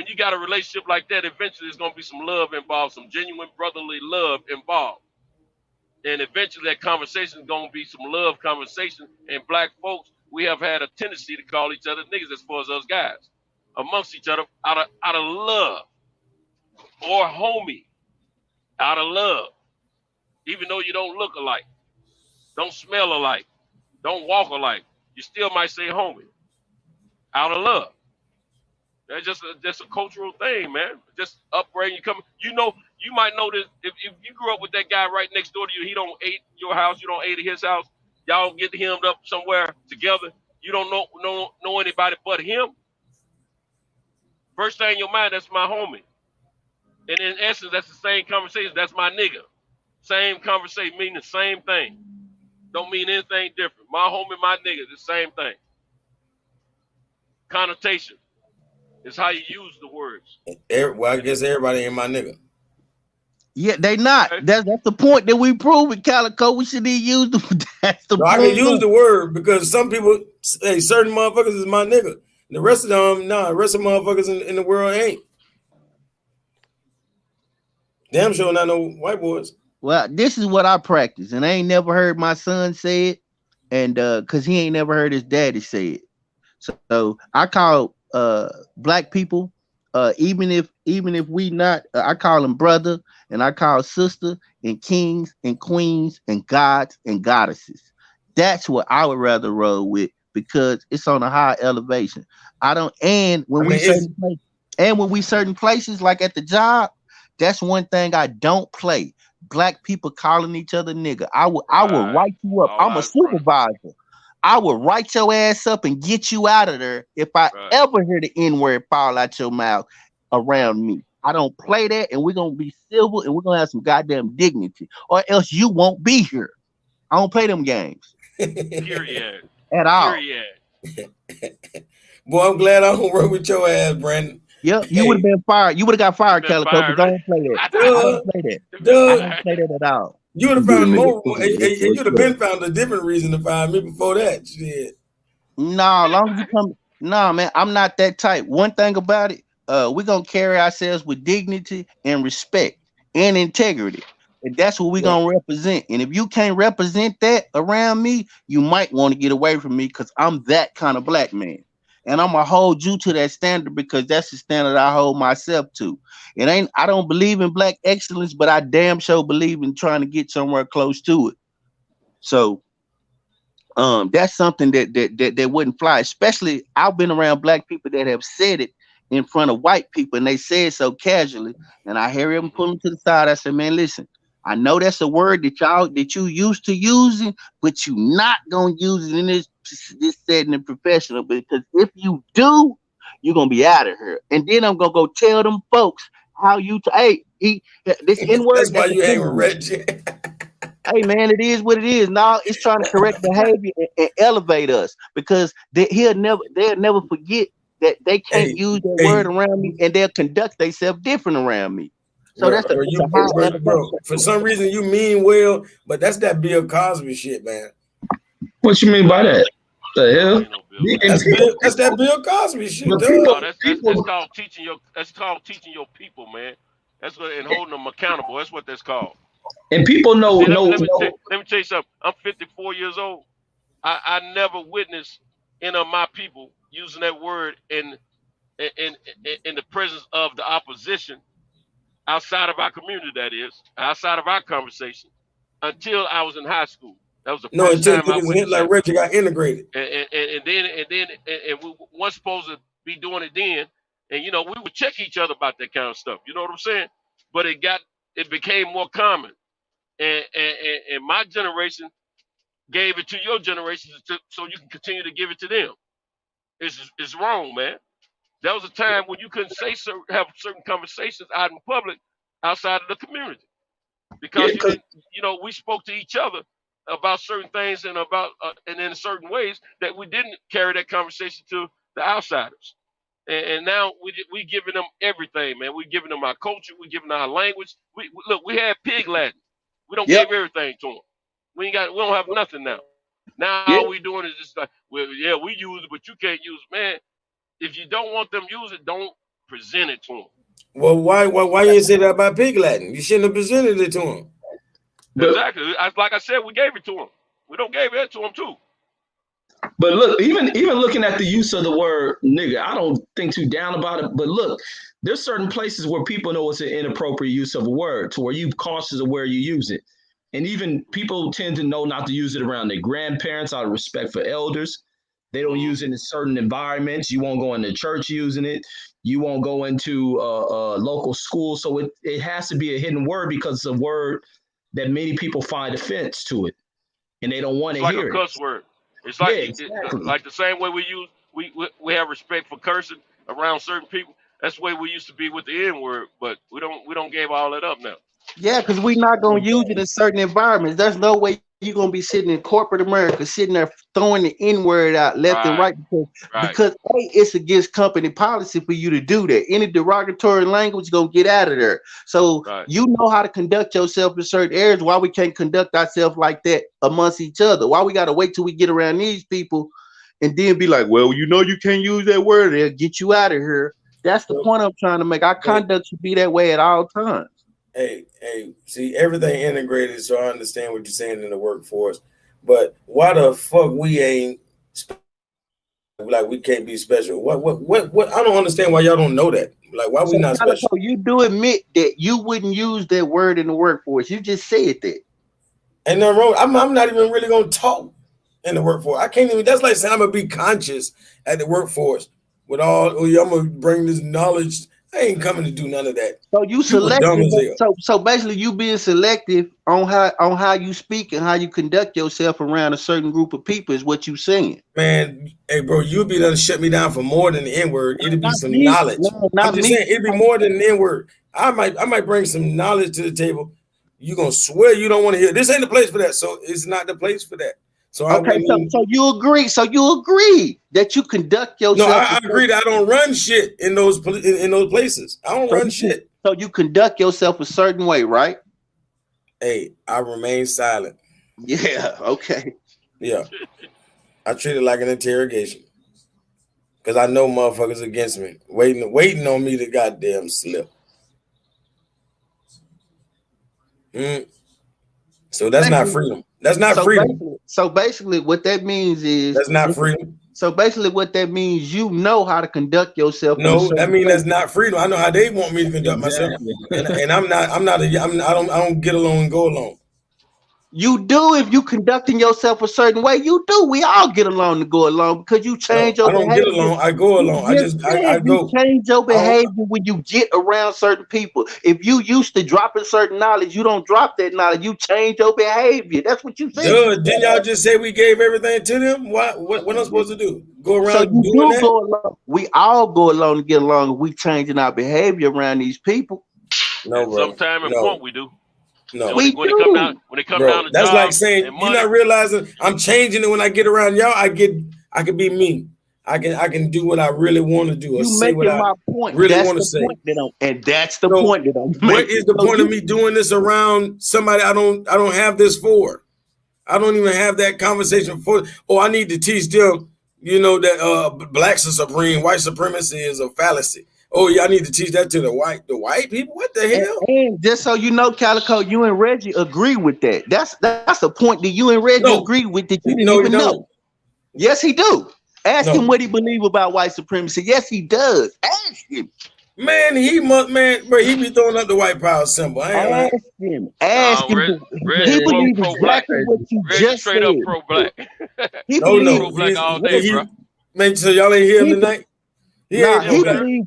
you got a relationship like that, eventually there's gonna be some love involved, some genuine brotherly love involved. And eventually that conversation is gonna be some love conversation. And black folks, we have had a tendency to call each other niggas as far as us guys amongst each other out of love. Or homie, out of love, even though you don't look alike, don't smell alike, don't walk alike, you still might say homie, out of love. That's just a cultural thing, man. Just upbringing. You might know this if you grew up with that guy right next door to you. He don't ate your house, you don't ate at his house. Y'all get hemmed up somewhere together. You don't know anybody but him. First thing in your mind, that's my homie. And in essence, that's the same conversation. That's my nigga. Same conversation, meaning the same thing. Don't mean anything different. My homie, my nigga, the same thing. Connotation is how you use the words. Well, I guess everybody ain't my nigga. Yeah, they not. Okay. That's the point that we prove with Calico. We should use the. That's the point. I can use the word because some people say certain motherfuckers is my nigga. The rest of them, the rest of motherfuckers in the world ain't. Damn sure not no white boys. Well, this is what I practice, and I ain't never heard my son say it, and because he ain't never heard his daddy say it. So I call black people, even if we not, I call them brother, and I call sister, and kings and queens and gods and goddesses. That's what I would rather roll with because it's on a high elevation. I don't, and when we certain places like at the job, that's one thing I don't play. Black people calling each other nigga. I will write you up. I'm a supervisor. I will write your ass up and get you out of there if I ever hear the N-word fall out your mouth around me. I don't play that, and we're gonna be civil and we're gonna have some goddamn dignity, or else you won't be here. I don't play them games. Period. At all. Period. Boy, I'm glad I don't work with your ass, Brandon. Yep, you would have been fired. You would have got fired, Calico, because I don't play that. I don't play that. I don't play that at all. You would have found more. You'd have been found a different reason to fire me before that. Shit. No, long as you come. No, man, I'm not that type. One thing about it, we're gonna carry ourselves with dignity and respect and integrity. And that's what we're gonna represent. And if you can't represent that around me, you might want to get away from me because I'm that kind of black man. And I'm gonna hold you to that standard because that's the standard I hold myself to. I don't believe in black excellence, but I damn sure believe in trying to get somewhere close to it. So that's something that wouldn't fly. Especially I've been around black people that have said it in front of white people and they say it so casually. And I hear them pull them to the side. I said, man, listen, I know that's a word that you used to using, but you not gonna use it in this setting and professional, because if you do, you're gonna be out of here. And then I'm gonna go tell them folks how you this N-word. That's why you ain't with Reggie. Hey man, it is what it is. Now it's trying to correct behavior and elevate us because they'll never forget that they can't use that word around me, and they'll conduct themselves different around me. So bro, for some reason you mean well, but that's that Bill Cosby shit, man. What you mean by that? The hell? That's that Bill Cosby shit. That's called teaching your people, man. That's what, and holding them accountable. That's what that's called. And people know. Let me tell you something. I'm 54 years old. I never witnessed any of my people using that word in the presence of the opposition, outside of our community, that is, outside of our conversation, until I was in high school. That was the first time I witnessed like Reggie got integrated. And then we weren't supposed to be doing it then. And we would check each other about that kind of stuff. You know what I'm saying? But it became more common. And my generation gave it to your generation so you can continue to give it to them. It's wrong, man. That was a time when you couldn't have certain conversations out in public outside of the community, because we spoke to each other about certain things and and in certain ways that we didn't carry that conversation to the outsiders. And now we giving them everything, man. We giving them our culture. We giving them our language. We had pig Latin. We don't give everything to them. We don't have nothing now. Now all we doing is just like, well, yeah, we use it, but you can't use it, man. If you don't want them to use it, don't present it to them. Well, why you didn't say that about pig Latin? You shouldn't have presented it to them. Exactly. Like I said, we gave it to them. We don't give it to them too. But look, even looking at the use of the word nigga, I don't think too down about it. But look, there's certain places where people know it's an inappropriate use of a word, to where you're cautious of where you use it. And even people tend to know not to use it around their grandparents out of respect for elders. They don't use it in certain environments. You won't go into church using it. You won't go into a local school. So it has to be a hidden word because it's a word that many people find offense to it, and they don't want to hear it. It's like a cuss word. It's like like the same way we have respect for cursing around certain people. That's the way we used to be with the N word, but we don't give all that up now. Yeah, because we're not gonna use it in certain environments. There's no way you're gonna be sitting in corporate America, sitting there throwing the N-word out left and right because it's against company policy for you to do that. Any derogatory language gonna get out of there. So you know how to conduct yourself in certain areas. Why we can't conduct ourselves like that amongst each other? Why we gotta wait till we get around these people and then be like, well, you can't use that word, they'll get you out of here. That's the point I'm trying to make. Our conduct should be that way at all times. Hey, see, everything integrated, so I understand what you're saying in the workforce. But why the fuck we ain't like we can't be special? What? I don't understand why y'all don't know that. Like, why we not special? You do admit that you wouldn't use that word in the workforce. You just said that. Ain't nothing wrong. I'm not even really gonna talk in the workforce. I can't even. That's like saying I'm gonna be conscious at the workforce with all. Oh, yeah, I'm gonna bring this knowledge. I ain't coming to do none of that. So you selective. So basically, you being selective on how you speak and how you conduct yourself around a certain group of people is what you saying. Man, hey bro, you'll be done to shut me down for more than the N-word. It'll be some knowledge. I'm just saying it'll be more than the N-word. I might bring some knowledge to the table. You gonna swear you don't want to hear. This ain't the place for that. So it's not the place for that. So so you agree. So you agree that you conduct yourself. No, I agree that I don't run shit in those places. I don't run shit. So you conduct yourself a certain way, right? Hey, I remain silent. Yeah. Okay. Yeah. I treat it like an interrogation. Because I know motherfuckers against me, waiting on me to goddamn slip. So that's not freedom. That's not freedom. So basically, what that means is that's not freedom. So basically, what that means, you know how to conduct yourself. No, that means that's not freedom. I know how they want me to conduct myself, and I don't get along and go along. You do if you conducting yourself a certain way. You do. We all get along to go along because you change your behavior. I don't get along. I go along. I go. You change your behavior when you get around certain people. If you used to dropping certain knowledge, you don't drop that knowledge. You change your behavior. That's what you say. Good. Didn't y'all just say we gave everything to them? What I'm supposed to do? Go around so you doing that? Go along. We all go along to get along. We changing our behavior around these people. No, bro. Sometime in point we do. No, when it come down to that's job like saying you're not realizing I'm changing it when I get around y'all. I can be me. I can do what I really want to do or say what I really want to say. And that's the point that I'm making. What is the point of me doing this around somebody I don't have this for? I don't even have that conversation for. Oh, I need to teach them, that blacks are supreme, white supremacy is a fallacy. Oh, yeah, I need to teach that to the white people. What the hell? And just so you know, Calico, you and Reggie agree with that. That's a point that you and Reggie agree with that you didn't even know. Yes, he do. Ask him what he believe about white supremacy. Yes, he does. Ask him. Man, he be throwing up the white power symbol. Ask him. He believes exactly what you just straight said. Up pro-black. He believes pro-black all day, bro. Man, so y'all ain't hear him tonight? We know Reggie.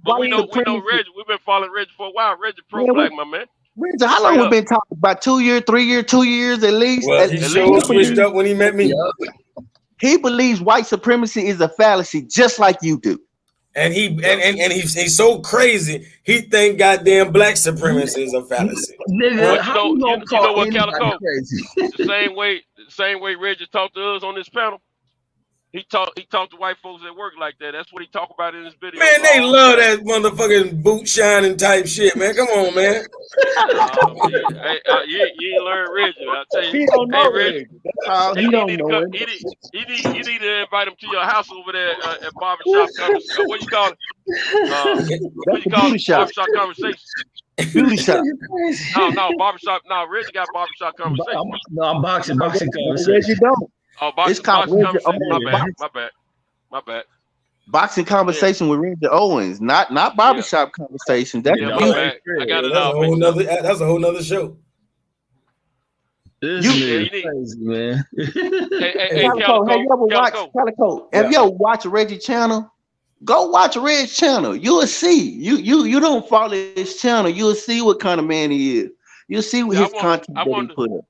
We've been following Reggie for a while. Reggie pro-black, my man. Reggie, how long we been talking about? 2 years, 3 years, 2 years at least? Well, he sure switched up when he met me. He believes white supremacy is a fallacy, just like you do. And he's so crazy. He think goddamn black supremacy is a fallacy. Nigga, you know what, Calico? The same way Reggie talked to us on this panel. He talked to white folks at work like that. That's what he talked about in his video. Man, they love that motherfucking boot shining type shit, man. Come on, man. You ain't learn Reggie. I tell you, he don't know Reggie. He don't know him. You need to invite him to your house over there at barbershop. What you call it? What you call it? Barbershop conversation. Beauty shop. No, barbershop. No, Reggie got barbershop conversation. No, I'm boxing conversation. Reggie don't. Oh, boxing conversation. My bad. Boxing conversation with Reggie Owens, not barbershop conversation. That's my bad. I got it all. That's a whole nother show. You crazy, man. Hey, Calico, have you ever watched Reggie's channel? Go watch Reg's channel. You will see. You don't follow his channel. You'll see what kind of man he is. You'll see what his content that he put up.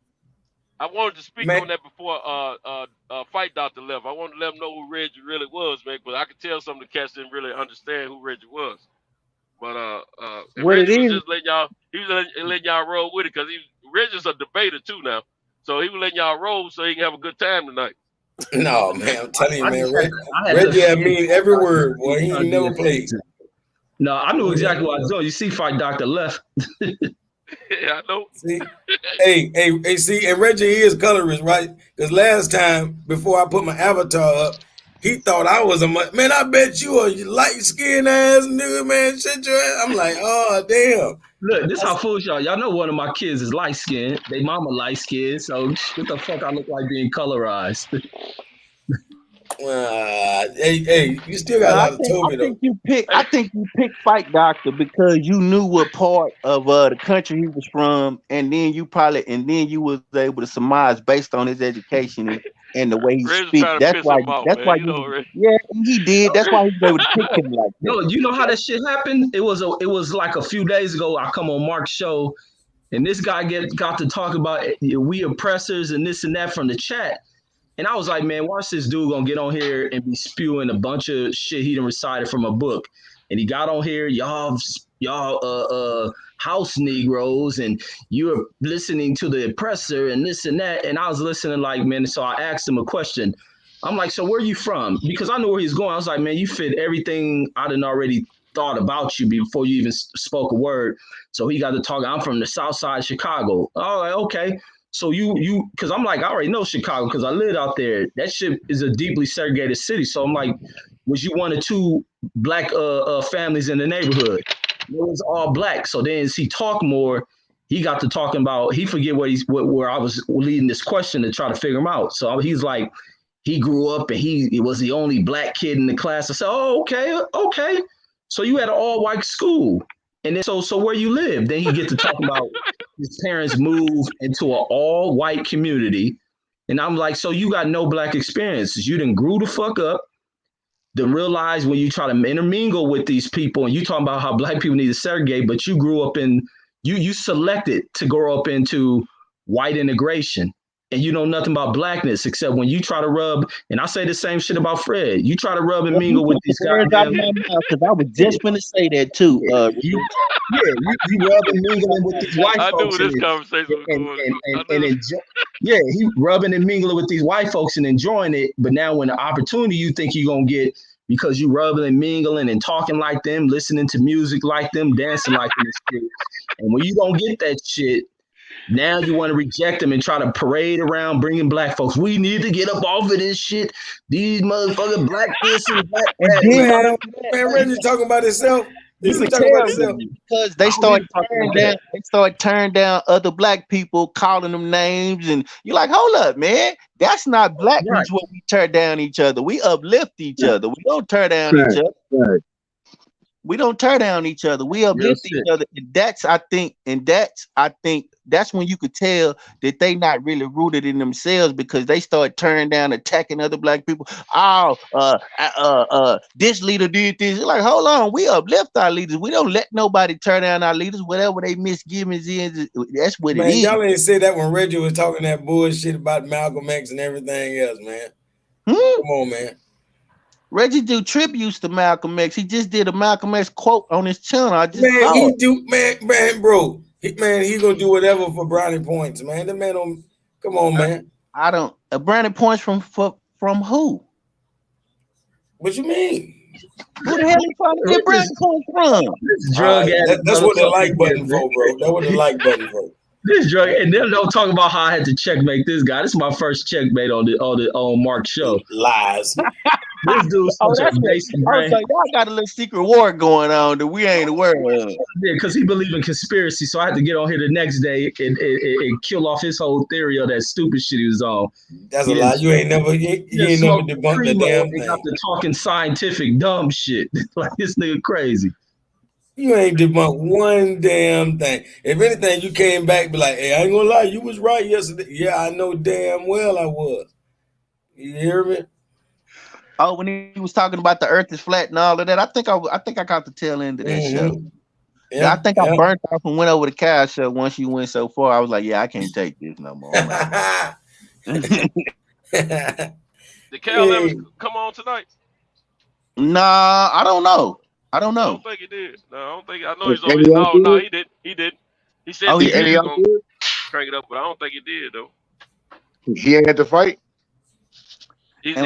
I wanted to speak on that before Fight Doctor left. I wanted to let him know who Reggie really was, man, but I could tell some of the cats didn't really understand who Reggie was. But Reggie was just letting y'all roll with it because Reggie's a debater too now. So he was letting y'all roll so he can have a good time tonight. No, man, I'm telling you, man, Reggie had mean every word, boy. He ain't never played. No, I knew exactly what I was doing. You see, Fight Doctor left. Yeah, I know. See, hey, see, and Reggie is colorist, right? Because last time, before I put my avatar up, he thought I was man. I bet you a light skinned ass nigga, man. Shit your ass. I'm like, oh damn. Look, this how foolish y'all. Y'all know one of my kids is light skinned. They mama light skinned. So what the fuck I look like being colorized? Hey, you still got a lot of Toby though. I think you picked Fight Doctor because you knew what part of the country he was from, and then you was able to surmise based on his education and the way he speaks. That's why he did. That's why he was able to pick him like that. No, you know how that shit happened? It was like a few days ago. I come on Mark's show, and this guy got to talk about we oppressors and this and that from the chat. And I was like, man, watch this dude gonna get on here and be spewing a bunch of shit he done recited from a book. And he got on here, y'all house Negroes, and you're listening to the oppressor and this and that. And I was listening like, man, so I asked him a question. I'm like, so where are you from? Because I knew where he's going. I was like, man, you fit everything I done already thought about you before you even spoke a word. So he got to talk. I'm from the South Side of Chicago. Oh, like, okay. So you, because I'm like, I already know Chicago because I lived out there. That shit is a deeply segregated city. So I'm like, was you one or two black families in the neighborhood? It was all black. So then as he talked more, he got to talking about, he forget where I was leading this question to try to figure him out. So he's like, he grew up and he was the only black kid in the class. I said, oh, okay. So you had an all-white school. And then so where you live? Then he get to talk about his parents moved into an all-white community. And I'm like, so you got no black experiences. You done grew the fuck up. Then realize when you try to intermingle with these people and you talking about how black people need to segregate, but you grew up in, you selected to grow up into white integration. And you know nothing about blackness except when you try to rub, and I say the same shit about Fred. You try to rub and mingle with these guys. Because I was just going to say that too. You rub and mingling with these white folks. I knew this conversation was going. He rubbing and mingling with these white folks and enjoying it. But now when the opportunity you think you're going to get because you rubbing and mingling and talking like them, listening to music like them, dancing like them and shit. And when you don't get that shit, now you want to reject them and try to parade around bringing black folks. We need to get up off of this shit. These motherfucking black this and black that. Man, Reggie talking about himself. Because they start turning down other black people, calling them names, and you're like, hold up, man, that's not blackness. When we turn down each other, we uplift each other. We don't tear down each other. Right. We don't tear down each other. We uplift each other. And I think that's when you could tell that they not really rooted in themselves because they start turning down, attacking other black people. This leader did this. You're like, hold on, we uplift our leaders. We don't let nobody turn down our leaders. Whatever they misgivings is, that's what it is. Y'all ain't said that when Reggie was talking that bullshit about Malcolm X and everything else, man. Come on, man. Reggie do tributes to Malcolm X. He just did a Malcolm X quote on his channel. He gonna do whatever for brownie points, man. The man don't. Come on, man. I don't. Brownie points from who? What you mean? Who the hell he trying to get brownie points from? That's what the like button for, bro. That's what the like button for. This drug, and then don't talk about how I had to checkmate this guy. This is my first checkmate on Mark's show. Lies. This dude's y'all got a little secret war going on that we ain't aware of. Yeah, because he believe in conspiracy, so I had to get on here the next day and kill off his whole theory of that stupid shit he was on. That's a lie. You ain't never debunked the damn thing. Got to talking scientific dumb shit. Like this nigga crazy. You ain't debunked one damn thing. If anything, you came back and be like, hey, I ain't gonna lie, you was right yesterday. Yeah, I know damn well I was. You hear me? Oh, when he was talking about the earth is flat and all of that, I think I got the tail end of that show. Yeah, I think I burnt off and went over the cow show once you went so far. I was like, yeah, I can't take this no more. Did Cal ever come on tonight? Nah, I don't know. I don't think he did. No, I don't think. I know he's on his. No, he did. He did. He said he was gonna crank it up, but I don't think he did though. He ain't at the fight. He's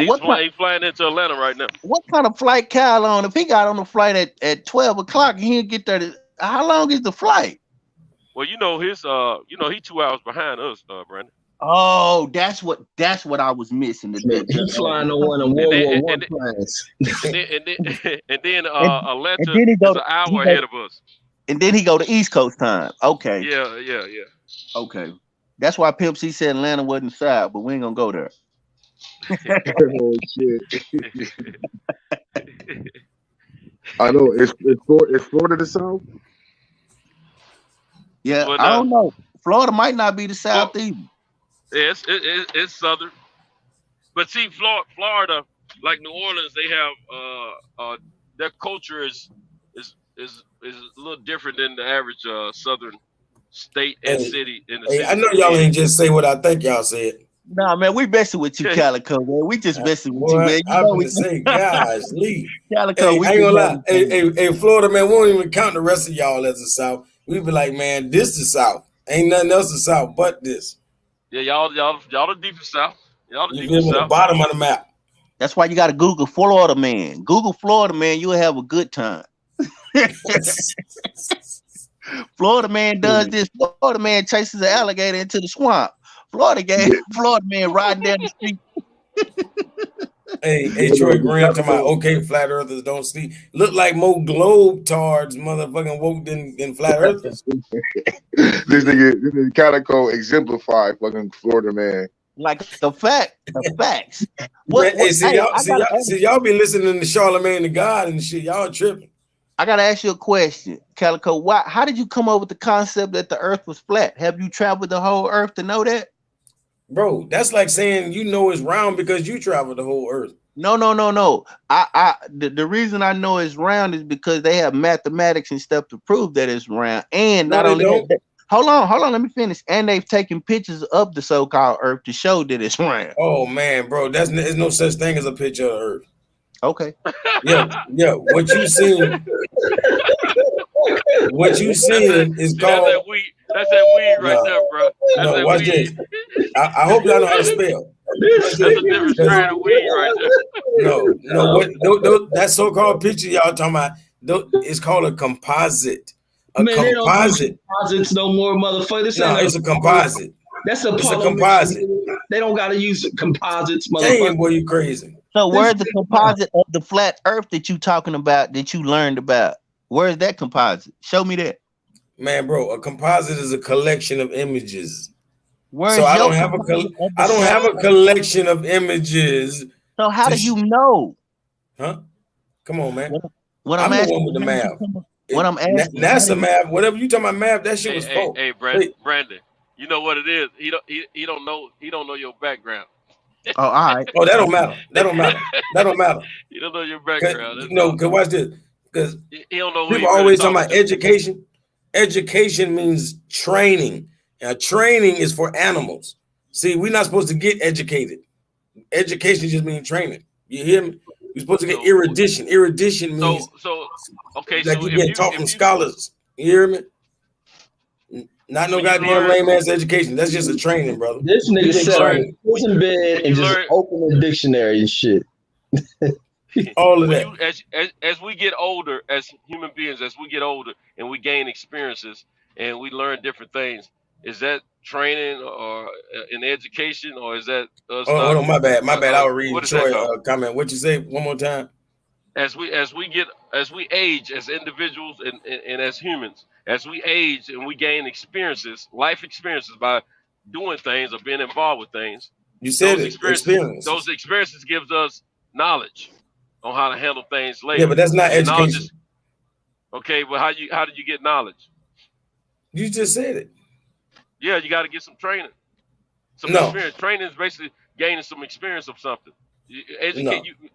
flying into Atlanta right now. What kind of flight Cal on? If he got on the flight at 12 o'clock, he didn't get there. How long is the flight? Well, he 2 hours behind us, Brandon. Oh, that's what I was missing. He's flying on one of World War I planes. And then Atlanta is an hour ahead of us. And then he go to East Coast time. Okay. Yeah. Okay. That's why Pimp C said Atlanta wasn't South, but we ain't gonna go there. Oh shit. I know. It's Florida the South? Yeah, But, I don't know. Florida might not be the South either. Yeah, it's southern. But see, Florida, like New Orleans, they have their culture is a little different than the average southern state and city in the city. I know y'all ain't just say what I think y'all said. Nah, man, we messing with you, Calico, man. We just messing with you, man. I'm gonna say, guys, Lee. Calico, hey, we I ain't gonna lie. messing Hey, Florida, man, we won't even count the rest of y'all as the South. We be like, man, this the South. Ain't nothing else the South but this. Yeah, y'all the deepest South. Y'all the You deepest live on South. the bottom of the map. That's why you got to Google Florida man. Google Florida man, you'll have a good time. Florida man does this. Florida man chases an alligator into the swamp. Florida man riding down the street. Hey, Troy Graham talking about okay, flat earthers don't sleep. Look like more globe tards motherfucking woke than flat earthers. This nigga Calico exemplified fucking Florida man. Like the facts. Y'all be listening to Charlemagne the God and shit. Y'all tripping. I gotta ask you a question, Calico. How did you come up with the concept that the earth was flat? Have you traveled the whole earth to know that? Bro, that's like saying you know it's round because you traveled the whole earth. No. The reason I know it's round is because they have mathematics and stuff to prove that it's round. And not only that, hold on, let me finish. And they've taken pictures of the so-called earth to show that it's round. Oh man, bro, there's no such thing as a picture of the earth. Okay. Yeah. What you seen? What you seen is called. That's that weed right there, bro. No, watch this. I hope y'all know how to spell. That's a different strand of weed right there. No. That so-called picture y'all talking about, it's called a composite. They don't do composites no more, motherfucker. No, it's a composite. That's a composite. They don't gotta use composites, motherfucker. Damn, boy, you crazy. So where's the composite of the flat earth that you talking about that you learned about? Where's that composite? Show me that. Man, bro, a composite is a collection of images. I don't have a collection of images. So how do you know? Huh? Come on, man. I'm the one with the math. What I'm asking, NASA math, whatever you talking about math, that shit was false. Hey, Brandon, you know what it is? He don't know your background. Oh, all right. Oh, that don't matter. That don't matter. You don't know your background. Cause watch this. Because don't know people always talking about education. Education means training. Now, training is for animals. See, we're not supposed to get educated. Education just means training. You hear me? You're supposed to get erudition. Erudition means okay. Like So you're getting taught from scholars. You hear me? Not no goddamn lame ass education. That's just a training, brother. This nigga sat in bed and just open a dictionary and shit. All of that. As we get older, as human beings, as we get older and we gain experiences and we learn different things, is that training or in education, or is that us? Hold on, my bad. I was reading Troy comment. What you say? One more time. As we age as individuals and as humans, as we age and we gain experiences, life experiences by doing things or being involved with things. You said experience. Those experiences gives us knowledge on how to handle things later. Yeah, but that's not education. Okay, well, how did you get knowledge? You just said it. Yeah, you got to get some training, experience. Training is basically gaining some experience of something.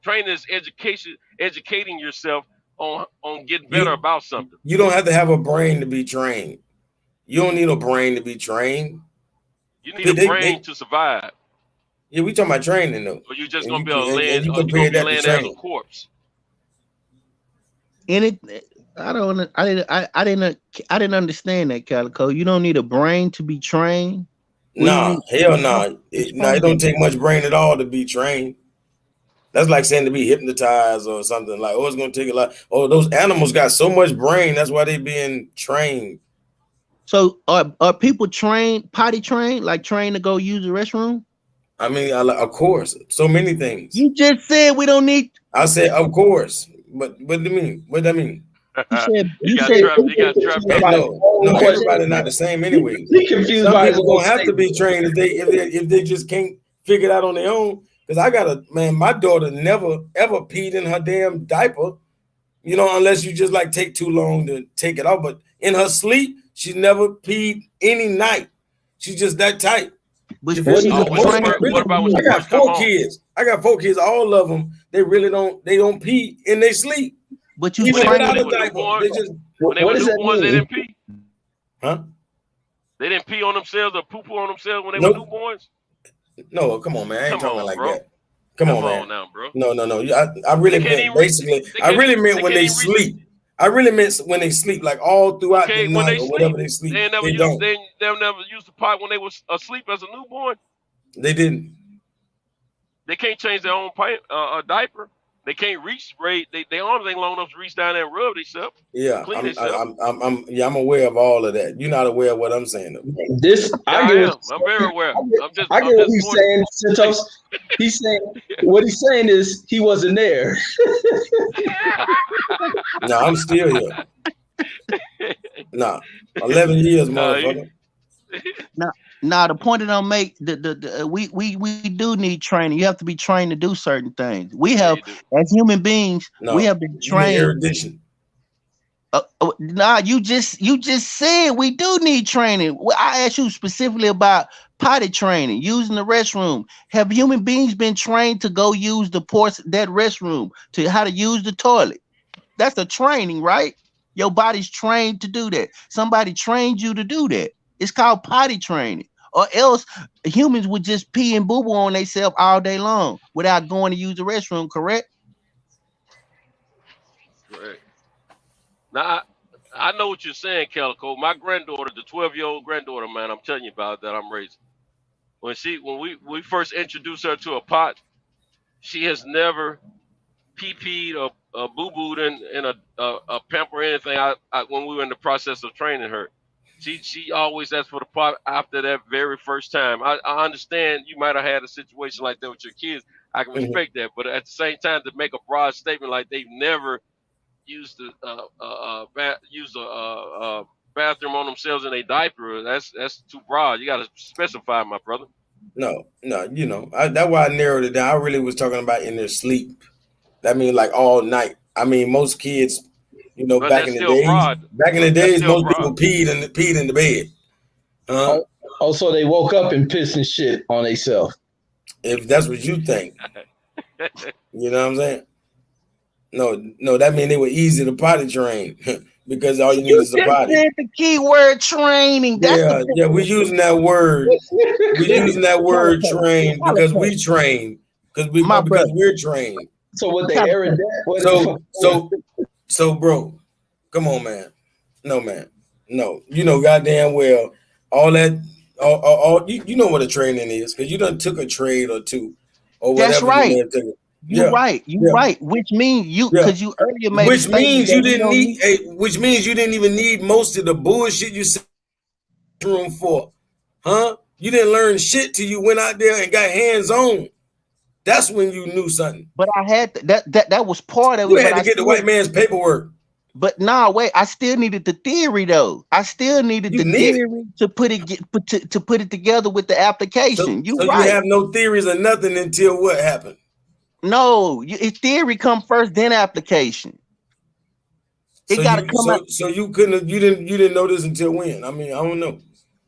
Training is educating yourself on getting better about something. You don't have to have a brain to be trained. You don't need a brain to be trained. You need a brain to survive. Yeah, we talking about training though. Or you just gonna be laying as a corpse. I didn't understand that, Calico. You don't need a brain to be trained. Hell no. It don't take much brain at all to be trained. That's like saying to be hypnotized or something. Like, it's gonna take a lot. Oh, those animals got so much brain. That's why they being trained. So are people potty trained, like trained to go use the restroom? I mean, of course, so many things. You just said we don't need. I said, of course, but what do you mean? What do that mean? You got trapped. No, everybody not the same anyway. He confused Some by people gonna have to be trained if they just can't figure it out on their own. Because I got my daughter never ever peed in her damn diaper, unless you just like take too long to take it off. But in her sleep, she never peed any night. She's just that tight. What about when I you got first come four home? kids. All of them, they really don't pee in their sleep. But you even train without a when diaper, they just when they were newborns, they didn't pee. Huh? They didn't pee on themselves or poo on themselves when they Nope. were newborns. No, come on, man. I ain't talking like bro. that. Come on, man. Now, bro. No. I really meant basically. I really meant when they sleep. I really meant when they sleep, like all throughout the night or whatever they sleep. They never used the pot when they was asleep as a newborn. They didn't. They can't change their own diaper. They can't reach spray. Their arms ain't long enough to reach down there and rub themselves. Yeah, clean themselves. I'm aware of all of that. You're not aware of what I'm saying, though. I am. I'm very aware. I get what he's saying, Santos. He's saying what he's saying is he wasn't there. No, I'm still here. 11 years, motherfucker. Now the point that I'll make, we do need training. You have to be trained to do certain things. We have, as human beings, we have been trained. Erudition. You just said we do need training. I asked you specifically about potty training, using the restroom. Have human beings been trained to go use that restroom, to how to use the toilet? That's a training, right? Your body's trained to do that. Somebody trained you to do that. It's called potty training. Or else humans would just pee and boo-boo on themselves all day long without going to use the restroom, correct? Correct. Now, I know what you're saying, Calico. My granddaughter, the 12-year-old granddaughter, man, I'm telling you about that I'm raising. When we first introduced her to a pot, she has never pee-peed or boo-booed in a pamper or anything when we were in the process of training her. She always asked for the pot after that very first time. I understand you might have had a situation like that with your kids. I can respect that, but at the same time, to make a broad statement like they've never used a bathroom on themselves in a diaper, that's too broad. You got to specify, my brother. No, that's why I narrowed it down. I really was talking about in their sleep. That means like all night. I mean, most kids. Back in the days, most people peed in the bed. So they woke up and pissed and shit on themselves. If that's what you think, you know what I'm saying? No, that means they were easy to potty train because all you need is a potty. Said the keyword training. That's we're using that word. We're using that word train because we train because we're trained. So what they air that? So, bro, come on, man. No, man. No, goddamn well, all that, all you know what a training is because you done took a trade or two, or whatever. That's right. You're right. You're right. Which means because you earlier made. Which means you didn't need. Which means you didn't even need most of the bullshit you sat in the room for, huh? You didn't learn shit till you went out there and got hands on. That's when you knew something. But I had that was part of it. You had to get the white man's paperwork. But wait, I still needed the theory though. I still needed theory to put it together with the application. You have no theories or nothing until what happened? No, theory come first, then application. It got to come out. So you didn't know this until when? I mean, I don't know.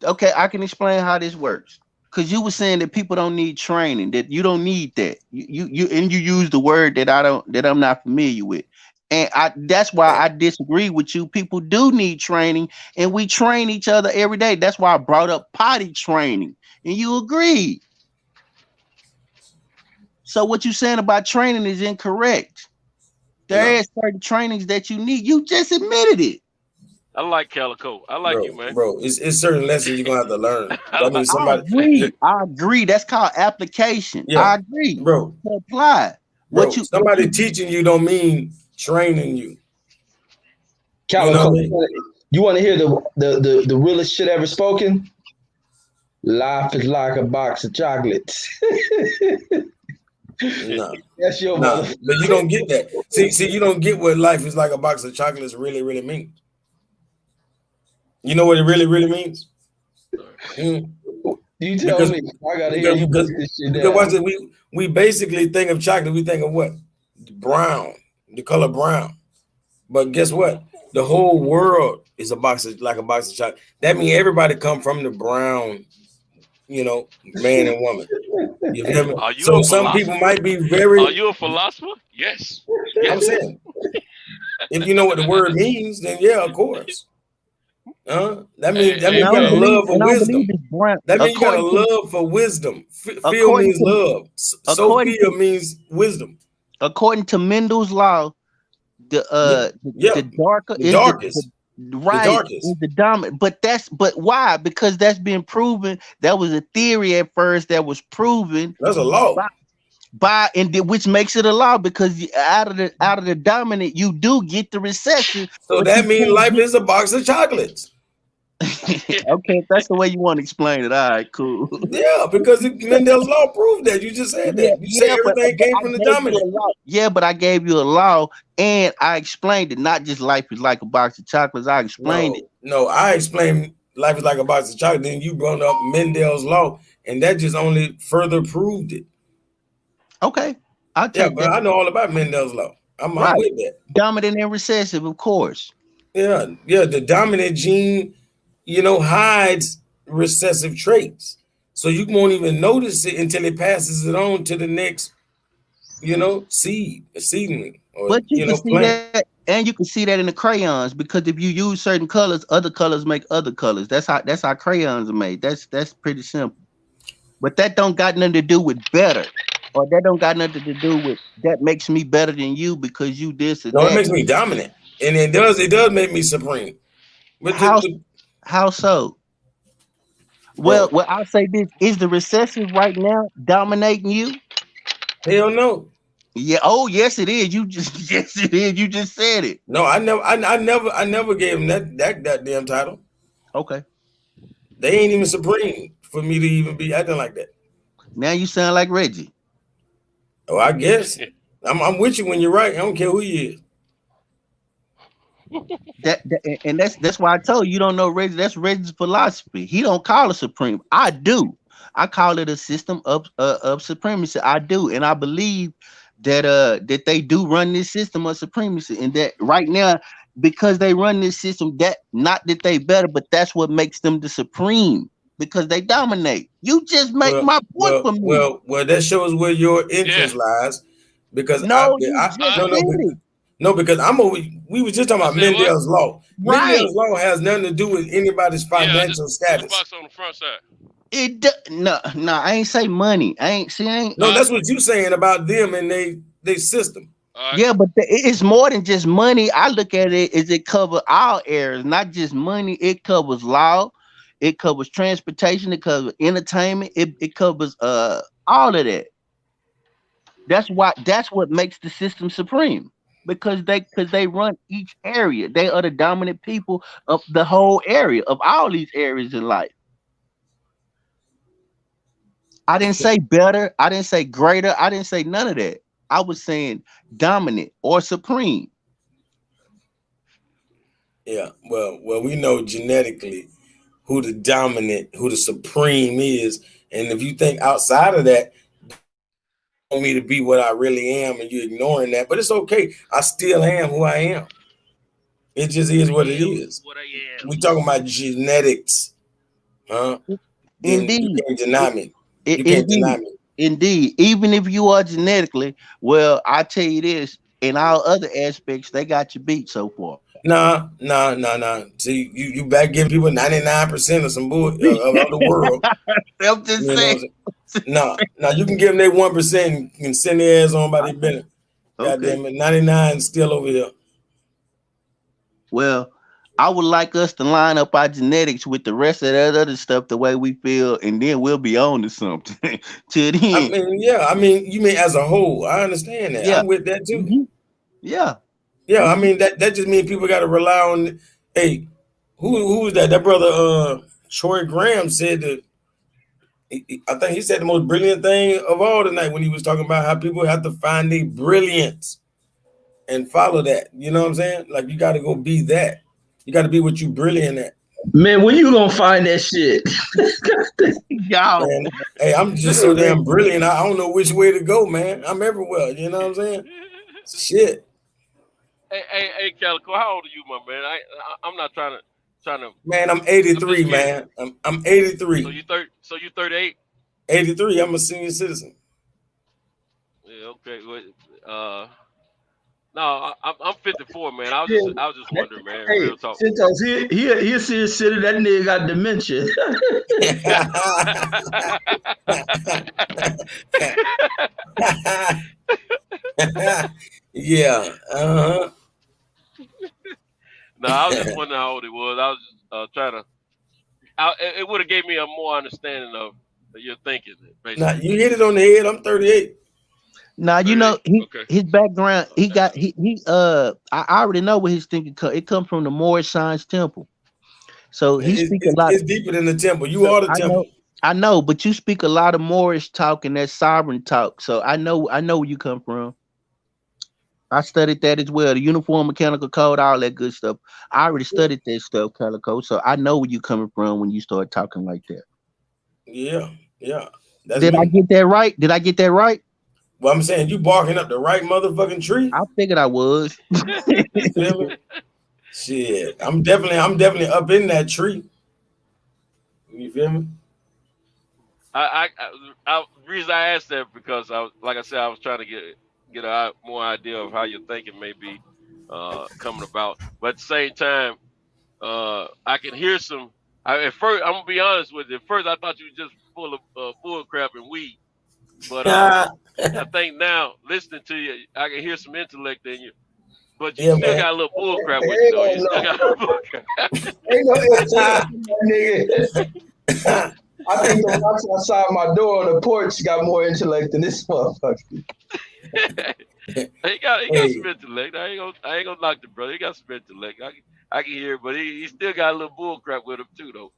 Okay, I can explain how this works. Because you were saying that people don't need training, that you don't need that. You use the word that I'm not familiar with. And that's why I disagree with you. People do need training, and we train each other every day. That's why I brought up potty training, and you agreed. So what you're saying about training is incorrect. There are certain trainings that you need. You just admitted it. I like Calico. I like you, man. Bro, it's certain lessons you're gonna have to learn. I agree. That's called application. Yeah. I agree. Bro. To apply. Somebody teaching you don't mean training you. Calico, you want to hear the realest shit ever spoken? Life is like a box of chocolates. No, That's your no, mother. but you don't get that. See, you don't get what life is like a box of chocolates really, really means. You know what it really, really means? You tell me. I gotta hear you break this shit down. Watch it, we basically think of chocolate. We think of what? Brown, the color brown. But guess what? The whole world is a box of chocolate. That means everybody come from the brown, man and woman. You feel me? Are you So a some people philosopher? might be very. Are you a philosopher? Yes. I'm saying, if you know what the word means, then yeah, of course. That means you got a love for wisdom. That means you got a love for wisdom. Feel means love. Sophia means wisdom. According to Mendel's law, the darker the is darkest. is the dominant. But why? Because that's been proven. That was a theory at first that was proven. That's a law. Which makes it a law, because out of the dominant you do get the recession. So that means life is a box of chocolates. Okay, if that's the way you want to explain it. All right, cool. Yeah, because Mendel's law proved that. You just said that. You said everything came from the dominant. Yeah, but I gave you a law and I explained it. Not just life is like a box of chocolates. I explained it. No, I explained life is like a box of chocolates. Then you brought up Mendel's law, and that just only further proved it. Okay, I'll take but that. I know all about Mendel's law. I'm with that. Dominant and recessive, of course. Yeah. The dominant gene, hides recessive traits. So you won't even notice it until it passes it on to the next, seedling. But you can see that, and you can see that in the crayons, because if you use certain colors, other colors make other colors. That's how crayons are made. That's pretty simple. But that don't got nothing to do with better, or that don't got nothing to do with that makes me better than you because you this or that. No, it makes me dominant, and it does make me supreme. But how so? Well, I'll say this: is the recessive right now dominating you? Hell no. Yeah. Oh, yes, it is. Yes, it is. You just said it. No, I never gave him that damn title. Okay. They ain't even supreme for me to even be acting like that. Now you sound like Reggie. Oh, I guess. I'm with you when you're right. I don't care who you is. That's why I told you don't know Reggie. That's Reggie's philosophy. He don't call it supreme. I do. I call it a system of supremacy. I do, and I believe that they do run this system of supremacy, and that right now, because they run this system, that not that they better, but that's what makes them the supreme, because they dominate. You just make my point for me. Well, that shows where your interest lies, because because we were just talking about Mendel's law. Right. Mendel's law has nothing to do with anybody's financial status. Box on the front side. No, I ain't say money. No, that's what you saying about them and they system. Yeah, but it's more than just money. I look at it as it covers all areas, not just money. It covers law, it covers transportation, it covers entertainment, it covers all of that. That's what makes the system supreme. Because they run each area. They are the dominant people of the whole area, of all these areas in life. I didn't say better. I didn't say greater. I didn't say none of that. I was saying dominant or supreme. Yeah, well, we know genetically who the supreme is. And if you think outside of that, want me to be what I really am, and you're ignoring that, but it's okay. I still am who I am. It just is what it is. We talking about genetics, huh? Indeed. You can't deny me. You can't deny me. Indeed. Even if you are genetically, well, I tell you this, in all other aspects, they got you beat so far. Nah. See, you back giving people 99% of some bull of the world. I'm just saying. No, you can give them their 1% and send their ass on by their business. Okay. Goddamn it, 99 still over here. Well, I would like us to line up our genetics with the rest of that other stuff the way we feel, and then we'll be on to something. To the end. You mean as a whole. I understand that. Yeah. I'm with that too. Mm-hmm. Yeah. Yeah, I mean that just means people got to rely on. Hey, who was that? That brother Troy Graham said that I think he said the most brilliant thing of all tonight when he was talking about how people have to find their brilliance and follow that. You know what I'm saying? Like you got to go be that. You got to be what you brilliant at. Man, when you gonna find that shit? Man, hey, I'm just so damn brilliant. I don't know which way to go, man. I'm everywhere. You know what I'm saying? Shit. Hey, Calico, how old are you, my man? I'm not trying to. Man, I'm 83, man. I'm 83. So you 38? 83. I'm a senior citizen. Yeah. Okay. No, I'm 54, man. I was just wondering, man. Hey, Real talk. Santos, he a serious city. That nigga got dementia. Yeah. Uh-huh. No, I was just wondering how old he was. I was just trying to. It would have gave me a more understanding of your thinking. Basically. Now you hit it on the head. I'm 38. Now you know his background. I already know what his thinking. It comes from the Moorish Science Temple. So he speaks a lot. It's deeper than the temple. You are the temple. I know, but you speak a lot of Moorish talk and that sovereign talk. So I know where you come from. I studied that as well. The Uniform Mechanical Code, all that good stuff. I already studied that stuff, Calico. So I know where you coming from when you start talking like that. Yeah. Did I get that right? Well, I'm saying you barking up the right motherfucking tree. I figured I was. You feel me? Shit, I'm definitely up in that tree. You feel me? The reason I asked that because I was trying to get a more idea of how your thinking may be coming about. But at the same time, I can hear some. At first, I'm gonna be honest with you. At first, I thought you were just full of bull crap and weed. But I think now, listening to you, I can hear some intellect in you. But you still got a little bull crap with you, though. You still got a little bull crap. Ain't no intellect, nigga. I think the rocks outside my door on the porch got more intellect than this motherfucker. He got some intellect. I ain't gonna knock the brother. He got some intellect. I can hear it, but he still got a little bull crap with him too, though.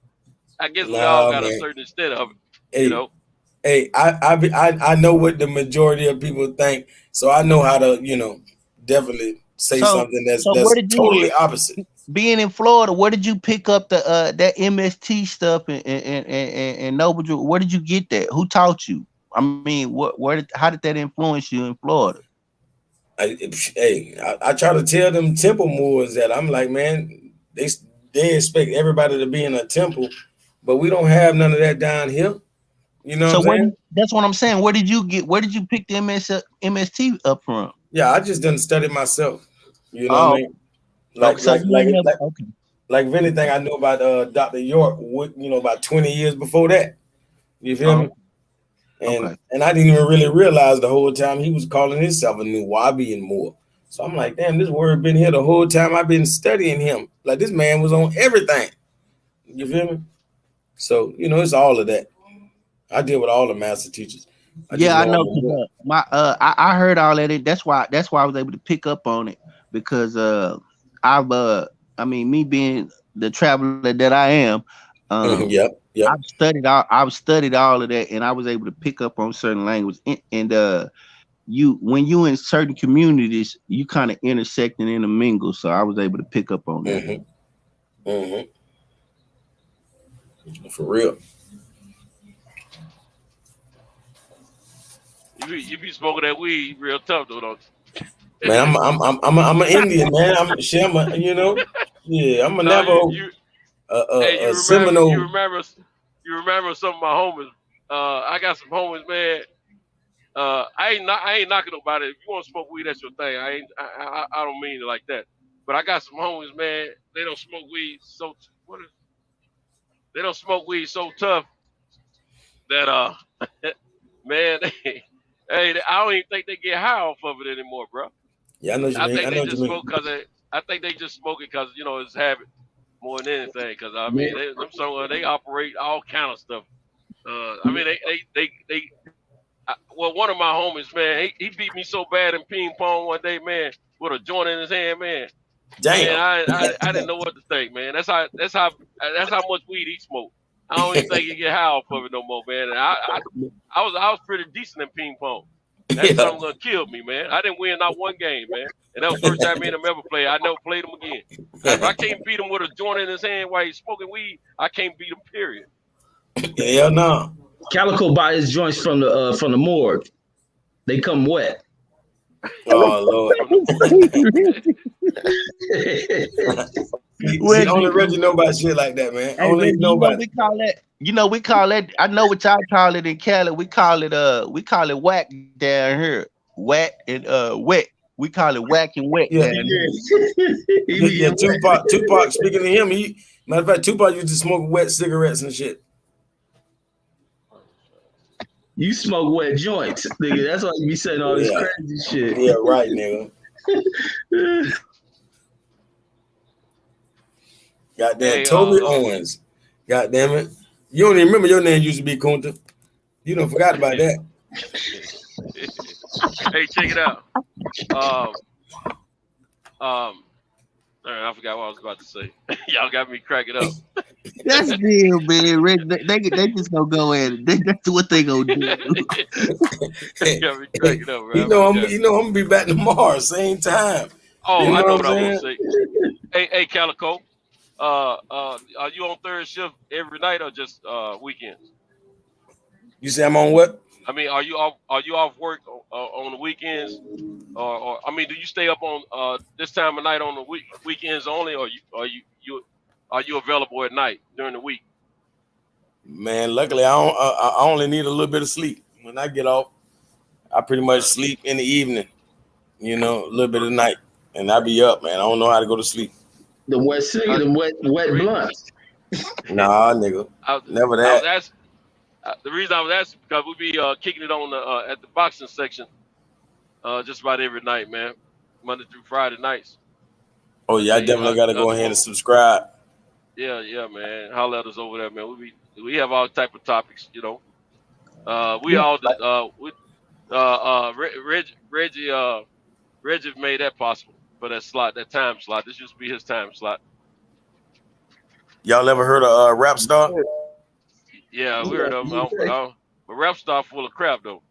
I guess we all got a certain extent of it, you know. Hey, I know what the majority of people think, so I know how to, definitely say something that's totally opposite. Being in Florida, where did you pick up the that MST stuff and Noble? Where did you get that? Who taught you? I mean, how did that influence you in Florida? I try to tell them temple Moors that I'm like, man, they expect everybody to be in a temple, but we don't have none of that down here. You know what I'm saying? That's what I'm saying. Where did you pick the MST up from? Yeah, I just done study myself. You know what I mean? Like if anything, I know about Dr. York, about 20 years before that. You feel me? And I didn't even really realize the whole time he was calling himself a new Wabi and more. So I'm like, damn, this word been here the whole time I've been studying him. Like this man was on everything. You feel me? So, it's all of that. I deal with all the master teachers. I know. I heard all that. That's why I was able to pick up on it because me being the traveler that I am, I've studied all of that, and I was able to pick up on certain language. And when you in certain communities, you kind of intersect and intermingle. So I was able to pick up on that. For real. You be smoking that weed real tough though, don't you? Man, I'm an Indian, man. I'm a Navajo. Seminole. You remember some of my homies. I got some homies, man. I ain't knocking nobody. If you want to smoke weed, that's your thing. I don't mean it like that. But I got some homies, man. They don't smoke weed they don't smoke weed so tough that man, I don't even think they get high off of it anymore, bro. Yeah, I know what you mean. I think they just smoke it because it's habit more than anything. Because they operate all kind of stuff. One of my homies, man, he beat me so bad in ping pong one day, man, with a joint in his hand, man. Damn. Man, I didn't know what to think, man. That's how much weed he smoked. I don't even think he get high off of it no more, man. And I was pretty decent in ping pong. That something killed me, man. I didn't win not one game, man. And that was the first time me and him ever played. I never played him again. If I can't beat him with a joint in his hand while he's smoking weed, I can't beat him, period. Hell no. Calico buy his joints from the morgue. They come wet. Oh Lord. See, only Reggie know about shit like that, man. Hey, Only Reggie, know about we call that. We call that. I know what y'all call it in Cali. We call it whack down here. Whack and wet. We call it whack and wet. Yeah, down here. yeah. Tupac. Speaking of him, matter of fact, Tupac used to smoke wet cigarettes and shit. You smoke wet joints, nigga. That's why you be saying all this crazy shit. Yeah, right, nigga. Goddamn Toby Owens. Goddamn it. You don't even remember your name used to be Kunta. You don't forgot about that. Hey, check it out. I forgot what I was about to say. Y'all got me cracking up. That's real, man. They just gonna go at it. That's what they gonna do. Got me cracking up, bro. I'm gonna be back tomorrow, same time. Oh, you know I know what what I I'm was gonna say. Hey, Calico. Are you on third shift every night or just weekends? You say I'm on what? I mean, are you off work on the weekends, or I mean, do you stay up on this time of night on the weekends only, or are you available at night during the week? Man, luckily I only need a little bit of sleep. When I get off, I pretty much sleep in the evening. You know, a little bit of the night, and I be up, man. I don't know how to go to sleep. The wet cigarette, the wet blunts. Nah, nigga, never that. The reason I was asking because we be kicking it on at the boxing section just about every night, man, Monday through Friday nights. Oh yeah, I definitely got to go ahead and subscribe. Yeah, man. Holler at us over there, man. We have all type of topics, you know. Reggie made that possible for that slot, that time slot. This used to be his time slot. Y'all ever heard of Rap Star? Yeah, we heard of him. But Rap Star full of crap though.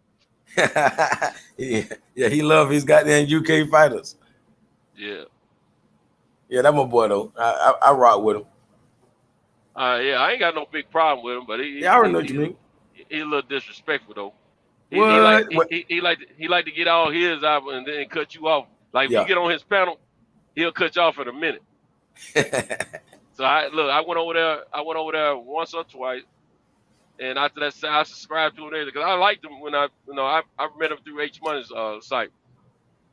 yeah, he love his goddamn UK fighters. Yeah, that's my boy though. I rock with him. Yeah, I ain't got no big problem with him, but I already know what you mean. He's a little disrespectful though. He like to get all his out and then cut you off. Like if you get on his panel, he'll cut you off in a minute. So I went over there once or twice, and after that I subscribed to him there because I liked him when I met him through H Money's site.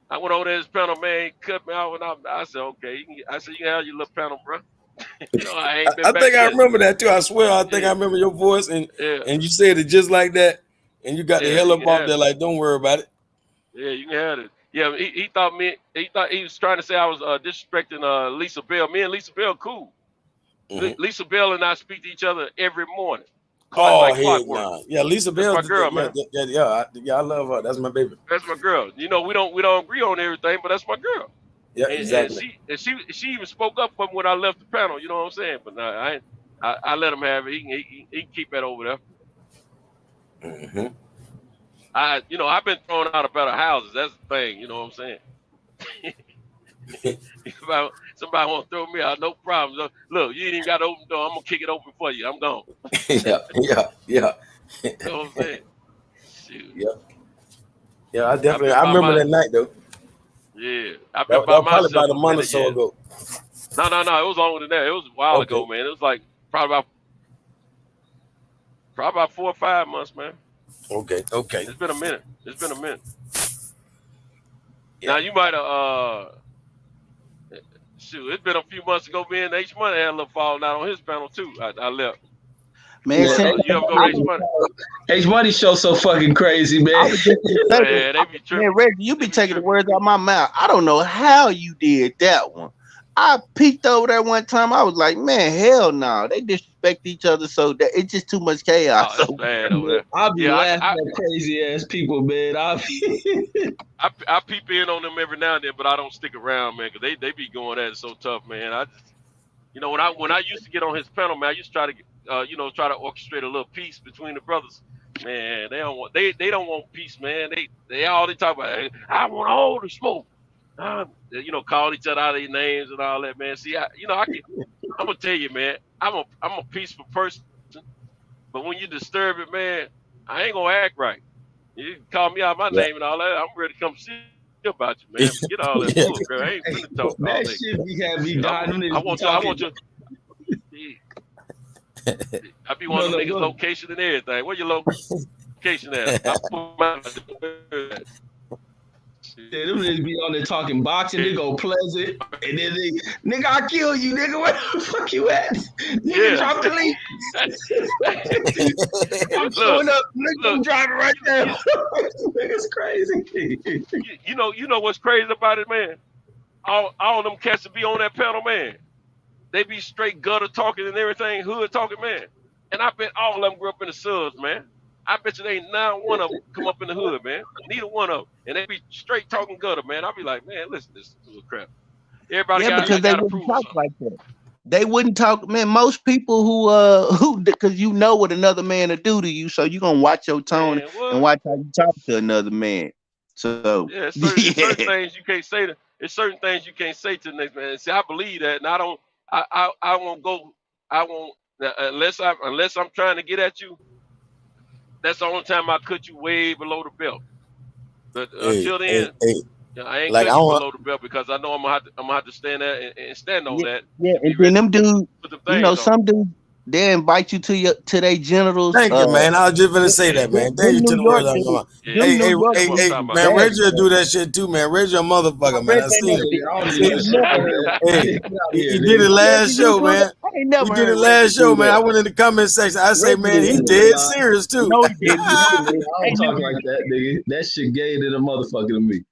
I went over there his panel, man, he cut me out, and I said, okay, you can have your little panel, bro. I think I remember that too. I swear, I think I remember your voice, and you said it just like that, and you got the hell up off there, like, don't worry about it. Yeah, you can have it. Yeah, he thought he was trying to say I was disrespecting Lisa Bell. Me and Lisa Bell cool. Mm-hmm. Lisa Bell and I speak to each other every morning. Nah. Yeah, Lisa Bell, my girl, man. Yeah, I love her. That's my baby. That's my girl. You know, we don't agree on everything, but that's my girl. Yeah, exactly. And she even spoke up for me when I left the panel. You know what I'm saying? But no, I let him have it. He can keep that over there. Mm-hmm. I've been thrown out of better houses. That's the thing. You know what I'm saying? If somebody want to throw me out, no problem. Look, you ain't even got to open the door. I'm gonna kick it open for you. I'm gone. Yeah. You know what I'm saying? Shoot. Yeah, I remember that night though. Yeah, I've been by myself. Probably about a month or so ago. No, it was longer than that. It was a while ago, man. It was like probably about 4 or 5 months, man. Okay. It's been a minute. Yeah. Now you might have it's been a few months ago. Me and H Money had a little falling out on his panel too. I left. Man, you ever go to H Money? H Money show so fucking crazy, man. Man, they be tripping. Man, Reggie, you be taking the words out of my mouth. I don't know how you did that one. I peeked over there one time. I was like, man, hell no. They disrespect each other so that it's just too much chaos. Oh, that's bad over there. I'll be laughing at crazy ass people, man. I peep in on them every now and then, but I don't stick around, man, because they be going at it so tough, man. When I used to get on his panel, man, I used to try to try to orchestrate a little peace between the brothers. Man, they don't want peace, man. They all they talk about. Hey, I want all the smoke. Call each other out of their names and all that, man. See, I'm gonna tell you, man. I'm a peaceful person, but when you disturb it, man, I ain't gonna act right. You can call me out my name and all that. I'm ready to come see about you, man. Forget all that bull crap. I ain't finna talk all That day. shit be having me dying. I want you. I be wanting the niggas' location and everything. Where your location at? I put my Yeah, them niggas be on there talking boxing, they go pleasant, and then nigga, I kill you, nigga. Where the fuck you at? Nigga, drop the link. I'm showing up, nigga, I'm driving right now. Nigga's crazy. You know what's crazy about it, man? All them cats that be on that panel, man. They be straight gutter talking and everything, hood talking, man. And I bet all of them grew up in the subs, man. I bet you there ain't not one of them come up in the hood, man. Neither one of them. And they be straight talking gutter, man. I be like, man, listen to this crap. Everybody because they wouldn't talk like that. They wouldn't talk, man. Most people who because you know what another man will do to you, so you gonna watch your tone and watch how you talk to another man. So certain things you can't say to. It's certain things you can't say to the next man. See, I believe that, and I don't. I won't go. I won't unless I'm trying to get at you. That's the only time I cut you way below the belt. But until then, I ain't cutting you below the belt because I know I'm gonna have to stand there and stand on that. Yeah, and then them dudes, some dudes, they invite you to their genitals. Thank you, man. I was just gonna say that, man. Thank you to the word I'm about. Hey, man, Reggie do that shit too, man. Reggie a motherfucker, man. I seen it. He did it last show, man. He did it last show, man. I went in the comment section. I say, man, he dead serious too. No, he didn't. I don't talk like that, nigga. That shit gay to the motherfucker to me.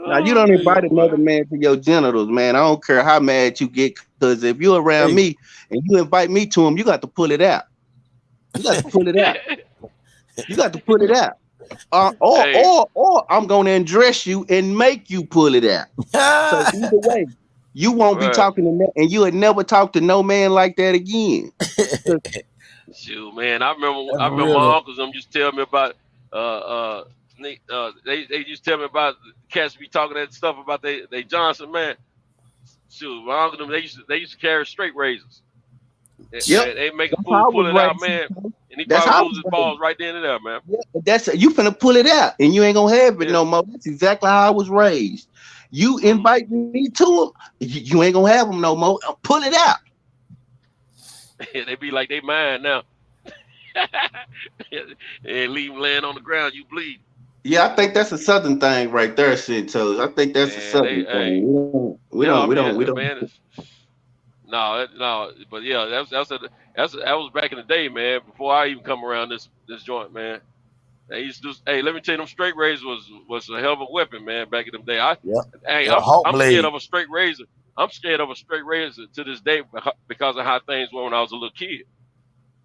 Now you don't invite another man to your genitals, man. I don't care how mad you get, because if you're around me and you invite me to him, you got to pull it out. You got to pull it out. You got to pull it out. Or I'm gonna undress you and make you pull it out. So either way, you won't be talking to that, and you would never talk to no man like that again. Shoot, man, I remember my uncles them just tell me about they just tell me about cats be talking that stuff about they Johnson, man. Shoot, my uncle them they used to carry straight razors. Yep. They make a fool pull it out, man, and he probably loses balls right then and there, man. Yeah, you finna pull it out, and you ain't gonna have it no more. That's exactly how I was raised. You invite me to him, you ain't gonna have them no more. Pull it out. They be like they mine now. And leave them laying on the ground, you bleed. Yeah, I think that's a Southern thing right there, Centos. I think that's a Southern thing. We don't. Man, no, but yeah, that was back in the day, man. Before I even come around this joint, man. They used to do. Hey, let me tell you, them straight razors was a hell of a weapon, man. Back in the day, I'm scared of a straight razor. I'm scared of a straight razor to this day because of how things were when I was a little kid.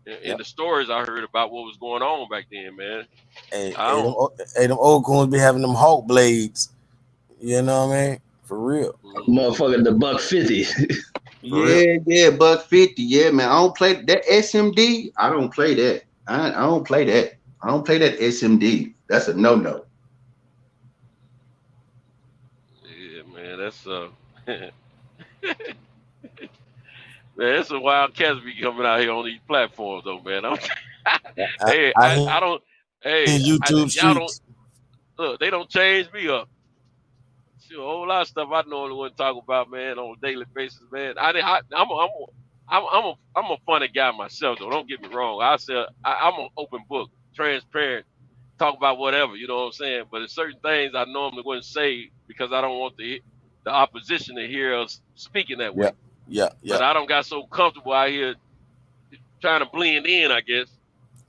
And the stories I heard about what was going on back then, man. Hey, them old coons be having them Hawk blades. You know what I mean? For real. Motherfucker, the $150. Yeah, $150. Yeah, man. I don't play that SMD. I don't play that. I don't play that. I don't play that SMD. That's a no-no. Yeah, man. That's man, it's a wild cats be coming out here on these platforms, though, man. I don't. Hey, YouTube y'all don't look. They don't change me up. See, a whole lot of stuff I normally wouldn't talk about, man, on a daily basis, man. I'm a funny guy myself, though. Don't get me wrong. I'm an open book, transparent, talk about whatever. You know what I'm saying? But there's certain things I normally wouldn't say because I don't want the opposition to hear us speaking that way. Yeah. But I don't got so comfortable out here trying to blend in, I guess.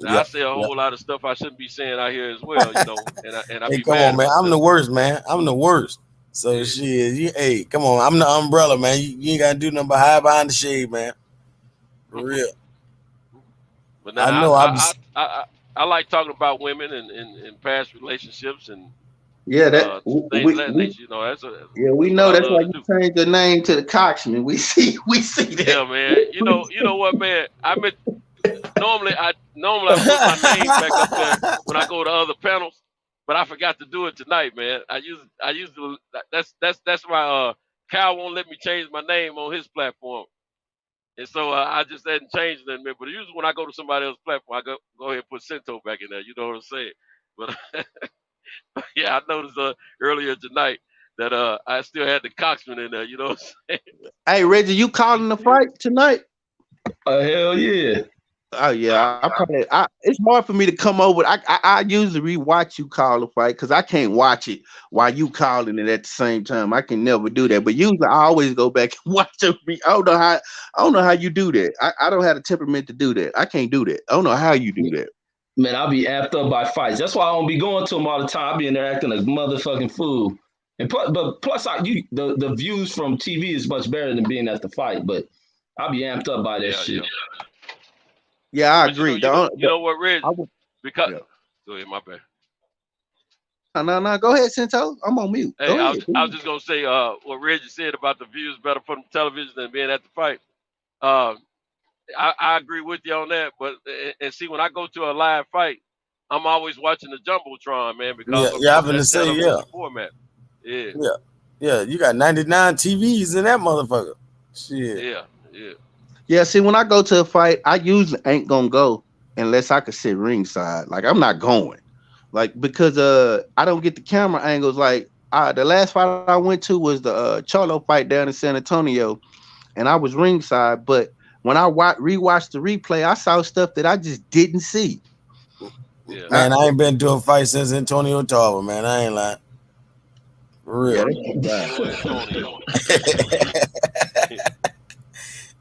I say a whole lot of stuff I shouldn't be saying out here as well, you know. And I hey, be come mad on, man. myself. I'm the worst, man. I'm the worst. So shit, hey, come on. I'm the umbrella, man. You ain't gotta do nothing but hide behind the shade, man. For real. But now I like talking about women and past relationships and Yeah, that things of that nature. You know, we know that's why you changed your name to the Coxman. We see that. Yeah, man. You know what, man? Normally I put my name back up there when I go to other panels, but I forgot to do it tonight, man. I used to. That's why Kyle won't let me change my name on his platform, and so I just hadn't changed it. But usually when I go to somebody else's platform, I go ahead and put Cento back in there. You know what I'm saying? But yeah, I noticed earlier tonight that I still had the Coxman in there. You know what I'm saying? Hey, Reggie, you calling the fight tonight? Hell yeah. Oh yeah, it's hard for me to come over. I usually rewatch you call the fight because I can't watch it while you calling it at the same time. I can never do that. But usually I always go back and watch it. I don't know how you do that. I don't have the temperament to do that. I can't do that. I don't know how you do that. Man, I'll be amped up by fights. That's why I don't be going to them all the time. I'll be in there acting like motherfucking fool. And plus the views from TV is much better than being at the fight. But I'll be amped up by that shit. Yeah, I agree. You know what, Reg? Go ahead, my bad. No, go ahead, Cento. I'm on mute. Hey, I was just gonna say what Reggie said about the views better from television than being at the fight. I agree with you on that. But and see, when I go to a live fight, I'm always watching the jumbotron, man, because I'm gonna say format. Yeah. You got 99 TVs in that motherfucker. Shit. Yeah, see, when I go to a fight, I usually ain't gonna go unless I could sit ringside. Like, I'm not going. Like, because I don't get the camera angles. Like, the last fight I went to was the Cholo fight down in San Antonio, and I was ringside. But when I rewatched the replay, I saw stuff that I just didn't see. Yeah. Man, I ain't been to a fight since Antonio Tarver, man. I ain't lying. For real.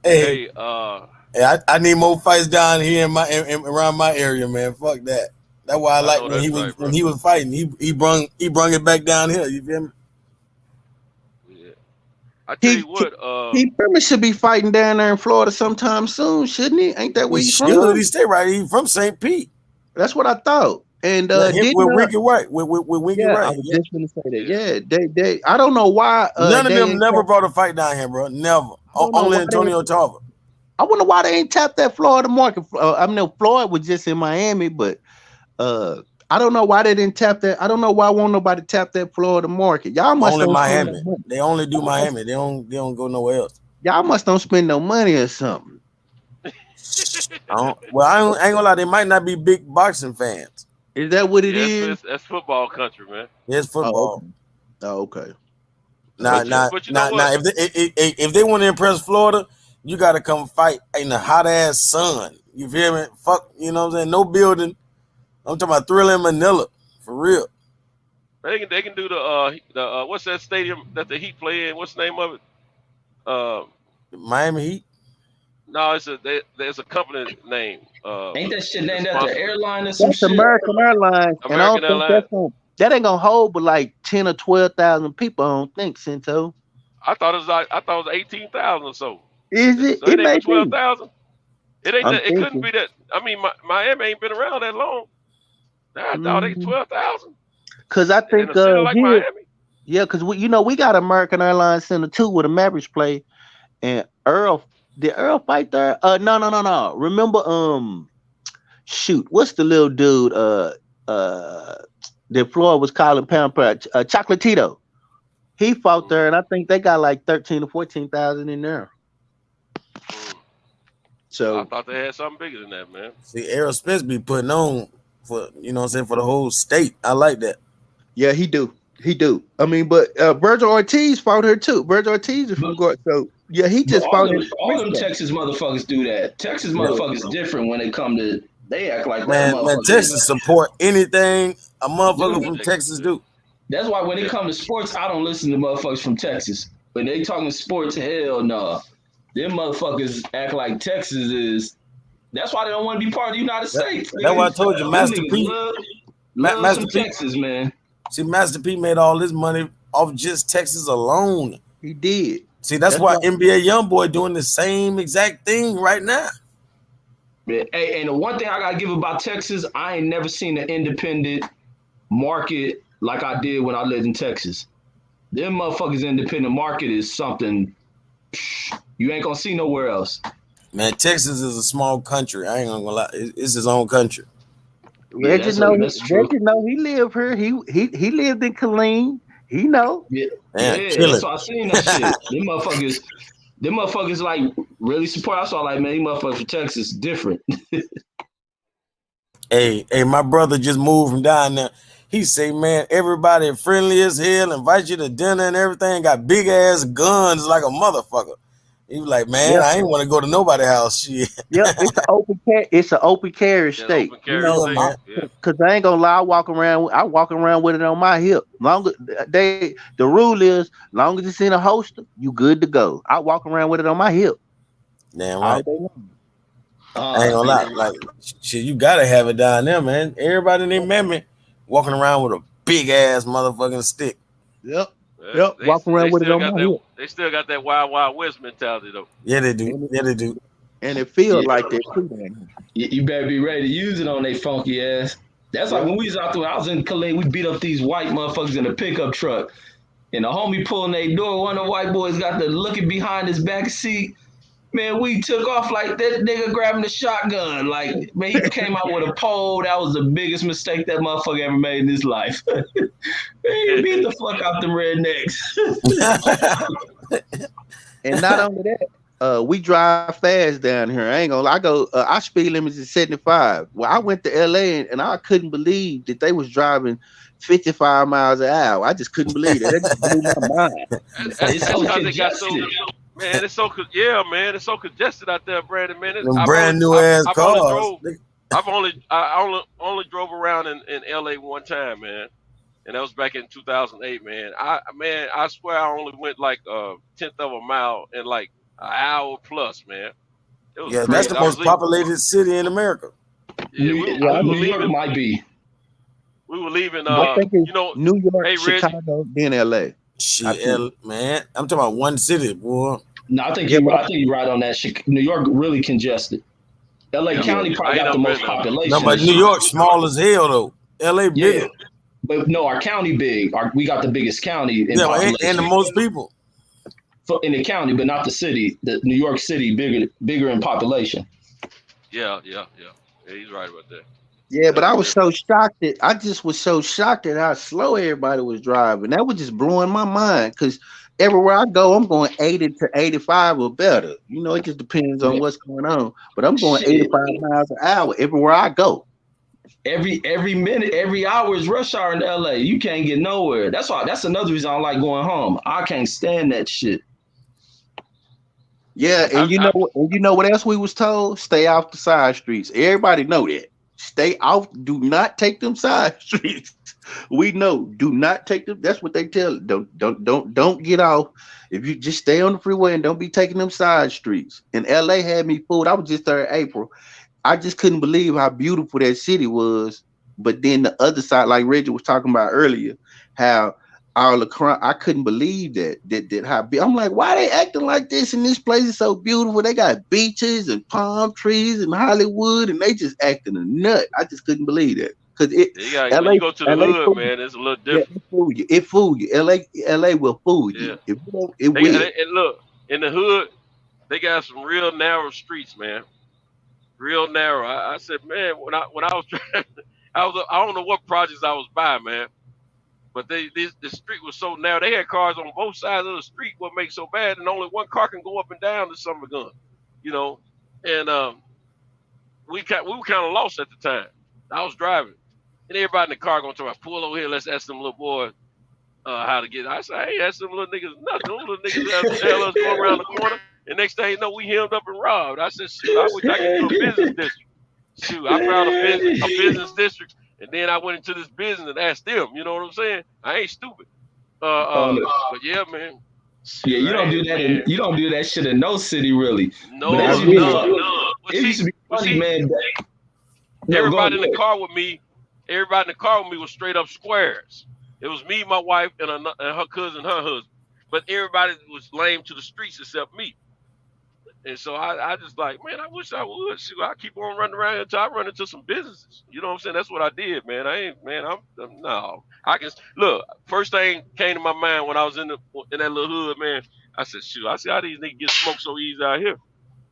Hey, I need more fights down here around my area, man. Fuck that. That's why I like when he was fighting. He brung it back down here. You feel me? Yeah. I tell you what, he probably should be fighting down there in Florida sometime soon, shouldn't he? Ain't that where he's from? He stay right. He's from St. Pete. That's what I thought. And with Winky White, with Winky White. I was just gonna say that. Yeah, they. I don't know why. None of them never brought a fight down here, bro. Never. Only Antonio Tarver. I wonder why they ain't tapped that Florida market. I know Floyd was just in Miami, but I don't know why they didn't tap that. I don't know why won't nobody tap that Florida market. Y'all must only Miami. They only do Miami. They don't go nowhere else. Y'all must don't spend no money or something. I ain't gonna lie. They might not be big boxing fans. Is that what it is? That's football country, man. It's football. Oh, okay. Now, if they want to impress Florida, you got to come fight in the hot ass sun. You feel me? Fuck, you know what I'm saying? No building. I'm talking about Thriller in Manila, for real. They can do the what's that stadium that the Heat play in? What's the name of it? Miami Heat. No, there's a company name. Ain't that shit named after the airline or some shit? American Airlines. American Airlines. That ain't gonna hold but like 10 or 12,000 people. I don't think, Cento. I thought it was 18,000 or so. Is it? So it ain't 12,000. It ain't. It couldn't be that. I mean, Miami ain't been around that long. I thought it was 12,000. Cause I think like Miami. Yeah, cause we got American Airlines Center too where the Mavericks play, and did Earl fight there? No. Remember, shoot, what's the little dude? That Floyd was calling Pamper, Chocolatito. He fought there, and I think they got like 13 or 14,000 in there. So I thought they had something bigger than that, man. See, Errol Spence be putting on for for the whole state. I like that. Yeah, he do. I mean, but Virgil Ortiz fought her too. Virgil Ortiz is from Gort, so yeah, he just fought her. All them Texas motherfuckers do that. Texas motherfuckers different when it come to. They act like man. Texas support anything a motherfucker from Texas do. That's why when it comes to sports, I don't listen to motherfuckers from Texas. When they talking sports, hell no. Them motherfuckers act like Texas is. That's why they don't want to be part of the United States. That's why I told you, Master P. Master P. Texas, man. See, Master P made all this money off just Texas alone. He did. See, that's why NBA YoungBoy doing the same exact thing right now. Hey, and the one thing I gotta give about Texas, I ain't never seen an independent market like I did when I lived in Texas. Them motherfuckers independent market is something you ain't gonna see nowhere else. Man, Texas is a small country. I ain't gonna lie. It's his own country. Reggie know he lived here. He lived in Killeen. He know. Yeah, Man, yeah. That's why I seen that shit. Them motherfuckers like really support. I saw like, man, these motherfuckers from Texas different. Hey, my brother just moved from down there. He say, man, everybody friendly as hell, invite you to dinner and everything. Got big ass guns like a motherfucker. He was like, man, I ain't want to go to nobody's house. Shit. Yep, it's an open carry state. Cause I ain't gonna lie, I walk around with it on my hip. The rule is, long as it's in a holster, you good to go. I walk around with it on my hip. Damn right. I ain't gonna lie, like shit, you gotta have it down there, man. Everybody named Memmy walking around with a big ass motherfucking stick. Yep. Walking around with it on my hip. They still got that Wild Wild West mentality though. Yeah, they do. And it feels like that too, man. You better be ready to use it on they funky ass. That's like when we was out there. I was in Calais. We beat up these white motherfuckers in a pickup truck, and the homie pulling their door. One of the white boys got the looking behind his back seat. Man, we took off like that nigga grabbing the shotgun. Like, man, he came out with a pole. That was the biggest mistake that motherfucker ever made in his life. Man, he beat the fuck out them rednecks. And not only that, we drive fast down here. I ain't gonna lie. Our speed limit is 75. Well, I went to LA and I couldn't believe that they was driving 55 miles an hour. I just couldn't believe it. That just blew my mind. That's because they got so... Man, it's so congested out there, Brandon. Man, Them brand new ass cars. I only drove around in LA one time, man, and that was back in 2008, man. I swear I only went like a 10th of a mile in like an hour plus, man. It was crazy. That's the most populated city in America. Yeah, New York might be. We were leaving. I think it's New York, Chicago, then LA. Shit, man, I'm talking about one city, boy. No, I think you're right on that shit. New York really congested. LA County probably got the most population. No, but New York small as hell though. LA big. But no, our county big. We got the biggest county in population. And the most people. In the county, but not the city. The New York City bigger in population. Yeah, he's right about that. Yeah, but I was so shocked that how slow everybody was driving. That was just blowing my mind because everywhere I go, I'm going 80 to 85 or better. You know, it just depends on what's going on. But I'm going 85 miles an hour everywhere I go. Every minute, every hour is rush hour in LA. You can't get nowhere. That's another reason I don't like going home. I can't stand that shit. Yeah, and you know what else we was told? Stay off the side streets. Everybody know that. Stay off. Do not take them side streets. We know. Do not take them. That's what they tell. Don't get off. If you just stay on the freeway and don't be taking them side streets. And LA had me fooled. I was just there in April. I just couldn't believe how beautiful that city was. But then the other side, like Reggie was talking about earlier, how all the crime. I couldn't believe that how I'm like, why they acting like this? And this place is so beautiful. They got beaches and palm trees and Hollywood, and they just acting a nut. I just couldn't believe that because when you go to the hood, man, it's a little different. Yeah, it fool you. LA will fool you. Yeah. If you don't, it will. And look, in the hood, they got some real narrow streets, man. Real narrow. I said, man, when I was driving, I don't know what projects I was by, man. But the street was so narrow. They had cars on both sides of the street. What makes so bad? And only one car can go up and down the summer gun, you know. And we were kind of lost at the time. I was driving, and everybody in the car going to try to pull over here. Let's ask them little boys how to get. I said, hey, ask them little niggas nothing. Them little niggas tell us go around the corner, and next thing you know, we hemmed up and robbed. I said, shoot, I wish I could do a business district. Shoot, I found a business district. And then I went into this business and asked them, you know what I'm saying? I ain't stupid. But yeah, man. Yeah, you don't do that. You don't do that shit in no city, really. No. It used to be funny, man. Everybody in the car with me was straight up squares. It was me, my wife, and her cousin, her husband. But everybody was lame to the streets except me. And so I just like, man, I wish I would. Shoot, I keep on running around until I run into some businesses. You know what I'm saying? That's what I did, man. I ain't, man. I'm no. I can look. First thing came to my mind when I was in that little hood, man. I said, shoot. I said, how these niggas get smoked so easy out here?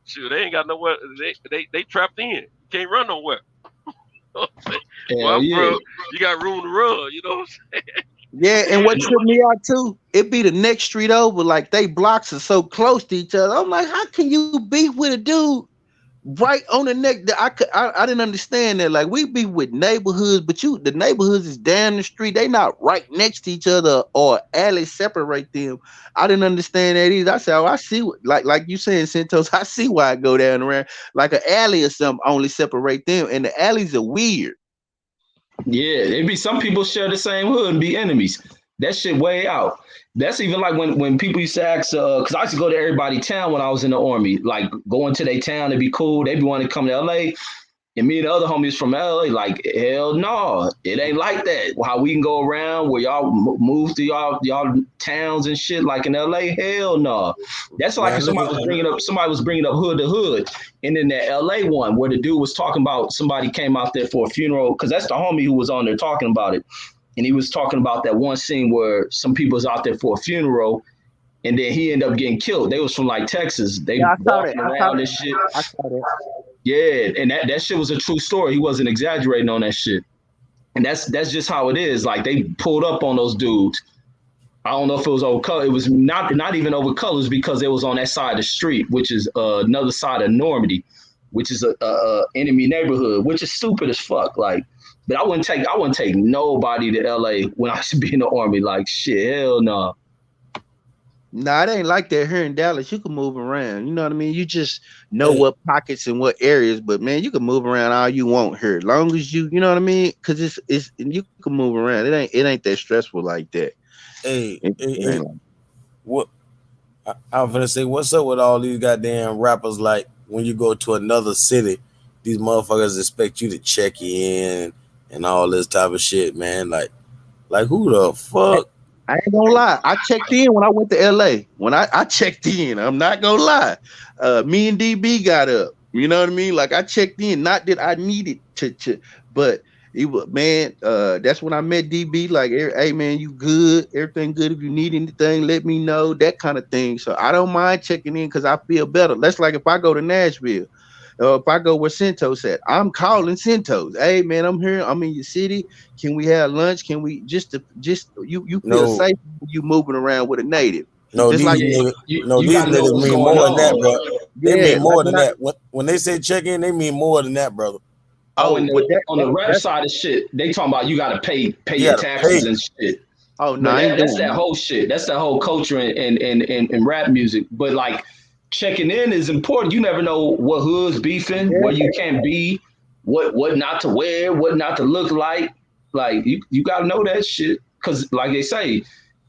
Shoot, they ain't got nowhere. They trapped in. Can't run nowhere. You know what I'm saying? Well, I'm from. You got room to run. You know what I'm saying? Yeah, and what tripped me out too, it be the next street over, like they blocks are so close to each other. I'm like, how can you be with a dude right on the neck? I didn't understand that. Like we be with neighborhoods, but the neighborhoods is down the street. They not right next to each other or alleys separate them. I didn't understand that either. I said, oh, I see like you saying, Santos, I see why I go down around like an alley or something only separate them, and the alleys are weird. Yeah, it be some people share the same hood and be enemies. That shit way out. That's even like when people used to ask, because I used to go to everybody's town when I was in the army, like going to their town to be cool. They be wanting to come to LA. And me and the other homies from LA, like, hell no, it ain't like that. How we can go around where y'all move to y'all towns and shit, like in LA, hell no. That's like if somebody was bringing up hood to hood. And then that LA one where the dude was talking about somebody came out there for a funeral, because that's the homie who was on there talking about it. And he was talking about that one scene where some people was out there for a funeral, and then he ended up getting killed. They was from like Texas. They walking around and shit. I saw that. Yeah, and that shit was a true story. He wasn't exaggerating on that shit. And that's just how it is. Like they pulled up on those dudes. I don't know if it was over color. It was not even over colors, because it was on that side of the street, which is another side of Normandy, which is a enemy neighborhood, which is stupid as fuck. Like, but I wouldn't take nobody to LA when I should be in the army. Like shit, hell no. Nah, it ain't like that here in Dallas. You can move around. You know what I mean? You just know what pockets and what areas, but man, you can move around all you want here. As long as you know what I mean? Because it's you can move around. It ain't that stressful like that. Hey, what I'm gonna say, what's up with all these goddamn rappers? Like when you go to another city, these motherfuckers expect you to check in and all this type of shit, man. Like who the fuck? I ain't gonna lie. I checked in when I went to LA. When I checked in, I'm not gonna lie. Me and DB got up. You know what I mean? Like I checked in, not that I needed to, but it was, man. That's when I met DB. Like, hey man, you good? Everything good? If you need anything, let me know. That kind of thing. So I don't mind checking in because I feel better. That's like if I go to Nashville. If I go where Santos at, I'm calling Santos. Hey man, I'm here. I'm in your city. Can we have lunch? Can we just you feel safe when you moving around with a native? No, just these like niggas mean more than that, bro. They mean more than that. When they say check in, they mean more than that, brother. On the rap side of shit, they talking about you gotta pay your taxes and shit. Oh no, that's that whole shit. That's that whole culture in rap music. But like, checking in is important. You never know what hood's beefing, where you can be, what not to wear, what not to look like. Like you gotta know that shit. Cause like they say,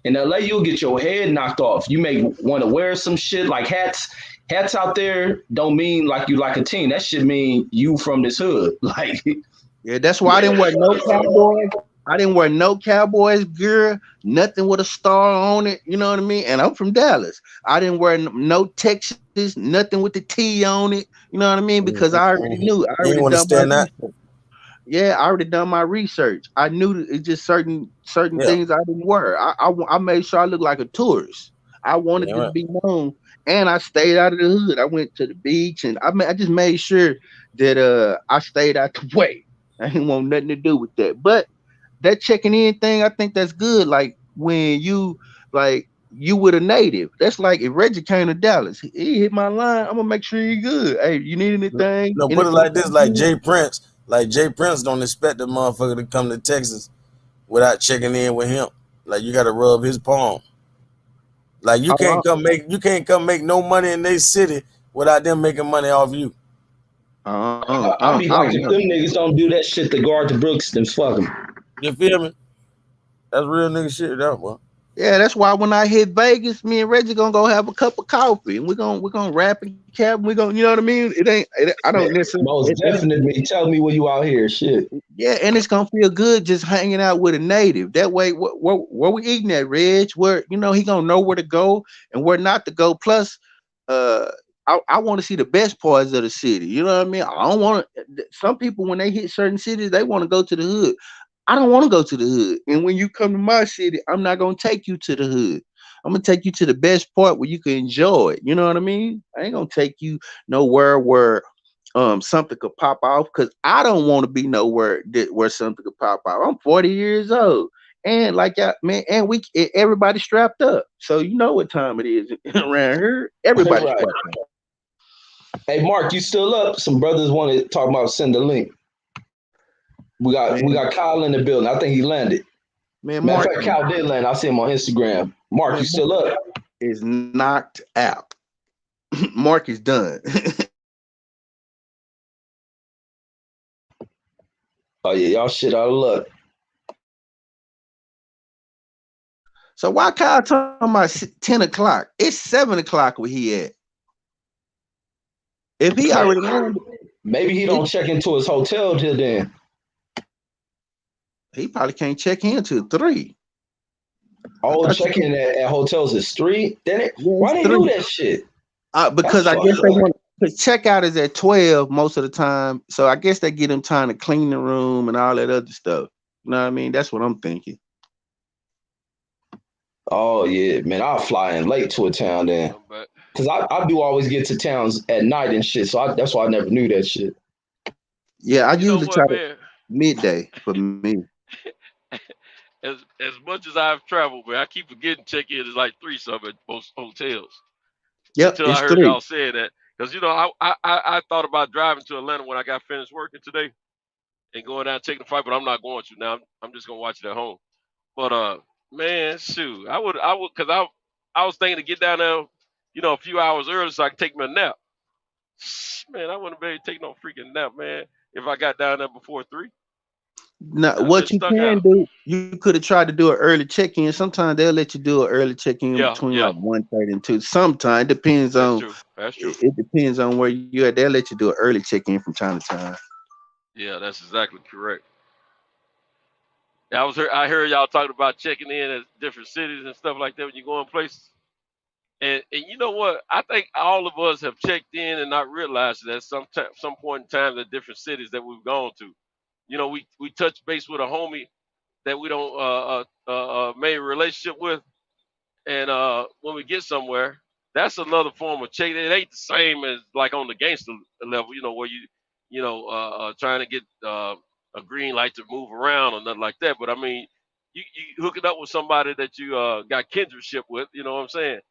in LA you'll get your head knocked off. You may want to wear some shit like hats. Hats out there don't mean like you like a team. That shit mean you from this hood. Like yeah, that's why I didn't wear no Cowboys. I didn't wear no Cowboys gear, nothing with a star on it. You know what I mean? And I'm from Dallas. I didn't wear no Texas, nothing with the T on it. You know what I mean? Because I already knew. I already done my research. Yeah, I already done my research. I knew it's just certain things I didn't wear. I made sure I looked like a tourist. I wanted to be known, and I stayed out of the hood. I went to the beach, and I just made sure that I stayed out the way. I didn't want nothing to do with that. But that checking in thing, I think that's good. Like when you with a native, that's like if Reggie came to Dallas, he hit my line, I'm gonna make sure he good. Hey, you need anything? No, put it like this, like Jay Prince. Like Jay Prince don't expect the motherfucker to come to Texas without checking in with him. Like you gotta rub his palm. Like you can't come make no money in their city without them making money off you. I'll be like, if them niggas don't do that shit to guard the Brooks, then fuck them. You feel me? That's real nigga shit, that one. Yeah, that's why when I hit Vegas, me and Reggie gonna go have a cup of coffee, and we're gonna rap and cap. We're gonna, you know what I mean? I don't necessarily. Most definitely. Tell me when you out here, shit. Yeah, and it's gonna feel good just hanging out with a native. That way, where we eating at, Reg? Where he gonna know where to go and where not to go. Plus, I want to see the best parts of the city. You know what I mean? I don't want to. Some people, when they hit certain cities, they want to go to the hood. I don't want to go to the hood. And when you come to my city, I'm not gonna take you to the hood. I'm gonna take you to the best part where you can enjoy it. You know what I mean? I ain't gonna take you nowhere where something could pop off, because I don't want to be nowhere where something could pop off. I'm 40 years old. And like man, and everybody strapped up. So you know what time it is around here. Everybody's Right. strapped up. Hey, Mark, you still up? Some brothers want to talk about send the link. We got Kyle in the building. I think he landed. Man, Matter Mark, of fact, Kyle did land. I see him on Instagram. Mark, you still up? Is knocked out. Mark is done. Oh yeah, y'all shit out of luck. So why Kyle talking about 10 o'clock? It's 7 o'clock where he at. If he already landed, maybe he don't check into his hotel till then. He probably can't check in till 3. Oh, check-in at hotels is 3? Why they do that shit? Because I guess they want to check out is at 12 most of the time. So I guess they get him time to clean the room and all that other stuff. You know what I mean? That's what I'm thinking. Oh yeah, man, I'll fly in late to a town then. Cause I do always get to towns at night and shit. So that's why I never knew that shit. Yeah, I usually try man? to midday for me. As much as I've traveled, man, I keep forgetting check-in is like 3 something at most hotels. Yep, Until it's I heard 3. y'all say that. Because, you know, I thought about driving to Atlanta when I got finished working today and going down and taking the fight, but I'm not going to now. I'm just going to watch it at home. But, man, shoot, I would, because I was thinking to get down there, you know, a few hours early so I could take me a nap. Man, I wouldn't be able to take no freaking nap, man, if I got down there before 3. Now, what you can do, you could have tried to do an early check-in. Sometimes they'll let you do an early check-in between like 1:30 and 2. Sometimes it depends on. That's true. It depends on where you at. They'll let you do an early check-in from time to time. Yeah, that's exactly correct. I heard y'all talking about checking in at different cities and stuff like that when you go in places. And you know what? I think all of us have checked in and not realized that some point in time at different cities that we've gone to. You know, we touch base with a homie that we don't made a relationship with, and when we get somewhere, that's another form of check. It ain't the same as like on the gangster level, you know, where trying to get a green light to move around or nothing like that. But I mean, you hook it up with somebody that you got kindredship with, you know what I'm saying?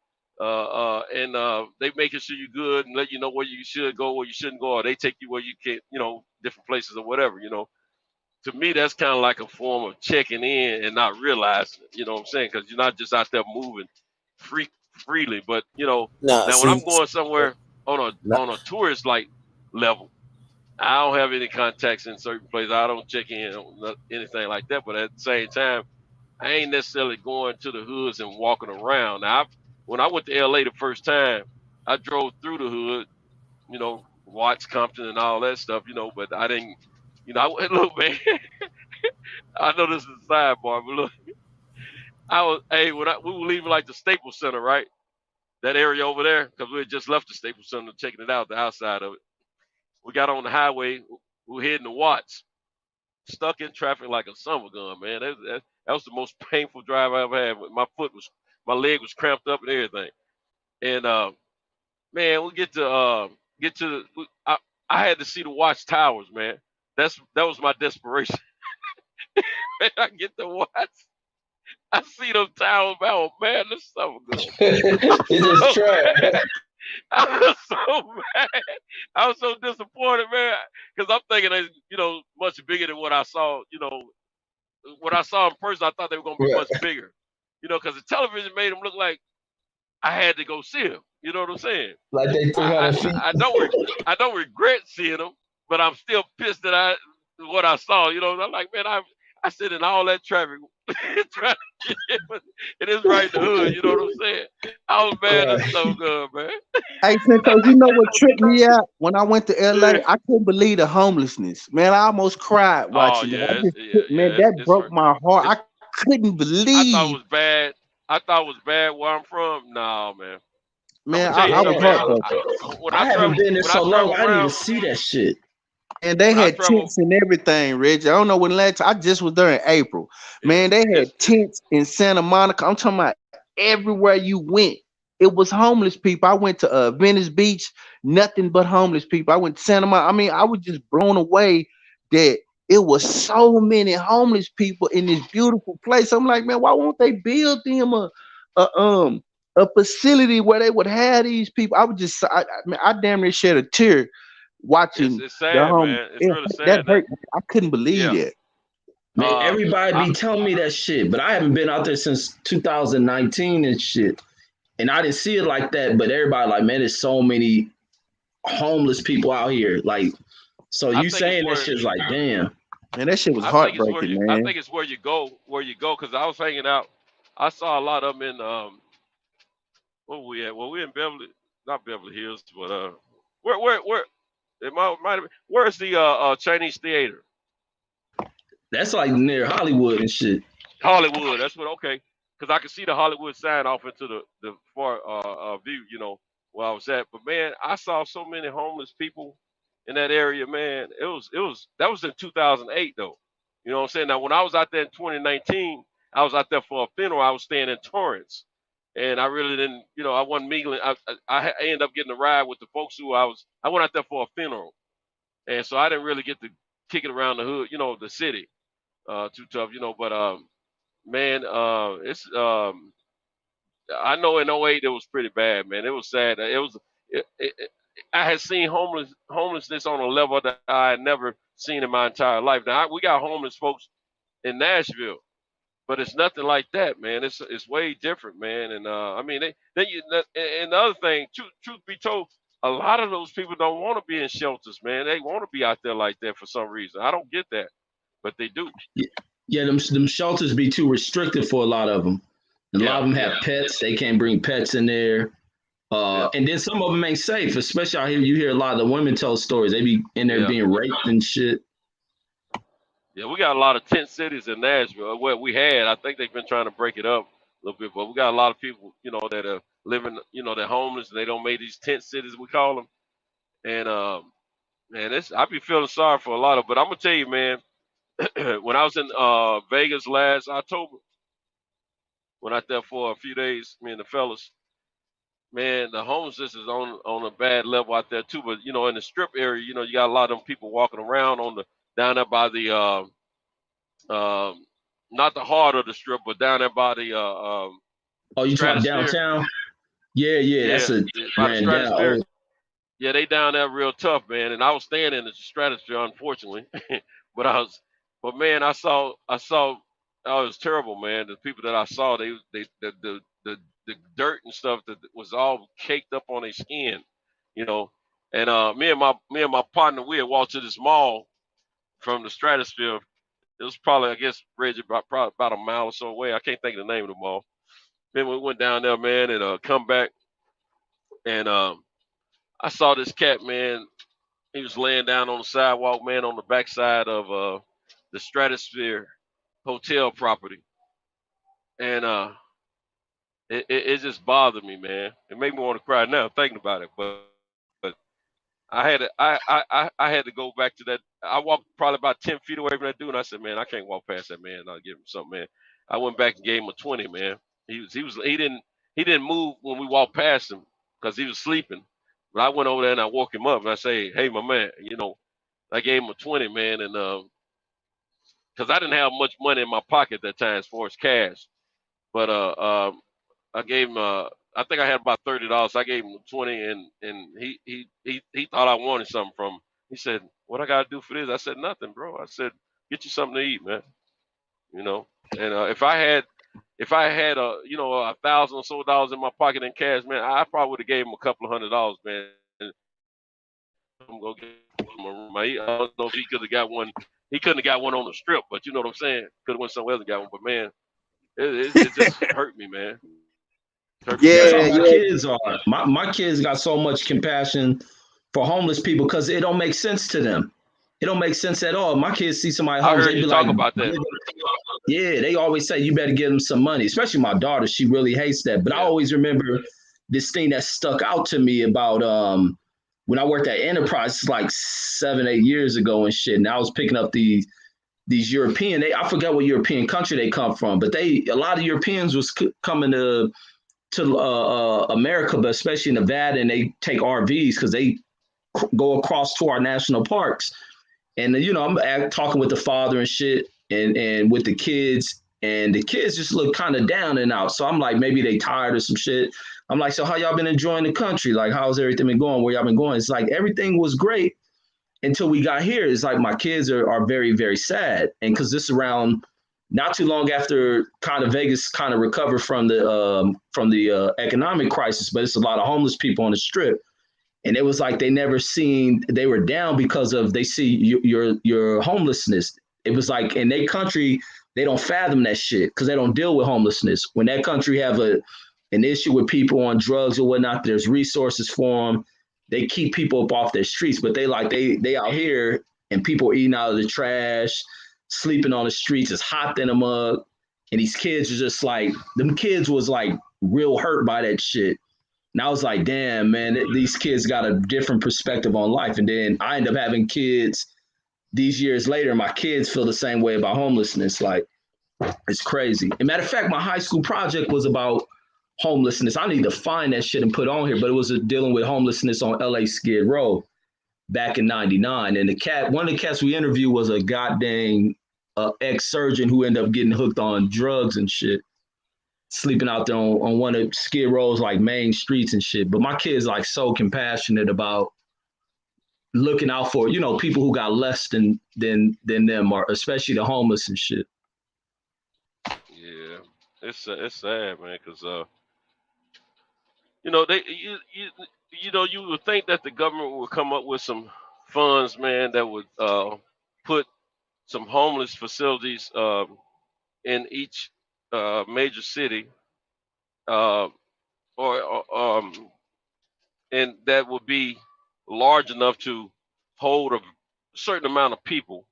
And they making sure you're good and let you know where you should go, where you shouldn't go, or they take you where you can't, you know, different places or whatever, you know. To me, that's kind of like a form of checking in and not realizing it, you know what I'm saying? Because you're not just out there moving freely. But, you know, now when I'm going somewhere on a tourist like level, I don't have any contacts in certain places. I don't check in on anything like that. But at the same time, I ain't necessarily going to the hoods and walking around. Now, when I went to LA the first time, I drove through the hood, you know, Watts, Compton, and all that stuff, you know, but I didn't, you know, look, man, I know this is a sidebar, but look, we were leaving like the Staples Center, right? That area over there, because we had just left the Staples Center, checking it out, the outside of it. We got on the highway, we were heading to Watts, stuck in traffic like a summer gun, man. That was the most painful drive I ever had. My leg was cramped up and everything. And man, we I had to see the Watch Towers, man. That was my desperation. Man, I get to Watts. I see those towers, man. This is so good. It's just trash. I was so mad. I was so disappointed, man, because I'm thinking they, you know, much bigger than what I saw. You know, what I saw in person, I thought they were going to be much bigger. You know, because the television made them look like I had to go see them. You know what I'm saying? Like they 300 feet. I don't regret seeing them, but I'm still pissed that what I saw. You know, I'm like, man, I sit in all that traffic trying to get it, but it is right in the hood. You know what I'm saying? I was mad. That's so good, man. Hey, Santos, you know what tripped me out when I went to LA? I couldn't believe the homelessness. Man, I almost cried watching it. That broke my heart. I couldn't believe. I thought it was bad. Where I'm from. No, man. Man, I was heartbroken. I haven't been there so long. I didn't even see that shit. And they had tents and everything, Rich. I don't know when last I just was there in April. Man, they had tents in Santa Monica. I'm talking about everywhere you went. It was homeless people. I went to Venice Beach, nothing but homeless people. I went to Santa Monica. I mean, I was just blown away that it was so many homeless people in this beautiful place. I'm like, man, why won't they build them a facility where they would have these people? I would just, I damn near shed a tear watching it's sad, man. It's really sad. That hurt. I couldn't believe it. Man, everybody be telling me that shit, but I haven't been out there since 2019 and shit. And I didn't see it like that, but everybody like, man, there's so many homeless people out here. Like, so you saying that shit's like, damn. Man, that shit was heartbreaking, man. I think it's where you go, because I was hanging out. I saw a lot of them in, where were we at? Well, we're in not Beverly Hills, but where it might have been, where's the Chinese theater? That's like near Hollywood and shit. Hollywood, that's what, okay. Because I could see the Hollywood sign off into the far view, you know, where I was at. But man, I saw so many homeless people in that area, man. That was in 2008 though. You know what I'm saying? Now when I was out there in 2019, I was out there for a funeral. I was staying in Torrance. And I really didn't, you know, I wasn't mingling. I ended up getting a ride with the folks who I went out there for a funeral. And so I didn't really get to kick it around the hood, you know, the city. Too tough, you know, but man, it's I know in 08 it was pretty bad, man. It was sad. I had seen homelessness on a level that I had never seen in my entire life. Now we got homeless folks in Nashville, but it's nothing like that, man. It's way different, man. And I mean, and the other thing, truth be told, a lot of those people don't want to be in shelters, man. They want to be out there like that for some reason. I don't get that, but they do. Yeah, them shelters be too restricted for a lot of them. A lot of them have pets. They can't bring pets in there. And then some of them ain't safe, especially out here. You hear a lot of the women tell stories. They be in there being raped and shit. Yeah, we got a lot of tent cities in Nashville. What we had, I think they've been trying to break it up a little bit, but we got a lot of people, you know, that are living, you know, they're homeless and they don't make these tent cities, we call them. And man, I be feeling sorry for a lot of, but I'm gonna tell you, man, when I was in Vegas last October, went out there for a few days, me and the fellas, man, the homelessness is on a bad level out there too. But you know, in the strip area, you know, you got a lot of them people walking around down there by the not the heart of the strip, but down there by the oh, you talking downtown? Yeah, that's a man down. Yeah, they down there real tough, man. And I was staying in the stratosphere, unfortunately, but man, I saw, oh, it was terrible, man. The people that I saw, the dirt and stuff that was all caked up on their skin, you know. And me and my partner, we had walked to this mall from the stratosphere. It was probably, I guess, Reggie, probably about a mile or so away. I can't think of the name of the mall. Then we went down there, man, and come back, and I saw this cat, man. He was laying down on the sidewalk, man, on the backside of the Stratosphere hotel property, and it just bothered me, man. It made me want to cry now thinking about it, but I had to go back to that. I walked probably about 10 feet away from that dude, and I said, man, I can't walk past that man. I'll give him something, man. I went back and gave him a 20, man. He didn't move when we walked past him because he was sleeping. But I went over there and I woke him up and I say, hey, my man, you know, I gave him a 20, man, and because I didn't have much money in my pocket at that time as far as cash, but I gave him I think I had about $30. So I gave him 20, and he thought I wanted something from him. He said, what I gotta do for this? I said, nothing, bro. I said, get you something to eat, man. You know, and if I had you know, $1,000 or so in my pocket in cash, man, I probably would have gave him a couple of $100, man. I'm gonna get him a room. I don't know if he could have got one. He couldn't have got one on the strip, but you know what I'm saying. Could have went somewhere else and got one. But man, it just hurt me, man. That's how my kids are. My kids got so much compassion for homeless people because it don't make sense to them. It don't make sense at all. My kids see somebody homeless, they be like, about that. Yeah, they always say you better give them some money. Especially my daughter, she really hates that. But I always remember this thing that stuck out to me about when I worked at Enterprise like 7-8 years ago and shit. And I was picking up these European, I forget what European country they come from, but a lot of Europeans was coming to America, but especially Nevada, and they take RVs because they go across to our national parks. And I'm talking with the father and shit, and with the kids, and the kids just look kind of down and out. So I'm like, maybe they tired or some shit. I'm like, so how y'all been enjoying the country? Like, how's everything been going? Where y'all been going? It's like everything was great until we got here. It's like my kids are very, very sad, and because this is around not too long after kind of Vegas kind of recovered from the economic crisis, but it's a lot of homeless people on the strip. And it was like they were down because of they see your homelessness. It was like in their country, they don't fathom that shit because they don't deal with homelessness. When that country have an issue with people on drugs or whatnot, there's resources for them. They keep people up off their streets, but they out here and people eating out of the trash, sleeping on the streets. It's hot in a mug. And these kids are just like, them kids was like real hurt by that shit. And I was like, damn, man, these kids got a different perspective on life. And then I end up having kids these years later. My kids feel the same way about homelessness. Like, it's crazy. As a matter of fact, my high school project was about homelessness. I need to find that shit and put on here, but it was dealing with homelessness on LA Skid Row back in '99. And one of the cats we interviewed was a goddamn ex-surgeon who ended up getting hooked on drugs and shit, sleeping out there on one of Skid Row's like main streets and shit. But my kids like so compassionate about looking out for, people who got less than them, or especially the homeless and shit. Yeah, it's sad, man, because you would think that the government would come up with some funds, man, that would put some homeless facilities in each major city, and that would be large enough to hold a certain amount of people,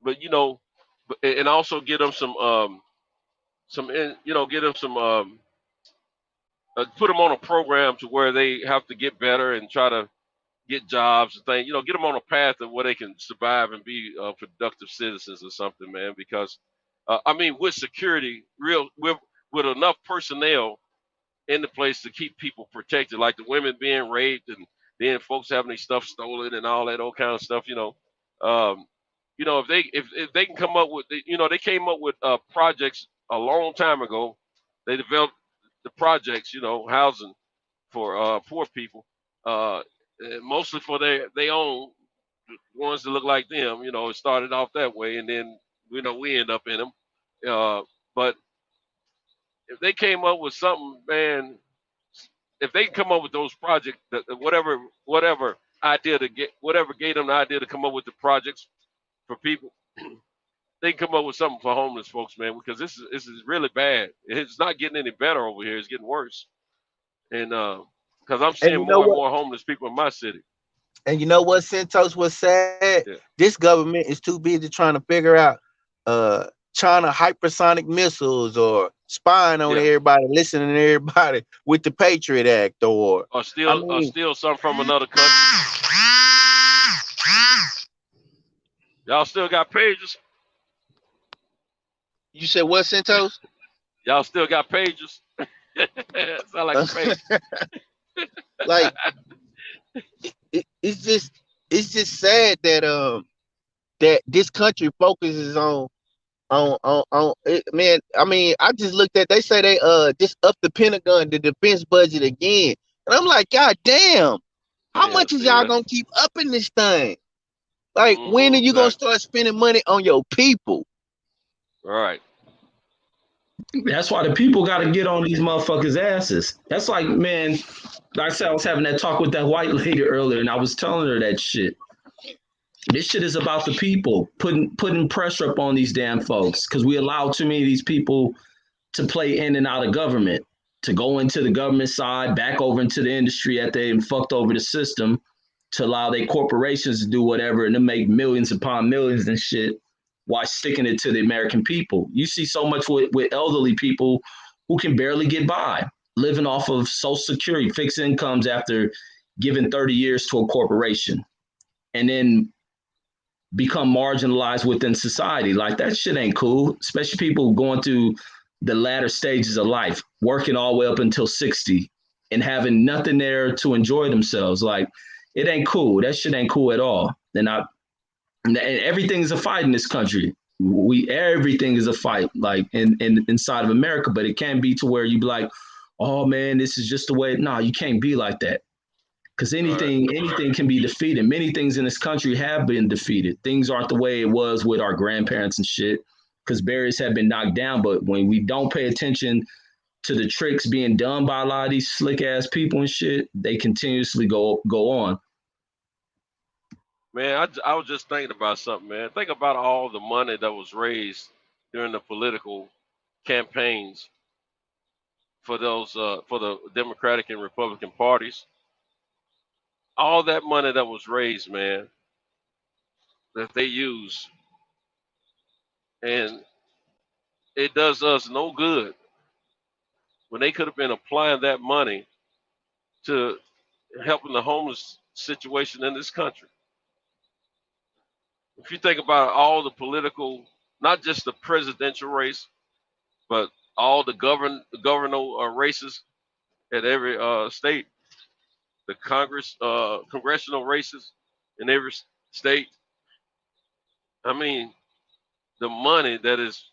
but and also get them put them on a program to where they have to get better and try to get jobs and things, get them on a path of where they can survive and be productive citizens or something, man. Because, with security, with enough personnel in the place to keep people protected, like the women being raped and then folks having their stuff stolen and all that old kind of stuff, if they can come up with, they came up with projects a long time ago. They developed the projects, housing for poor people, mostly for their own ones that look like them. It started off that way, and then we end up in them. But if they came up with something, man, if they come up with those projects, whatever gave them the idea to come up with the projects for people, they can come up with something for homeless folks, man, because this is really bad. It's not getting any better over here. It's getting worse. And because I'm seeing more and more homeless people in my city. And you know what, Santos was sad? Yeah. This government is too busy trying to figure out China hypersonic missiles or spying on everybody, listening to everybody with the Patriot Act, or steal something from another country. Y'all still got pages? You said what, Santos? Y'all still got pages? Sound like a page. Like it's just sad that that this country focuses on it, man. I mean, I just looked at, they say they just upped the Pentagon, the defense budget again, and I'm like, God damn, how much is y'all gonna keep upping this thing? Like, when are you gonna start spending money on your people? All right. That's why the people got to get on these motherfuckers' asses. That's like, man, like I said, I was having that talk with that white lady earlier, and I was telling her that shit. This shit is about the people, putting pressure up on these damn folks, because we allow too many of these people to play in and out of government, to go into the government side, back over into the industry after they fucked over the system, to allow their corporations to do whatever and to make millions upon millions and shit, while sticking it to the American people. You see so much with elderly people who can barely get by. living off of Social Security, fixed incomes after giving 30 years to a corporation, and then become marginalized within society. Like, that shit ain't cool, especially people going through the latter stages of life, working all the way up until 60 and having nothing there to enjoy themselves. Like, it ain't cool. That shit ain't cool at all. And everything is a fight in this country. Everything is a fight, like in inside of America, but it can't be to where you be like, oh man, this is just the way. No, you can't be like that. Because anything can be defeated. Many things in this country have been defeated. Things aren't the way it was with our grandparents and shit, because barriers have been knocked down. But when we don't pay attention to the tricks being done by a lot of these slick ass people and shit, they continuously go on. Man, I was just thinking about something, man. Think about all the money that was raised during the political campaigns for those for the Democratic and Republican parties. All that money that was raised, man, that they use, and it does us no good when they could have been applying that money to helping the homeless situation in this country. If you think about all the political, not just the presidential race, but all the governor races at every state, the congressional races in every state. I mean, the money that is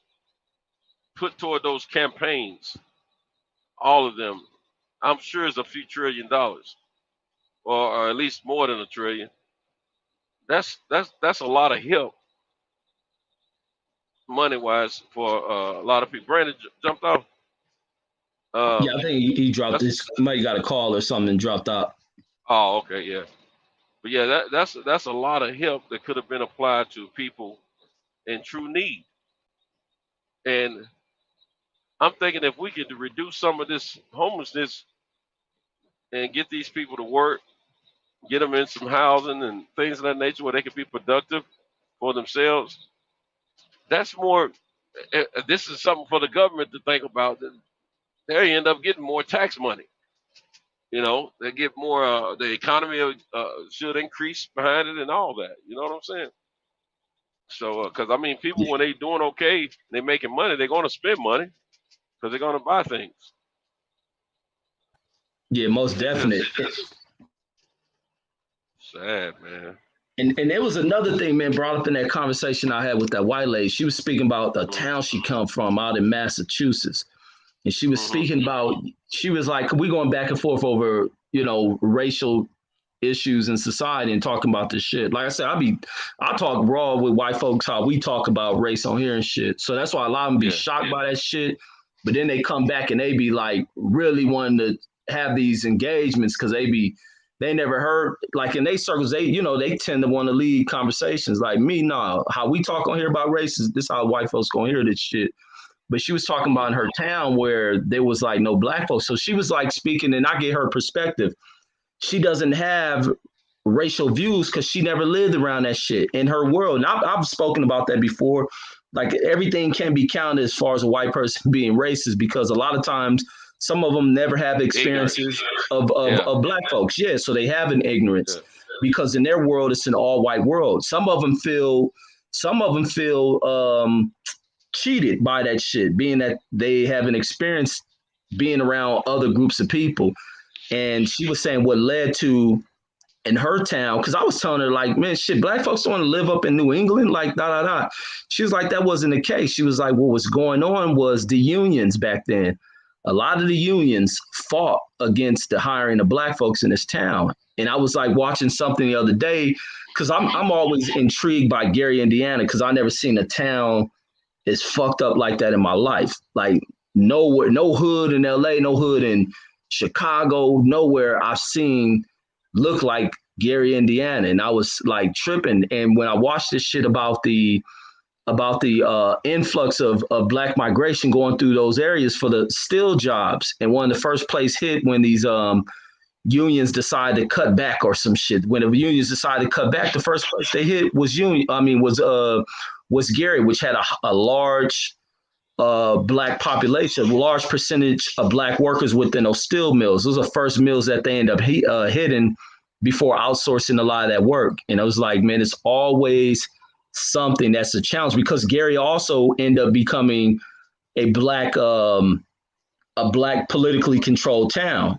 put toward those campaigns, all of them, I'm sure is a few $1 trillion, or at least more than $1 trillion. That's a lot of help, money-wise, for a lot of people. Brandon jumped off. Yeah, I think he dropped this. Somebody got a call or something and dropped out. Oh, okay, yeah. But yeah, that's a lot of help that could have been applied to people in true need. And I'm thinking if we could reduce some of this homelessness and get these people to work, get them in some housing and things of that nature where they can be productive for themselves, that's more, this is something for the government to think about. They end up getting more tax money. You know, they get more, the economy should increase behind it and all that. You know what I'm saying? So, because I mean, people, when they doing okay, they making money, they're going to spend money because they're going to buy things. Yeah, most definitely. Sad, man. And there was another thing, man, brought up in that conversation I had with that white lady. She was speaking about the town she come from out in Massachusetts. And she was speaking about, she was like, we going back and forth over, you know, racial issues in society and talking about this shit. Like I said, I talk raw with white folks, how we talk about race on here and shit. So that's why a lot of them be shocked by that shit. But then they come back and they be like really wanting to have these engagements because they never heard, like in their circles, they tend to want to lead conversations. Like me, nah, how we talk on here about race is this how white folks gonna hear this shit. But she was talking about in her town where there was like no black folks. So she was like speaking, and I get her perspective. She doesn't have racial views because she never lived around that shit in her world. And I've spoken about that before. Like everything can be counted as far as a white person being racist because a lot of times some of them never have experiences of black folks. Yeah, so they have an ignorance because in their world it's an all white world. Some of them feel cheated by that shit, being that they haven't experienced being around other groups of people. And she was saying what led to in her town, because I was telling her, like, man, shit, black folks don't want to live up in New England, like, She was like, that wasn't the case. She was like, what was going on was the unions back then. A lot of the unions fought against the hiring of black folks in this town. And I was like watching something the other day, because I'm always intrigued by Gary, Indiana, because I never seen a town as fucked up like that in my life. Like nowhere, no hood in LA, no hood in Chicago, nowhere I've seen look like Gary, Indiana. And I was like tripping. And when I watched this shit about the influx of black migration going through those areas for the steel jobs, and one of the first place hit when these unions decided to cut back or some shit. When the unions decided to cut back, the first place they hit was Gary, which had a large black population, a large percentage of black workers within those steel mills. Those are the first mills that they end up hitting before outsourcing a lot of that work. And I was like, man, it's always something that's a challenge, because Gary also ended up becoming a black politically controlled town.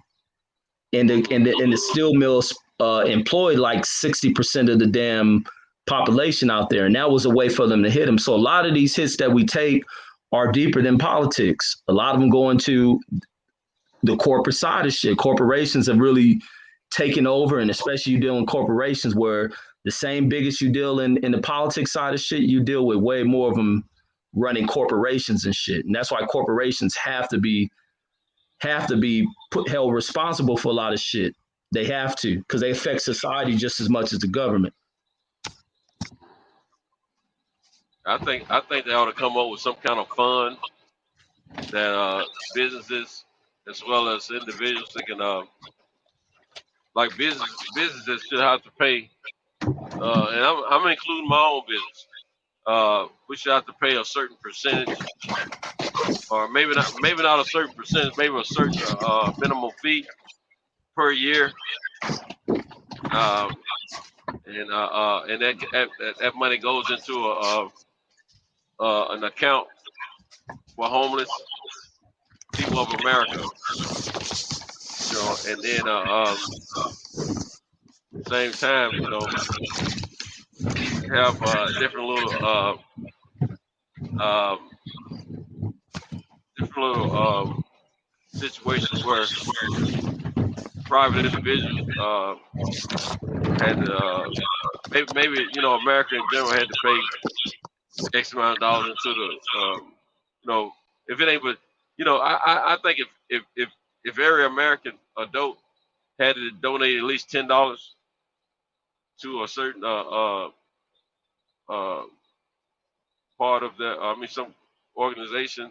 And the steel mills employed like 60% of the damn population out there. And that was a way for them to hit them. So a lot of these hits that we take are deeper than politics. A lot of them go into the corporate side of shit. Corporations have really taken over, and especially you deal in corporations where the same biggest you deal in the politics side of shit, you deal with way more of them running corporations and shit. And that's why corporations have to be held responsible for a lot of shit. They have to, because they affect society just as much as the government. I think they ought to come up with some kind of fund that businesses as well as individuals that can like businesses should have to pay, and I'm including my own business. We should have to pay a certain percentage, or maybe not a certain percentage, maybe a certain minimum fee per year, and that money goes into an account for homeless people of America, and then same time, have different little situations where private individuals had maybe America in general had to pay X amount of dollars into the if it ain't, but I think if every American adult had to donate at least $10 to a certain part of some organization,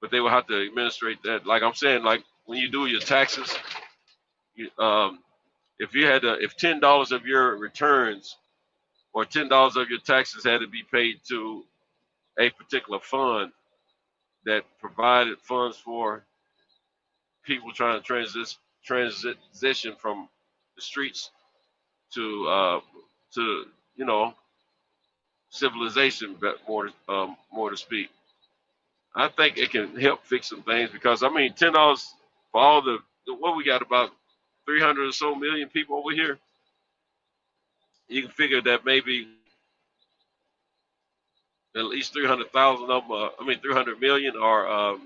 but they will have to administrate that. Like I'm saying, like when you do your taxes, if $10 of your returns or $10 of your taxes had to be paid to a particular fund that provided funds for people trying to transition from the streets to civilization, more to speak. I think it can help fix some things, because $10 for all the what we got, about 300 or so million people over here. You can figure that maybe at least 300,000 of them, 300 million are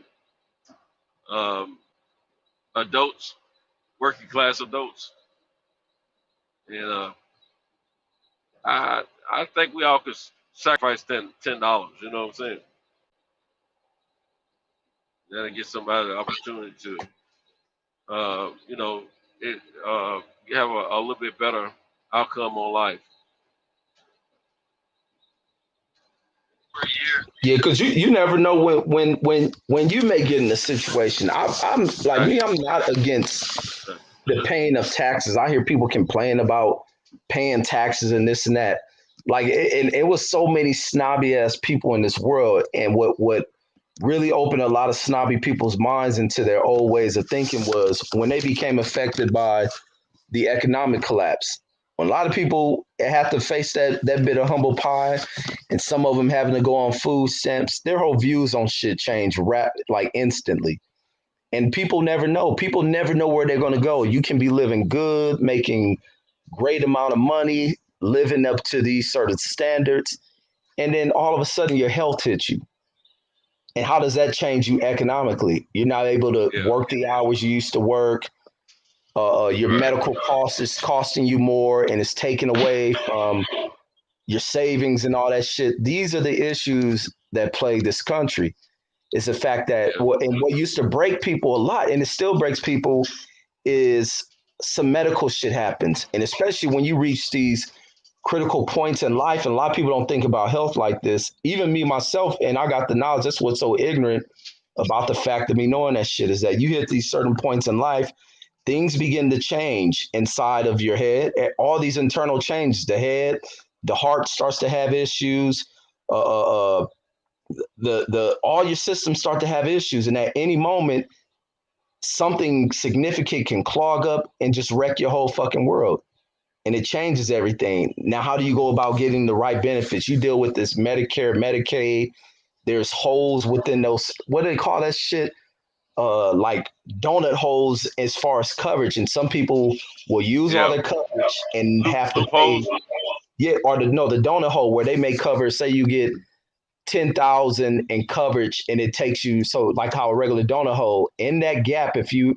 adults, working class adults, and I think we all could sacrifice $10. You know what I'm saying? That'll get somebody the opportunity to, have a little bit better outcome on life. Yeah, because you never know when you may get in a situation. I'm like me, I'm not against the paying of taxes. I hear people complain about paying taxes and this and that. Like it was so many snobby ass people in this world, and what really opened a lot of snobby people's minds into their old ways of thinking was when they became affected by the economic collapse. When a lot of people have to face that bit of humble pie, and some of them having to go on food stamps, their whole views on shit change like instantly. And people never know. People never know where they're going to go. You can be living good, making great amount of money, living up to these certain standards, and then all of a sudden your health hits you. And how does that change you economically? You're not able to work the hours you used to work. Your medical cost is costing you more, and it's taken away from your savings and all that shit. These are the issues that plague this country. It's the fact that what used to break people a lot, and it still breaks people, is some medical shit happens. And especially when you reach these critical points in life, and a lot of people don't think about health like this. Even me, myself, and I got the knowledge. That's what's so ignorant about the fact of me knowing that shit, is that you hit these certain points in life, things begin to change inside of your head. All these internal changes, the head, the heart starts to have issues. the all your systems start to have issues, and at any moment something significant can clog up and just wreck your whole fucking world. And it changes everything. Now, how do you go about getting the right benefits? You deal with this Medicare, Medicaid. There's holes within those. What do they call that shit? Like donut holes as far as coverage. And some people will use all their coverage and have to pay. Yeah, or the donut hole where they may cover. Say you get 10,000 in coverage, and it takes you so like how a regular donut hole in that gap. If you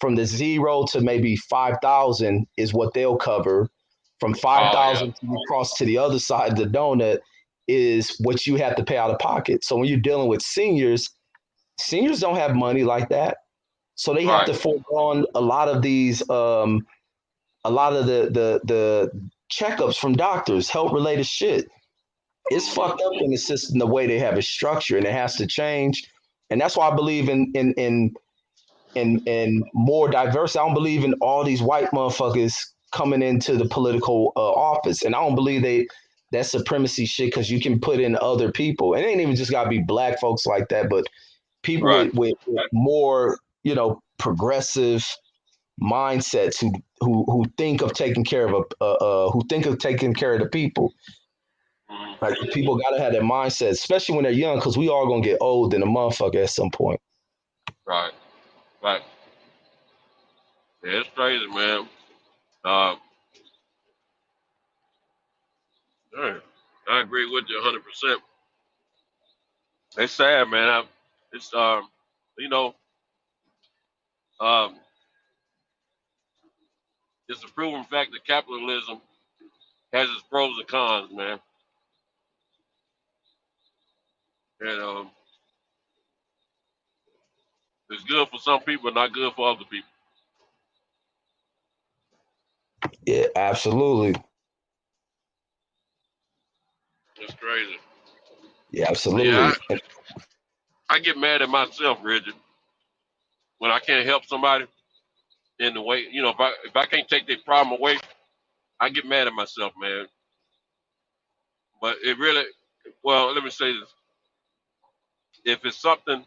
from the 0 to maybe 5,000 is what they'll cover. From 5,000 to you cross to the other side of the donut is what you have to pay out of pocket. So when you're dealing with seniors don't have money like that, so they have to forego a lot of these, a lot of the checkups from doctors, health related shit. It's fucked up in the system the way they have it structured, and it has to change. And that's why I believe in more diverse. I don't believe in all these white motherfuckers coming into the political office, and I don't believe that supremacy shit, because you can put in other people, and it ain't even just gotta be black folks like that, but people with more progressive mindsets who think of taking care of the people. Like people gotta have that mindset, especially when they're young, because we all gonna get old in a motherfucker at some point. Right. Yeah, it's crazy, man. I agree with you 100%. It's sad, man. It's it's a proven fact that capitalism has its pros and cons, man. And it's good for some people, not good for other people. Yeah, absolutely. It's crazy. Yeah, absolutely. Yeah, I get mad at myself, Reggie, when I can't help somebody in the way. If I can't take their problem away, I get mad at myself, man. But it really, well, let me say this: if it's something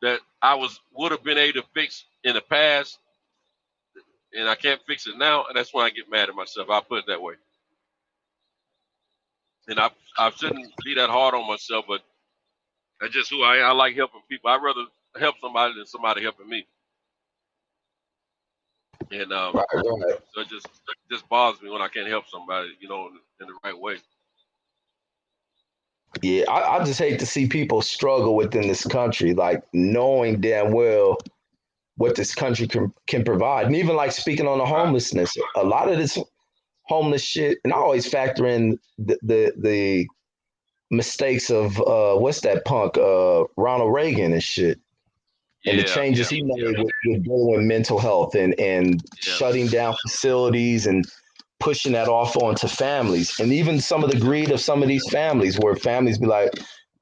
that I would have been able to fix in the past, and I can't fix it now, and that's when I get mad at myself. I'll put it that way. And I shouldn't be that hard on myself, but that's just who I am. I like helping people. I'd rather help somebody than somebody helping me. And so it just bothers me when I can't help somebody, in the right way. Yeah, I just hate to see people struggle within this country, like knowing damn well what this country can provide. And even like speaking on the homelessness, a lot of this homeless shit, and I always factor in the mistakes of what's that punk Ronald Reagan and shit, and the changes he made with dealing with mental health and shutting down facilities and pushing that off onto families, and even some of the greed of some of these families, where families be like,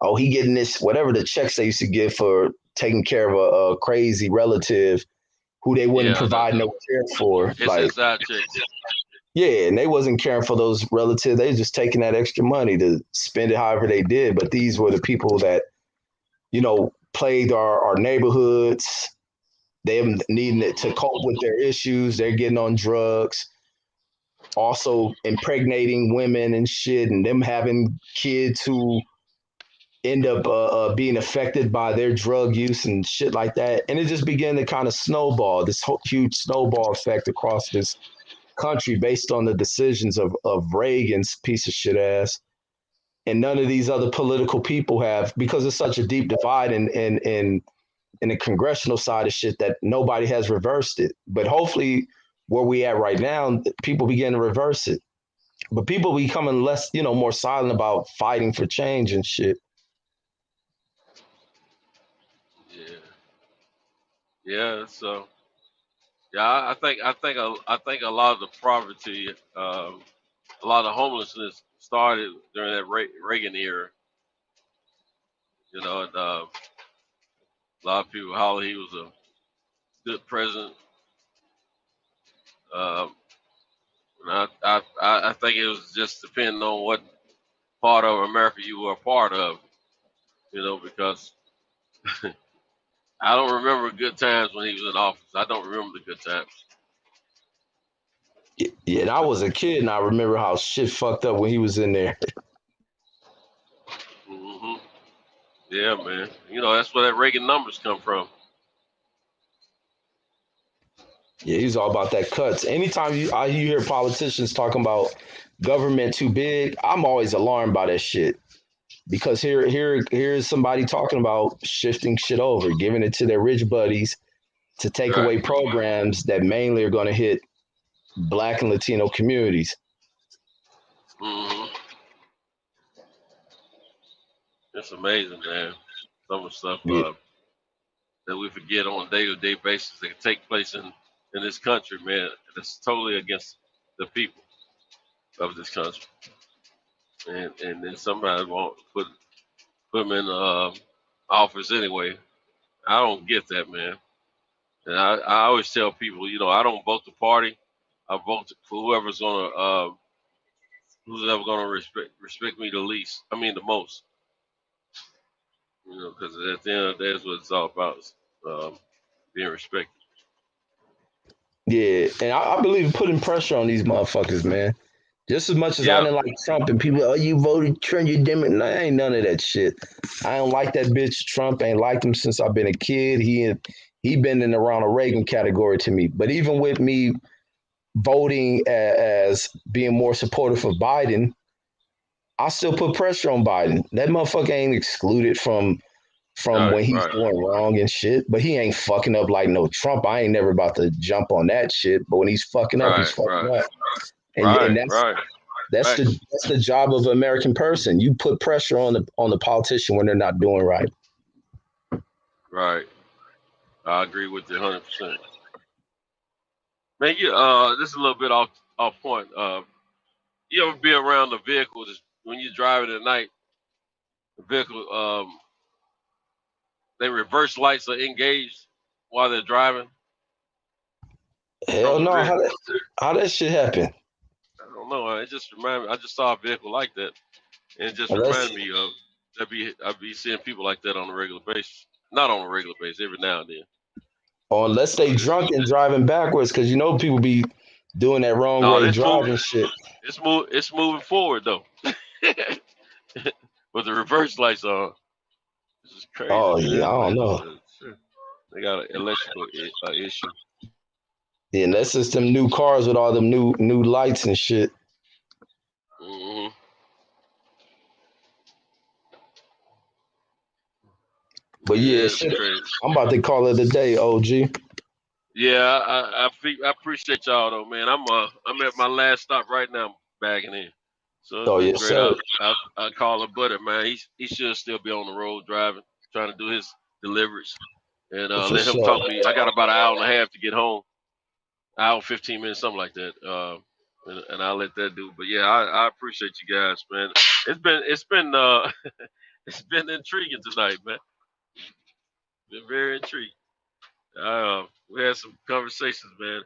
oh, he getting this, whatever the checks they used to give for taking care of a crazy relative who they wouldn't provide no care for. It's like, inside checks. Yeah, and they wasn't caring for those relatives. They was just taking that extra money to spend it however they did. But these were the people that, plagued our neighborhoods. Them needing it to cope with their issues. They're getting on drugs, also impregnating women and shit, and them having kids who end up being affected by their drug use and shit like that. And it just began to kind of snowball, this whole huge snowball effect across this country based on the decisions of Reagan's piece of shit ass. And none of these other political people have, because it's such a deep divide in the congressional side of shit, that nobody has reversed it. But hopefully where we at right now, people begin to reverse it. But people becoming less, more silent about fighting for change and shit. Yeah. So, I think a lot of the poverty, a lot of homelessness started during that Reagan era. And a lot of people holler he was a good president. And I think it was just depending on what part of America you were a part of. You know, because I don't remember good times when he was in office. I don't remember the good times. Yeah, and I was a kid, and I remember how shit fucked up when he was in there. Hmm. Yeah, man. You know, that's where that Reagan numbers come from. Yeah, he's all about that cuts. Anytime you hear politicians talking about government too big, I'm always alarmed by that shit. Because here's somebody talking about shifting shit over, giving it to their rich buddies to take away programs that mainly are going to hit Black and Latino communities. Hmm. It's amazing, man. Some of the stuff that we forget on a day-to-day basis that can take place in this country, man. That's totally against the people of this country. And then somebody won't put them in office anyway. I don't get that, man. And I always tell people, you know, I don't vote the party. I vote for whoever's gonna respect me the least. I mean, the most. You know, because at the end of the day, that's what it's all about, is, being respected. Yeah, and I believe in putting pressure on these motherfuckers, man. Just as much as I Yeah. didn't like Trump and people, oh, you voted Trump, you Democrat. Nah, ain't none of that shit. I don't like that bitch. Trump ain't liked him since I've been a kid. He been in around a Reagan category to me. But even with me voting as being more supportive of Biden, I still put pressure on Biden. That motherfucker ain't excluded from when he's doing wrong and shit, but he ain't fucking up like no Trump. I ain't never about to jump on that shit. But when he's fucking up, he's fucking up. And that's the job of an American person. You put pressure on the politician when they're not doing right. Right. I agree with you 100%. Man, this is a little bit off point. You ever be around a vehicle when you're driving at night? The vehicle, their reverse lights are engaged while they're driving. Hell no! How that shit happen? I don't know. It just reminded me. I just saw a vehicle like that, and it just Unless- reminded me of I'd be seeing people like that on a regular basis. Not on a regular basis, every now and then. Or unless they drunk and driving backwards, because you know people be doing that wrong way driving shit. It's moving forward though, with the reverse lights on. This is crazy. Oh man. yeah, I don't know. They got an electrical issue. Yeah, and that's just them new cars with all them new lights and shit. Mm-hmm. But yeah, shit, I'm about to call it a day, OG. Yeah, I appreciate y'all though, man. I'm at my last stop right now, bagging in. So it's been great. Sir. I call a buddy, man. He should still be on the road driving, trying to do his deliveries, and let him talk to me. I got about an hour and a half to get home, hour 15 minutes, something like that. And I'll let that do. But yeah, I appreciate you guys, man. It's been it's been intriguing tonight, man. Been very intriguing. We had some conversations, man.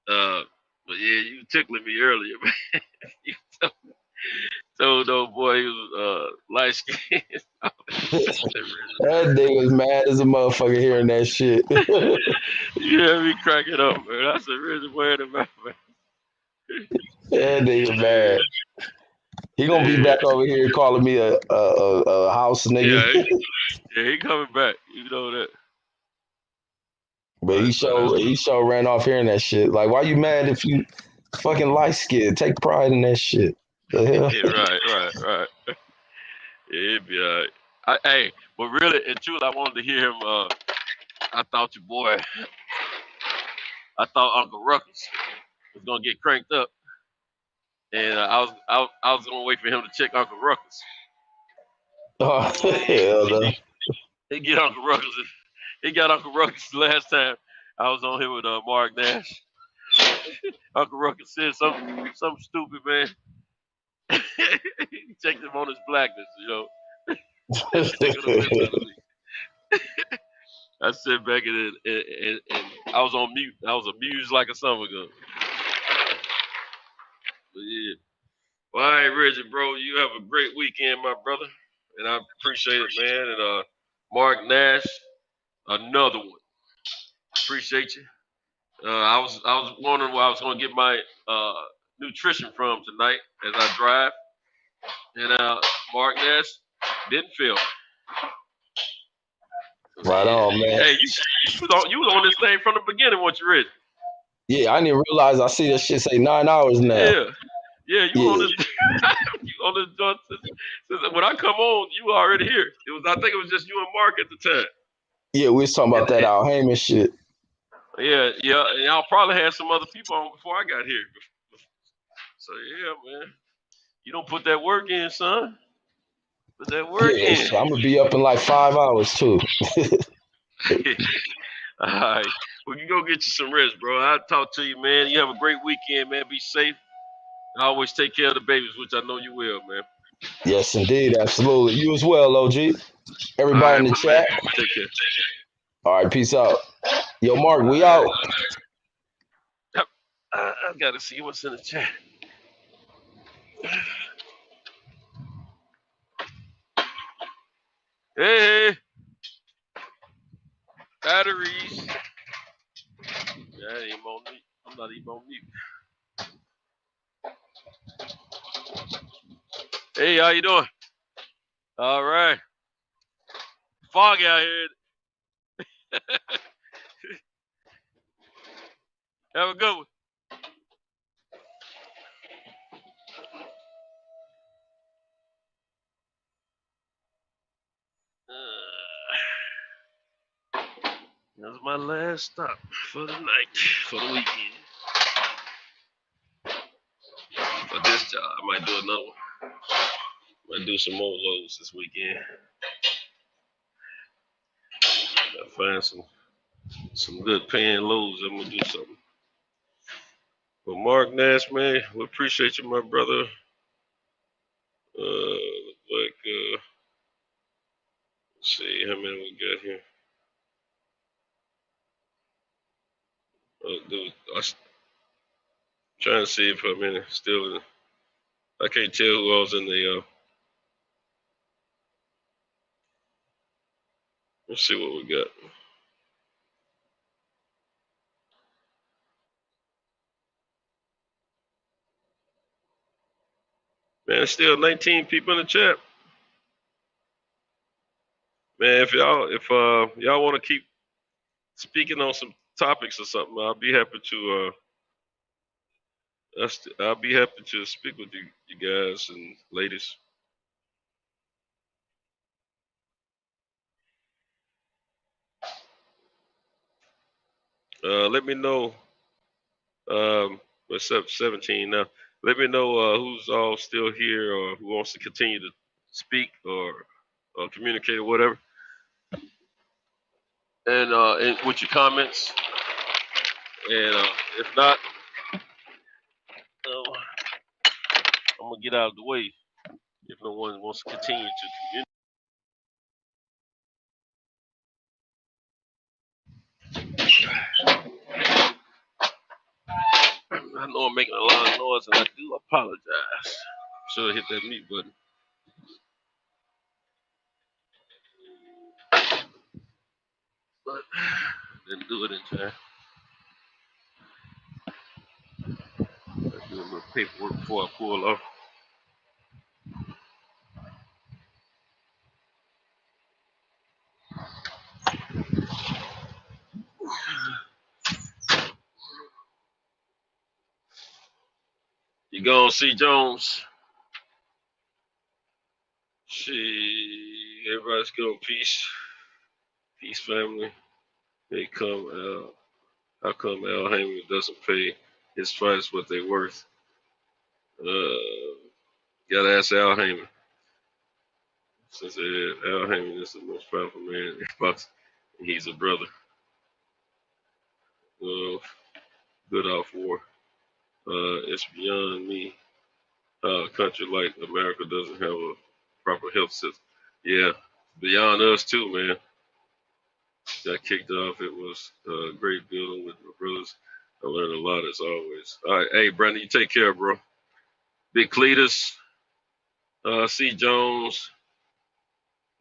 But yeah, you tickling me earlier, man. You told old boy he was light skinned. That nigga was mad as a motherfucker hearing that shit. You had me cracking up, man. I said, really weird about man. That nigga mad. He gonna be back over here calling me a house nigga. Yeah, he coming back. You know that. But he sure ran off hearing that shit. Like, why you mad if you fucking light skinned? Take pride in that shit. The hell? Yeah, right. Yeah, it'd be all right. Hey, but really, in truth, I wanted to hear him. I thought Uncle Ruckus was gonna get cranked up, and I was gonna wait for him to check Uncle Ruckus. Oh hell no! He got Uncle Ruckus last time I was on here with Mark Nash. Uncle Ruckus said something stupid, man. He checked him on his blackness, you know. I sat back and I was on mute. I was amused like a summer gun. But yeah. Well, all right, Reggie, bro. You have a great weekend, my brother. and I appreciate it, man. And Mark Nash, another one. Appreciate you. I was wondering where I was gonna get my nutrition from tonight as I drive, and Mark Nash didn't fail. Right on, man. Hey, you was on this thing from the beginning once you read. Yeah, I didn't realize I see this shit say 9 hours now. Yeah, you on this. You on this joint since when I come on, you were already here. I think it was just you and Mark at the time. Yeah, we was talking about that Al Haymon shit. Yeah, and y'all probably had some other people on before I got here. So yeah, man, you don't put that work in, son. Put that work Yeah, in. so I'm gonna be up in like 5 hours too. All right, well, you go get you some rest, bro. I'll talk to you, man. You have a great weekend, man. Be safe. I always take care of the babies, which I know you will, man. Yes, indeed, absolutely. You as well, OG. Everybody All right, in the chat. Take care. All right, peace out. Yo, Mark, we out. I gotta see what's in the chat. Hey, batteries. Yeah, I ain't on mute. I'm not even on mute. Hey, how you doing? All right. Foggy out here. Have a good one. That's my last stop for the night, for the weekend. For this job, I might do another one. Might do some more loads this weekend. Gotta find some good paying loads. I'm gonna do something. But Mark Nash, man, we appreciate you, my brother. Let's see how many we got here. Dude, I'm trying to see if how many still in. I can't tell who else in the. Let's see what we got. Man, there's still 19 people in the chat. Man, if y'all want to keep speaking on some topics or something, I'll be happy to. I'll be happy to speak with you guys and ladies. Let me know. What's up, 17 now? Let me know who's all still here or who wants to continue to speak or communicate or whatever. And with your comments. And if not, I'm gonna get out of the way if no one wants to continue to communicate. I know I'm making a lot of noise, and I do apologize. Should have hit that mute button. But didn't do it in time. I do a little paperwork before I pull off. You gonna see Jones? Everybody's go peace. Peace, family. They come out. How come Al Haymon doesn't pay his fights what they're worth? Gotta ask Al Haymon. Since Al Haymon is the most powerful man in boxing, he's a brother. Good off war. It's beyond me. A country like America doesn't have a proper health system. Yeah, beyond us too, man. Got kicked off. It was great building with my brothers. I learned a lot as always. All right, hey, Brandon, you take care, bro. Big Cletus, C. Jones,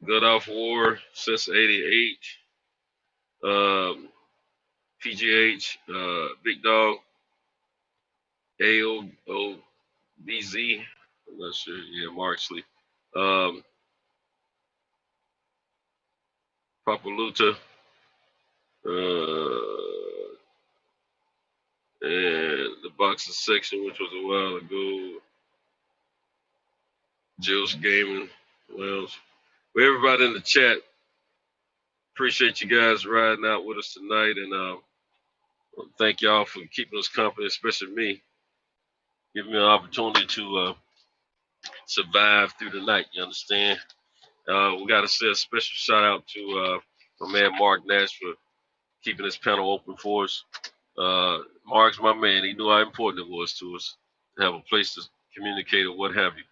Good Off War since '88. PGH, Big Dog, AOBZ. I'm not sure. Yeah, Marksley. Papaluta. And the boxing section, which was a while ago. Jill's Gaming. Well, for everybody in the chat, appreciate you guys riding out with us tonight, and thank y'all for keeping us company, especially me, giving me an opportunity to survive through the night. You understand? We got to say a special shout out to my man Mark Nash for keeping this panel open for us. Mark's my man. He knew how important it was to us to have a place to communicate or what have you.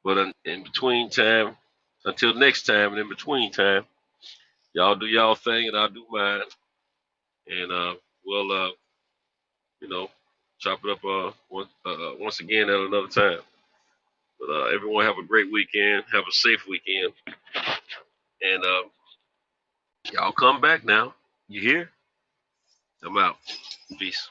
But in between time, until next time, and in between time, y'all do y'all thing and I'll do mine. And we'll, chop it up once again at another time. But everyone have a great weekend. Have a safe weekend. And y'all come back now. You hear? I'm out. Peace.